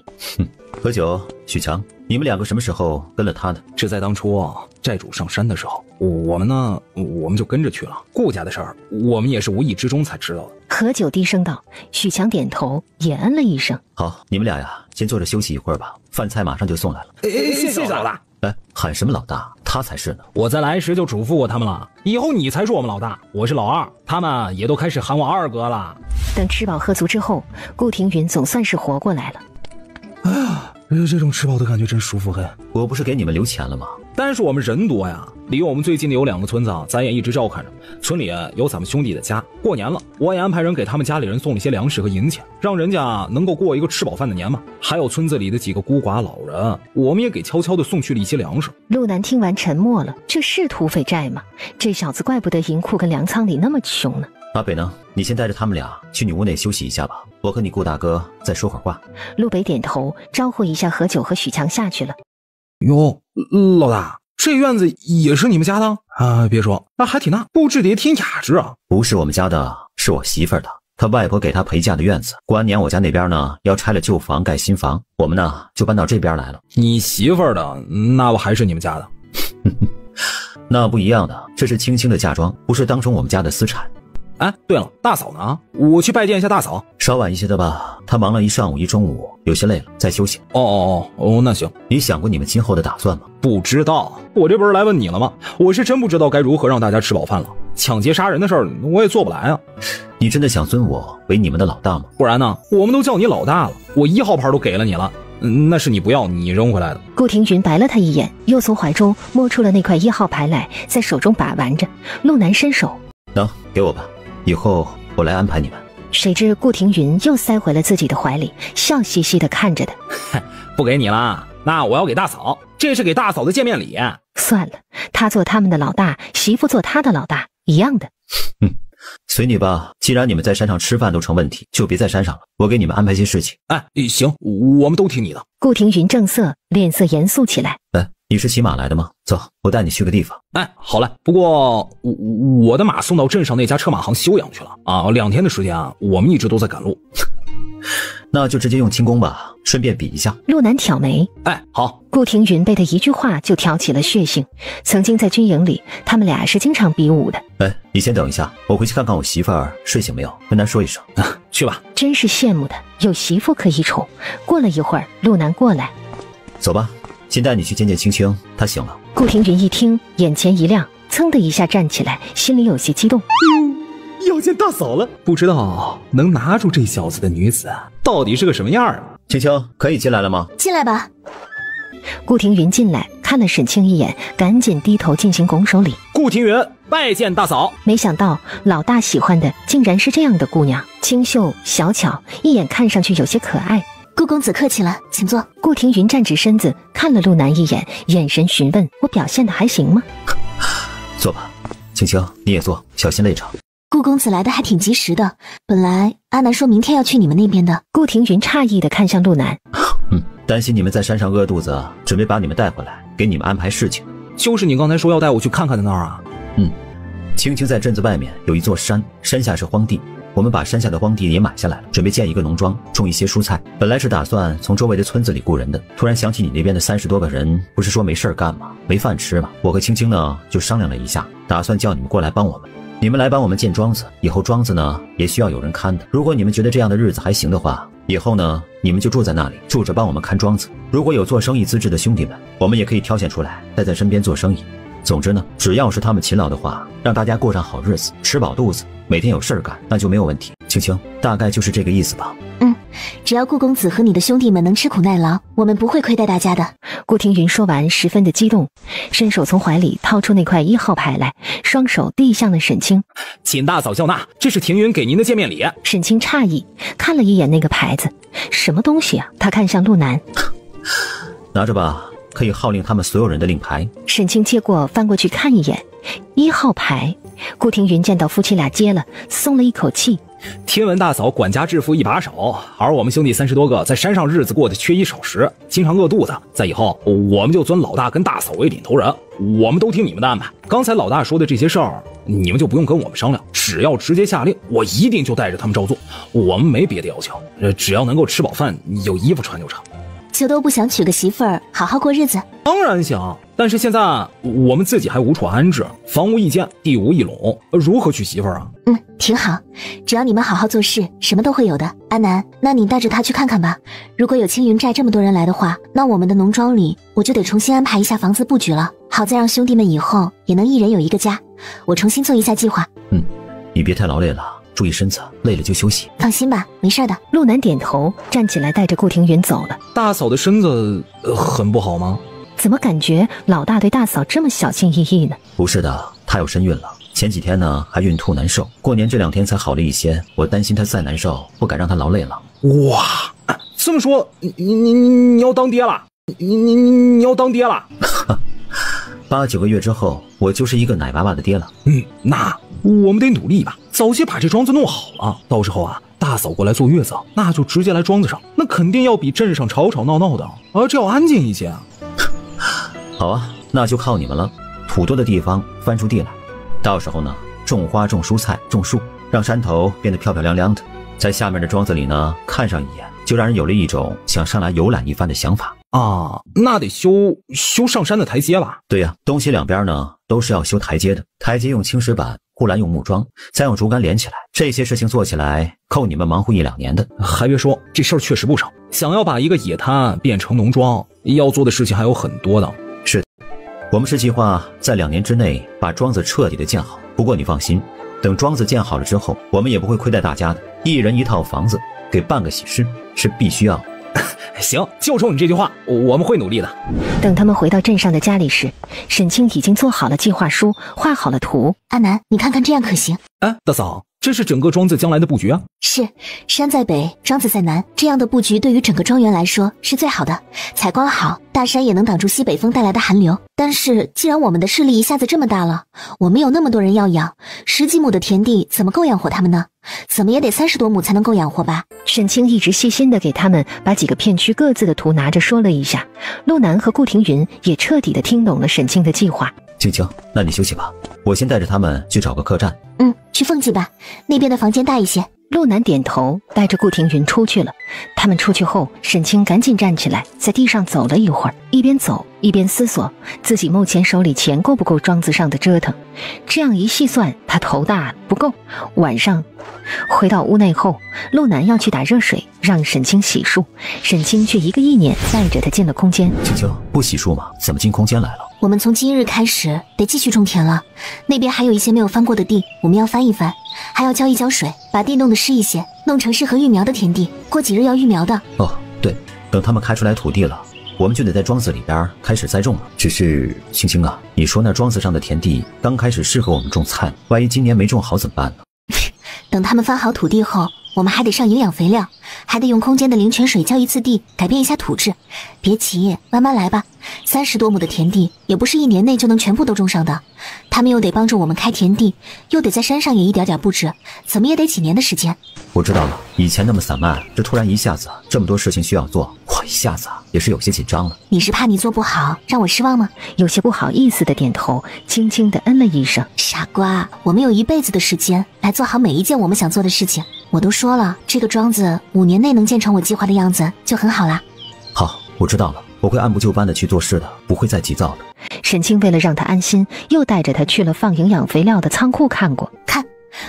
Speaker 1: 何九、许强，你们2个什么时候跟了他的？
Speaker 8: 这在当初寨主上山的时候，我们就跟着去了。顾家的事儿，我们也是无意之中才知道的。
Speaker 3: 何九低声道。许强点头，也嗯了一声。
Speaker 1: 好，你们俩呀，先坐着休息一会儿吧，饭菜马上就送来了。
Speaker 8: 谢谢老大。
Speaker 1: 哎，喊什么老大？他才是呢。
Speaker 4: 我在来时就嘱咐过他们了，以后你才是我们老大，我是老二，他们也都开始喊我二哥了。
Speaker 3: 等吃饱喝足之后，顾廷云总算是活过来了。
Speaker 8: 这种吃饱的感觉真舒服嘿。
Speaker 1: 我不是给你们留钱了吗？
Speaker 4: 但是我们人多呀，离我们最近的有2个村子，咱也一直照看着。村里有咱们兄弟的家，过年了，我也安排人给他们家里人送了一些粮食和银钱，让人家能够过一个吃饱饭的年嘛。还有村子里的几个孤寡老人，我们也给悄悄的送去了一些粮食。
Speaker 3: 陆南听完沉默了，这是土匪寨吗？这小子怪不得银库跟粮仓里那么穷呢。
Speaker 1: 阿北呢？你先带着他们俩去女屋内休息一下吧，我和你顾大哥再说会儿话。
Speaker 3: 陆北点头，招呼一下何九和许强下去了。
Speaker 8: 哟，老大，这院子也是你们家的啊？别说，那还挺大，布置的也挺雅致啊。
Speaker 1: 不是我们家的，是我媳妇儿的，她外婆给她陪嫁的院子。过完年我家那边呢要拆了旧房盖新房，我们呢就搬到这边来了。
Speaker 4: 你媳妇儿的，那不还是你们家的？
Speaker 1: 那不一样的，这是青青的嫁妆，不是当成我们家的私产。
Speaker 4: 哎，对了，大嫂呢？我去拜见一下大嫂。
Speaker 1: 稍晚一些的吧，她忙了一上午一中午，有些累了，再休息。
Speaker 4: 哦，那行。
Speaker 1: 你想过你们今后的打算吗？
Speaker 4: 不知道，我这不是来问你了吗？我是真不知道该如何让大家吃饱饭了。抢劫杀人的事儿我也做不来啊。
Speaker 1: 你真的想尊我为你们的老大吗？
Speaker 4: 不然呢？我们都叫你老大了，我1号牌都给了你了，那是你不要，你扔回来的。
Speaker 3: 顾廷云白了他一眼，又从怀中摸出了那块1号牌来，在手中把玩着。陆南伸手，
Speaker 1: 能给我吧，以后我来安排你们。
Speaker 3: 谁知顾廷云又塞回了自己的怀里，笑嘻嘻地看着他。
Speaker 4: 不给你了，那我要给大嫂，这是给大嫂的见面礼。
Speaker 3: 算了，他做他们的老大，媳妇做他的老大，一样的。
Speaker 1: 随你吧，既然你们在山上吃饭都成问题，就别在山上了，我给你们安排些事情。
Speaker 4: 哎，行，我们都听你的。
Speaker 3: 顾廷云正色，脸色严肃起来。
Speaker 1: 你是骑马来的吗？走，我带你去个地方。
Speaker 4: 哎，好嘞。不过我的马送到镇上那家车马行休养去了啊，2天的时间啊，我们一直都在赶路。
Speaker 1: 那就直接用轻功吧，顺便比一下。
Speaker 3: 陆南挑眉，
Speaker 5: 哎，好。
Speaker 3: 顾廷云被他一句话就挑起了血性。曾经在军营里，他们俩是经常比武的。
Speaker 1: 哎，你先等一下，我回去看看我媳妇儿睡醒没有，跟她说一声。
Speaker 5: 去吧。
Speaker 3: 真是羡慕的，有媳妇可以宠。过了一会儿，陆南过来，
Speaker 1: 走吧，先带你去见见青青，她醒了。
Speaker 3: 顾廷云一听，眼前一亮，噌的一下站起来，心里有些激动。
Speaker 8: 要见大嫂了，不知道能拿住这小子的女子到底是个什么样啊？
Speaker 1: 青青，可以进来了吗？
Speaker 2: 进来吧。
Speaker 3: 顾廷云进来看了沈清一眼，赶紧低头进行拱手礼。
Speaker 5: 顾廷云拜见大嫂。
Speaker 3: 没想到老大喜欢的竟然是这样的姑娘，清秀小巧，一眼看上去有些可爱。
Speaker 2: 顾公子客气了，请坐。
Speaker 3: 顾廷云站直身子，看了陆南一眼，眼神询问：我表现的还行吗？
Speaker 1: 坐吧。青青，你也坐，小心累着。
Speaker 2: 顾公子来的还挺及时的，本来阿南说明天要去你们那边的。
Speaker 3: 顾廷云诧异地看向陆南，
Speaker 1: 担心你们在山上饿肚子，准备把你们带回来，给你们安排事情。
Speaker 8: 就是你刚才说要带我去看看的那儿啊？
Speaker 1: 青青在镇子外面有一座山，山下是荒地，我们把山下的荒地也买下来了，准备建一个农庄，种一些蔬菜。本来是打算从周围的村子里雇人的，突然想起你那边的30多个人，不是说没事干吗？没饭吃嘛。我和青青呢就商量了一下，打算叫你们过来帮我们。你们来帮我们建庄子，以后庄子呢也需要有人看的。如果你们觉得这样的日子还行的话，以后呢你们就住在那里，住着帮我们看庄子。如果有做生意资质的兄弟们，我们也可以挑选出来带在身边做生意。总之呢，只要是他们勤劳的话，让大家过上好日子，吃饱肚子，每天有事儿干，那就没有问题。青青，大概就是这个意思吧。
Speaker 2: 只要顾公子和你的兄弟们能吃苦耐劳，我们不会亏待大家的。
Speaker 3: 顾廷云说完十分的激动，伸手从怀里掏出那块1号牌来，双手递向了沈清。
Speaker 5: 请大嫂笑纳，这是廷云给您的见面礼。
Speaker 3: 沈清诧异看了一眼那个牌子，什么东西啊？他看向陆南，
Speaker 1: 拿着吧，可以号令他们所有人的令牌。
Speaker 3: 沈清接过翻过去看一眼，1号牌。顾廷云见到夫妻俩接了，松了一口气。
Speaker 5: 听闻大嫂管家致富一把手，而我们兄弟30多个在山上日子过得缺衣少食，经常饿肚子。在以后，我们就尊老大跟大嫂为领头人，我们都听你们的安排。刚才老大说的这些事儿，你们就不用跟我们商量，只要直接下令，我一定就带着他们照做。我们没别的要求，只要能够吃饱饭，有衣服穿就成。
Speaker 2: 就都不想娶个媳妇儿，好好过日子？
Speaker 5: 当然想，但是现在我们自己还无处安置，房无一间，地无一垄，如何娶媳妇儿啊？
Speaker 2: 挺好，只要你们好好做事，什么都会有的。阿南，那你带着他去看看吧。如果有青云寨这么多人来的话，那我们的农庄里我就得重新安排一下房子布局了，好再让兄弟们以后也能一人有一个家。我重新做一下计划。
Speaker 1: 你别太劳累了，注意身子，累了就休息。
Speaker 2: 放心吧，没事的。
Speaker 3: 陆南点头，站起来带着顾廷云走了。
Speaker 8: 大嫂的身子很不好吗？
Speaker 3: 怎么感觉老大对大嫂这么小心翼翼呢？
Speaker 1: 不是的，她有身孕了，前几天呢还孕吐难受，过年这2天才好了一些。我担心她再难受，不敢让她劳累了。
Speaker 5: 哇，这么说你要当爹了？你要当爹了
Speaker 1: ？8、9个月之后，我就是一个奶娃娃的爹了。
Speaker 5: 那我们得努力吧，早些把这庄子弄好了。到时候啊，大嫂过来坐月子，那就直接来庄子上，那肯定要比镇上吵吵闹闹的，这要安静一些啊。
Speaker 1: 好啊，那就靠你们了。土多的地方翻出地来，到时候呢，种花、种蔬菜、种树，让山头变得漂漂亮亮的。在下面的庄子里呢，看上一眼就让人有了一种想上来游览一番的想法
Speaker 5: 啊。那得修上山的台阶吧？
Speaker 1: 对呀，东西两边呢都是要修台阶的。台阶用青石板，护栏用木桩，再用竹竿连起来。这些事情做起来，够你们忙活1、2年的。
Speaker 5: 还别说，这事儿确实不少。想要把一个野滩变成农庄，要做的事情还有很多的。
Speaker 1: 是的，我们是计划在2年之内把庄子彻底的建好。不过你放心，等庄子建好了之后，我们也不会亏待大家的。1人1套房子，给办个喜事是必须要。
Speaker 5: 行，就冲你这句话，我们会努力的。
Speaker 3: 等他们回到镇上的家里时，沈清已经做好了计划书，画好了图。
Speaker 2: 阿南，你看看这样可行？
Speaker 5: 大嫂，这是整个庄子将来的布局啊。
Speaker 2: 是，山在北，庄子在南，这样的布局对于整个庄园来说是最好的。采光好，大山也能挡住西北风带来的寒流。但是既然我们的势力一下子这么大了，我们有那么多人要养，10几亩的田地怎么够养活他们呢？怎么也得30多亩才能够养活吧。
Speaker 3: 沈清一直细心地给他们把几个片区各自的图拿着说了一下，陆南和顾廷云也彻底地听懂了沈清的计划。
Speaker 1: 青青，那你休息吧，我先带着他们去找个客栈。
Speaker 2: 去凤记吧，那边的房间大一些。
Speaker 3: 陆南点头，带着顾庭云出去了。他们出去后，沈清赶紧站起来，在地上走了一会儿，一边走一边思索自己目前手里钱够不够庄子上的折腾。这样一细算，他头大了，不够。晚上回到屋内后，陆南要去打热水，让沈清洗漱，沈清却一个意念带着他进了空间。
Speaker 1: 青青，不洗漱吗？怎么进空间来了？
Speaker 2: 我们从今日开始得继续种田了，那边还有一些没有翻过的地，我们要翻一翻，还要浇一浇水，把地弄得湿一些，弄成适合育苗的田地。过几日要育苗的。
Speaker 1: 哦，对，等他们开出来土地了，我们就得在庄子里边开始栽种了。只是青青啊，你说那庄子上的田地刚开始适合我们种菜，万一今年没种好怎么办呢？
Speaker 2: 等他们翻好土地后，我们还得上营养肥料，还得用空间的灵泉水浇一次地，改变一下土质。别急，慢慢来吧。30多亩的田地也不是1年内就能全部都种上的，他们又得帮助我们开田地，又得在山上也一点点布置，怎么也得几年的时间。
Speaker 1: 我知道了，以前那么散漫，这突然一下子这么多事情需要做，我一下子也是有些紧张了。
Speaker 2: 你是怕你做不好让我失望吗？
Speaker 3: 有些不好意思的点头，轻轻的嗯了一声。
Speaker 2: 傻瓜，我们有1辈子的时间来做好每一件我们想做的事情。我都说了，这个庄子5年内能建成我计划的样子就很好啦。
Speaker 1: 好，我知道了，我会按部就班的去做事的，不会再急躁的。
Speaker 3: 沈清为了让他安心，又带着他去了放营养肥料的仓库看过。
Speaker 2: 看，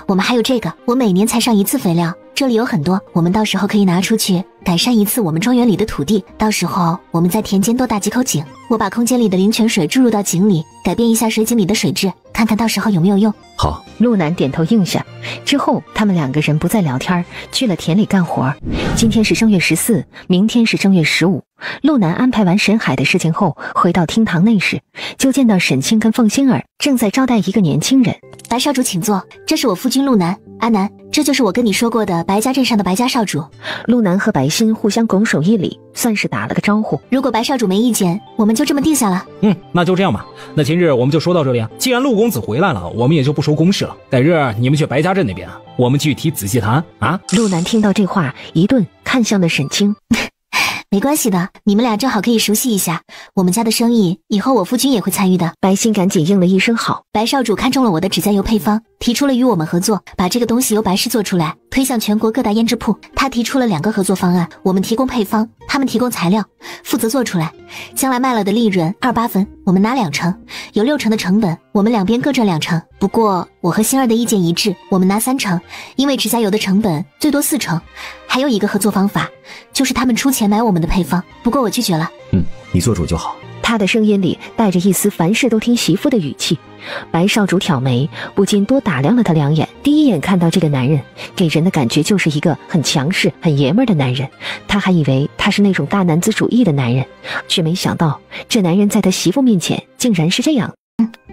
Speaker 2: 我们还有这个，我每年才上1次肥料，这里有很多，我们到时候可以拿出去改善1次我们庄园里的土地。到时候我们在田间多打几口井，我把空间里的灵泉水注入到井里，改变一下水井里的水质，看看到时候有没有用。
Speaker 1: 好，
Speaker 3: 陆南点头应下。之后他们2个人不再聊天，去了田里干活。今天是正月14，明天是正月15。陆南安排完沈海的事情后，回到厅堂内时，就见到沈清跟凤馨儿正在招待一个年轻人。
Speaker 2: 白少主请坐，这是我夫君陆南。阿南，这就是我跟你说过的白家镇上的白家少主。
Speaker 3: 陆南和白歆互相拱手一礼，算是打了个招呼。
Speaker 2: 如果白少主没意见，我们就这么定下了。
Speaker 4: 那就这样吧。那今日我们就说到这里啊。既然陆公子回来了，我们也就不说公事了。改日你们去白家镇那边，我们具体仔细谈啊。
Speaker 3: 陆南听到这话一顿，看向了沈清。
Speaker 2: 没关系的，你们俩正好可以熟悉一下我们家的生意，以后我夫君也会参与的。
Speaker 3: 白歆赶紧应了一声好。
Speaker 2: 白少主看中了我的指甲油配方，提出了与我们合作，把这个东西由白氏做出来，推向全国各大胭脂铺。他提出了2个合作方案，我们提供配方，他们提供材料，负责做出来。将来卖了的利润28分，我们拿2成，有6成的成本，我们两边各赚2成。不过我和馨儿的意见一致，我们拿3成，因为指甲油的成本最多4成。还有一个合作方法，就是他们出钱买我们的配方，不过我拒绝了。
Speaker 1: 你做主就好。
Speaker 3: 他的声音里带着一丝凡事都听媳妇的语气。白少主挑眉，不禁多打量了他2眼。第一眼看到这个男人，给人的感觉就是一个很强势、很爷们儿的男人。他还以为他是那种大男子主义的男人，却没想到这男人在他媳妇面前竟然是这样。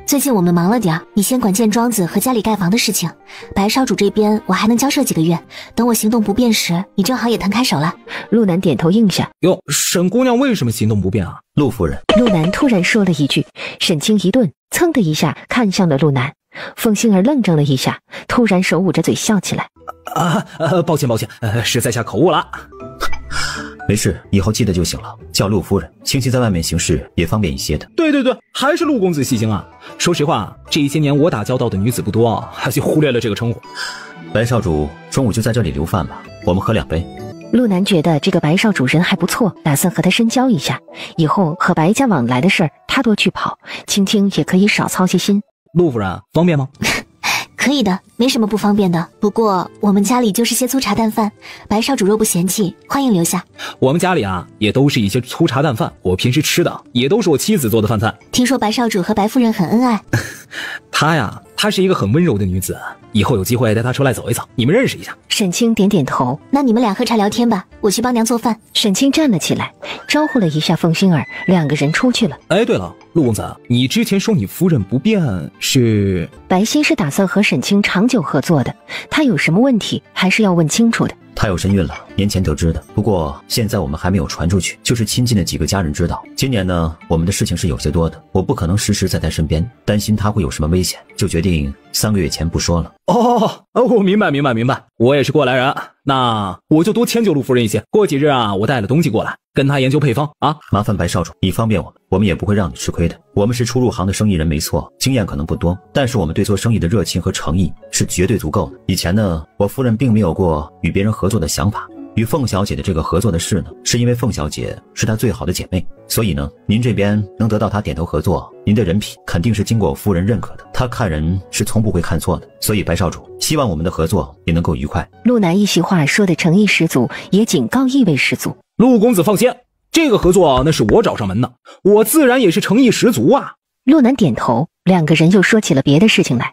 Speaker 2: 最近我们忙了点，你先管建庄子和家里盖房的事情。白少主这边我还能交涉几个月，等我行动不便时，你正好也腾开手了。
Speaker 3: 陆南点头应下。
Speaker 4: 哟，沈姑娘为什么行动不便啊？
Speaker 1: 陆夫人。
Speaker 3: 陆南突然说了一句，沈清一顿，噌的一下看向了陆南。凤馨儿愣怔了一下，突然手捂着嘴笑起来。
Speaker 4: 抱歉，是在下口误了。
Speaker 1: 没事，以后记得就行了，叫陆夫人，青青在外面行事也方便一些的。
Speaker 4: 对，还是陆公子细心啊。说实话，这些年我打交道的女子不多，就忽略了这个称呼。
Speaker 1: 白少主中午就在这里留饭吧，我们喝2杯。
Speaker 3: 陆南觉得这个白少主人还不错，打算和他深交一下，以后和白家往来的事儿他多去跑，青青也可以少操些心。
Speaker 4: 陆夫人方便吗？
Speaker 2: 可以的，没什么不方便的。不过我们家里就是些粗茶淡饭，白少主若不嫌弃，欢迎留下。
Speaker 4: 我们家里啊，也都是一些粗茶淡饭，我平时吃的也都是我妻子做的饭菜。
Speaker 2: 听说白少主和白夫人很恩爱。
Speaker 4: 她是一个很温柔的女子，以后有机会带她出来走一走，你们认识一下。
Speaker 3: 沈清点点头。
Speaker 2: 那你们俩喝茶聊天吧，我去帮娘做饭。
Speaker 3: 沈清站了起来，招呼了一下凤馨儿，2个人出去了。
Speaker 4: 对了，陆公子，你之前说你夫人不便是？
Speaker 3: 白歆是打算和沈清长久合作的，他有什么问题还是要问清楚的。
Speaker 1: 她有身孕了，年前得知的，不过现在我们还没有传出去，就是亲近的几个家人知道。今年呢，我们的事情是有些多的，我不可能时时在他身边，担心他会有什么危险，就决定3个月前不说了。
Speaker 5: 我明白，我也是过来人，那我就多迁就陆夫人一些。过几日啊，我带了东西过来，跟他研究配方啊。
Speaker 1: 麻烦白少主，你方便我们也不会让你吃亏的。我们是初入行的生意人没错，经验可能不多，但是我们对做生意的热情和诚意是绝对足够的。以前呢，我夫人并没有过与别人合作的想法。与凤小姐的这个合作的事呢，是因为凤小姐是她最好的姐妹，所以呢，您这边能得到她点头合作，您的人品肯定是经过我夫人认可的，她看人是从不会看错的。所以白少主，希望我们的合作也能够愉快。
Speaker 3: 陆南一席话说的诚意十足，也警告意味十足。
Speaker 5: 陆公子放心，这个合作那是我找上门的，我自然也是诚意十足啊。
Speaker 3: 陆南点头，两个人又说起了别的事情来。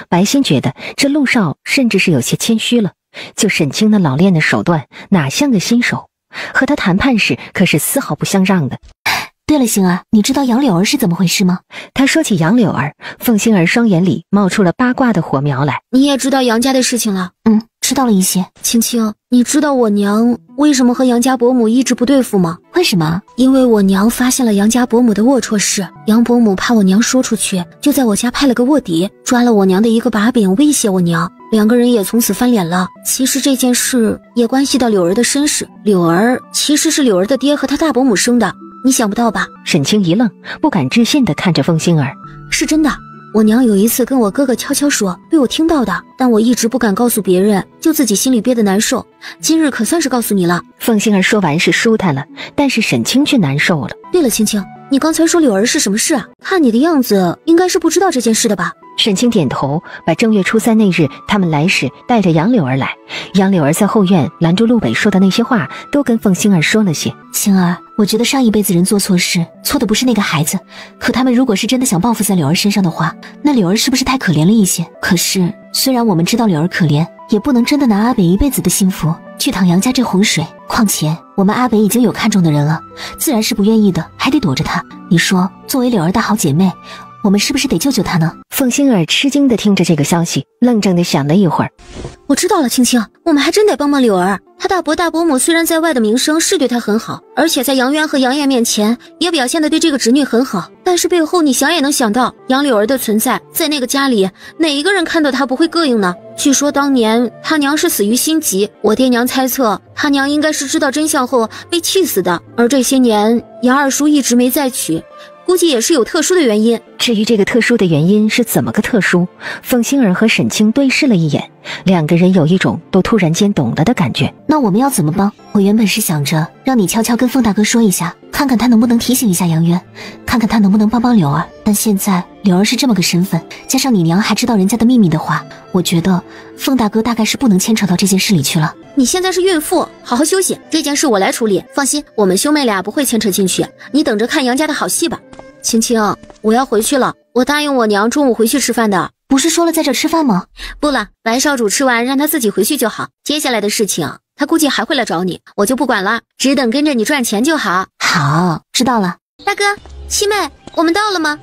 Speaker 3: 白歆觉得这陆少甚至是有些谦虚了，就沈清那老练的手段哪像个新手，和他谈判时可是丝毫不相让的。
Speaker 2: 对了，星儿，你知道杨柳儿是怎么回事吗？
Speaker 3: 他说起杨柳儿，凤星儿双眼里冒出了八卦的火苗来。
Speaker 6: 你也知道杨家的事情了？
Speaker 2: 知道了一些。
Speaker 6: 青青，你知道我娘为什么和杨家伯母一直不对付吗？
Speaker 2: 为什么？
Speaker 6: 因为我娘发现了杨家伯母的龌龊事，杨伯母怕我娘说出去，就在我家派了个卧底，抓了我娘的一个把柄，威胁我娘。两个人也从此翻脸了。其实这件事也关系到柳儿的身世，柳儿其实是柳儿的爹和他大伯母生的，你想不到吧？
Speaker 3: 沈清一愣，不敢置信地看着凤星儿。
Speaker 6: 是真的，我娘有一次跟我哥哥悄悄说，被我听到的，但我一直不敢告诉别人，就自己心里憋得难受。今日可算是告诉你了。
Speaker 3: 凤星儿说完是舒坦了，但是沈清却难受了。
Speaker 6: 对了，青青，你刚才说柳儿是什么事啊？看你的样子，应该是不知道这件事的吧？
Speaker 3: 沈清点头，把正月初3那日他们来时带着杨柳儿来。杨柳儿在后院拦住陆北说的那些话，都跟凤星儿说了些。
Speaker 2: 星儿，我觉得上一辈子人做错事，错的不是那个孩子，可他们如果是真的想报复在柳儿身上的话，那柳儿是不是太可怜了一些？可是虽然我们知道柳儿可怜，也不能真的拿阿北一辈子的幸福去淌杨家这洪水。况且我们阿北已经有看中的人了，自然是不愿意的，还得躲着他。你说作为柳儿的好姐妹，我们是不是得救救她呢？
Speaker 3: 凤星儿吃惊地听着这个消息，愣怔地想了一会儿。
Speaker 6: 我知道了，青青，我们还真得帮帮柳儿。她大伯大伯母虽然在外的名声是对她很好，而且在杨渊和杨艳面前也表现得对这个侄女很好，但是背后你想也能想到，杨柳儿的存在在那个家里，哪一个人看到她不会膈应呢？据说当年她娘是死于心疾，我爹娘猜测她娘应该是知道真相后被气死的，而这些年杨二叔一直没再娶，估计也是有特殊的原因。
Speaker 3: 至于这个特殊的原因是怎么个特殊，凤星儿和沈清对视了一眼，两个人有一种都突然间懂了的感觉。
Speaker 2: 那我们要怎么帮？我原本是想着让你悄悄跟凤大哥说一下，看看他能不能提醒一下杨渊，看看他能不能帮帮柳儿。但现在柳儿是这么个身份，加上你娘还知道人家的秘密的话，我觉得凤大哥大概是不能牵扯到这件事里去了。
Speaker 6: 你现在是孕妇，好好休息，这件事我来处理，放心，我们兄妹俩不会牵扯进去，你等着看杨家的好戏吧。青青，我要回去了，我答应我娘中午回去吃饭的。
Speaker 2: 不是说了在这吃饭吗？
Speaker 6: 不了，白少主吃完让他自己回去就好，接下来的事情他估计还会来找你，我就不管了，只等跟着你赚钱就好。
Speaker 2: 好，知道了。
Speaker 6: 大哥，七妹，我们到了吗？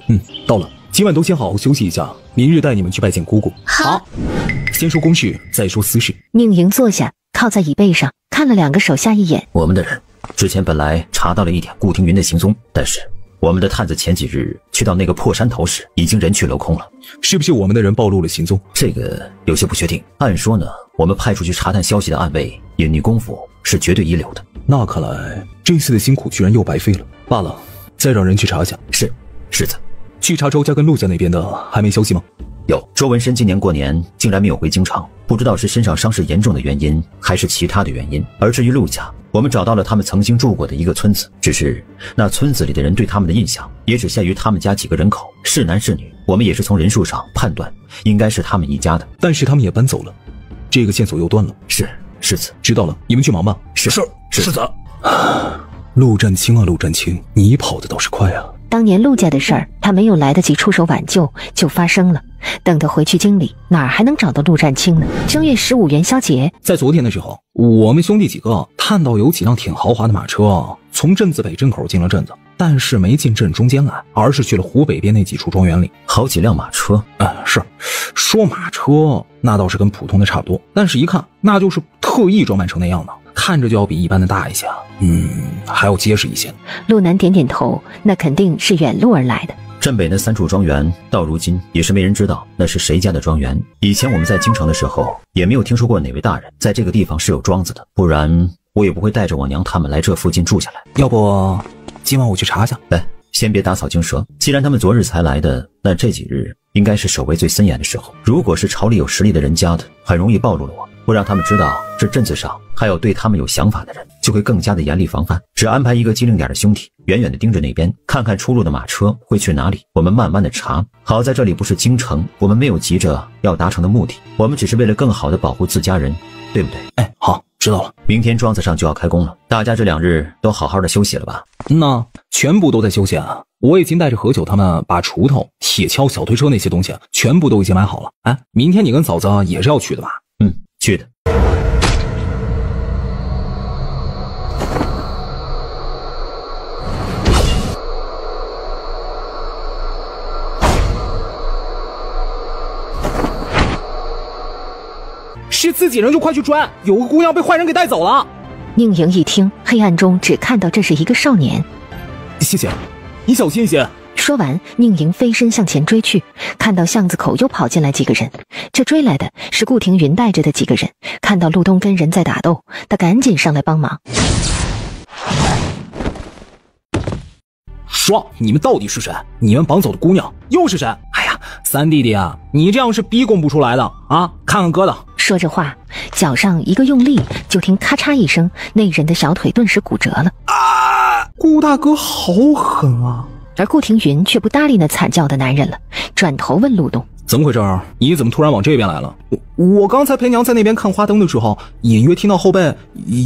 Speaker 5: 到了，今晚都先好好休息一下，明日带你们去拜见姑姑。
Speaker 6: 好，
Speaker 5: 先说公事，再说私事。
Speaker 3: 宁莹坐下，靠在椅背上，看了两个手下一眼。
Speaker 1: 我们的人之前本来查到了一点顾庭云的行踪，但是我们的探子前几日去到那个破山头时，已经人去楼空了。
Speaker 5: 是不是我们的人暴露了行踪？
Speaker 1: 这个有些不确定。按说呢，我们派出去查探消息的暗卫隐匿功夫是绝对一流的。
Speaker 5: 那看来这次的辛苦居然又白费了。罢了，再让人去查下。
Speaker 1: 是，世子。
Speaker 5: 去查周家跟陆家那边的还没消息吗？
Speaker 1: 有，周文深今年过年竟然没有回京城，不知道是身上伤势严重的原因，还是其他的原因。而至于陆家，我们找到了他们曾经住过的一个村子，只是那村子里的人对他们的印象也只限于他们家几个人口，是男是女，我们也是从人数上判断应该是他们一家的。
Speaker 5: 但是他们也搬走了，这个线索又断了。
Speaker 1: 是，世子。
Speaker 5: 知道了，你们去忙吧。
Speaker 1: 是，
Speaker 5: 世子。陆战清啊，陆战清，你跑的倒是快啊。
Speaker 3: 当年陆家的事儿，他没有来得及出手挽救，就发生了。等他回去京里，哪儿还能找到陆战清呢？正月15元宵节，
Speaker 5: 在昨天的时候，我们兄弟几个看到有几辆挺豪华的马车从镇子北镇口进了镇子，但是没进镇中间来，而是去了湖北边那几处庄园里。
Speaker 1: 好几辆马车？
Speaker 5: 是。说马车那倒是跟普通的差不多，但是一看那就是特意装扮成那样的，
Speaker 8: 看着就要比一般的大一些，还要结实一些。
Speaker 3: 陆南点点头，那肯定是远路而来的。
Speaker 1: 镇北那3处庄园到如今也是没人知道那是谁家的庄园。以前我们在京城的时候也没有听说过哪位大人在这个地方是有庄子的，不然我也不会带着我娘他们来这附近住下来。
Speaker 8: 要不今晚我去查下。
Speaker 1: 来，先别打草惊蛇，既然他们昨日才来的，那这几日应该是守卫最森严的时候。如果是朝里有实力的人家的，很容易暴露了我，不让他们知道这镇子上还有对他们有想法的人，就会更加的严厉防范。只安排一个机灵点的兄弟远远的盯着那边，看看出入的马车会去哪里，我们慢慢的查。好在这里不是京城，我们没有急着要达成的目的，我们只是为了更好的保护自家人，对不对？
Speaker 8: 哎，好，知道了。
Speaker 1: 明天庄子上就要开工了，大家这2日都好好的休息了吧？
Speaker 8: 那全部都在休息啊。我已经带着何九他们把锄头、铁锹、小推车那些东西全部都已经买好了。哎，明天你跟嫂子也是要去的吧？
Speaker 1: 去的。
Speaker 8: 是自己人就快去追，有个姑娘被坏人给带走了。
Speaker 3: 宁莹一听，黑暗中只看到这是一个少年。
Speaker 8: 谢谢，你小心一些。
Speaker 3: 说完，宁莹飞身向前追去，看到巷子口又跑进来几个人，这追来的是顾庭云带着的几个人。看到陆东跟人在打斗，他赶紧上来帮忙。
Speaker 8: 说，你们到底是谁？你们绑走的姑娘又是谁？哎呀，三弟弟啊，你这样是逼供不出来的啊！看看哥的。
Speaker 3: 说着话，脚上一个用力，就听咔嚓一声，那人的小腿顿时骨折了。
Speaker 8: 啊！顾大哥好狠啊！
Speaker 3: 而顾庭云却不搭理那惨叫的男人了，转头问陆东：“
Speaker 8: 怎么回事？你怎么突然往这边来了？”我刚才陪娘在那边看花灯的时候，隐约听到后背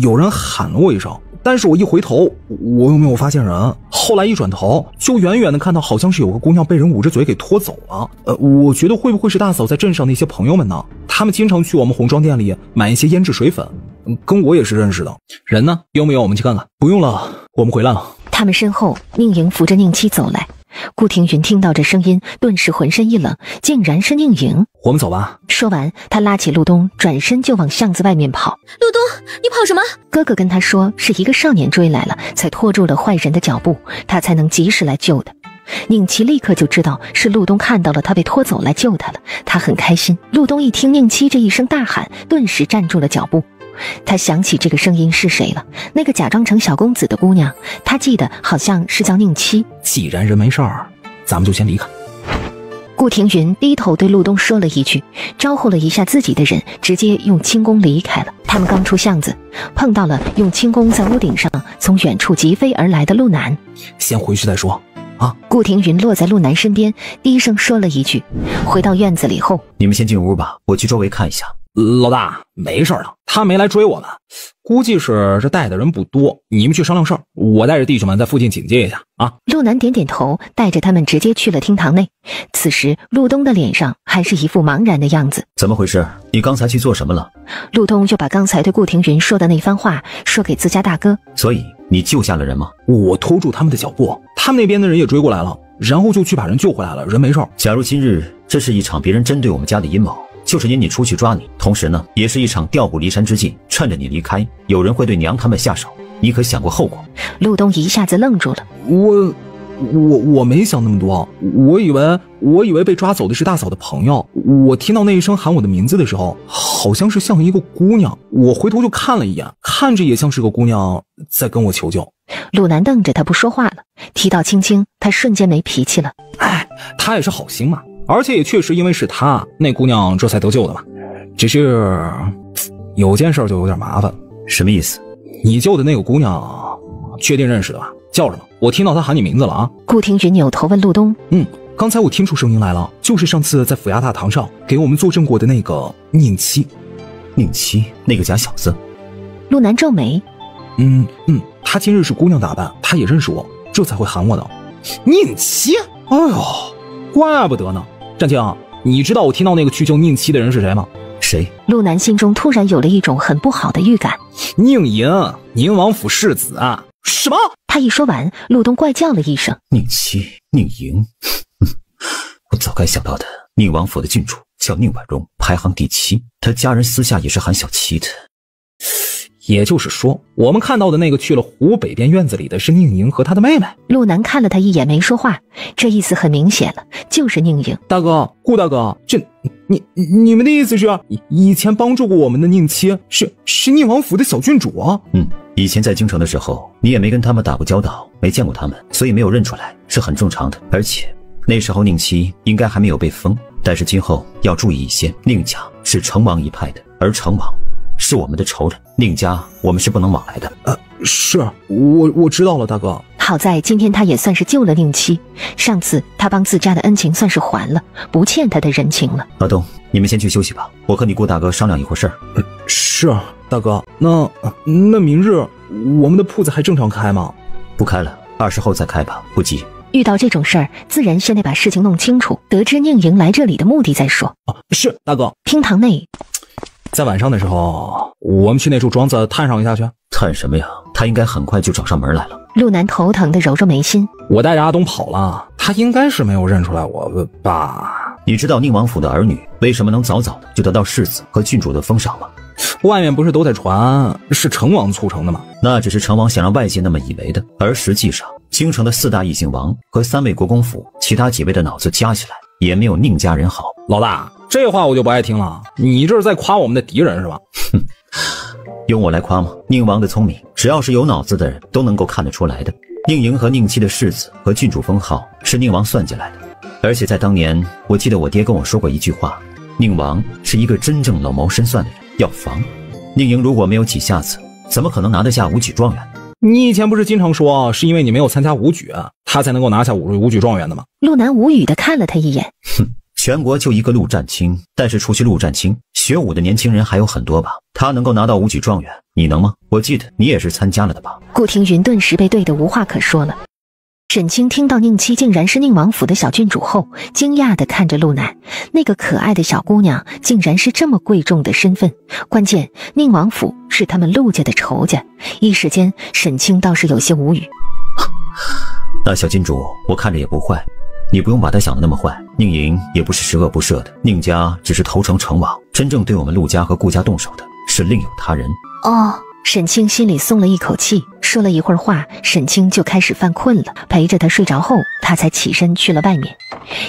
Speaker 8: 有人喊了我一声，但是我一回头，我又没有发现人。后来一转头，就远远的看到好像是有个姑娘被人捂着嘴给拖走了。我觉得会不会是大嫂在镇上那些朋友们呢？他们经常去我们红妆店里买一些胭脂水粉，跟我也是认识的。人呢？用不用我们去看看？不用了，我们回来了。
Speaker 3: 他们身后，宁莹扶着宁七走来。顾庭云听到这声音，顿时浑身一冷，竟然是宁莹。
Speaker 8: 我们走吧。
Speaker 3: 说完，他拉起陆东，转身就往巷子外面跑。
Speaker 6: 陆东，你跑什么？
Speaker 3: 哥哥跟他说，是一个少年追来了，才拖住了坏人的脚步，他才能及时来救的。宁七立刻就知道是陆东看到了他被拖走来救他了，他很开心。陆东一听宁七这一声大喊，顿时站住了脚步。他想起这个声音是谁了，那个假装成小公子的姑娘，他记得好像是叫宁七。
Speaker 8: 既然人没事儿，咱们就先离开。
Speaker 3: 顾庭云低头对陆东说了一句，招呼了一下自己的人，直接用轻功离开了。他们刚出巷子，碰到了用轻功在屋顶上从远处疾飞而来的陆南。
Speaker 8: 先回去再说啊！
Speaker 3: 顾庭云落在陆南身边，低声说了一句。回到院子里后，
Speaker 1: 你们先进屋吧，我去周围看一下。
Speaker 8: 老大，没事的，他没来追我们，估计是这带的人不多，你们去商量事儿，我带着弟兄们在附近警戒一下啊。
Speaker 3: 陆南点点头，带着他们直接去了厅堂内。此时陆东的脸上还是一副茫然的样子。
Speaker 1: 怎么回事？你刚才去做什么了？
Speaker 3: 陆东就把刚才对顾庭云说的那番话说给自家大哥。
Speaker 1: 所以你救下了人吗？
Speaker 8: 我拖住他们的脚步，他们那边的人也追过来了，然后就去把人救回来了，人没事。
Speaker 1: 假如今日这是一场别人针对我们家的阴谋，就是引你出去抓你，同时呢，也是一场调虎离山之计。趁着你离开，有人会对娘他们下手，你可想过后果？
Speaker 3: 陆东一下子愣住了。
Speaker 8: 我没想那么多，我以为被抓走的是大嫂的朋友。我听到那一声喊我的名字的时候，好像是像一个姑娘，我回头就看了一眼，看着也像是个姑娘在跟我求救。
Speaker 3: 陆南瞪着他不说话了，提到青青，他瞬间没脾气了。
Speaker 8: 哎，他也是好心嘛。而且也确实因为是他，那姑娘这才得救的嘛。只是有件事就有点麻烦。
Speaker 1: 什么意思？
Speaker 8: 你救的那个姑娘确定认识的吧？叫什么？我听到她喊你名字了啊。
Speaker 3: 顾庭云扭头问陆东。
Speaker 8: 刚才我听出声音来了，就是上次在府衙大堂上给我们作证过的那个宁七。
Speaker 1: 宁七，那个假小子。
Speaker 3: 陆南皱眉。
Speaker 8: 她今日是姑娘打扮，她也认识我，这才会喊我的。宁七？哎呦，怪不得呢。战青，你知道我听到那个去救宁七的人是谁吗？
Speaker 1: 谁？
Speaker 3: 陆南心中突然有了一种很不好的预感。
Speaker 8: 宁莹，宁王府世子啊！什么？
Speaker 3: 他一说完，陆东怪叫了一声。
Speaker 1: 宁七，宁莹，我早该想到的。宁王府的郡主叫宁婉容，排行第7，她家人私下也是喊小七的。
Speaker 8: 也就是说，我们看到的那个去了湖北边院子里的是宁莹和她的妹妹。
Speaker 3: 陆南看了他一眼没说话，这意思很明显了，就是宁莹。
Speaker 8: 大哥，顾大哥，你们的意思是，以前帮助过我们的宁妻是宁王府的小郡主啊？
Speaker 1: 以前在京城的时候，你也没跟他们打过交道，没见过他们，所以没有认出来是很正常的。而且那时候宁妻应该还没有被封，但是今后要注意一些，宁家是成王一派的，而成王是我们的仇人，宁家我们是不能往来的。
Speaker 8: 是，我知道了，大哥。
Speaker 3: 好在今天他也算是救了宁妻，上次他帮自家的恩情算是还了，不欠他的人情了。
Speaker 1: 老东，你们先去休息吧，我和你顾大哥商量一会儿事儿。
Speaker 8: 是，大哥。那明日我们的铺子还正常开吗？
Speaker 1: 不开了，20后再开吧，不急。
Speaker 3: 遇到这种事儿，自然先得把事情弄清楚，得知宁莹来这里的目的再说。
Speaker 8: 是，大哥。
Speaker 3: 厅堂内，
Speaker 8: 在晚上的时候，我们去那处庄子探上一下去。
Speaker 1: 探什么呀？他应该很快就找上门来了。
Speaker 3: 陆南头疼的揉揉眉心，
Speaker 8: 我带着阿东跑了，他应该是没有认出来我吧？
Speaker 1: 你知道宁王府的儿女为什么能早早的就得到世子和郡主的封赏吗？
Speaker 8: 外面不是都在传是成王促成的吗？
Speaker 1: 那只是成王想让外界那么以为的，而实际上京城的4大异姓王和3位国公府其他几位的脑子加起来也没有宁家人好。
Speaker 8: 老大，这话我就不爱听了，你这是在夸我们的敌人是吧？
Speaker 1: 用我来夸吗？宁王的聪明，只要是有脑子的人都能够看得出来的。宁莹和宁妻的世子和郡主封号是宁王算计来的，而且在当年，我记得我爹跟我说过一句话：宁王是一个真正老谋深算的人，要防。宁莹如果没有几下子，怎么可能拿得下武举状元？
Speaker 8: 你以前不是经常说是因为你没有参加武举，他才能够拿下武举状元的吗？
Speaker 3: 陆南无语地看了他一眼。
Speaker 1: 全国就一个陆战清，但是除去陆战清，学武的年轻人还有很多吧？他能够拿到武举状元，你能吗？我记得你也是参加了的吧？
Speaker 3: 顾廷云顿时被对得无话可说了。沈清听到宁妻竟然是宁王府的小郡主后，惊讶地看着陆南，那个可爱的小姑娘竟然是这么贵重的身份，关键宁王府是他们陆家的仇家，一时间沈清倒是有些无语。
Speaker 1: 那小郡主我看着也不坏，你不用把她想得那么坏，宁莹也不是十恶不赦的，宁家只是投诚成王，真正对我们陆家和顾家动手的是另有他人。
Speaker 3: 沈清心里松了一口气，说了一会儿话，沈清就开始犯困了，陪着他睡着后，他才起身去了外面。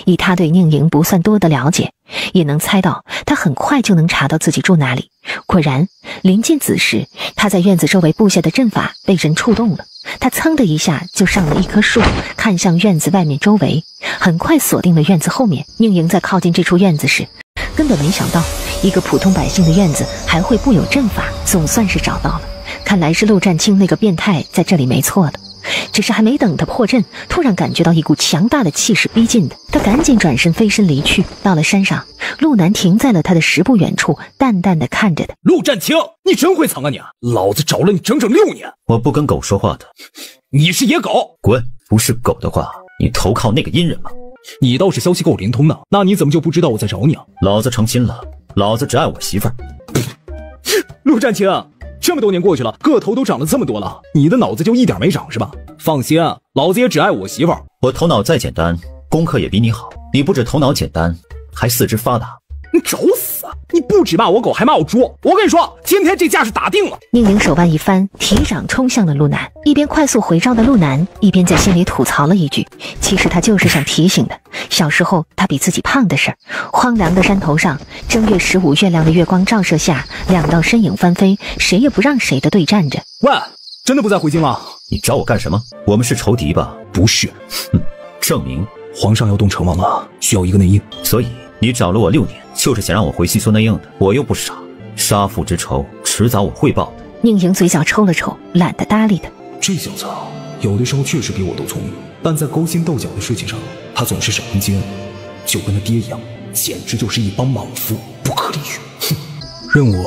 Speaker 3: 以他对宁莹不算多的了解，也能猜到他很快就能查到自己住哪里。果然，临近子时，他在院子周围布下的阵法被人触动了，他噌的一下就上了一棵树，看向院子外面周围，很快锁定了院子后面。宁莹在靠近这处院子时，根本没想到一个普通百姓的院子还会布有阵法，总算是找到了。看来是陆战清那个变态在这里没错了。只是还没等他破阵，突然感觉到一股强大的气势逼近的，他赶紧转身飞身离去。到了山上，陆南停在了他的10步远处，淡淡的看着他。
Speaker 5: 陆战清，你真会藏啊你！老子找了你整整6年。
Speaker 1: 我不跟狗说话的。
Speaker 5: 你是野狗，
Speaker 1: 滚！不是狗的话，你投靠那个阴人吗？
Speaker 8: 你倒是消息够灵通的，那你怎么就不知道我在找你啊？
Speaker 1: 老子成亲了，老子只爱我媳妇儿。
Speaker 8: 陆战清，这么多年过去了，个头都长了这么多了，你的脑子就一点没长是吧？放心，老子也只爱我媳妇儿。
Speaker 1: 我头脑再简单，功课也比你好。你不止头脑简单，还四肢发达。
Speaker 8: 你找死啊！你不止骂我狗，还骂我猪。我跟你说，今天这架是打定了。
Speaker 3: 宁莹手腕一翻，提掌冲向了陆南。一边快速回招的陆南，一边在心里吐槽了一句：其实他就是想提醒的，小时候他比自己胖的事儿。荒凉的山头上，正月15月亮的月光照射下，2道身影翻飞，谁也不让谁的对战着。
Speaker 8: 喂，真的不再回京了？
Speaker 1: 你找我干什么？我们是仇敌吧？
Speaker 8: 不是。
Speaker 1: 证明
Speaker 8: 皇上要动成王了，需要一个内应。
Speaker 1: 所以你找了我6年，就是想让我回去做内应的。我又不傻，杀父之仇迟早我会报的。
Speaker 3: 宁莹嘴角抽了抽，懒得搭理他。
Speaker 8: 这小子有的时候确实比我都聪明，但在勾心斗角的事情上，他总是少根筋，就跟他爹一样，简直就是一帮莽夫，不可理喻。任务？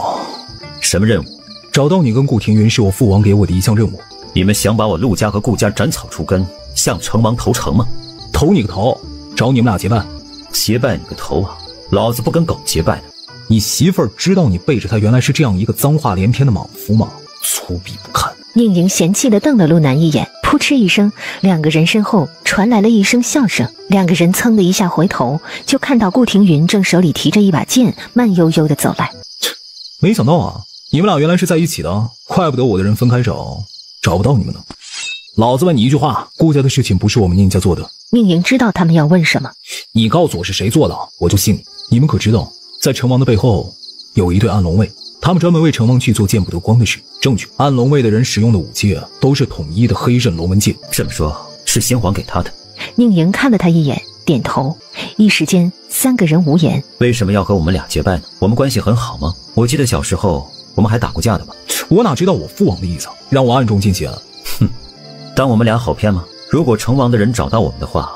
Speaker 1: 什么任务？
Speaker 8: 找到你跟顾廷云是我父王给我的一项任务。
Speaker 1: 你们想把我陆家和顾家斩草除根，向成王投诚吗？
Speaker 8: 投你个头！找你们俩结拜。
Speaker 1: 结拜你个头啊！老子不跟狗结拜的。
Speaker 8: 你媳妇儿知道你背着她原来是这样一个脏话连篇的莽夫吗？粗鄙不堪。
Speaker 3: 宁莹嫌弃地瞪了陆南一眼，扑哧一声，2个人身后传来了一声笑声。2个人噌的一下回头，就看到顾廷云正手里提着一把剑，慢悠悠地走来。
Speaker 8: 没想到啊，你们俩原来是在一起的，怪不得我的人分开找不到你们呢。老子问你一句话，顾家的事情不是我们宁家做的。
Speaker 3: 宁莹知道他们要问什么，
Speaker 8: 你告诉我是谁做的，我就信你。你们可知道，在成王的背后有一对暗龙卫，他们专门为成王去做见不得光的事。证据，暗龙卫的人使用的武器都是统一的黑刃龙纹剑。
Speaker 1: 这么说，是先皇给他的。
Speaker 3: 宁莹看了他一眼，点头。一时间三个人无言。
Speaker 1: 为什么要和我们俩结拜呢？我们关系很好吗？我记得小时候我们还打过架的吧？
Speaker 8: 我哪知道我父王的意思，让我暗中进行。
Speaker 1: 哼，当我们俩好骗吗？如果成王的人找到我们的话，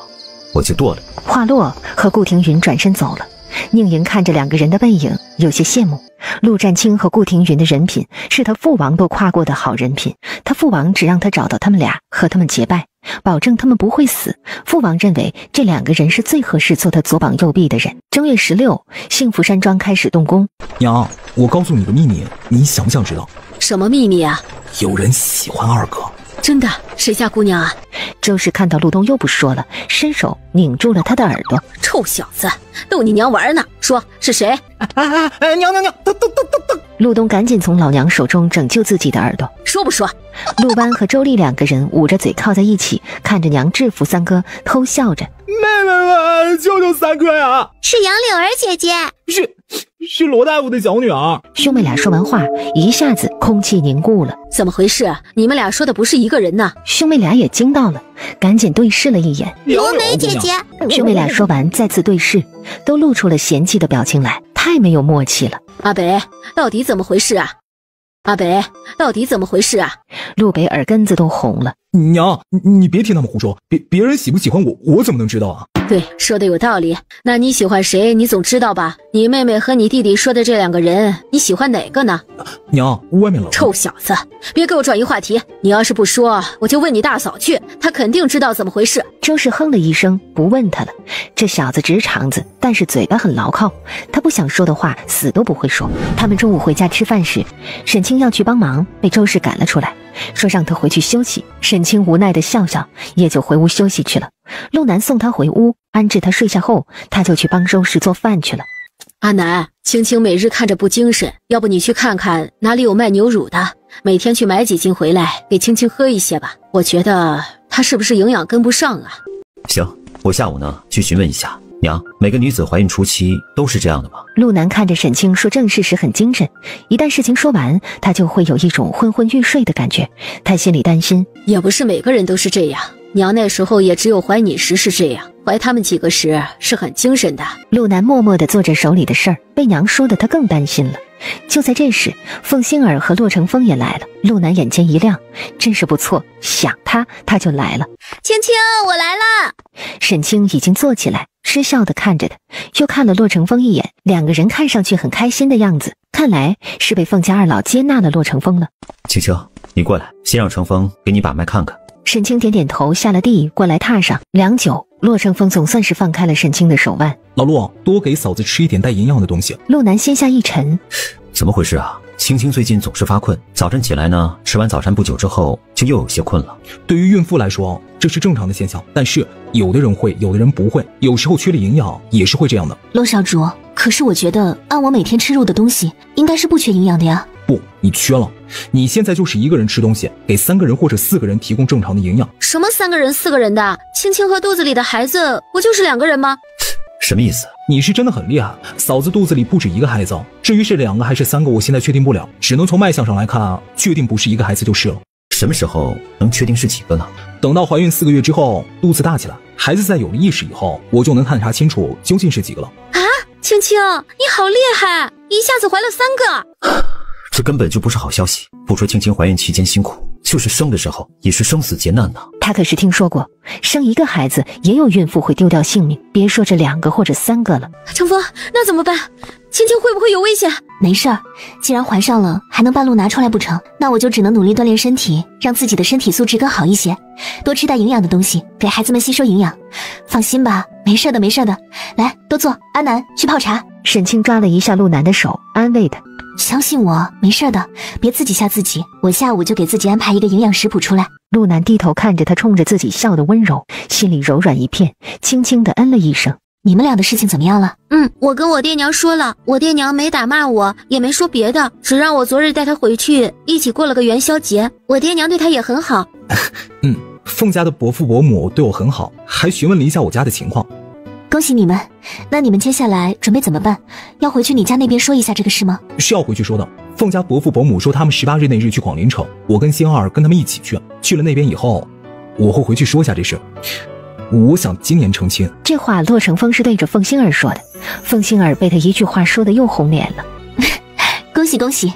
Speaker 1: 我就剁了。
Speaker 3: 话落，和顾廷云转身走了。宁莹看着两个人的背影，有些羡慕。陆战清和顾廷云的人品是他父王都夸过的好人品，他父王只让他找到他们俩，和他们结拜，保证他们不会死。父王认为这两个人是最合适做他左膀右臂的人。正月16，幸福山庄开始动工。
Speaker 8: 娘，我告诉你个秘密，你想不想知道？
Speaker 7: 什么秘密啊？
Speaker 8: 有人喜欢二哥。
Speaker 7: 真的？谁家姑娘啊？
Speaker 3: 周氏看到陆东又不说了，伸手拧住了他的耳朵。
Speaker 7: 臭小子，逗你娘玩呢！说是谁？
Speaker 4: 娘，
Speaker 3: 陆东赶紧从老娘手中拯救自己的耳朵。
Speaker 7: 说不说？
Speaker 3: 陆班和周丽两个人捂着嘴靠在一起，看着娘制服三哥，偷笑着。
Speaker 8: 妹妹们，救救三哥呀！
Speaker 6: 是杨柳儿姐姐，
Speaker 8: 是罗大夫的小女儿。
Speaker 3: 兄妹俩说完话，一下子空气凝固了。
Speaker 7: 怎么回事？你们俩说的不是一个人呢？
Speaker 3: 兄妹俩也惊到了，赶紧对视了一眼。
Speaker 6: 罗梅姐姐。
Speaker 3: 兄妹俩说完再次对视，都露出了嫌弃的表情来，太没有默契了。
Speaker 7: 阿北，到底怎么回事啊？阿北，到底怎么回事啊？
Speaker 3: 陆北耳根子都红了。
Speaker 8: 娘，你别听他们胡说，别人喜不喜欢我怎么能知道啊？
Speaker 7: 对，说的有道理。那你喜欢谁？你总知道吧？你妹妹和你弟弟说的这两个人，你喜欢哪个呢？
Speaker 8: 娘，外面冷。
Speaker 7: 臭小子，别给我转移话题。你要是不说，我就问你大嫂去，她肯定知道怎么回事。
Speaker 3: 周氏哼了一声，不问他了。这小子直肠子，但是嘴巴很牢靠，他不想说的话死都不会说。他们中午回家吃饭时，沈清要去帮忙，被周氏赶了出来，说让他回去休息。沈清无奈的笑笑，也就回屋休息去了。陆南送他回屋，安置他睡下后，他就去帮周氏做饭去了。
Speaker 7: 阿南，青青每日看着不精神，要不你去看看哪里有卖牛乳的，每天去买几斤回来给青青喝一些吧。我觉得她是不是营养跟不上啊？
Speaker 1: 行，我下午呢去询问一下。娘，每个女子怀孕初期都是这样的吗？
Speaker 3: 陆南看着沈清说正事时很精神，一旦事情说完，他就会有一种昏昏欲睡的感觉。他心里担心，
Speaker 7: 也不是每个人都是这样。娘那时候也只有怀你时是这样，怀他们几个时是很精神的。
Speaker 3: 陆南默默地做着手里的事儿，被娘说的他更担心了。就在这时，凤馨儿和洛成风也来了。陆南眼前一亮，真是不错，想他就来了。
Speaker 6: 青青，我来了。
Speaker 3: 沈清已经坐起来，失笑地看着他，又看了洛成风一眼，两个人看上去很开心的样子，看来是被凤家二老接纳了洛成风了。
Speaker 1: 青青，你过来，先让成风给你把脉看看。
Speaker 3: 沈清点点头，下了地，过来榻上。良久，洛成风总算是放开了沈清的手腕。
Speaker 8: 老陆，多给嫂子吃一点带营养的东西。
Speaker 3: 陆南心下一沉，
Speaker 1: 怎么回事啊？青青最近总是发困，早晨起来呢，吃完早餐不久之后就又有些困了。
Speaker 8: 对于孕妇来说，这是正常的现象，但是有的人会，有的人不会，有时候缺了营养也是会这样的。
Speaker 2: 陆少主，可是我觉得按我每天吃入的东西，应该是不缺营养的呀。
Speaker 8: 不，你缺了。你现在就是一个人吃东西，给3个人或者4个人提供正常的营养。
Speaker 7: 什么3个人4个人的？青青和肚子里的孩子不就是2个人吗？
Speaker 1: 什么意思？
Speaker 8: 你是真的很厉害，嫂子肚子里不止1个孩子，至于是2个还是3个，我现在确定不了，只能从脉象上来看，确定不是1个孩子就是了。
Speaker 1: 什么时候能确定是几个呢？
Speaker 8: 等到怀孕4个月之后，肚子大起来，孩子在有了意识以后，我就能探查清楚究竟是几个了。
Speaker 7: 啊，青青，你好厉害，一下子怀了3个。
Speaker 1: 这根本就不是好消息。不说青青怀孕期间辛苦，就是生的时候也是生死劫难呢。
Speaker 3: 他可是听说过，生1个孩子也有孕妇会丢掉性命，别说这2个或者3个了。
Speaker 7: 成风，那怎么办？青青会不会有危险？
Speaker 2: 没事儿，既然怀上了，还能半路拿出来不成？那我就只能努力锻炼身体，让自己的身体素质更好一些，多吃带营养的东西，给孩子们吸收营养。放心吧，没事的，没事的。来，多坐。阿南，去泡茶。
Speaker 3: 沈清抓了一下陆南的手，安慰他。
Speaker 2: 相信我，没事的，别自己吓自己。我下午就给自己安排一个营养食谱出来。
Speaker 3: 陆南低头看着他冲着自己笑的温柔，心里柔软一片，轻轻地嗯了一声。
Speaker 2: 你们俩的事情怎么样了？
Speaker 6: 我跟我爹娘说了，我爹娘没打骂我，也没说别的，只让我昨日带他回去一起过了个元宵节。我爹娘对他也很好。
Speaker 8: 凤家的伯父伯母对我很好，还询问了一下我家的情况。
Speaker 2: 恭喜你们。那你们接下来准备怎么办？要回去你家那边说一下这个事吗？
Speaker 8: 是要回去说的。凤家伯父伯母说他们18日内日去广陵城，我跟星儿跟他们一起去。去了那边以后，我会回去说一下这事。我想今年成亲。
Speaker 3: 这话骆成风是对着凤星儿说的，凤星儿被他一句话说的又红脸了。
Speaker 2: 恭喜恭喜！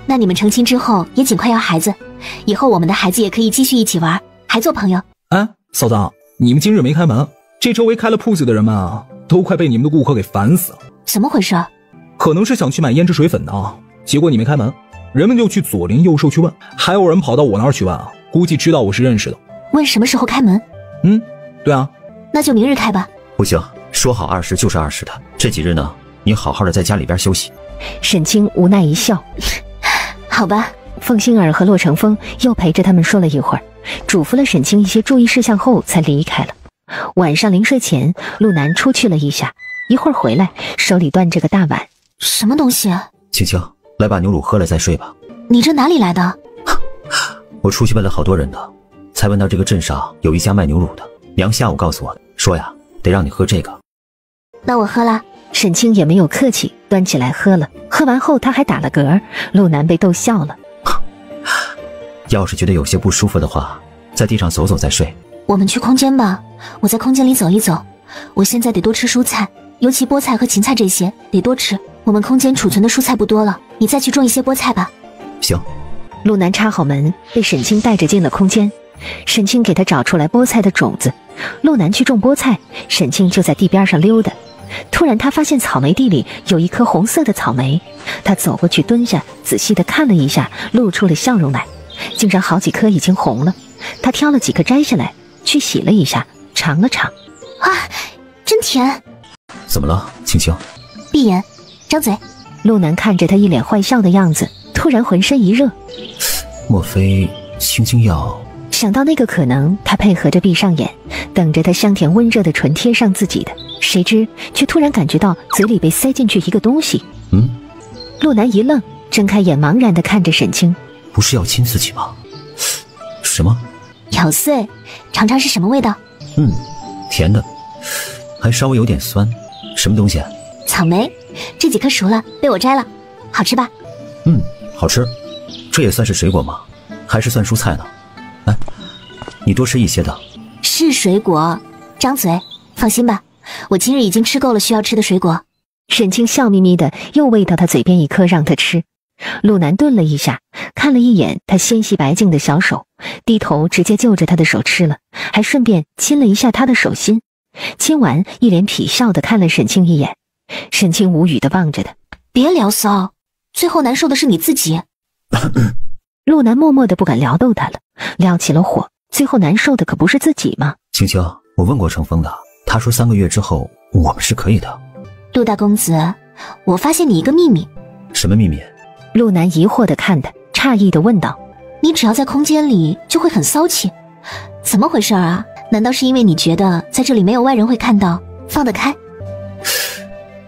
Speaker 2: 那你们成亲之后也尽快要孩子，以后我们的孩子也可以继续一起玩，还做朋友。
Speaker 8: 嫂子，你们今日没开门，这周围开了铺子的人们啊，都快被你们的顾客给烦死了。
Speaker 2: 怎么回事？
Speaker 8: 可能是想去买胭脂水粉的，结果你没开门，人们就去左邻右舍去问，还有人跑到我那儿去问啊，估计知道我是认识的。
Speaker 2: 问什么时候开门？
Speaker 8: 对啊。
Speaker 2: 那就明日开吧。
Speaker 1: 不行，说好20就是20的。这几日呢，你好好的在家里边休息。
Speaker 3: 沈清无奈一笑。
Speaker 2: 好吧。
Speaker 3: 凤星儿和骆成风又陪着他们说了一会儿，嘱咐了沈清一些注意事项后才离开了。晚上临睡前，陆南出去了一下，一会儿回来，手里端着个大碗。
Speaker 2: 什么东西啊？
Speaker 1: 青青，来把牛乳喝了再睡吧。
Speaker 2: 你这哪里来的？
Speaker 1: 我出去问了好多人的，才问到这个镇上有一家卖牛乳的，娘下午告诉我的，说呀得让你喝这个。
Speaker 2: 那我喝了。
Speaker 3: 沈清也没有客气，端起来喝了。喝完后他还打了嗝，陆南被逗笑了。
Speaker 1: 要是觉得有些不舒服的话，在地上走走再睡。
Speaker 2: 我们去空间吧，我在空间里走一走。我现在得多吃蔬菜，尤其菠菜和芹菜这些得多吃。我们空间储存的蔬菜不多了，你再去种一些菠菜吧。
Speaker 1: 行。
Speaker 3: 陆南插好门，被沈清带着进了空间。沈清给他找出来菠菜的种子，陆南去种菠菜，沈清就在地边上溜达。突然他发现草莓地里有一颗红色的草莓，他走过去蹲下，仔细地看了一下，露出了笑容来，竟然好几颗已经红了。他挑了几颗摘下来，去洗了一下，尝了尝。
Speaker 2: 真甜。
Speaker 1: 怎么了，青青？
Speaker 2: 闭眼，张嘴。
Speaker 3: 陆南看着他一脸坏笑的样子，突然浑身一热。
Speaker 1: 莫非青青要……
Speaker 3: 想到那个可能，他配合着闭上眼，等着他香甜温热的唇贴上自己的，谁知却突然感觉到嘴里被塞进去一个东西。陆南一愣，睁开眼茫然地看着沈清。
Speaker 1: 不是要亲自己吗？什么？
Speaker 2: 咬碎，尝尝是什么味道？
Speaker 1: 甜的，还稍微有点酸。什么东西？
Speaker 2: 草莓，这几颗熟了，被我摘了，好吃吧？
Speaker 1: 好吃。这也算是水果吗？还是算蔬菜呢？你多吃一些的。
Speaker 2: 是水果。张嘴，放心吧，我今日已经吃够了需要吃的水果。
Speaker 3: 沈清笑眯眯的又喂到他嘴边一颗让他吃。陆南顿了一下，看了一眼他纤细白净的小手，低头直接就着他的手吃了，还顺便亲了一下他的手心。亲完，一脸痞笑的看了沈清一眼。沈清无语的望着他。
Speaker 2: 别聊骚，最后难受的是你自己。
Speaker 3: 陆南默默的不敢撩逗他了，撩起了火，最后难受的可不是自己吗？
Speaker 1: 青青，我问过程风的，他说3个月之后我们是可以的。
Speaker 2: 陆大公子，我发现你一个秘密。
Speaker 1: 什么秘密？
Speaker 3: 陆南疑惑的看他，诧异的问道。
Speaker 2: 你只要在空间里就会很骚气，怎么回事啊？难道是因为你觉得在这里没有外人会看到，放得开？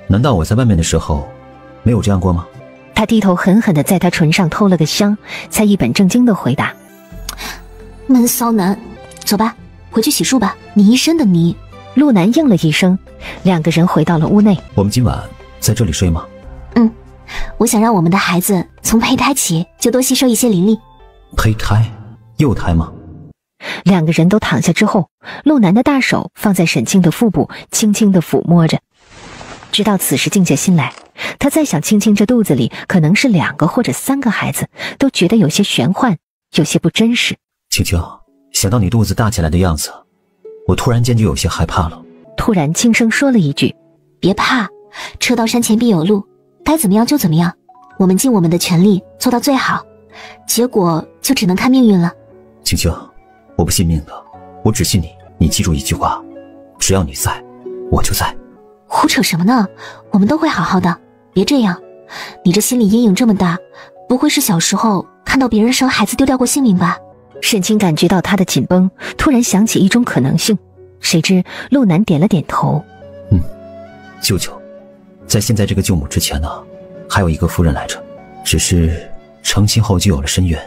Speaker 1: 难道我在外面的时候没有这样过吗？
Speaker 3: 他低头狠狠地在他唇上偷了个香，才一本正经地回答。
Speaker 2: 闷骚男，走吧，回去洗漱吧，你一身的泥。
Speaker 3: 陆南应了一声，两个人回到了屋内。
Speaker 1: 我们今晚在这里睡吗？
Speaker 2: 我想让我们的孩子从胚胎起就多吸收一些灵力。
Speaker 1: 胚胎？幼胎吗？
Speaker 3: 两个人都躺下之后，陆南的大手放在沈清的腹部，轻轻地抚摸着。直到此时静下心来，他在想青青这肚子里可能是2个或者3个孩子，都觉得有些玄幻，有些不真实。
Speaker 1: 青青，想到你肚子大起来的样子，我突然间就有些害怕了。
Speaker 3: 突然轻声说了一句：
Speaker 2: 别怕，车到山前必有路，该怎么样就怎么样，我们尽我们的全力做到最好，结果就只能看命运了。
Speaker 1: 青青，我不信命的，我只信你。你记住一句话，只要你在，我就在。
Speaker 2: 胡扯什么呢？我们都会好好的，别这样。你这心理阴影这么大，不会是小时候看到别人生孩子丢掉过性命吧？
Speaker 3: 沈清感觉到他的紧绷，突然想起一种可能性。谁知陆南点了点头。
Speaker 1: 舅舅，在现在这个舅母之前呢，还有一个夫人来着，只是成亲后就有了身孕，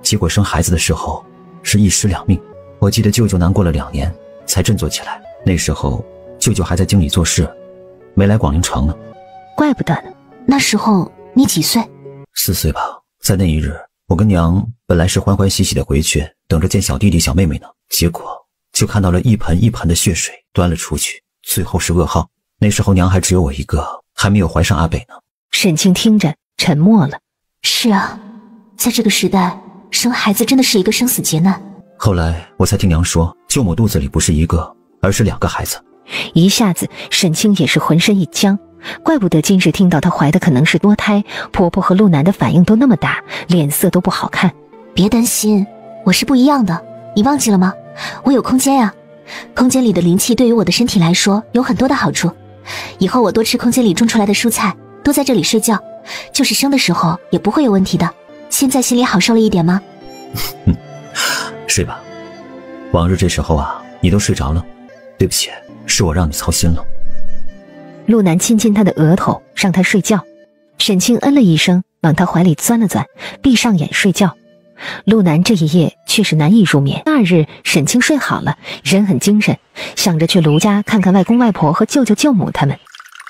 Speaker 1: 结果生孩子的时候是一尸两命。我记得舅舅难过了2年才振作起来，那时候舅舅还在京里做事，没来广陵城呢。
Speaker 3: 怪不得呢。
Speaker 2: 那时候你几岁
Speaker 1: ？4岁吧。在那一日，我跟娘本来是欢欢喜喜的回去，等着见小弟弟小妹妹呢，结果就看到了一盆一盆的血水端了出去，最后是噩耗。那时候娘还只有我一个，还没有怀上阿北呢。
Speaker 3: 沈清听着沉默了。
Speaker 2: 是啊，在这个时代生孩子真的是一个生死劫难。
Speaker 1: 后来我才听娘说，舅母肚子里不是1个，而是2个孩子。
Speaker 3: 一下子沈清也是浑身一僵，怪不得今日听到她怀的可能是多胎，婆婆和陆南的反应都那么大，脸色都不好看。
Speaker 2: 别担心，我是不一样的，你忘记了吗？我有空间呀，空间里的灵气对于我的身体来说有很多的好处。以后我多吃空间里种出来的蔬菜，多在这里睡觉，就是生的时候也不会有问题的。现在心里好受了一点吗？
Speaker 1: 睡吧，往日这时候啊，你都睡着了，对不起，是我让你操心了。
Speaker 3: 陆南亲亲他的额头，让他睡觉。沈清嗯了一声，往他怀里钻了钻，闭上眼睡觉。陆南这一夜却是难以入眠。那日沈清睡好了，人很精神，想着去卢家看看外公外婆和舅舅舅母他们。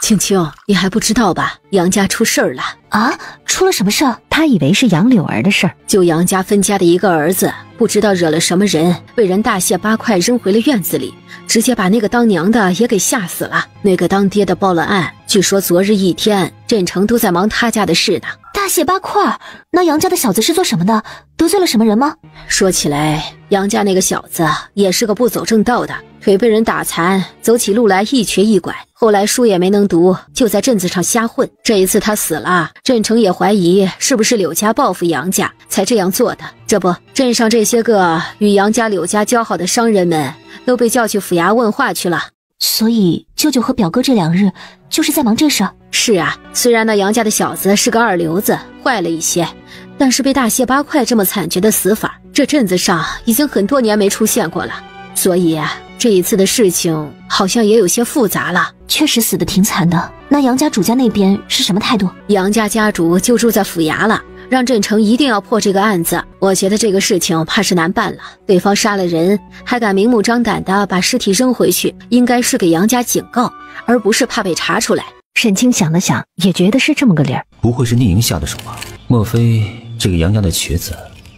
Speaker 7: 青青，你还不知道吧？杨家出事儿了
Speaker 2: 啊！出了什么事儿？
Speaker 3: 他以为是杨柳儿的事儿。
Speaker 7: 就杨家分家的一个儿子，不知道惹了什么人，被人大卸八块扔回了院子里，直接把那个当娘的也给吓死了。那个当爹的报了案，据说昨日一天镇城都在忙他家的事呢。
Speaker 2: 大卸八块？那杨家的小子是做什么的？得罪了什么人吗？
Speaker 7: 说起来，杨家那个小子也是个不走正道的，腿被人打残，走起路来一瘸一拐，后来书也没能读，就在镇子上瞎混。这一次他死了，镇城也怀疑是不是柳家报复杨家才这样做的。这不，镇上这些个与杨家柳家交好的商人们都被叫去府衙问话去了。
Speaker 2: 所以舅舅和表哥这2日就是在忙这事儿。
Speaker 7: 是啊，虽然那杨家的小子是个二流子，坏了一些，但是被大卸八块这么惨绝的死法，这镇子上已经很多年没出现过了。所以这一次的事情好像也有些复杂了。
Speaker 2: 确实死得挺惨的。那杨家主家那边是什么态度？
Speaker 7: 杨家家主就住在府衙了，让镇城一定要破这个案子。我觉得这个事情怕是难办了，对方杀了人还敢明目张胆地把尸体扔回去，应该是给杨家警告，而不是怕被查出来。
Speaker 3: 沈清想了想，也觉得是这么个理儿。
Speaker 1: 不会是宁莹下的手吧？莫非这个杨家的瘸子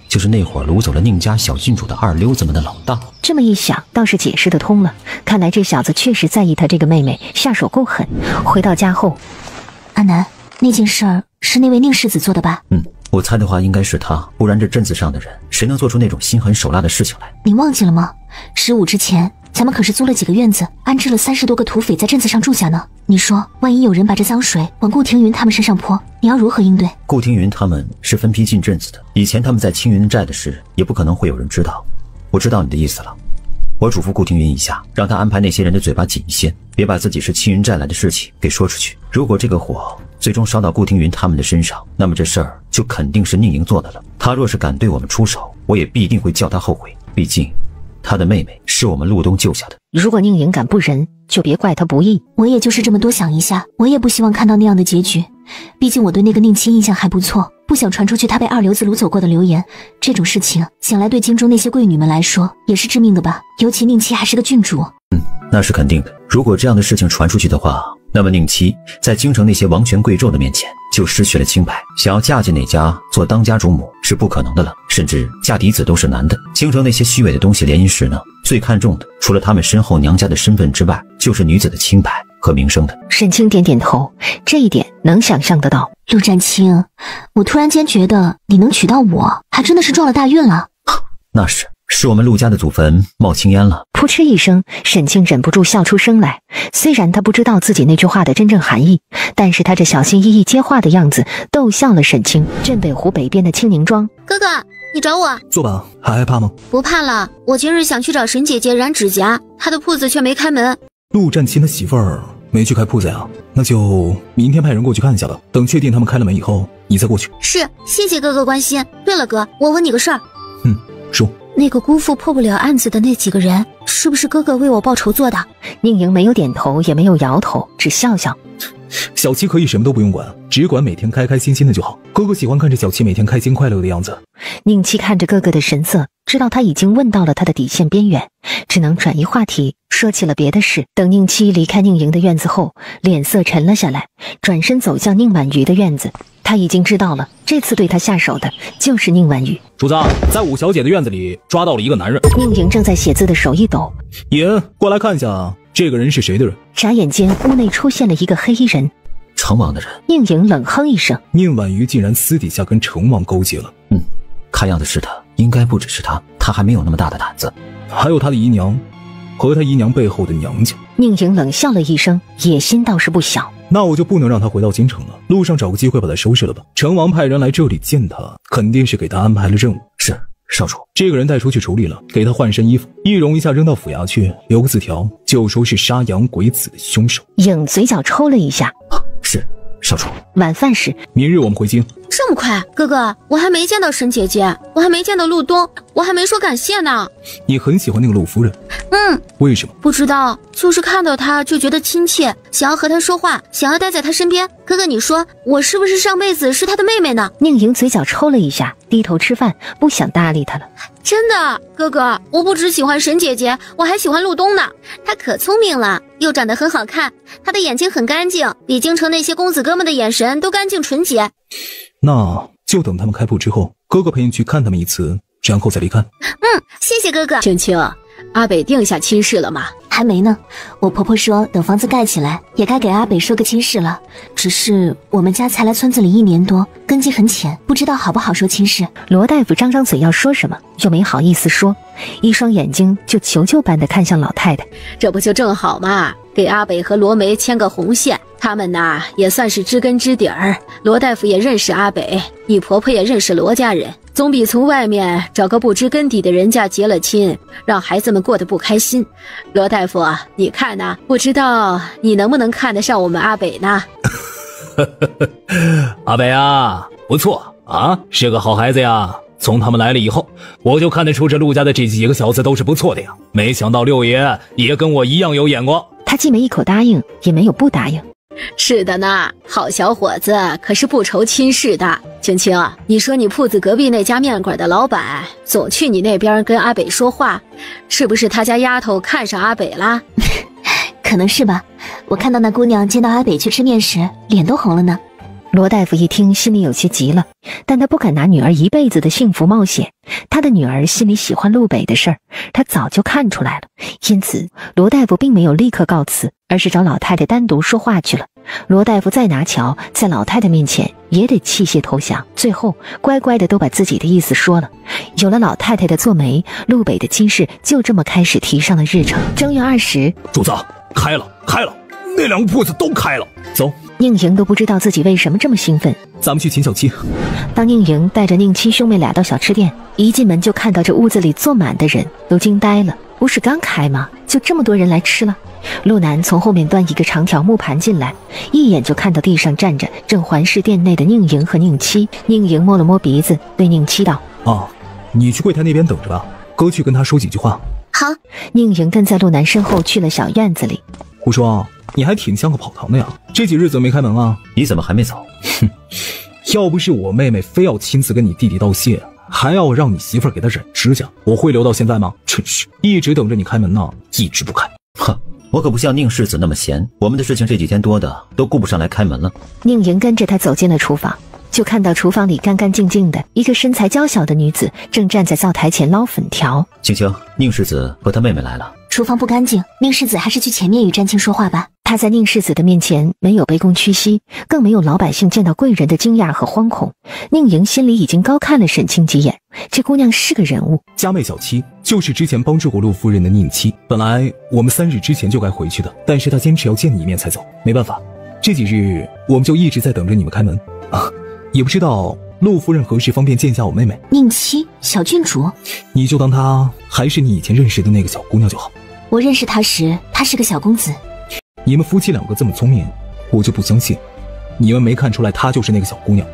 Speaker 1: 就是那会儿掳走了宁家小郡主的二溜子们的老大？
Speaker 3: 这么一想，倒是解释得通了。看来这小子确实在意他这个妹妹，下手够狠。回到家后，
Speaker 2: 阿南，那件事儿是那位宁世子做的吧？
Speaker 1: 我猜的话应该是他，不然这镇子上的人谁能做出那种心狠手辣的事情来？
Speaker 2: 你忘记了吗？15之前咱们可是租了几个院子，安置了30多个土匪在镇子上住下呢。你说万一有人把这脏水往顾庭云他们身上泼，你要如何应对？
Speaker 1: 顾庭云他们是分批进镇子的，以前他们在青云寨的事也不可能会有人知道。我知道你的意思了，我嘱咐顾庭云一下，让他安排那些人的嘴巴紧一些，别把自己是青云寨来的事情给说出去。如果这个火最终烧到顾庭云他们的身上，那么这事儿就肯定是宁莹做的了。他若是敢对我们出手，我也必定会叫他后悔。毕竟他的妹妹是我们陆东救下的。
Speaker 3: 如果宁莹敢不仁，就别怪他不义。
Speaker 2: 我也就是这么多想一下，我也不希望看到那样的结局。毕竟我对那个宁亲印象还不错，不想传出去他被二流子掳走过的流言。这种事情想来对京中那些贵女们来说也是致命的吧，尤其宁妻还是个郡主。
Speaker 1: 那是肯定的。如果这样的事情传出去的话，那么宁妻在京城那些王权贵胄的面前就失去了清白，想要嫁进哪家做当家主母是不可能的了，甚至嫁嫡子都是难的。京城那些虚伪的东西联姻时呢，最看重的除了他们身后娘家的身份之外，就是女子的清白和名声的。
Speaker 3: 沈清点点头，这一点能想象得到。
Speaker 2: 陆占清，我突然间觉得你能娶到我，还真的是撞了大运了。
Speaker 1: 那是我们陆家的祖坟冒青烟了。
Speaker 3: 扑哧一声，沈清忍不住笑出声来。虽然他不知道自己那句话的真正含义，但是他这小心翼翼接话的样子逗笑了沈清。镇北湖北边的青宁庄，
Speaker 6: 哥哥，你找我？
Speaker 8: 坐吧，还害怕吗？
Speaker 6: 不怕了，我今日想去找沈姐姐染指甲，她的铺子却没开门。
Speaker 8: 陆占清的媳妇儿没去开铺子呀？那就明天派人过去看一下吧。等确定他们开了门以后，你再过去。
Speaker 6: 是，谢谢哥哥关心。对了哥，我问你个事儿。
Speaker 8: 说。
Speaker 6: 那个辜负破不了案子的那几个人，是不是哥哥为我报仇做的？
Speaker 3: 宁莹没有点头，也没有摇头，只笑笑。
Speaker 8: 小七可以什么都不用管，只管每天开开心心的就好。哥哥喜欢看着小七每天开心快乐的样子。
Speaker 3: 宁七看着哥哥的神色，知道他已经问到了他的底线边缘，只能转移话题，说起了别的事。等宁七离开宁莹的院子后，脸色沉了下来，转身走向宁婉瑜的院子。他已经知道了，这次对他下手的就是宁婉瑜。
Speaker 5: 主子，在武小姐的院子里抓到了一个男人。
Speaker 3: 宁莹正在写字的手一抖，
Speaker 8: 爷，过来看一下，这个人是谁的人？
Speaker 3: 眨眼间，屋内出现了一个黑衣人。
Speaker 1: 成王的人。
Speaker 3: 宁莹冷哼一声，
Speaker 8: 宁婉瑜竟然私底下跟成王勾结了。
Speaker 1: 看样子是他，应该不只是他，他还没有那么大的胆子。
Speaker 8: 还有他的姨娘，和他姨娘背后的娘家。
Speaker 3: 宁莹冷笑了一声，野心倒是不小。
Speaker 8: 那我就不能让他回到京城了，路上找个机会把他收拾了吧。成王派人来这里见他，肯定是给他安排了任务。
Speaker 1: 是，少主。
Speaker 8: 这个人带出去处理了，给他换身衣服，易容一下扔到府衙去，留个字条，就说是杀杨鬼子的凶手。
Speaker 3: 影嘴角抽了一下，
Speaker 1: 是，少主。
Speaker 3: 晚饭时，
Speaker 8: 明日我们回京。
Speaker 6: 这么快，哥哥，我还没见到沈姐姐，我还没见到陆东，我还没说感谢呢。
Speaker 8: 你很喜欢那个陆夫人？为什么？
Speaker 6: 不知道，就是看到她就觉得亲切，想要和她说话，想要待在她身边。哥哥，你说我是不是上辈子是她的妹妹呢？
Speaker 3: 宁莹嘴角抽了一下，低头吃饭，不想搭理他了。
Speaker 6: 真的，哥哥，我不只喜欢沈姐姐，我还喜欢陆东呢。她可聪明了，又长得很好看，她的眼睛很干净，比京城那些公子哥们的眼神都干净纯洁。
Speaker 8: 那就等他们开铺之后，哥哥陪你去看他们一次，然后再离开。
Speaker 6: 谢谢哥哥。
Speaker 7: 青青，阿北定下亲事了吗？
Speaker 2: 还没呢，我婆婆说等房子盖起来，也该给阿北说个亲事了。只是我们家才来村子里1年多，根基很浅，不知道好不好说亲事。
Speaker 3: 罗大夫张张嘴要说什么，又没好意思说，一双眼睛就求救般的看向老太太。
Speaker 7: 这不就正好嘛，给阿北和罗梅牵个红线，他们呐也算是知根知底儿。罗大夫也认识阿北，你婆婆也认识罗家人，总比从外面找个不知根底的人家结了亲，让孩子们过得不开心。罗大夫，你看呐，不知道你能不能看得上我们阿北呢？
Speaker 5: 阿北啊，不错啊，是个好孩子呀。从他们来了以后，我就看得出这陆家的这几个小子都是不错的呀。没想到六爷也跟我一样有眼光。
Speaker 3: 他既没一口答应，也没有不答应。
Speaker 7: 是的呢，好小伙子可是不愁亲事的。青青，你说你铺子隔壁那家面馆的老板总去你那边跟阿北说话，是不是他家丫头看上阿北啦？
Speaker 2: 可能是吧，我看到那姑娘见到阿北去吃面时，脸都红了呢。
Speaker 3: 罗大夫一听，心里有些急了，但他不敢拿女儿一辈子的幸福冒险。他的女儿心里喜欢陆北的事儿，他早就看出来了。因此，罗大夫并没有立刻告辞，而是找老太太单独说话去了。罗大夫再拿巧，在老太太面前也得弃械投降，最后乖乖的都把自己的意思说了。有了老太太的做媒，陆北的亲事就这么开始提上了日程。正月20，
Speaker 5: 主子，开了，那两个铺子都开了，走。
Speaker 3: 宁莹都不知道自己为什么这么兴奋。
Speaker 8: 咱们去秦小七。
Speaker 3: 当宁莹带着宁七兄妹俩到小吃店，一进门就看到这屋子里坐满的人，都惊呆了。不是刚开吗？就这么多人来吃了？陆南从后面端一个长条木盘进来，一眼就看到地上站着正环视店内的宁莹和宁七。宁莹摸了摸鼻子，对宁七道：
Speaker 8: 你去柜台那边等着吧，哥去跟他说几句话。
Speaker 6: 好。
Speaker 3: 宁莹跟在陆南身后去了小院子里。
Speaker 8: 胡说，你还挺像个跑堂的呀，这几日怎么没开门啊？
Speaker 1: 你怎么还没走？
Speaker 8: 要不是我妹妹非要亲自跟你弟弟道谢，还要让你媳妇儿给他染指甲，我会留到现在吗？真是一直等着你开门呢，一直不开。
Speaker 1: 哼，我可不像宁世子那么闲，我们的事情这几天多的都顾不上来开门了。
Speaker 3: 宁莹跟着他走进了厨房，就看到厨房里干干净净的，一个身材娇小的女子正站在灶台前捞粉条。
Speaker 1: 青青，宁世子和他妹妹来了。
Speaker 2: 厨房不干净，宁世子还是去前面与詹青说话吧。
Speaker 3: 他在宁世子的面前没有卑躬屈膝，更没有老百姓见到贵人的惊讶和惶恐。宁莹心里已经高看了沈清几眼，这姑娘是个人物。
Speaker 8: 家妹小七就是之前帮助过陆夫人的宁七，本来我们3日之前就该回去的，但是她坚持要见你一面才走，没办法，这几日我们就一直在等着你们开门啊。也不知道陆夫人何时方便见一下我妹妹
Speaker 2: 宁七，小郡主。
Speaker 8: 你就当她还是你以前认识的那个小姑娘就好。
Speaker 2: 我认识她时，她是个小公子。
Speaker 8: 你们夫妻2个这么聪明，我就不相信你们没看出来她就是那个小姑娘。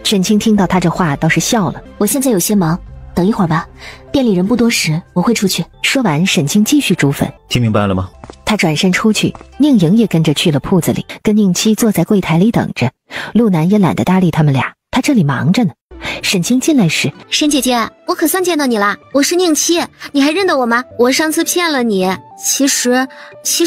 Speaker 3: 沈清听到他这话倒是笑了。
Speaker 2: 我现在有些忙，等一会儿吧，店里人不多时，我会出去。
Speaker 3: 说完，沈清继续煮粉。
Speaker 1: 听明白了吗？
Speaker 3: 他转身出去，宁莹也跟着去了铺子里，跟宁七坐在柜台里等着。陆南也懒得搭理他们俩，他这里忙着呢。沈清进来时，
Speaker 6: 沈姐姐，我可算见到你了，我是宁七，你还认得我吗？我上次骗了你，其实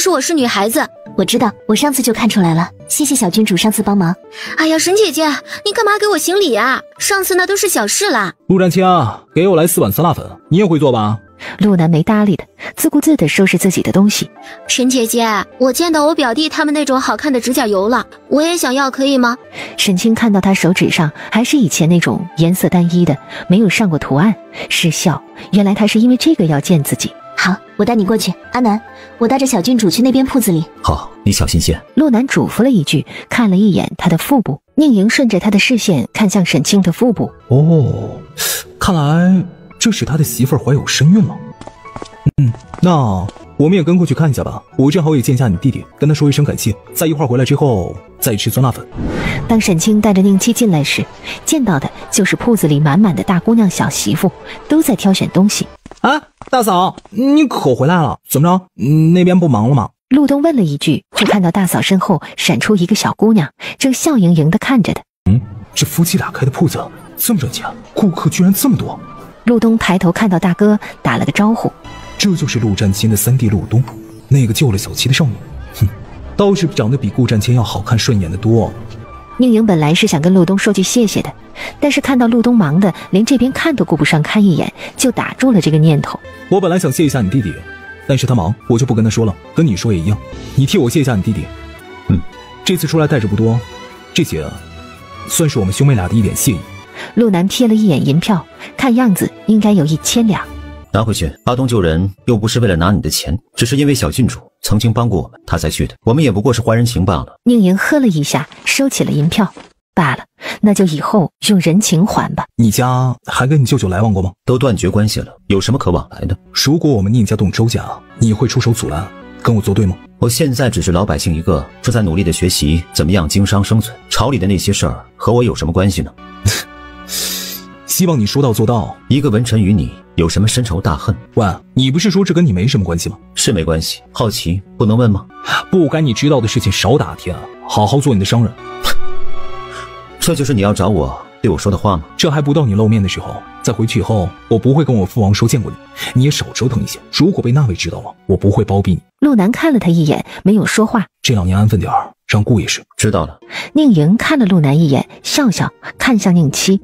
Speaker 6: 我是女孩子。
Speaker 2: 我知道，我上次就看出来了，谢谢小郡主上次帮忙。
Speaker 6: 哎呀，沈姐姐，你干嘛给我行礼啊？上次那都是小事了。
Speaker 8: 陆战清，给我来4碗酸辣粉，你也会做吧？
Speaker 3: 陆南没搭理他，自顾自地收拾自己的东西。
Speaker 6: 沈姐姐，我见到我表弟他们那种好看的指甲油了，我也想要，可以吗？
Speaker 3: 沈清看到他手指上还是以前那种颜色单一的，没有上过图案，失笑。原来他是因为这个要见自己。
Speaker 2: 好，我带你过去。阿南，我带着小郡主去那边铺子里。
Speaker 1: 好，你小心些。
Speaker 3: 陆南嘱咐了一句，看了一眼他的腹部。宁莹顺着他的视线看向沈清的腹部。
Speaker 8: 哦，看来这使他的媳妇儿怀有身孕了。那我们也跟过去看一下吧，我正好也见一下你弟弟，跟他说一声感谢，在一会儿回来之后再吃酸辣粉。
Speaker 3: 当沈清带着宁七进来时，见到的就是铺子里满满的大姑娘小媳妇，都在挑选东西。
Speaker 8: 啊，大嫂，你可回来了？怎么着？那边不忙了吗？
Speaker 3: 陆东问了一句，就看到大嫂身后闪出一个小姑娘，正笑盈盈地看着他。
Speaker 8: 这夫妻俩开的铺子这么挣钱，顾客居然这么多。
Speaker 3: 陆东抬头看到大哥，打了个招呼。
Speaker 8: 这就是陆战清的三弟陆东，那个救了小七的少女。倒是长得比顾战清要好看顺眼的多。
Speaker 3: 宁莹本来是想跟陆东说句谢谢的，但是看到陆东忙的连这边看都顾不上看一眼，就打住了这个念头。
Speaker 8: 我本来想谢一下你弟弟，但是他忙，我就不跟他说了，跟你说也一样，你替我谢一下你弟弟。这次出来带着不多，这些算是我们兄妹俩的一点谢意。
Speaker 3: 陆南瞥了一眼银票，看样子应该有1000两。
Speaker 1: 拿回去。阿东救人又不是为了拿你的钱，只是因为小郡主曾经帮过我们，他才去的。我们也不过是还人情罢了。
Speaker 3: 宁莹喝了一下，收起了银票。罢了，那就以后用人情还吧。
Speaker 8: 你家还跟你舅舅来往过吗？
Speaker 1: 都断绝关系了，有什么可往来的？
Speaker 8: 如果我们宁家动周家，你会出手阻拦，跟我作对吗？
Speaker 1: 我现在只是老百姓一个，正在努力的学习怎么样经商生存，朝里的那些事儿和我有什么关系呢？
Speaker 8: 希望你说到做到。
Speaker 1: 一个文臣与你有什么深仇大恨？
Speaker 8: 喂，你不是说这跟你没什么关系吗？
Speaker 1: 是没关系，好奇不能问吗？
Speaker 8: 不该你知道的事情少打听，好好做你的商人。
Speaker 1: 这就是你要找我对我说的话吗？
Speaker 8: 这还不到你露面的时候，在回去以后，我不会跟我父王说见过你，你也少折腾一些。如果被那位知道了，我不会包庇你。
Speaker 3: 陆南看了他一眼，没有说话。
Speaker 8: 这2年安分点儿，让顾也是。
Speaker 1: 知道了。
Speaker 3: 宁莹看了陆南一眼，笑笑，看向宁七。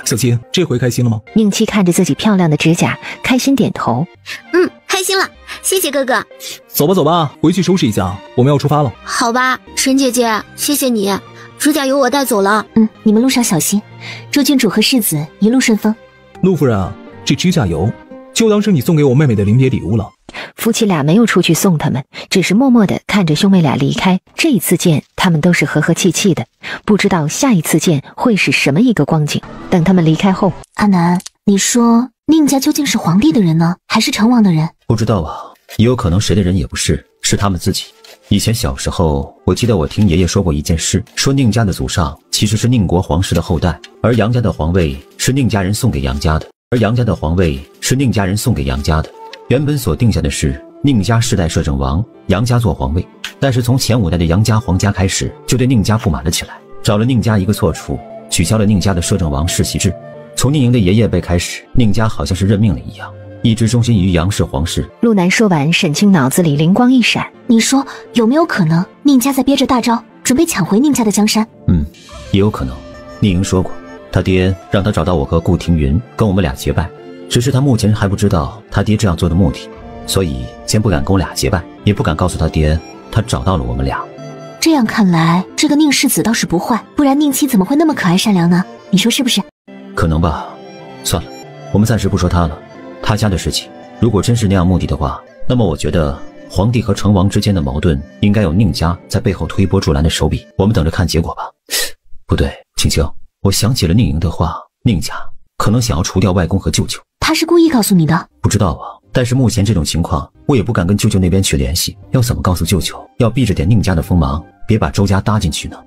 Speaker 8: 小七，这回开心了吗？
Speaker 3: 宁七看着自己漂亮的指甲，开心点头。
Speaker 6: 开心了，谢谢哥哥。
Speaker 8: 走吧走吧，回去收拾一下，我们要出发了。
Speaker 6: 好吧，沈姐姐，谢谢你，指甲油我带走了。
Speaker 2: 你们路上小心，周郡主和世子一路顺风。
Speaker 8: 陆夫人，这指甲油就当是你送给我妹妹的临别礼物了。
Speaker 3: 夫妻俩没有出去送他们，只是默默地看着兄妹俩离开。这一次见，他们都是和和气气的，不知道下一次见会是什么一个光景。等他们离开后，
Speaker 2: 阿南，你说宁家究竟是皇帝的人呢，还是成王的人？
Speaker 1: 不知道啊，也有可能谁的人也不是，是他们自己。以前小时候，我记得我听爷爷说过一件事，说宁家的祖上其实是宁国皇室的后代，而杨家的皇位是宁家人送给杨家的，原本所定下的是宁家世代摄政王，杨家做皇位，但是从前5代的杨家皇家开始，就对宁家不满了起来，找了宁家一个错处，取消了宁家的摄政王世袭制。从宁莹的爷爷辈开始，宁家好像是认命了一样，一直忠心于杨氏皇室。
Speaker 3: 陆南说完，沈清脑子里灵光一闪，
Speaker 2: 你说有没有可能宁家在憋着大招，准备抢回宁家的江山？
Speaker 1: 也有可能。宁莹说过，他爹让他找到我和顾庭云，跟我们俩结拜，只是他目前还不知道他爹这样做的目的，所以先不敢跟我俩结拜，也不敢告诉他爹他找到了我们俩。
Speaker 2: 这样看来，这个宁世子倒是不坏，不然宁妻怎么会那么可爱善良呢？你说是不是？
Speaker 1: 可能吧。算了，我们暂时不说他了。他家的事情，如果真是那样目的的话，那么我觉得皇帝和成王之间的矛盾应该有宁家在背后推波助澜的手笔，我们等着看结果吧。不对，青青，我想起了宁莹的话，宁家可能想要除掉外公和舅舅。
Speaker 2: 他是故意告诉你的？
Speaker 1: 不知道啊，但是目前这种情况，我也不敢跟舅舅那边去联系，要怎么告诉舅舅，要避着点宁家的锋芒，别把周家搭进去呢？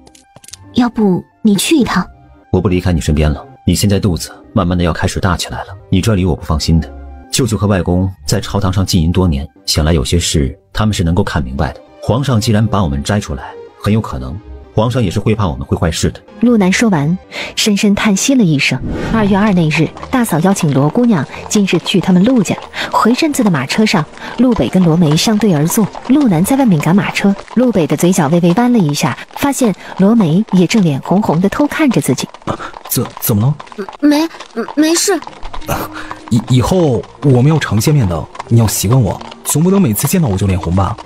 Speaker 2: 要不你去一趟？
Speaker 1: 我不离开你身边了，你现在肚子慢慢的要开始大起来了，你这里我不放心的。舅舅和外公在朝堂上浸淫多年，想来有些事他们是能够看明白的。皇上既然把我们摘出来，很有可能皇上也是会怕我们会坏事的。
Speaker 3: 陆南说完，深深叹息了一声。2月2那日，大嫂邀请罗姑娘今日去他们陆家。回镇子的马车上，陆北跟罗梅相对而坐，陆南在外面赶马车。陆北的嘴角微微弯了一下，发现罗梅也正脸红红的偷看着自己。
Speaker 8: 怎么了？
Speaker 6: 没事。
Speaker 8: 以后我们要常见面的，你要习惯我，总不能每次见到我就脸红吧？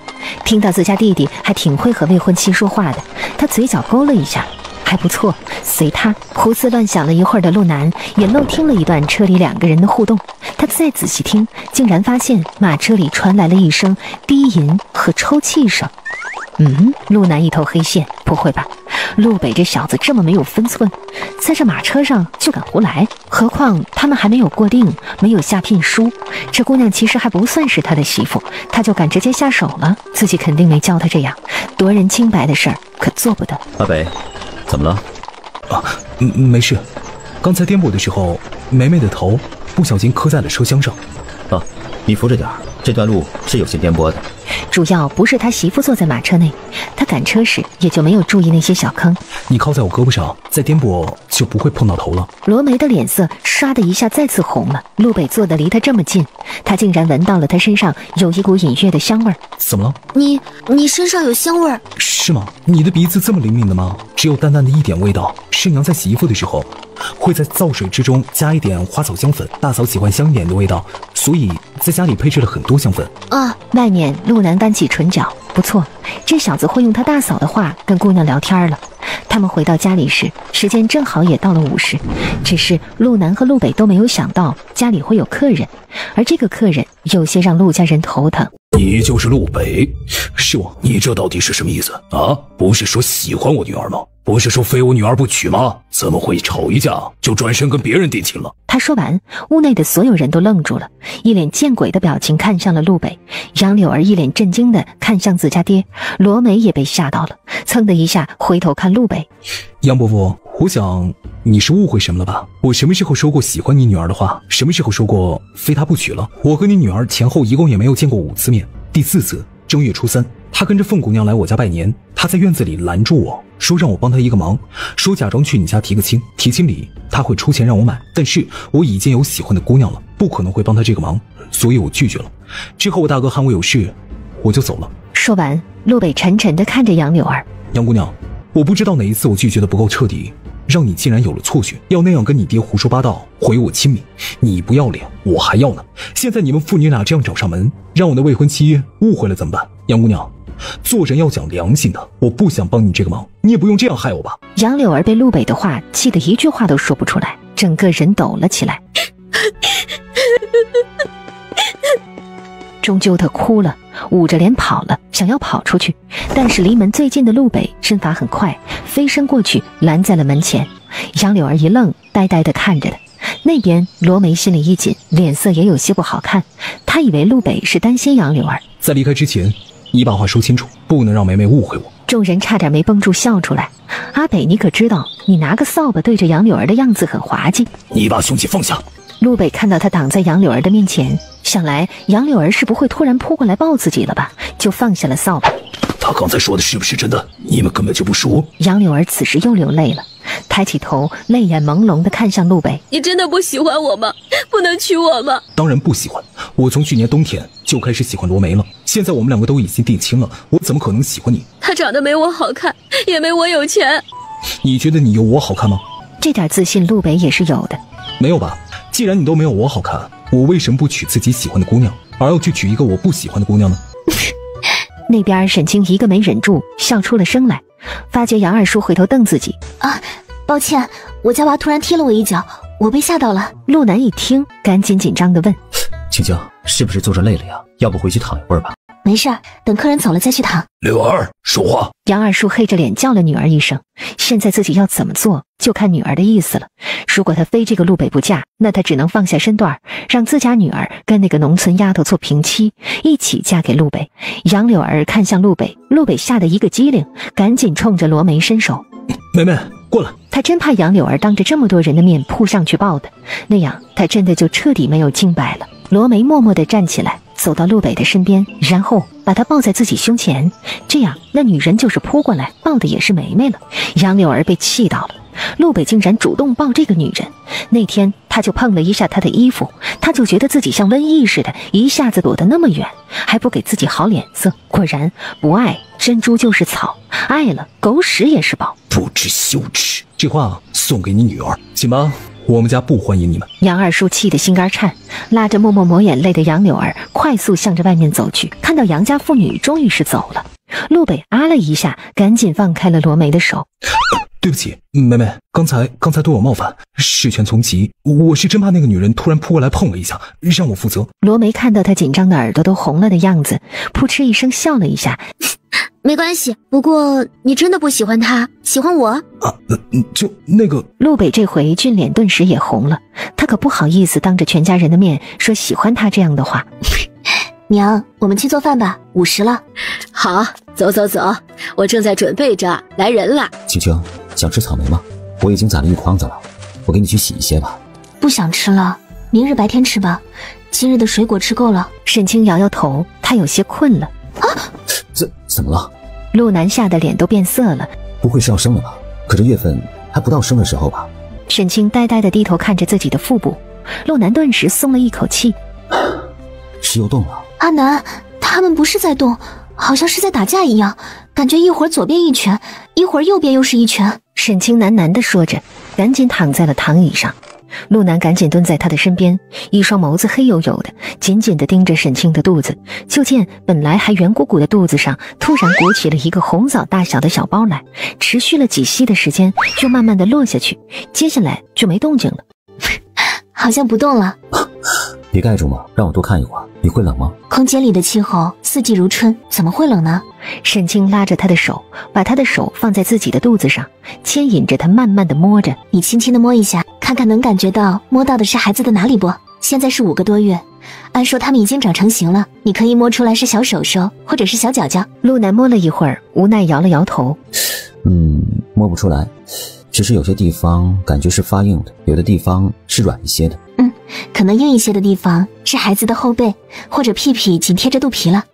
Speaker 3: 听到自家弟弟还挺会和未婚妻说话的，他嘴角勾了一下，还不错。随他胡思乱想了一会儿的陆南也漏听了一段车里2个人的互动。他再仔细听，竟然发现马车里传来了一声低吟和抽泣声。陆南一头黑线，不会吧？陆北这小子这么没有分寸，在这马车上就敢胡来。何况他们还没有过定，没有下聘书，这姑娘其实还不算是他的媳妇，他就敢直接下手了，自己肯定没教他这样夺人清白的事儿，可做不得。
Speaker 1: 阿北，怎么了？
Speaker 8: 没事，刚才颠簸的时候，梅梅的头不小心磕在了车厢上。
Speaker 1: 你扶着点儿，这段路是有些颠簸的。
Speaker 3: 主要不是他媳妇坐在马车内，他赶车时也就没有注意那些小坑。
Speaker 8: 你靠在我胳膊上，再颠簸就不会碰到头了。
Speaker 3: 罗梅的脸色唰的一下再次红了。陆北坐得离他这么近，他竟然闻到了他身上有一股隐约的香味儿。
Speaker 8: 怎么了？
Speaker 6: 你身上有香味儿？
Speaker 8: 是吗？你的鼻子这么灵敏的吗？只有淡淡的一点味道。师娘在洗衣服的时候会在皂水之中加一点花草香粉，大嫂喜欢香一点的味道，所以在家里配置了很多香粉。
Speaker 3: 外面陆南扳起唇角，不错，这小子会用他大嫂的话跟姑娘聊天了。他们回到家里时，时间正好也到了午时，只是陆南和陆北都没有想到家里会有客人，而这个客人有些让陆家人头疼。
Speaker 5: 你就是陆北？是我。你这到底是什么意思啊？不是说喜欢我女儿吗？不是说非我女儿不娶吗？怎么会吵一架就转身跟别人定亲了？
Speaker 3: 他说完，屋内的所有人都愣住了，一脸见鬼的表情看向了陆北。杨柳儿一脸震惊的看向自家爹，罗梅也被吓到了，噌的一下回头看陆北。
Speaker 8: 杨伯父，我想你是误会什么了吧？我什么时候说过喜欢你女儿的话？什么时候说过非她不娶了？我和你女儿前后一共也没有见过5次面，第4次正月初3，她跟着凤姑娘来我家拜年，她在院子里拦住我说让我帮她一个忙，说假装去你家提个亲，提亲礼她会出钱让我买，但是我已经有喜欢的姑娘了，不可能会帮她这个忙，所以我拒绝了。之后我大哥喊我有事，我就走了。
Speaker 3: 说完，陆北沉沉地看着杨柳儿。
Speaker 8: 杨姑娘，我不知道哪一次我拒绝的不够彻底，让你竟然有了错觉，要那样跟你爹胡说八道，毁我亲密。你不要脸，我还要呢。现在你们父女俩这样找上门，让我的未婚妻误会了怎么办？杨姑娘，做人要讲良心的，我不想帮你这个忙，你也不用这样害我吧。
Speaker 3: 杨柳儿被陆北的话气得一句话都说不出来，整个人抖了起来。终究他哭了，捂着脸跑了，想要跑出去，但是离门最近的陆北身法很快，飞身过去拦在了门前。杨柳儿一愣，呆呆地看着他。那边罗梅心里一紧，脸色也有些不好看，他以为陆北是担心杨柳儿。
Speaker 8: 在离开之前，你把话说清楚，不能让梅梅误会我。
Speaker 3: 众人差点没绷住笑出来。阿北，你可知道你拿个扫把对着杨柳儿的样子很滑稽。
Speaker 5: 你把凶器放下。
Speaker 3: 陆北看到他挡在杨柳儿的面前，想来杨柳儿是不会突然扑过来抱自己了吧，就放下了扫把。
Speaker 5: 他刚才说的是不是真的？你们根本就不熟。
Speaker 3: 杨柳儿此时又流泪了，抬起头，泪眼朦胧地看向陆北。
Speaker 7: 你真的不喜欢我吗？不能娶我吗？
Speaker 8: 当然不喜欢，我从去年冬天就开始喜欢罗梅了，现在我们2个都已经定亲了，我怎么可能喜欢你？
Speaker 7: 他长得没我好看，也没我有钱。
Speaker 8: 你觉得你有我好看吗？
Speaker 3: 这点自信陆北也是有的。
Speaker 8: 没有吧？既然你都没有我好看，我为什么不娶自己喜欢的姑娘，而要去娶一个我不喜欢的姑娘呢？
Speaker 3: 那边沈清一个没忍住笑出了声来，发觉杨二叔回头瞪自己。
Speaker 2: 抱歉，我家娃突然踢了我一脚，我被吓到了。
Speaker 3: 陆南一听，赶紧紧张地问：
Speaker 1: 青青，是不是坐着累了呀？要不回去躺一会儿吧？
Speaker 2: 没事，等客人走了再去躺。
Speaker 5: 柳儿，说话。
Speaker 3: 杨二叔黑着脸叫了女儿一声，现在自己要怎么做就看女儿的意思了。如果他非这个陆北不嫁，那他只能放下身段，让自家女儿跟那个农村丫头做平妻，一起嫁给陆北。杨柳儿看向陆北，陆北吓得一个机灵，赶紧冲着罗梅伸手。
Speaker 8: 梅梅，过来。
Speaker 3: 他真怕杨柳儿当着这么多人的面扑上去抱的，那样他真的就彻底没有清白了。罗梅默默地站起来，走到陆北的身边，然后把他抱在自己胸前，这样那女人就是扑过来抱的也是梅梅了。杨柳儿被气到了，陆北竟然主动抱这个女人。那天他就碰了一下她的衣服，他就觉得自己像瘟疫似的，一下子躲得那么远，还不给自己好脸色。果然，不爱珍珠就是草，爱了狗屎也是宝。
Speaker 5: 不知羞耻！
Speaker 8: 这话送给你女儿，请吧，我们家不欢迎你们。
Speaker 3: 杨二叔气得心肝颤，拉着默默抹眼泪的杨柳儿快速向着外面走去。看到杨家妇女终于是走了，陆北啊了一下，赶紧放开了罗梅的手。
Speaker 8: 对不起，梅梅，刚才对我冒犯，事权从即，我是真怕那个女人突然扑过来碰我一下，让我负责。
Speaker 3: 罗梅看到她紧张的耳朵都红了的样子，扑哧一声笑了一下。
Speaker 6: 没关系，不过你真的不喜欢他，喜欢我
Speaker 8: 啊？就那个……
Speaker 3: 陆北这回俊脸顿时也红了，他可不好意思当着全家人的面说喜欢他这样的话。
Speaker 2: 娘，我们去做饭吧，5时了。
Speaker 7: 好，走走走，我正在准备着，来人了。
Speaker 1: 青青，想吃草莓吗？我已经攒了一筐子了，我给你去洗一些吧。
Speaker 2: 不想吃了，明日白天吃吧，今日的水果吃够了。
Speaker 3: 沈清摇摇头，他有些困了。
Speaker 2: 啊，
Speaker 1: 怎么了？
Speaker 3: 陆南吓得脸都变色了。
Speaker 1: 不会是要生了吧？可这月份还不到生的时候吧？
Speaker 3: 沈清呆呆地低头看着自己的腹部，陆南顿时松了一口气。
Speaker 1: 是又动了。
Speaker 2: 阿南，他们不是在动，好像是在打架一样，感觉一会儿左边一拳，一会儿右边又是一拳。
Speaker 3: 沈清喃喃地说着，赶紧躺在了躺椅上。陆南赶紧蹲在他的身边，一双眸子黑黝黝的，紧紧地盯着沈清的肚子。就见本来还圆鼓鼓的肚子上，突然鼓起了一个红枣大小的小包来，持续了几息的时间，又慢慢地落下去，接下来就没动静了。
Speaker 2: 好像不动了。
Speaker 1: 别盖住嘛，让我多看一会儿。你会冷吗？
Speaker 2: 空间里的气候四季如春，怎么会冷呢？
Speaker 3: 沈清拉着他的手，把他的手放在自己的肚子上，牵引着他慢慢地摸着。
Speaker 2: 你轻轻地摸一下，看看能感觉到摸到的是孩子的哪里不？现在是5个多月，按说他们已经长成型了，你可以摸出来是小手手或者是小脚脚。
Speaker 3: 陆南摸了一会儿，无奈摇了摇头。
Speaker 1: 摸不出来，只是有些地方感觉是发硬的，有的地方是软一些的。
Speaker 2: 可能硬一些的地方是孩子的后背或者屁屁紧贴着肚皮了。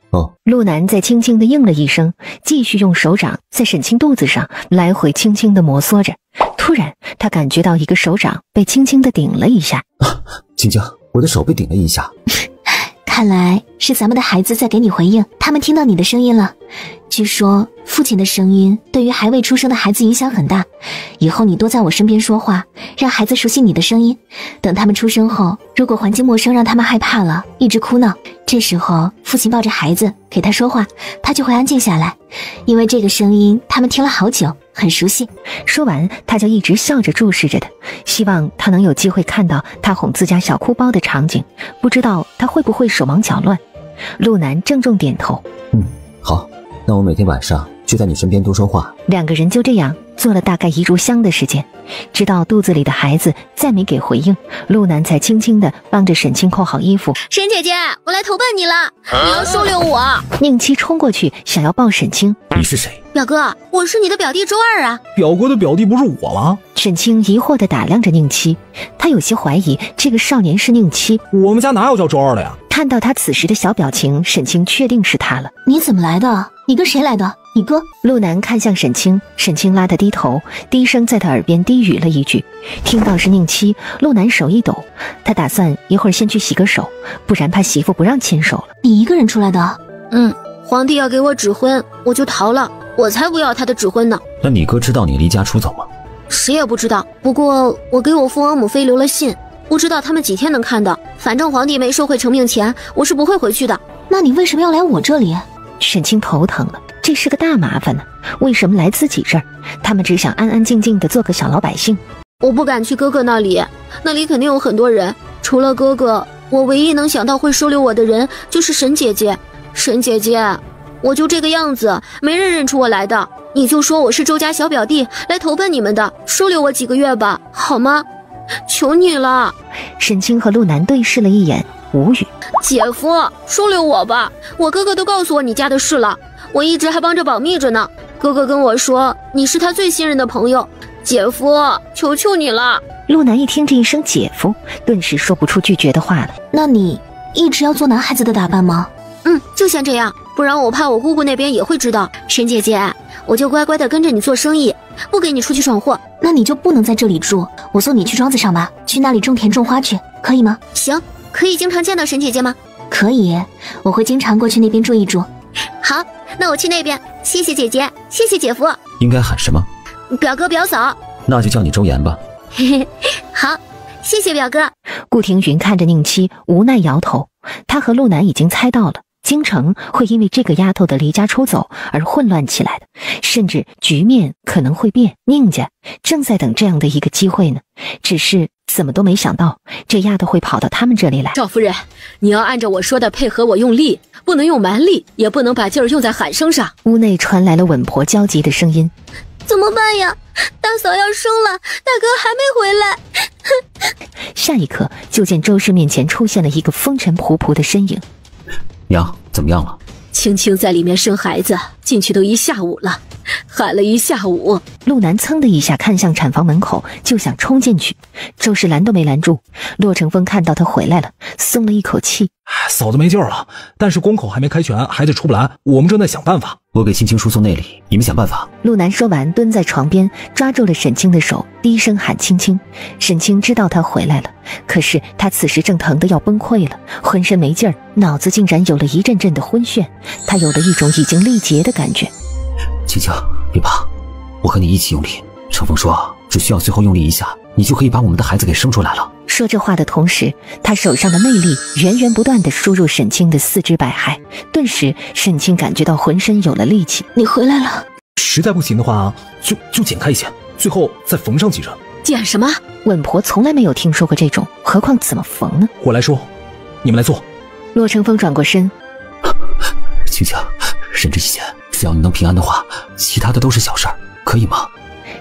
Speaker 3: 陆南再轻轻地应了一声，继续用手掌在沈清肚子上来回轻轻地摩挲着。突然他感觉到一个手掌被轻轻地顶了一下。
Speaker 1: 青青，我的手被顶了一下。
Speaker 2: 看来是咱们的孩子在给你回应，他们听到你的声音了。据说父亲的声音对于还未出生的孩子影响很大，以后你多在我身边说话，让孩子熟悉你的声音。等他们出生后，如果环境陌生让他们害怕了，一直哭闹，这时候父亲抱着孩子给他说话，他就会安静下来，因为这个声音他们听了好久，很熟悉。
Speaker 3: 说完他就一直笑着注视着他，希望他能有机会看到他哄自家小哭包的场景，不知道他会不会手忙脚乱。陆南郑重点头。
Speaker 1: 好，那我每天晚上就在你身边多说话。
Speaker 3: 2个人就这样做了大概1炷香的时间，直到肚子里的孩子再没给回应，陆南才轻轻地帮着沈清扣好衣服。
Speaker 6: 沈姐姐，我来投奔你了，你要收留我。
Speaker 3: 宁七冲过去想要抱沈清。
Speaker 1: 你是谁？
Speaker 6: 表哥，我是你的表弟周二啊。
Speaker 8: 表哥的表弟不是我吗？
Speaker 3: 沈清疑惑地打量着宁七，他有些怀疑这个少年是宁七。
Speaker 8: 我们家哪有叫周二的呀？
Speaker 3: 看到他此时的小表情，沈清确定是他了。
Speaker 2: 你怎么来的？你跟谁来的？你哥？
Speaker 3: 陆南看向沈清，沈清拉他低头，低声在他耳边低语了一句。听到是宁七，陆南手一抖，他打算一会儿先去洗个手，不然怕媳妇不让牵手了。
Speaker 2: 你一个人出来的？
Speaker 6: 皇帝要给我指婚，我就逃了，我才不要他的指婚呢。
Speaker 1: 那你哥知道你离家出走吗？
Speaker 6: 谁也不知道，不过我给我父王母妃留了信，不知道他们几天能看到。反正皇帝没受贿成命前，我是不会回去的。
Speaker 2: 那你为什么要来我这里？
Speaker 3: 沈清头疼了，这是个大麻烦呢。为什么来自己这儿？他们只想安安静静的做个小老百姓。
Speaker 6: 我不敢去哥哥那里，那里肯定有很多人。除了哥哥，我唯一能想到会收留我的人就是沈姐姐。沈姐姐，我就这个样子，没人认出我来的。你就说我是周家小表弟，来投奔你们的，收留我几个月吧，好吗？求你了。
Speaker 3: 沈清和陆南对视了一眼，无语。
Speaker 6: 姐夫，收留我吧，我哥哥都告诉我你家的事了，我一直还帮着保密着呢。哥哥跟我说你是他最信任的朋友，姐夫，求求你了。
Speaker 3: 陆南一听这一声姐夫，顿时说不出拒绝的话了。
Speaker 2: 那你一直要做男孩子的打扮吗？
Speaker 6: 就先这样，不然我怕我姑姑那边也会知道。沈姐姐，我就乖乖的跟着你做生意，不给你出去闯祸。
Speaker 2: 那你就不能在这里住，我送你去庄子上吧，去那里种田种花去，可以吗？
Speaker 6: 行，可以经常见到沈姐姐吗？
Speaker 2: 可以，我会经常过去那边住一住。
Speaker 6: 好，那我去那边。谢谢姐姐，谢谢姐夫。
Speaker 1: 应该喊什么？
Speaker 6: 表哥表嫂。
Speaker 1: 那就叫你周岩吧。
Speaker 6: 嘿嘿，好，谢谢表哥。
Speaker 3: 顾庭云看着宁妻无奈摇头，他和陆南已经猜到了京城会因为这个丫头的离家出走而混乱起来的，甚至局面可能会变。宁家正在等这样的一个机会呢，只是怎么都没想到这丫头会跑到他们这里来。
Speaker 7: 赵夫人，你要按照我说的配合我用力，不能用蛮力，也不能把劲儿用在喊声上。
Speaker 3: 屋内传来了稳婆焦急的声音。
Speaker 6: 怎么办呀？大嫂要生了，大哥还没回来。
Speaker 3: 下一刻，就见周氏面前出现了一个风尘仆仆的身影。
Speaker 1: 娘，怎么样了？
Speaker 7: 青青在里面生孩子，进去都一下午了，喊了一下午。
Speaker 3: 陆南噌的一下看向产房门口，就想冲进去，周氏拦都没拦住。骆成风看到他回来了，松了一口气。
Speaker 8: 嫂子没救了，但是宫口还没开全，孩子出不来，我们正在想办法。
Speaker 1: 我给青青输送内力，你们想办法。
Speaker 3: 陆南说完，蹲在床边，抓住了沈清的手，低声喊青青。沈清知道他回来了，可是他此时正疼得要崩溃了，浑身没劲儿，脑子竟然有了一阵阵的昏眩，他有了一种已经力竭的感觉。
Speaker 1: 青青，别怕，我和你一起用力。成风说，只需要最后用力一下，你就可以把我们的孩子给生出来了。
Speaker 3: 说这话的同时，他手上的内力源源不断地输入沈清的四肢百骸，顿时沈清感觉到浑身有了力气。
Speaker 2: 你回来了。
Speaker 8: 实在不行的话，就剪开一些，最后再缝上几针。
Speaker 7: 剪什么？
Speaker 3: 稳婆从来没有听说过这种，何况怎么缝呢？
Speaker 8: 我来说，你们来做。
Speaker 3: 骆成风转过身，
Speaker 1: 青青，忍着一些，只要你能平安的话，其他的都是小事儿，可以吗？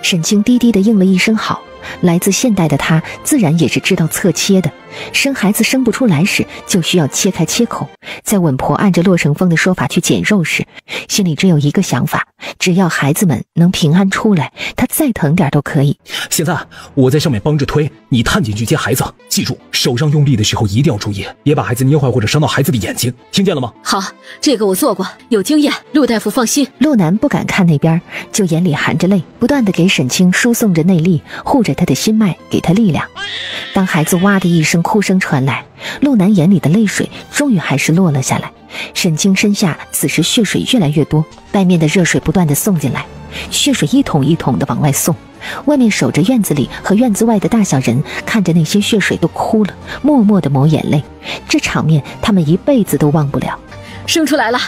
Speaker 3: 沈清低低地应了一声好。来自现代的他自然也是知道侧切的，生孩子生不出来时就需要切开切口。在稳婆按着骆成风的说法去剪肉时，心里只有一个想法，只要孩子们能平安出来，他再疼点都可以。
Speaker 8: 现在我在上面帮着推，你探进去接孩子，记住手上用力的时候一定要注意，别把孩子捏坏或者伤到孩子的眼睛，听见了吗？
Speaker 7: 好，这个我做过，有经验，陆大夫放心。
Speaker 3: 陆南不敢看那边，就眼里含着泪，不断地给沈清输送着内力，护着他的心脉，给他力量。当孩子哇的一声哭声传来，陆南眼里的泪水终于还是落了下来。沈清身下此时血水越来越多，外面的热水不断地送进来，血水一桶一桶地往外送。外面守着院子里和院子外的大小人看着那些血水都哭了，默默地抹眼泪。这场面他们一辈子都忘不了。
Speaker 7: 生出来了，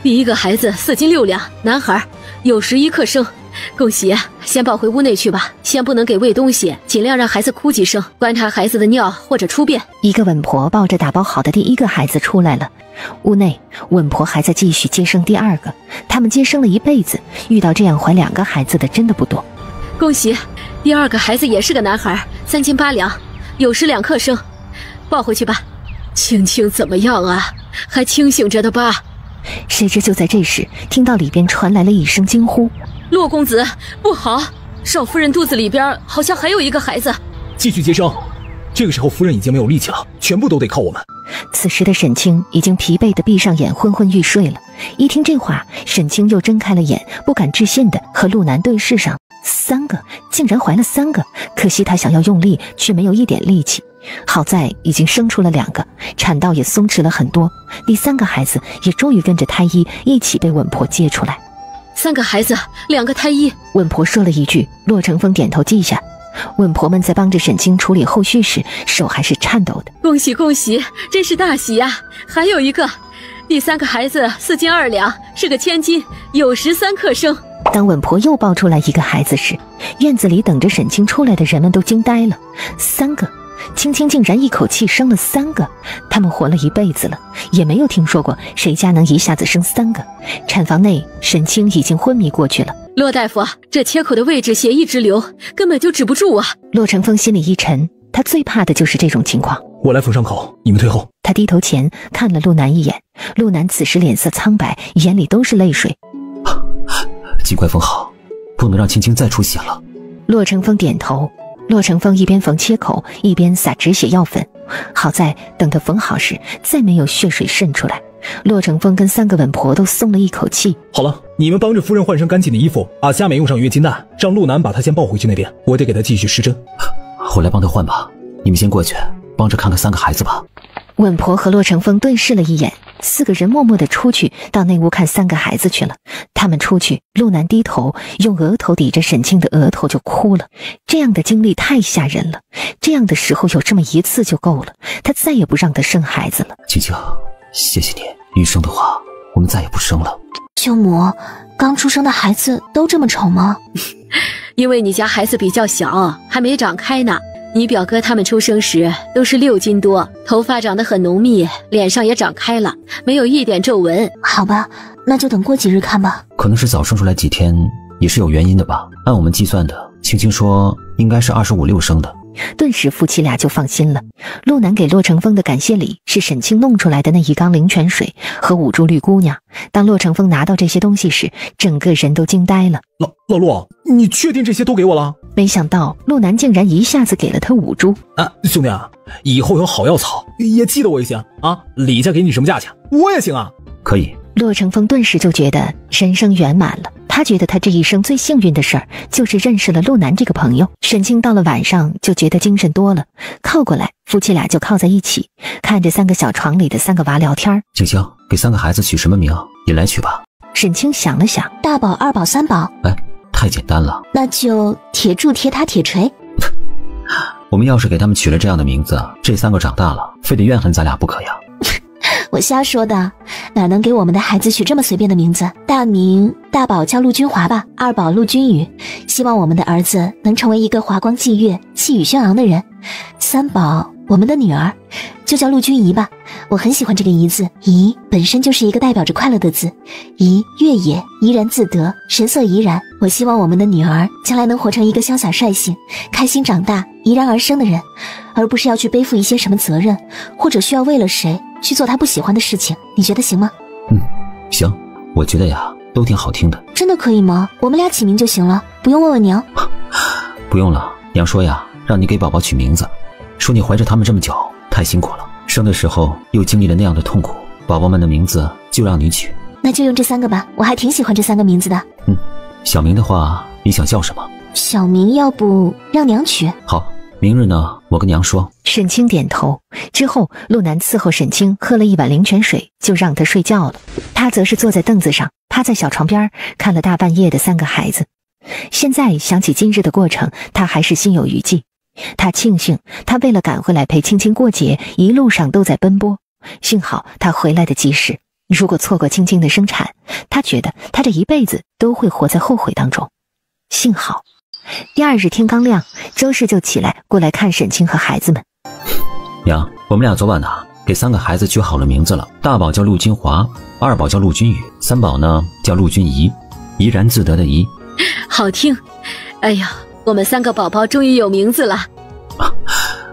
Speaker 7: 第一个孩子4斤6两，男孩，有11克生。恭喜，先抱回屋内去吧，先不能给喂东西，尽量让孩子哭几声，观察孩子的尿或者出便。
Speaker 3: 一个稳婆抱着打包好的第一个孩子出来了，屋内稳婆还在继续接生第二个。他们接生了一辈子，遇到这样怀2个孩子的真的不多。
Speaker 7: 恭喜，第2个孩子也是个男孩，3斤8两，有12克生，抱回去吧。青青怎么样啊？还清醒着的吧？
Speaker 3: 谁知就在这时，听到里边传来了一声惊呼：
Speaker 7: 骆公子，不好！少夫人肚子里边好像还有一个孩子。
Speaker 8: 继续接生。这个时候夫人已经没有力气了，全部都得靠我们。
Speaker 3: 此时的沈清已经疲惫地闭上眼，昏昏欲睡了。一听这话，沈清又睁开了眼，不敢置信地和陆南对视上。3个，竟然怀了3个，可惜他想要用力，却没有一点力气。好在已经生出了2个，产道也松弛了很多，第3个孩子也终于跟着胎医一起被稳婆接出来。
Speaker 7: 3个孩子，2个胎医。
Speaker 3: 稳婆说了一句，骆成风点头记下。稳婆们在帮着沈清处理后续时，手还是颤抖的。
Speaker 7: 恭喜恭喜，真是大喜呀！还有一个，第3个孩子4斤2两，是个千金，有13克生。
Speaker 3: 当稳婆又抱出来一个孩子时，院子里等着沈清出来的人们都惊呆了。3个，青青竟然一口气生了3个，他们活了一辈子了，也没有听说过谁家能一下子生3个。产房内，沈清已经昏迷过去了。
Speaker 7: 骆大夫，这切口的位置血一直流，根本就止不住啊！
Speaker 3: 骆成风心里一沉，他最怕的就是这种情况。
Speaker 8: 我来缝伤口，你们退后。
Speaker 3: 他低头前看了陆南一眼，陆南此时脸色苍白，眼里都是泪水。
Speaker 1: 尽快缝好，不能让青青再出血了。
Speaker 3: 骆成风点头。骆成风一边缝切口，一边撒止血药粉。好在等他缝好时，再没有血水渗出来。骆成风跟3个稳婆都松了一口气。
Speaker 8: 好了，你们帮着夫人换身干净的衣服，佳美用上月经带，让陆南把她先抱回去那边，我得给她继续施针。
Speaker 1: 我来帮她换吧，你们先过去，帮着看看3个孩子吧。
Speaker 3: 稳婆和骆成风对视了一眼，4个人默默地出去到内屋看3个孩子去了。他们出去，陆南低头用额头抵着沈清的额头就哭了。这样的经历太吓人了，这样的时候有这么一次就够了，他再也不让她生孩子了。
Speaker 1: 青青，谢谢你，余生的话我们再也不生了。
Speaker 2: 舅母，刚出生的孩子都这么丑吗？
Speaker 7: 因为你家孩子比较小，还没长开呢。你表哥他们出生时都是6斤多，头发长得很浓密，脸上也长开了，没有一点皱纹。
Speaker 2: 好吧，那就等过几日看吧。
Speaker 1: 可能是早生出来几天，也是有原因的吧。按我们计算的，青青说应该是25、6生的。
Speaker 3: 顿时夫妻俩就放心了。陆南给骆成风的感谢礼是沈清弄出来的那1缸灵泉水和5株绿姑娘。当骆成风拿到这些东西时，整个人都惊呆了。
Speaker 8: 老陆，你确定这些都给我了？
Speaker 3: 没想到陆南竟然一下子给了他5株。
Speaker 8: 兄弟啊，以后有好药草也记得我一些啊。李家给你什么价钱，我也行啊。
Speaker 1: 可以。
Speaker 3: 骆成风顿时就觉得人生圆满了。他觉得他这一生最幸运的事儿就是认识了陆南这个朋友。沈清到了晚上就觉得精神多了，靠过来，夫妻俩就靠在一起，看着3个小床里的3个娃聊天。
Speaker 1: 青青，给3个孩子取什么名？你来取吧。
Speaker 3: 沈清想了想，
Speaker 2: 大宝、二宝、3宝。
Speaker 1: 太简单了。
Speaker 2: 那就铁柱、铁塔、铁锤。
Speaker 1: 我们要是给他们取了这样的名字，这3个长大了非得怨恨咱俩不可呀。
Speaker 2: 我瞎说的，哪能给我们的孩子取这么随便的名字？大宝叫陆君华吧，二宝陆君宇，希望我们的儿子能成为一个华光霁月、气宇轩昂的人。3宝，我们的女儿就叫陆君怡吧，我很喜欢这个怡字，怡本身就是一个代表着快乐的字，怡越野，怡然自得，神色怡然。我希望我们的女儿将来能活成一个潇洒率性、开心长大、怡然而生的人，而不是要去背负一些什么责任，或者需要为了谁去做他不喜欢的事情。你觉得行吗？
Speaker 1: 行，我觉得呀都挺好听的。
Speaker 2: 真的可以吗？我们俩起名就行了，不用问问娘？
Speaker 1: 不用了，娘说呀让你给宝宝取名字，说你怀着他们这么久太辛苦了，生的时候又经历了那样的痛苦，宝宝们的名字就让你取。
Speaker 2: 那就用这3个吧，我还挺喜欢这3个名字的。
Speaker 1: 小名的话你想叫什么？
Speaker 2: 小名要不让娘取？
Speaker 1: 好，明日呢我跟娘说。
Speaker 3: 沈清点头之后，陆南伺候沈清喝了1碗灵泉水，就让他睡觉了。他则是坐在凳子上，趴在小床边看了大半夜的3个孩子。现在想起今日的过程，他还是心有余悸。他庆幸他为了赶回来陪青青过节，一路上都在奔波，幸好他回来的及时。如果错过青青的生产，他觉得他这一辈子都会活在后悔当中。幸好第2日天刚亮，周氏就起来过来看沈清和孩子们。
Speaker 1: 娘，我们俩昨晚呢给3个孩子取好了名字了，大宝叫陆君华，二宝叫陆君宇，3宝呢叫陆君怡，怡然自得的怡。
Speaker 7: 好听。哎呀，我们3个宝宝终于有名字了。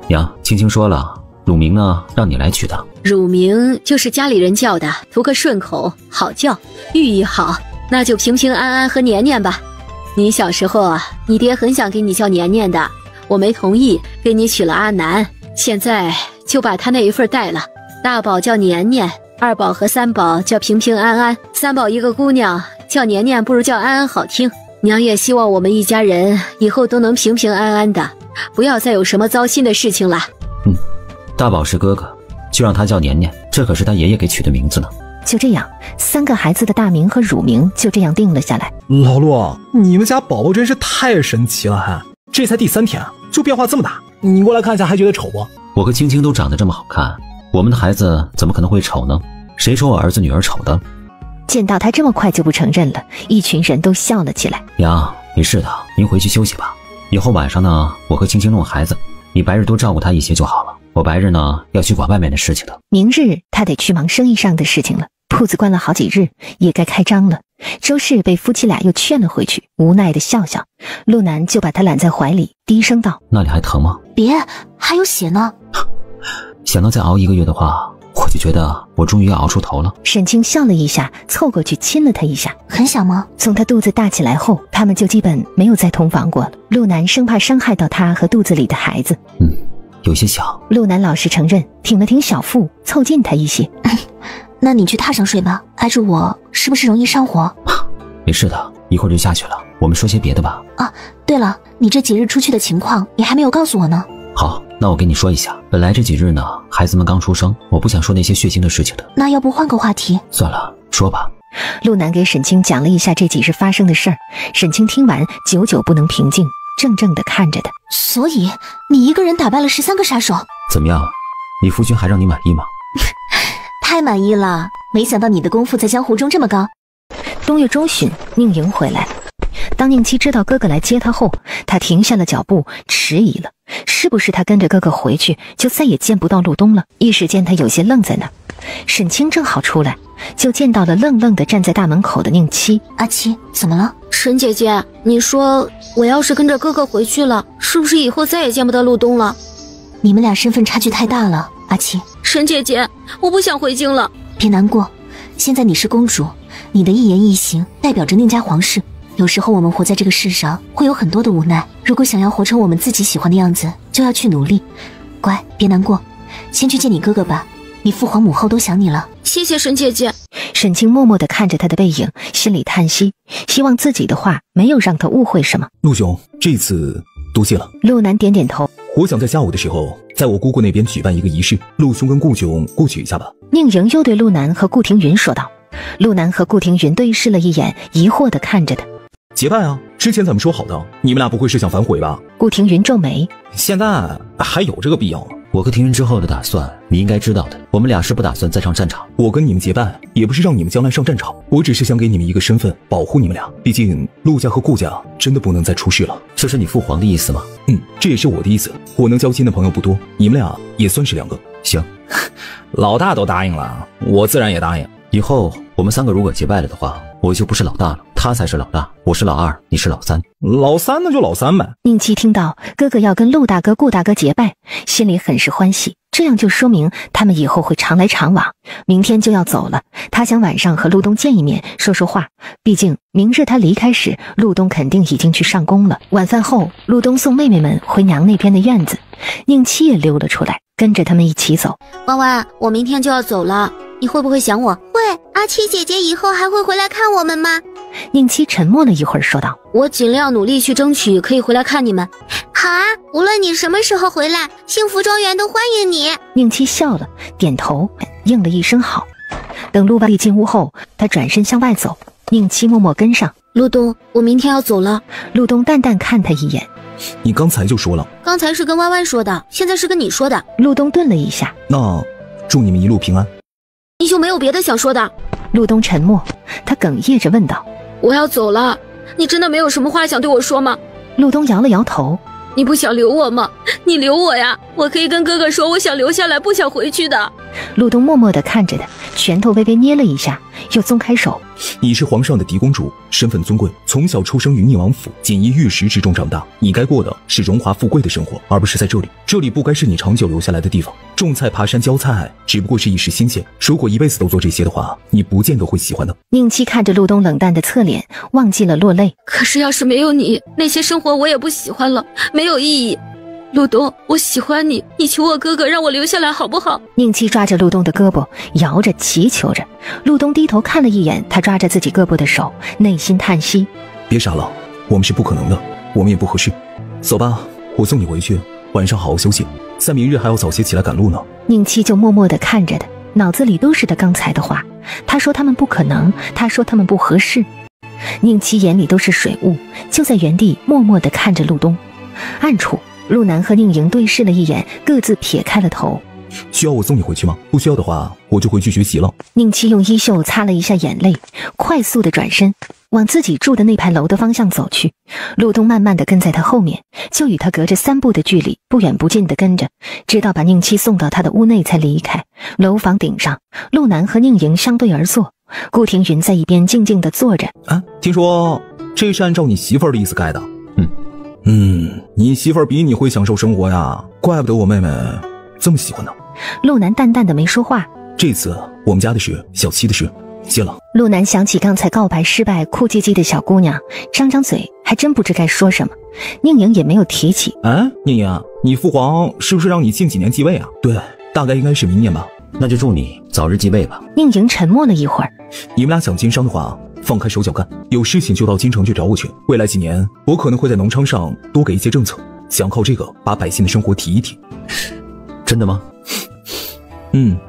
Speaker 1: 娘，青青说了，乳名呢让你来取的。
Speaker 7: 乳名就是家里人叫的，图个顺口好叫，寓意好，那就平平安安和年年吧。你小时候啊，你爹很想给你叫年年的，我没同意，给你取了阿南，现在就把他那一份带了。大宝叫年年，二宝和3宝叫平平安安，3宝一个姑娘，叫年年不如叫安安好听。娘也希望我们一家人以后都能平平安安的，不要再有什么糟心的事情了。
Speaker 1: 大宝是哥哥，就让他叫年年，这可是他爷爷给取的名字呢。
Speaker 3: 就这样，3个孩子的大名和乳名就这样定了下来。
Speaker 8: 老陆，你们家宝宝真是太神奇了，这才第3天就变化这么大，你过来看一下还觉得丑不？
Speaker 1: 我和青青都长得这么好看，我们的孩子怎么可能会丑呢？谁说我儿子女儿丑的？
Speaker 3: 见到他这么快就不承认了，一群人都笑了起来。
Speaker 1: 娘，没事的，您回去休息吧。以后晚上呢，我和青青弄孩子，你白日多照顾他一些就好了。我白日呢要去管外面的事情的。
Speaker 3: 明日他得去忙生意上的事情了，铺子关了好几日，也该开张了。周氏被夫妻俩又劝了回去，无奈的笑笑。陆南就把他揽在怀里，低声道：“
Speaker 1: 那里还疼吗？”“
Speaker 2: 别，还有血呢。”“
Speaker 1: 想到再熬1个月的话，我就觉得我终于要熬出头了。
Speaker 3: 沈清笑了一下，凑过去亲了他一下。
Speaker 2: 很想吗？
Speaker 3: 从他肚子大起来后，他们就基本没有再同房过了。陆南生怕伤害到他和肚子里的孩子。
Speaker 1: 有些想。
Speaker 3: 陆南老实承认，挺了挺小腹，凑近他一些。
Speaker 2: 那你去榻上睡吧，挨着我是不是容易上火？
Speaker 1: 没事的，一会儿就下去了。我们说些别的吧。
Speaker 2: 啊，对了，你这几日出去的情况，你还没有告诉我呢。
Speaker 1: 好，那我跟你说一下，本来这几日呢，孩子们刚出生，我不想说那些血腥的事情的。
Speaker 2: 那要不换个话题？
Speaker 1: 算了，说吧。
Speaker 3: 陆南给沈清讲了一下这几日发生的事儿，沈清听完久久不能平静，怔怔地看着他。
Speaker 2: 所以你一个人打败了13个杀手？
Speaker 1: 怎么样，你夫君还让你满意吗？
Speaker 2: 太满意了，没想到你的功夫在江湖中这么高。
Speaker 3: 冬月中旬，宁莹回来了。当宁七知道哥哥来接她后，她停下了脚步，迟疑了。是不是她跟着哥哥回去，就再也见不到陆东了？一时间她有些愣在那儿。沈清正好出来，就见到了愣愣地站在大门口的宁七。
Speaker 2: 阿七，怎么了？
Speaker 6: 沈姐姐，你说我要是跟着哥哥回去了，是不是以后再也见不到陆东了？
Speaker 2: 你们俩身份差距太大了，阿七。
Speaker 6: 沈姐姐，我不想回京了。
Speaker 2: 别难过，现在你是公主，你的一言一行代表着宁家皇室。有时候我们活在这个世上，会有很多的无奈。如果想要活成我们自己喜欢的样子，就要去努力。乖，别难过，先去见你哥哥吧。你父皇母后都想你了。
Speaker 6: 谢谢沈姐姐。
Speaker 3: 沈清默默地看着他的背影，心里叹息，希望自己的话没有让他误会什么。
Speaker 8: 陆兄，这次多谢了。
Speaker 3: 陆南点点头。
Speaker 8: 我想在下午的时候，在我姑姑那边举办一个仪式，陆兄跟顾兄过去一下吧。
Speaker 3: 宁莹又对陆南和顾庭云说道。陆南和顾庭云对视了一眼，疑惑地看着他。
Speaker 8: 结拜啊，之前咱们说好的，你们俩不会是想反悔吧？
Speaker 3: 顾庭云皱眉，
Speaker 8: 现在还有这个必要吗？
Speaker 1: 我和庭云之后的打算，你应该知道的。我们俩是不打算再上战场。
Speaker 8: 我跟你们结拜，也不是让你们将来上战场，我只是想给你们一个身份，保护你们俩。毕竟陆家和顾家真的不能再出事了。
Speaker 1: 这是你父皇的意思吗？
Speaker 8: 这也是我的意思。我能交心的朋友不多，你们俩也算是2个。
Speaker 1: 行，
Speaker 4: 老大都答应了，我自然也答应。
Speaker 1: 以后我们3个如果结拜了的话，我就不是老大了，他才是老大，我是老2，你是老3。
Speaker 4: 老3那就老3呗。
Speaker 3: 宁七听到哥哥要跟陆大哥、顾大哥结拜，心里很是欢喜，这样就说明他们以后会常来常往。明天就要走了，他想晚上和陆东见一面，说说话。毕竟明日他离开时，陆东肯定已经去上工了。晚饭后，陆东送妹妹们回娘那边的院子，宁七也溜了出来，跟着他们一起走。
Speaker 6: 弯弯，我明天就要走了，你会不会想我？
Speaker 7: 会。阿七姐姐以后还会回来看我们吗？
Speaker 3: 宁七沉默了一会儿，说道：
Speaker 6: 我尽量努力去争取可以回来看你们。
Speaker 7: 好啊，无论你什么时候回来，幸福庄园都欢迎你。
Speaker 3: 宁七笑了，点头应了一声好。等陆万丽进屋后，他转身向外走，宁七默默跟上。
Speaker 6: 陆东，我明天要走了。
Speaker 3: 陆东淡淡看他一眼。
Speaker 8: 你刚才就说了。
Speaker 6: 刚才是跟弯弯说的，现在是跟你说的。
Speaker 3: 陆东顿了一下。
Speaker 8: 那祝你们一路平安。
Speaker 6: 你就没有别的想说的？
Speaker 3: 陆东沉默，他哽咽着问道：
Speaker 6: 我要走了，你真的没有什么话想对我说吗？
Speaker 3: 陆东摇了摇头。
Speaker 6: 你不想留我吗？你留我呀，我可以跟哥哥说我想留下来，不想回去的。
Speaker 3: 陆东默默地看着他，拳头微微捏了一下，又松开手。
Speaker 8: 你是皇上的嫡公主，身份尊贵，从小出生于宁王府锦衣玉食之中长大，你该过的是荣华富贵的生活，而不是在这里。这里不该是你长久留下来的地方。种菜、爬山、浇菜，只不过是一时新鲜。如果一辈子都做这些的话，你不见得会喜欢的。
Speaker 3: 宁七看着陆东冷淡的侧脸，忘记了落泪。
Speaker 6: 可是要是没有你，那些生活我也不喜欢了，没有意义。陆东，我喜欢你，你求我哥哥让我留下来好不好？
Speaker 3: 宁七抓着陆东的胳膊，摇着祈求着。陆东低头看了一眼他抓着自己胳膊的手，内心叹息：
Speaker 8: 别傻了，我们是不可能的，我们也不合适。走吧，我送你回去，晚上好好休息，在明日还要早些起来赶路呢。
Speaker 3: 宁七就默默地看着他，脑子里都是他刚才的话。他说他们不可能，他说他们不合适。宁七眼里都是水雾，就在原地默默地看着陆东。暗处，陆南和宁莹对视了一眼，各自撇开了头。
Speaker 8: 需要我送你回去吗？不需要的话，我就回去学习了。
Speaker 3: 宁七用衣袖擦了一下眼泪，快速地转身往自己住的那排楼的方向走去。陆东慢慢地跟在他后面，就与他隔着3步的距离，不远不近地跟着，直到把宁七送到他的屋内才离开。楼房顶上，陆南和宁莹相对而坐，顾庭云在一边静静地坐着。
Speaker 8: 听说这是按照你媳妇儿的意思盖的。你媳妇儿比你会享受生活呀，怪不得我妹妹这么喜欢呢。
Speaker 3: 陆南淡淡的没说话，
Speaker 8: 这次我们家的事，小七的事，谢了。
Speaker 3: 陆南想起刚才告白失败哭唧唧的小姑娘，张张嘴还真不知该说什么。宁莹也没有提起。
Speaker 8: 宁莹，你父皇是不是让你近几年继位啊？对，大概应该是明年吧。
Speaker 1: 那就祝你早日继位吧。
Speaker 3: 宁莹沉默了一会儿。
Speaker 8: 你们俩想经商的话，放开手脚干，有事情就到京城去找我去。未来几年，我可能会在农场上多给一些政策，想靠这个把百姓的生活提一提。
Speaker 1: 真的吗？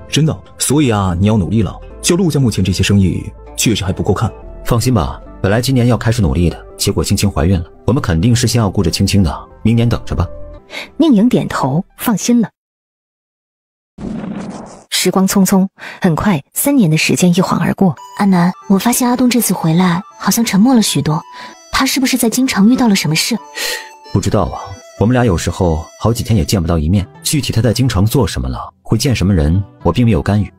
Speaker 8: 真的。所以啊，你要努力了。就陆家目前这些生意，确实还不够看。
Speaker 1: 放心吧，本来今年要开始努力的，结果青青怀孕了，我们肯定是先要顾着青青的，明年等着吧。
Speaker 3: 宁莹点头，放心了。时光匆匆，很快3年的时间一晃而过。
Speaker 2: 阿南，我发现阿东这次回来好像沉默了许多，他是不是在京城遇到了什么事？
Speaker 1: 不知道啊，我们俩有时候好几天也见不到一面，具体他在京城做什么了，会见什么人，我并没有干预。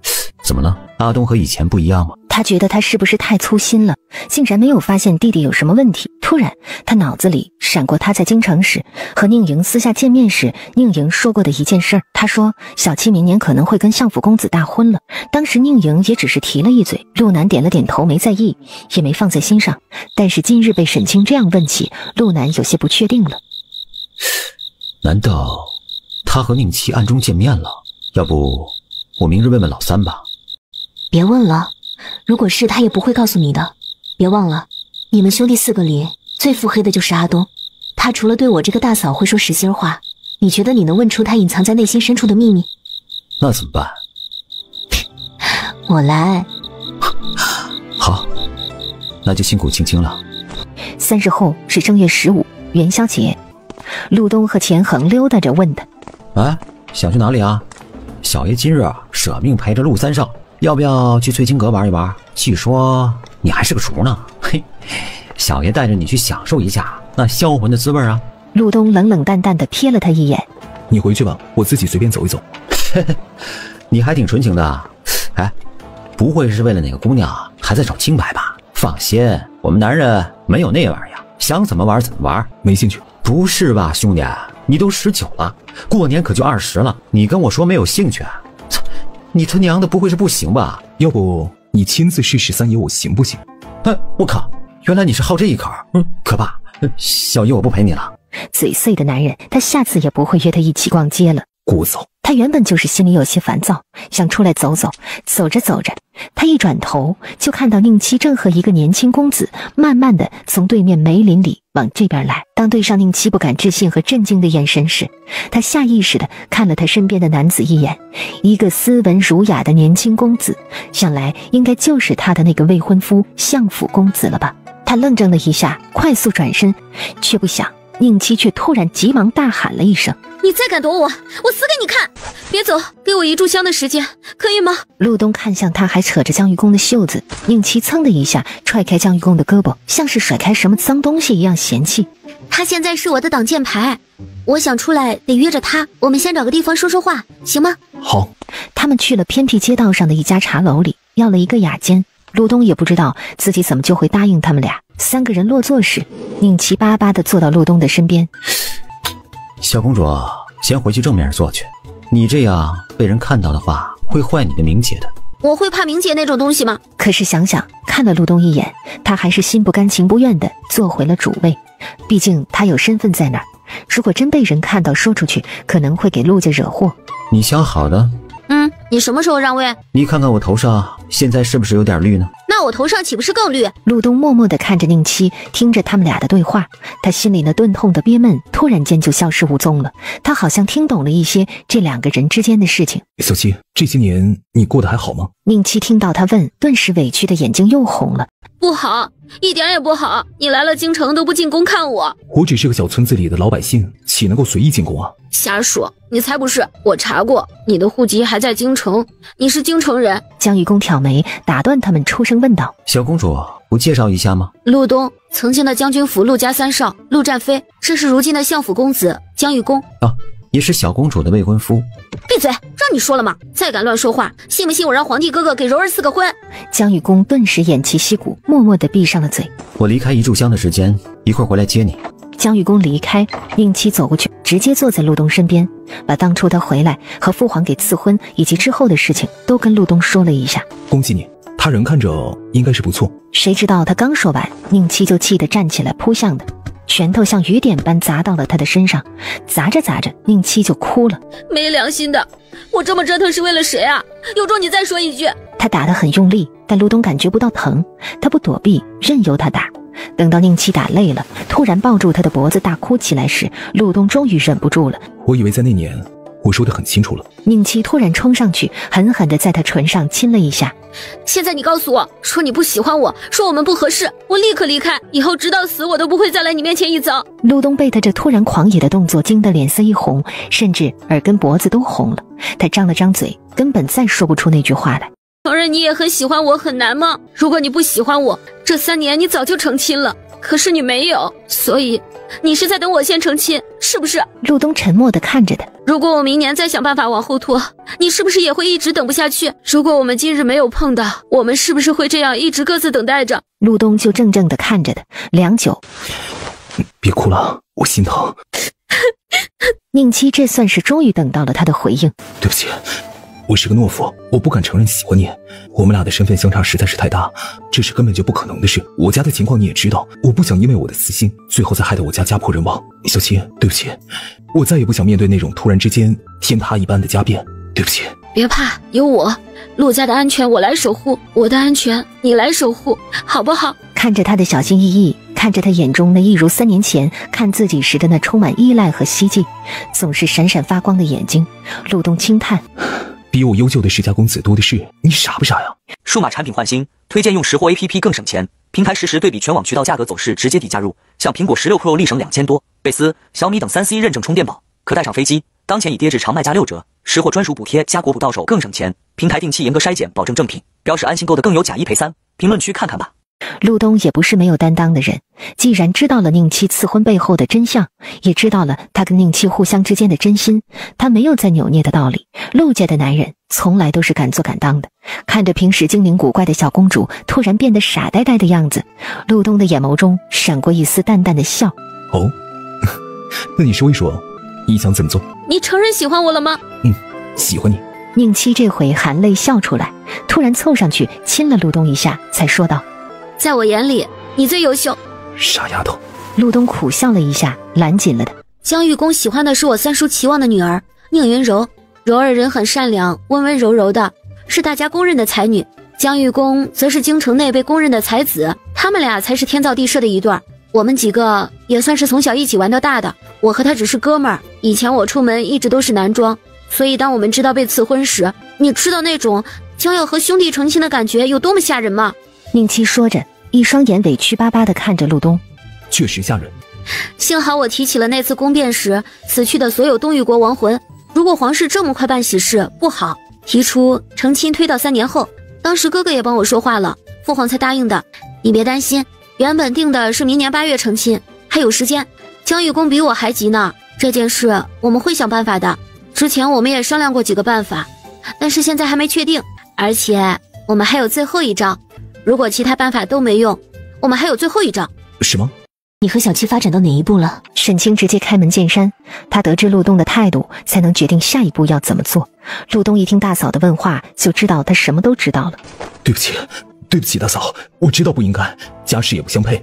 Speaker 1: 怎么了？阿东和以前不一样吗？
Speaker 3: 他觉得他是不是太粗心了，竟然没有发现弟弟有什么问题。突然他脑子里闪过他在京城时和宁莹私下见面时宁莹说过的一件事。他说小七明年可能会跟相府公子大婚了，当时宁莹也只是提了一嘴，陆南点了点头，没在意，也没放在心上。但是今日被沈清这样问起，陆南有些不确定了。
Speaker 1: 难道他和宁七暗中见面了？要不我明日问问老三吧。
Speaker 2: 别问了，如果是他也不会告诉你的。别忘了，你们兄弟4个里最腹黑的就是阿东，他除了对我这个大嫂会说实心话，你觉得你能问出他隐藏在内心深处的秘密？
Speaker 1: 那怎么办？
Speaker 2: 我来。
Speaker 1: 好，那就辛苦青青了。
Speaker 3: 3日后是正月15元宵节，陆东和钱恒溜达着问他：
Speaker 1: 想去哪里啊？小爷今日舍命陪着陆三少，要不要去翠清阁玩一玩？据说你还是个厨呢，嘿，小爷带着你去享受一下那销魂的滋味啊！
Speaker 3: 陆东冷冷淡淡地瞥了他一眼：
Speaker 8: 你回去吧，我自己随便走一走。
Speaker 1: 你还挺纯情的。不会是为了哪个姑娘还在找清白吧？放心，我们男人没有那玩意儿，想怎么玩怎么玩。
Speaker 8: 没兴趣。
Speaker 1: 不是吧，兄弟，你都19了，过年可就20了，你跟我说没有兴趣？你他娘的不会是不行吧？
Speaker 8: 要不你亲自试试三爷我行不行？
Speaker 1: 我靠，原来你是好这一口，可怕！小姨我不陪你了。
Speaker 3: 嘴碎的男人，他下次也不会约他一起逛街了。
Speaker 8: 顾走。
Speaker 3: 他原本就是心里有些烦躁，想出来走走。走着走着，他一转头就看到宁七正和一个年轻公子慢慢的从对面梅林里往这边来。当对上宁七不敢置信和震惊的眼神时，他下意识的看了他身边的男子一眼，一个斯文儒雅的年轻公子，想来应该就是他的那个未婚夫相府公子了吧。他愣怔了一下，快速转身，却不想宁七却突然急忙大喊了一声：
Speaker 6: 你再敢躲我，我死给你看！别走，给我一炷香的时间，可以吗？
Speaker 3: 陆东看向他，还扯着江玉公的袖子。宁七噌的一下踹开江玉公的胳膊，像是甩开什么脏东西一样嫌弃。
Speaker 6: 他现在是我的挡箭牌，我想出来得约着他，我们先找个地方说说话，行吗？
Speaker 8: 好。
Speaker 3: 他们去了偏僻街道上的一家茶楼里，要了一个雅间。陆东也不知道自己怎么就会答应他们俩。3个人落座时，宁七巴巴地坐到陆东的身边。
Speaker 1: 小公主，先回去正面坐去，你这样被人看到的话，会坏你的名节的。
Speaker 6: 我会怕名节那种东西吗？
Speaker 3: 可是想想，看了陆东一眼，他还是心不甘情不愿地坐回了主位。毕竟他有身份在那儿，如果真被人看到说出去，可能会给陆家惹祸。
Speaker 1: 你想好的？
Speaker 6: 你什么时候让位？
Speaker 1: 你看看我头上现在是不是有点绿呢？
Speaker 6: 那我头上岂不是更绿？
Speaker 3: 陆东默默地看着宁七，听着他们俩的对话，他心里那钝痛的憋闷突然间就消失无踪了。他好像听懂了一些这2个人之间的事情。
Speaker 8: 小七，这些年你过得还好吗？
Speaker 3: 宁七听到他问，顿时委屈的眼睛又红了。
Speaker 6: 不好，一点也不好，你来了京城都不进宫看我。
Speaker 8: 我只是个小村子里的老百姓，岂能够随意进宫啊？
Speaker 6: 瞎说，你才不是，我查过，你的户籍还在京城，你是京城人。
Speaker 3: 江玉公挑眉打断他们，出声问道：
Speaker 1: 小公主，不介绍一下吗？
Speaker 6: 陆东，曾经的将军府陆家3少陆战飞，这是如今的相府公子江玉公。
Speaker 1: 也是小公主的未婚夫。
Speaker 6: 闭嘴，让你说了吗？再敢乱说话，信不信我让皇帝哥哥给柔儿4个婚？
Speaker 3: 江玉公顿时偃旗息鼓，默默地闭上了嘴。
Speaker 1: 我离开一炷香的时间，一会儿回来接你。
Speaker 3: 江玉公离开，宁七走过去，直接坐在陆东身边，把当初他回来和父皇给赐婚以及之后的事情都跟陆东说了一下。
Speaker 8: 恭喜你，他人看着应该是不错。
Speaker 3: 谁知道他刚说完，宁七就气得站起来扑向他，拳头像雨点般砸到了他的身上，砸着砸着，宁七就哭了。
Speaker 7: 没良心的，我这么折腾是为了谁啊？有种你再说一句。
Speaker 3: 他打得很用力，但陆东感觉不到疼，他不躲避，任由他打。等到宁七打累了，突然抱住他的脖子大哭起来时，陆东终于忍不住了。
Speaker 8: 我以为在那年我说得很清楚了。
Speaker 3: 宁七突然冲上去，狠狠地在他唇上亲了一下。
Speaker 7: 现在你告诉我，说你不喜欢我，说我们不合适，我立刻离开，以后直到死我都不会再来你面前一遭。
Speaker 3: 陆东被他这突然狂野的动作惊得脸色一红，甚至耳根脖子都红了。他张了张嘴，根本再说不出那句话来。
Speaker 7: 承认你也很喜欢我很难吗？如果你不喜欢我，这3年你早就成亲了，可是你没有，所以你是在等我先成亲，是不是？
Speaker 3: 陆东沉默地看着他。
Speaker 7: 如果我明年再想办法往后拖，你是不是也会一直等不下去？如果我们今日没有碰到，我们是不是会这样一直各自等待着？
Speaker 3: 陆东就怔怔地看着他，良久。
Speaker 8: 别哭了，我心疼。
Speaker 3: 宁七这算是终于等到了他的回应。
Speaker 8: 对不起，我是个懦夫，我不敢承认喜欢你。我们俩的身份相差实在是太大，这是根本就不可能的事。我家的情况你也知道，我不想因为我的私心，最后再害得我家家破人亡。小七，对不起，我再也不想面对那种突然之间天塌一般的家变。对不起。
Speaker 7: 别怕，有我，陆家的安全我来守护，我的安全你来守护，好不好？
Speaker 3: 看着他的小心翼翼，看着他眼中那一如3年前看自己时的那充满依赖和希冀，总是闪闪发光的眼睛，陆东轻叹。
Speaker 8: 比我优秀的世家公子多的是，你傻不傻呀？
Speaker 11: 数码产品换新，推荐用识货 APP 更省钱，平台实时对比全网渠道价格走势，直接抵加入。像苹果16 Pro 立省2000多，贝斯、小米等3C 认证充电宝，可带上飞机。当前已跌至常卖价6折，识货专属补贴加国补到手更省钱。平台定期严格筛检，保证正品，标示安心购的更有假1赔3。评论区看看吧。
Speaker 3: 陆东也不是没有担当的人，既然知道了宁七赐婚背后的真相，也知道了他跟宁七互相之间的真心，他没有再扭捏的道理。陆家的男人从来都是敢做敢当的。看着平时精灵古怪的小公主突然变得傻呆呆的样子，陆东的眼眸中闪过一丝淡淡的笑。
Speaker 8: 哦，那你说一说，你想怎么做？
Speaker 7: 你承认喜欢我了吗？
Speaker 8: 喜欢你。
Speaker 3: 宁七这回含泪笑出来，突然凑上去亲了陆东一下，才说道：
Speaker 7: 在我眼里你最优秀。
Speaker 8: 傻丫头。
Speaker 3: 陆东苦笑了一下，揽紧了他。
Speaker 7: 江玉公喜欢的是我三叔齐望的女儿宁云柔，柔儿人很善良，温温柔柔的，是大家公认的才女。江玉公则是京城内被公认的才子，他们俩才是天造地设的一对儿。我们几个也算是从小一起玩到大的，我和他只是哥们儿。以前我出门一直都是男装，所以当我们知道被赐婚时，你知道那种将要和兄弟成亲的感觉有多么吓人吗？
Speaker 3: 宁七说着，一双眼委屈巴巴地看着陆东。
Speaker 8: 确实吓人。
Speaker 7: 幸好我提起了那次宫变时死去的所有东域国亡魂，如果皇室这么快办喜事不好，提出成亲推到3年后，当时哥哥也帮我说话了，父皇才答应的。你别担心，原本定的是明年8月成亲，还有时间。江玉公比我还急呢，这件事我们会想办法的。之前我们也商量过几个办法，但是现在还没确定，而且我们还有最后一招，如果其他办法都没用，我们还有最后一招。
Speaker 8: 什么？
Speaker 2: 你和小七发展到哪一步了？
Speaker 3: 沈清直接开门见山，他得知陆东的态度，才能决定下一步要怎么做。陆东一听大嫂的问话，就知道他什么都知道了。
Speaker 8: 对不起，对不起，大嫂，我知道不应该，家世也不相配，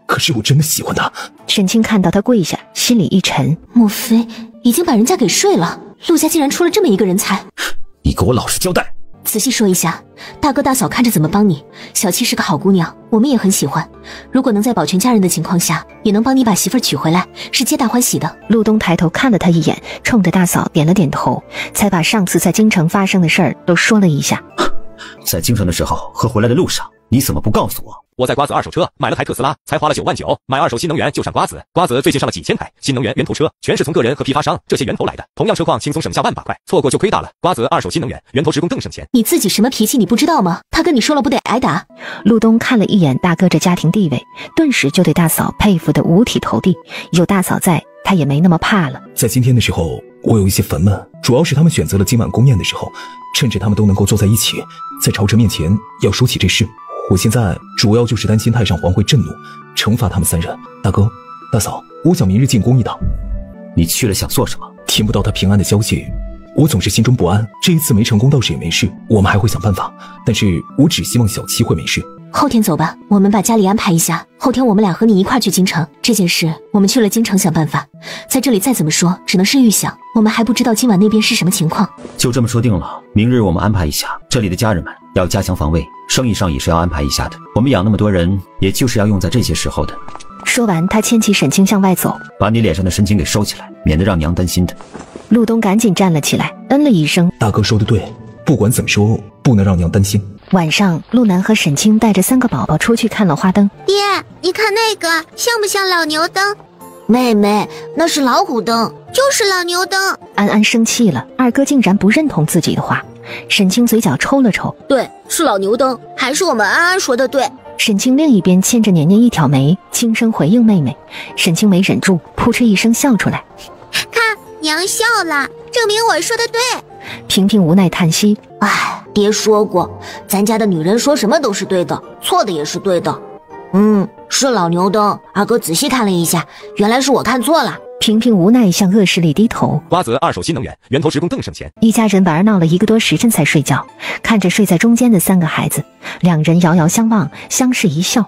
Speaker 8: 可是我真的喜欢他。
Speaker 3: 沈清看到他跪下，心里一沉，
Speaker 2: 莫非已经把人家给睡了？陆家竟然出了这么一个人才！
Speaker 1: 你给我老实交代。
Speaker 2: 仔细说一下，大哥大嫂看着怎么帮你？小七是个好姑娘，我们也很喜欢。如果能在保全家人的情况下，也能帮你把媳妇儿娶回来，是皆大欢喜的。
Speaker 3: 陆东抬头看了他一眼，冲着大嫂点了点头，才把上次在京城发生的事儿都说了一下。
Speaker 1: 在京城的时候和回来的路上，你怎么不告诉我？
Speaker 5: 我在瓜子二手车买了台特斯拉，才花了9万9，买二手新能源就上瓜子。瓜子最近上了几千台新能源源头车，全是从个人和批发商这些源头来的，同样车况轻松省下1把块，错过就亏大了。瓜子二手新能源源头职工更省钱。
Speaker 2: 你自己什么脾气你不知道吗？他跟你说了不得挨打？
Speaker 3: 陆东看了一眼大哥这家庭地位，顿时就对大嫂佩服得五体投地。有大嫂在，他也没那么怕了。
Speaker 8: 在今天的时候，我有一些烦闷，主要是他们选择了今晚宫宴的时候，趁着他们都能够坐在一起，在朝臣面前要说起这事。我现在主要就是担心太上皇会震怒，惩罚他们3人。大哥，大嫂，我想明日进宫一趟。
Speaker 1: 你去了想做什么？
Speaker 8: 听不到他平安的消息，我总是心中不安。这一次没成功倒是也没事，我们还会想办法。但是我只希望小七会没事。
Speaker 2: 后天走吧，我们把家里安排一下。后天我们俩和你一块去京城。这件事我们去了京城想办法，在这里再怎么说只能是预想，我们还不知道今晚那边是什么情况。
Speaker 1: 就这么说定了，明日我们安排一下。这里的家人们要加强防卫，生意上也是要安排一下的。我们养那么多人，也就是要用在这些时候的。
Speaker 3: 说完，他牵起沈清向外走，
Speaker 1: 把你脸上的神经给收起来，免得让娘担心的。
Speaker 3: 陆东赶紧站了起来，嗯了一声。
Speaker 8: 大哥说的对，不管怎么说，不能让娘担心。
Speaker 3: 晚上，陆南和沈清带着3个宝宝出去看了花灯。
Speaker 6: 爹，你看那个像不像老牛灯？
Speaker 2: 妹妹，那是老虎灯，
Speaker 6: 就是老牛灯。
Speaker 3: 安安生气了，二哥竟然不认同自己的话。沈清嘴角抽了抽，
Speaker 6: 对，是老牛灯，还是我们安安说的对。
Speaker 3: 沈清另一边牵着年年一挑眉，轻声回应妹妹。沈清没忍住，扑哧一声笑出来。
Speaker 6: 看，娘笑了，证明我说的对。
Speaker 3: 萍萍无奈叹息，
Speaker 2: 哎，爹说过，咱家的女人说什么都是对的，错的也是对的。是老牛灯，二哥仔细看了一下，原来是我看错了。
Speaker 3: 萍萍无奈向恶势力低头。
Speaker 10: 瓜子二手新能源，源头直供更省钱。
Speaker 3: 一家人玩闹了1个多时辰才睡觉，看着睡在中间的3个孩子，两人遥遥相望，相视一笑。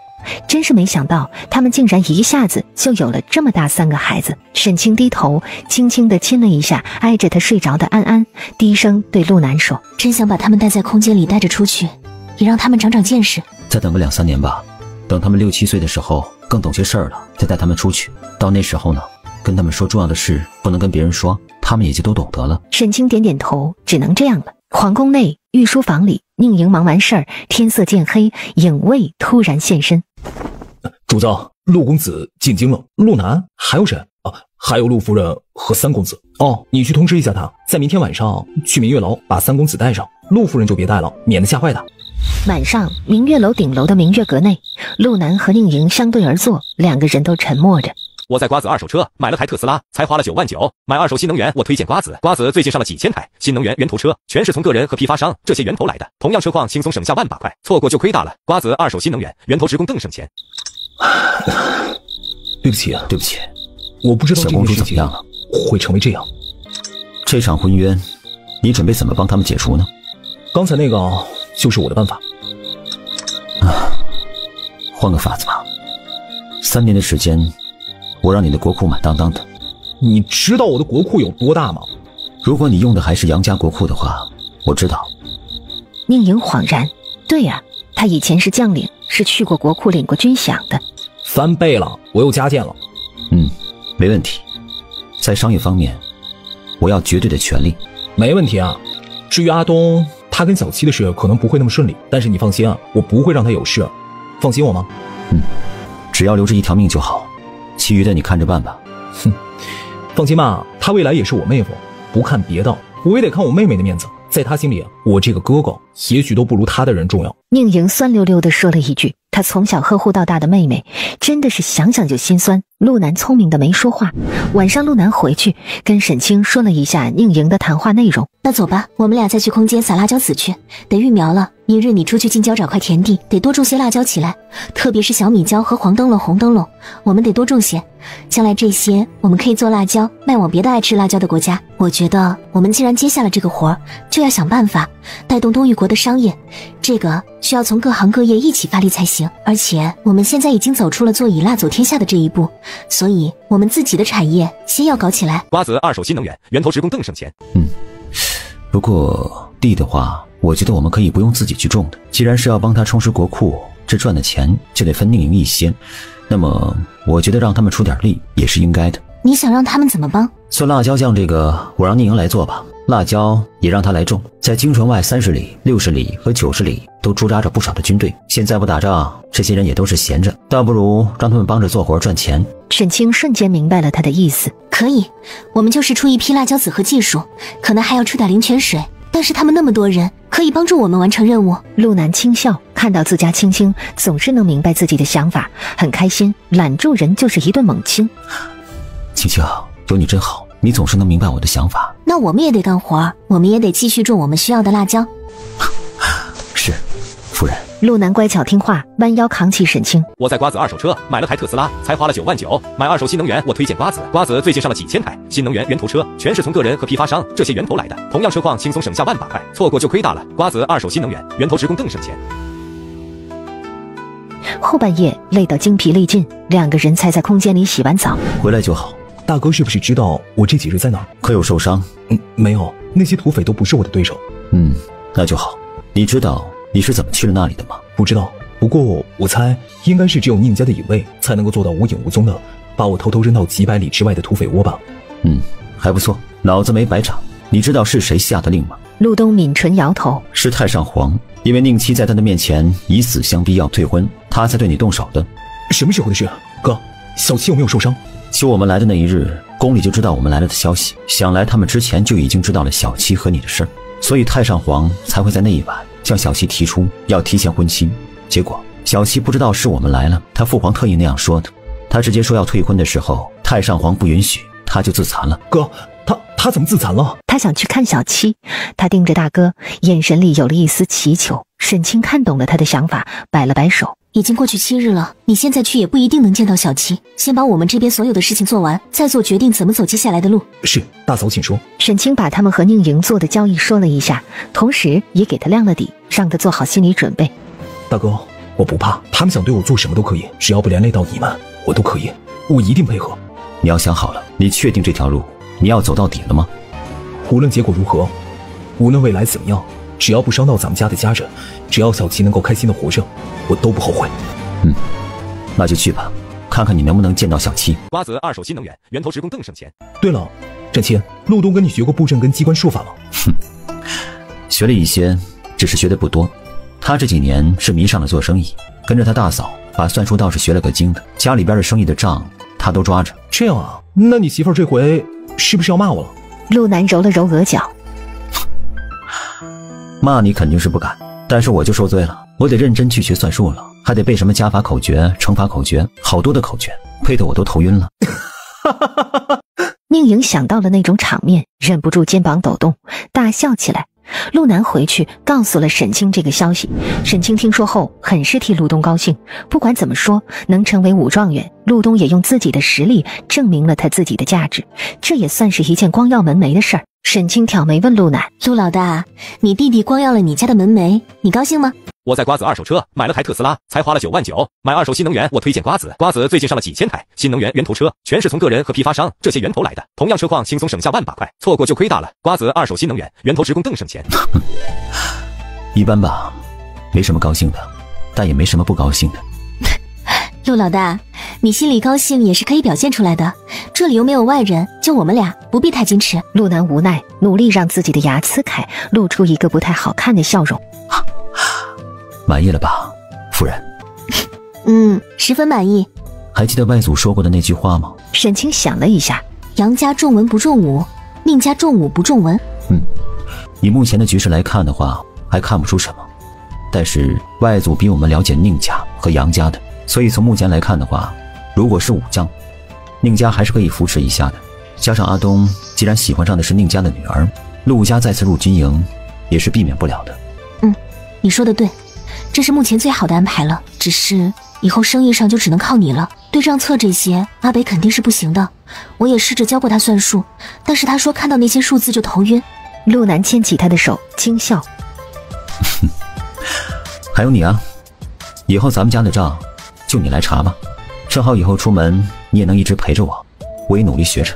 Speaker 3: 真是没想到，他们竟然一下子就有了这么大3个孩子。沈清低头轻轻地亲了一下挨着他睡着的安安，低声对陆南说：
Speaker 2: 真想把他们带在空间里带着出去，也让他们长长见识。
Speaker 1: 再等个2、3年吧，等他们6、7岁的时候更懂些事儿了，再带他们出去。到那时候呢，跟他们说重要的事不能跟别人说，他们也就都懂得了。
Speaker 3: 沈清点点头，只能这样了。皇宫内御书房里，宁莹忙完事儿，天色渐黑，影卫突然现身。
Speaker 8: 主子，陆公子进京了。陆南还有谁啊？还有陆夫人和3公子。哦，你去通知一下他，在明天晚上去明月楼把3公子带上，陆夫人就别带了，免得吓坏他。
Speaker 3: 晚上，明月楼顶楼的明月阁内，陆南和宁莹相对而坐，2个人都沉默着。
Speaker 10: 我在瓜子二手车买了台特斯拉，才花了9万9。买二手新能源，我推荐瓜子。瓜子最近上了几千台新能源源头车，全是从个人和批发商这些源头来的，同样车况轻松省下10000块，错过就亏大了。瓜子二手新能源，源头直供更省钱。
Speaker 8: 对不起啊，
Speaker 1: 对不起，
Speaker 8: 我不知道
Speaker 1: 小公主怎么样了，
Speaker 8: 会成为这样。
Speaker 1: 这场婚冤，你准备怎么帮他们解除呢？
Speaker 8: 刚才那个就是我的办法。
Speaker 1: 换个法子吧。3年的时间，我让你的国库满当当的。
Speaker 8: 你知道我的国库有多大吗？
Speaker 1: 如果你用的还是杨家国库的话，我知道。
Speaker 3: 宁莹恍然，对呀，他以前是将领，是去过国库领过军饷的。
Speaker 8: 3倍了，我又加建了。
Speaker 1: 没问题。在商业方面，我要绝对的权利。
Speaker 8: 没问题啊。至于阿东，他跟小七的事可能不会那么顺利，但是你放心啊，我不会让他有事。放心我吗？
Speaker 1: 只要留着1条命就好，其余的你看着办吧。
Speaker 8: 放心吧，她未来也是我妹夫，不看别的，我也得看我妹妹的面子。在她心里，我这个哥哥也许都不如她的人重要。
Speaker 3: 宁莹酸溜溜地说了一句，她从小呵护到大的妹妹，真的是想想就心酸。陆南聪明的没说话。晚上陆南回去跟沈清说了一下宁莹的谈话内容。
Speaker 2: 那走吧，我们俩再去空间撒辣椒籽去，得育苗了。明日你出去近郊找块田地，得多种些辣椒起来，特别是小米椒和黄灯笼、红灯笼，我们得多种些。将来这些我们可以做辣椒，卖往别的爱吃辣椒的国家。我觉得我们既然接下了这个活儿，就要想办法带动东域国的商业，这个需要从各行各业一起发力才行。而且我们现在已经走出了做以辣走天下的这一步，所以我们自己的产业先要搞起来。
Speaker 10: 瓜子二手新能源，源头直供更省钱。
Speaker 1: 不过地的话，我觉得我们可以不用自己去种的。既然是要帮他充实国库，这赚的钱就得分宁莹一些。那么我觉得让他们出点力也是应该的。
Speaker 2: 你想让他们怎么帮？
Speaker 1: 做辣椒酱这个，我让宁莹来做吧。辣椒也让他来种，在京城外30里、60里和90里都驻扎着不少的军队。现在不打仗，这些人也都是闲着，倒不如让他们帮着做活赚钱。
Speaker 3: 沈清瞬间明白了他的意思。
Speaker 2: 可以，我们就是出一批辣椒籽和技术，可能还要出点灵泉水，但是他们那么多人，可以帮助我们完成任务。
Speaker 3: 陆南轻笑，看到自家青青总是能明白自己的想法，很开心，揽住人就是一顿猛亲。
Speaker 1: 青青，有你真好，你总是能明白我的想法。
Speaker 2: 那我们也得干活，我们也得继续种我们需要的辣椒。
Speaker 1: 是，夫人。
Speaker 3: 陆南乖巧听话，弯腰扛起沈清。
Speaker 10: 我在瓜子二手车买了台特斯拉，才花了9万9。买二手新能源，我推荐瓜子。瓜子最近上了几千台新能源源头车，全是从个人和批发商这些源头来的，同样车况轻松省下万把块，错过就亏大了。瓜子二手新能源源头职工更省钱。
Speaker 3: 后半夜累到精疲力尽，两个人才在空间里洗完澡。
Speaker 1: 回来就好。
Speaker 8: 大哥是不是知道我这几日在哪儿？
Speaker 1: 可有受伤？
Speaker 8: 没有，那些土匪都不是我的对手。
Speaker 1: 那就好。你知道你是怎么去了那里的吗？
Speaker 8: 不知道，不过我猜应该是只有宁家的隐卫才能够做到无影无踪的把我偷偷扔到几百里之外的土匪窝吧。
Speaker 1: 还不错，脑子没白长。你知道是谁下的令吗？
Speaker 3: 陆东抿唇摇头。
Speaker 1: 是太上皇，因为宁妻在他的面前以死相逼要退婚，他才对你动手的。
Speaker 8: 什么时候的事？哥，小七有没有受伤？
Speaker 1: 就我们来的那一日，宫里就知道我们来了的消息，想来他们之前就已经知道了小七和你的事儿，所以太上皇才会在那一晚向小七提出要提前婚期。结果小七不知道是我们来了，他父皇特意那样说的。他直接说要退婚的时候，太上皇不允许，他就自残了。
Speaker 8: 哥，他怎么自残了？
Speaker 3: 他想去看小七，他盯着大哥，眼神里有了一丝祈求。沈清看懂了他的想法，摆了摆手。
Speaker 2: 已经过去7日了，你现在去也不一定能见到小七，先把我们这边所有的事情做完，再做决定怎么走接下来的路。
Speaker 8: 是，大嫂请说。
Speaker 3: 沈清把他们和宁莹做的交易说了一下，同时也给他亮了底，让他做好心理准备。
Speaker 8: 大哥，我不怕，他们想对我做什么都可以，只要不连累到你们，我都可以，我一定配合。
Speaker 1: 你要想好了，你确定这条路你要走到底了吗？
Speaker 8: 无论结果如何，无论未来怎么样，只要不伤到咱们家的家人，只要小七能够开心的活着，我都不后悔。
Speaker 1: 那就去吧，看看你能不能见到小七。
Speaker 10: 瓜子二手新能源源头职工更省钱。
Speaker 8: 对了，战谦，陆东跟你学过布阵跟机关术法吗？
Speaker 1: 学了一些，只是学的不多。他这几年是迷上了做生意，跟着他大嫂把算术倒是学了个精的，家里边的生意的账他都抓着。
Speaker 8: 这样啊，那你媳妇儿这回是不是要骂我了？
Speaker 3: 陆南揉了揉额角。
Speaker 1: 骂你肯定是不敢，但是我就受罪了，我得认真去学算术了，还得背什么加法口诀、乘法口诀，好多的口诀，背得我都头晕了。
Speaker 3: 宁莹想到了那种场面，忍不住肩膀抖动，大笑起来。陆南回去告诉了沈清这个消息，沈清听说后很是替陆东高兴。不管怎么说，能成为武状元，陆东也用自己的实力证明了他自己的价值，这也算是一件光耀门楣的事儿。沈清挑眉问陆南：
Speaker 2: 陆老大，你弟弟光耀了你家的门楣，你高兴吗？
Speaker 10: 我在瓜子二手车买了台特斯拉，才花了9万9。买二手新能源，我推荐瓜子。瓜子最近上了几千台新能源源头车，全是从个人和批发商这些源头来的，同样车况轻松省下万把块，错过就亏大了。瓜子二手新能源源头职工更省钱。
Speaker 1: 一般吧，没什么高兴的，但也没什么不高兴的。
Speaker 2: 陆老大，你心里高兴也是可以表现出来的，这里又没有外人，就我们俩，不必太矜持。
Speaker 3: 陆南无奈，努力让自己的牙呲开，露出一个不太好看的笑容。
Speaker 1: 满意了吧，夫人？
Speaker 2: 十分满意。
Speaker 1: 还记得外祖说过的那句话吗？
Speaker 3: 沈清想了一下，
Speaker 2: 杨家重文不重武，宁家重武不重文。
Speaker 1: 以目前的局势来看的话，还看不出什么，但是外祖比我们了解宁家和杨家的，所以从目前来看的话，如果是武将，宁家还是可以扶持一下的。加上阿东既然喜欢上的是宁家的女儿，陆家再次入军营也是避免不了的。
Speaker 2: 你说的对，这是目前最好的安排了，只是以后生意上就只能靠你了。对账册这些，阿北肯定是不行的。我也试着教过他算术，但是他说看到那些数字就头晕。
Speaker 3: 陆南牵起他的手，轻笑。
Speaker 1: 还有你啊，以后咱们家的账就你来查吧，正好以后出门你也能一直陪着我，我也努力学着，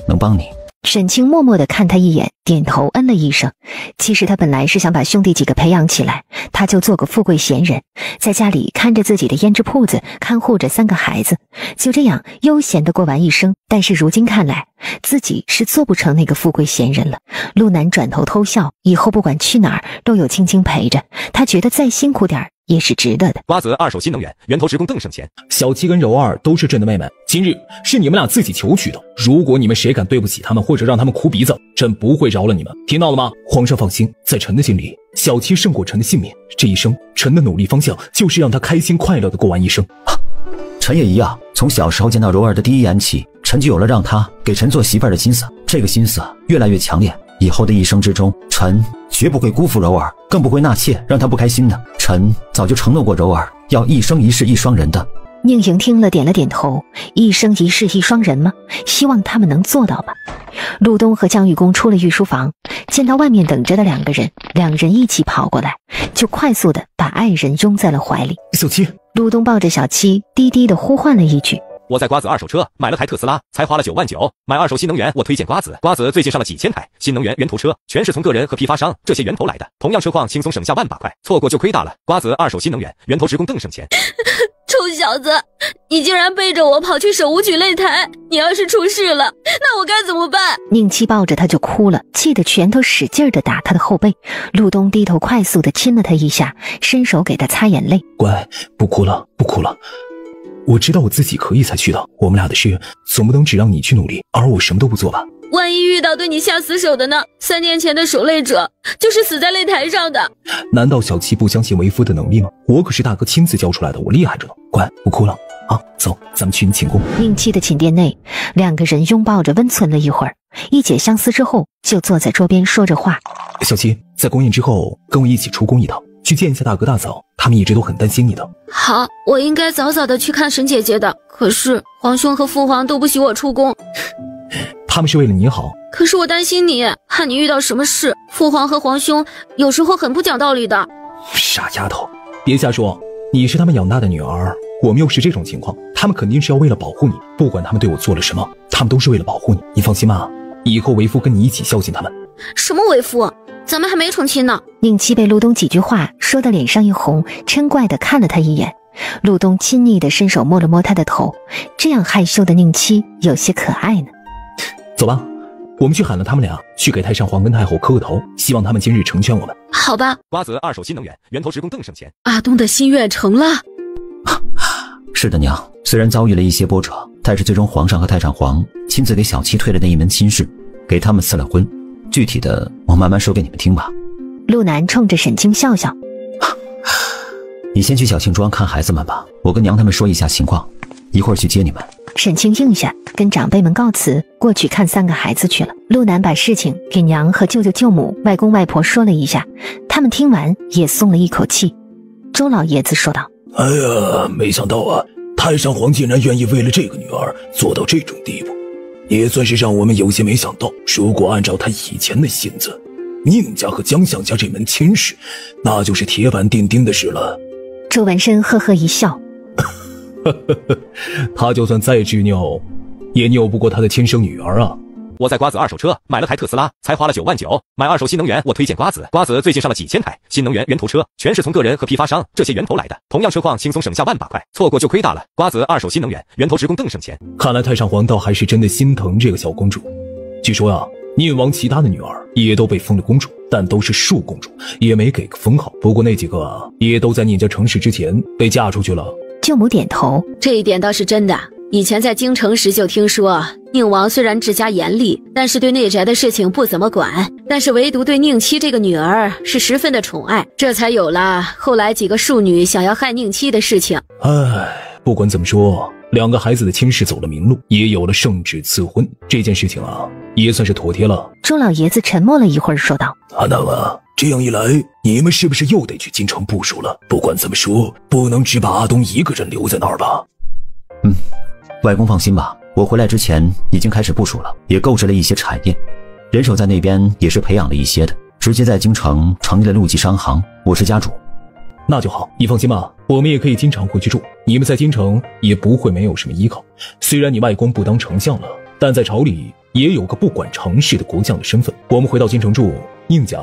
Speaker 1: 能帮你。
Speaker 3: 沈清默默地看他一眼，点头嗯了一声。其实他本来是想把兄弟几个培养起来，他就做个富贵闲人，在家里看着自己的胭脂铺子，看护着3个孩子，就这样悠闲地过完一生。但是如今看来，自己是做不成那个富贵闲人了。陆南转头偷笑，以后不管去哪儿都有青青陪着，他觉得再辛苦点也是值得的。
Speaker 10: 瓜子二手新能源源头职工更省钱。
Speaker 8: 小七跟柔儿都是朕的妹妹，今日是你们俩自己求娶的，如果你们谁敢对不起他们，或者让他们哭鼻子，朕不会饶了你们，听到了吗？皇上放心，在臣的心里，小七胜过臣的性命，这一生臣的努力方向就是让他开心快乐的过完一生。
Speaker 1: 臣也一样，从小时候见到柔儿的第一眼起，臣就有了让她给臣做媳妇儿的心思，这个心思越来越强烈，以后的一生之中，臣绝不会辜负柔儿，更不会纳妾让她不开心的。臣早就承诺过柔儿，要一生一世一双人的。
Speaker 3: 宁莹听了点了点头，一生一世一双人吗？希望他们能做到吧。陆东和江玉公出了御书房，见到外面等着的两个人，两人一起跑过来，就快速的把爱人拥在了怀里。
Speaker 8: 小七，
Speaker 3: 陆东抱着小七，低低的呼唤了一句。
Speaker 10: 我在瓜子二手车买了台特斯拉，才花了9万9。买二手新能源，我推荐瓜子。瓜子最近上了几千台新能源源头车，全是从个人和批发商这些源头来的，同样车况轻松省下万把块，错过就亏大了。瓜子二手新能源源头职工更省钱。
Speaker 6: 臭小子，你竟然背着我跑去手无举擂台！你要是出事了，那我该怎么办？
Speaker 3: 宁七抱着他就哭了，气得拳头使劲的打他的后背。陆东低头快速的亲了他一下，伸手给他擦眼泪。
Speaker 8: 乖，不哭了，不哭了。我知道我自己可以才去的，我们俩的事总不能只让你去努力，而我什么都不做吧。
Speaker 6: 万一遇到对你下死手的呢？3年前的守擂者就是死在擂台上的。
Speaker 8: 难道小七不相信为夫的能力吗？我可是大哥亲自教出来的，我厉害着呢。乖，不哭了啊，走，咱们去你寝宫。
Speaker 3: 宁七的寝殿内，两个人拥抱着温存了一会儿，一解相思之后，就坐在桌边说着话。
Speaker 8: 小七，在公宴之后跟我一起出宫一趟，去见一下大哥大嫂，他们一直都很担心你的。
Speaker 6: 好，我应该早早的去看沈姐姐的，可是皇兄和父皇都不许我出宫。
Speaker 8: 他们是为了你好，
Speaker 6: 可是我担心你，怕你遇到什么事。父皇和皇兄有时候很不讲道理的。
Speaker 8: 傻丫头，别瞎说，你是他们养大的女儿，我们又是这种情况，他们肯定是要为了保护你，不管他们对我做了什么，他们都是为了保护你。你放心吧，以后为夫跟你一起孝敬他们。
Speaker 6: 什么为夫？咱们还没成亲呢。
Speaker 3: 宁七被陆东几句话说得脸上一红，嗔怪地看了他一眼。陆东亲昵地伸手摸了摸他的头，这样害羞的宁七有些可爱呢。
Speaker 8: 走吧，我们去喊了他们俩，去给太上皇跟太后磕个头，希望他们今日成全我们。
Speaker 6: 好吧。
Speaker 10: 瓜子二手新能源源头职工更省钱。
Speaker 6: 阿东的心愿成了。
Speaker 1: 是的，娘，虽然遭遇了一些波折，但是最终皇上和太上皇亲自给小七退了那一门亲事，给他们赐了婚。具体的我慢慢说给你们听吧。
Speaker 3: 陆南冲着沈清笑笑，
Speaker 1: 你先去小庆庄看孩子们吧，我跟娘他们说一下情况，一会儿去接你们。
Speaker 3: 沈清应下，跟长辈们告辞，过去看3个孩子去了。陆南把事情给娘和舅舅舅母、外公外婆说了一下，他们听完也松了一口气。周老爷子说道：
Speaker 5: 哎呀，没想到啊，太上皇竟然愿意为了这个女儿做到这种地步，也算是让我们有些没想到。如果按照他以前的性子，宁家和江相家这门亲事，那就是铁板钉钉的事了。
Speaker 3: 周文生呵呵一笑，
Speaker 8: 他就算再执拗，也拗不过他的亲生女儿啊。
Speaker 10: 我在瓜子二手车买了台特斯拉，才花了9万9。买二手新能源，我推荐瓜子。瓜子最近上了几千台新能源源头车，全是从个人和批发商这些源头来的，同样车况轻松省下万把块，错过就亏大了。瓜子二手新能源源头职工更省钱。
Speaker 8: 看来太上皇倒还是真的心疼这个小公主。据说呀，宁王其他的女儿也都被封了公主，但都是庶公主，也没给个封号。不过那几个啊，也都在宁家成事之前被嫁出去了。
Speaker 3: 舅母点头，
Speaker 7: 这一点倒是真的。以前在京城时就听说，宁王虽然治家严厉，但是对内宅的事情不怎么管，但是唯独对宁妻这个女儿是十分的宠爱，这才有了后来几个庶女想要害宁妻的事情。
Speaker 8: 唉，不管怎么说，2个孩子的亲事走了明路，也有了圣旨赐婚，这件事情啊，也算是妥帖了。
Speaker 3: 周老爷子沉默了一会儿，说道：
Speaker 5: 阿南啊，这样一来，你们是不是又得去京城部署了？不管怎么说，不能只把阿东一个人留在那儿吧？
Speaker 1: 外公放心吧，我回来之前已经开始部署了，也购置了一些产业，人手在那边也是培养了一些的，直接在京城成立了陆记商行，我是家主。
Speaker 8: 那就好，你放心吧，我们也可以经常回去住，你们在京城也不会没有什么依靠。虽然你外公不当丞相了，但在朝里也有个不管常事的国将的身份，我们回到京城住，宁家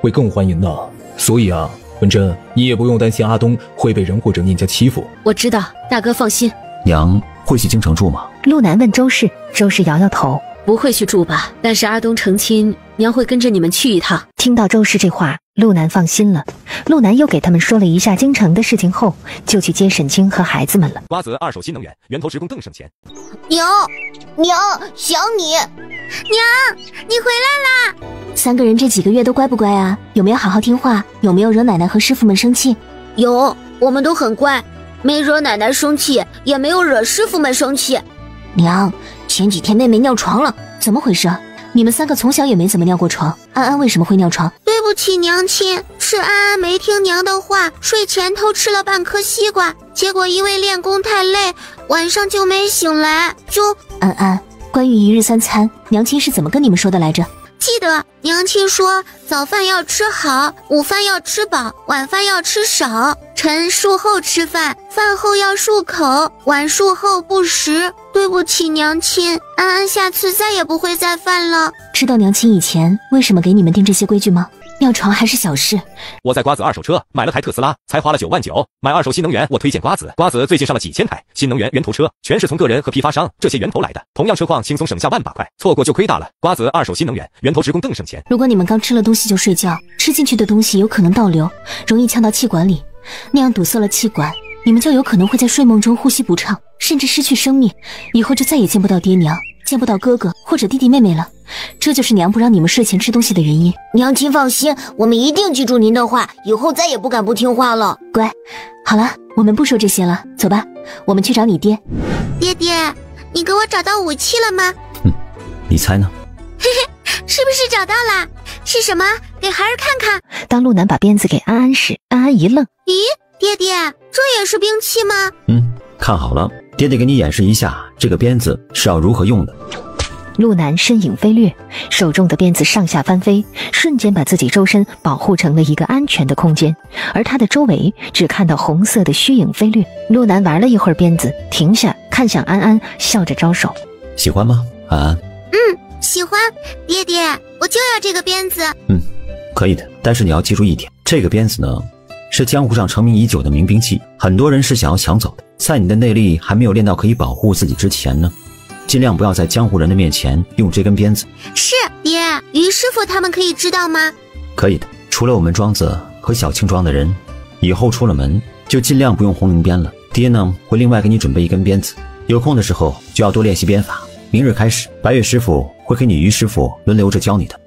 Speaker 8: 会更欢迎的。所以啊，文珍，你也不用担心阿东会被人或者宁家欺负。
Speaker 7: 我知道，大哥放心。
Speaker 1: 娘会去京城住吗？
Speaker 3: 陆南问周氏，周氏摇摇头，
Speaker 7: 不会去住吧？但是阿东成亲，娘会跟着你们去一趟。
Speaker 3: 听到周氏这话，陆南放心了。陆南又给他们说了一下京城的事情后，就去接沈清和孩子们了。
Speaker 10: 瓜子二手新能源源头职工更省钱。
Speaker 2: 娘，想你。
Speaker 6: 娘，你回来啦
Speaker 2: ！3个人这几个月都乖不乖啊？有没有好好听话？有没有惹奶奶和师傅们生气？
Speaker 6: 有，我们都很乖，没惹奶奶生气，也没有惹师傅们生气。
Speaker 2: 娘，前几天妹妹尿床了，怎么回事？你们3个从小也没怎么尿过床，安安为什么会尿床？
Speaker 6: 对不不起娘亲，是安安没听娘的话，睡前偷吃了半颗西瓜，结果因为练功太累，晚上就没醒来，
Speaker 2: 安安，关于一日三餐，娘亲是怎么跟你们说的来着？
Speaker 6: 记得娘亲说，早饭要吃好，午饭要吃饱，晚饭要吃少，晨漱后吃饭，饭后要漱口，晚漱后不食。对不起娘亲，安安下次再也不会再犯了。
Speaker 2: 知道娘亲以前为什么给你们定这些规矩吗？尿床还是小事。
Speaker 10: 我在瓜子二手车买了台特斯拉，才花了9万9。买二手新能源，我推荐瓜子。瓜子最近上了几千台新能源源头车，全是从个人和批发商这些源头来的，同样车况轻松省下万把块，错过就亏大了。瓜子二手新能源源头职工更省钱。
Speaker 2: 如果你们刚吃了东西就睡觉，吃进去的东西有可能倒流，容易呛到气管里，那样堵塞了气管，你们就有可能会在睡梦中呼吸不畅，甚至失去生命，以后就再也见不到爹娘，见不到哥哥或者弟弟妹妹了。这就是娘不让你们睡前吃东西的原因。
Speaker 12: 娘亲放心，我们一定记住您的话，以后再也不敢不听话了。
Speaker 2: 乖，好了，我们不说这些了，走吧，我们去找你爹。
Speaker 6: 爹爹，你给我找到武器了吗？
Speaker 1: 你猜呢？
Speaker 6: 嘿嘿，是不是找到了？是什么？给孩儿看看。
Speaker 3: 当陆南把鞭子给安安时，安安一愣。
Speaker 6: 咦，爹爹，这也是兵器吗？
Speaker 1: 看好了，爹爹给你演示一下这个鞭子是要如何用的。
Speaker 3: 陆南身影飞掠，手中的鞭子上下翻飞，瞬间把自己周身保护成了一个安全的空间，而他的周围只看到红色的虚影飞掠。陆南玩了一会儿鞭子，停下看向安安，笑着招手。
Speaker 1: 喜欢吗，安安？
Speaker 6: 喜欢。爹爹，我就要这个鞭子。
Speaker 1: 可以的，但是你要记住一点，这个鞭子呢是江湖上成名已久的名兵器，很多人是想要抢走的。在你的内力还没有练到可以保护自己之前呢，尽量不要在江湖人的面前用这根鞭子。
Speaker 6: 是，爹，于师傅他们可以知道吗？
Speaker 1: 可以的，除了我们庄子和小青庄的人，以后出了门就尽量不用红绫鞭了。爹呢会另外给你准备一根鞭子，有空的时候就要多练习鞭法。明日开始，白月师傅会给你于师傅轮流着教你的。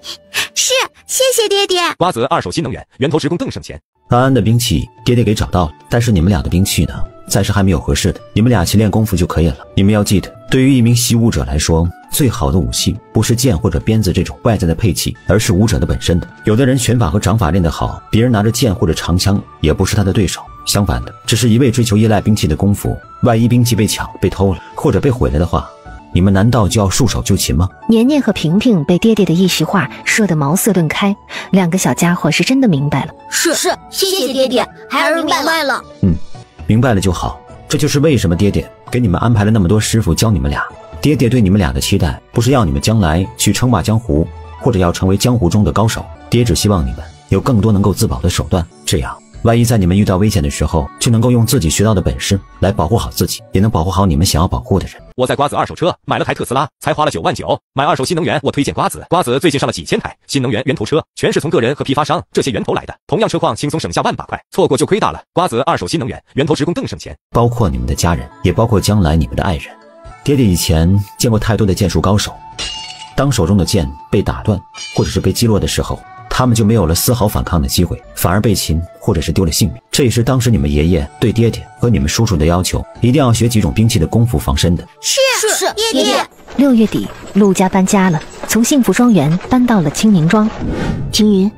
Speaker 6: 是，谢谢爹爹。
Speaker 10: 瓜子二手新能源源头职工更省钱。
Speaker 1: 安安的兵器爹爹给找到了，但是你们俩的兵器呢暂时还没有合适的，你们俩勤练功夫就可以了。你们要记得，对于一名习武者来说，最好的武器不是剑或者鞭子这种外在的配器，而是武者的本身的。有的人拳法和掌法练得好，别人拿着剑或者长枪也不是他的对手。相反的，只是一味追求依赖兵器的功夫，万一兵器被抢、被偷了或者被毁了的话，你们难道就要束手就擒吗？
Speaker 3: 年年和平平被爹爹的一席话说得茅塞顿开，两个小家伙是真的明白了。
Speaker 12: 是，谢谢爹爹，孩儿明白了。
Speaker 1: 明白了就好。这就是为什么爹爹给你们安排了那么多师傅教你们俩。爹爹对你们俩的期待，不是要你们将来去称霸江湖，或者要成为江湖中的高手，爹只希望你们有更多能够自保的手段，这样万一在你们遇到危险的时候，就能够用自己学到的本事来保护好自己，也能保护好你们想要保护的人。
Speaker 10: 我在瓜子二手车买了台特斯拉，才花了9万9。买二手新能源，我推荐瓜子。瓜子最近上了几千台新能源源头车，全是从个人和批发商这些源头来的，同样车况轻松省下万把块，错过就亏大了。瓜子二手新能源源头职工更省钱，
Speaker 1: 包括你们的家人，也包括将来你们的爱人。爹爹以前见过太多的剑术高手，当手中的剑被打断或者是被击落的时候，他们就没有了丝毫反抗的机会，反而被擒或者是丢了性命。这也是当时你们爷爷对爹爹和你们叔叔的要求，一定要学几种兵器的功夫防身的。
Speaker 6: 是，爹爹。
Speaker 3: 6月底，陆家搬家了，从幸福庄园搬到了青宁庄。
Speaker 2: 庭云，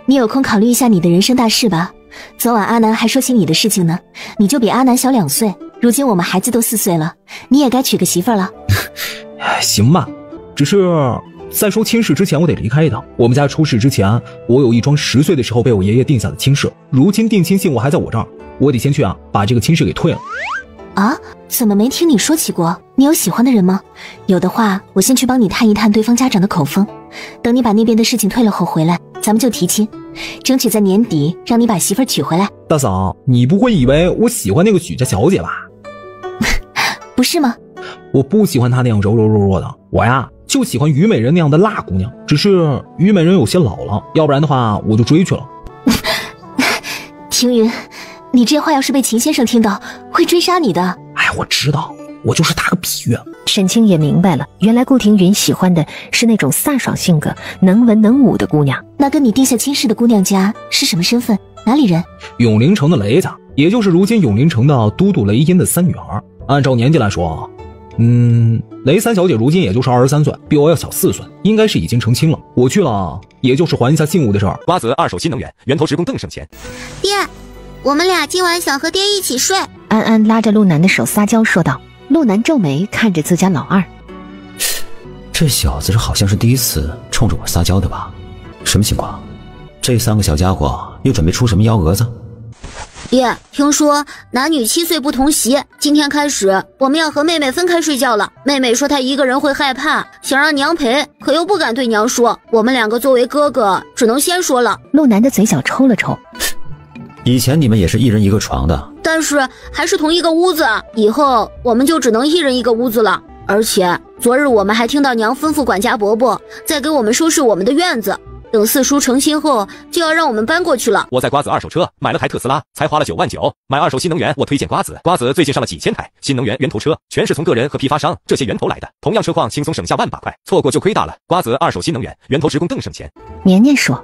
Speaker 2: 你有空考虑一下你的人生大事吧。昨晚阿南还说起你的事情呢，你就比阿南小2岁，如今我们孩子都4岁了，你也该娶个媳妇了。
Speaker 8: 行吧，只是在说亲事之前，我得离开一趟。我们家出事之前，我有一桩10岁的时候被我爷爷定下的亲事，如今定亲信物还在我这儿，我得先去把这个亲事给退了。
Speaker 2: 啊？怎么没听你说起过？你有喜欢的人吗？有的话，我先去帮你探一探对方家长的口风，等你把那边的事情退了后回来，咱们就提亲，争取在年底让你把媳妇儿娶回来。
Speaker 8: 大嫂，你不会以为我喜欢那个许家小姐吧？
Speaker 2: 不是吗？
Speaker 8: 我不喜欢她那样柔柔弱弱的，我呀就喜欢虞美人那样的辣姑娘，只是虞美人有些老了，要不然的话我就追去了。
Speaker 2: 庭云，你这话要是被秦先生听到，会追杀你的。
Speaker 8: 哎，我知道，我就是打个比喻。
Speaker 3: 沈清也明白了，原来顾庭云喜欢的是那种飒爽性格、能文能武的姑娘。
Speaker 2: 那跟你定下亲事的姑娘家是什么身份？哪里人？
Speaker 8: 永陵城的雷家，也就是如今永陵城的都督雷音的3女儿。按照年纪来说，雷三小姐如今也就是23岁，比我要小4岁，应该是已经成亲了。我去了，也就是还一下信物的事儿。
Speaker 10: 瓜子二手新能源，源头职工更省钱。
Speaker 6: 爹，我们俩今晚想和爹一起睡。
Speaker 3: 安安拉着陆南的手撒娇说道。陆南皱眉看着自家老二，
Speaker 1: 这小子好像是第一次冲着我撒娇的吧？什么情况？这3个小家伙又准备出什么幺蛾子？
Speaker 6: 爹，听说男女7岁不同席，今天开始我们要和妹妹分开睡觉了。妹妹说她一个人会害怕，想让娘陪，可又不敢对娘说。我们2个作为哥哥，只能先说了。
Speaker 3: 陆南的嘴角抽了抽。
Speaker 1: 以前你们也是一人一个床的，
Speaker 6: 但是还是同一个屋子，以后我们就只能一人一个屋子了。而且昨日我们还听到娘吩咐管家伯伯在给我们收拾我们的院子，等四叔成亲后就要让我们搬过去了。
Speaker 10: 我在瓜子二手车买了台特斯拉，才花了9万9。买二手新能源，我推荐瓜子。瓜子最近上了几千台新能源源头车，全是从个人和批发商这些源头来的，同样车况轻松省下万把块，错过就亏大了。瓜子二手新能源源头职工更省钱。
Speaker 3: 年年说。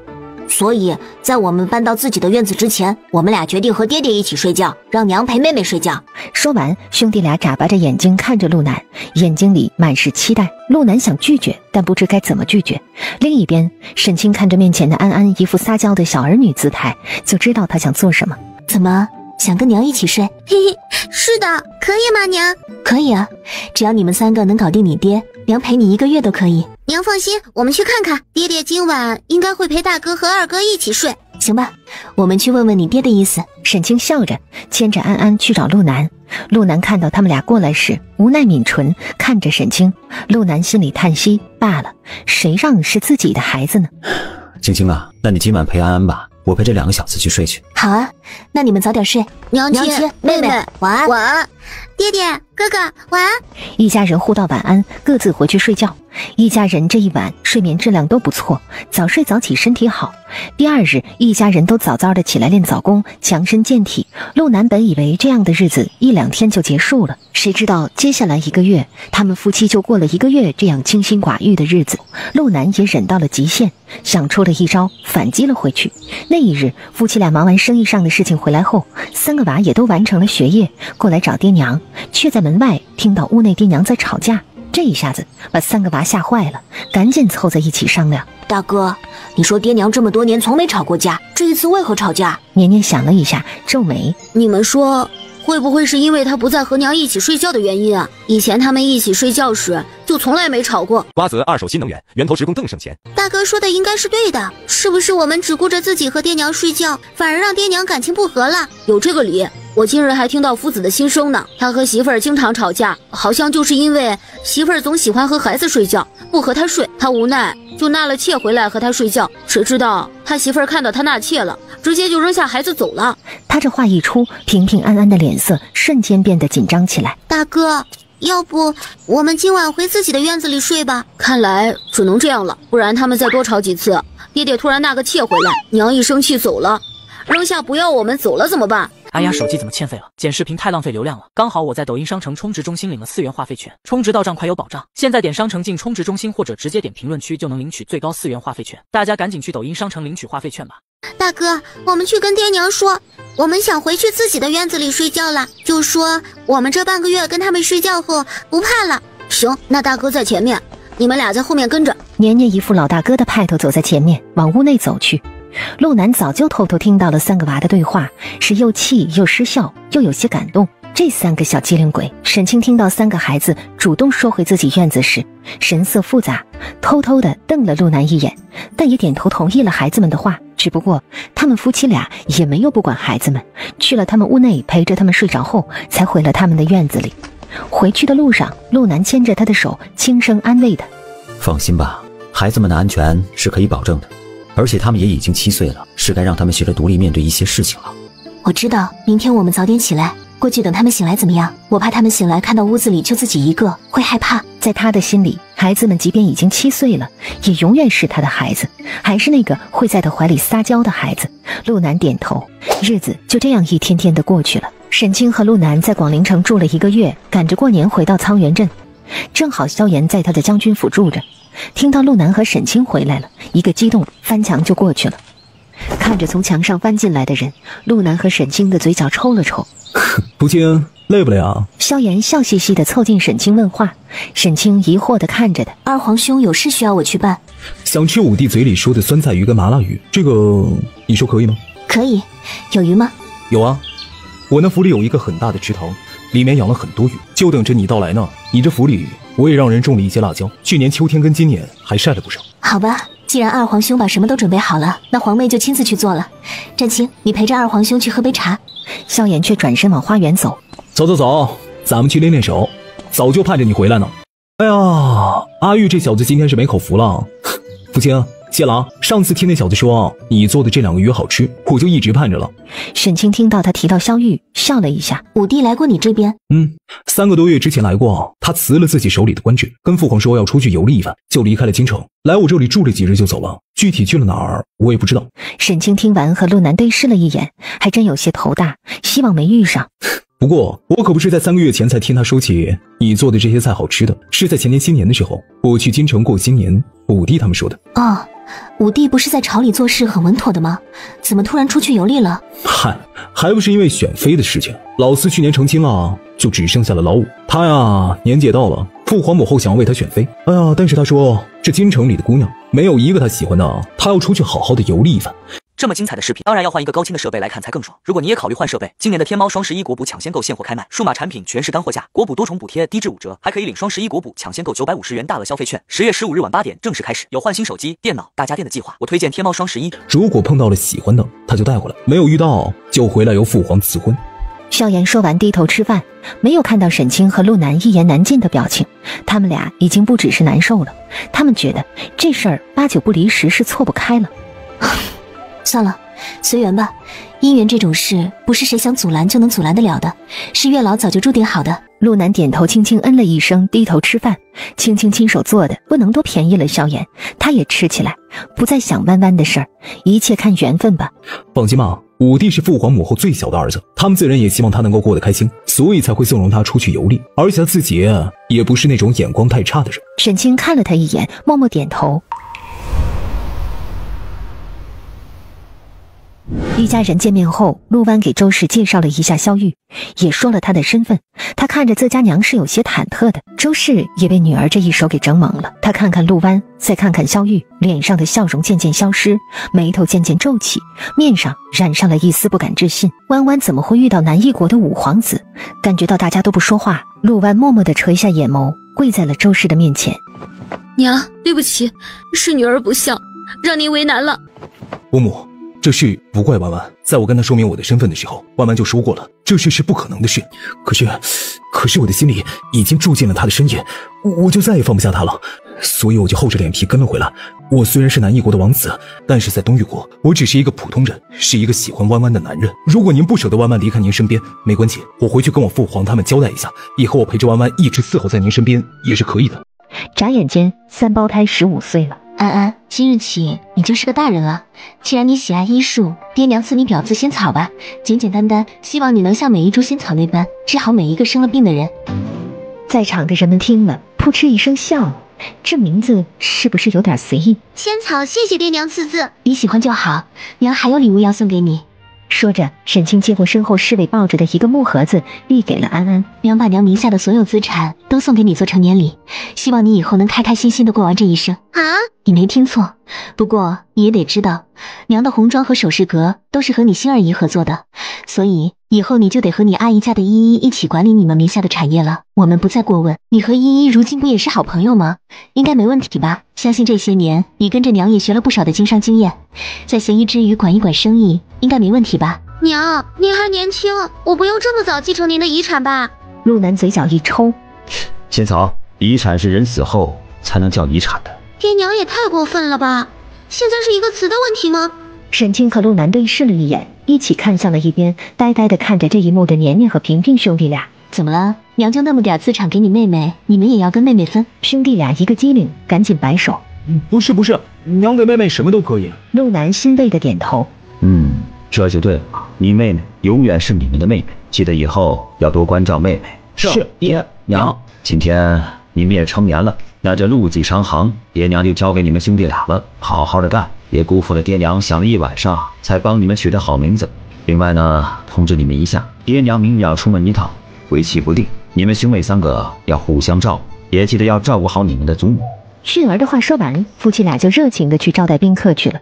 Speaker 12: 所以在我们搬到自己的院子之前，我们俩决定和爹爹一起睡觉，让娘陪妹妹睡觉。
Speaker 3: 说完，兄弟俩眨巴着眼睛看着陆南，眼睛里满是期待。陆南想拒绝，但不知该怎么拒绝。另一边，沈清看着面前的安安一副撒娇的小儿女姿态，就知道她想做什么。
Speaker 12: 怎么想跟娘一起睡？
Speaker 6: 嘿嘿，是的，可以吗娘？
Speaker 12: 可以啊，只要你们3个能搞定你爹，娘陪你1个月都可以。
Speaker 6: 娘放心，我们去看看。爹爹今晚应该会陪大哥和二哥一起睡。
Speaker 12: 行吧，我们去问问你爹的意思。
Speaker 3: 沈清笑着牵着安安去找陆南。陆南看到他们俩过来时，无奈抿唇看着沈清。陆南心里叹息，罢了，谁让是自己的孩子呢？
Speaker 1: 青青啊，那你今晚陪安安吧，我陪这2个小子去睡去。
Speaker 12: 好啊，那你们早点睡。
Speaker 6: 娘亲，妹妹
Speaker 12: 晚安。
Speaker 6: 晚安。爹爹，哥哥晚安。
Speaker 3: 一家人互道晚安，各自回去睡觉。一家人这一晚睡眠质量都不错，早睡早起身体好。第二日，一家人都早早的起来练早功，强身健体。陆南本以为这样的日子1、2天就结束了，谁知道接下来1个月，他们夫妻就过了1个月这样清心寡欲的日子。陆南也忍到了极限，想出了一招反击了回去。那一日，夫妻俩忙完生意上的事情回来后，3个娃也都完成了学业，过来找爹娘，却在门外听到屋内爹娘在吵架。这一下子把3个娃吓坏了，赶紧凑在一起商量。
Speaker 12: 大哥，你说爹娘这么多年从没吵过架，这一次为何吵架？
Speaker 3: 年年想了一下，皱眉。
Speaker 6: 你们说会不会是因为他不再和娘一起睡觉的原因啊？以前他们一起睡觉时就从来没吵过。
Speaker 10: 瓜子二手新能源源头职工更省钱。
Speaker 6: 大哥说的应该是对的，是不是我们只顾着自己和爹娘睡觉，反而让爹娘感情不和了？有这个理。我今日还听到夫子的心声呢，他和媳妇儿经常吵架，好像就是因为媳妇儿总喜欢和孩子睡觉，不和他睡，他无奈就纳了妾回来和他睡觉。谁知道他媳妇儿看到他纳妾了，直接就扔下孩子走了。
Speaker 3: 他这话一出，平平安安的脸色瞬间变得紧张起来。
Speaker 6: 大哥，要不我们今晚回自己的院子里睡吧？看来只能这样了，不然他们再多吵几次，爹爹突然纳个妾回来，娘一生气走了，扔下不要我们走了怎么办？
Speaker 11: 哎呀，手机怎么欠费了？剪视频太浪费流量了。刚好我在抖音商城充值中心领了4元话费券，充值到账快有保障。现在点商城进充值中心，或者直接点评论区就能领取最高4元话费券。大家赶紧去抖音商城领取话费券吧。
Speaker 6: 大哥，我们去跟爹娘说，我们想回去自己的院子里睡觉了，就说我们这半个月跟他们睡觉后不怕了。行，那大哥在前面，你们俩在后面跟着。
Speaker 3: 年年一副老大哥的派头走在前面，往屋内走去。陆南早就偷偷听到了3个娃的对话，是又气又失笑，又有些感动。这3个小机灵鬼。沈清听到3个孩子主动说回自己院子时，神色复杂，偷偷地瞪了陆南一眼，但也点头同意了孩子们的话。只不过他们夫妻俩也没有不管孩子们，去了他们屋内陪着他们睡着后，才回了他们的院子里。回去的路上，陆南牵着他的手，轻声安慰他：
Speaker 1: 放心吧，孩子们的安全是可以保证的，而且他们也已经7岁了，是该让他们学着独立面对一些事情了。
Speaker 12: 我知道，明天我们早点起来，过去等他们醒来怎么样？我怕他们醒来看到屋子里就自己一个，会害怕。
Speaker 3: 在他的心里，孩子们即便已经7岁了，也永远是他的孩子，还是那个会在他怀里撒娇的孩子。陆南点头，日子就这样一天天的过去了。沈清和陆南在广陵城住了1个月，赶着过年回到苍原镇。正好萧炎在他的将军府住着，听到陆南和沈清回来了，一个激动，翻墙就过去了。看着从墙上翻进来的人，陆南和沈清的嘴角抽了抽。
Speaker 8: 不清，累不累啊？
Speaker 3: 萧炎笑嘻嘻地凑近沈清问话，沈清疑惑地看着他。
Speaker 2: 二皇兄有事需要我去办，
Speaker 8: 想吃五弟嘴里说的酸菜鱼跟麻辣鱼，这个你说可以吗？
Speaker 2: 可以，有鱼吗？
Speaker 8: 有啊，我那府里有一个很大的池塘，里面养了很多鱼，就等着你到来呢。你这府里我也让人种了一些辣椒，去年秋天跟今年还晒了不少。
Speaker 2: 好吧，既然二皇兄把什么都准备好了，那皇妹就亲自去做了。战青，你陪着二皇兄去喝杯茶。
Speaker 3: 萧炎却转身往花园走。
Speaker 8: 走，咱们去练练手，早就盼着你回来呢。哎呀，阿玉这小子今天是没口福了。父亲，谢了啊！上次听那小子说你做的这2个鱼好吃，我就一直盼着了。
Speaker 3: 沈清听到他提到萧玉，笑了一下。
Speaker 2: 五弟来过你这边
Speaker 8: ？3个多月之前来过，他辞了自己手里的官职，跟父皇说要出去游历一番，就离开了京城，来我这里住了几日就走了。具体去了哪儿，我也不知道。
Speaker 3: 沈清听完和陆南对视了一眼，还真有些头大，希望没遇上。
Speaker 8: 不过我可不是在3个月前才听他说起你做的这些菜好吃的，是在前年新年的时候，我去京城过新年，五弟他们说的。
Speaker 2: 哦，五弟不是在朝里做事很稳妥的吗？怎么突然出去游历了？
Speaker 8: 嗨，还不是因为选妃的事情。老四去年成亲了，就只剩下了老五。他呀，年纪也到了，父皇母后想要为他选妃。哎呀，但是他说这京城里的姑娘没有一个他喜欢的，他要出去好好的游历一番。
Speaker 11: 这么精彩的视频，当然要换一个高清的设备来看才更爽。如果你也考虑换设备，今年的天猫双11国补抢先购现货开卖，数码产品全是干货价，国补多重补贴低至5折，还可以领双11国补抢先购950元大额消费券。10月15日晚8点正式开始，有换新手机、电脑、大家电的计划，我推荐天猫双11。
Speaker 8: 如果碰到了喜欢的，他就带回来；没有遇到，就回来由父皇赐婚。
Speaker 3: 萧炎说完低头吃饭，没有看到沈清和陆南一言难尽的表情，他们俩已经不只是难受了，他们觉得这事儿8、9不离10是错不开了。
Speaker 2: 算了，随缘吧。姻缘这种事不是谁想阻拦就能阻拦得了的，是月老早就注定好的。
Speaker 3: 陆南点头轻轻嗯了一声，低头吃饭，青青亲手做的，不能多便宜了萧炎。他也吃起来，不再想弯弯的事儿，一切看缘分吧。
Speaker 8: 放心吧，五弟是父皇母后最小的儿子，他们自然也希望他能够过得开心，所以才会纵容他出去游历。而且他自己也不是那种眼光太差的人。
Speaker 3: 沈清看了他一眼，默默点头。一家人见面后，陆湾给周氏介绍了一下萧玉，也说了他的身份。他看着自家娘是有些忐忑的，周氏也被女儿这一手给整懵了。他看看陆湾，再看看萧玉，脸上的笑容渐渐消失，眉头渐渐皱起，面上染上了一丝不敢置信。弯弯怎么会遇到南翼国的五皇子？感觉到大家都不说话，陆湾默默地垂下眼眸，跪在了周氏的面前。
Speaker 6: 娘，对不起，是女儿不孝，让您为难了。
Speaker 8: 伯母，这事不怪弯弯，在我跟他说明我的身份的时候，弯弯就说过了，这事是不可能的事。可是我的心里已经住进了他的身影，我就再也放不下他了，所以我就厚着脸皮跟了回来。我虽然是南翼国的王子，但是在东域国，我只是一个普通人，是一个喜欢弯弯的男人。如果您不舍得弯弯离开您身边，没关系，我回去跟我父皇他们交代一下，以后我陪着弯弯一直伺候在您身边也是可以的。
Speaker 3: 眨眼间，3胞胎15岁了。
Speaker 2: 安安，今日起你就是个大人了。既然你喜爱医术，爹娘赐你表字仙草吧，简简单单，希望你能像每一株仙草那般治好每一个生了病的人。
Speaker 3: 在场的人们听了，扑哧一声笑了。这名字是不是有点随意？
Speaker 2: 仙草，谢谢爹娘赐字，你喜欢就好。娘还有礼物要送给你。
Speaker 3: 说着，沈清接过身后侍卫抱着的一个木盒子，递给了安安。
Speaker 2: 娘把娘名下的所有资产都送给你做成年礼，希望你以后能开开心心的过完这一生。啊，你没听错，不过你也得知道，娘的红妆和首饰阁都是和你心儿姨合作的，所以以后你就得和你阿姨家的依依一起管理你们名下的产业了。我们不再过问，你和依依如今不也是好朋友吗？应该没问题吧？相信这些年你跟着娘也学了不少的经商经验，在闲暇之余管一管生意，应该没问题吧？
Speaker 6: 娘，您还年轻，我不用这么早继承您的遗产吧？
Speaker 3: 陆南嘴角一抽，
Speaker 13: 仙草，遗产是人死后才能叫遗产的。
Speaker 6: 爹娘也太过分了吧？现在是一个词的问题吗？
Speaker 3: 沈清和陆南对视了一眼，一起看向了一边，呆呆地看着这一幕的年年和萍萍兄弟俩。
Speaker 2: 怎么了？娘就那么点资产给你妹妹，你们也要跟妹妹分？
Speaker 3: 兄弟俩一个机灵，赶紧摆手。
Speaker 13: 不是，娘给妹妹什么都可以。
Speaker 3: 陆南欣慰地点头。
Speaker 13: 这就对了，你妹妹永远是你们的妹妹，记得以后要多关照妹妹。
Speaker 5: 是
Speaker 13: 爹娘，今天你们也成年了，那这路几长行，爹娘就交给你们兄弟俩了，好好的干，别辜负了爹娘想了一晚上才帮你们取的好名字。另外呢，通知你们一下，爹娘明日要出门一趟，归期不定，你们兄妹3个要互相照顾，也记得要照顾好你们的祖母。
Speaker 3: 迅儿的话说完，夫妻俩就热情地去招待宾客去了。